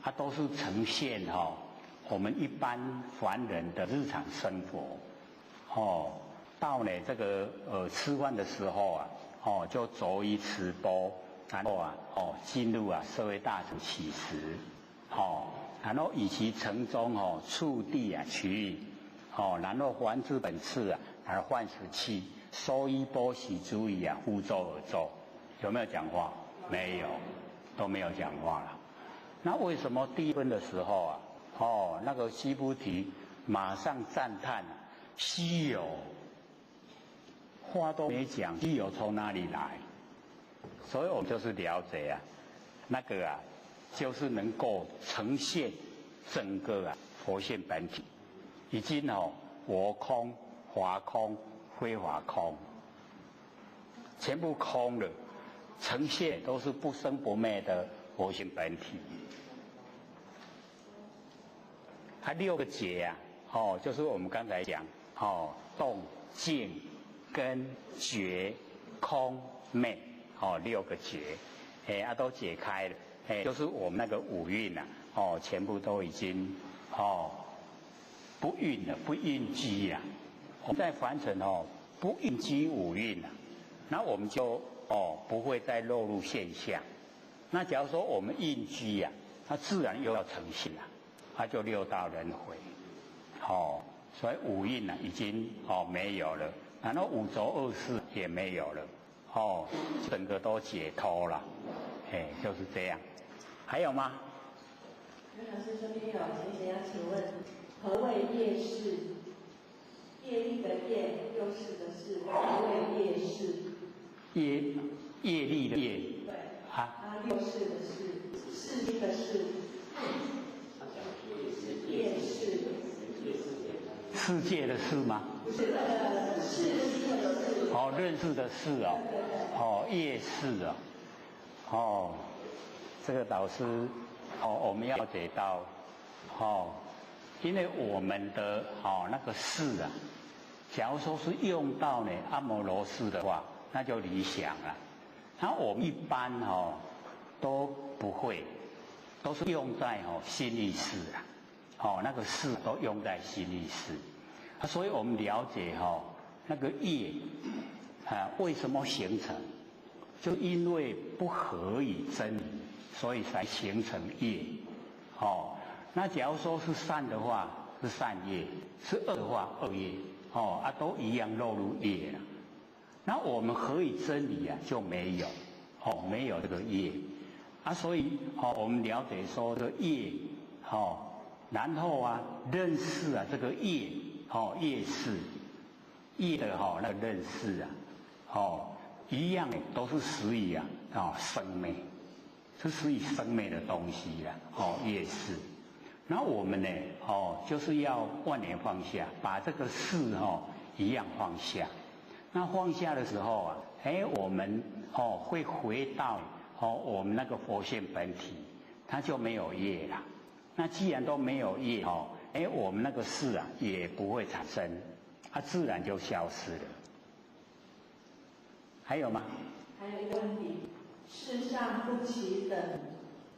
他都是呈现我们一般凡人的日常生活到呢这个吃饭的时候啊就着衣持钵，然后进入社会大乘起食然后以其城中触地取予然后还资本次而换食器，收衣钵洗足以呼咒而咒。有没有讲话？没有，都没有讲话了。那为什么第一分的时候那个须菩提马上赞叹稀有，话都没讲，稀有从哪里来？所以我们就是了解那个就是能够呈现整个佛性本体，已经我空、华空、非华空，全部空了，呈现都是不生不灭的佛性本体。六个劫就是我们刚才讲动、静、根、觉、空、昧六个劫，都解开了。就是我们那个五蕴全部都已经不蕴了，不蕴积呀。我们在凡尘不蕴积五蕴了，那我们就不会再落入现象。那假如说我们蕴积呀，它自然又要成性了，它就六道轮回。所以五蕴已经没有了，然后五浊恶世也没有了，整个都解脱了，就是这样。还有吗？刘老师这边有学姐要请问，何谓业事？业力的业，又是的是，何谓业事？业力的业。对。又是的是，世间的世。业事。世界的事吗？不是那个世间的事。认识的事业事这个导师我们要了解到因为我们的那个事假如说是用到呢阿摩罗事的话，那就理想了。然后我们一般都不会，都是用在心意识那个事都用在心意识所以我们了解那个业为什么形成，就因为不合于真理，所以才形成业那假如说是善的话，是善业，是恶的话恶业，都一样落入业了。那我们何以真理啊就没有，没有这个业，所以我们了解说这个业，然后啊认识啊这个业，业是业的那个认识啊，一样都是属于生灭，是属于生灭的东西啦，业是。那我们呢，就是要万年放下，把这个事一样放下。那放下的时候啊，我们会回到我们那个佛性本体，它就没有业了。那既然都没有业我们那个事啊也不会产生，它自然就消失了。还有吗？还有一个问题，世上不齐等，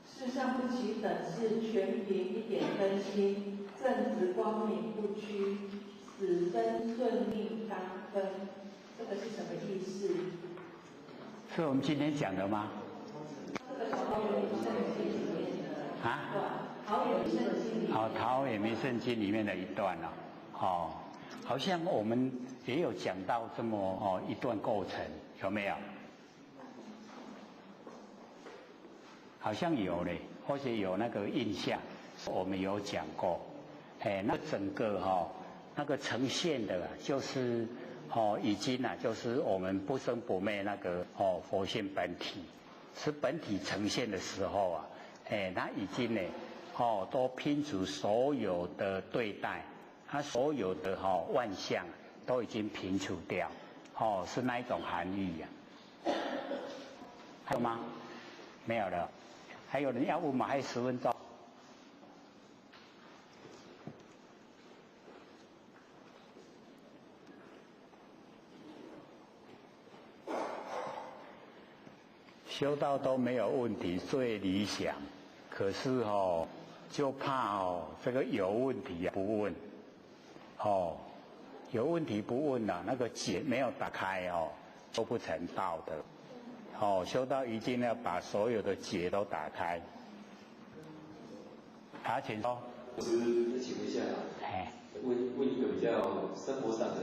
世上不齐等是全凭一点根心，正直光明不屈，死生顺命当分，这个是什么意思？是我们今天讲的吗？这个是桃园圣经里面的一段，桃园圣经里面。桃园圣经里面的一段好像我们也有讲到这么一段构成，有没有？好像有嘞，或者有那个印象，我们有讲过。那整个那个呈现的就是已经就是我们不生不灭那个佛性本体，是本体呈现的时候啊，它已经呢都拼除所有的对待，它所有的万象都已经平除掉，是那一种含义呀。还有吗？没有了。还有人要问吗？还有10分钟。修道都没有问题，最理想。可是就怕这个有问题不问，有问题不问那个结没有打开都不成道的。修道一定要把所有的结都打开。好，请说。我是请问一下，问一个比较生活上的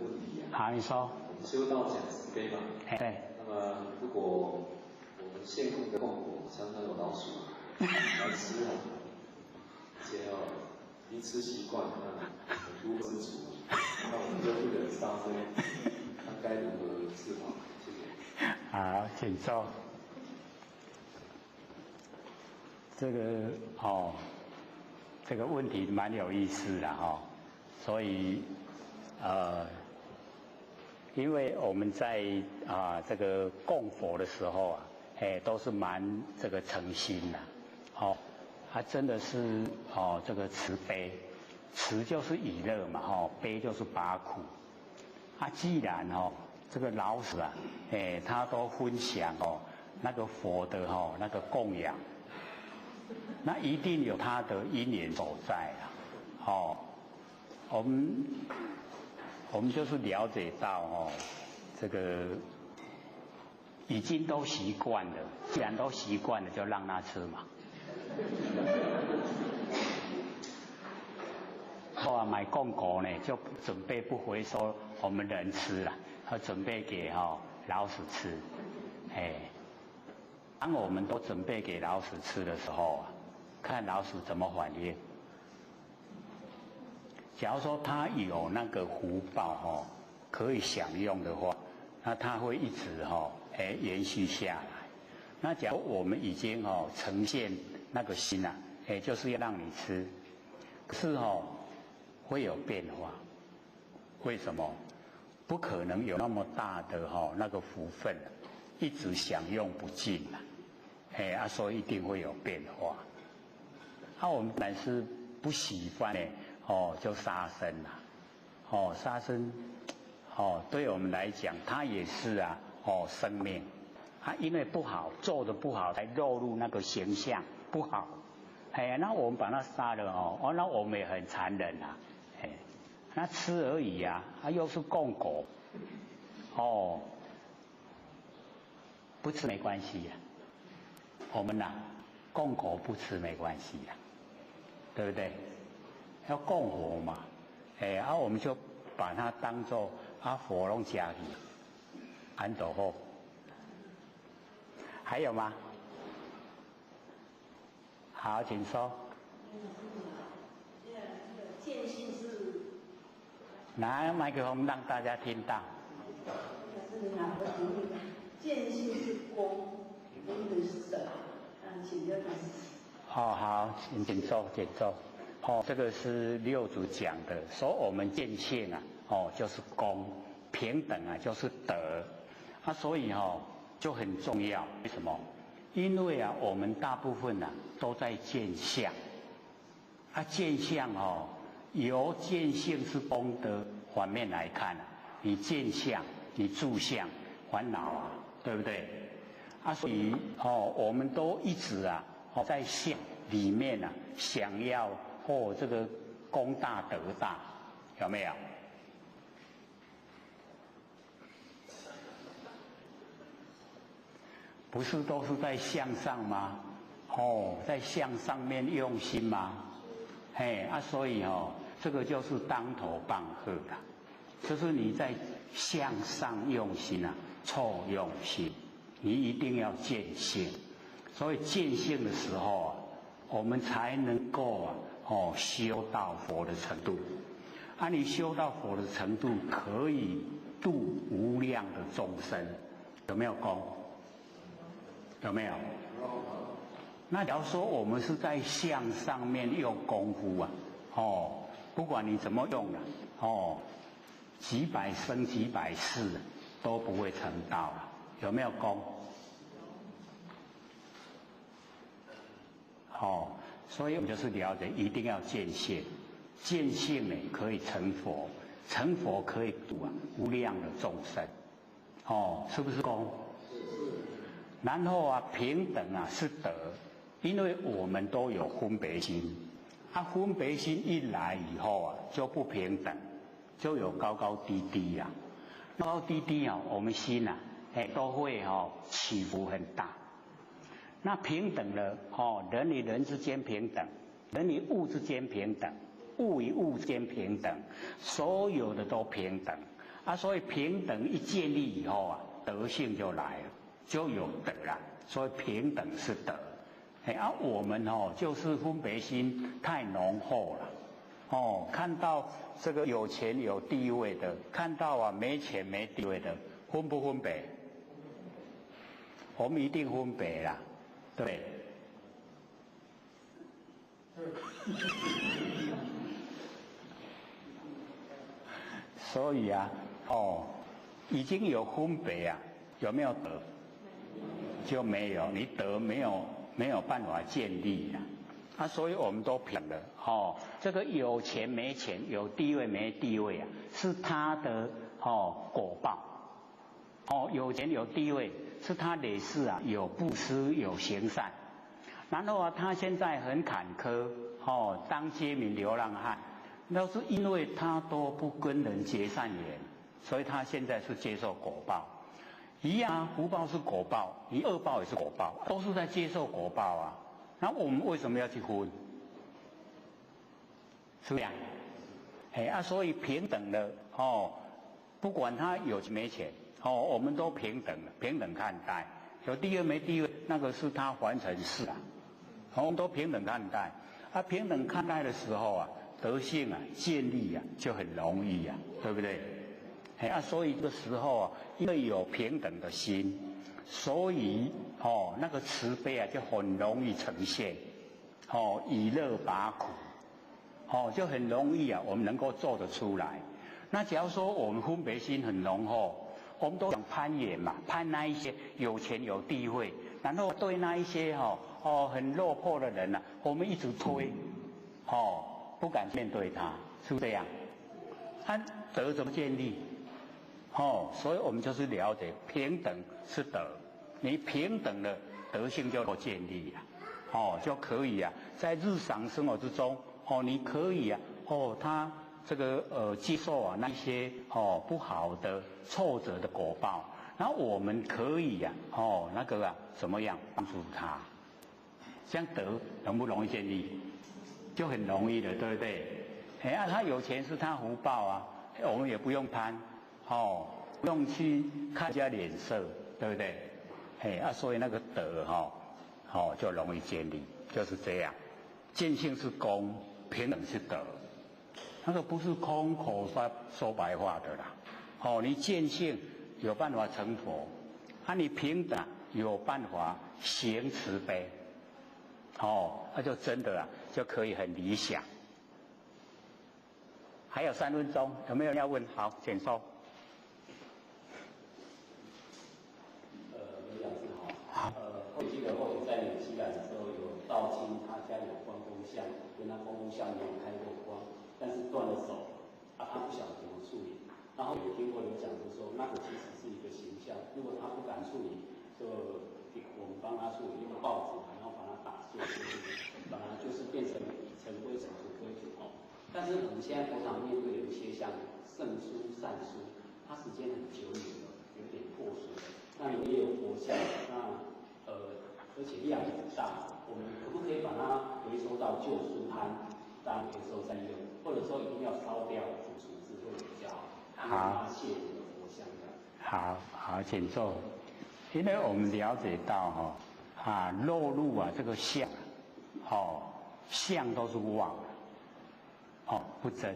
问题好，你说。我们修道讲慈悲嘛？对。那么如果我们现供的供果像那种老鼠来吃而且一吃习惯，那很多不知足，那我们就不忍杀生，那该如何是好？谢谢。好，请坐。这个这个问题蛮有意思的所以因为我们在这个供佛的时候都是蛮这个诚心的，他真的是这个慈悲，慈就是以乐嘛，悲就是拔苦。既然这个老师他都分享那个佛的那个供养，那一定有他的因缘所在我们就是了解到这个已经都习惯了，既然都习惯了，就让他吃嘛。买供果呢，就准备不回收我们人吃了，他准备给老鼠吃。当我们都准备给老鼠吃的时候看老鼠怎么反应。假如说他有那个福报可以享用的话，那他会一直延续下来。那假如我们已经呈现那个心就是要让你吃，可是会有变化。为什么？不可能有那么大的那个福分一直享用不尽所以一定会有变化。我们本来是不喜欢就杀生杀生对我们来讲，它也是生命。因为不好做的不好，才落入那个形象不好。那我们把它杀了那我们也很残忍那吃而已又是供果不吃没关系我们供果不吃没关系对不对？要供佛嘛，我们就把它当作佛拢加去，安走后，还有吗？好，请说。见性是拿麦克风让大家听到。见性是功，功是神，请教你。好，请坐。这个是六祖讲的，说我们见性就是功，平等就是德，所以就很重要。为什么？因为我们大部分都在见相，见相由见性是功德反面来看你见相，你住相，烦恼对不对？所以我们都一直在相里面想要这个功大德大，有没有？不是都是在向上吗？在向上面用心吗？所以这个就是当头棒喝的，就是你在向上用心错用心，你一定要见性。所以见性的时候我们才能够修到佛的程度。你修到佛的程度，可以度无量的众生，有没有功？有没有？那假如说我们是在向上面用功夫不管你怎么用几百生几百世都不会成道了，有没有功？所以我们就是了解，一定要见性，见性呢可以成佛，成佛可以度无量的众生，是不是功？然后平等是德，因为我们都有分别心，分别心一来以后就不平等，就有高高低低高高低低我们心都会起伏很大。那平等了人与人之间平等，人与物之间平等，物与物之间平等，所有的都平等所以平等一建立以后德性就来了，就有德了。所以平等是德。我们就是分别心太浓厚了看到这个有钱有地位的，看到没钱没地位的，分不分别？我们一定分别啦，对。所以已经有分别有没有德？就没有，你德没有办法建立所以我们都平了这个有钱没钱，有地位没地位是他的果报有钱有地位是他累世有布施有行善，然后他现在很坎坷当街民流浪汉，那是因为他都不跟人结善缘，所以他现在是接受果报一样福报是果报，你恶报也是果报，都是在接受果报那我们为什么要去分？是不是所以平等的不管他有钱没钱我们都平等了，平等看待。有地位没地位，那个是他还尘事我们都平等看待平等看待的时候德性建立就很容易对不对？所以这个时候因为有平等的心，所以那个慈悲就很容易呈现以乐拔苦就很容易我们能够做得出来。那假如说我们分别心很浓厚，我们都想攀岩嘛，攀那一些有钱有地位，然后对那一些很落魄的人我们一直推不敢面对他，是不是这样？德怎么建立？所以我们就是了解平等是德，你平等的德性就建立就可以在日常生活之中你可以他这个接受那些不好的挫折的果报，然后我们可以那个怎么样帮助他，这样德容不容易建立？就很容易的，对不对？哎呀，他有钱是他福报啊，我们也不用贪，哦，不用去看人家脸色，对不对？哎啊，所以那个德就容易建立，就是这样。见性是公，平等是德，那个不是空口说白话的啦。你见性有办法成佛，你平等有办法行慈悲，那就真的就可以很理想。还有3分钟，有没有人要问？好，请说。刘讲师好。我记得或许在你期感的时候有道经，他家有关公像，跟他关公像没有开过光，但是断了手，他不晓得怎么处理。然后有听过有讲就是说，那个其实是一个形象，如果他不敢处理，就我们帮他处理，用报纸然后把它打碎，把它就是变成以尘归尘，土归土但是我们现在佛堂面对有一些像圣书、善书，它时间很久远了，有点破损了。那里面也有佛像，那而且量很大，我们可不可以把它回收到旧书摊，当回收再用，或者说一定要烧掉去处置会比较好？谢谢佛像的。好，请坐。因为我们了解到落入这个相，相都是妄。不真，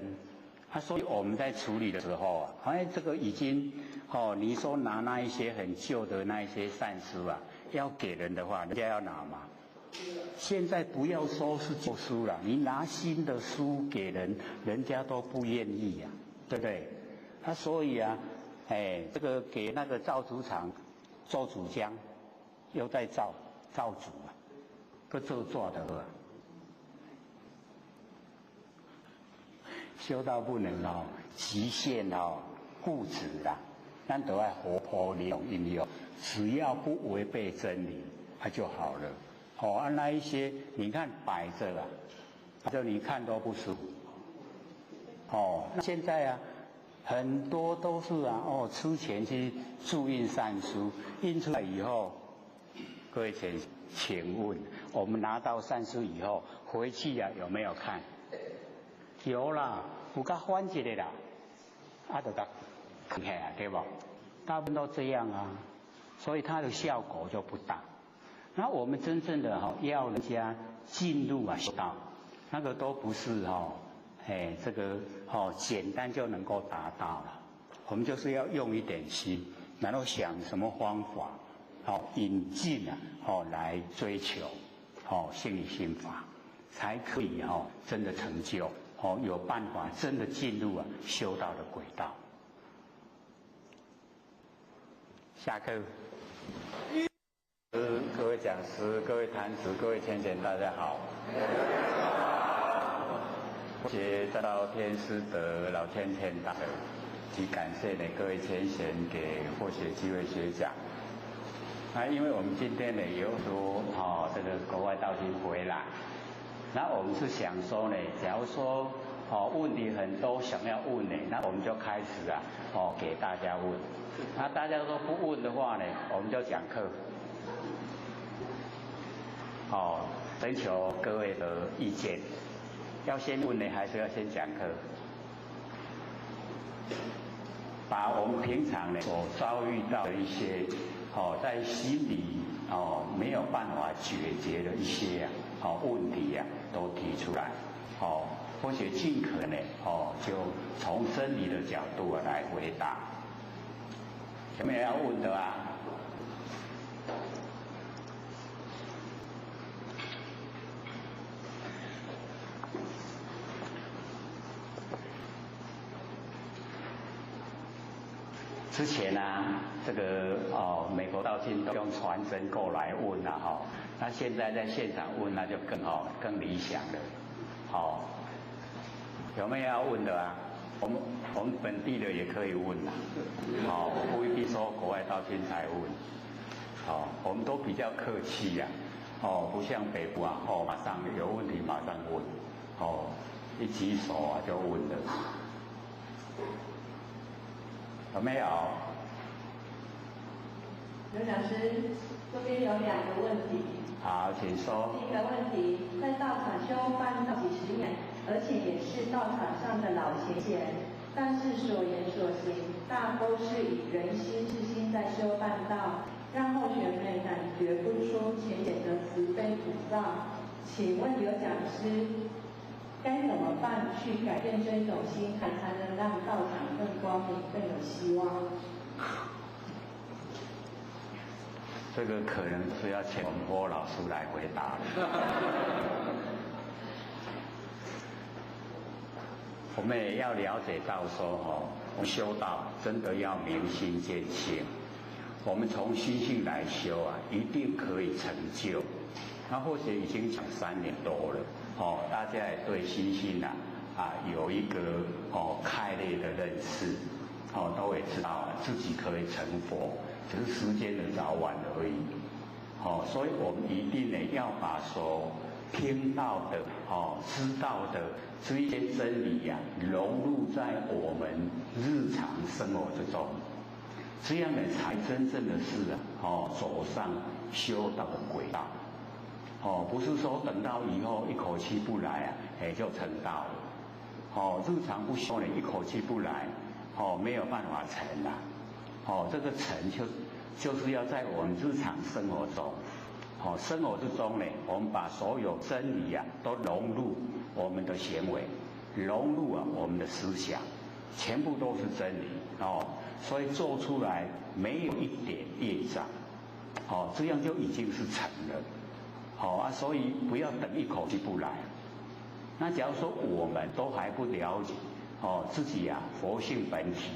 所以我们在处理的时候这个已经你说拿那一些很旧的那一些善书要给人的话，人家要拿吗？现在不要说是旧书了，你拿新的书给人，人家都不愿意对不对？所以这个给那个造纸厂做主浆，又在造纸个做的修道不能极限固执啦，咱都要活泼利用应用，只要不违背真理，就好了。那一些你看摆着就你看都不舒服。那现在很多都是出钱去注印善书，印出来以后，各位请问，我们拿到善书以后回去有没有看？有啦，有甲翻一个啦，就甲放起来，对不？大部分都这样所以它的效果就不大。那我们真正的要人家进入修道，那个都不是这个简单就能够达到了。我们就是要用一点心，然后想什么方法引进来追求心理心法，才可以真的成就。有办法真的进入修道的轨道。下课。各位讲师、各位坛子、各位天贤，大家好。谢老天师德、老天大德，及感谢各位天贤给获学机会学讲。因为我们今天有说这个国外道经回来。那我们是想说假如说问题很多想要问那我们就开始给大家问。那大家都不问的话我们就讲课。征求各位的意见，要先问还是要先讲课？把我们平常所遭遇到的一些在心里没有办法解决的一些问题都提出来，或许尽可能就从真理的角度来回答。有没有要问的之前这个美国道经都用传真过来问那现在在现场问那就更理想了。有没有要问的我们本地的也可以问不一定说国外道经才问。我们都比较客气不像北部马上有问题马上问，一举手就问了。有没有？刘讲师，这边有2个问题。好，请说。第一个问题，在道场修办到几10年，而且也是道场上的老贤贤，但是所言所行大都是以人心之心在修办道，让后学们感觉不出浅显的慈悲普照。请问有讲师该怎么办去改变这种心态，才能让道场更光明、更有希望？这个可能是要请郭老师来回答了。我们也要了解到说，我们修道真的要明心见性。我们从心性来修啊，一定可以成就。那或许已经讲3年多了，大家也对心性有一个开列的认识，都也知道自己可以成佛，只是时间的早晚而已。所以我们一定呢要把所听到的、知道的这一些真理融入在我们日常生活之中，这样呢才真正的是走上修道的轨道。不是说等到以后一口气不来就成道了。日常不修呢，一口气不来，没有办法成这个成就是要在我们日常生活中，生活之中呢，我们把所有真理都融入我们的行为，融入我们的思想，全部都是真理所以做出来没有一点业障，这样就已经是成了。所以不要等一口气不来。那假如说我们都还不了解自己佛性本体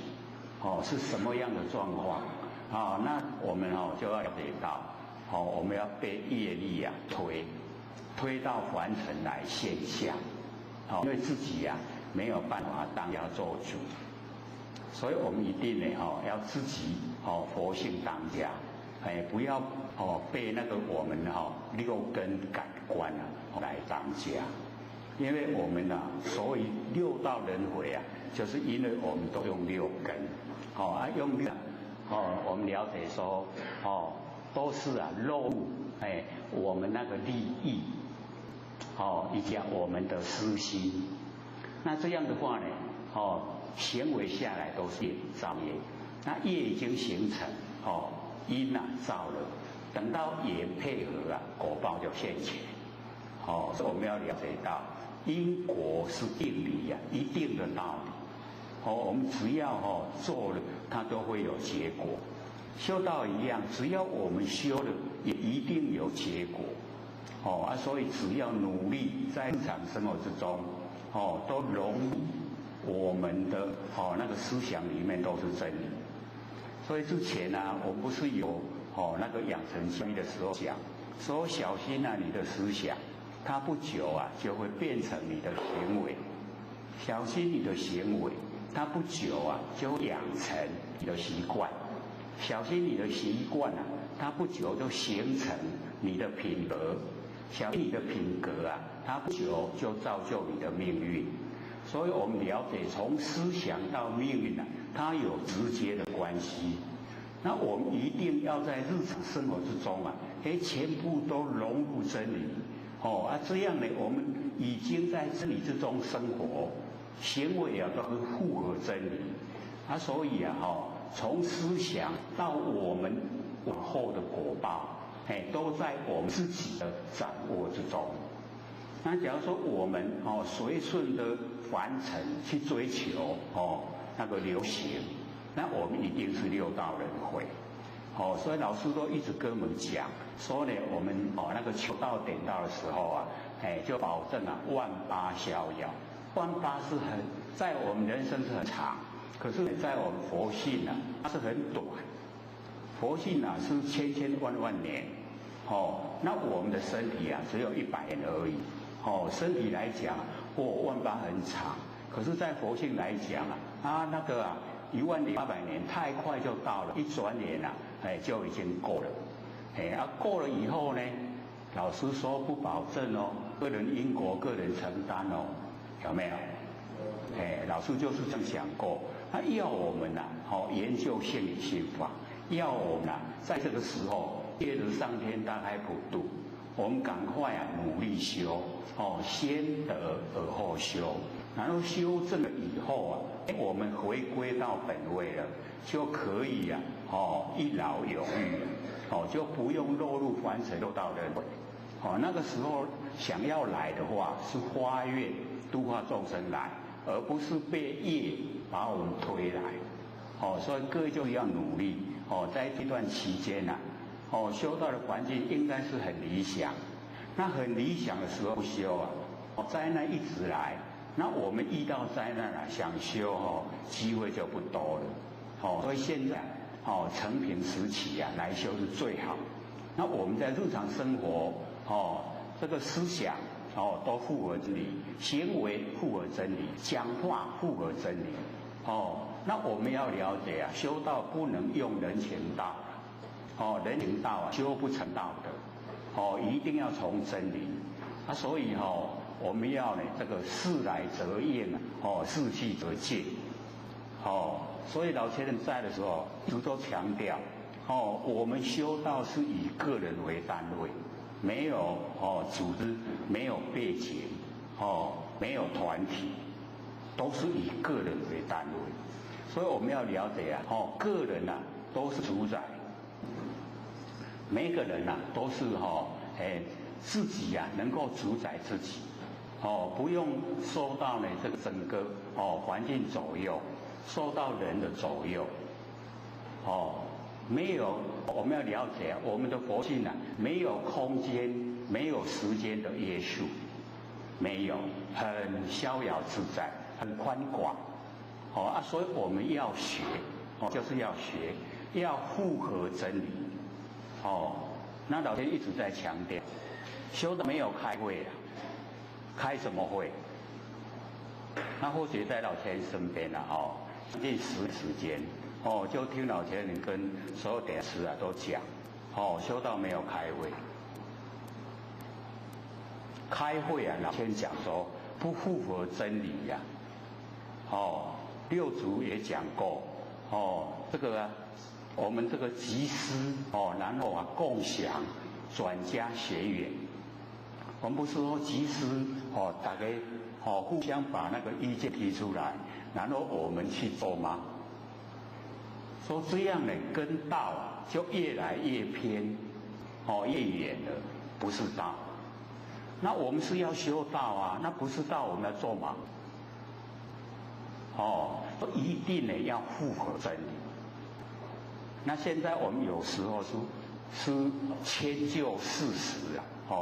是什么样的状况那我们就要了解到我们要被业力推到凡尘来现象因为自己没有办法当家做主，所以我们一定呢要自己佛性当家。不要被那个我们6根感官来当家，因为我们所以6道轮回就是因为我们都用6根用我们了解说都是落入我们那个利益以及我们的私心。那这样的话呢行为下来都是造业，那业已经形成因造了，等到也配合果报就现前所以我们要了解到因果是定理一定的道理我们只要做了，它都会有结果。修道一样，只要我们修了，也一定有结果所以只要努力在日常生活之中都融入我们的那个思想里面都是真理。所以之前我不是有那个养成教育的时候讲说小心你的思想，它不久就会变成你的行为，小心你的行为，它不久就会养成你的习惯，小心你的习惯它不久就形成你的品格，小心你的品格它不久就造就你的命运。所以我们了解从思想到命运它有直接的关系。那我们一定要在日常生活之中全部都融入真理这样呢我们已经在真理之中生活，行为都是符合真理所以从思想到我们往后的果报都在我们自己的掌握之中。那假如说我们随顺的凡尘去追求那个流行，那我们一定是6道轮回所以老师都一直跟我们讲说呢，我们那个求道点到的时候就保证万八逍遥。万八是在我们人生是很长，可是在我们佛性它是很短。佛性是千千万万年那我们的身体只有100年而已身体来讲万八很长，可是在佛性来讲那个10800年太快就到了，一转眼就已经过了过了以后呢，老师说不保证个人因果个人承担有没有老师就是这样想过，他要我们研究心理心法，要我们在这个时候借着上天大开普度我们赶快努力修，先得而后修，然后修正了以后我们回归到本位了，就可以一劳永逸就不用落入凡尘六道轮回。那个时候想要来的话，是发愿度化众生来，而不是被业把我们推来。所以各位就要努力在这段期间修道的环境应该是很理想。那很理想的时候不修灾难一直来，那我们遇到灾难想修机会就不多了。所以现在承平时期来修是最好。那我们在日常生活这个思想都符合真理，行为符合真理，讲话符合真理。那我们要了解修道不能用人情道人情道修不成道的一定要从真理。所以我们要这个事来则应事去则进。所以老先生在的时候一直都强调我们修道是以个人为单位，没有组织，没有背景没有团体，都是以个人为单位。所以我们要了解个人都是主宰，每个人都是自己能够主宰自己不用受到这个整个环境左右，受到人的左右没有。我们要了解我们的佛性没有空间没有时间的约束，没有，很逍遥自在，很宽广所以我们要学就是要学，要符合真理那老天一直在强调，修道没有开会开什么会？那或许在老天身边近时间就听老天人跟所有点师都讲修道没有开会。开会老天讲说不符合真理六祖也讲过这个我们这个集思然后共享转加学员。我们不是说集思大家互相把那个意见提出来，然后我们去做吗？说这样跟道就越来越偏越远了，不是道。那我们是要修道那不是道我们要做吗？一定要符合真理。那现在我们有时候是迁就事实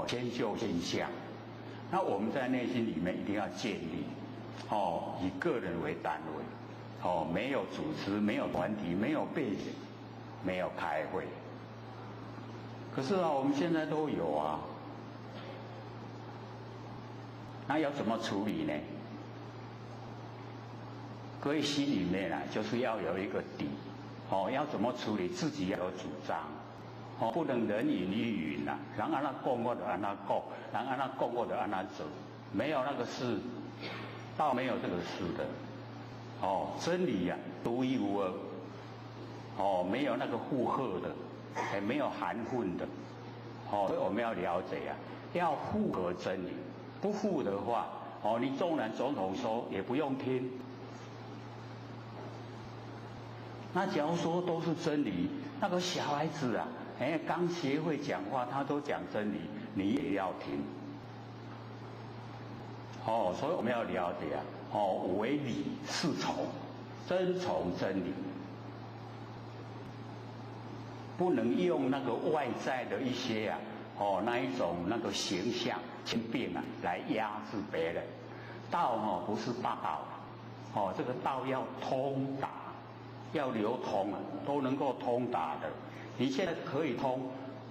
迁就现象。那我们在内心里面一定要建立以个人为单位没有组织，没有团体，没有背景，没有开会。可是我们现在都有那要怎么处理呢？各位心里面就是要有一个底要怎么处理，自己要有主张不能人云亦云人按那讲我就按那讲，人按那讲我就按那走，没有那个事，道没有这个事的真理独一无二没有那个附和的，也没有含混的所以我们要了解要符合真理，不符的话你纵然总统说也不用听。那假如说都是真理，那个小孩子刚学会讲话，他都讲真理，你也要听所以我们要了解为理是从，真从真理，不能用那个外在的一些那一种那个形象轻病来压制别人。道不是霸道这个道要通达，要流通都能够通达的。你现在可以通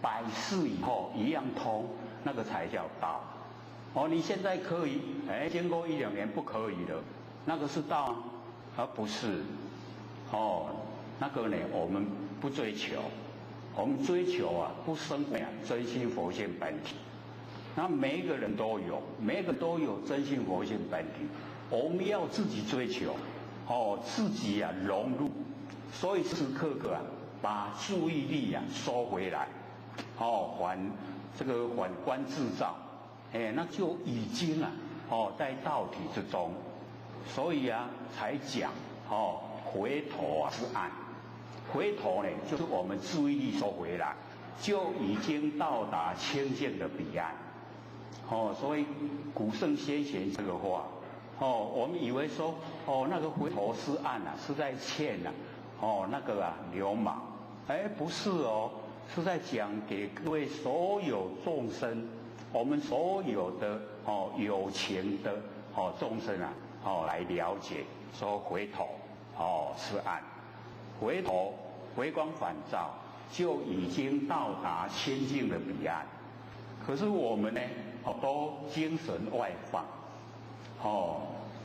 ，100世以后一样通，那个才叫道你现在可以经过1-2年不可以了，那个是道而不是那个呢我们不追求，我们追求不生真心佛性本体。那每一个人都有，每一个都有真心佛性本体，我们要自己追求自己融入。所以时刻把注意力收回来还这个反观自照，那就已经啊，在道体之中，所以啊才讲回头啊是岸，回头呢就是我们注意力收回来，就已经到达清净的彼岸。所以古圣先贤这个话，我们以为说，那个回头是岸啊，是在劝啊，那个啊流氓，不是哦，是在讲给各位所有众生，我们所有的有情的众生啊，来了解，说回头是岸，回头回光返照，就已经到达清净的彼岸。可是我们呢？都精神外放，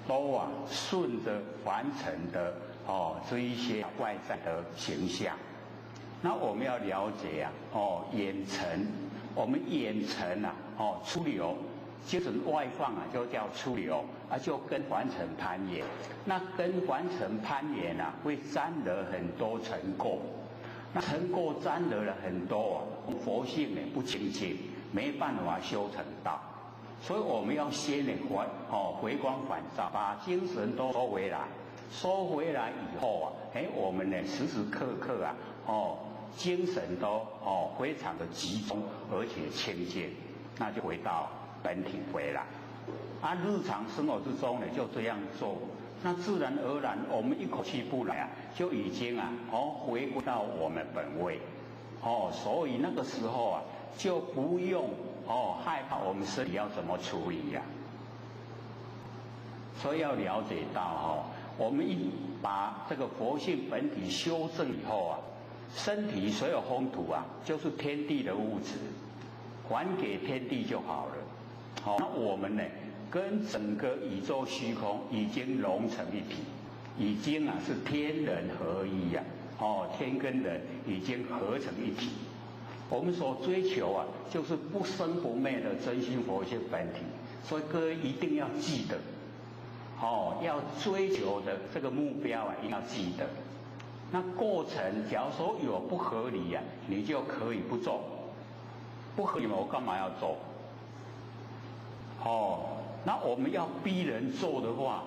都啊顺着凡尘的这一些外在的形象。那我们要了解啊，眼尘，我们眼尘啊，出流，精神外放啊，就叫出流啊，就跟凡尘攀岩。那跟凡尘攀岩啊，会沾惹很多尘垢。那尘垢沾惹了很多啊，佛性呢不清净。没办法修成道，所以我们要先呢回光返照，把精神都收回来。收回来以后啊，我们呢时时刻刻啊，精神都非常的集中，而且清净，那就回到本体回来。日常生活之中呢就这样做，那自然而然我们一口气不来啊，就已经啊回归到我们本位。所以那个时候啊。就不用害怕我们身体要怎么处理呀。所以要了解到我们一把这个佛性本体修正以后啊，身体所有风土啊，就是天地的物质，还给天地就好了。那我们呢，跟整个宇宙虚空已经融成一体，已经啊是天人合一呀。天跟人已经合成一体。我们所追求啊，就是不生不灭的真心佛性本体，所以各位一定要记得，要追求的这个目标啊，一定要记得。那过程，假如说有不合理啊，你就可以不做。不合理嘛，我干嘛要做？那我们要逼人做的话，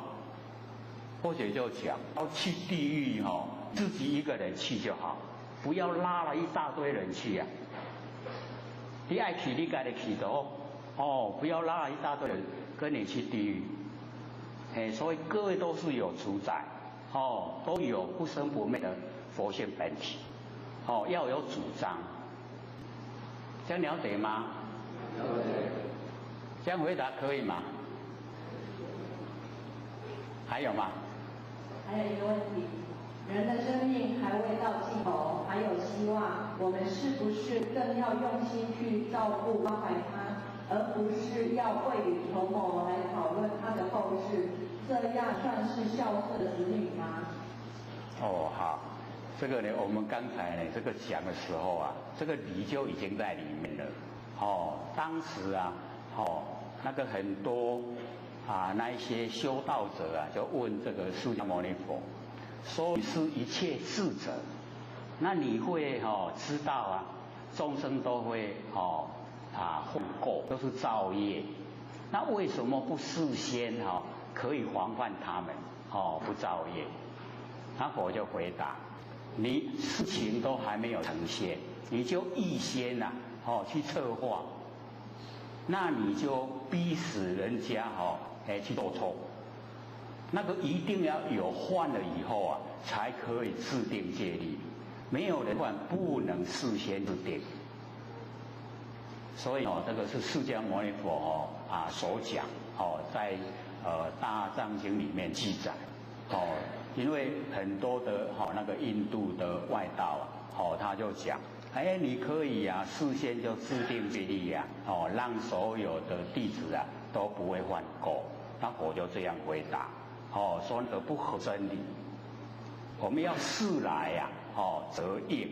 或者就讲要去地狱自己一个人去就好，不要拉了一大堆人去啊。你爱去，你该得去的不要拉了一大堆人跟你去地狱。所以各位都是有主宰，都有不生不灭的佛性本体，要有主张。这样了解吗？了解。这样回答可以吗？还有吗？还有一个问题。人的生命还未到尽头，还有希望，我们是不是更要用心去照顾关怀他，而不是要未雨绸缪来讨论他的后事？这样算是孝顺的子女吗？好，这个呢，我们刚才呢这个讲的时候啊，这个理就已经在里面了。当时啊，那个很多那一些修道者啊，就问这个释迦牟尼佛。说你是一切智者，那你会知道啊，众生都会犯过，都是造业。那为什么不事先可以防范他们不造业？那佛就回答：你事情都还没有呈现，你就预先去策划，那你就逼死人家去做错。那个一定要有犯了以后啊，才可以制定戒律。没有人犯，不能事先制定。所以这个是释迦牟尼佛所讲在大藏经里面记载因为很多的那个印度的外道他就讲，你可以事先就制定戒律让所有的弟子都不会犯过。那佛就这样回答。说而不合真理，我们要事来则应，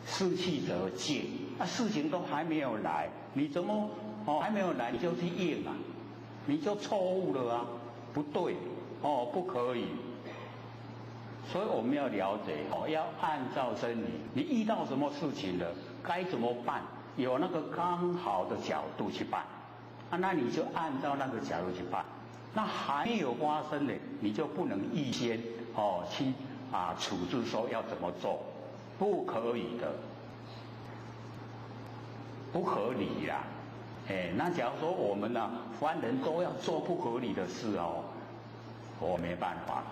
事去则进。事情都还没有来，你怎么还没有来你就去应啊？你就错误了啊，不对不可以。所以我们要了解要按照真理，你遇到什么事情了，该怎么办，有那个刚好的角度去办，那你就按照那个角度去办。那还没有发生的，你就不能预先去处置说要怎么做，不可以的，不合理啦。那假如说我们凡人都要做不合理的事我没办法，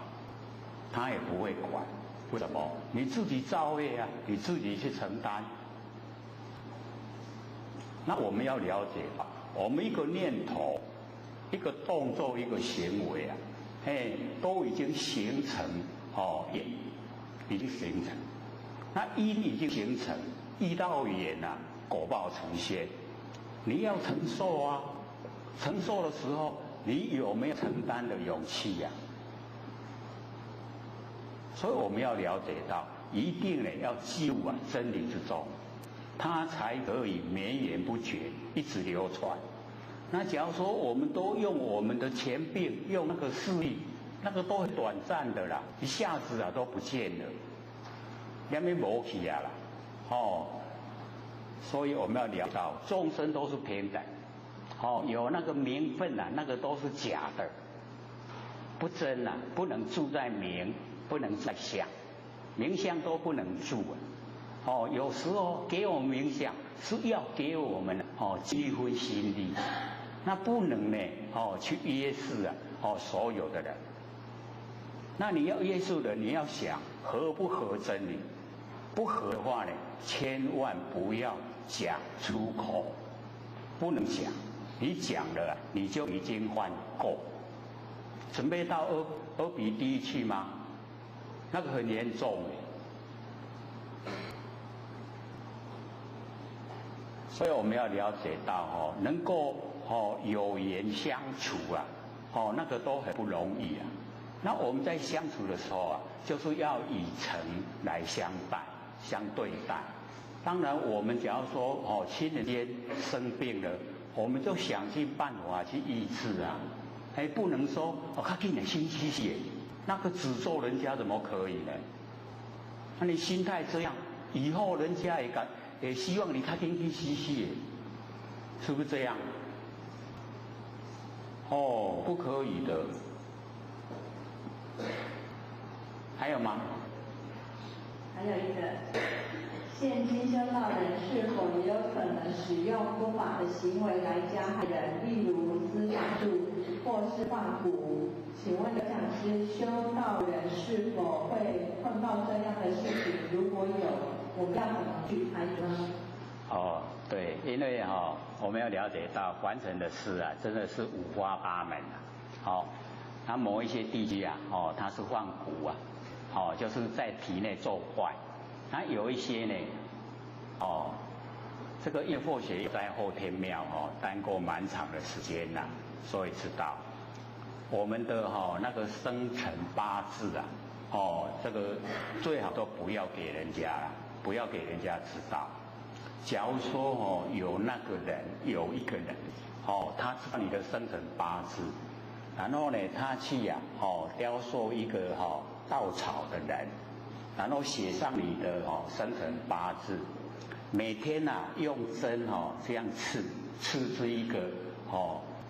他也不会管。为什么？你自己造业啊，你自己去承担。那我们要了解我们一个念头、一个动作、一个行为都已经形成因，已经形成。那因已经形成，遇到缘果报呈现，你要承受啊。承受的时候，你有没有承担的勇气呀？所以我们要了解到，一定要记入真理之中，它才可以绵延不绝，一直流传。那假如说我们都用我们的钱币，用那个势力，那个都很短暂的啦，一下子都不见了，连没没去啦。所以我们要了解到，众生都是平等。有那个名分那个都是假的，不真不能住在名，不能在相，名相都不能住有时候给我们名相是要给我们积分心力，那不能去约束所有的人。那你要约束的，你要想合不合真理，不合的话千万不要讲出口，不能讲。你讲了，你就已经犯过。准备到二比1去吗？那个很严重所以我们要了解到能够有缘相处那个都很不容易那我们在相处的时候就是要以诚来相对待。当然，我们假如说亲人间生病了，我们就想尽办法去医治不能说他给你心虚血，那个诅咒人家怎么可以呢？那你心态这样，以后人家也希望你他天天虚血，是不是这样？不可以的。还有吗？还有一个，现今修道人是否也有可能使用不法的行为来加害人，例如私法术或是放蛊？请问刘讲师，修道人是否会碰到这样的事情？如果有，我们要怎么去排除呢？对，因为我们要了解到凡尘的事真的是五花八门那某一些地区它是放蛊就是在体内作坏。那有一些呢，这个岳父学在后天庙待过蛮长的时间所以知道我们的那个生辰八字这个最好都不要给人家不要给人家知道。假如说有那个人有一个人他知道你的生辰八字，然后呢他去雕塑一个稻草的人，然后写上你的生辰八字，每天用针这样刺这一个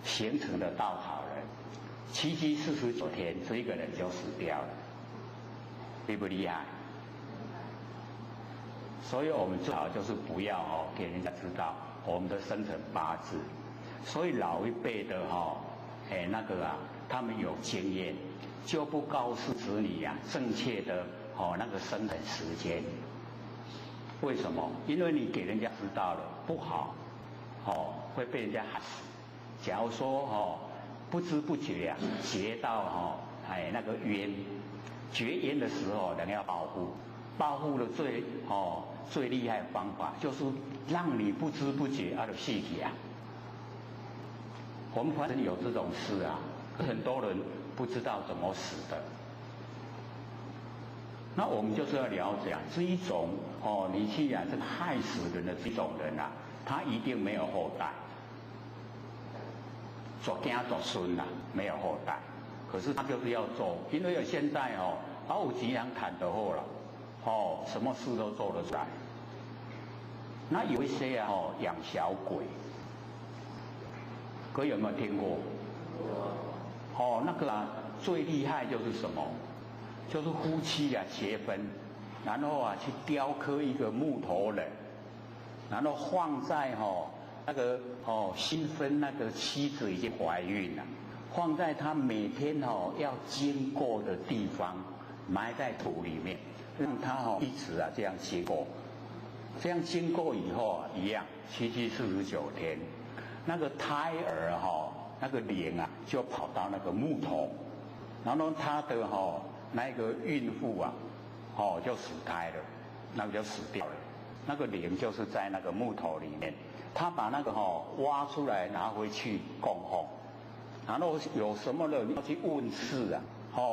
形成的稻草人，7期49天，这一个人就死掉了，厉不厉害？所以我们最好就是不要给人家知道我们的生辰八字。所以老一辈的他们有经验，就不告诉子女正确的那个生辰时间。为什么？因为你给人家知道了不好会被人家害死。假如说不知不觉结到那个冤，绝缘的时候人要保护的最厉害的方法就是让你不知不觉就死去我们凡人有这种事很多人不知道怎么死的。那我们就是要了解这一种你去这个害死人的这种人他一定没有后代，做囝做孙没有后代，可是他就是要做，因为现在有钱人谈得好了什么事都做得出来那有一些啊养小鬼，各位有没有听过？那个啊最厉害就是什么？就是夫妻啊结婚，然后啊去雕刻一个木头人，然后放在那个新婚那个妻子已经怀孕了，放在他每天要经过的地方，埋在土里面，让他一直啊这样经过，这样经过以后一样749天，那个胎儿那个灵啊就跑到那个木头，然后他的那个孕妇啊就死胎了，那个就死掉了，那个灵就是在那个木头里面，他把那个挖出来拿回去供奉，然后有什么人要去问事啊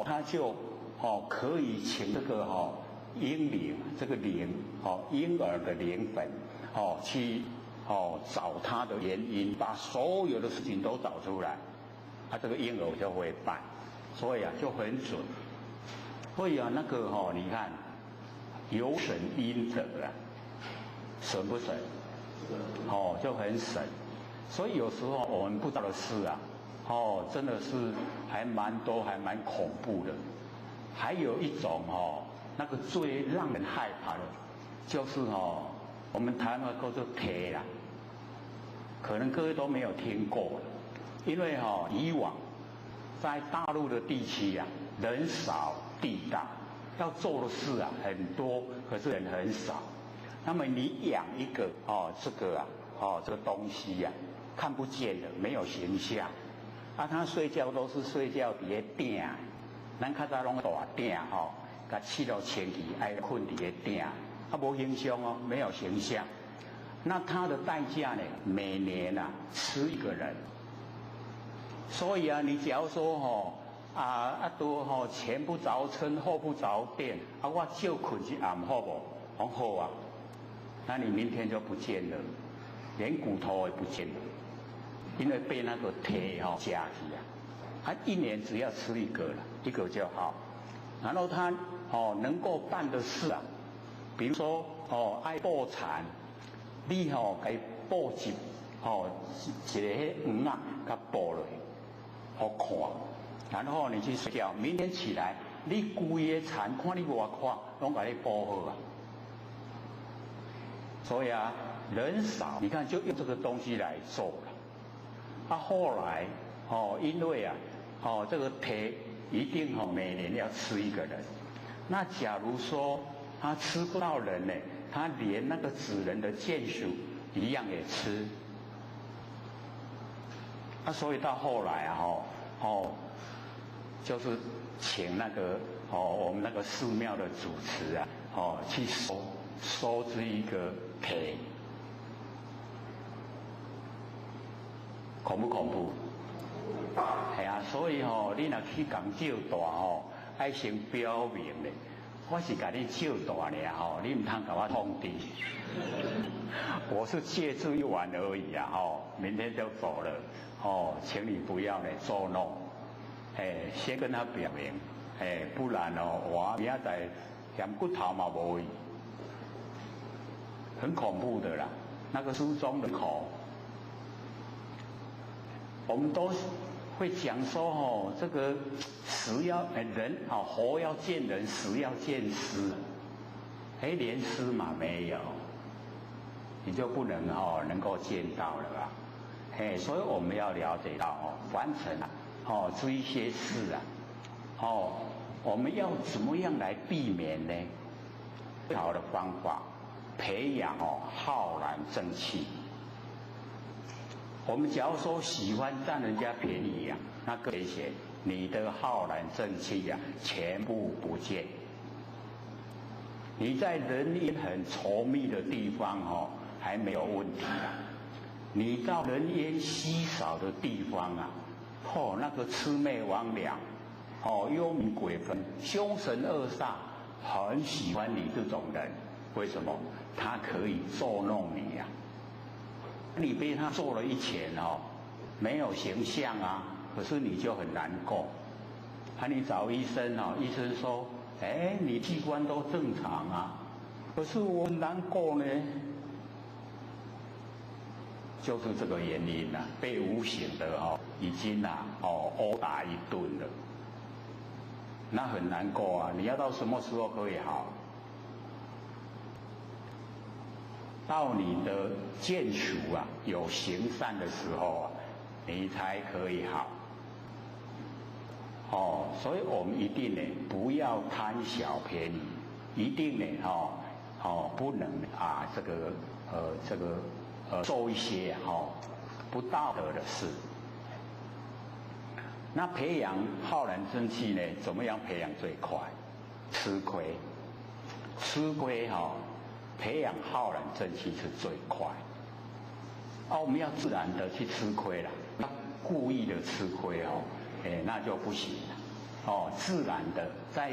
他就可以请这个婴灵这个灵婴儿的灵魂去找他的原因，把所有的事情都找出来，这个婴儿就会办，所以啊就很准。所以啊那个你看有神因者啊，神不神？就很神。所以有时候我们不知道的事啊真的是还蛮多，还蛮恐怖的。还有一种那个最让人害怕的，就是我们台湾叫做贴啦，可能各位都没有听过，因为以往在大陆的地区啊，人少地大，要做的事啊很多，可是人很少。那么你养一个这个啊这个东西呀看不见的，没有形象，他睡觉都是睡觉伫咧顶，咱较早拢大顶甲饲到前去，爱困伫咧顶，无形象没有形象。那它的代价呢？每年啊吃一个人。所以啊，你假如说都前不着村后不着店，我就困一暗好不？好啊，那你明天就不见了，连骨头也不见了，因为被那个铁夹去啊。一年只要吃一个了，一个就好。然后他能够办的事啊，比如说爱破产，你给报一一个黄啊，给报落去，好看。然后你去睡觉，明天起来，你规个产看你偌看，拢给你报好啊。所以啊，人少，你看就用这个东西来做了。后来因为啊，这个铁一定每年要吃一个人。那假如说他吃不到人呢，他连那个纸人的眷属一样也吃。所以到后来就是请那个我们那个寺庙的主持啊去收这一个铁，恐不恐怖？系啊，所以你若去讲照大爱先表明咧，我是甲你照大咧你唔通甲我通知。我是借住一晚而已啊明天就走了请你不要来捉弄，先跟他表明，不然我明仔载嫌骨头嘛无去，很恐怖的啦。那个书中的口，我们都会讲说这个死要人活要见人，死要见尸，连尸嘛没有，你就不能能够见到了吧？所以我们要了解到凡尘这一些事啊，我们要怎么样来避免呢？最好的方法，培养浩然正气。我们假如说喜欢占人家便宜那个危险，你的浩然正气全部不见。你在人烟很稠密的地方还没有问题你到人烟稀少的地方那个魑魅魍魉幽冥鬼魂、凶神恶煞很喜欢你这种人。为什么？他可以捉弄你你被他做了一拳没有形象可是你就很难过。你找医生医生说你器官都正常可是我很难过呢。就是这个原因啦，被无形的已经殴打一顿了，那很难过啊！你要到什么时候可以好？到你的见属有行善的时候你才可以好。所以我们一定呢不要贪小便宜，一定呢不能做一些不道德的事。那培养浩然正气呢，怎么样培养最快？吃亏，培养浩然正气是最快。我们要自然的去吃亏了，要故意的吃亏那就不行了。自然的在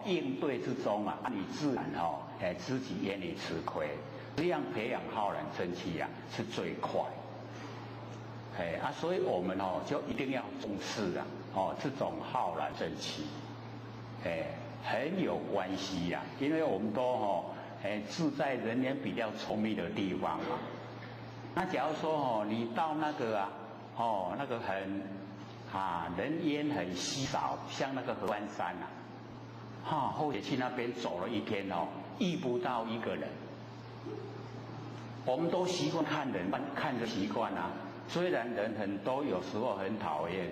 应对之中你自然自己愿意吃亏，这样培养浩然正气是最快。所以我们就一定要重视这种浩然正气，很有关系因为我们都住在人烟比较稠密的地方那假如说你到那个那个很人烟很稀少，像那个合欢山或者去那边走了一天遇不到一个人。我们都习惯看人，看着习惯虽然人很多，有时候很讨厌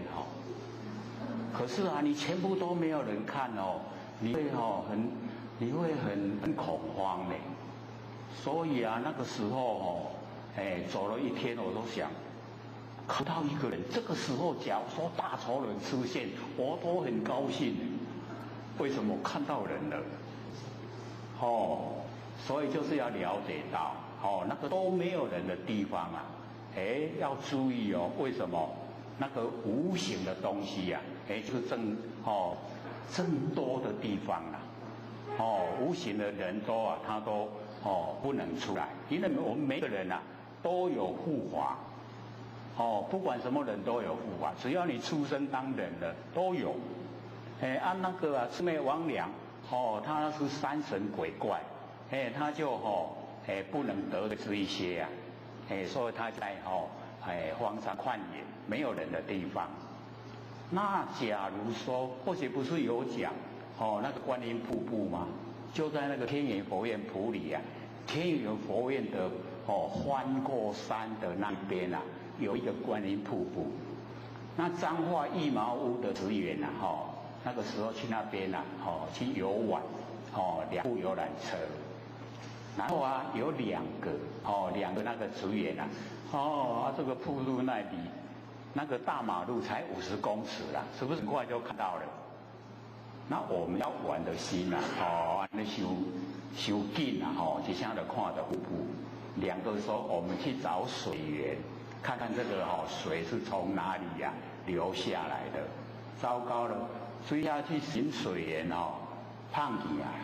可是你全部都没有人看你会很恐慌的。所以那个时候走了一天，我都想看到一个人。这个时候假如说大仇人出现，我都很高兴。为什么看到人了？所以就是要了解到那个都没有人的地方要注意为什么？那个无形的东西就是增多的地方无形的人多他都不能出来，因为我们每个人都有护法不管什么人都有护法，只要你出生当人了都有。那个魑魅魍魉他是山神鬼怪他就不能得的这一些所以他在荒山旷野没有人的地方。那假如说或许不是有讲那个观音瀑布吗？就在那个天元佛院埔里天元佛院的翻过山的那边有一个观音瀑布。那彰化一毛屋的职员那个时候去那边去游玩2部游览车，然后有两个那个职员这个瀑布那里那个大马路才50公尺是不是很快就看到了？那我们要玩的心那修近就像就看到瀑布。2个说我们去找水源，看看这个水是从哪里流下来的。糟糕了，追下去寻水源胖起来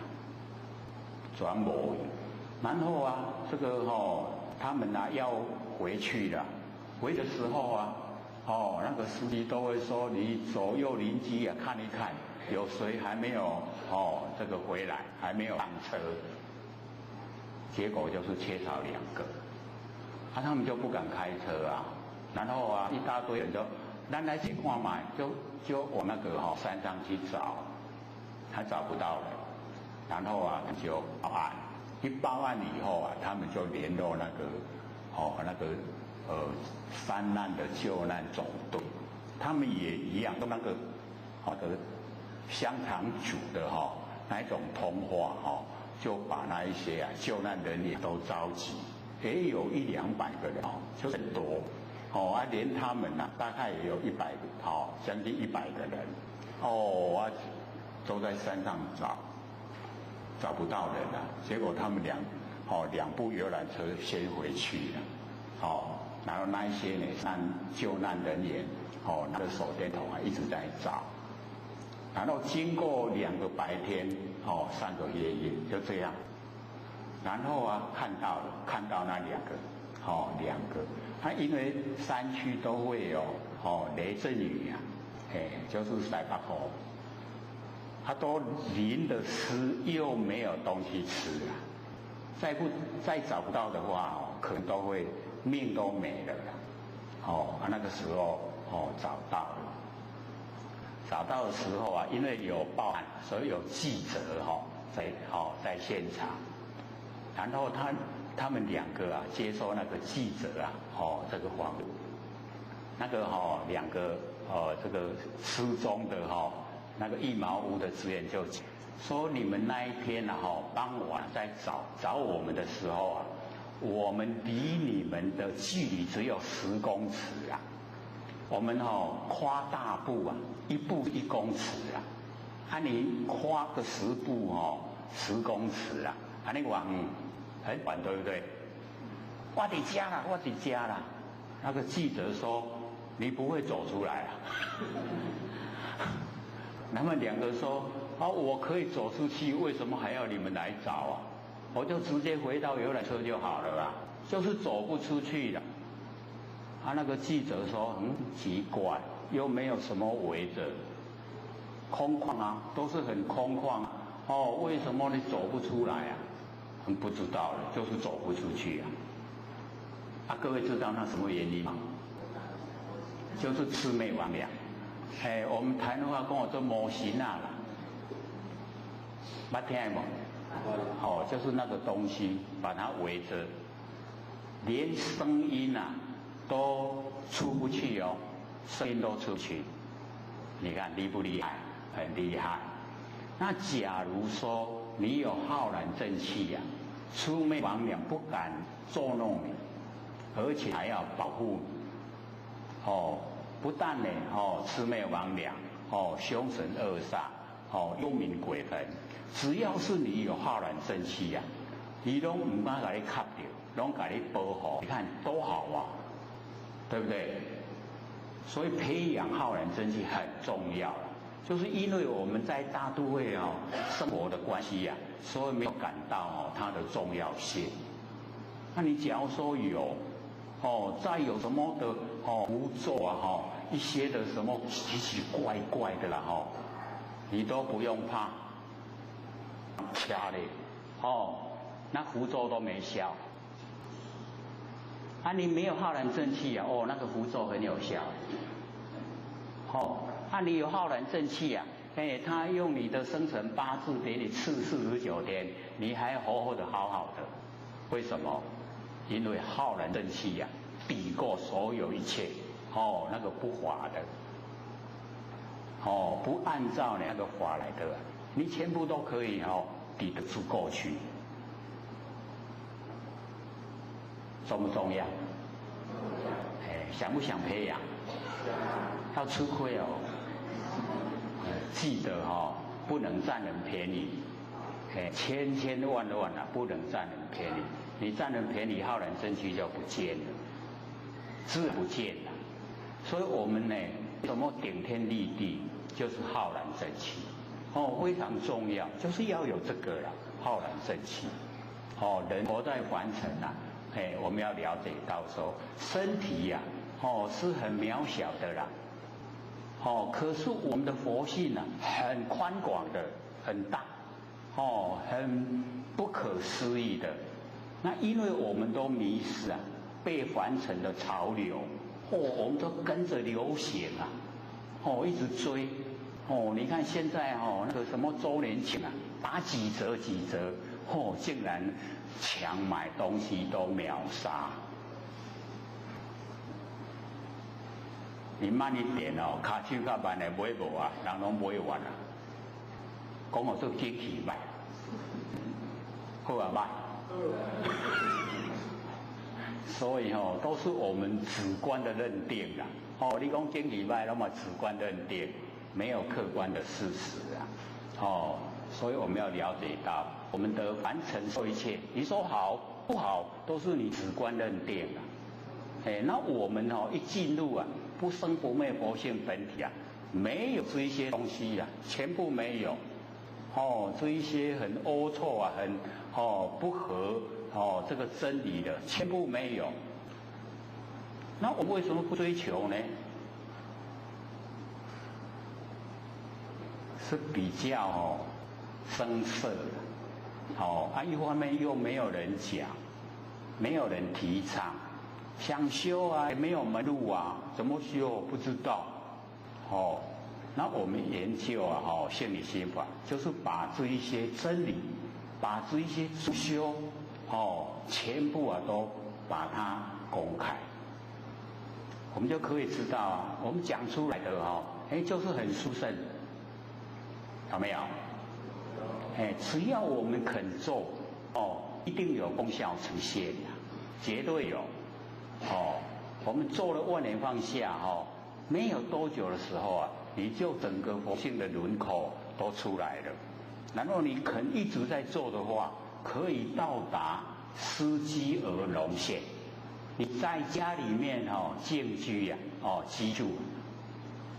转没。然后这个他们要回去了，回的时候那个司机都会说你左右邻居看一看，有谁还没有这个回来，还没有上车。结果就是缺少2个，他们就不敢开车然后一大堆人就咱来去看嘛，就往那个山上去找，还找不到人，然后就报案。一报案以后他们就联络那个山难的救难总队，他们也一样用那个香肠煮的那一种通话就把那一些救难人员都召集，也有100-200个人就很多连他们大概也有100个将近100个人都在山上找不到人结果他们2部游览车先回去了然后那一些救难人员拿着手电筒一直在找，然后经过2个白天3个夜就这样，然后看到那2个因为山区都会有雷阵雨就是西北风，他都淋得湿，又没有东西吃再找不到的话可能都会命都没了啦。那个时候找到了。找到的时候啊，因为有报案，所以有记者在现场，然后他们两个啊接受那个记者啊这个访问，那个两个这个失踪的那个一茅屋的职员就说，你们那一天啊傍晚在找我们的时候啊，我们离你们的距离只有10公尺啊。我们跨大步啊，1步1公尺啊，你跨个10步10公尺啊，你往很远对不对？我在家啦，我在家啦。那个记者说，你不会走出来啊。他们两个说，我可以走出去，为什么还要你们来找啊？我就直接回到游览车就好了啦，就是走不出去了。那个记者说，奇怪，又没有什么围着，空旷啊，都是很空旷为什么你走不出来啊？不知道了，就是走不出去啊。各位知道那什么原因吗？就是魑魅魍魉。我们台湾话跟我做魔神啦，捌听无？就是那个东西把它围着，连声音啊都出不去声音都出不去。你看厉不厉害？很厉害。那假如说你有浩然正气呀，魑魅魍魉不敢捉弄你，而且还要保护你。不但呢魑魅魍魉凶神恶煞幽冥鬼魂，只要是你有浩然正气呀，你都唔敢给你卡掉，拢给你保护。你看多好啊！对不对？所以培养浩然正气很重要，就是因为我们在大都会生活的关系所以没有感到它的重要性。那你假如说有再有什么的符咒啊一些的什么奇奇怪怪的啦你都不用怕，掐嘞那符咒都没效。你没有浩然正气那个符咒很有效。你有浩然正气他用你的生辰八字给你赐49天，你还活活的好好的。为什么？因为浩然正气抵过所有一切那个不法的不按照那个法来的你全部都可以抵得住过去。重不重要？想不想培养？要吃亏记得不能占人便宜，千万不能占人便宜。你占人便宜，浩然正气就不见了，自不见了。所以我们呢，怎么顶天立地，就是浩然正气，非常重要，就是要有这个啦，浩然正气。人活在凡尘我们要了解到说，身体是很渺小的啦，可是我们的佛性很宽广的，很大，很不可思议的。那因为我们都迷失被凡尘的潮流，我们都跟着流行一直追，你看现在那个什么周年庆打几折，竟然抢买东西都秒杀。你慢一点卡手卡慢的买无人拢买完讲我做景气卖，好卖。所以都是我们主观的认定你讲经理卖，那么主观认定，没有客观的事实所以我们要了解到，我们的凡尘所有一切，你说好不好，都是你主观认定那我们一进入不生不灭佛性本体没有这一些东西全部没有这一些很龌龊很不合这个真理的全部没有。那我们为什么不追求呢？是比较生涩的一方面又没有人讲，没有人提倡想修啊，也没有门路啊，怎么修不知道。哦，那我们研究啊，心理心法，就是把这一些真理，把这一些主修，全部啊都把它公开，我们就可以知道啊，我们讲出来的就是很殊胜，有没有？只要我们肯做，一定有功效呈现的，绝对有。我们做了万年放下，没有多久的时候啊，你就整个佛性的轮廓都出来了。然后你肯一直在做的话，可以到达思机而融现。你在家里面静居呀，居住，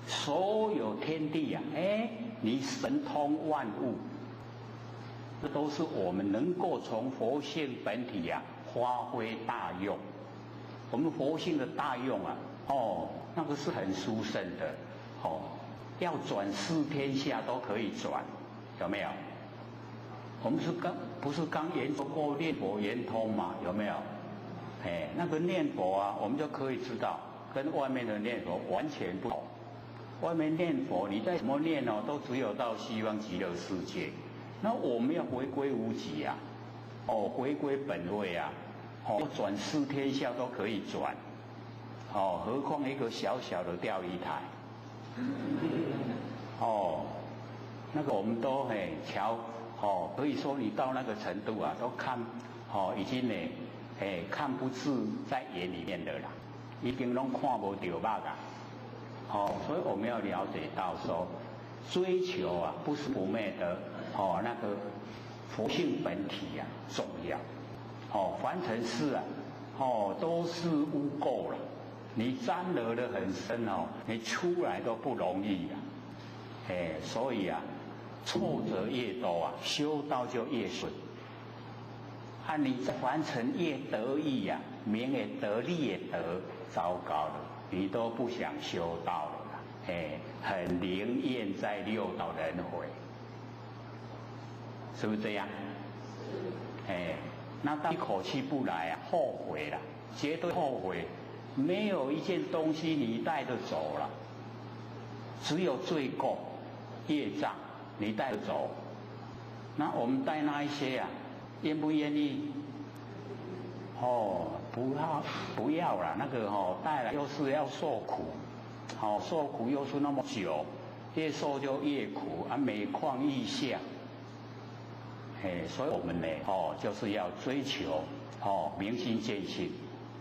所有天地啊，你神通万物，这都是我们能够从佛性本体啊发挥大用。我们佛性的大用啊，那个是很殊胜的，要转世天下都可以转，有没有？我们不是刚研究过念佛圆通嘛，有没有？那个念佛啊，我们就可以知道，跟外面的念佛完全不同。外面念佛，你再怎么念都只有到西方极乐世界。那我们要回归无极啊，回归本位啊，转世天下都可以转，何况一个小小的钓鱼台，那个我们都可以说你到那个程度啊，都看，已经看不是在眼里面的啦，已经拢看不到肉啊，所以我们要了解到说，追求啊不是不昧的，那个佛性本体啊重要，凡尘事啊，都是污垢了，你沾惹得很深你出来都不容易啊，所以啊，挫折越多啊，修道就越顺。你在凡尘越得意呀，名也得，利也得，糟糕了，你都不想修道了啦，很宁愿在六道轮回，是不是这样？那当一口气不来啊，后悔了，绝对后悔，没有一件东西你带着走了，只有罪垢、业障你带着走。那我们带那一些啊，愿不愿意？不要啦，那个带来又是要受苦，受苦又是那么久，越受就越苦啊，每况愈下。所以我们呢，就是要追求明心见性，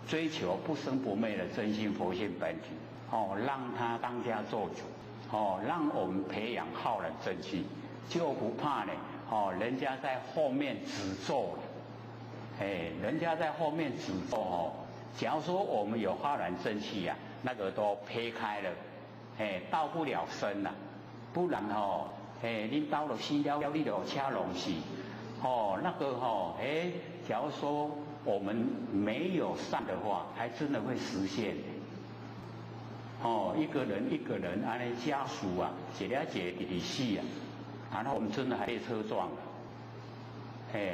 追求不生不灭的真心佛性本体，让它当家做主，让我们培养浩然正气，就不怕呢，人家在后面指咒了。人家在后面指咒假如说我们有浩然正气啊，那个都劈开了，到不了身了，不然你到了死了，你就掐拢死，那个假如说我们没有善的话，还真的会实现。一个人安尼家属啊，一个一死啊，然后我们真的还被车撞了。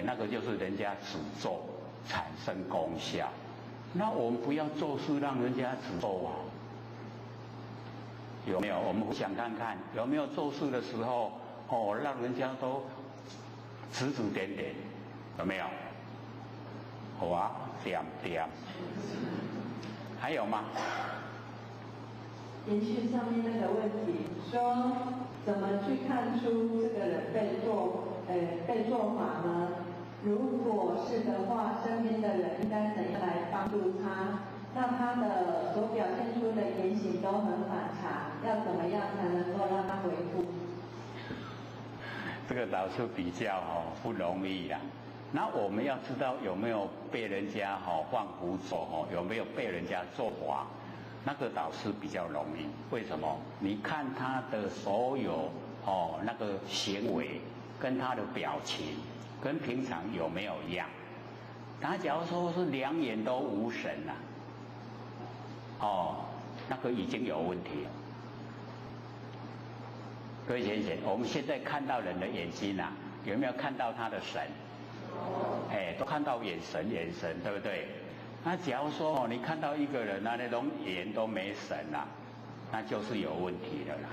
那个就是人家诅咒产生功效，那我们不要做事让人家诅咒啊，有没有？我们想看看有没有做事的时候，让人家都指指点点，有没有？好啊，点，还有吗？延续上面那个问题，说怎么去看出这个人被做法呢？如果是的话，身边的人应该怎样来帮助他？那他的所表现出的言行都很反常，要怎么样才能够让他回复？这个老是比较不容易啦。那我们要知道有没有被人家放胡走有没有被人家做法？那个倒是比较容易。为什么？你看他的所有那个行为跟他的表情跟平常有没有一样？他假如说是两眼都无神那个已经有问题了。各位先生，我们现在看到人的眼睛啊，有没有看到他的神？都看到眼神，对不对？那假如说你看到一个人那种眼都没神啦，那就是有问题了啦。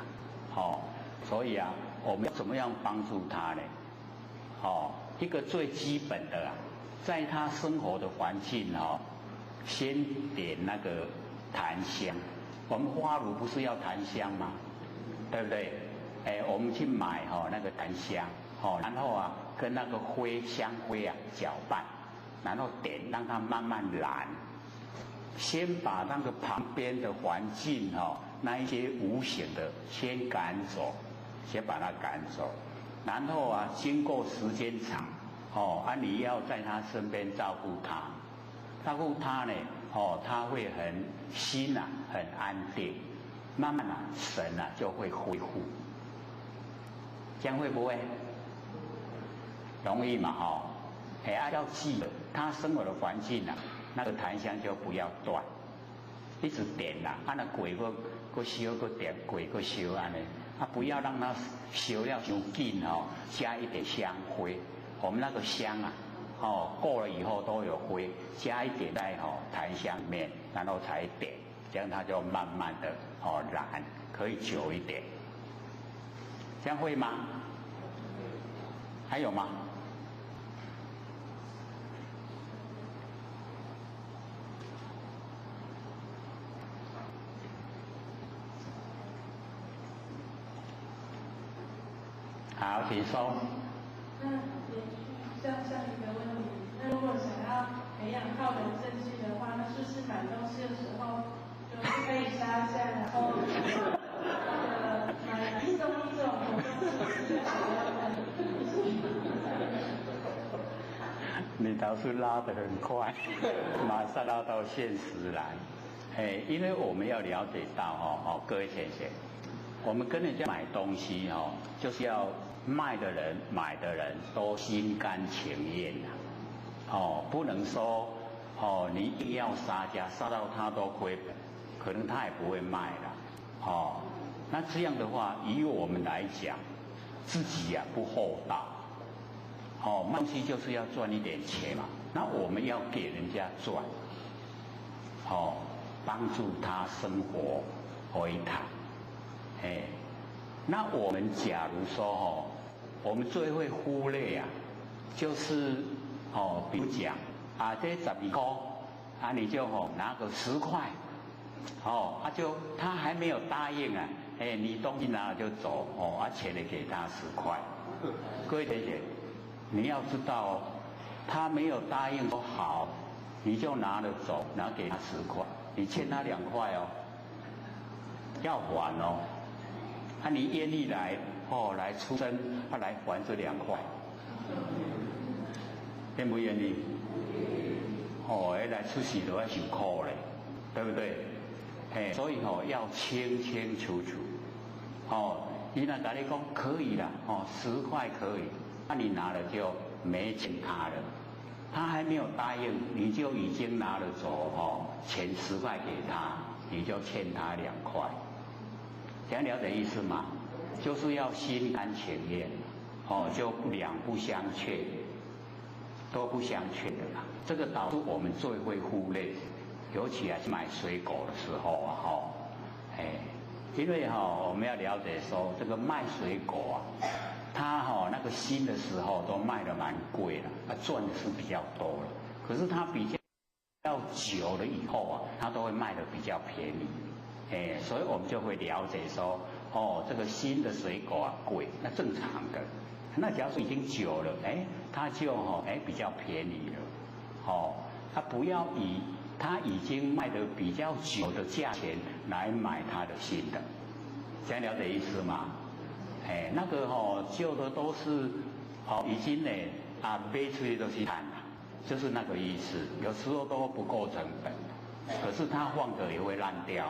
所以啊，我们要怎么样帮助他呢？一个最基本的在他生活的环境先点那个檀香。我们花炉不是要檀香吗？对不对？我们去买那个檀香，然后跟那个香灰搅拌，然后点让它慢慢燃。先把那个旁边的环境那一些无形的先赶走，先把它赶走，然后经过时间长，你要在他身边照顾他，呢，他会心很安定，慢慢神就会恢复，这样会不会？容易嘛要记得他生活的环境那个檀香就不要断，一直点啦，那鬼个烧个点，鬼个烧安尼，不要让它烧了太紧加一点香灰，我们那个香过了以后都有灰，加一点在檀香里面，然后才点，这样它就慢慢的燃，可以久一点，这样会吗？还有吗？好，请说。那像一个问题，那如果想要培养靠人正气的话，那是不是买东西的时候就可以杀价，然后买一送一这种活动是想要的？你倒是拉得很快，马上拉到现实来。因为我们要了解到各位先生，我们跟人家买东西就是要卖的人、买的人都心甘情愿不能说你一定要杀价，杀到他都亏本，可能他也不会卖了那这样的话，以我们来讲，自己不厚道卖东西就是要赚一点钱嘛，那我们要给人家赚帮助他生活回谈那我们假如说我们最会忽略就是比如讲这12块你就拿个10块就他还没有答应你东西拿了就走钱也给他10块。各位同学，你要知道他没有答应说好，你就拿了走，拿给他10块，你欠他2块要还你愿意来来出声来还这2块，愿不愿意？来出事都要受苦嘞，对不对？所以要清清楚楚你那跟你讲可以啦10块可以，你拿了就没请他了，他还没有答应，你就已经拿了走钱10块给他，你就欠他2块，这样了解意思吗？就是要心甘情愿就两不相欠，都不相欠的啦。这个导致我们最会忽略，尤其是买水果的时候因为我们要了解说这个卖水果他那个新的时候都卖得蛮贵的，赚的是比较多了，可是他比较久了以后他都会卖得比较便宜所以我们就会了解说这个新的水果贵，那正常的。那假如说已经久了它就比较便宜了他不要以他已经卖得比较久的价钱来买他的新的，这样了解意思吗？那个旧的都是已经卖出去都是烂了，就是那个意思，有时候都不够成本，可是它放着也会烂掉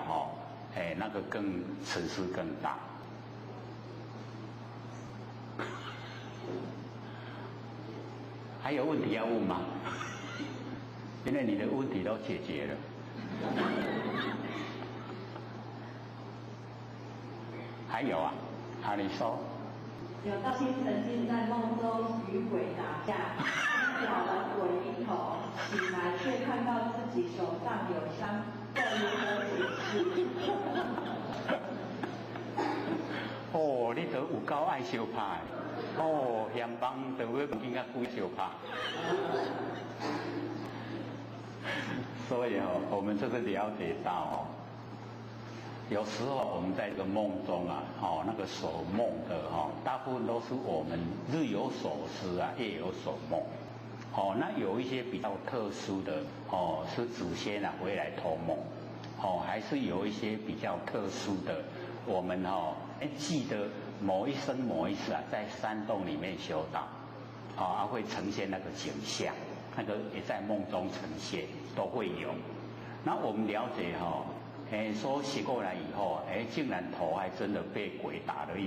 那个更损失更大。还有问题要问吗？因为你的问题都解决了。还有你说。有道亲曾经在梦中与鬼打架，看了鬼一头，醒来却看到自己上有伤，这如何解释？哦，你都有够爱相拍，哦，嫌帮就要更加贵相拍。所以哦，我们就是了解到哦，有时候我们在这个梦中啊，哦，那个所梦的哦，大部分都是我们日有所思啊，夜有所梦。哦，那有一些比较特殊的哦，是祖先啊回来托梦，哦，还是有一些比较特殊的，我们哦，记得某一生某一世啊，在山洞里面修道，啊，会呈现那个景象，那个也在梦中呈现，都会有。那我们了解哈，说醒过来以后，竟然头还真的被鬼打了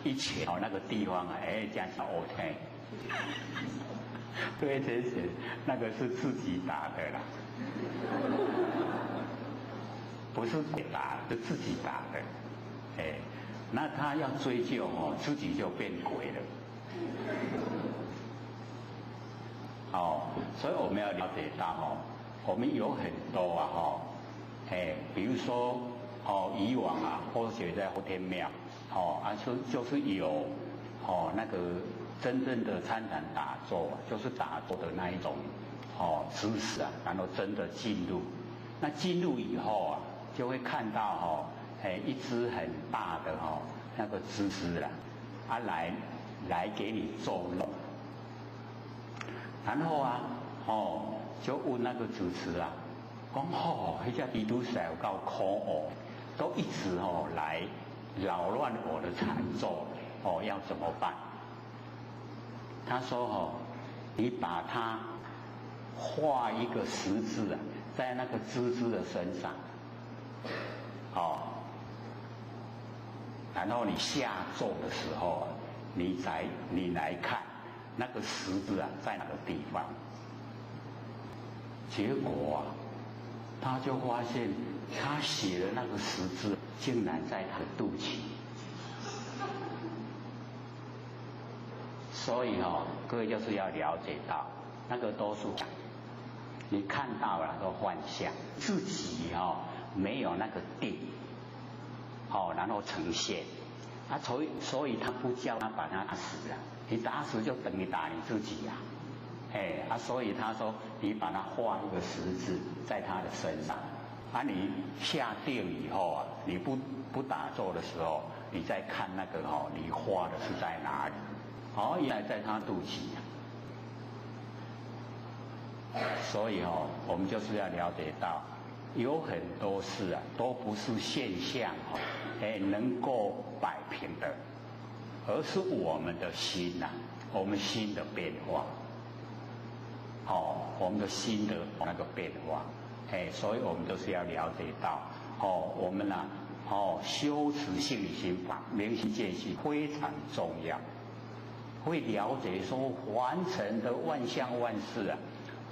一拳，哦，那个地方啊，这样子 OK。对，这些那个是自己打的啦，不是鬼打，是自己打的。那他要追究哦，自己就变鬼了。哦，所以我们要了解到哦，我们有很多啊哈，比如说哦，以往啊，或者在后天庙，哦啊就是有哦那个。真正的参禅打坐，就是打坐的那一种哦姿势啊，然后真的进入。那进入以后啊，就会看到哦，一只很大的哦那个姿势啦，来给你作弄。然后啊，哦就问那个主持啊，讲哦，那只地都少够可哦，都一直哦来扰乱我的禅坐，哦要怎么办？他说哦，你把它画一个十字啊，在那个蜘蛛的身上，哦，然后你下坐的时候啊，你来看那个十字啊在哪个地方。结果啊，他就发现他写的那个十字竟然在他的肚脐。所以哦，各位就是要了解到，那个都是你看到了都幻象，自己哦没有那个定，哦，然后呈现，啊，所以他不叫他把他打死啊，你打死就等于打你自己呀，所以他说你把它画一个十字在他的身上，啊，你下定以后啊，你不打坐的时候，你再看那个哦，你画的是在哪里？哦，原来在他肚脐所以哦，我们就是要了解到，有很多事啊，都不是现象哦，能够摆平的，而是我们的心呐，我们心的变化，哦，我们的心的那个变化，所以我们都是要了解到，哦，我们呐，哦，修持心理心法、明心见性非常重要。会了解说，凡尘的万象万事啊，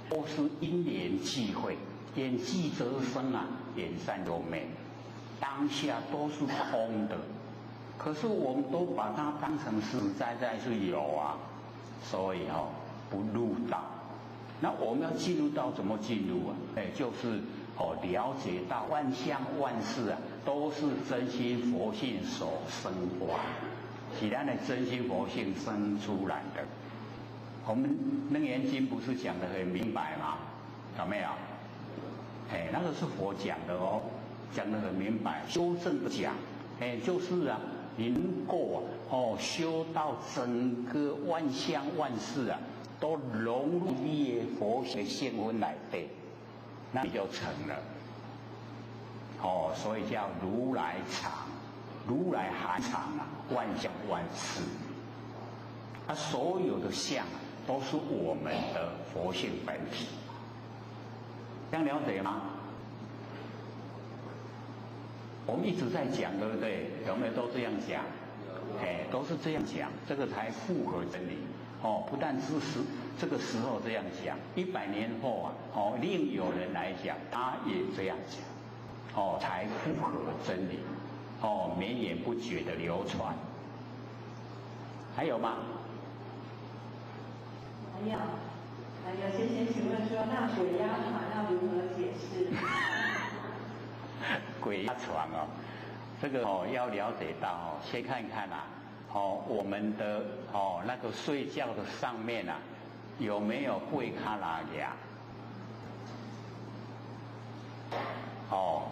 都是因缘际会，缘聚则生啊，缘散则灭，当下都是空的。可是我们都把它当成实实在在是有啊，所以哦不入道。那我们要进入道，怎么进入啊？就是哦了解到万象万事啊，都是真心佛性所生发。是咱的真心佛性生出来的。我们《楞严经》不是讲得很明白吗？有没有？那个是佛讲的哦，讲得很明白。修正的讲，就是啊，你能够哦修到整个万象万事啊，都融入你的佛学性分来对，那你就成了。哦，所以叫如来藏。如来含藏啊，万象万事，所有的相都是我们的佛性本体，这样了解吗？我们一直在讲，对不对？有没有都这样讲？都是这样讲，这个才符合真理。哦，不但是这个时候这样讲，100年后啊，哦，另有人来讲，他也这样讲，哦，才符合真理。哦，绵延不绝的流传，还有吗？还有，先请问说，那鬼压床要如何解释？鬼压床哦，这个哦要了解到哦，先看看啊，哦我们的哦那个睡觉的上面啊有没有贵卡拉牙？哦，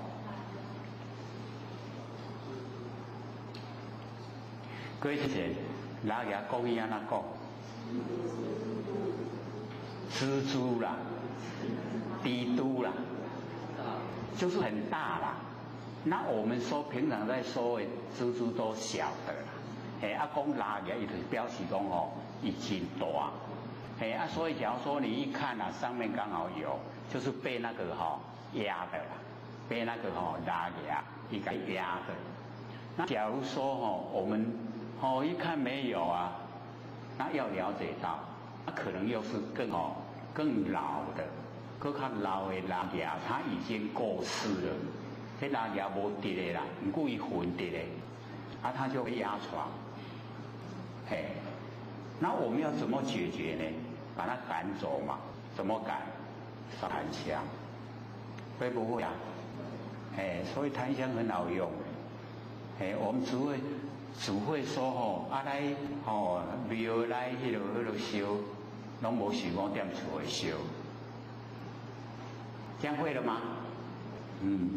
各位姐，拉牙讲伊安那讲？蜘蛛啦，蜘蛛啦，就是很大啦。那我们说平常在说的蜘蛛都小的啦，哎，啊讲拉牙，伊就是表示讲哦，已经大，哎啊，所以假如说你一看啊，上面刚好有，就是被那个哈压的啦，被那个哈拉牙一个压的。那假如说哦，我们哦一看没有啊，那要了解到，那可能又是更老的，更较老的拉牙，它已经过世了。这拉牙无直的啦，唔故意混直的，啊，它就会压床。嘿，那我们要怎么解决呢？把它赶走嘛？怎么赶？上檀香，会不会啊？哎，所以檀香很好用。哎，我们只会说吼，啊来吼庙来迄落烧，拢无想讲踮厝会烧，这样会了吗？嗯，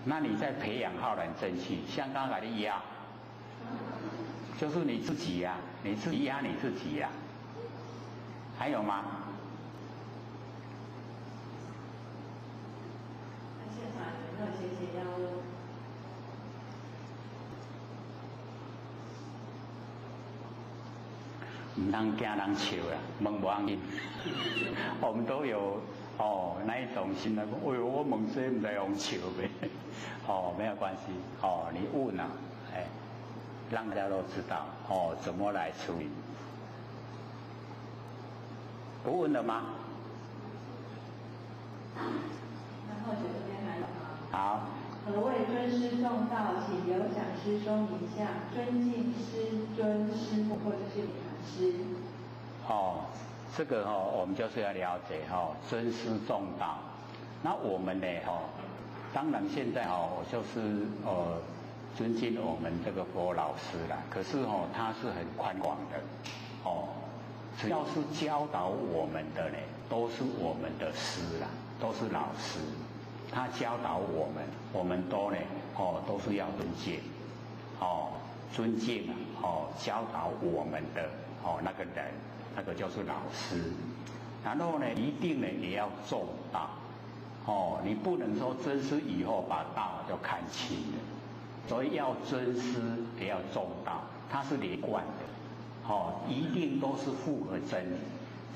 那你在培养浩然正气，像刚才的压，就是你自己呀、你自己压你自己呀、还有吗？现场有没有学姐要问？唔当惊人笑啦，问无要紧。我们都有哦那一种心来讲，哎呦我问这唔知用笑呗，哦没有关系，哦你问啊，哎，让大家都知道哦怎么来处理。不问了吗？那或者这边还有吗？好。何谓尊师重道？请有讲师说明一下。尊敬师尊师母或者是礼堂师。哦，这个哦，我们就是要了解哦，尊师重道。那我们呢哦，当然现在哦，我就是尊敬我们这个佛老师啦。可是哦，他是很宽广的哦，只要是教导我们的呢，都是我们的师啦，都是老师。他教导我们，我们都呢，哦，都是要尊敬，哦，尊敬啊，哦，教导我们的哦那个人，那个就是老师。然后呢，一定呢也要重道，哦，你不能说尊师以后把道就看轻了，所以要尊师也要重道，它是连贯的，哦，一定都是符合真理。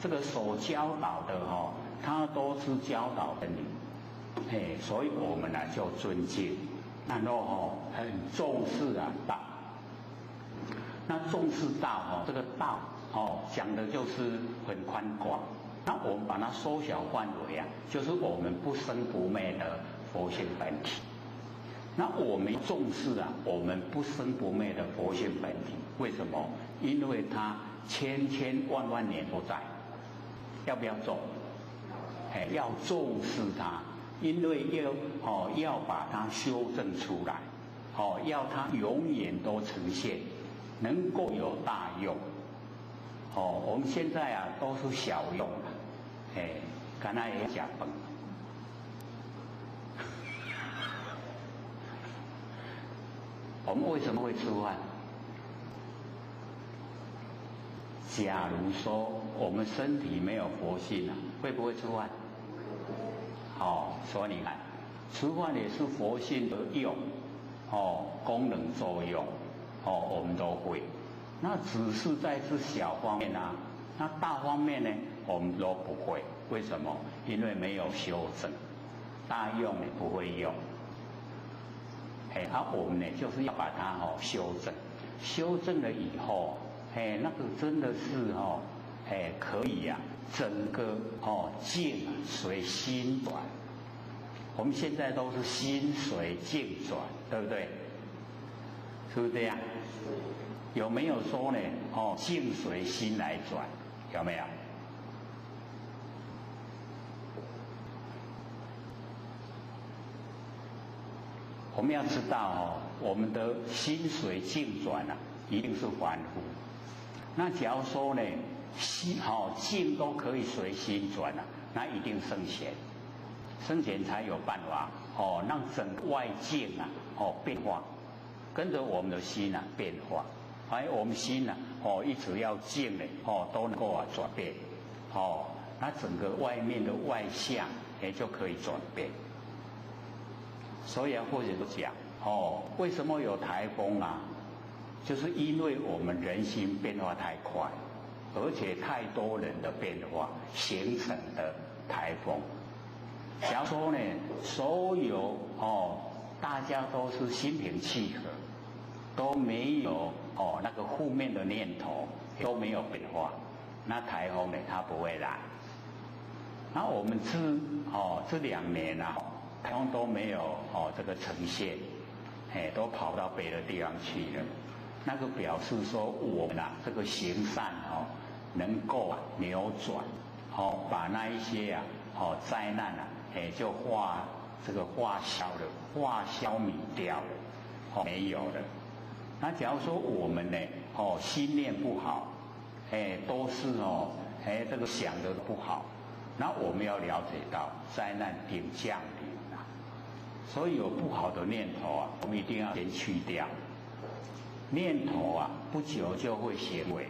这个所教导的哦，它都是教导真理。哎，所以我们呢就尊敬，然后哦很重视啊道。那重视道哦，这个道哦讲的就是很宽广。那我们把它缩小范围啊，就是我们不生不灭的佛性本体。那我们重视啊，我们不生不灭的佛性本体，为什么？因为它千千万万年都在。要不要重？哎，要重视它。因为要把它修正出来，要它永远都呈现，能够有大用。我们现在啊都是小用了，哎，刚才也讲了。我们为什么会出汗？假如说我们身体没有佛性啊，会不会出汗？所以你看，吃饭也是佛性的用，功能作用，我们都会。那只是在这小方面啊，那大方面呢，我们都不会。为什么？因为没有修正，大用也不会用。我们呢就是要把它修正，修正了以后，那个真的是可以啊，整个境随心转。我们现在都是心随境转，对不对？是不是这样？有没有说呢？境随心来转，有没有？我们要知道哦，我们的心水境转啊，一定是凡夫。那假如说呢，境都可以随心转啊，那一定圣贤，圣贤才有办法让整个外境啊变化，跟着我们的心啊变化。还有我们心啊一直要静呢都能够转变那整个外面的外相也就可以转变。所以或者讲为什么有台风啊？就是因为我们人心变化太快，而且太多人的变化形成的台风。假如说呢，所有大家都是心平气和，都没有那个负面的念头，都没有变化，那台风呢它不会来。那我们这2年啊，台风都没有这个呈现，都跑到别的地方去了。那个表示说我们啊这个行善能够扭转把那一些灾难啊就化消弭掉了没有了。那假如说我们呢心念不好都是这个想的不好，那我们要了解到灾难定降临啊。所以有不好的念头啊，我们一定要先去掉。念头啊，不久就会行为，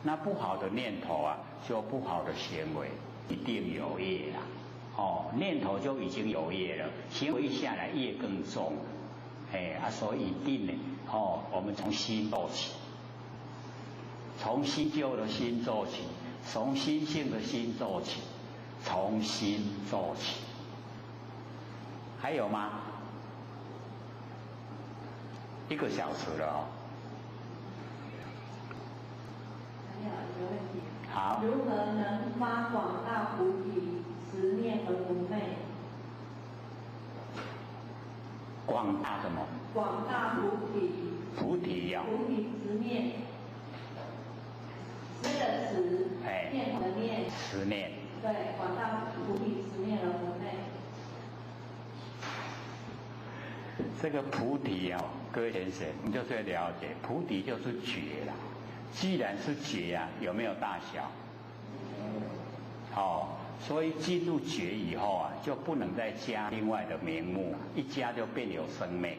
那不好的念头啊，就不好的行为，一定有业啦。念头就已经有业了，行为一下来业更重，所以一定呢，我们从心做起，从新旧的心做起，从心性的心做起，从心做起。还有吗？1个小时了还有一个问题，好，如何能发广大菩提，执念而不昧？广大什么？广大菩提。菩提呀。菩提执念，执的执，念的念。执念。对，广大菩提执念而不昧。这个菩提各位先生，你就是要了解，菩提就是觉啦。既然是觉啊，有没有大小？所以进入觉以后啊，就不能再加另外的名目，一加就变有生灭。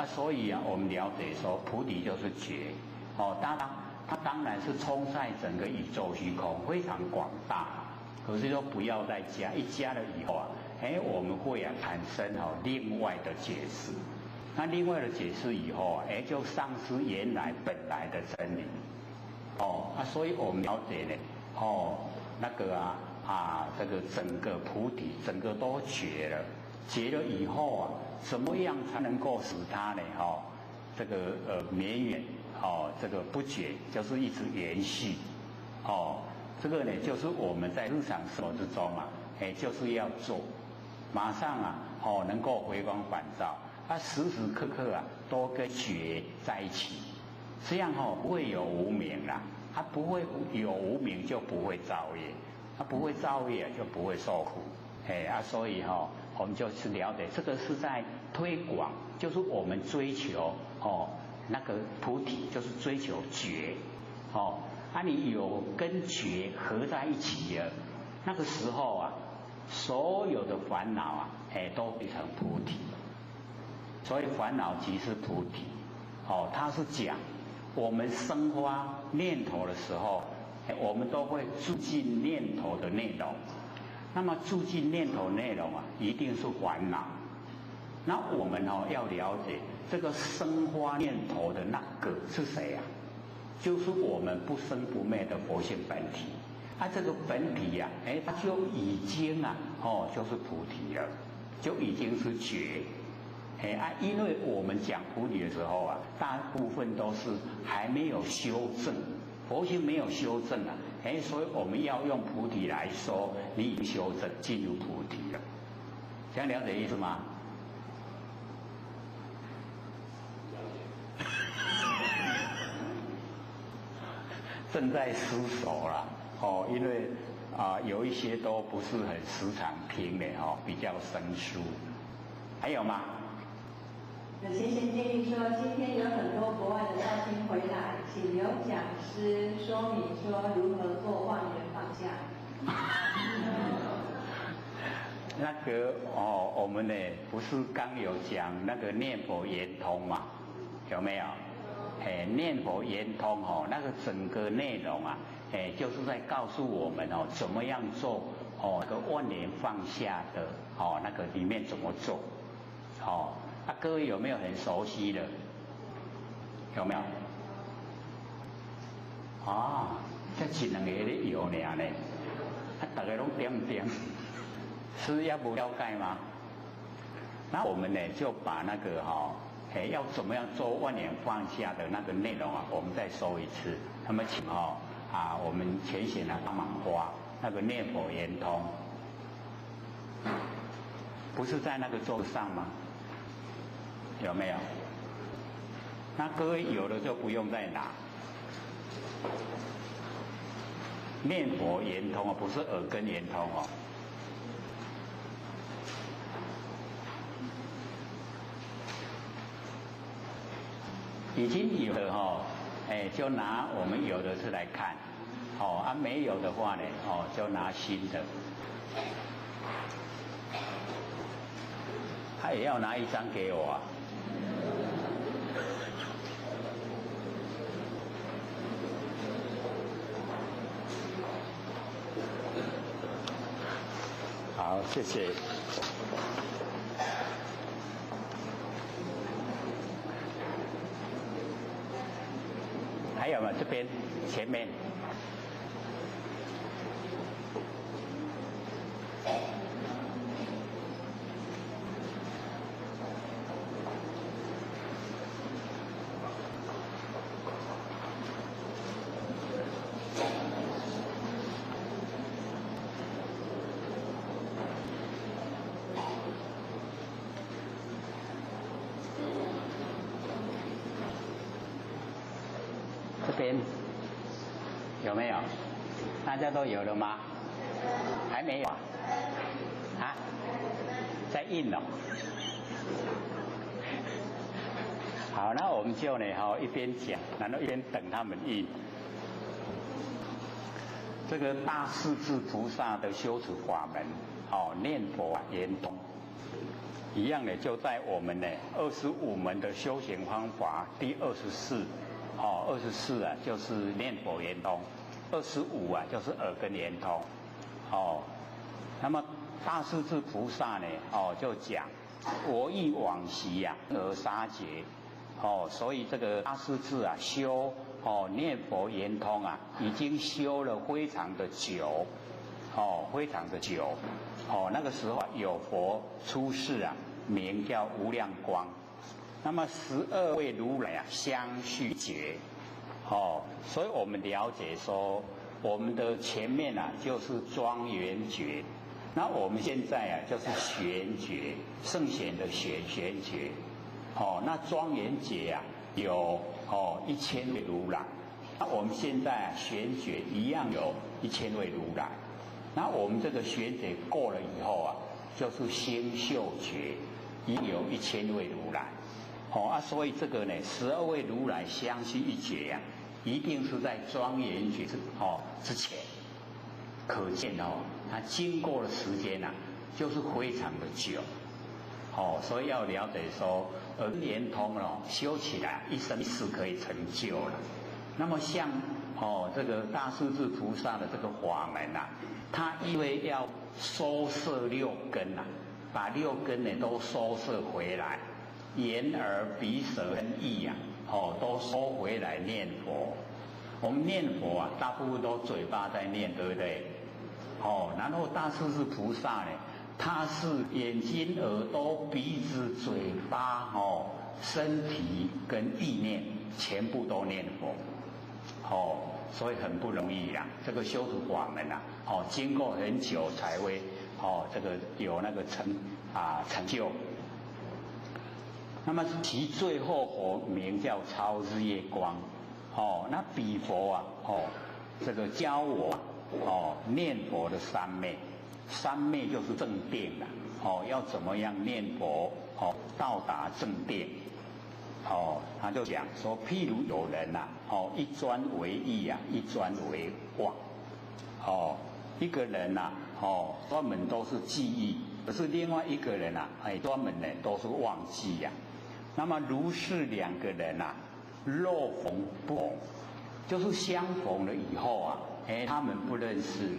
所以啊，我们了解说，菩提就是觉。它当然是充塞整个宇宙虚空，非常广大。可是说不要再加，一加了以后啊，我们会产生另外的解释。那另外的解释以后就丧失原来本来的真理。所以我们了解呢，这个整个菩提，整个都觉了，觉了以后啊，怎么样才能够使它呢？这个绵延，这个不觉，就是一直延续。这个呢，就是我们在日常生活之中啊，就是要做，马上啊，能够回光返照，时时刻刻啊，都跟觉在一起，这样不会有无明啦，它不会有无明就不会造业，它不会造业就不会受苦，所以我们就是了解这个是在推广，就是我们追求那个菩提，就是追求觉，你有跟觉合在一起了，那个时候啊，所有的烦恼啊，都变成菩提。所以烦恼即是菩提。它是讲我们生发念头的时候，我们都会住进念头的内容。那么住进念头内容啊，一定是烦恼。那我们要了解这个生发念头的那个是谁啊？就是我们不生不灭的佛性本体。这个本体呀，它就已经啊，就是菩提了，就已经是觉。因为我们讲菩提的时候啊，大部分都是还没有修正，佛性没有修正啊，所以我们要用菩提来说，你已经修正进入菩提了，这样了解意思吗？正在思索啦，因为有一些都不是很时常听的比较生疏，还有吗？有先贤建议说，今天有很多国外的道亲回来，请刘讲师说明说如何做万缘放下。那个我们呢不是刚有讲那个念佛圆通嘛，有没有？念佛圆通那个整个内容啊，就是在告诉我们怎么样做那个万缘放下的那个里面怎么做各位有没有很熟悉的？有没有？这一两个咧有尔呢，大家拢点唔点？是要不了解吗？那我们呢就把那个要怎么样做万缘放下的那个内容啊，我们再说一次。那么请我们前贤来帮忙花那个念佛圆通，不是在那个桌上吗？有没有？那各位有的就不用再拿。念佛圆通不是耳根圆通已经有的就拿我们有的是来看，没有的话呢，就拿新的。他也要拿一张给我啊。好，谢谢。还有吗？这边前面。这边有没有？大家都有了吗？还没有啊？在印了。好，那我们就呢一边讲，然后一边等他们印。这个大势至菩萨的修持法门，念佛圆通，一样的就在我们呢25门的修行方法第24。24啊，就是念佛圆通；25啊，就是耳根圆通。那么大势至菩萨呢，就讲我忆往昔呀，而杀劫。所以这个大势至啊，修念佛圆通啊，已经修了非常的久，非常的久。那个时候有佛出世啊，名叫无量光。那么12位如来啊，相续觉，所以我们了解说，我们的前面啊就是庄严觉，那我们现在啊就是玄觉，圣贤的玄觉，那庄严觉啊有1000位如来，那我们现在啊玄觉一样有1000位如来，那我们这个玄觉过了以后啊，就是星宿觉，也有1000位如来。所以这个呢，12位如来相续一觉啊，一定是在庄严觉之前。可见它经过的时间啊，就是非常的久。所以要了解说，圆通修起来一生一世可以成就了。那么像这个大势至菩萨的这个法门啊，它因为要收摄6根啊，把6根呢都收摄回来。眼耳鼻舌跟意啊，都收回来念佛。我们念佛啊，大部分都嘴巴在念，对不对？然后大势至菩萨呢，他是眼睛、耳朵、鼻子、嘴巴、身体跟意念全部都念佛。所以很不容易啊。这个修持法门啊，经过很久才会这个有那个成就。那么其最后佛名叫超日月光，那彼佛啊，这个教我念佛的三昧，三昧就是正定了，要怎么样念佛，到达正定，他就讲说，譬如有人呐，一专为意啊，一专为妄，一个人呐，专门都是记忆，可是另外一个人呐，专门呢都是忘记呀。那么如是两个人呐，若逢不逢，就是相逢了以后啊，他们不认识，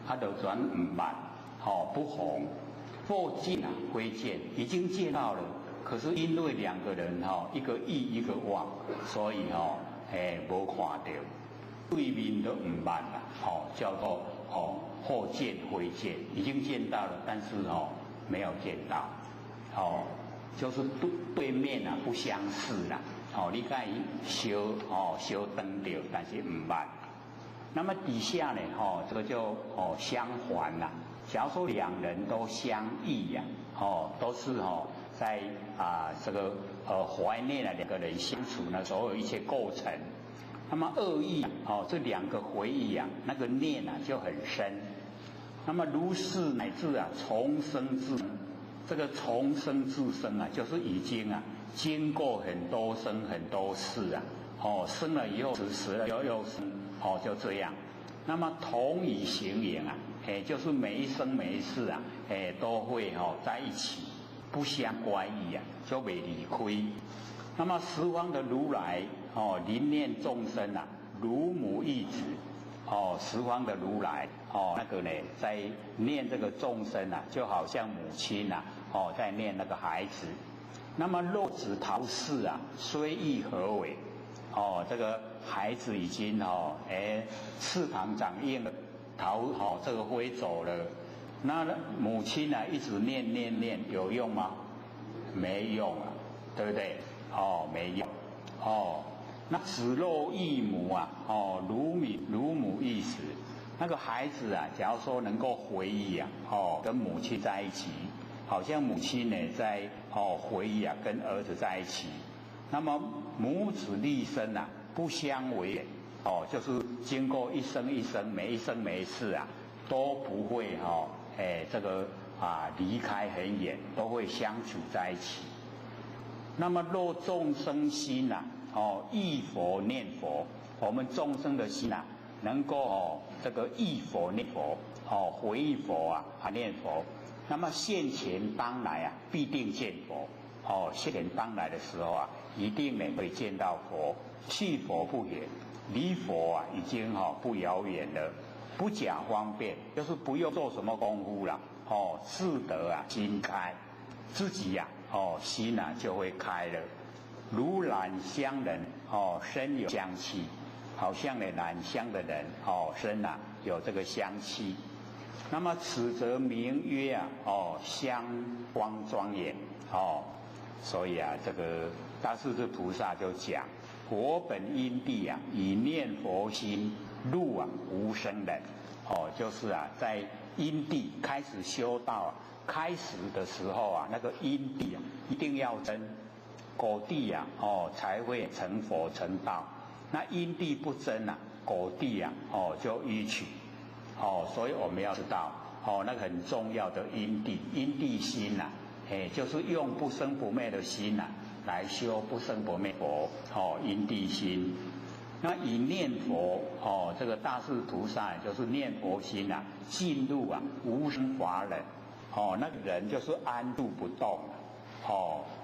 他就转唔捌，不逢，或见啊会见，已经见到了。可是因为两个人一个意一个忘，所以无看到，对面都唔捌啦，叫做或见非见，已经见到了，但是没有见到，就是对面啊不相识啦，你甲伊相等到，但是唔捌。那么底下呢，这个就相还啦。假如说两人都相忆呀，都是在这个怀念了两个人相处呢所有一切构成。那么恶意这两个回忆啊，那个念啊就很深。那么如是乃至啊重生至这个重生至生啊，就是已经啊经过很多生很多世啊，生了以后死了又生，就这样。那么同以形影啊，就是每一生每一世啊，都会在一起，不相乖异啊，就未离开。那么十方的如来临念众生啊，如母忆子。十方的如来那个呢，在念这个众生啊，就好像母亲啊，在念那个孩子。那么若子逃逝啊，虽忆何为？这个孩子已经翅膀长硬了，这个飞走了。那母亲啊，一直念，有用吗？没用啊，对不对？没用。那子若忆母啊，如母忆时，那个孩子啊，假如说能够回忆啊，跟母亲在一起，好像母亲呢在回忆啊，跟儿子在一起。那么母子立身啊，不相为远，就是经过一生一生，每一生每一世啊，都不会这个离开很远，都会相处在一起。那么若众生心啊，忆佛念佛，我们众生的心啊，能够这个忆佛念佛，回忆佛啊，念佛。那么现前当来啊，必定见佛。现前当来的时候啊，一定呢会见到佛。去佛不远，离佛啊已经不遥远了。不假方便，就是不用做什么功夫了。自得啊心开，自己呀心啊就会开了。如兰香人身有香气，好像呢兰香的人身啊有这个香气。那么此则名曰香光庄严。所以啊，这个大势至菩萨就讲，我本因地啊，以念佛心入啊无生人。就是啊，在因地开始修道啊，开始的时候啊，那个因地啊一定要真，果地啊才会成佛成道。那因地不真啊，果地啊就迂曲。所以我们要知道那个很重要的因地心啊。就是用不生不灭的心来修不生不灭佛，因地心。那以念佛这个大势菩萨就是念佛心进入无生法忍。那个忍就是安住不动。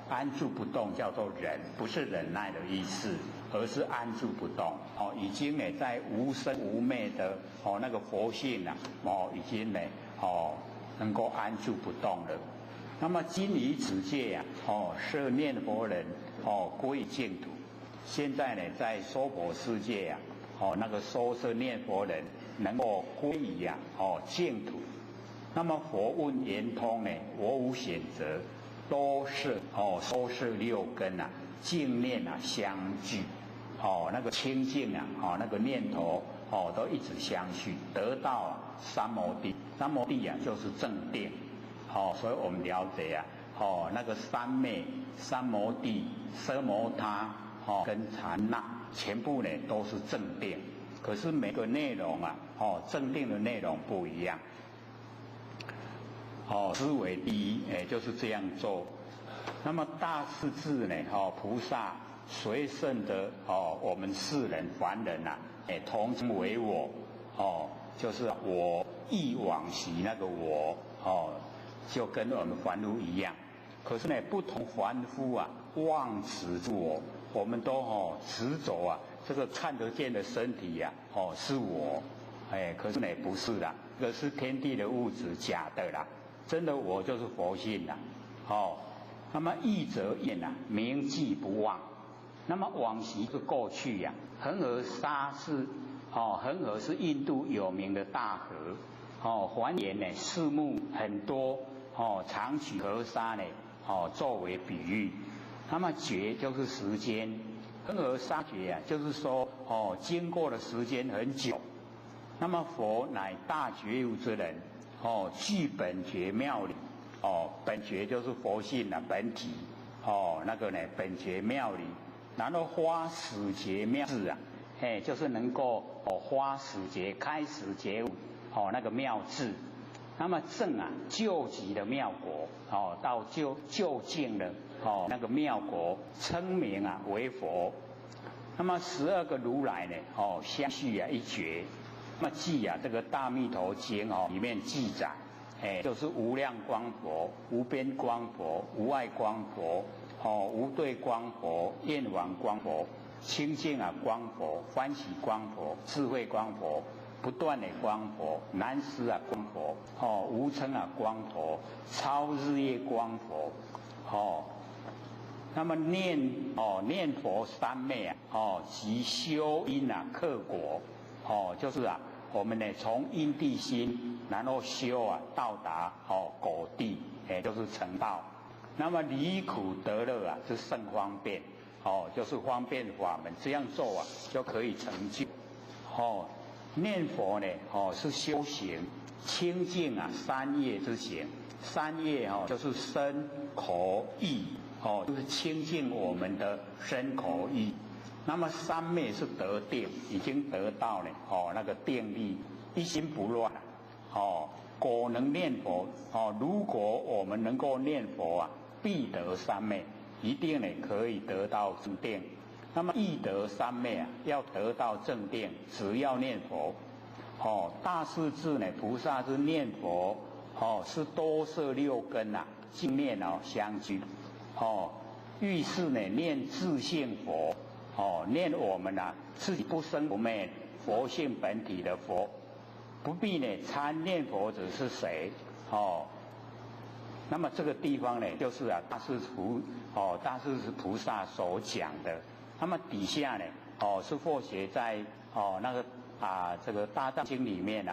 安住不动叫做忍，不是忍耐的意思，而是安住不动。已经呢在无生无灭的那个佛性已经呢能够安住不动了。那么今以此界摄念佛人归净土。现在呢，在娑婆世界那个收摄念佛人能够归于净土。那么佛问圆通呢，我无选择，都是收摄六根净念相聚。那个清净那个念头都一直相续，得到三摩地。三摩地就是正定。所以我们了解那个三昧、三摩地、奢摩他跟禅那，全部呢都是正定。可是每个内容正定的内容不一样。思维第一，就是这样做。那么大势至呢，菩萨随顺的我们世人凡人同称为我就是我忆往昔那个我就跟我们凡夫一样。可是呢，不同凡夫妄执着我们都执着这个看得见的身体是我，可是呢不是啦，这个是天地的物质，假的啦。真的我就是佛性啦。那么忆则念铭记不忘。那么往昔是过去恒河沙是恒河是印度有名的大河，还原呢四目很多常取河沙呢作为比喻。那么觉就是时间，恒河沙觉就是说经过的时间很久。那么佛乃大觉悟之人，具本觉妙理，本觉就是佛性本体，那个呢本觉妙理，然后花始觉妙智就是能够花始觉开始觉悟那个妙智。那么正究极的妙果到究竟的那个妙果，称名为佛。那么12个如来呢相续一觉。那么记这个大密陀经里面记载，就是无量光佛、无边光佛、无碍光佛、无对光佛、焰王光佛、清净光佛、欢喜光佛、智慧光佛、不断的光佛、难思光佛、无称光佛、超日夜光佛，那么念佛三昧即修因克果。就是我们呢从因地心，然后修到达果地，就是成道。那么离苦得乐是甚方便，就是方便法门，这样做就可以成就。念佛呢是修行清净三业之行。三业就是身口意，就是清净我们的身口意。那么三昧是得定，已经得到了那个定力，一心不乱果能念佛如果我们能够念佛必得三昧，一定呢可以得到正定。那么易得三昧要得到正定，只要念佛大势至呢菩萨之念佛是多摄六根净念相居欲是呢念自性佛念我们自己不生不灭佛性本体的佛，不必呢参念佛者是谁那么这个地方呢就是大势至菩萨所讲的。那么底下呢是或许在那个这个大藏经里面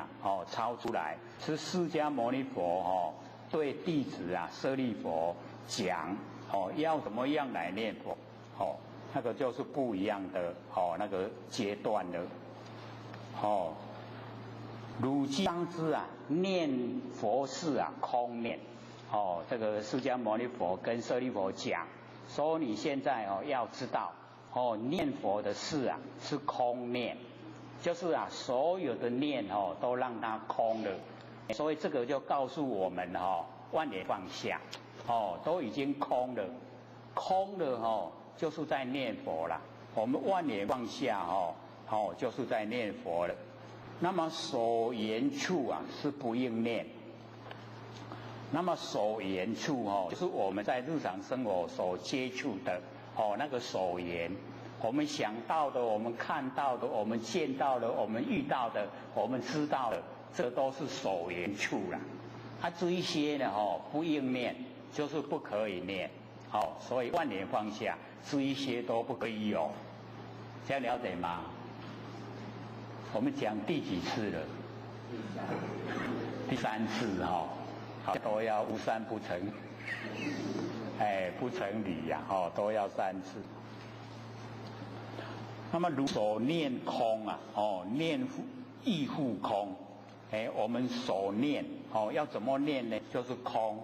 抄出来，是释迦牟尼佛对弟子舍利弗讲要怎么样来念佛那个就是不一样的那个阶段的汝今当知念佛是空念这个释迦牟尼佛跟舍利弗讲说，你现在要知道念佛的事是空念，就是所有的念都让它空了。所以这个就告诉我们万念放下都已经空了，空了就是在念佛了。我们万念放下就是在念佛了。那么所言处是不应念。那么所言处就是我们在日常生活所接触的那个所言，我们想到的，我们看到的，我们见到的，我们遇到的，我们知道的，这都是所言处了。这一些呢不应念，就是不可以念。所以万念放下，这一些都不可以有。这样了解吗？我们讲第几次了？第3次都要无三不成，不成理都要3次。那么如所念空念亦复空。我们所念要怎么念呢？就是空，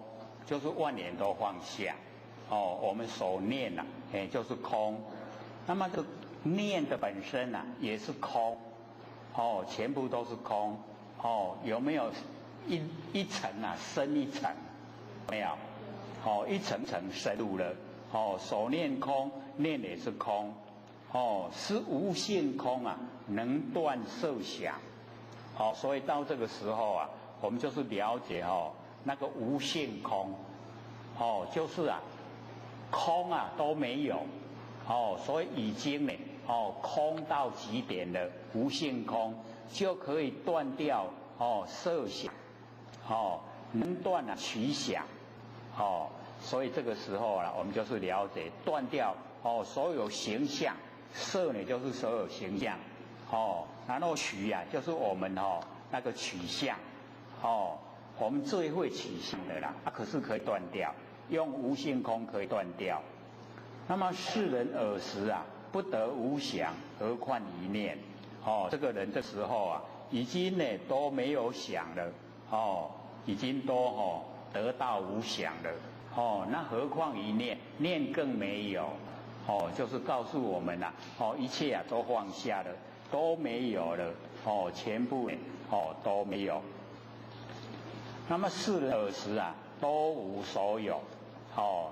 就是万念都放下。我们所念就是空。那么这念的本身也是空。全部都是空。有没有一层深一层？没有。一层层深入了。哦，手念空，念也是空，哦，是无性空啊，能断色想，好，所以到这个时候啊，我们就是了解哦，那个无性空，哦，就是啊，空啊都没有，哦，所以已经呢，哦，空到极点的无性空，就可以断掉哦色想，哦，能断啊取想，哦，所以这个时候啊，我们就是了解断掉哦所有形象，色呢就是所有形象，哦，然后取啊就是我们哦那个取向，哦，我们最会取向的啦，可是可以断掉，用无性空可以断掉。那么世人尔时啊，不得无想，何况一念？哦，这个人这时候啊，已经呢都没有想了，哦，已经都得到无想了，哦，那何况一念？念更没有，哦，就是告诉我们啊，哦，一切啊都放下了，都没有了，哦，全部呢，哦都没有。那么世人尔时啊，都无所有，哦。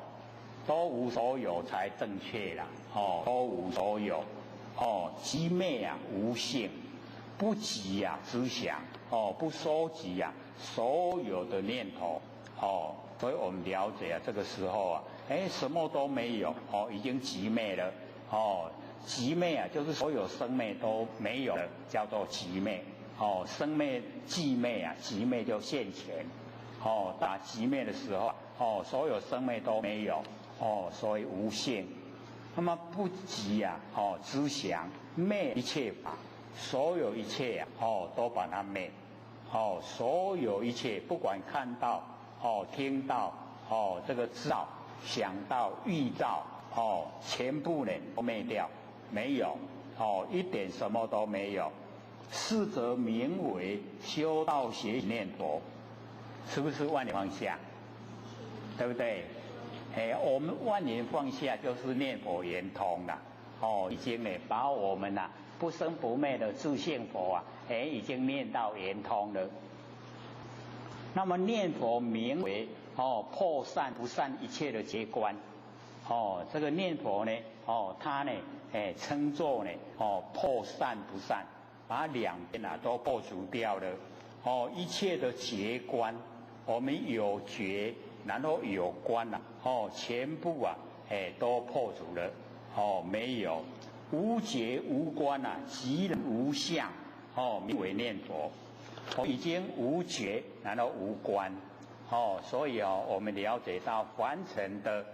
都无所有才正确啦，哦，都无所有，哦，即灭啊无性，不集啊知想，哦，不收集啊所有的念头，哦，所以我们了解啊，这个时候啊，什么都没有，哦，已经即灭了，哦，即灭啊就是所有生灭都没有了，叫做即灭，哦，生灭即灭啊，即灭就现前，哦，打即灭的时候，哦，所有生灭都没有。哦，所以无性，那么不即啊，哦，知想灭一切法，所有一切啊，哦，都把它灭，哦，所有一切不管看到，哦，听到，哦，这个知道、想到、遇到，哦，全部呢都灭掉，没有，哦，一点什么都没有，是则名为修道学念佛，是不是万年放下？对不对？我们万年放下就是念佛圆通了，哦，已经呢把我们呐不生不灭的自性佛啊，已经念到圆通了。那么念佛名为破散不散一切的结观，哦，这个念佛呢，哦，它呢，称作呢，破散不散，把两边啊都破除掉了，哦，一切的结观，我们有觉。然后有观啊，哦，全部啊，都破除了，哦，没有，无觉无观啊，即无相，哦，名为念佛，哦，已经无觉，然后无观，哦，所以哦，我们了解到凡尘的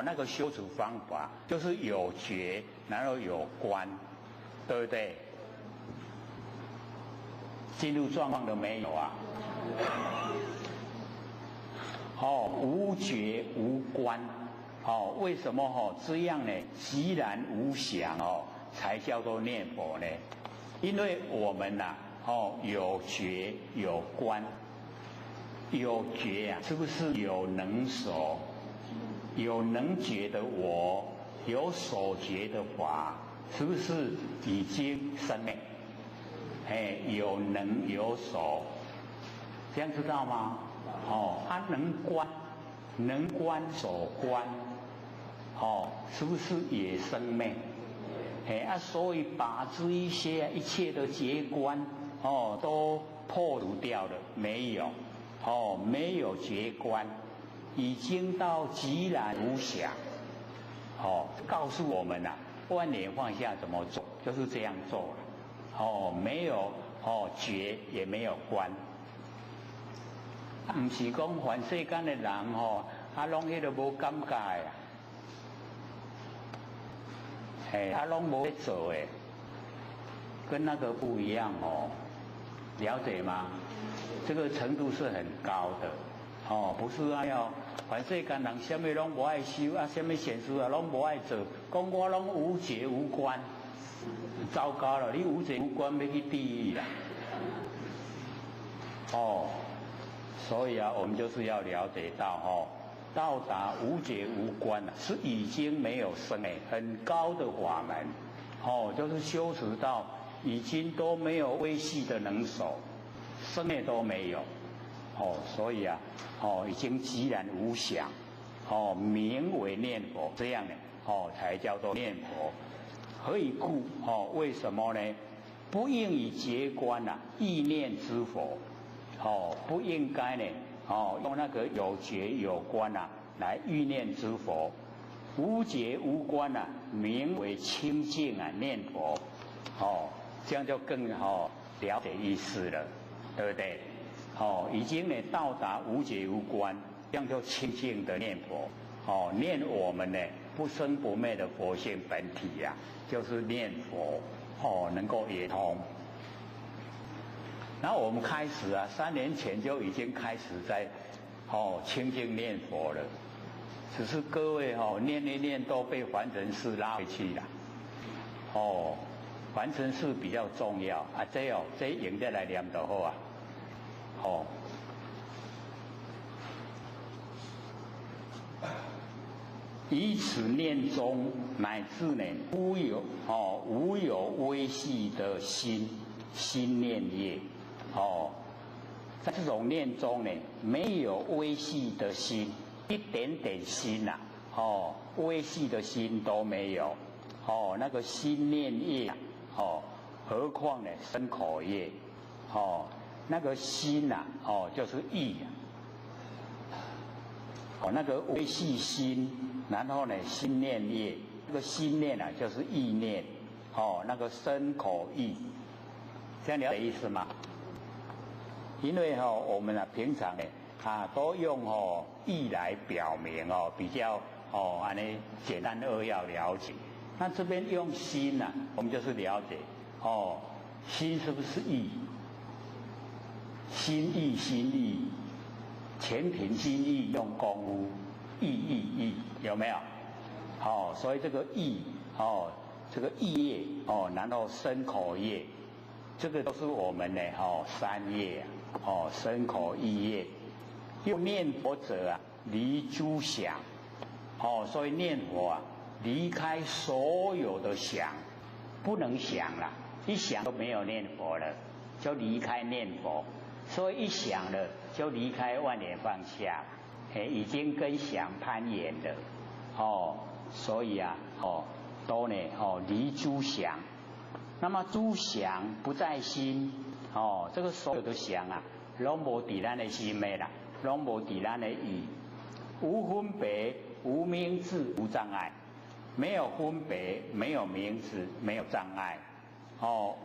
那个修持方法，就是有觉，然后有观，对不对？进入状况都没有啊。无觉无观，为什么这样呢？寂然无想才叫做念佛呢？因为我们呐，有觉有观，有觉啊，是不是有能所？有能觉的我，有所觉的法，是不是已经生灭？有能有所，这样知道吗？他能观，能观所观，是不是也生灭？所以把这一切的结观，都破除掉了，没有，没有结观，已经到寂然无想，告诉我们啊，万年放下怎么做，就是这样做了，没有觉也没有观。唔是讲凡世间的人拢迄个无感觉啊，拢无在做诶，跟那个不一样了解吗？这个程度是很高的，不是要凡世间人什么拢无爱修啊，什么善事啊拢无爱做，讲我拢无觉无观，糟糕了，你无觉无观要去地狱啦，所以啊，我们就是要了解到到达无觉无观是已经没有生很高的法门，就是修持到已经都没有微细的能手，生灭都没有，所以啊，已经寂然无想，哦，名为念佛，这样呢，哦，才叫做念佛。何以故？哦，为什么呢？不应以觉观啊，意念之佛。哦，不应该呢，哦，用那个有觉有观啊来欲念之佛。无觉无观啊，名为清净啊，念佛。哦，这样就更了解意思了，对不对？哦，已经呢到达无觉无观，这样就清净的念佛。哦，念我们呢不生不灭的佛性本体呀，就是念佛。哦，能够圆通。然后我们开始啊，3年前就已经开始在清净念佛了。只是各位念一念都被凡尘事拉回去了。凡尘事比较重要啊，这用得来念就好啊。以此念中，乃至呢无有微细的心念业。在这种念中呢，没有微细的心。一点点心呐，微细的心都没有，那个心念业，何况呢身口业，那个心呐，就是意那个微细心，然后呢心念业，那个心念啊就是意念，那个身口意，这样了解意思吗？因为我们平常呢。都用意来表明比较安尼简单扼要了解。那这边用心呐，我们就是了解心是不是意？心意，前庭心意用功夫，意有没有？所以这个意这个意业然后身口业，这个都是我们的3业身口意业。又念佛者啊，离诸想，所以念佛啊，离开所有的想，不能想了，一想都没有念佛了，就离开念佛，所以一想了就离开万念放下，已经跟想攀缘了，所以啊，都呢，离诸想，那么诸想不在心，这个所有的想啊，拢无伫咱的心内啦。拢无伫咱的意，无分别，无名字，无障碍，没有分别，没有名字，没有障碍，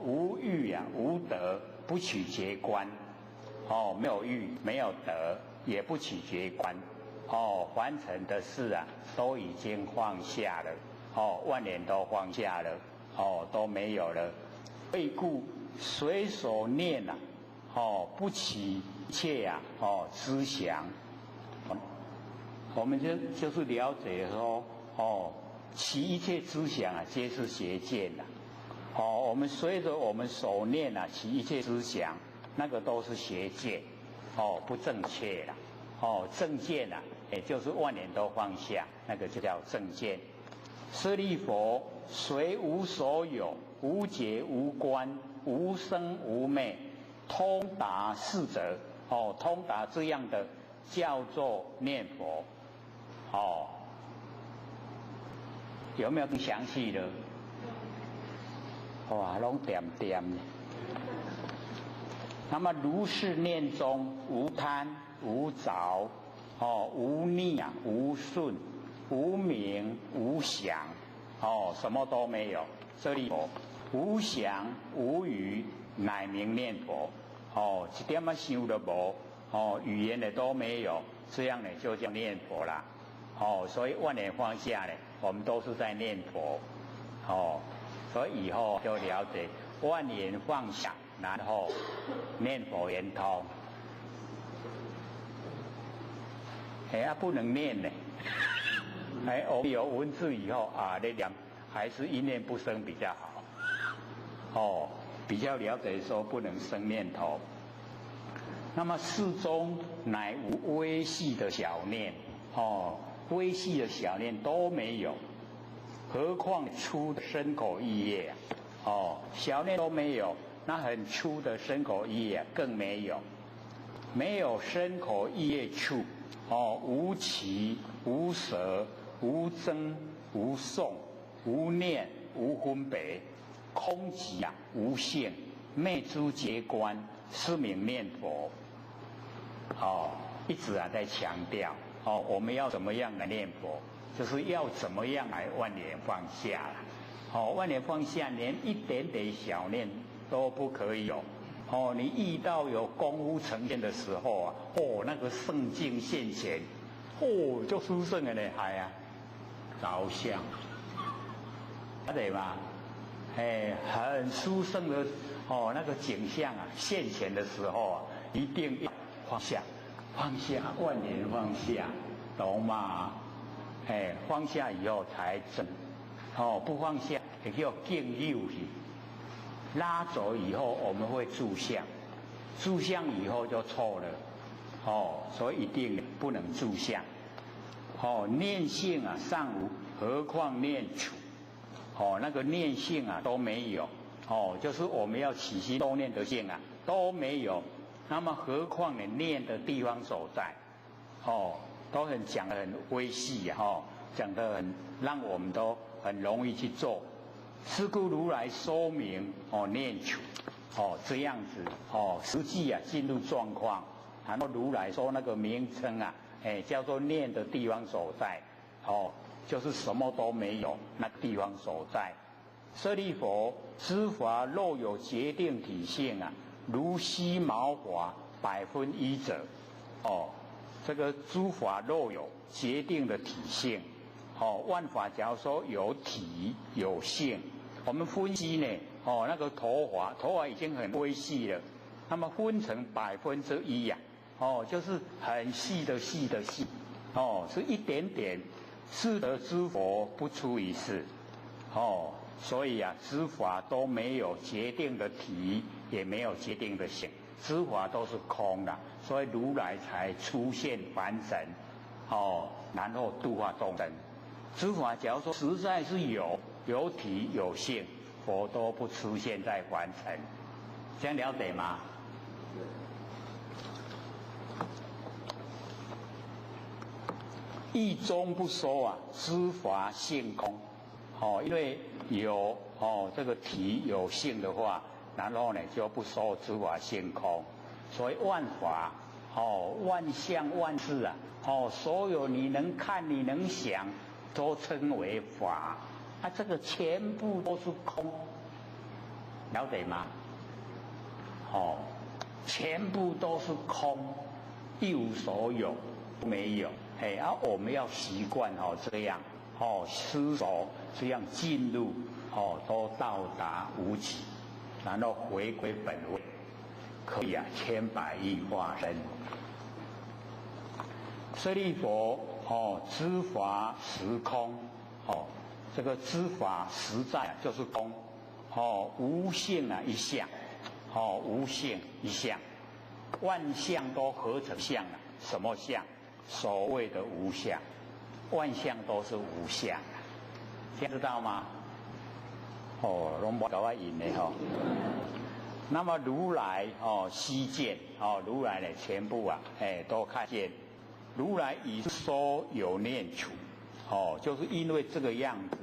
无欲啊，无得，不取觉观，没有欲，没有得，也不取觉观，凡尘的事啊，都已经放下了，万念都放下了，都没有了，为故随所念啊，不起一切啊，思想，我们就是了解说，其一切思想啊，皆是邪见呐。我们随着我们所念啊，其一切思想，那个都是邪见，不正确啦。正见啊，也就是万念都放下，那个就叫正见。舍利佛，虽无所有，无觉无观，无生无灭，通达四者。通达这样的叫做念佛，有没有更详细的？哇，拢点点。那么如是念中，无贪，无着，无逆啊，无顺，无名，无想，什么都没有。舍利佛，无想无语，乃名念佛。一点啊想都无，语言的都没有，这样呢就叫念佛啦。所以万念放下呢，我们都是在念佛。所以以后就了解万念放下，然后念佛圆通。不能念呢。我们有文字以后啊，那两还是一念不生比较好。比较了解说不能生念头。那么世中乃无微细的小念，微细的小念都没有，何况粗的身口意业啊？小念都没有，那很粗的身口意业更没有，没有身口意业处，无起无舍无争无送无念无分别，空寂无性，灭诸结观，是名念佛。一直在强调我们要怎么样来念佛，就是要怎么样来万念放下啦。万念放下，连一点点小念都不可以有。你遇到有功夫呈现的时候那个圣境现前，就殊胜的厉害啊，着相，对吧？很殊胜的那个景象现前的时候一定要放下，放下，万念放下，懂吗？放下以后才正，不放下也叫敬佑去。拉走以后我们会住相，住相以后就错了，所以一定不能住相。念性尚无，何况念处？那个念性都没有，就是我们要起心动念的性都没有，那么何况你念的地方所在，都讲得很微细讲得很让我们都很容易去做。是故如来说明念处这样子实际进入状况，然后如来说那个名称叫做念的地方所在，就是什么都没有那地方所在。舍利弗，知法若有决定体性如犀毛华100%者，这个诸法若有决定的体性，万法假如说有体有性，我们分析呢，那个头发已经很微细了，那么分成1%就是很细的细，是一点点。是得知佛不出一事，所以知法都没有决定的体，也没有决定的性，知法都是空的，所以如来才出现凡尘，然后度化众生。知法假如说实在是有体有性，佛都不出现在凡尘，这样了解吗？意中不说知法性空，因为有这个体有性的话，然后呢就不说知法性空，所以万法万象万事所有你能看你能想，都称为法，这个全部都是空，了解吗？全部都是空，一无所有，没有。我们要习惯这样思索，这样进入都到达无极，然后回归本位，可以千百亿化身。舍利弗，知法实空，这个知法实在就是空，无性一相，无性一相，万象都合成相什么相？所谓的无相，万象都是无相，知道吗？拢无搞我引的那么如来悉见如来呢全部都看见。如来已说有念处，就是因为这个样子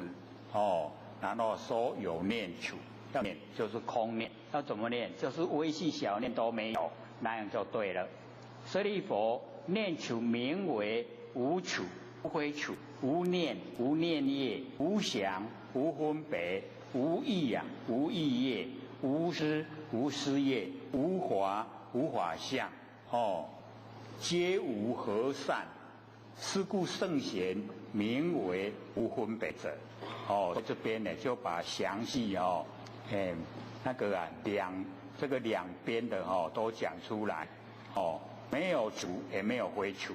然后说有念处，要念就是空念，要怎么念？就是微细小念都没有，那样就对了。舍利弗，念处名为无处、无非处、无念、无念业、无想、无分别、无意无意业、无思、无思业、无法、无法相，皆无合散。是故圣贤名为无分别者。这边呢就把详细那个这个两边的都讲出来。没有处也没有非处，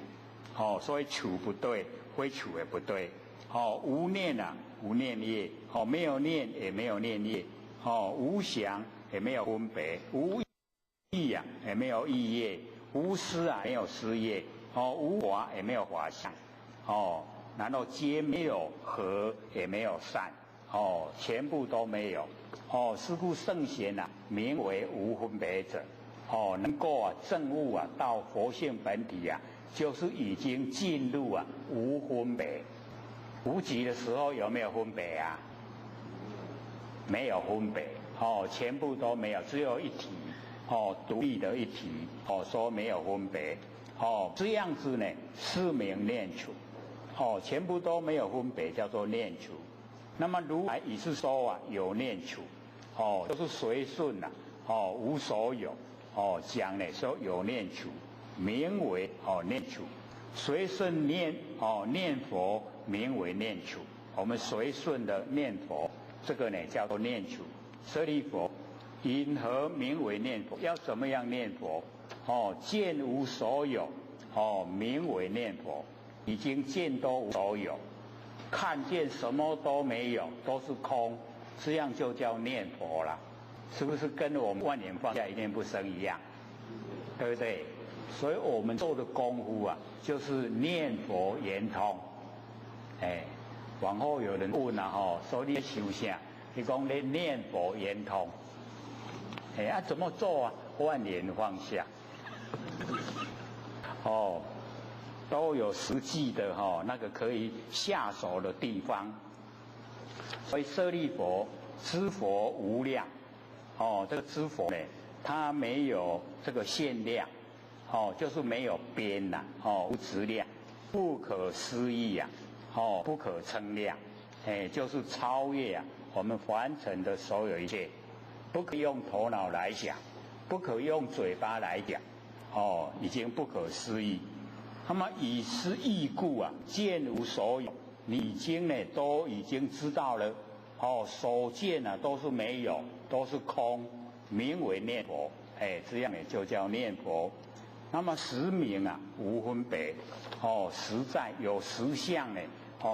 所以处不对，非处也不对。无念无念业，没有念也没有念业，无想也没有分别，无意也没有意业，无思没有思业，无法也没有法相，然后皆没有合也没有散，全部都没有。是故圣贤名为无分别者。能够证悟到佛性本体就是已经进入无分别。无极的时候有没有分别啊？没有分别，全部都没有，只有一体，独立的一体，说没有分别，这样子呢是名念处，全部都没有分别，叫做念处。那么如来也是说有念处，就是随顺无所有，讲呢说有念处，名为念处。随顺念佛，名为念处。我们随顺的念佛，这个呢叫做念处。舍利弗，因何名为念佛？要怎么样念佛？见无所有，名为念佛。已经见都无所有，看见什么都没有，都是空，这样就叫念佛了。是不是跟我们万年放下一念不生一样？对不对？所以我们做的功夫就是念佛圆通。往后有人问说你修啥？你讲你念佛圆通。怎么做啊？万年放下。都有实际的那个可以下手的地方。所以舍利弗，知佛无量。这个知佛呢，它没有这个限量。就是没有边无质量，不可思议不可称量，就是超越我们凡尘的所有一切，不可以用头脑来讲，不可以用嘴巴来讲，已经不可思议。那么以是义故见无所有，你已经呢都已经知道了，所见都是没有，都是空，名为念佛，这样呢就叫念佛。那么实名无分别，实在有实相呢，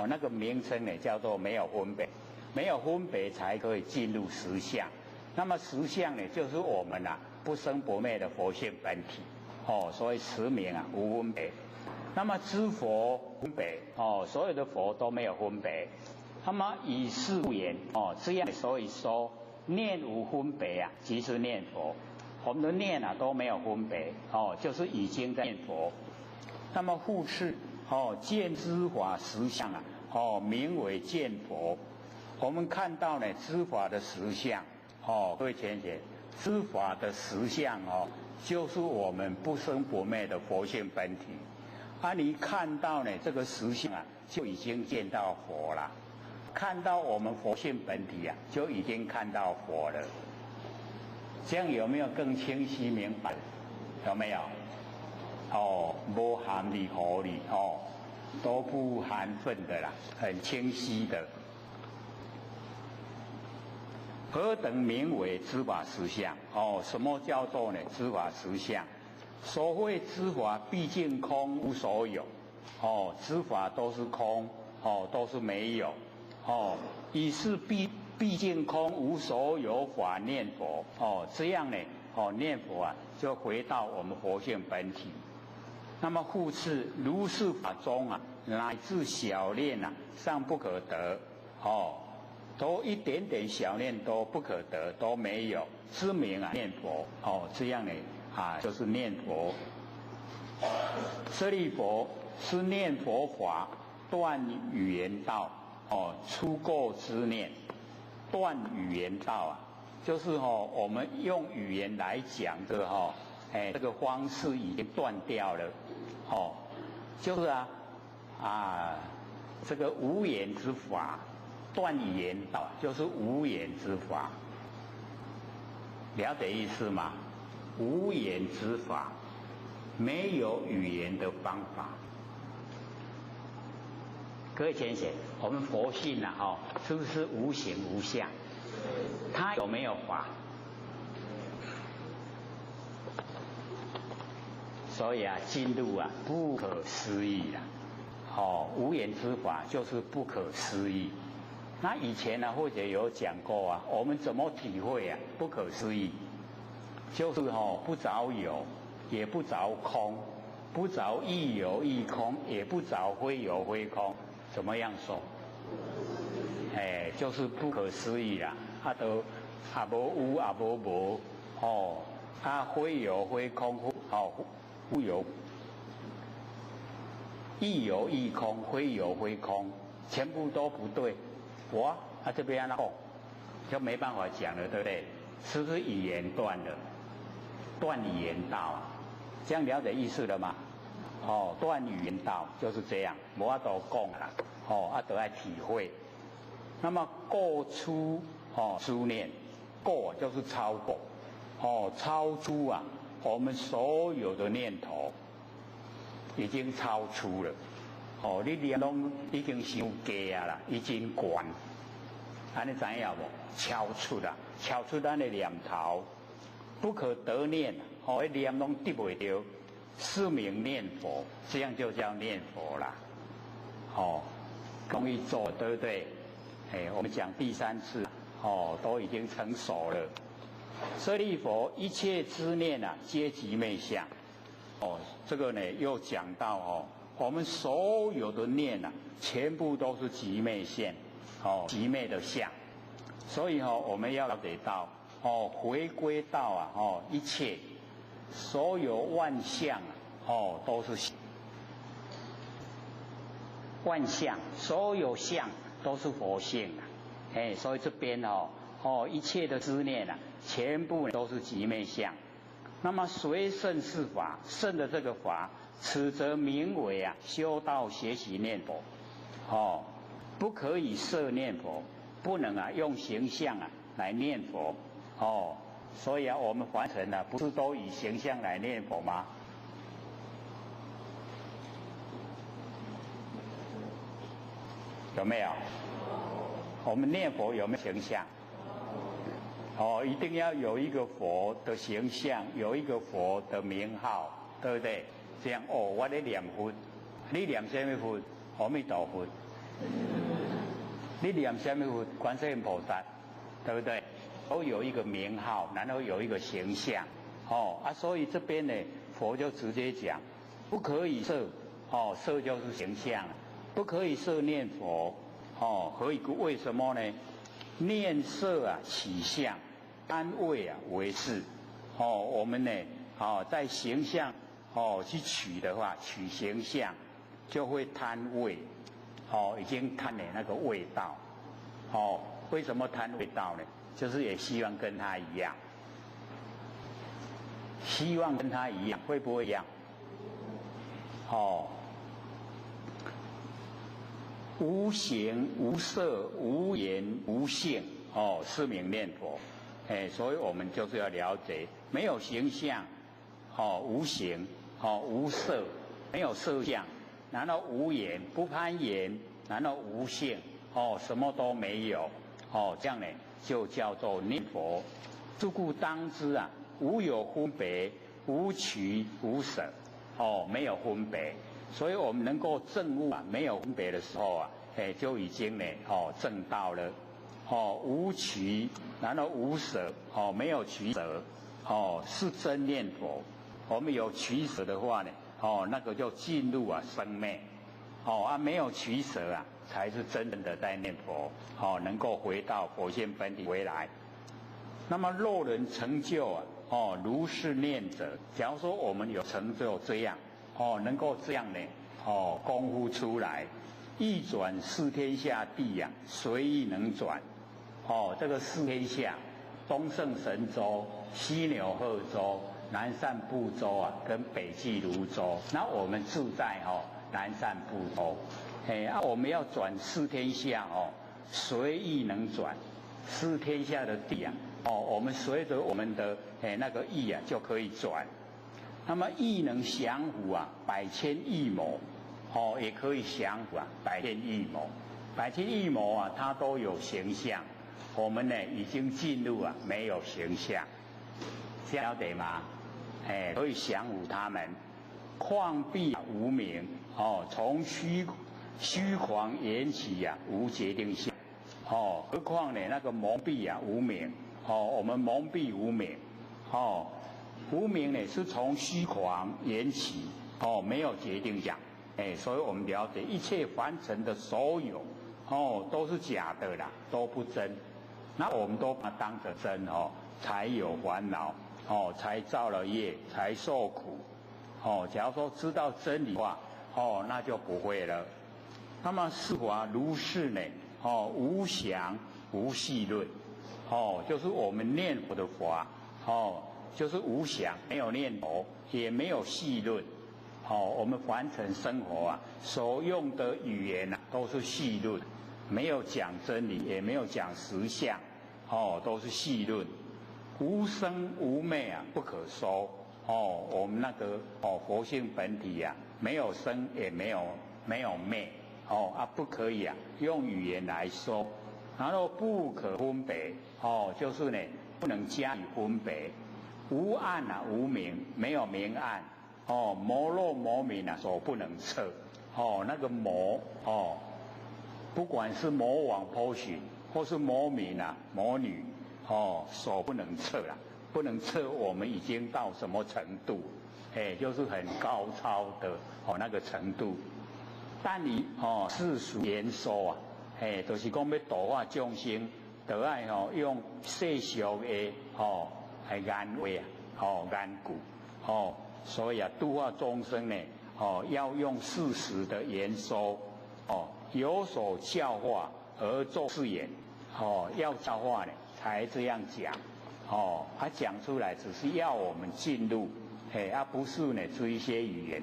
那个名称呢叫做没有分别，没有分别才可以进入实相。那么实相呢，就是我们不生不灭的佛性本体，所以实名无分别。那么知佛分别，所有的佛都没有分别。那么以是不言，这样所以说念无分别即是念佛。我们的念都没有分别，就是已经在念佛。那么复次，见知法实相名为见佛。我们看到呢知法的实相，各位浅显，知法的实相就是我们不生不灭的佛性本体。你看到呢这个实相就已经见到佛了。看到我们佛性本体就已经看到佛了。这样有没有更清晰明白？有没有？不含理合理都不含混的啦，很清晰的。何等名为知法实相？什么叫做呢知法实相？所谓知法毕竟空无所有，知法都是空，都是没有，以是毕竟空无所有法念佛，这样呢，念佛就回到我们佛性本体。那么复次，如是法中乃至小念尚不可得，都一点点小念都不可得，都没有，知名念佛，这样呢就是念佛。舍利弗，是念佛法，断语言道，出垢之念。断语言道就是我们用语言来讲的这个方式已经断掉了，就是这个无言之法，断语言道就是无言之法，了解意思吗？无言之法，没有语言的方法。各位浅显，我们佛性是不是无形无相？它有没有法？所以进入不可思议无言之法就是不可思议。那以前或者有讲过我们怎么体会不可思议？就是不着有，也不着空，不着亦有亦空，也不着非有非空。怎么样说？就是不可思议啦，都无有无无，非有非空，无有亦有亦空，非有非空，全部都不对。这边哦，就没办法讲了，对不对？是不是语言断了？断语言道啊，这样了解意思了吗？断语言道就是这样，无法度讲啦，都要体会。那么过出书念，过就是超过，超出啊，我们所有的念头已经超出了。你念拢已经伤低啊啦，已经悬，安尼知影无？超出啦，超出咱的念头，不可得念，念拢得袂到，是名念佛，这样就叫念佛啦。容易做，对不对？我们讲第3次，都已经成熟了。舍利佛，一切之念啊，皆即昧相。这个呢又讲到我们所有的念啊，全部都是即昧相，即昧的相。所以我们要了解到，回归到一切所有万象都是万象，所有相都是佛性啊。所以这边一切的知念啊，全部都是即昧相。那么随圣是法，圣的这个法，此则名为修道学习念佛。不可以设念佛，不能用形象来念佛。所以我们凡尘不是都以形象来念佛吗？有没有？我们念佛有没有形象？一定要有一个佛的形象，有一个佛的名号，对不对？这样我在念佛，你念什么佛？阿弥陀佛。你念什么佛？观世音菩萨，对不对？都有一个名号，然后有一个形象。所以这边呢，佛就直接讲，不可以设，设就是形象，不可以设念佛。为什么呢？念色起相，单位为是。我们呢，在形象去取的话，取形象就会贪味，已经贪了那个味道。为什么贪味道呢？就是也希望跟他一样，希望跟他一样，会不会一样？无形无色无言无性，是名念佛。所以我们就是要了解，没有形象，无形，无色，没有色相，然后无言，不攀岩，然后无性，什么都没有，这样呢就叫做念佛。是故当知无有分别，无取无舍，没有分别。所以我们能够证悟没有分别的时候就已经呢证到了。无取，然后无舍，没有取舍，是真念佛。我们有取舍的话呢，那个就进入生灭。没有取舍才是真正的在念佛。能够回到佛性本体回来。那么若人成就如是念者，假如说我们有成就这样。能够这样呢，功夫出来，一转四天下地随意能转。这个四天下，东胜神州、西牛贺州、南赡部洲跟北俱泸州。那我们住在南赡部洲。我们要转四天下随意能转。四天下的地我们随着我们的那个意就可以转。那么意能降伏百千亿谋，也可以降伏百千亿谋。百千亿谋它都有形象，我们呢已经进入没有形象，这样了解吗？可以降伏他们。旷蔽无明，从虚狂缘起无决定性，何况呢那个蒙蔽无明，我们蒙蔽无明，无明呢是从虚狂缘起，没有决定相，所以我们了解一切凡尘的所有，都是假的啦，都不真。那我们都把它当成真才有烦恼，才造了业，才受苦。假如说知道真理的话，那就不会了。那么是法如是呢，无想无细论，就是我们念佛的法，就是无想，没有念头，也没有细论，我们凡尘生活啊，所用的语言啊，都是细论，没有讲真理，也没有讲实相，都是细论。无生无灭啊，不可说。我们那个佛性本体啊，没有生也没有灭，不可以啊用语言来说。然后不可分别，就是呢不能加以分别。无暗啊无明，没有明暗，魔若魔明啊所不能测。那个魔不管是魔王波旬，或是魔民啊魔女。所不能测啦，不能测我们已经到什么程度，就是很高超的那个程度。但你世俗言说啊，就是讲要度化众生，就爱用世俗的言话言故，所以啊度化众生呢，要用事实的言说，有所教化而作是言，要教化呢。才这样讲，他讲出来只是要我们进入，不是呢这一些语言。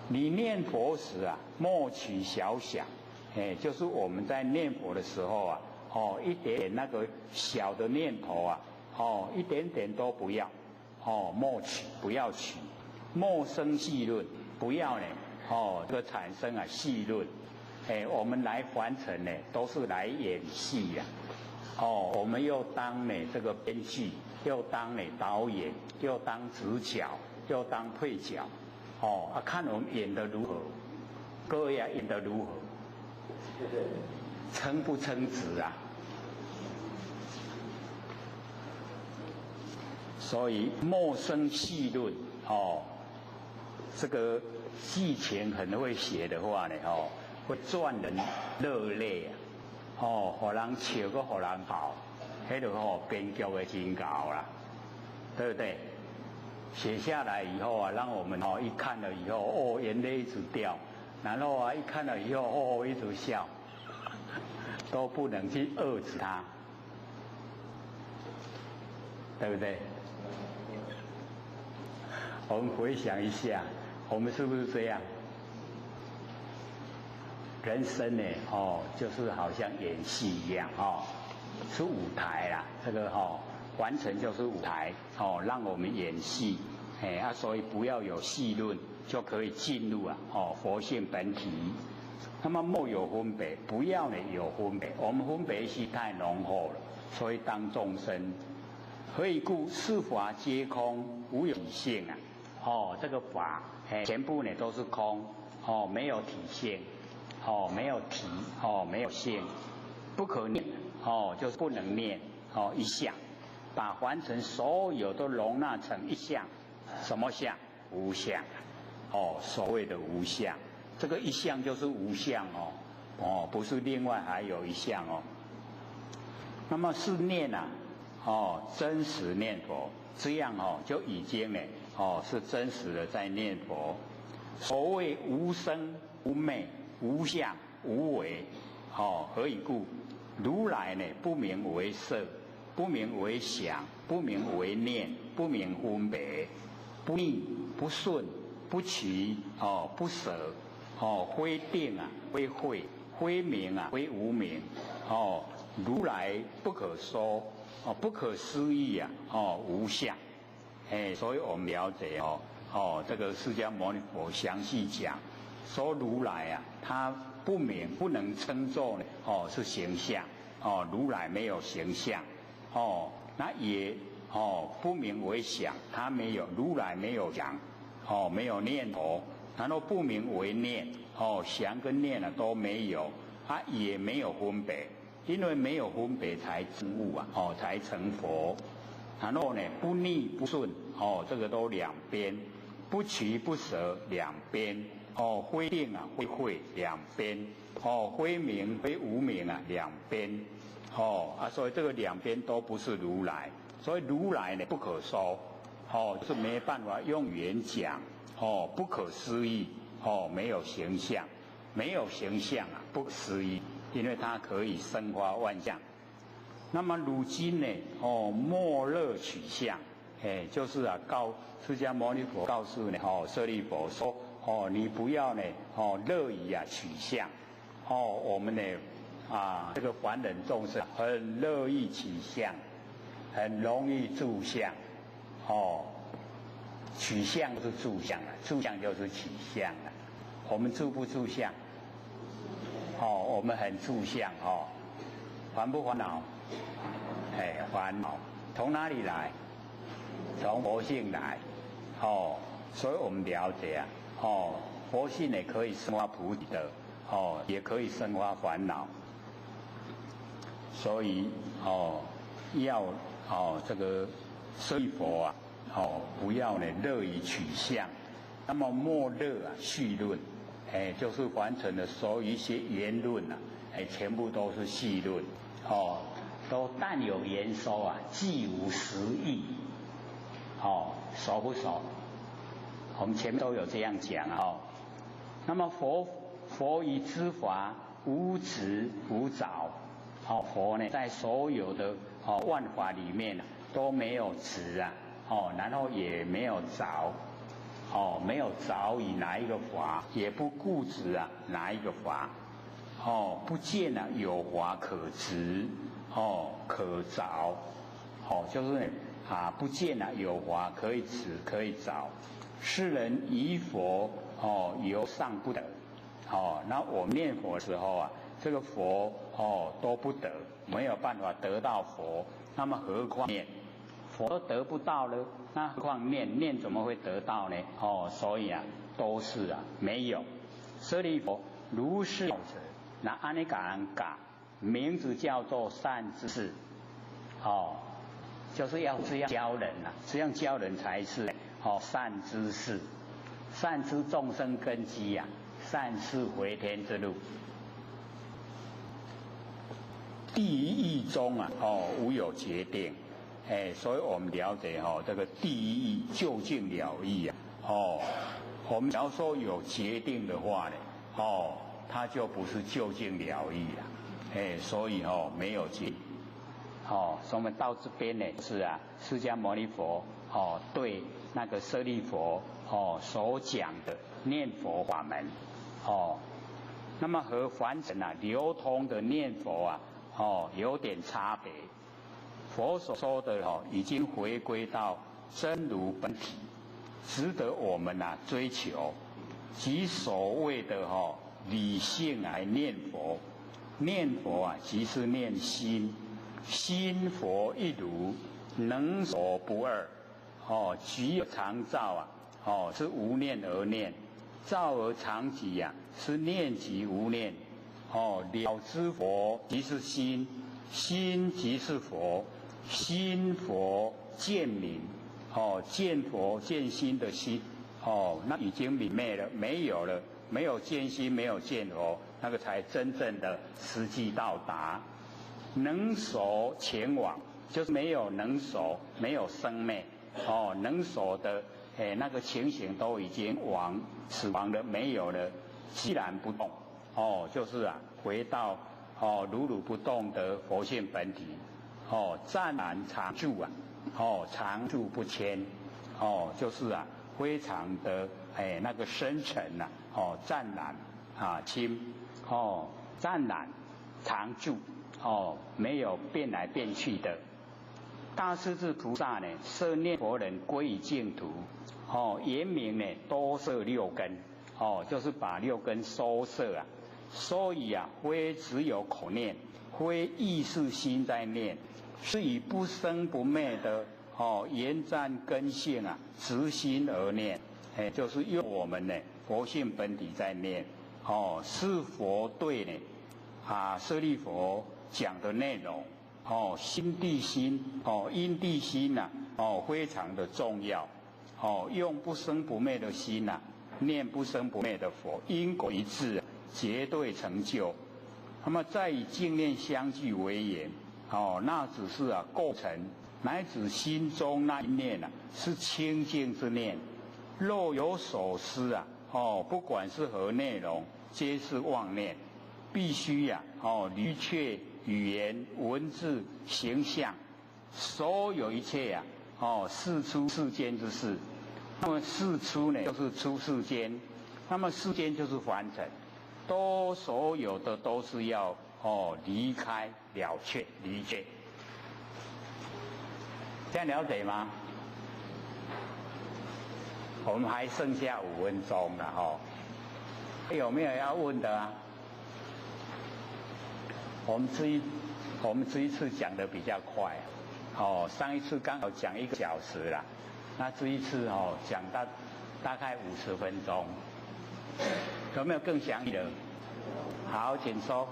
你念佛时啊，莫取小想，就是我们在念佛的时候啊，一点那个小的念头啊，一点点都不要，莫取，不要取，莫生细论，不要呢，这个产生啊细论，我们来凡尘呢，都是来演戏呀。我们又当呢这个编剧，又当呢导演，又当主角，又当配角，看我们演得如何，各位啊演得如何，称不称职啊？所以莫生细论，这个剧情很会写的话呢，会赚人热泪啊。互人笑个互人跑，迄就编剧的真高啦，对不对？写下来以后啊，让我们一看了以后，眼泪一直掉，然后啊一看了以后，一直笑，都不能去遏制它，对不对？我们回想一下，我们是不是这样？人生呢，就是好像演戏一样，是舞台啦。这个完成就是舞台，让我们演戏，所以不要有戏论，就可以进入佛性本体。那么莫有分别，不要呢有分别，我们分别心太浓厚了，所以当众生。何以故？是法皆空，无有体性啊。这个法，全部呢都是空，没有体性。没有体，没有性，不可念，就是不能念，一相，把凡尘所有都容纳成一相，什么相？无相，所谓的无相，这个一相就是无相不是另外还有一相那么是念啊，真实念佛，这样就已经呢，是真实的在念佛。所谓无生无灭。无相无为，何以故？如来呢，不名为色，不名为想，不名为念，不名分别，不逆不顺，不取不舍，非定啊，非慧，非明啊，非无明，如来不可说，不可思议啊，无相，所以我们了解这个释迦牟尼佛详细讲。说如来啊，他不明，不能称作呢，是形象，如来没有形象，那也不名为想，他没有，如来没有想，没有念头，然后不名为念，想跟念啊都没有，他也没有分别，因为没有分别才证悟啊，才成佛。然后呢，不逆不顺，这个都两边，不取不舍两边。非定啊，非慧两边，非明非无明啊两边，所以这个两边都不是如来，所以如来呢不可说，是没办法用语言讲，不可思议，没有形象，没有形象啊，不可思议，因为它可以生花万象。那么如今呢，莫乐取相，就是啊，释迦牟尼佛告诉呢，舍利弗说，你不要呢，乐于啊取相，我们呢，这个凡人众生很乐意取相，很容易住相，取相就是住相啊，住相就是取相啊。我们住不住相？我们很住相烦不烦恼？烦恼从哪里来？从佛性来，所以我们了解啊，佛性也可以生发菩提的，也可以生发烦恼，所以要这个舍利弗啊，不要呢乐于取相，那么莫乐啊序论，就是完成了所有一些言论啊，全部都是序论，都但有言说啊，既无实义，熟不熟？我们前面都有这样讲那么佛以知法无执无着，佛呢在所有的万法里面都没有执啊，然后也没有着，没有着于哪一个法，也不固执啊哪一个法，不见有法可执。可着，就是不见有法可以持可以着，世人疑佛犹尚不得，那我们念佛的时候啊，这个佛都不得，没有办法得到佛，那么何况念？佛都得不到了，那何况念怎么会得到呢？所以啊，都是没有。舍利弗，如是者，那安尼讲名字叫做善知识，就是要这样教人这样教人才是善知识，善知众生根基善是回天之路。第一义中无有决定，所以我们了解这个第一义究竟了义我们要说有决定的话呢，它就不是究竟了义了。所以没有解，所以我们到这边呢是释迦牟尼佛对那个舍利弗所讲的念佛法门那么和凡尘流通的念佛有点差别。佛所说的已经回归到真如本体，值得我们追求，即所谓的理性来念佛。念佛即是念心，心佛一如，能所不二。即有常照是无念而念；照而常寂是念即无念。了知佛即是心，心即是佛，心佛见明。见佛见心的心，那已经泯灭了，没有了。没有见心，没有见佛，那个才真正的实际到达。能熟前往，就是没有能熟，没有生灭。能熟的那个情形都已经死亡了，没有了，寂然不动。就是回到如如不动的佛性本体。湛然常住常住不迁。就是非常的那个深沉湛然清湛然常住没有变来变去的。大势至菩萨呢，摄念佛人归于净土原名呢多摄六根就是把六根收摄所以非只有口念，非意识心在念，是以不生不灭的言占根性直心而念，就是用我们呢佛性本体在念，是佛对呢舍利弗讲的内容，心地心因地心非常的重要，用不生不灭的心念不生不灭的佛，因果一致，绝对成就。那么再以净念相继为言，那只是构成。乃至心中那一念是清净之念，若有所思不管是何内容，皆是妄念，必须离却语言、文字、形象，所有一切事出世间之事。那么事出呢，就是出世间，那么世间就是凡尘，所有的都是要离开了却离却，这样了解吗？我们还剩下5分钟了有没有要问的啊？我们这一次讲的比较快上一次刚好讲1个小时啦，那这一次讲到大概50分钟，有没有更详细的？好，请说。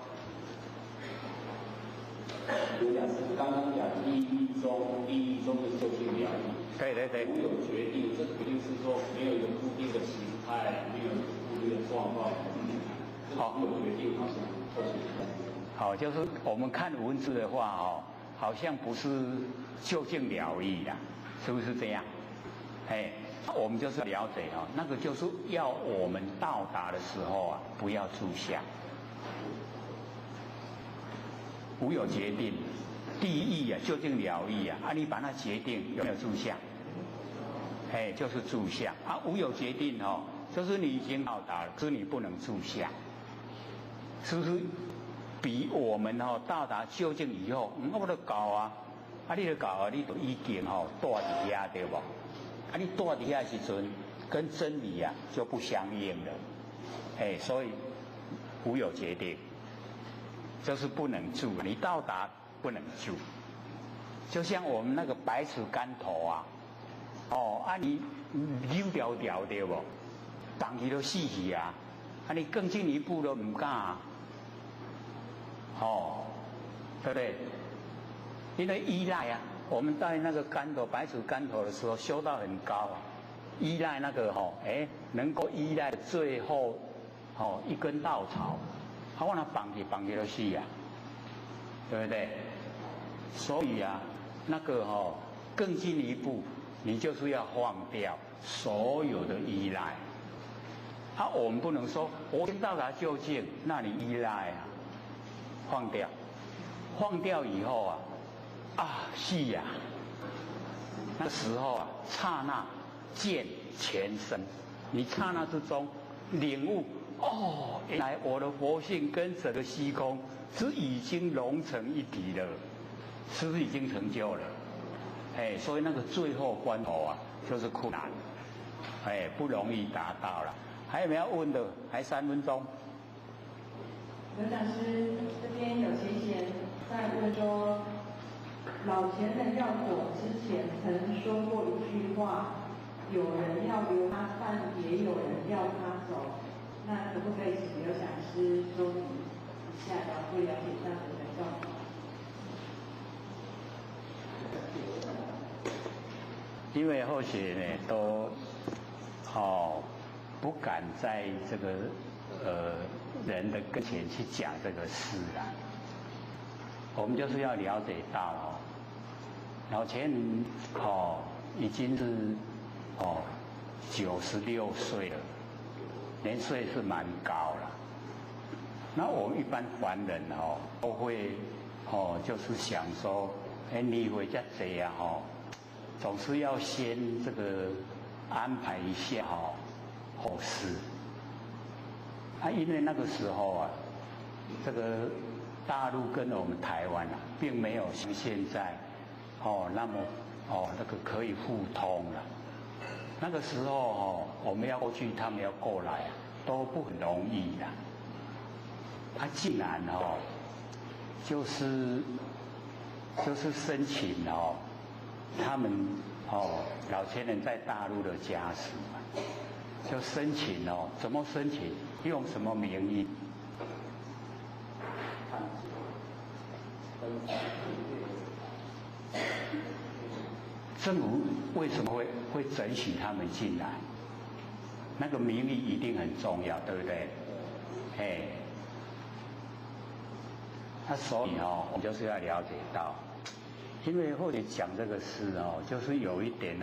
刘讲师刚刚讲第一宗的究竟了义。对对对。无有决定，这肯定是说没有一个固定的形态，没有一个固定的状况。好，有决定好像或许是这样。好，就是我们看文字的话好像不是究竟了义啦，是不是这样？我们就是了解那个就是要我们到达的时候不要住相。无有决定，第一义究竟了义你把它决定有没有住相？就是住相无有决定就是你已经到达了，可是你不能住相，是不是？比我们到达究竟以后，我都搞你就搞你就已经住在遐对不？你住在遐时阵，跟真理就不相应了，所以无有决定。就是不能住，你到达不能住，就像我们那个百尺竿头你溜条条对不？放去都死去你更进一步都唔敢对不对？因为依赖我们在那个竿头百尺竿头的时候修到很高依赖那个能够依赖最后一根稻草。我那绑起就死对不对？所以那个更进一步，你就是要放掉所有的依赖。我们不能说我已经到达究竟，那你依赖放掉，放掉以后是那时候刹那见全身，你刹那之中领悟。原来我的佛性跟整个虚空是已经融成一体了，是不是已经成就了？所以那个最后关头就是困难，不容易达到了。还有没有要问的？还3分钟。刘讲师这边有学员在问说，老前人要走之前曾说过一句话，有人要留他，但也有人要他走。那可不可以请刘讲师说明一下，然后不了解这样的状况？因为后学呢都不敢在这个人的跟前去讲这个事我们就是要了解到老前人已经是96岁了。年岁是蛮高了，那我们一般凡人都会就是想说，你会这济总是要先这个安排一下后事因为那个时候这个大陆跟我们台湾并没有像现在那么那个可以互通了。那个时候我们要过去，他们要过来都不很容易竟然就是申请他们老前人在大陆的家属就申请怎么申请？用什么名义？政府为什么会准许他们进来？那个名义一定很重要，对不对？所以我们就是要了解到，因为后来讲这个事就是有一点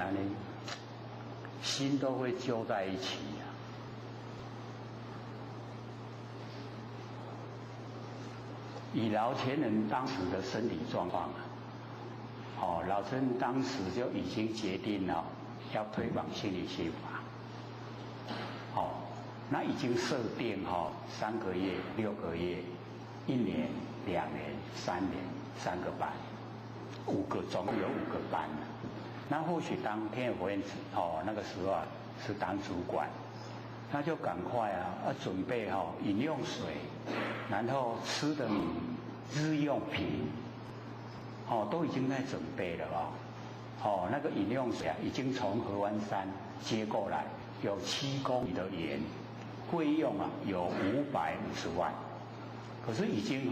心都会揪在一起以老前人当时的身体状况啊，老前人当时就已经决定了要推广心理心法，那已经设定3个月、6个月、1年、2年、3年3个班，5个总有5个班。那或许当天火焰那个时候是当主管，那就赶快准备饮用水，然后吃的米、日用品，都已经在准备了那个饮用水已经从合欢山接过来，有7公里的盐，费用有550万，可是已经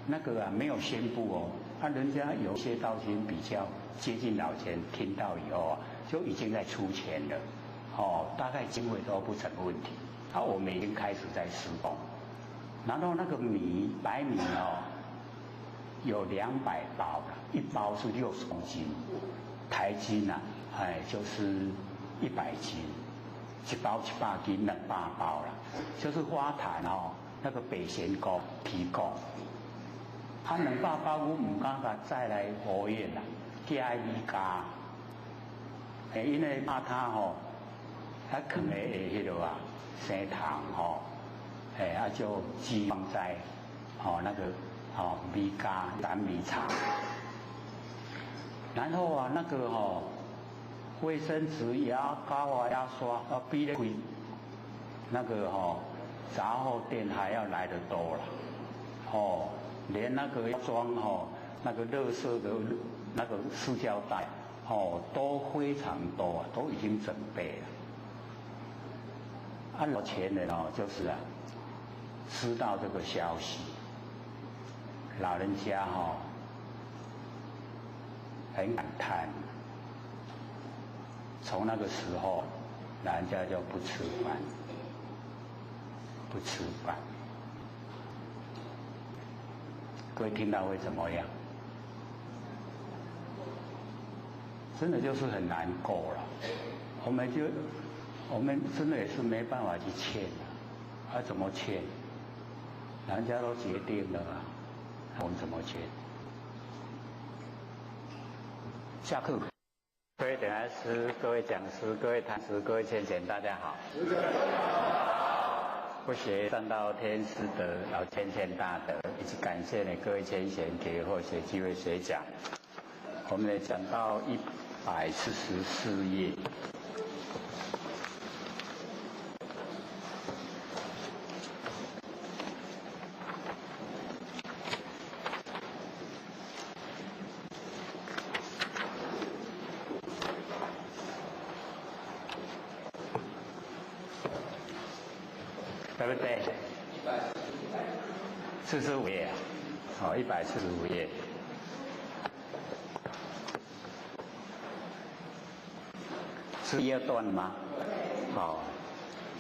那个没有宣布人家有些道亲比较接近老前，听到以后就已经在出钱了，大概经费都不成问题。我们已经开始在施工，然后那个米白米有200包了，1包是60公斤，台斤就是100斤，1包100斤200包了，就是花坛那个北贤宫提供。200包我唔敢甲再来火焰啦，加米加，因为怕它可能会迄落生糖就寄放在那个米加蓝米茶，然后那个卫生纸、牙膏牙刷比咧贵，那个杂货店还要来得多了连那个装那个垃圾的那个塑胶袋都非常多都已经准备了。老前人就是知道这个消息，老人家很感叹，从那个时候老人家就不吃饭。各位听到会怎么样？真的就是很难过了。我们真的也是没办法去劝怎么劝？人家都决定了我们怎么劝？下课。各位点来师、各位讲师、各位坛师、各位先贤，大家好。不学占到天师的老千大德，以及感谢各位先贤给后学机会学讲。我们讲到144页。对不对？145页，145页。是第2段吗？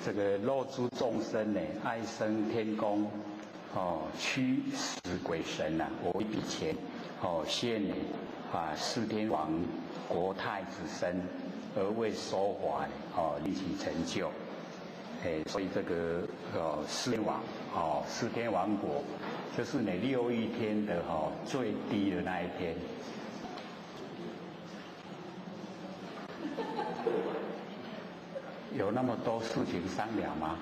这个肉诸众生爱生天宫，驱使鬼神我以前现四天王国太子身，而为说法立其成就。所以这个四天王国，就是6欲天的最低的那一天。有那么多事情商量吗？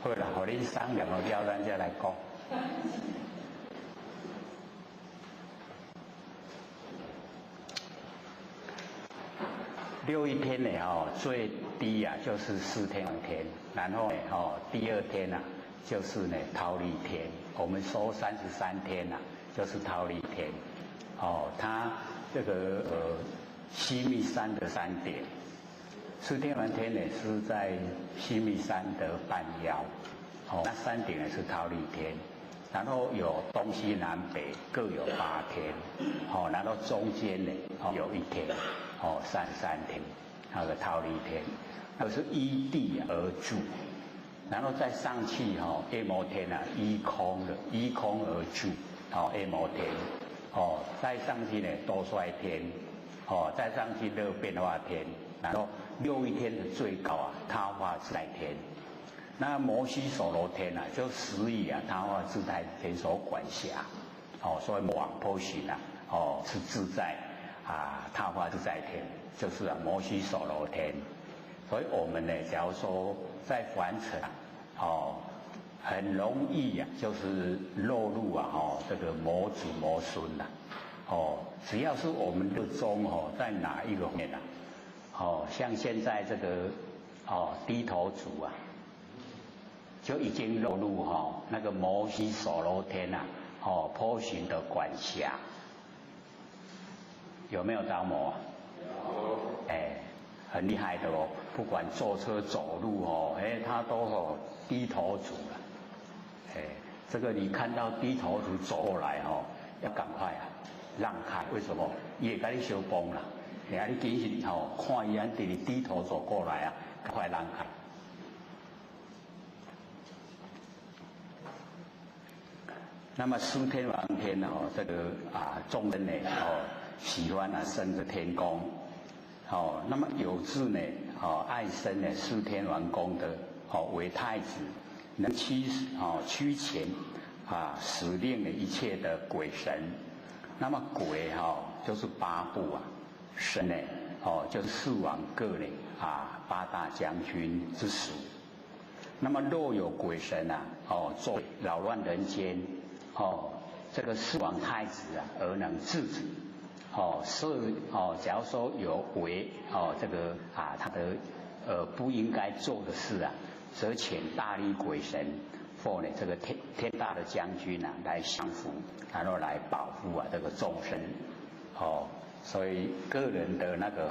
好啦，和恁商量了，咱再来讲。6欲天最低就是4天王天，然后第2天就是忉利天。我们说33天就是忉利天。它这个西密山的山顶，4天王天是在西密山的半腰，那山顶是忉利天，然后有东西南北各有8天，然后中间有1天。33天，那个忉利天，那是依地而住，然后再上去夜摩天依空而住，夜摩天，再上去多衰天，再上去热变化天，然后6欲天的最高他化自在天，那摩西所罗天啊，就始以啊他化自在天所管辖，所以往波旬啊，是自在啊他化自在天，就是摩西所罗天。所以我们呢，假如说在凡尘很容易啊，就是落入啊这个魔子魔孙呐，只要是我们的宗在哪一个方面啊，像现在这个低头族啊。就已经落入那个摩西所罗天啊，波旬的管辖，有没有着魔？有。很厉害的哦，不管坐车走路他都低头族了。这个你看到低头族走过来要赶快啊让开，为什么？也跟你相帮啦。你紧是看伊安低头走过来啊，赶快让开。那么司天王天这个众人呢喜欢升着天宫，那么有志呢爱升呢司天王宫的为太子，能驱遣使令的一切的鬼神。那么鬼就是八部啊，神呢就是四王各呢八大将军之属。那么若有鬼神啊作扰乱人间。这个四王太子啊，而能制止，假如说有违这个他的不应该做的事啊，则请大力鬼神或呢这个天大的将军啊来降服，然后来保护这个众生，所以个人的那个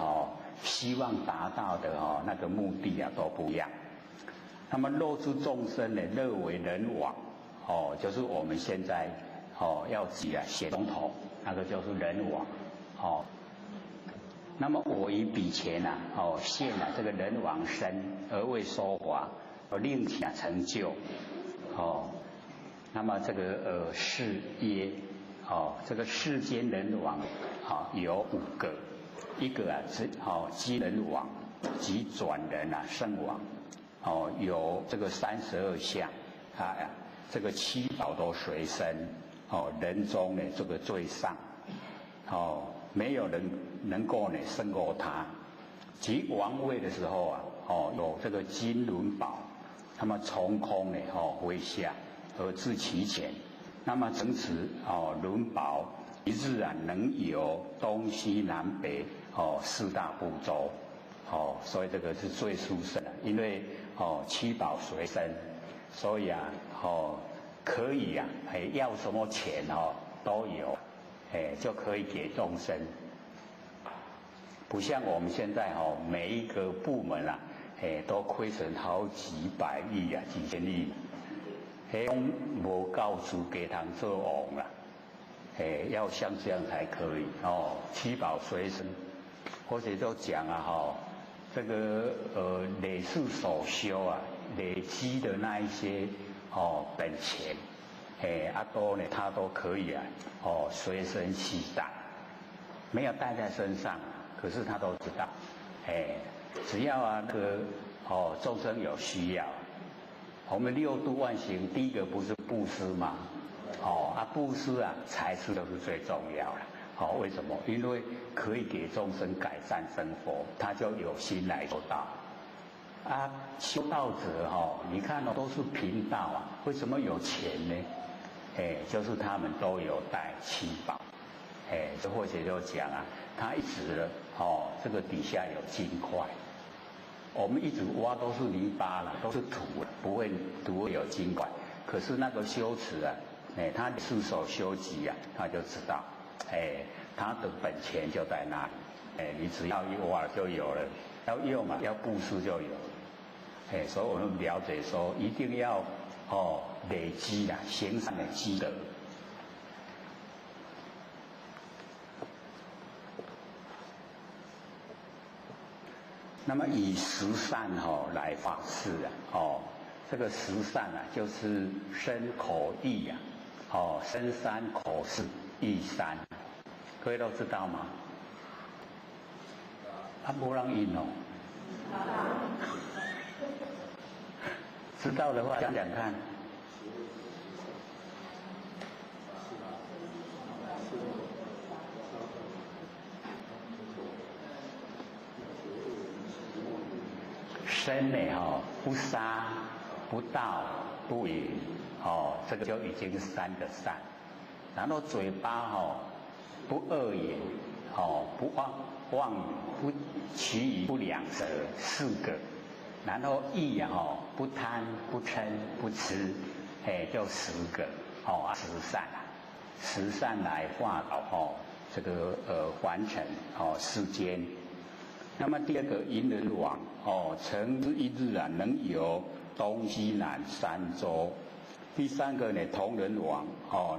希望达到的那个目的啊都不一样。那么若知众生呢，乐为人王。就是我们现在要举写总统，那个就是人王，那么我以比前啊，现这个人王身而为说法，令其成就，那么这个是曰，这个世间人王有5个，一个机人王即转人圣王，有这个32相这个7宝都随身，人中呢这个最上，没有人能够呢胜过他。即王位的时候啊，有这个金轮宝，那么从空呢麾下而至其前，那么整此轮宝一日啊能游东西南北4大部洲，所以这个是最殊胜的，因为7宝随身。所以可以啊，要什么钱都有，就可以给众生。不像我们现在每一个部门啊，都亏损好几百亿啊，几千亿，无告诉给他做王了，要像这样才可以7宝随身，或者都讲啊这个累世所修啊。累积的那一些本钱，都呢他都可以随身携带，没有带在身上，可是他都知道，只要那个众生有需要，我们6度万行，第一个不是布施吗？布施财施都是最重要的。为什么？因为可以给众生改善生活，他就有心来做到。修道者你看都是贫道为什么有钱呢？就是他们都有带7宝，或者就讲他一直这个底下有金块，我们一直挖都是泥巴了，都是土了，不会有金块。可是那个修持他自手修集他就知道，他的本钱就在那里，你只要一挖就有了，要用要布施就有了。所以我们了解说，一定要累积行善的积德。那么以十善来发誓这个十善就是身口意身三口四意三，各位都知道吗？没人应知道的话讲讲看。身呢不杀不盗不淫这个就已经3个善。然后嘴巴不恶言不妄语不其余不两舌4个。然后意不贪不嗔不痴就10个10善10善来化导这个凡尘世间。那么第2个淫人王成之一日能游东西南3洲。第3个呢铜人王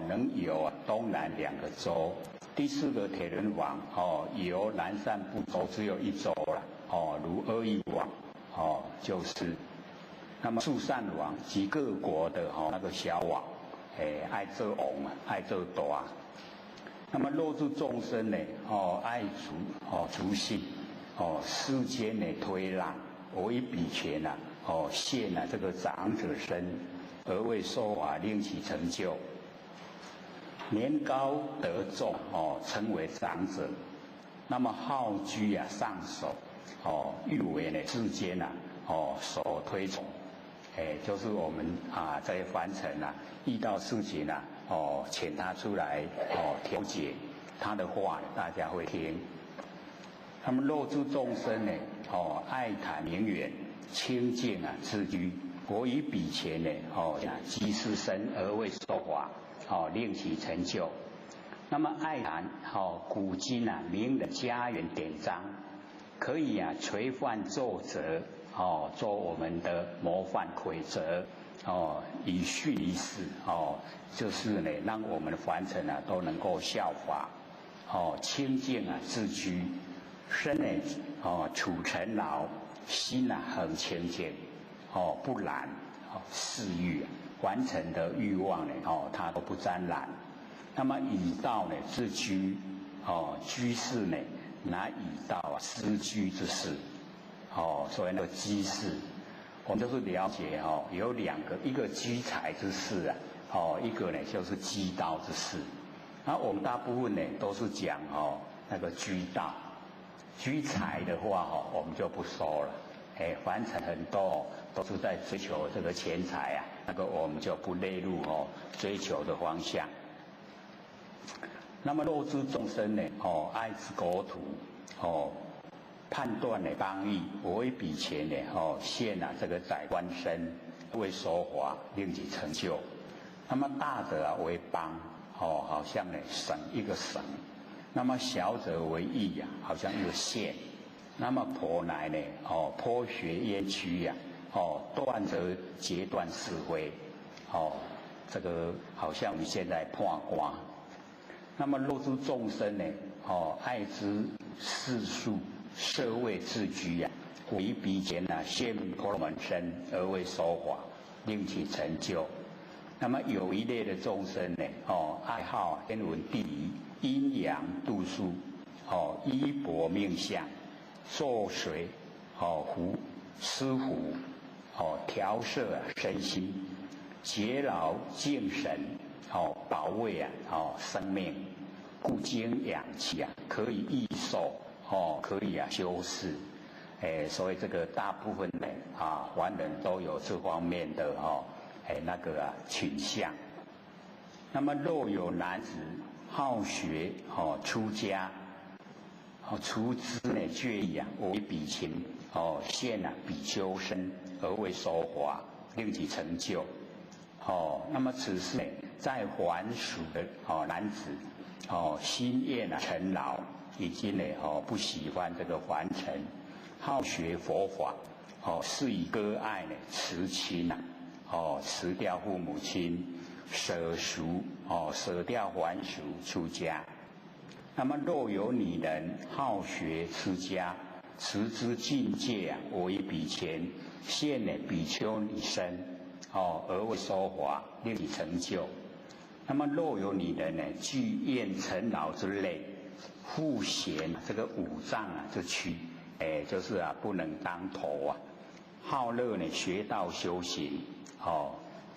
能游东南2个洲。第4个铁人王游南赡部洲只有1洲了如阿育王就是。那么树善王及各国的那个小王爱做王爱做大。那么若诸众生呢爱逐性世间呢推让我以彼前现这个长者身而为说法令其成就。年高德重称为长者。那么好居上首欲为呢世间所推崇。就是我们在凡尘遇到事情请他出来调解，他的话大家会听。那么若诸众生呢爱谈名远清净自居，我以彼前呢即是身而为说法令其成就。那么爱谈古今名人家园典章，可以垂范奏折做我们的模范跬责以训于世就是呢让我们的凡尘都能够效法清净自居。身呢处尘劳，心很清净不染世欲凡尘的欲望呢它都不沾染。那么以道呢自居居士呢乃以道思居之事所谓那个居士，我们就是了解有2个，一个居财之事一个呢就是居道之事。那我们大部分呢都是讲那个居道。居财的话我们就不说了，凡尘很多都是在追求这个钱财那个我们就不列入追求的方向。那么若诸众生呢爱之国土判断呢邦域，我以彼前呢现这个宰官身为说法令其成就。那么大者为邦好像呢省一个省。那么小者为邑好像一个县。那么婆乃呢颇学焉屈断则截断是非这个好像我们现在判官。那么若诸众生呢爱之世俗社会自居我以彼前现婆罗门身而为说法令其成就。那么有一类的众生呢爱好天文地理阴阳度数衣帛命相作水胡施符调摄身心节劳静神保卫生命，故经养气可以益寿可以修饰。所以这个大部分的凡人都有这方面的那个倾向。那么若有男子好学出家除之呢决意我以彼前现比丘身而为说法令其成就。那么此事呢在还俗的男子心厌尘劳，已经呢不喜欢这个凡尘，好学佛法是以割爱呢辞亲辞掉父母亲，舍俗舍掉凡俗出家。那么若有女人好学出家，持之境界我以彼前现呢比丘尼身而为说法令其成就。那么若有女人呢惧厌尘劳之类，复嫌这个五脏之躯就是不能当头好乐呢，学道修行，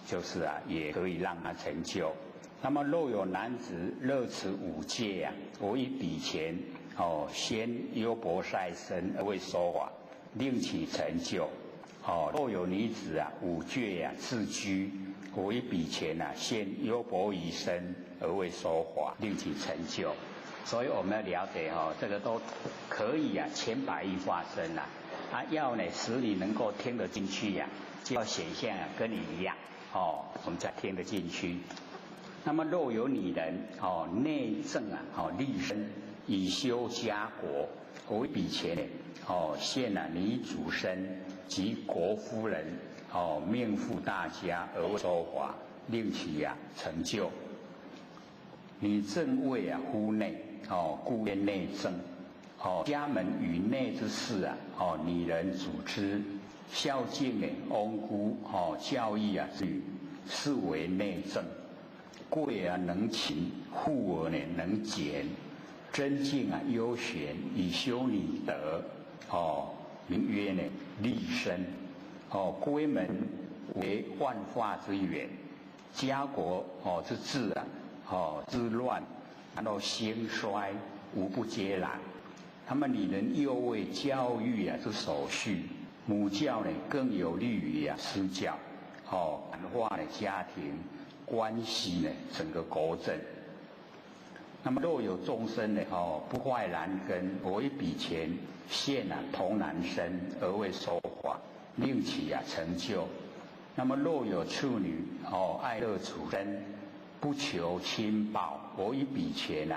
就是也可以让他成就。那么若有男子乐持五戒我以彼前先优婆塞身而为说法，令其成就。若有女子五戒自居，我以彼前现优婆夷身而为说法，令其成就。所以我们要了解这个都可以千百亿化身要呢使你能够听得进去就要显现跟你一样我们才听得进去。那么若有女人内证立身以修家国，我以彼前现女主身及国夫人命妇大家而为说法，令其成就。女正位夫内故曰内政。家门与内之事女人主之，孝敬翁姑教育之语，是为内政。贵能勤，富而能俭，真敬优贤，以修女德名曰立身。闺门为万化之源，家国之治之乱，然后兴衰无不皆然。那么女人幼为教育之首序，母教更有利于施教，感化家庭关系整个国政。那么若有众生不坏然根，我以彼前现童男身而为说法，令其成就。那么若有处女爱乐处身，不求亲报，我以彼前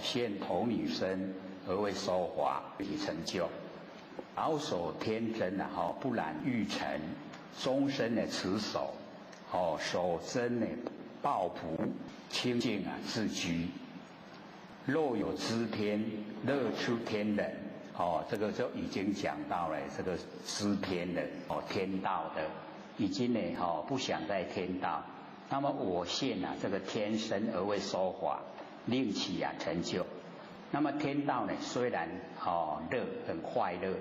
现童女身而为说法，以成就。保守天真不染欲尘，终身持守守真抱朴，清净自居。若有知天，乐出天人这个就已经讲到了这个知天人天道的，已经不想在天道。那么我现这个天身而为说法，令其成就。那么天道虽然乐很快乐，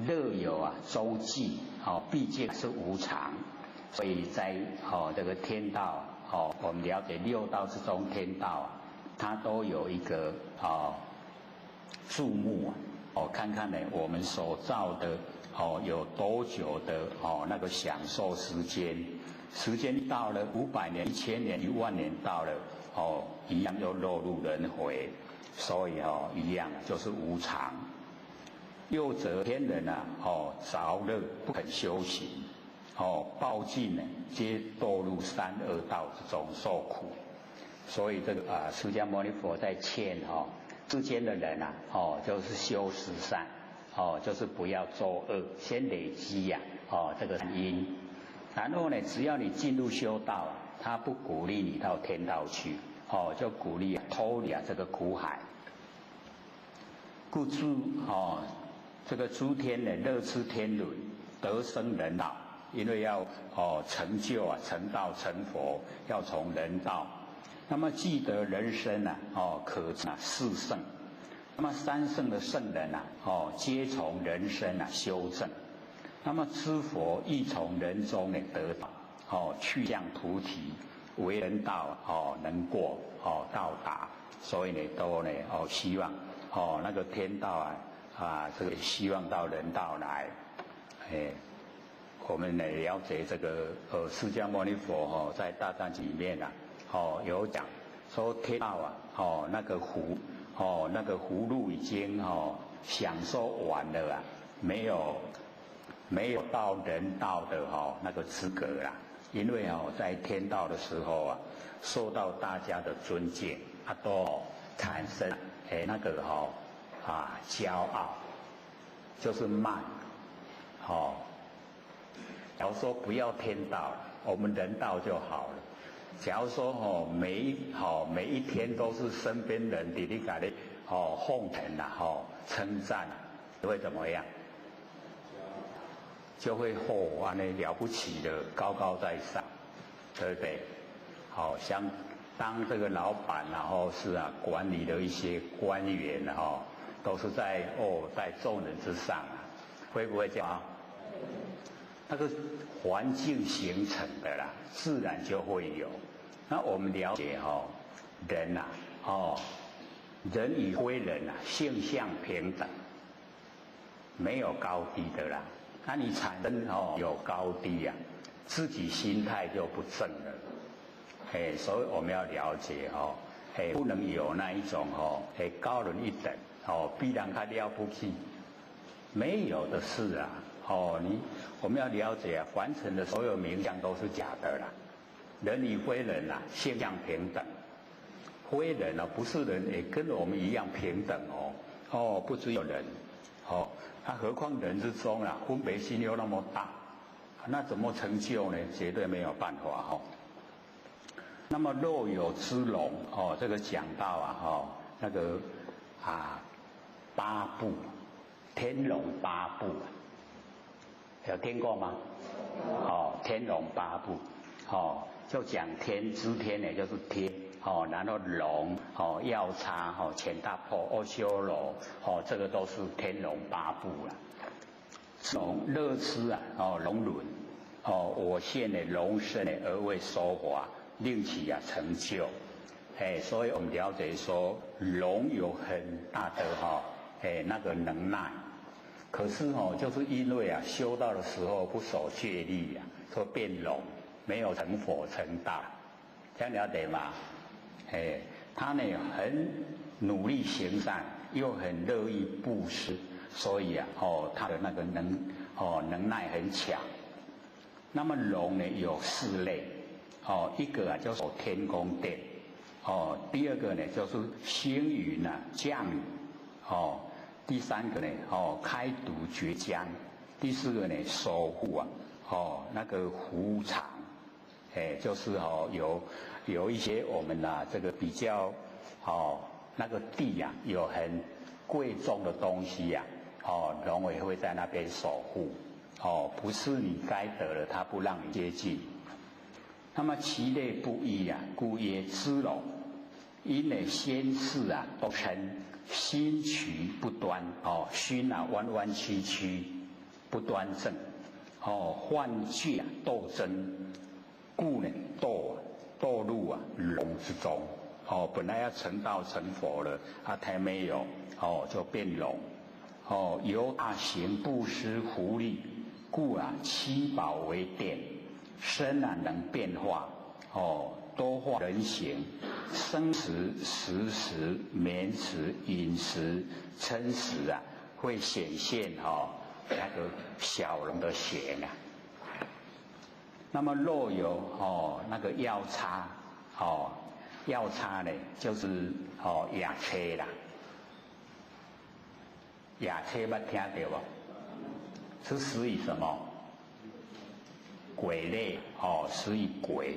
乐有周际毕竟是无常，所以在这个天道我们了解六道之中，天道它都有一个数目看看我们所造的有多久的那个享受时间，时间到了500年、1000年、10000年到了一样又落入轮回，所以一样就是无常。又则天人着乐不肯修行报尽皆堕入三恶道之中受苦。所以这个释迦牟尼佛在劝世间的人就是修十善就是不要作恶，先累积这个因，然后只要你进入修道他不鼓励你到天道去就鼓励脱离这个苦海。故诸这个诸天乐持天伦，得生人道，因为要成就成道成佛，要从人道。那么既得人身可四圣。那么三圣的圣人皆从人身修正。那么知佛亦从人中得道去向菩提，为人道能过到达。所以都希望那个天道这个希望到人道来。我们了解这个释迦牟尼佛在大藏经里面有讲说天道那个葫芦已经享受完了没有到人道的那个资格啦。因为在天道的时候受到大家的尊敬都产生那个骄傲，就是慢假如说不要天道了，我们人道就好了。假如说每一天都是身边人给你奉承称赞会怎么样？就会了不起的高高在上，对不对？像当这个老板是管理的一些官员都是在众人之上会不会这样那个环境形成的啦，自然就会有。那我们了解人呐，人与非人啊，性相平等，没有高低的啦。那你产生有高低啊，自己心态就不正了。所以我们要了解不能有那一种高人一等比人较了不起，没有的事啊。我们要了解凡尘的所有名相都是假的啦。人与非人啊，性相平等。非人不是人也跟我们一样平等不只有人何况人之中啊，分别心又那么大，那怎么成就呢？绝对没有办法那么若有之龙这个讲到那个八部，天龙八部有听过吗？天龙八部就讲天之天呢，就是天然后龙药叉乾大破阿修罗这个都是天龙八部啦。龙乐痴龙轮我现的龙身呢而为说法，令其成就。所以我们了解说龙有很大的那个能耐，可是就是因为修道的时候不守戒律会变龙，没有成佛成大，这样了解吗？他呢很努力行善，又很乐意布施，所以他的那个能耐很强。那么龙呢有4类一个就是天宫殿第二个呢就是星云降雨第三个呢开读绝江，第四个呢守护那个湖场就是有一些我们这个比较那个地有很贵重的东西龙也会在那边守护不是你该得了，他不让你接近。那么其类不一故曰支龙。因呢先世都称心曲不端心弯弯曲曲不端正幻觉斗争，故呢堕入龙之中本来要成道成佛了还没有就变龙由大行布施福利，故七宝为殿，身能变化多化人形，生食、食食、眠食、饮食、嗔食会显现那个小龙的形那么若有那个药叉药叉呢就是雅车啦。雅车捌听到无？是属于什么？鬼类属于鬼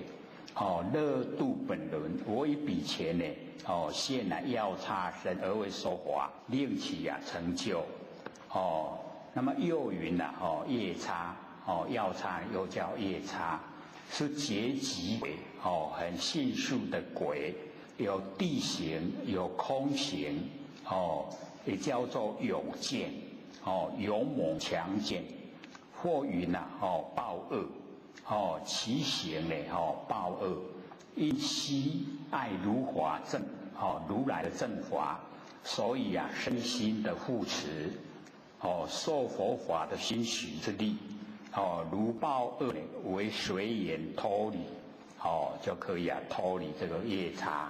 乐度本轮，我以彼前呢现药叉身而为说法，令其成就那么又云夜叉药叉又叫夜叉，是劫疾鬼很迅速的鬼，有地形有空形也叫做勇健勇猛强健，或云暴恶其形呢暴恶，因惜爱如法正如来的正法，所以身心的护持受佛法的心许之力如暴恶为随缘脱离就可以脱离这个夜叉。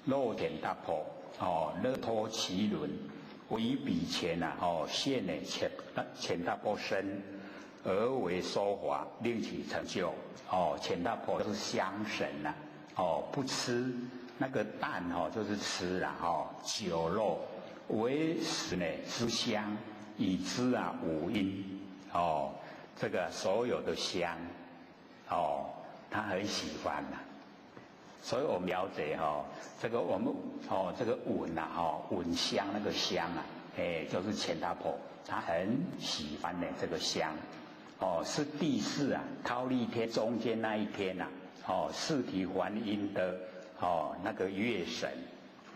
漏田大破乐脱其轮，我以彼前现呢前大破身而为说法，令其成就前大破就是香神不吃那个蛋就是吃酒肉为食呢之香，以知五阴这个所有的香他很喜欢所以我们了解这个我们这个闻闻香那个香就是乾大婆，他很喜欢这个香是第四忉利天中间那一天四体还阴的那个月神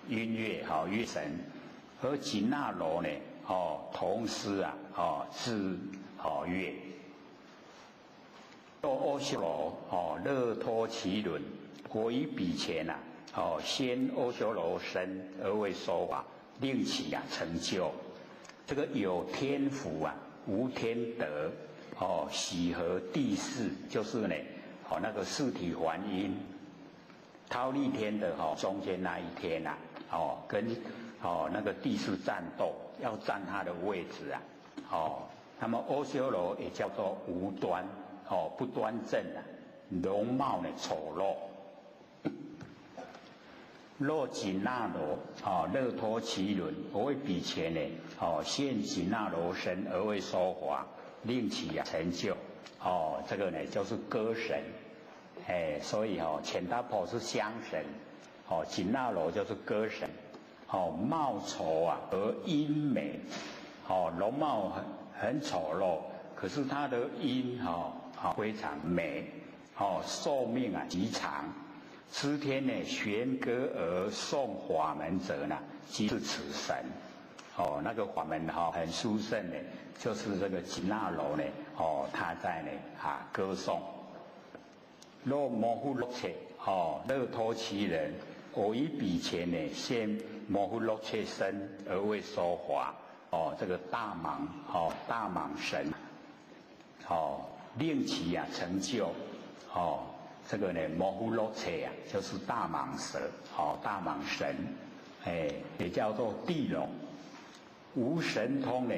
音乐月神和紧那罗呢同时是月阿修罗乐脱其轮，我于彼前先阿修罗身而为说法，令其成就。这个有天福无天德喜和第四，就是呢那个四体还阴，忉利天的中间那一天跟那个第四战斗，要占他的位置那么阿修罗也叫做无端不端正容貌呢丑陋。若紧那罗乐脱其轮，我为彼前呢现紧那罗身而为说法，令其成就这个呢就是歌神所以钱达婆是香神紧那罗就是歌神貌丑而阴美容貌很丑陋，可是他的阴非常美寿命极长。知天呢玄歌而诵法门者呢，即是此神那个法门很殊胜呢，就是这个紧那罗呢他在呢歌颂。若摩呼罗切乐脱其人，我于彼前呢现摩呼罗切身而为说法这个大蟒神令其成就这个呢摩呼罗切就是大蟒蛇大蟒神也叫做地龙。无神通呢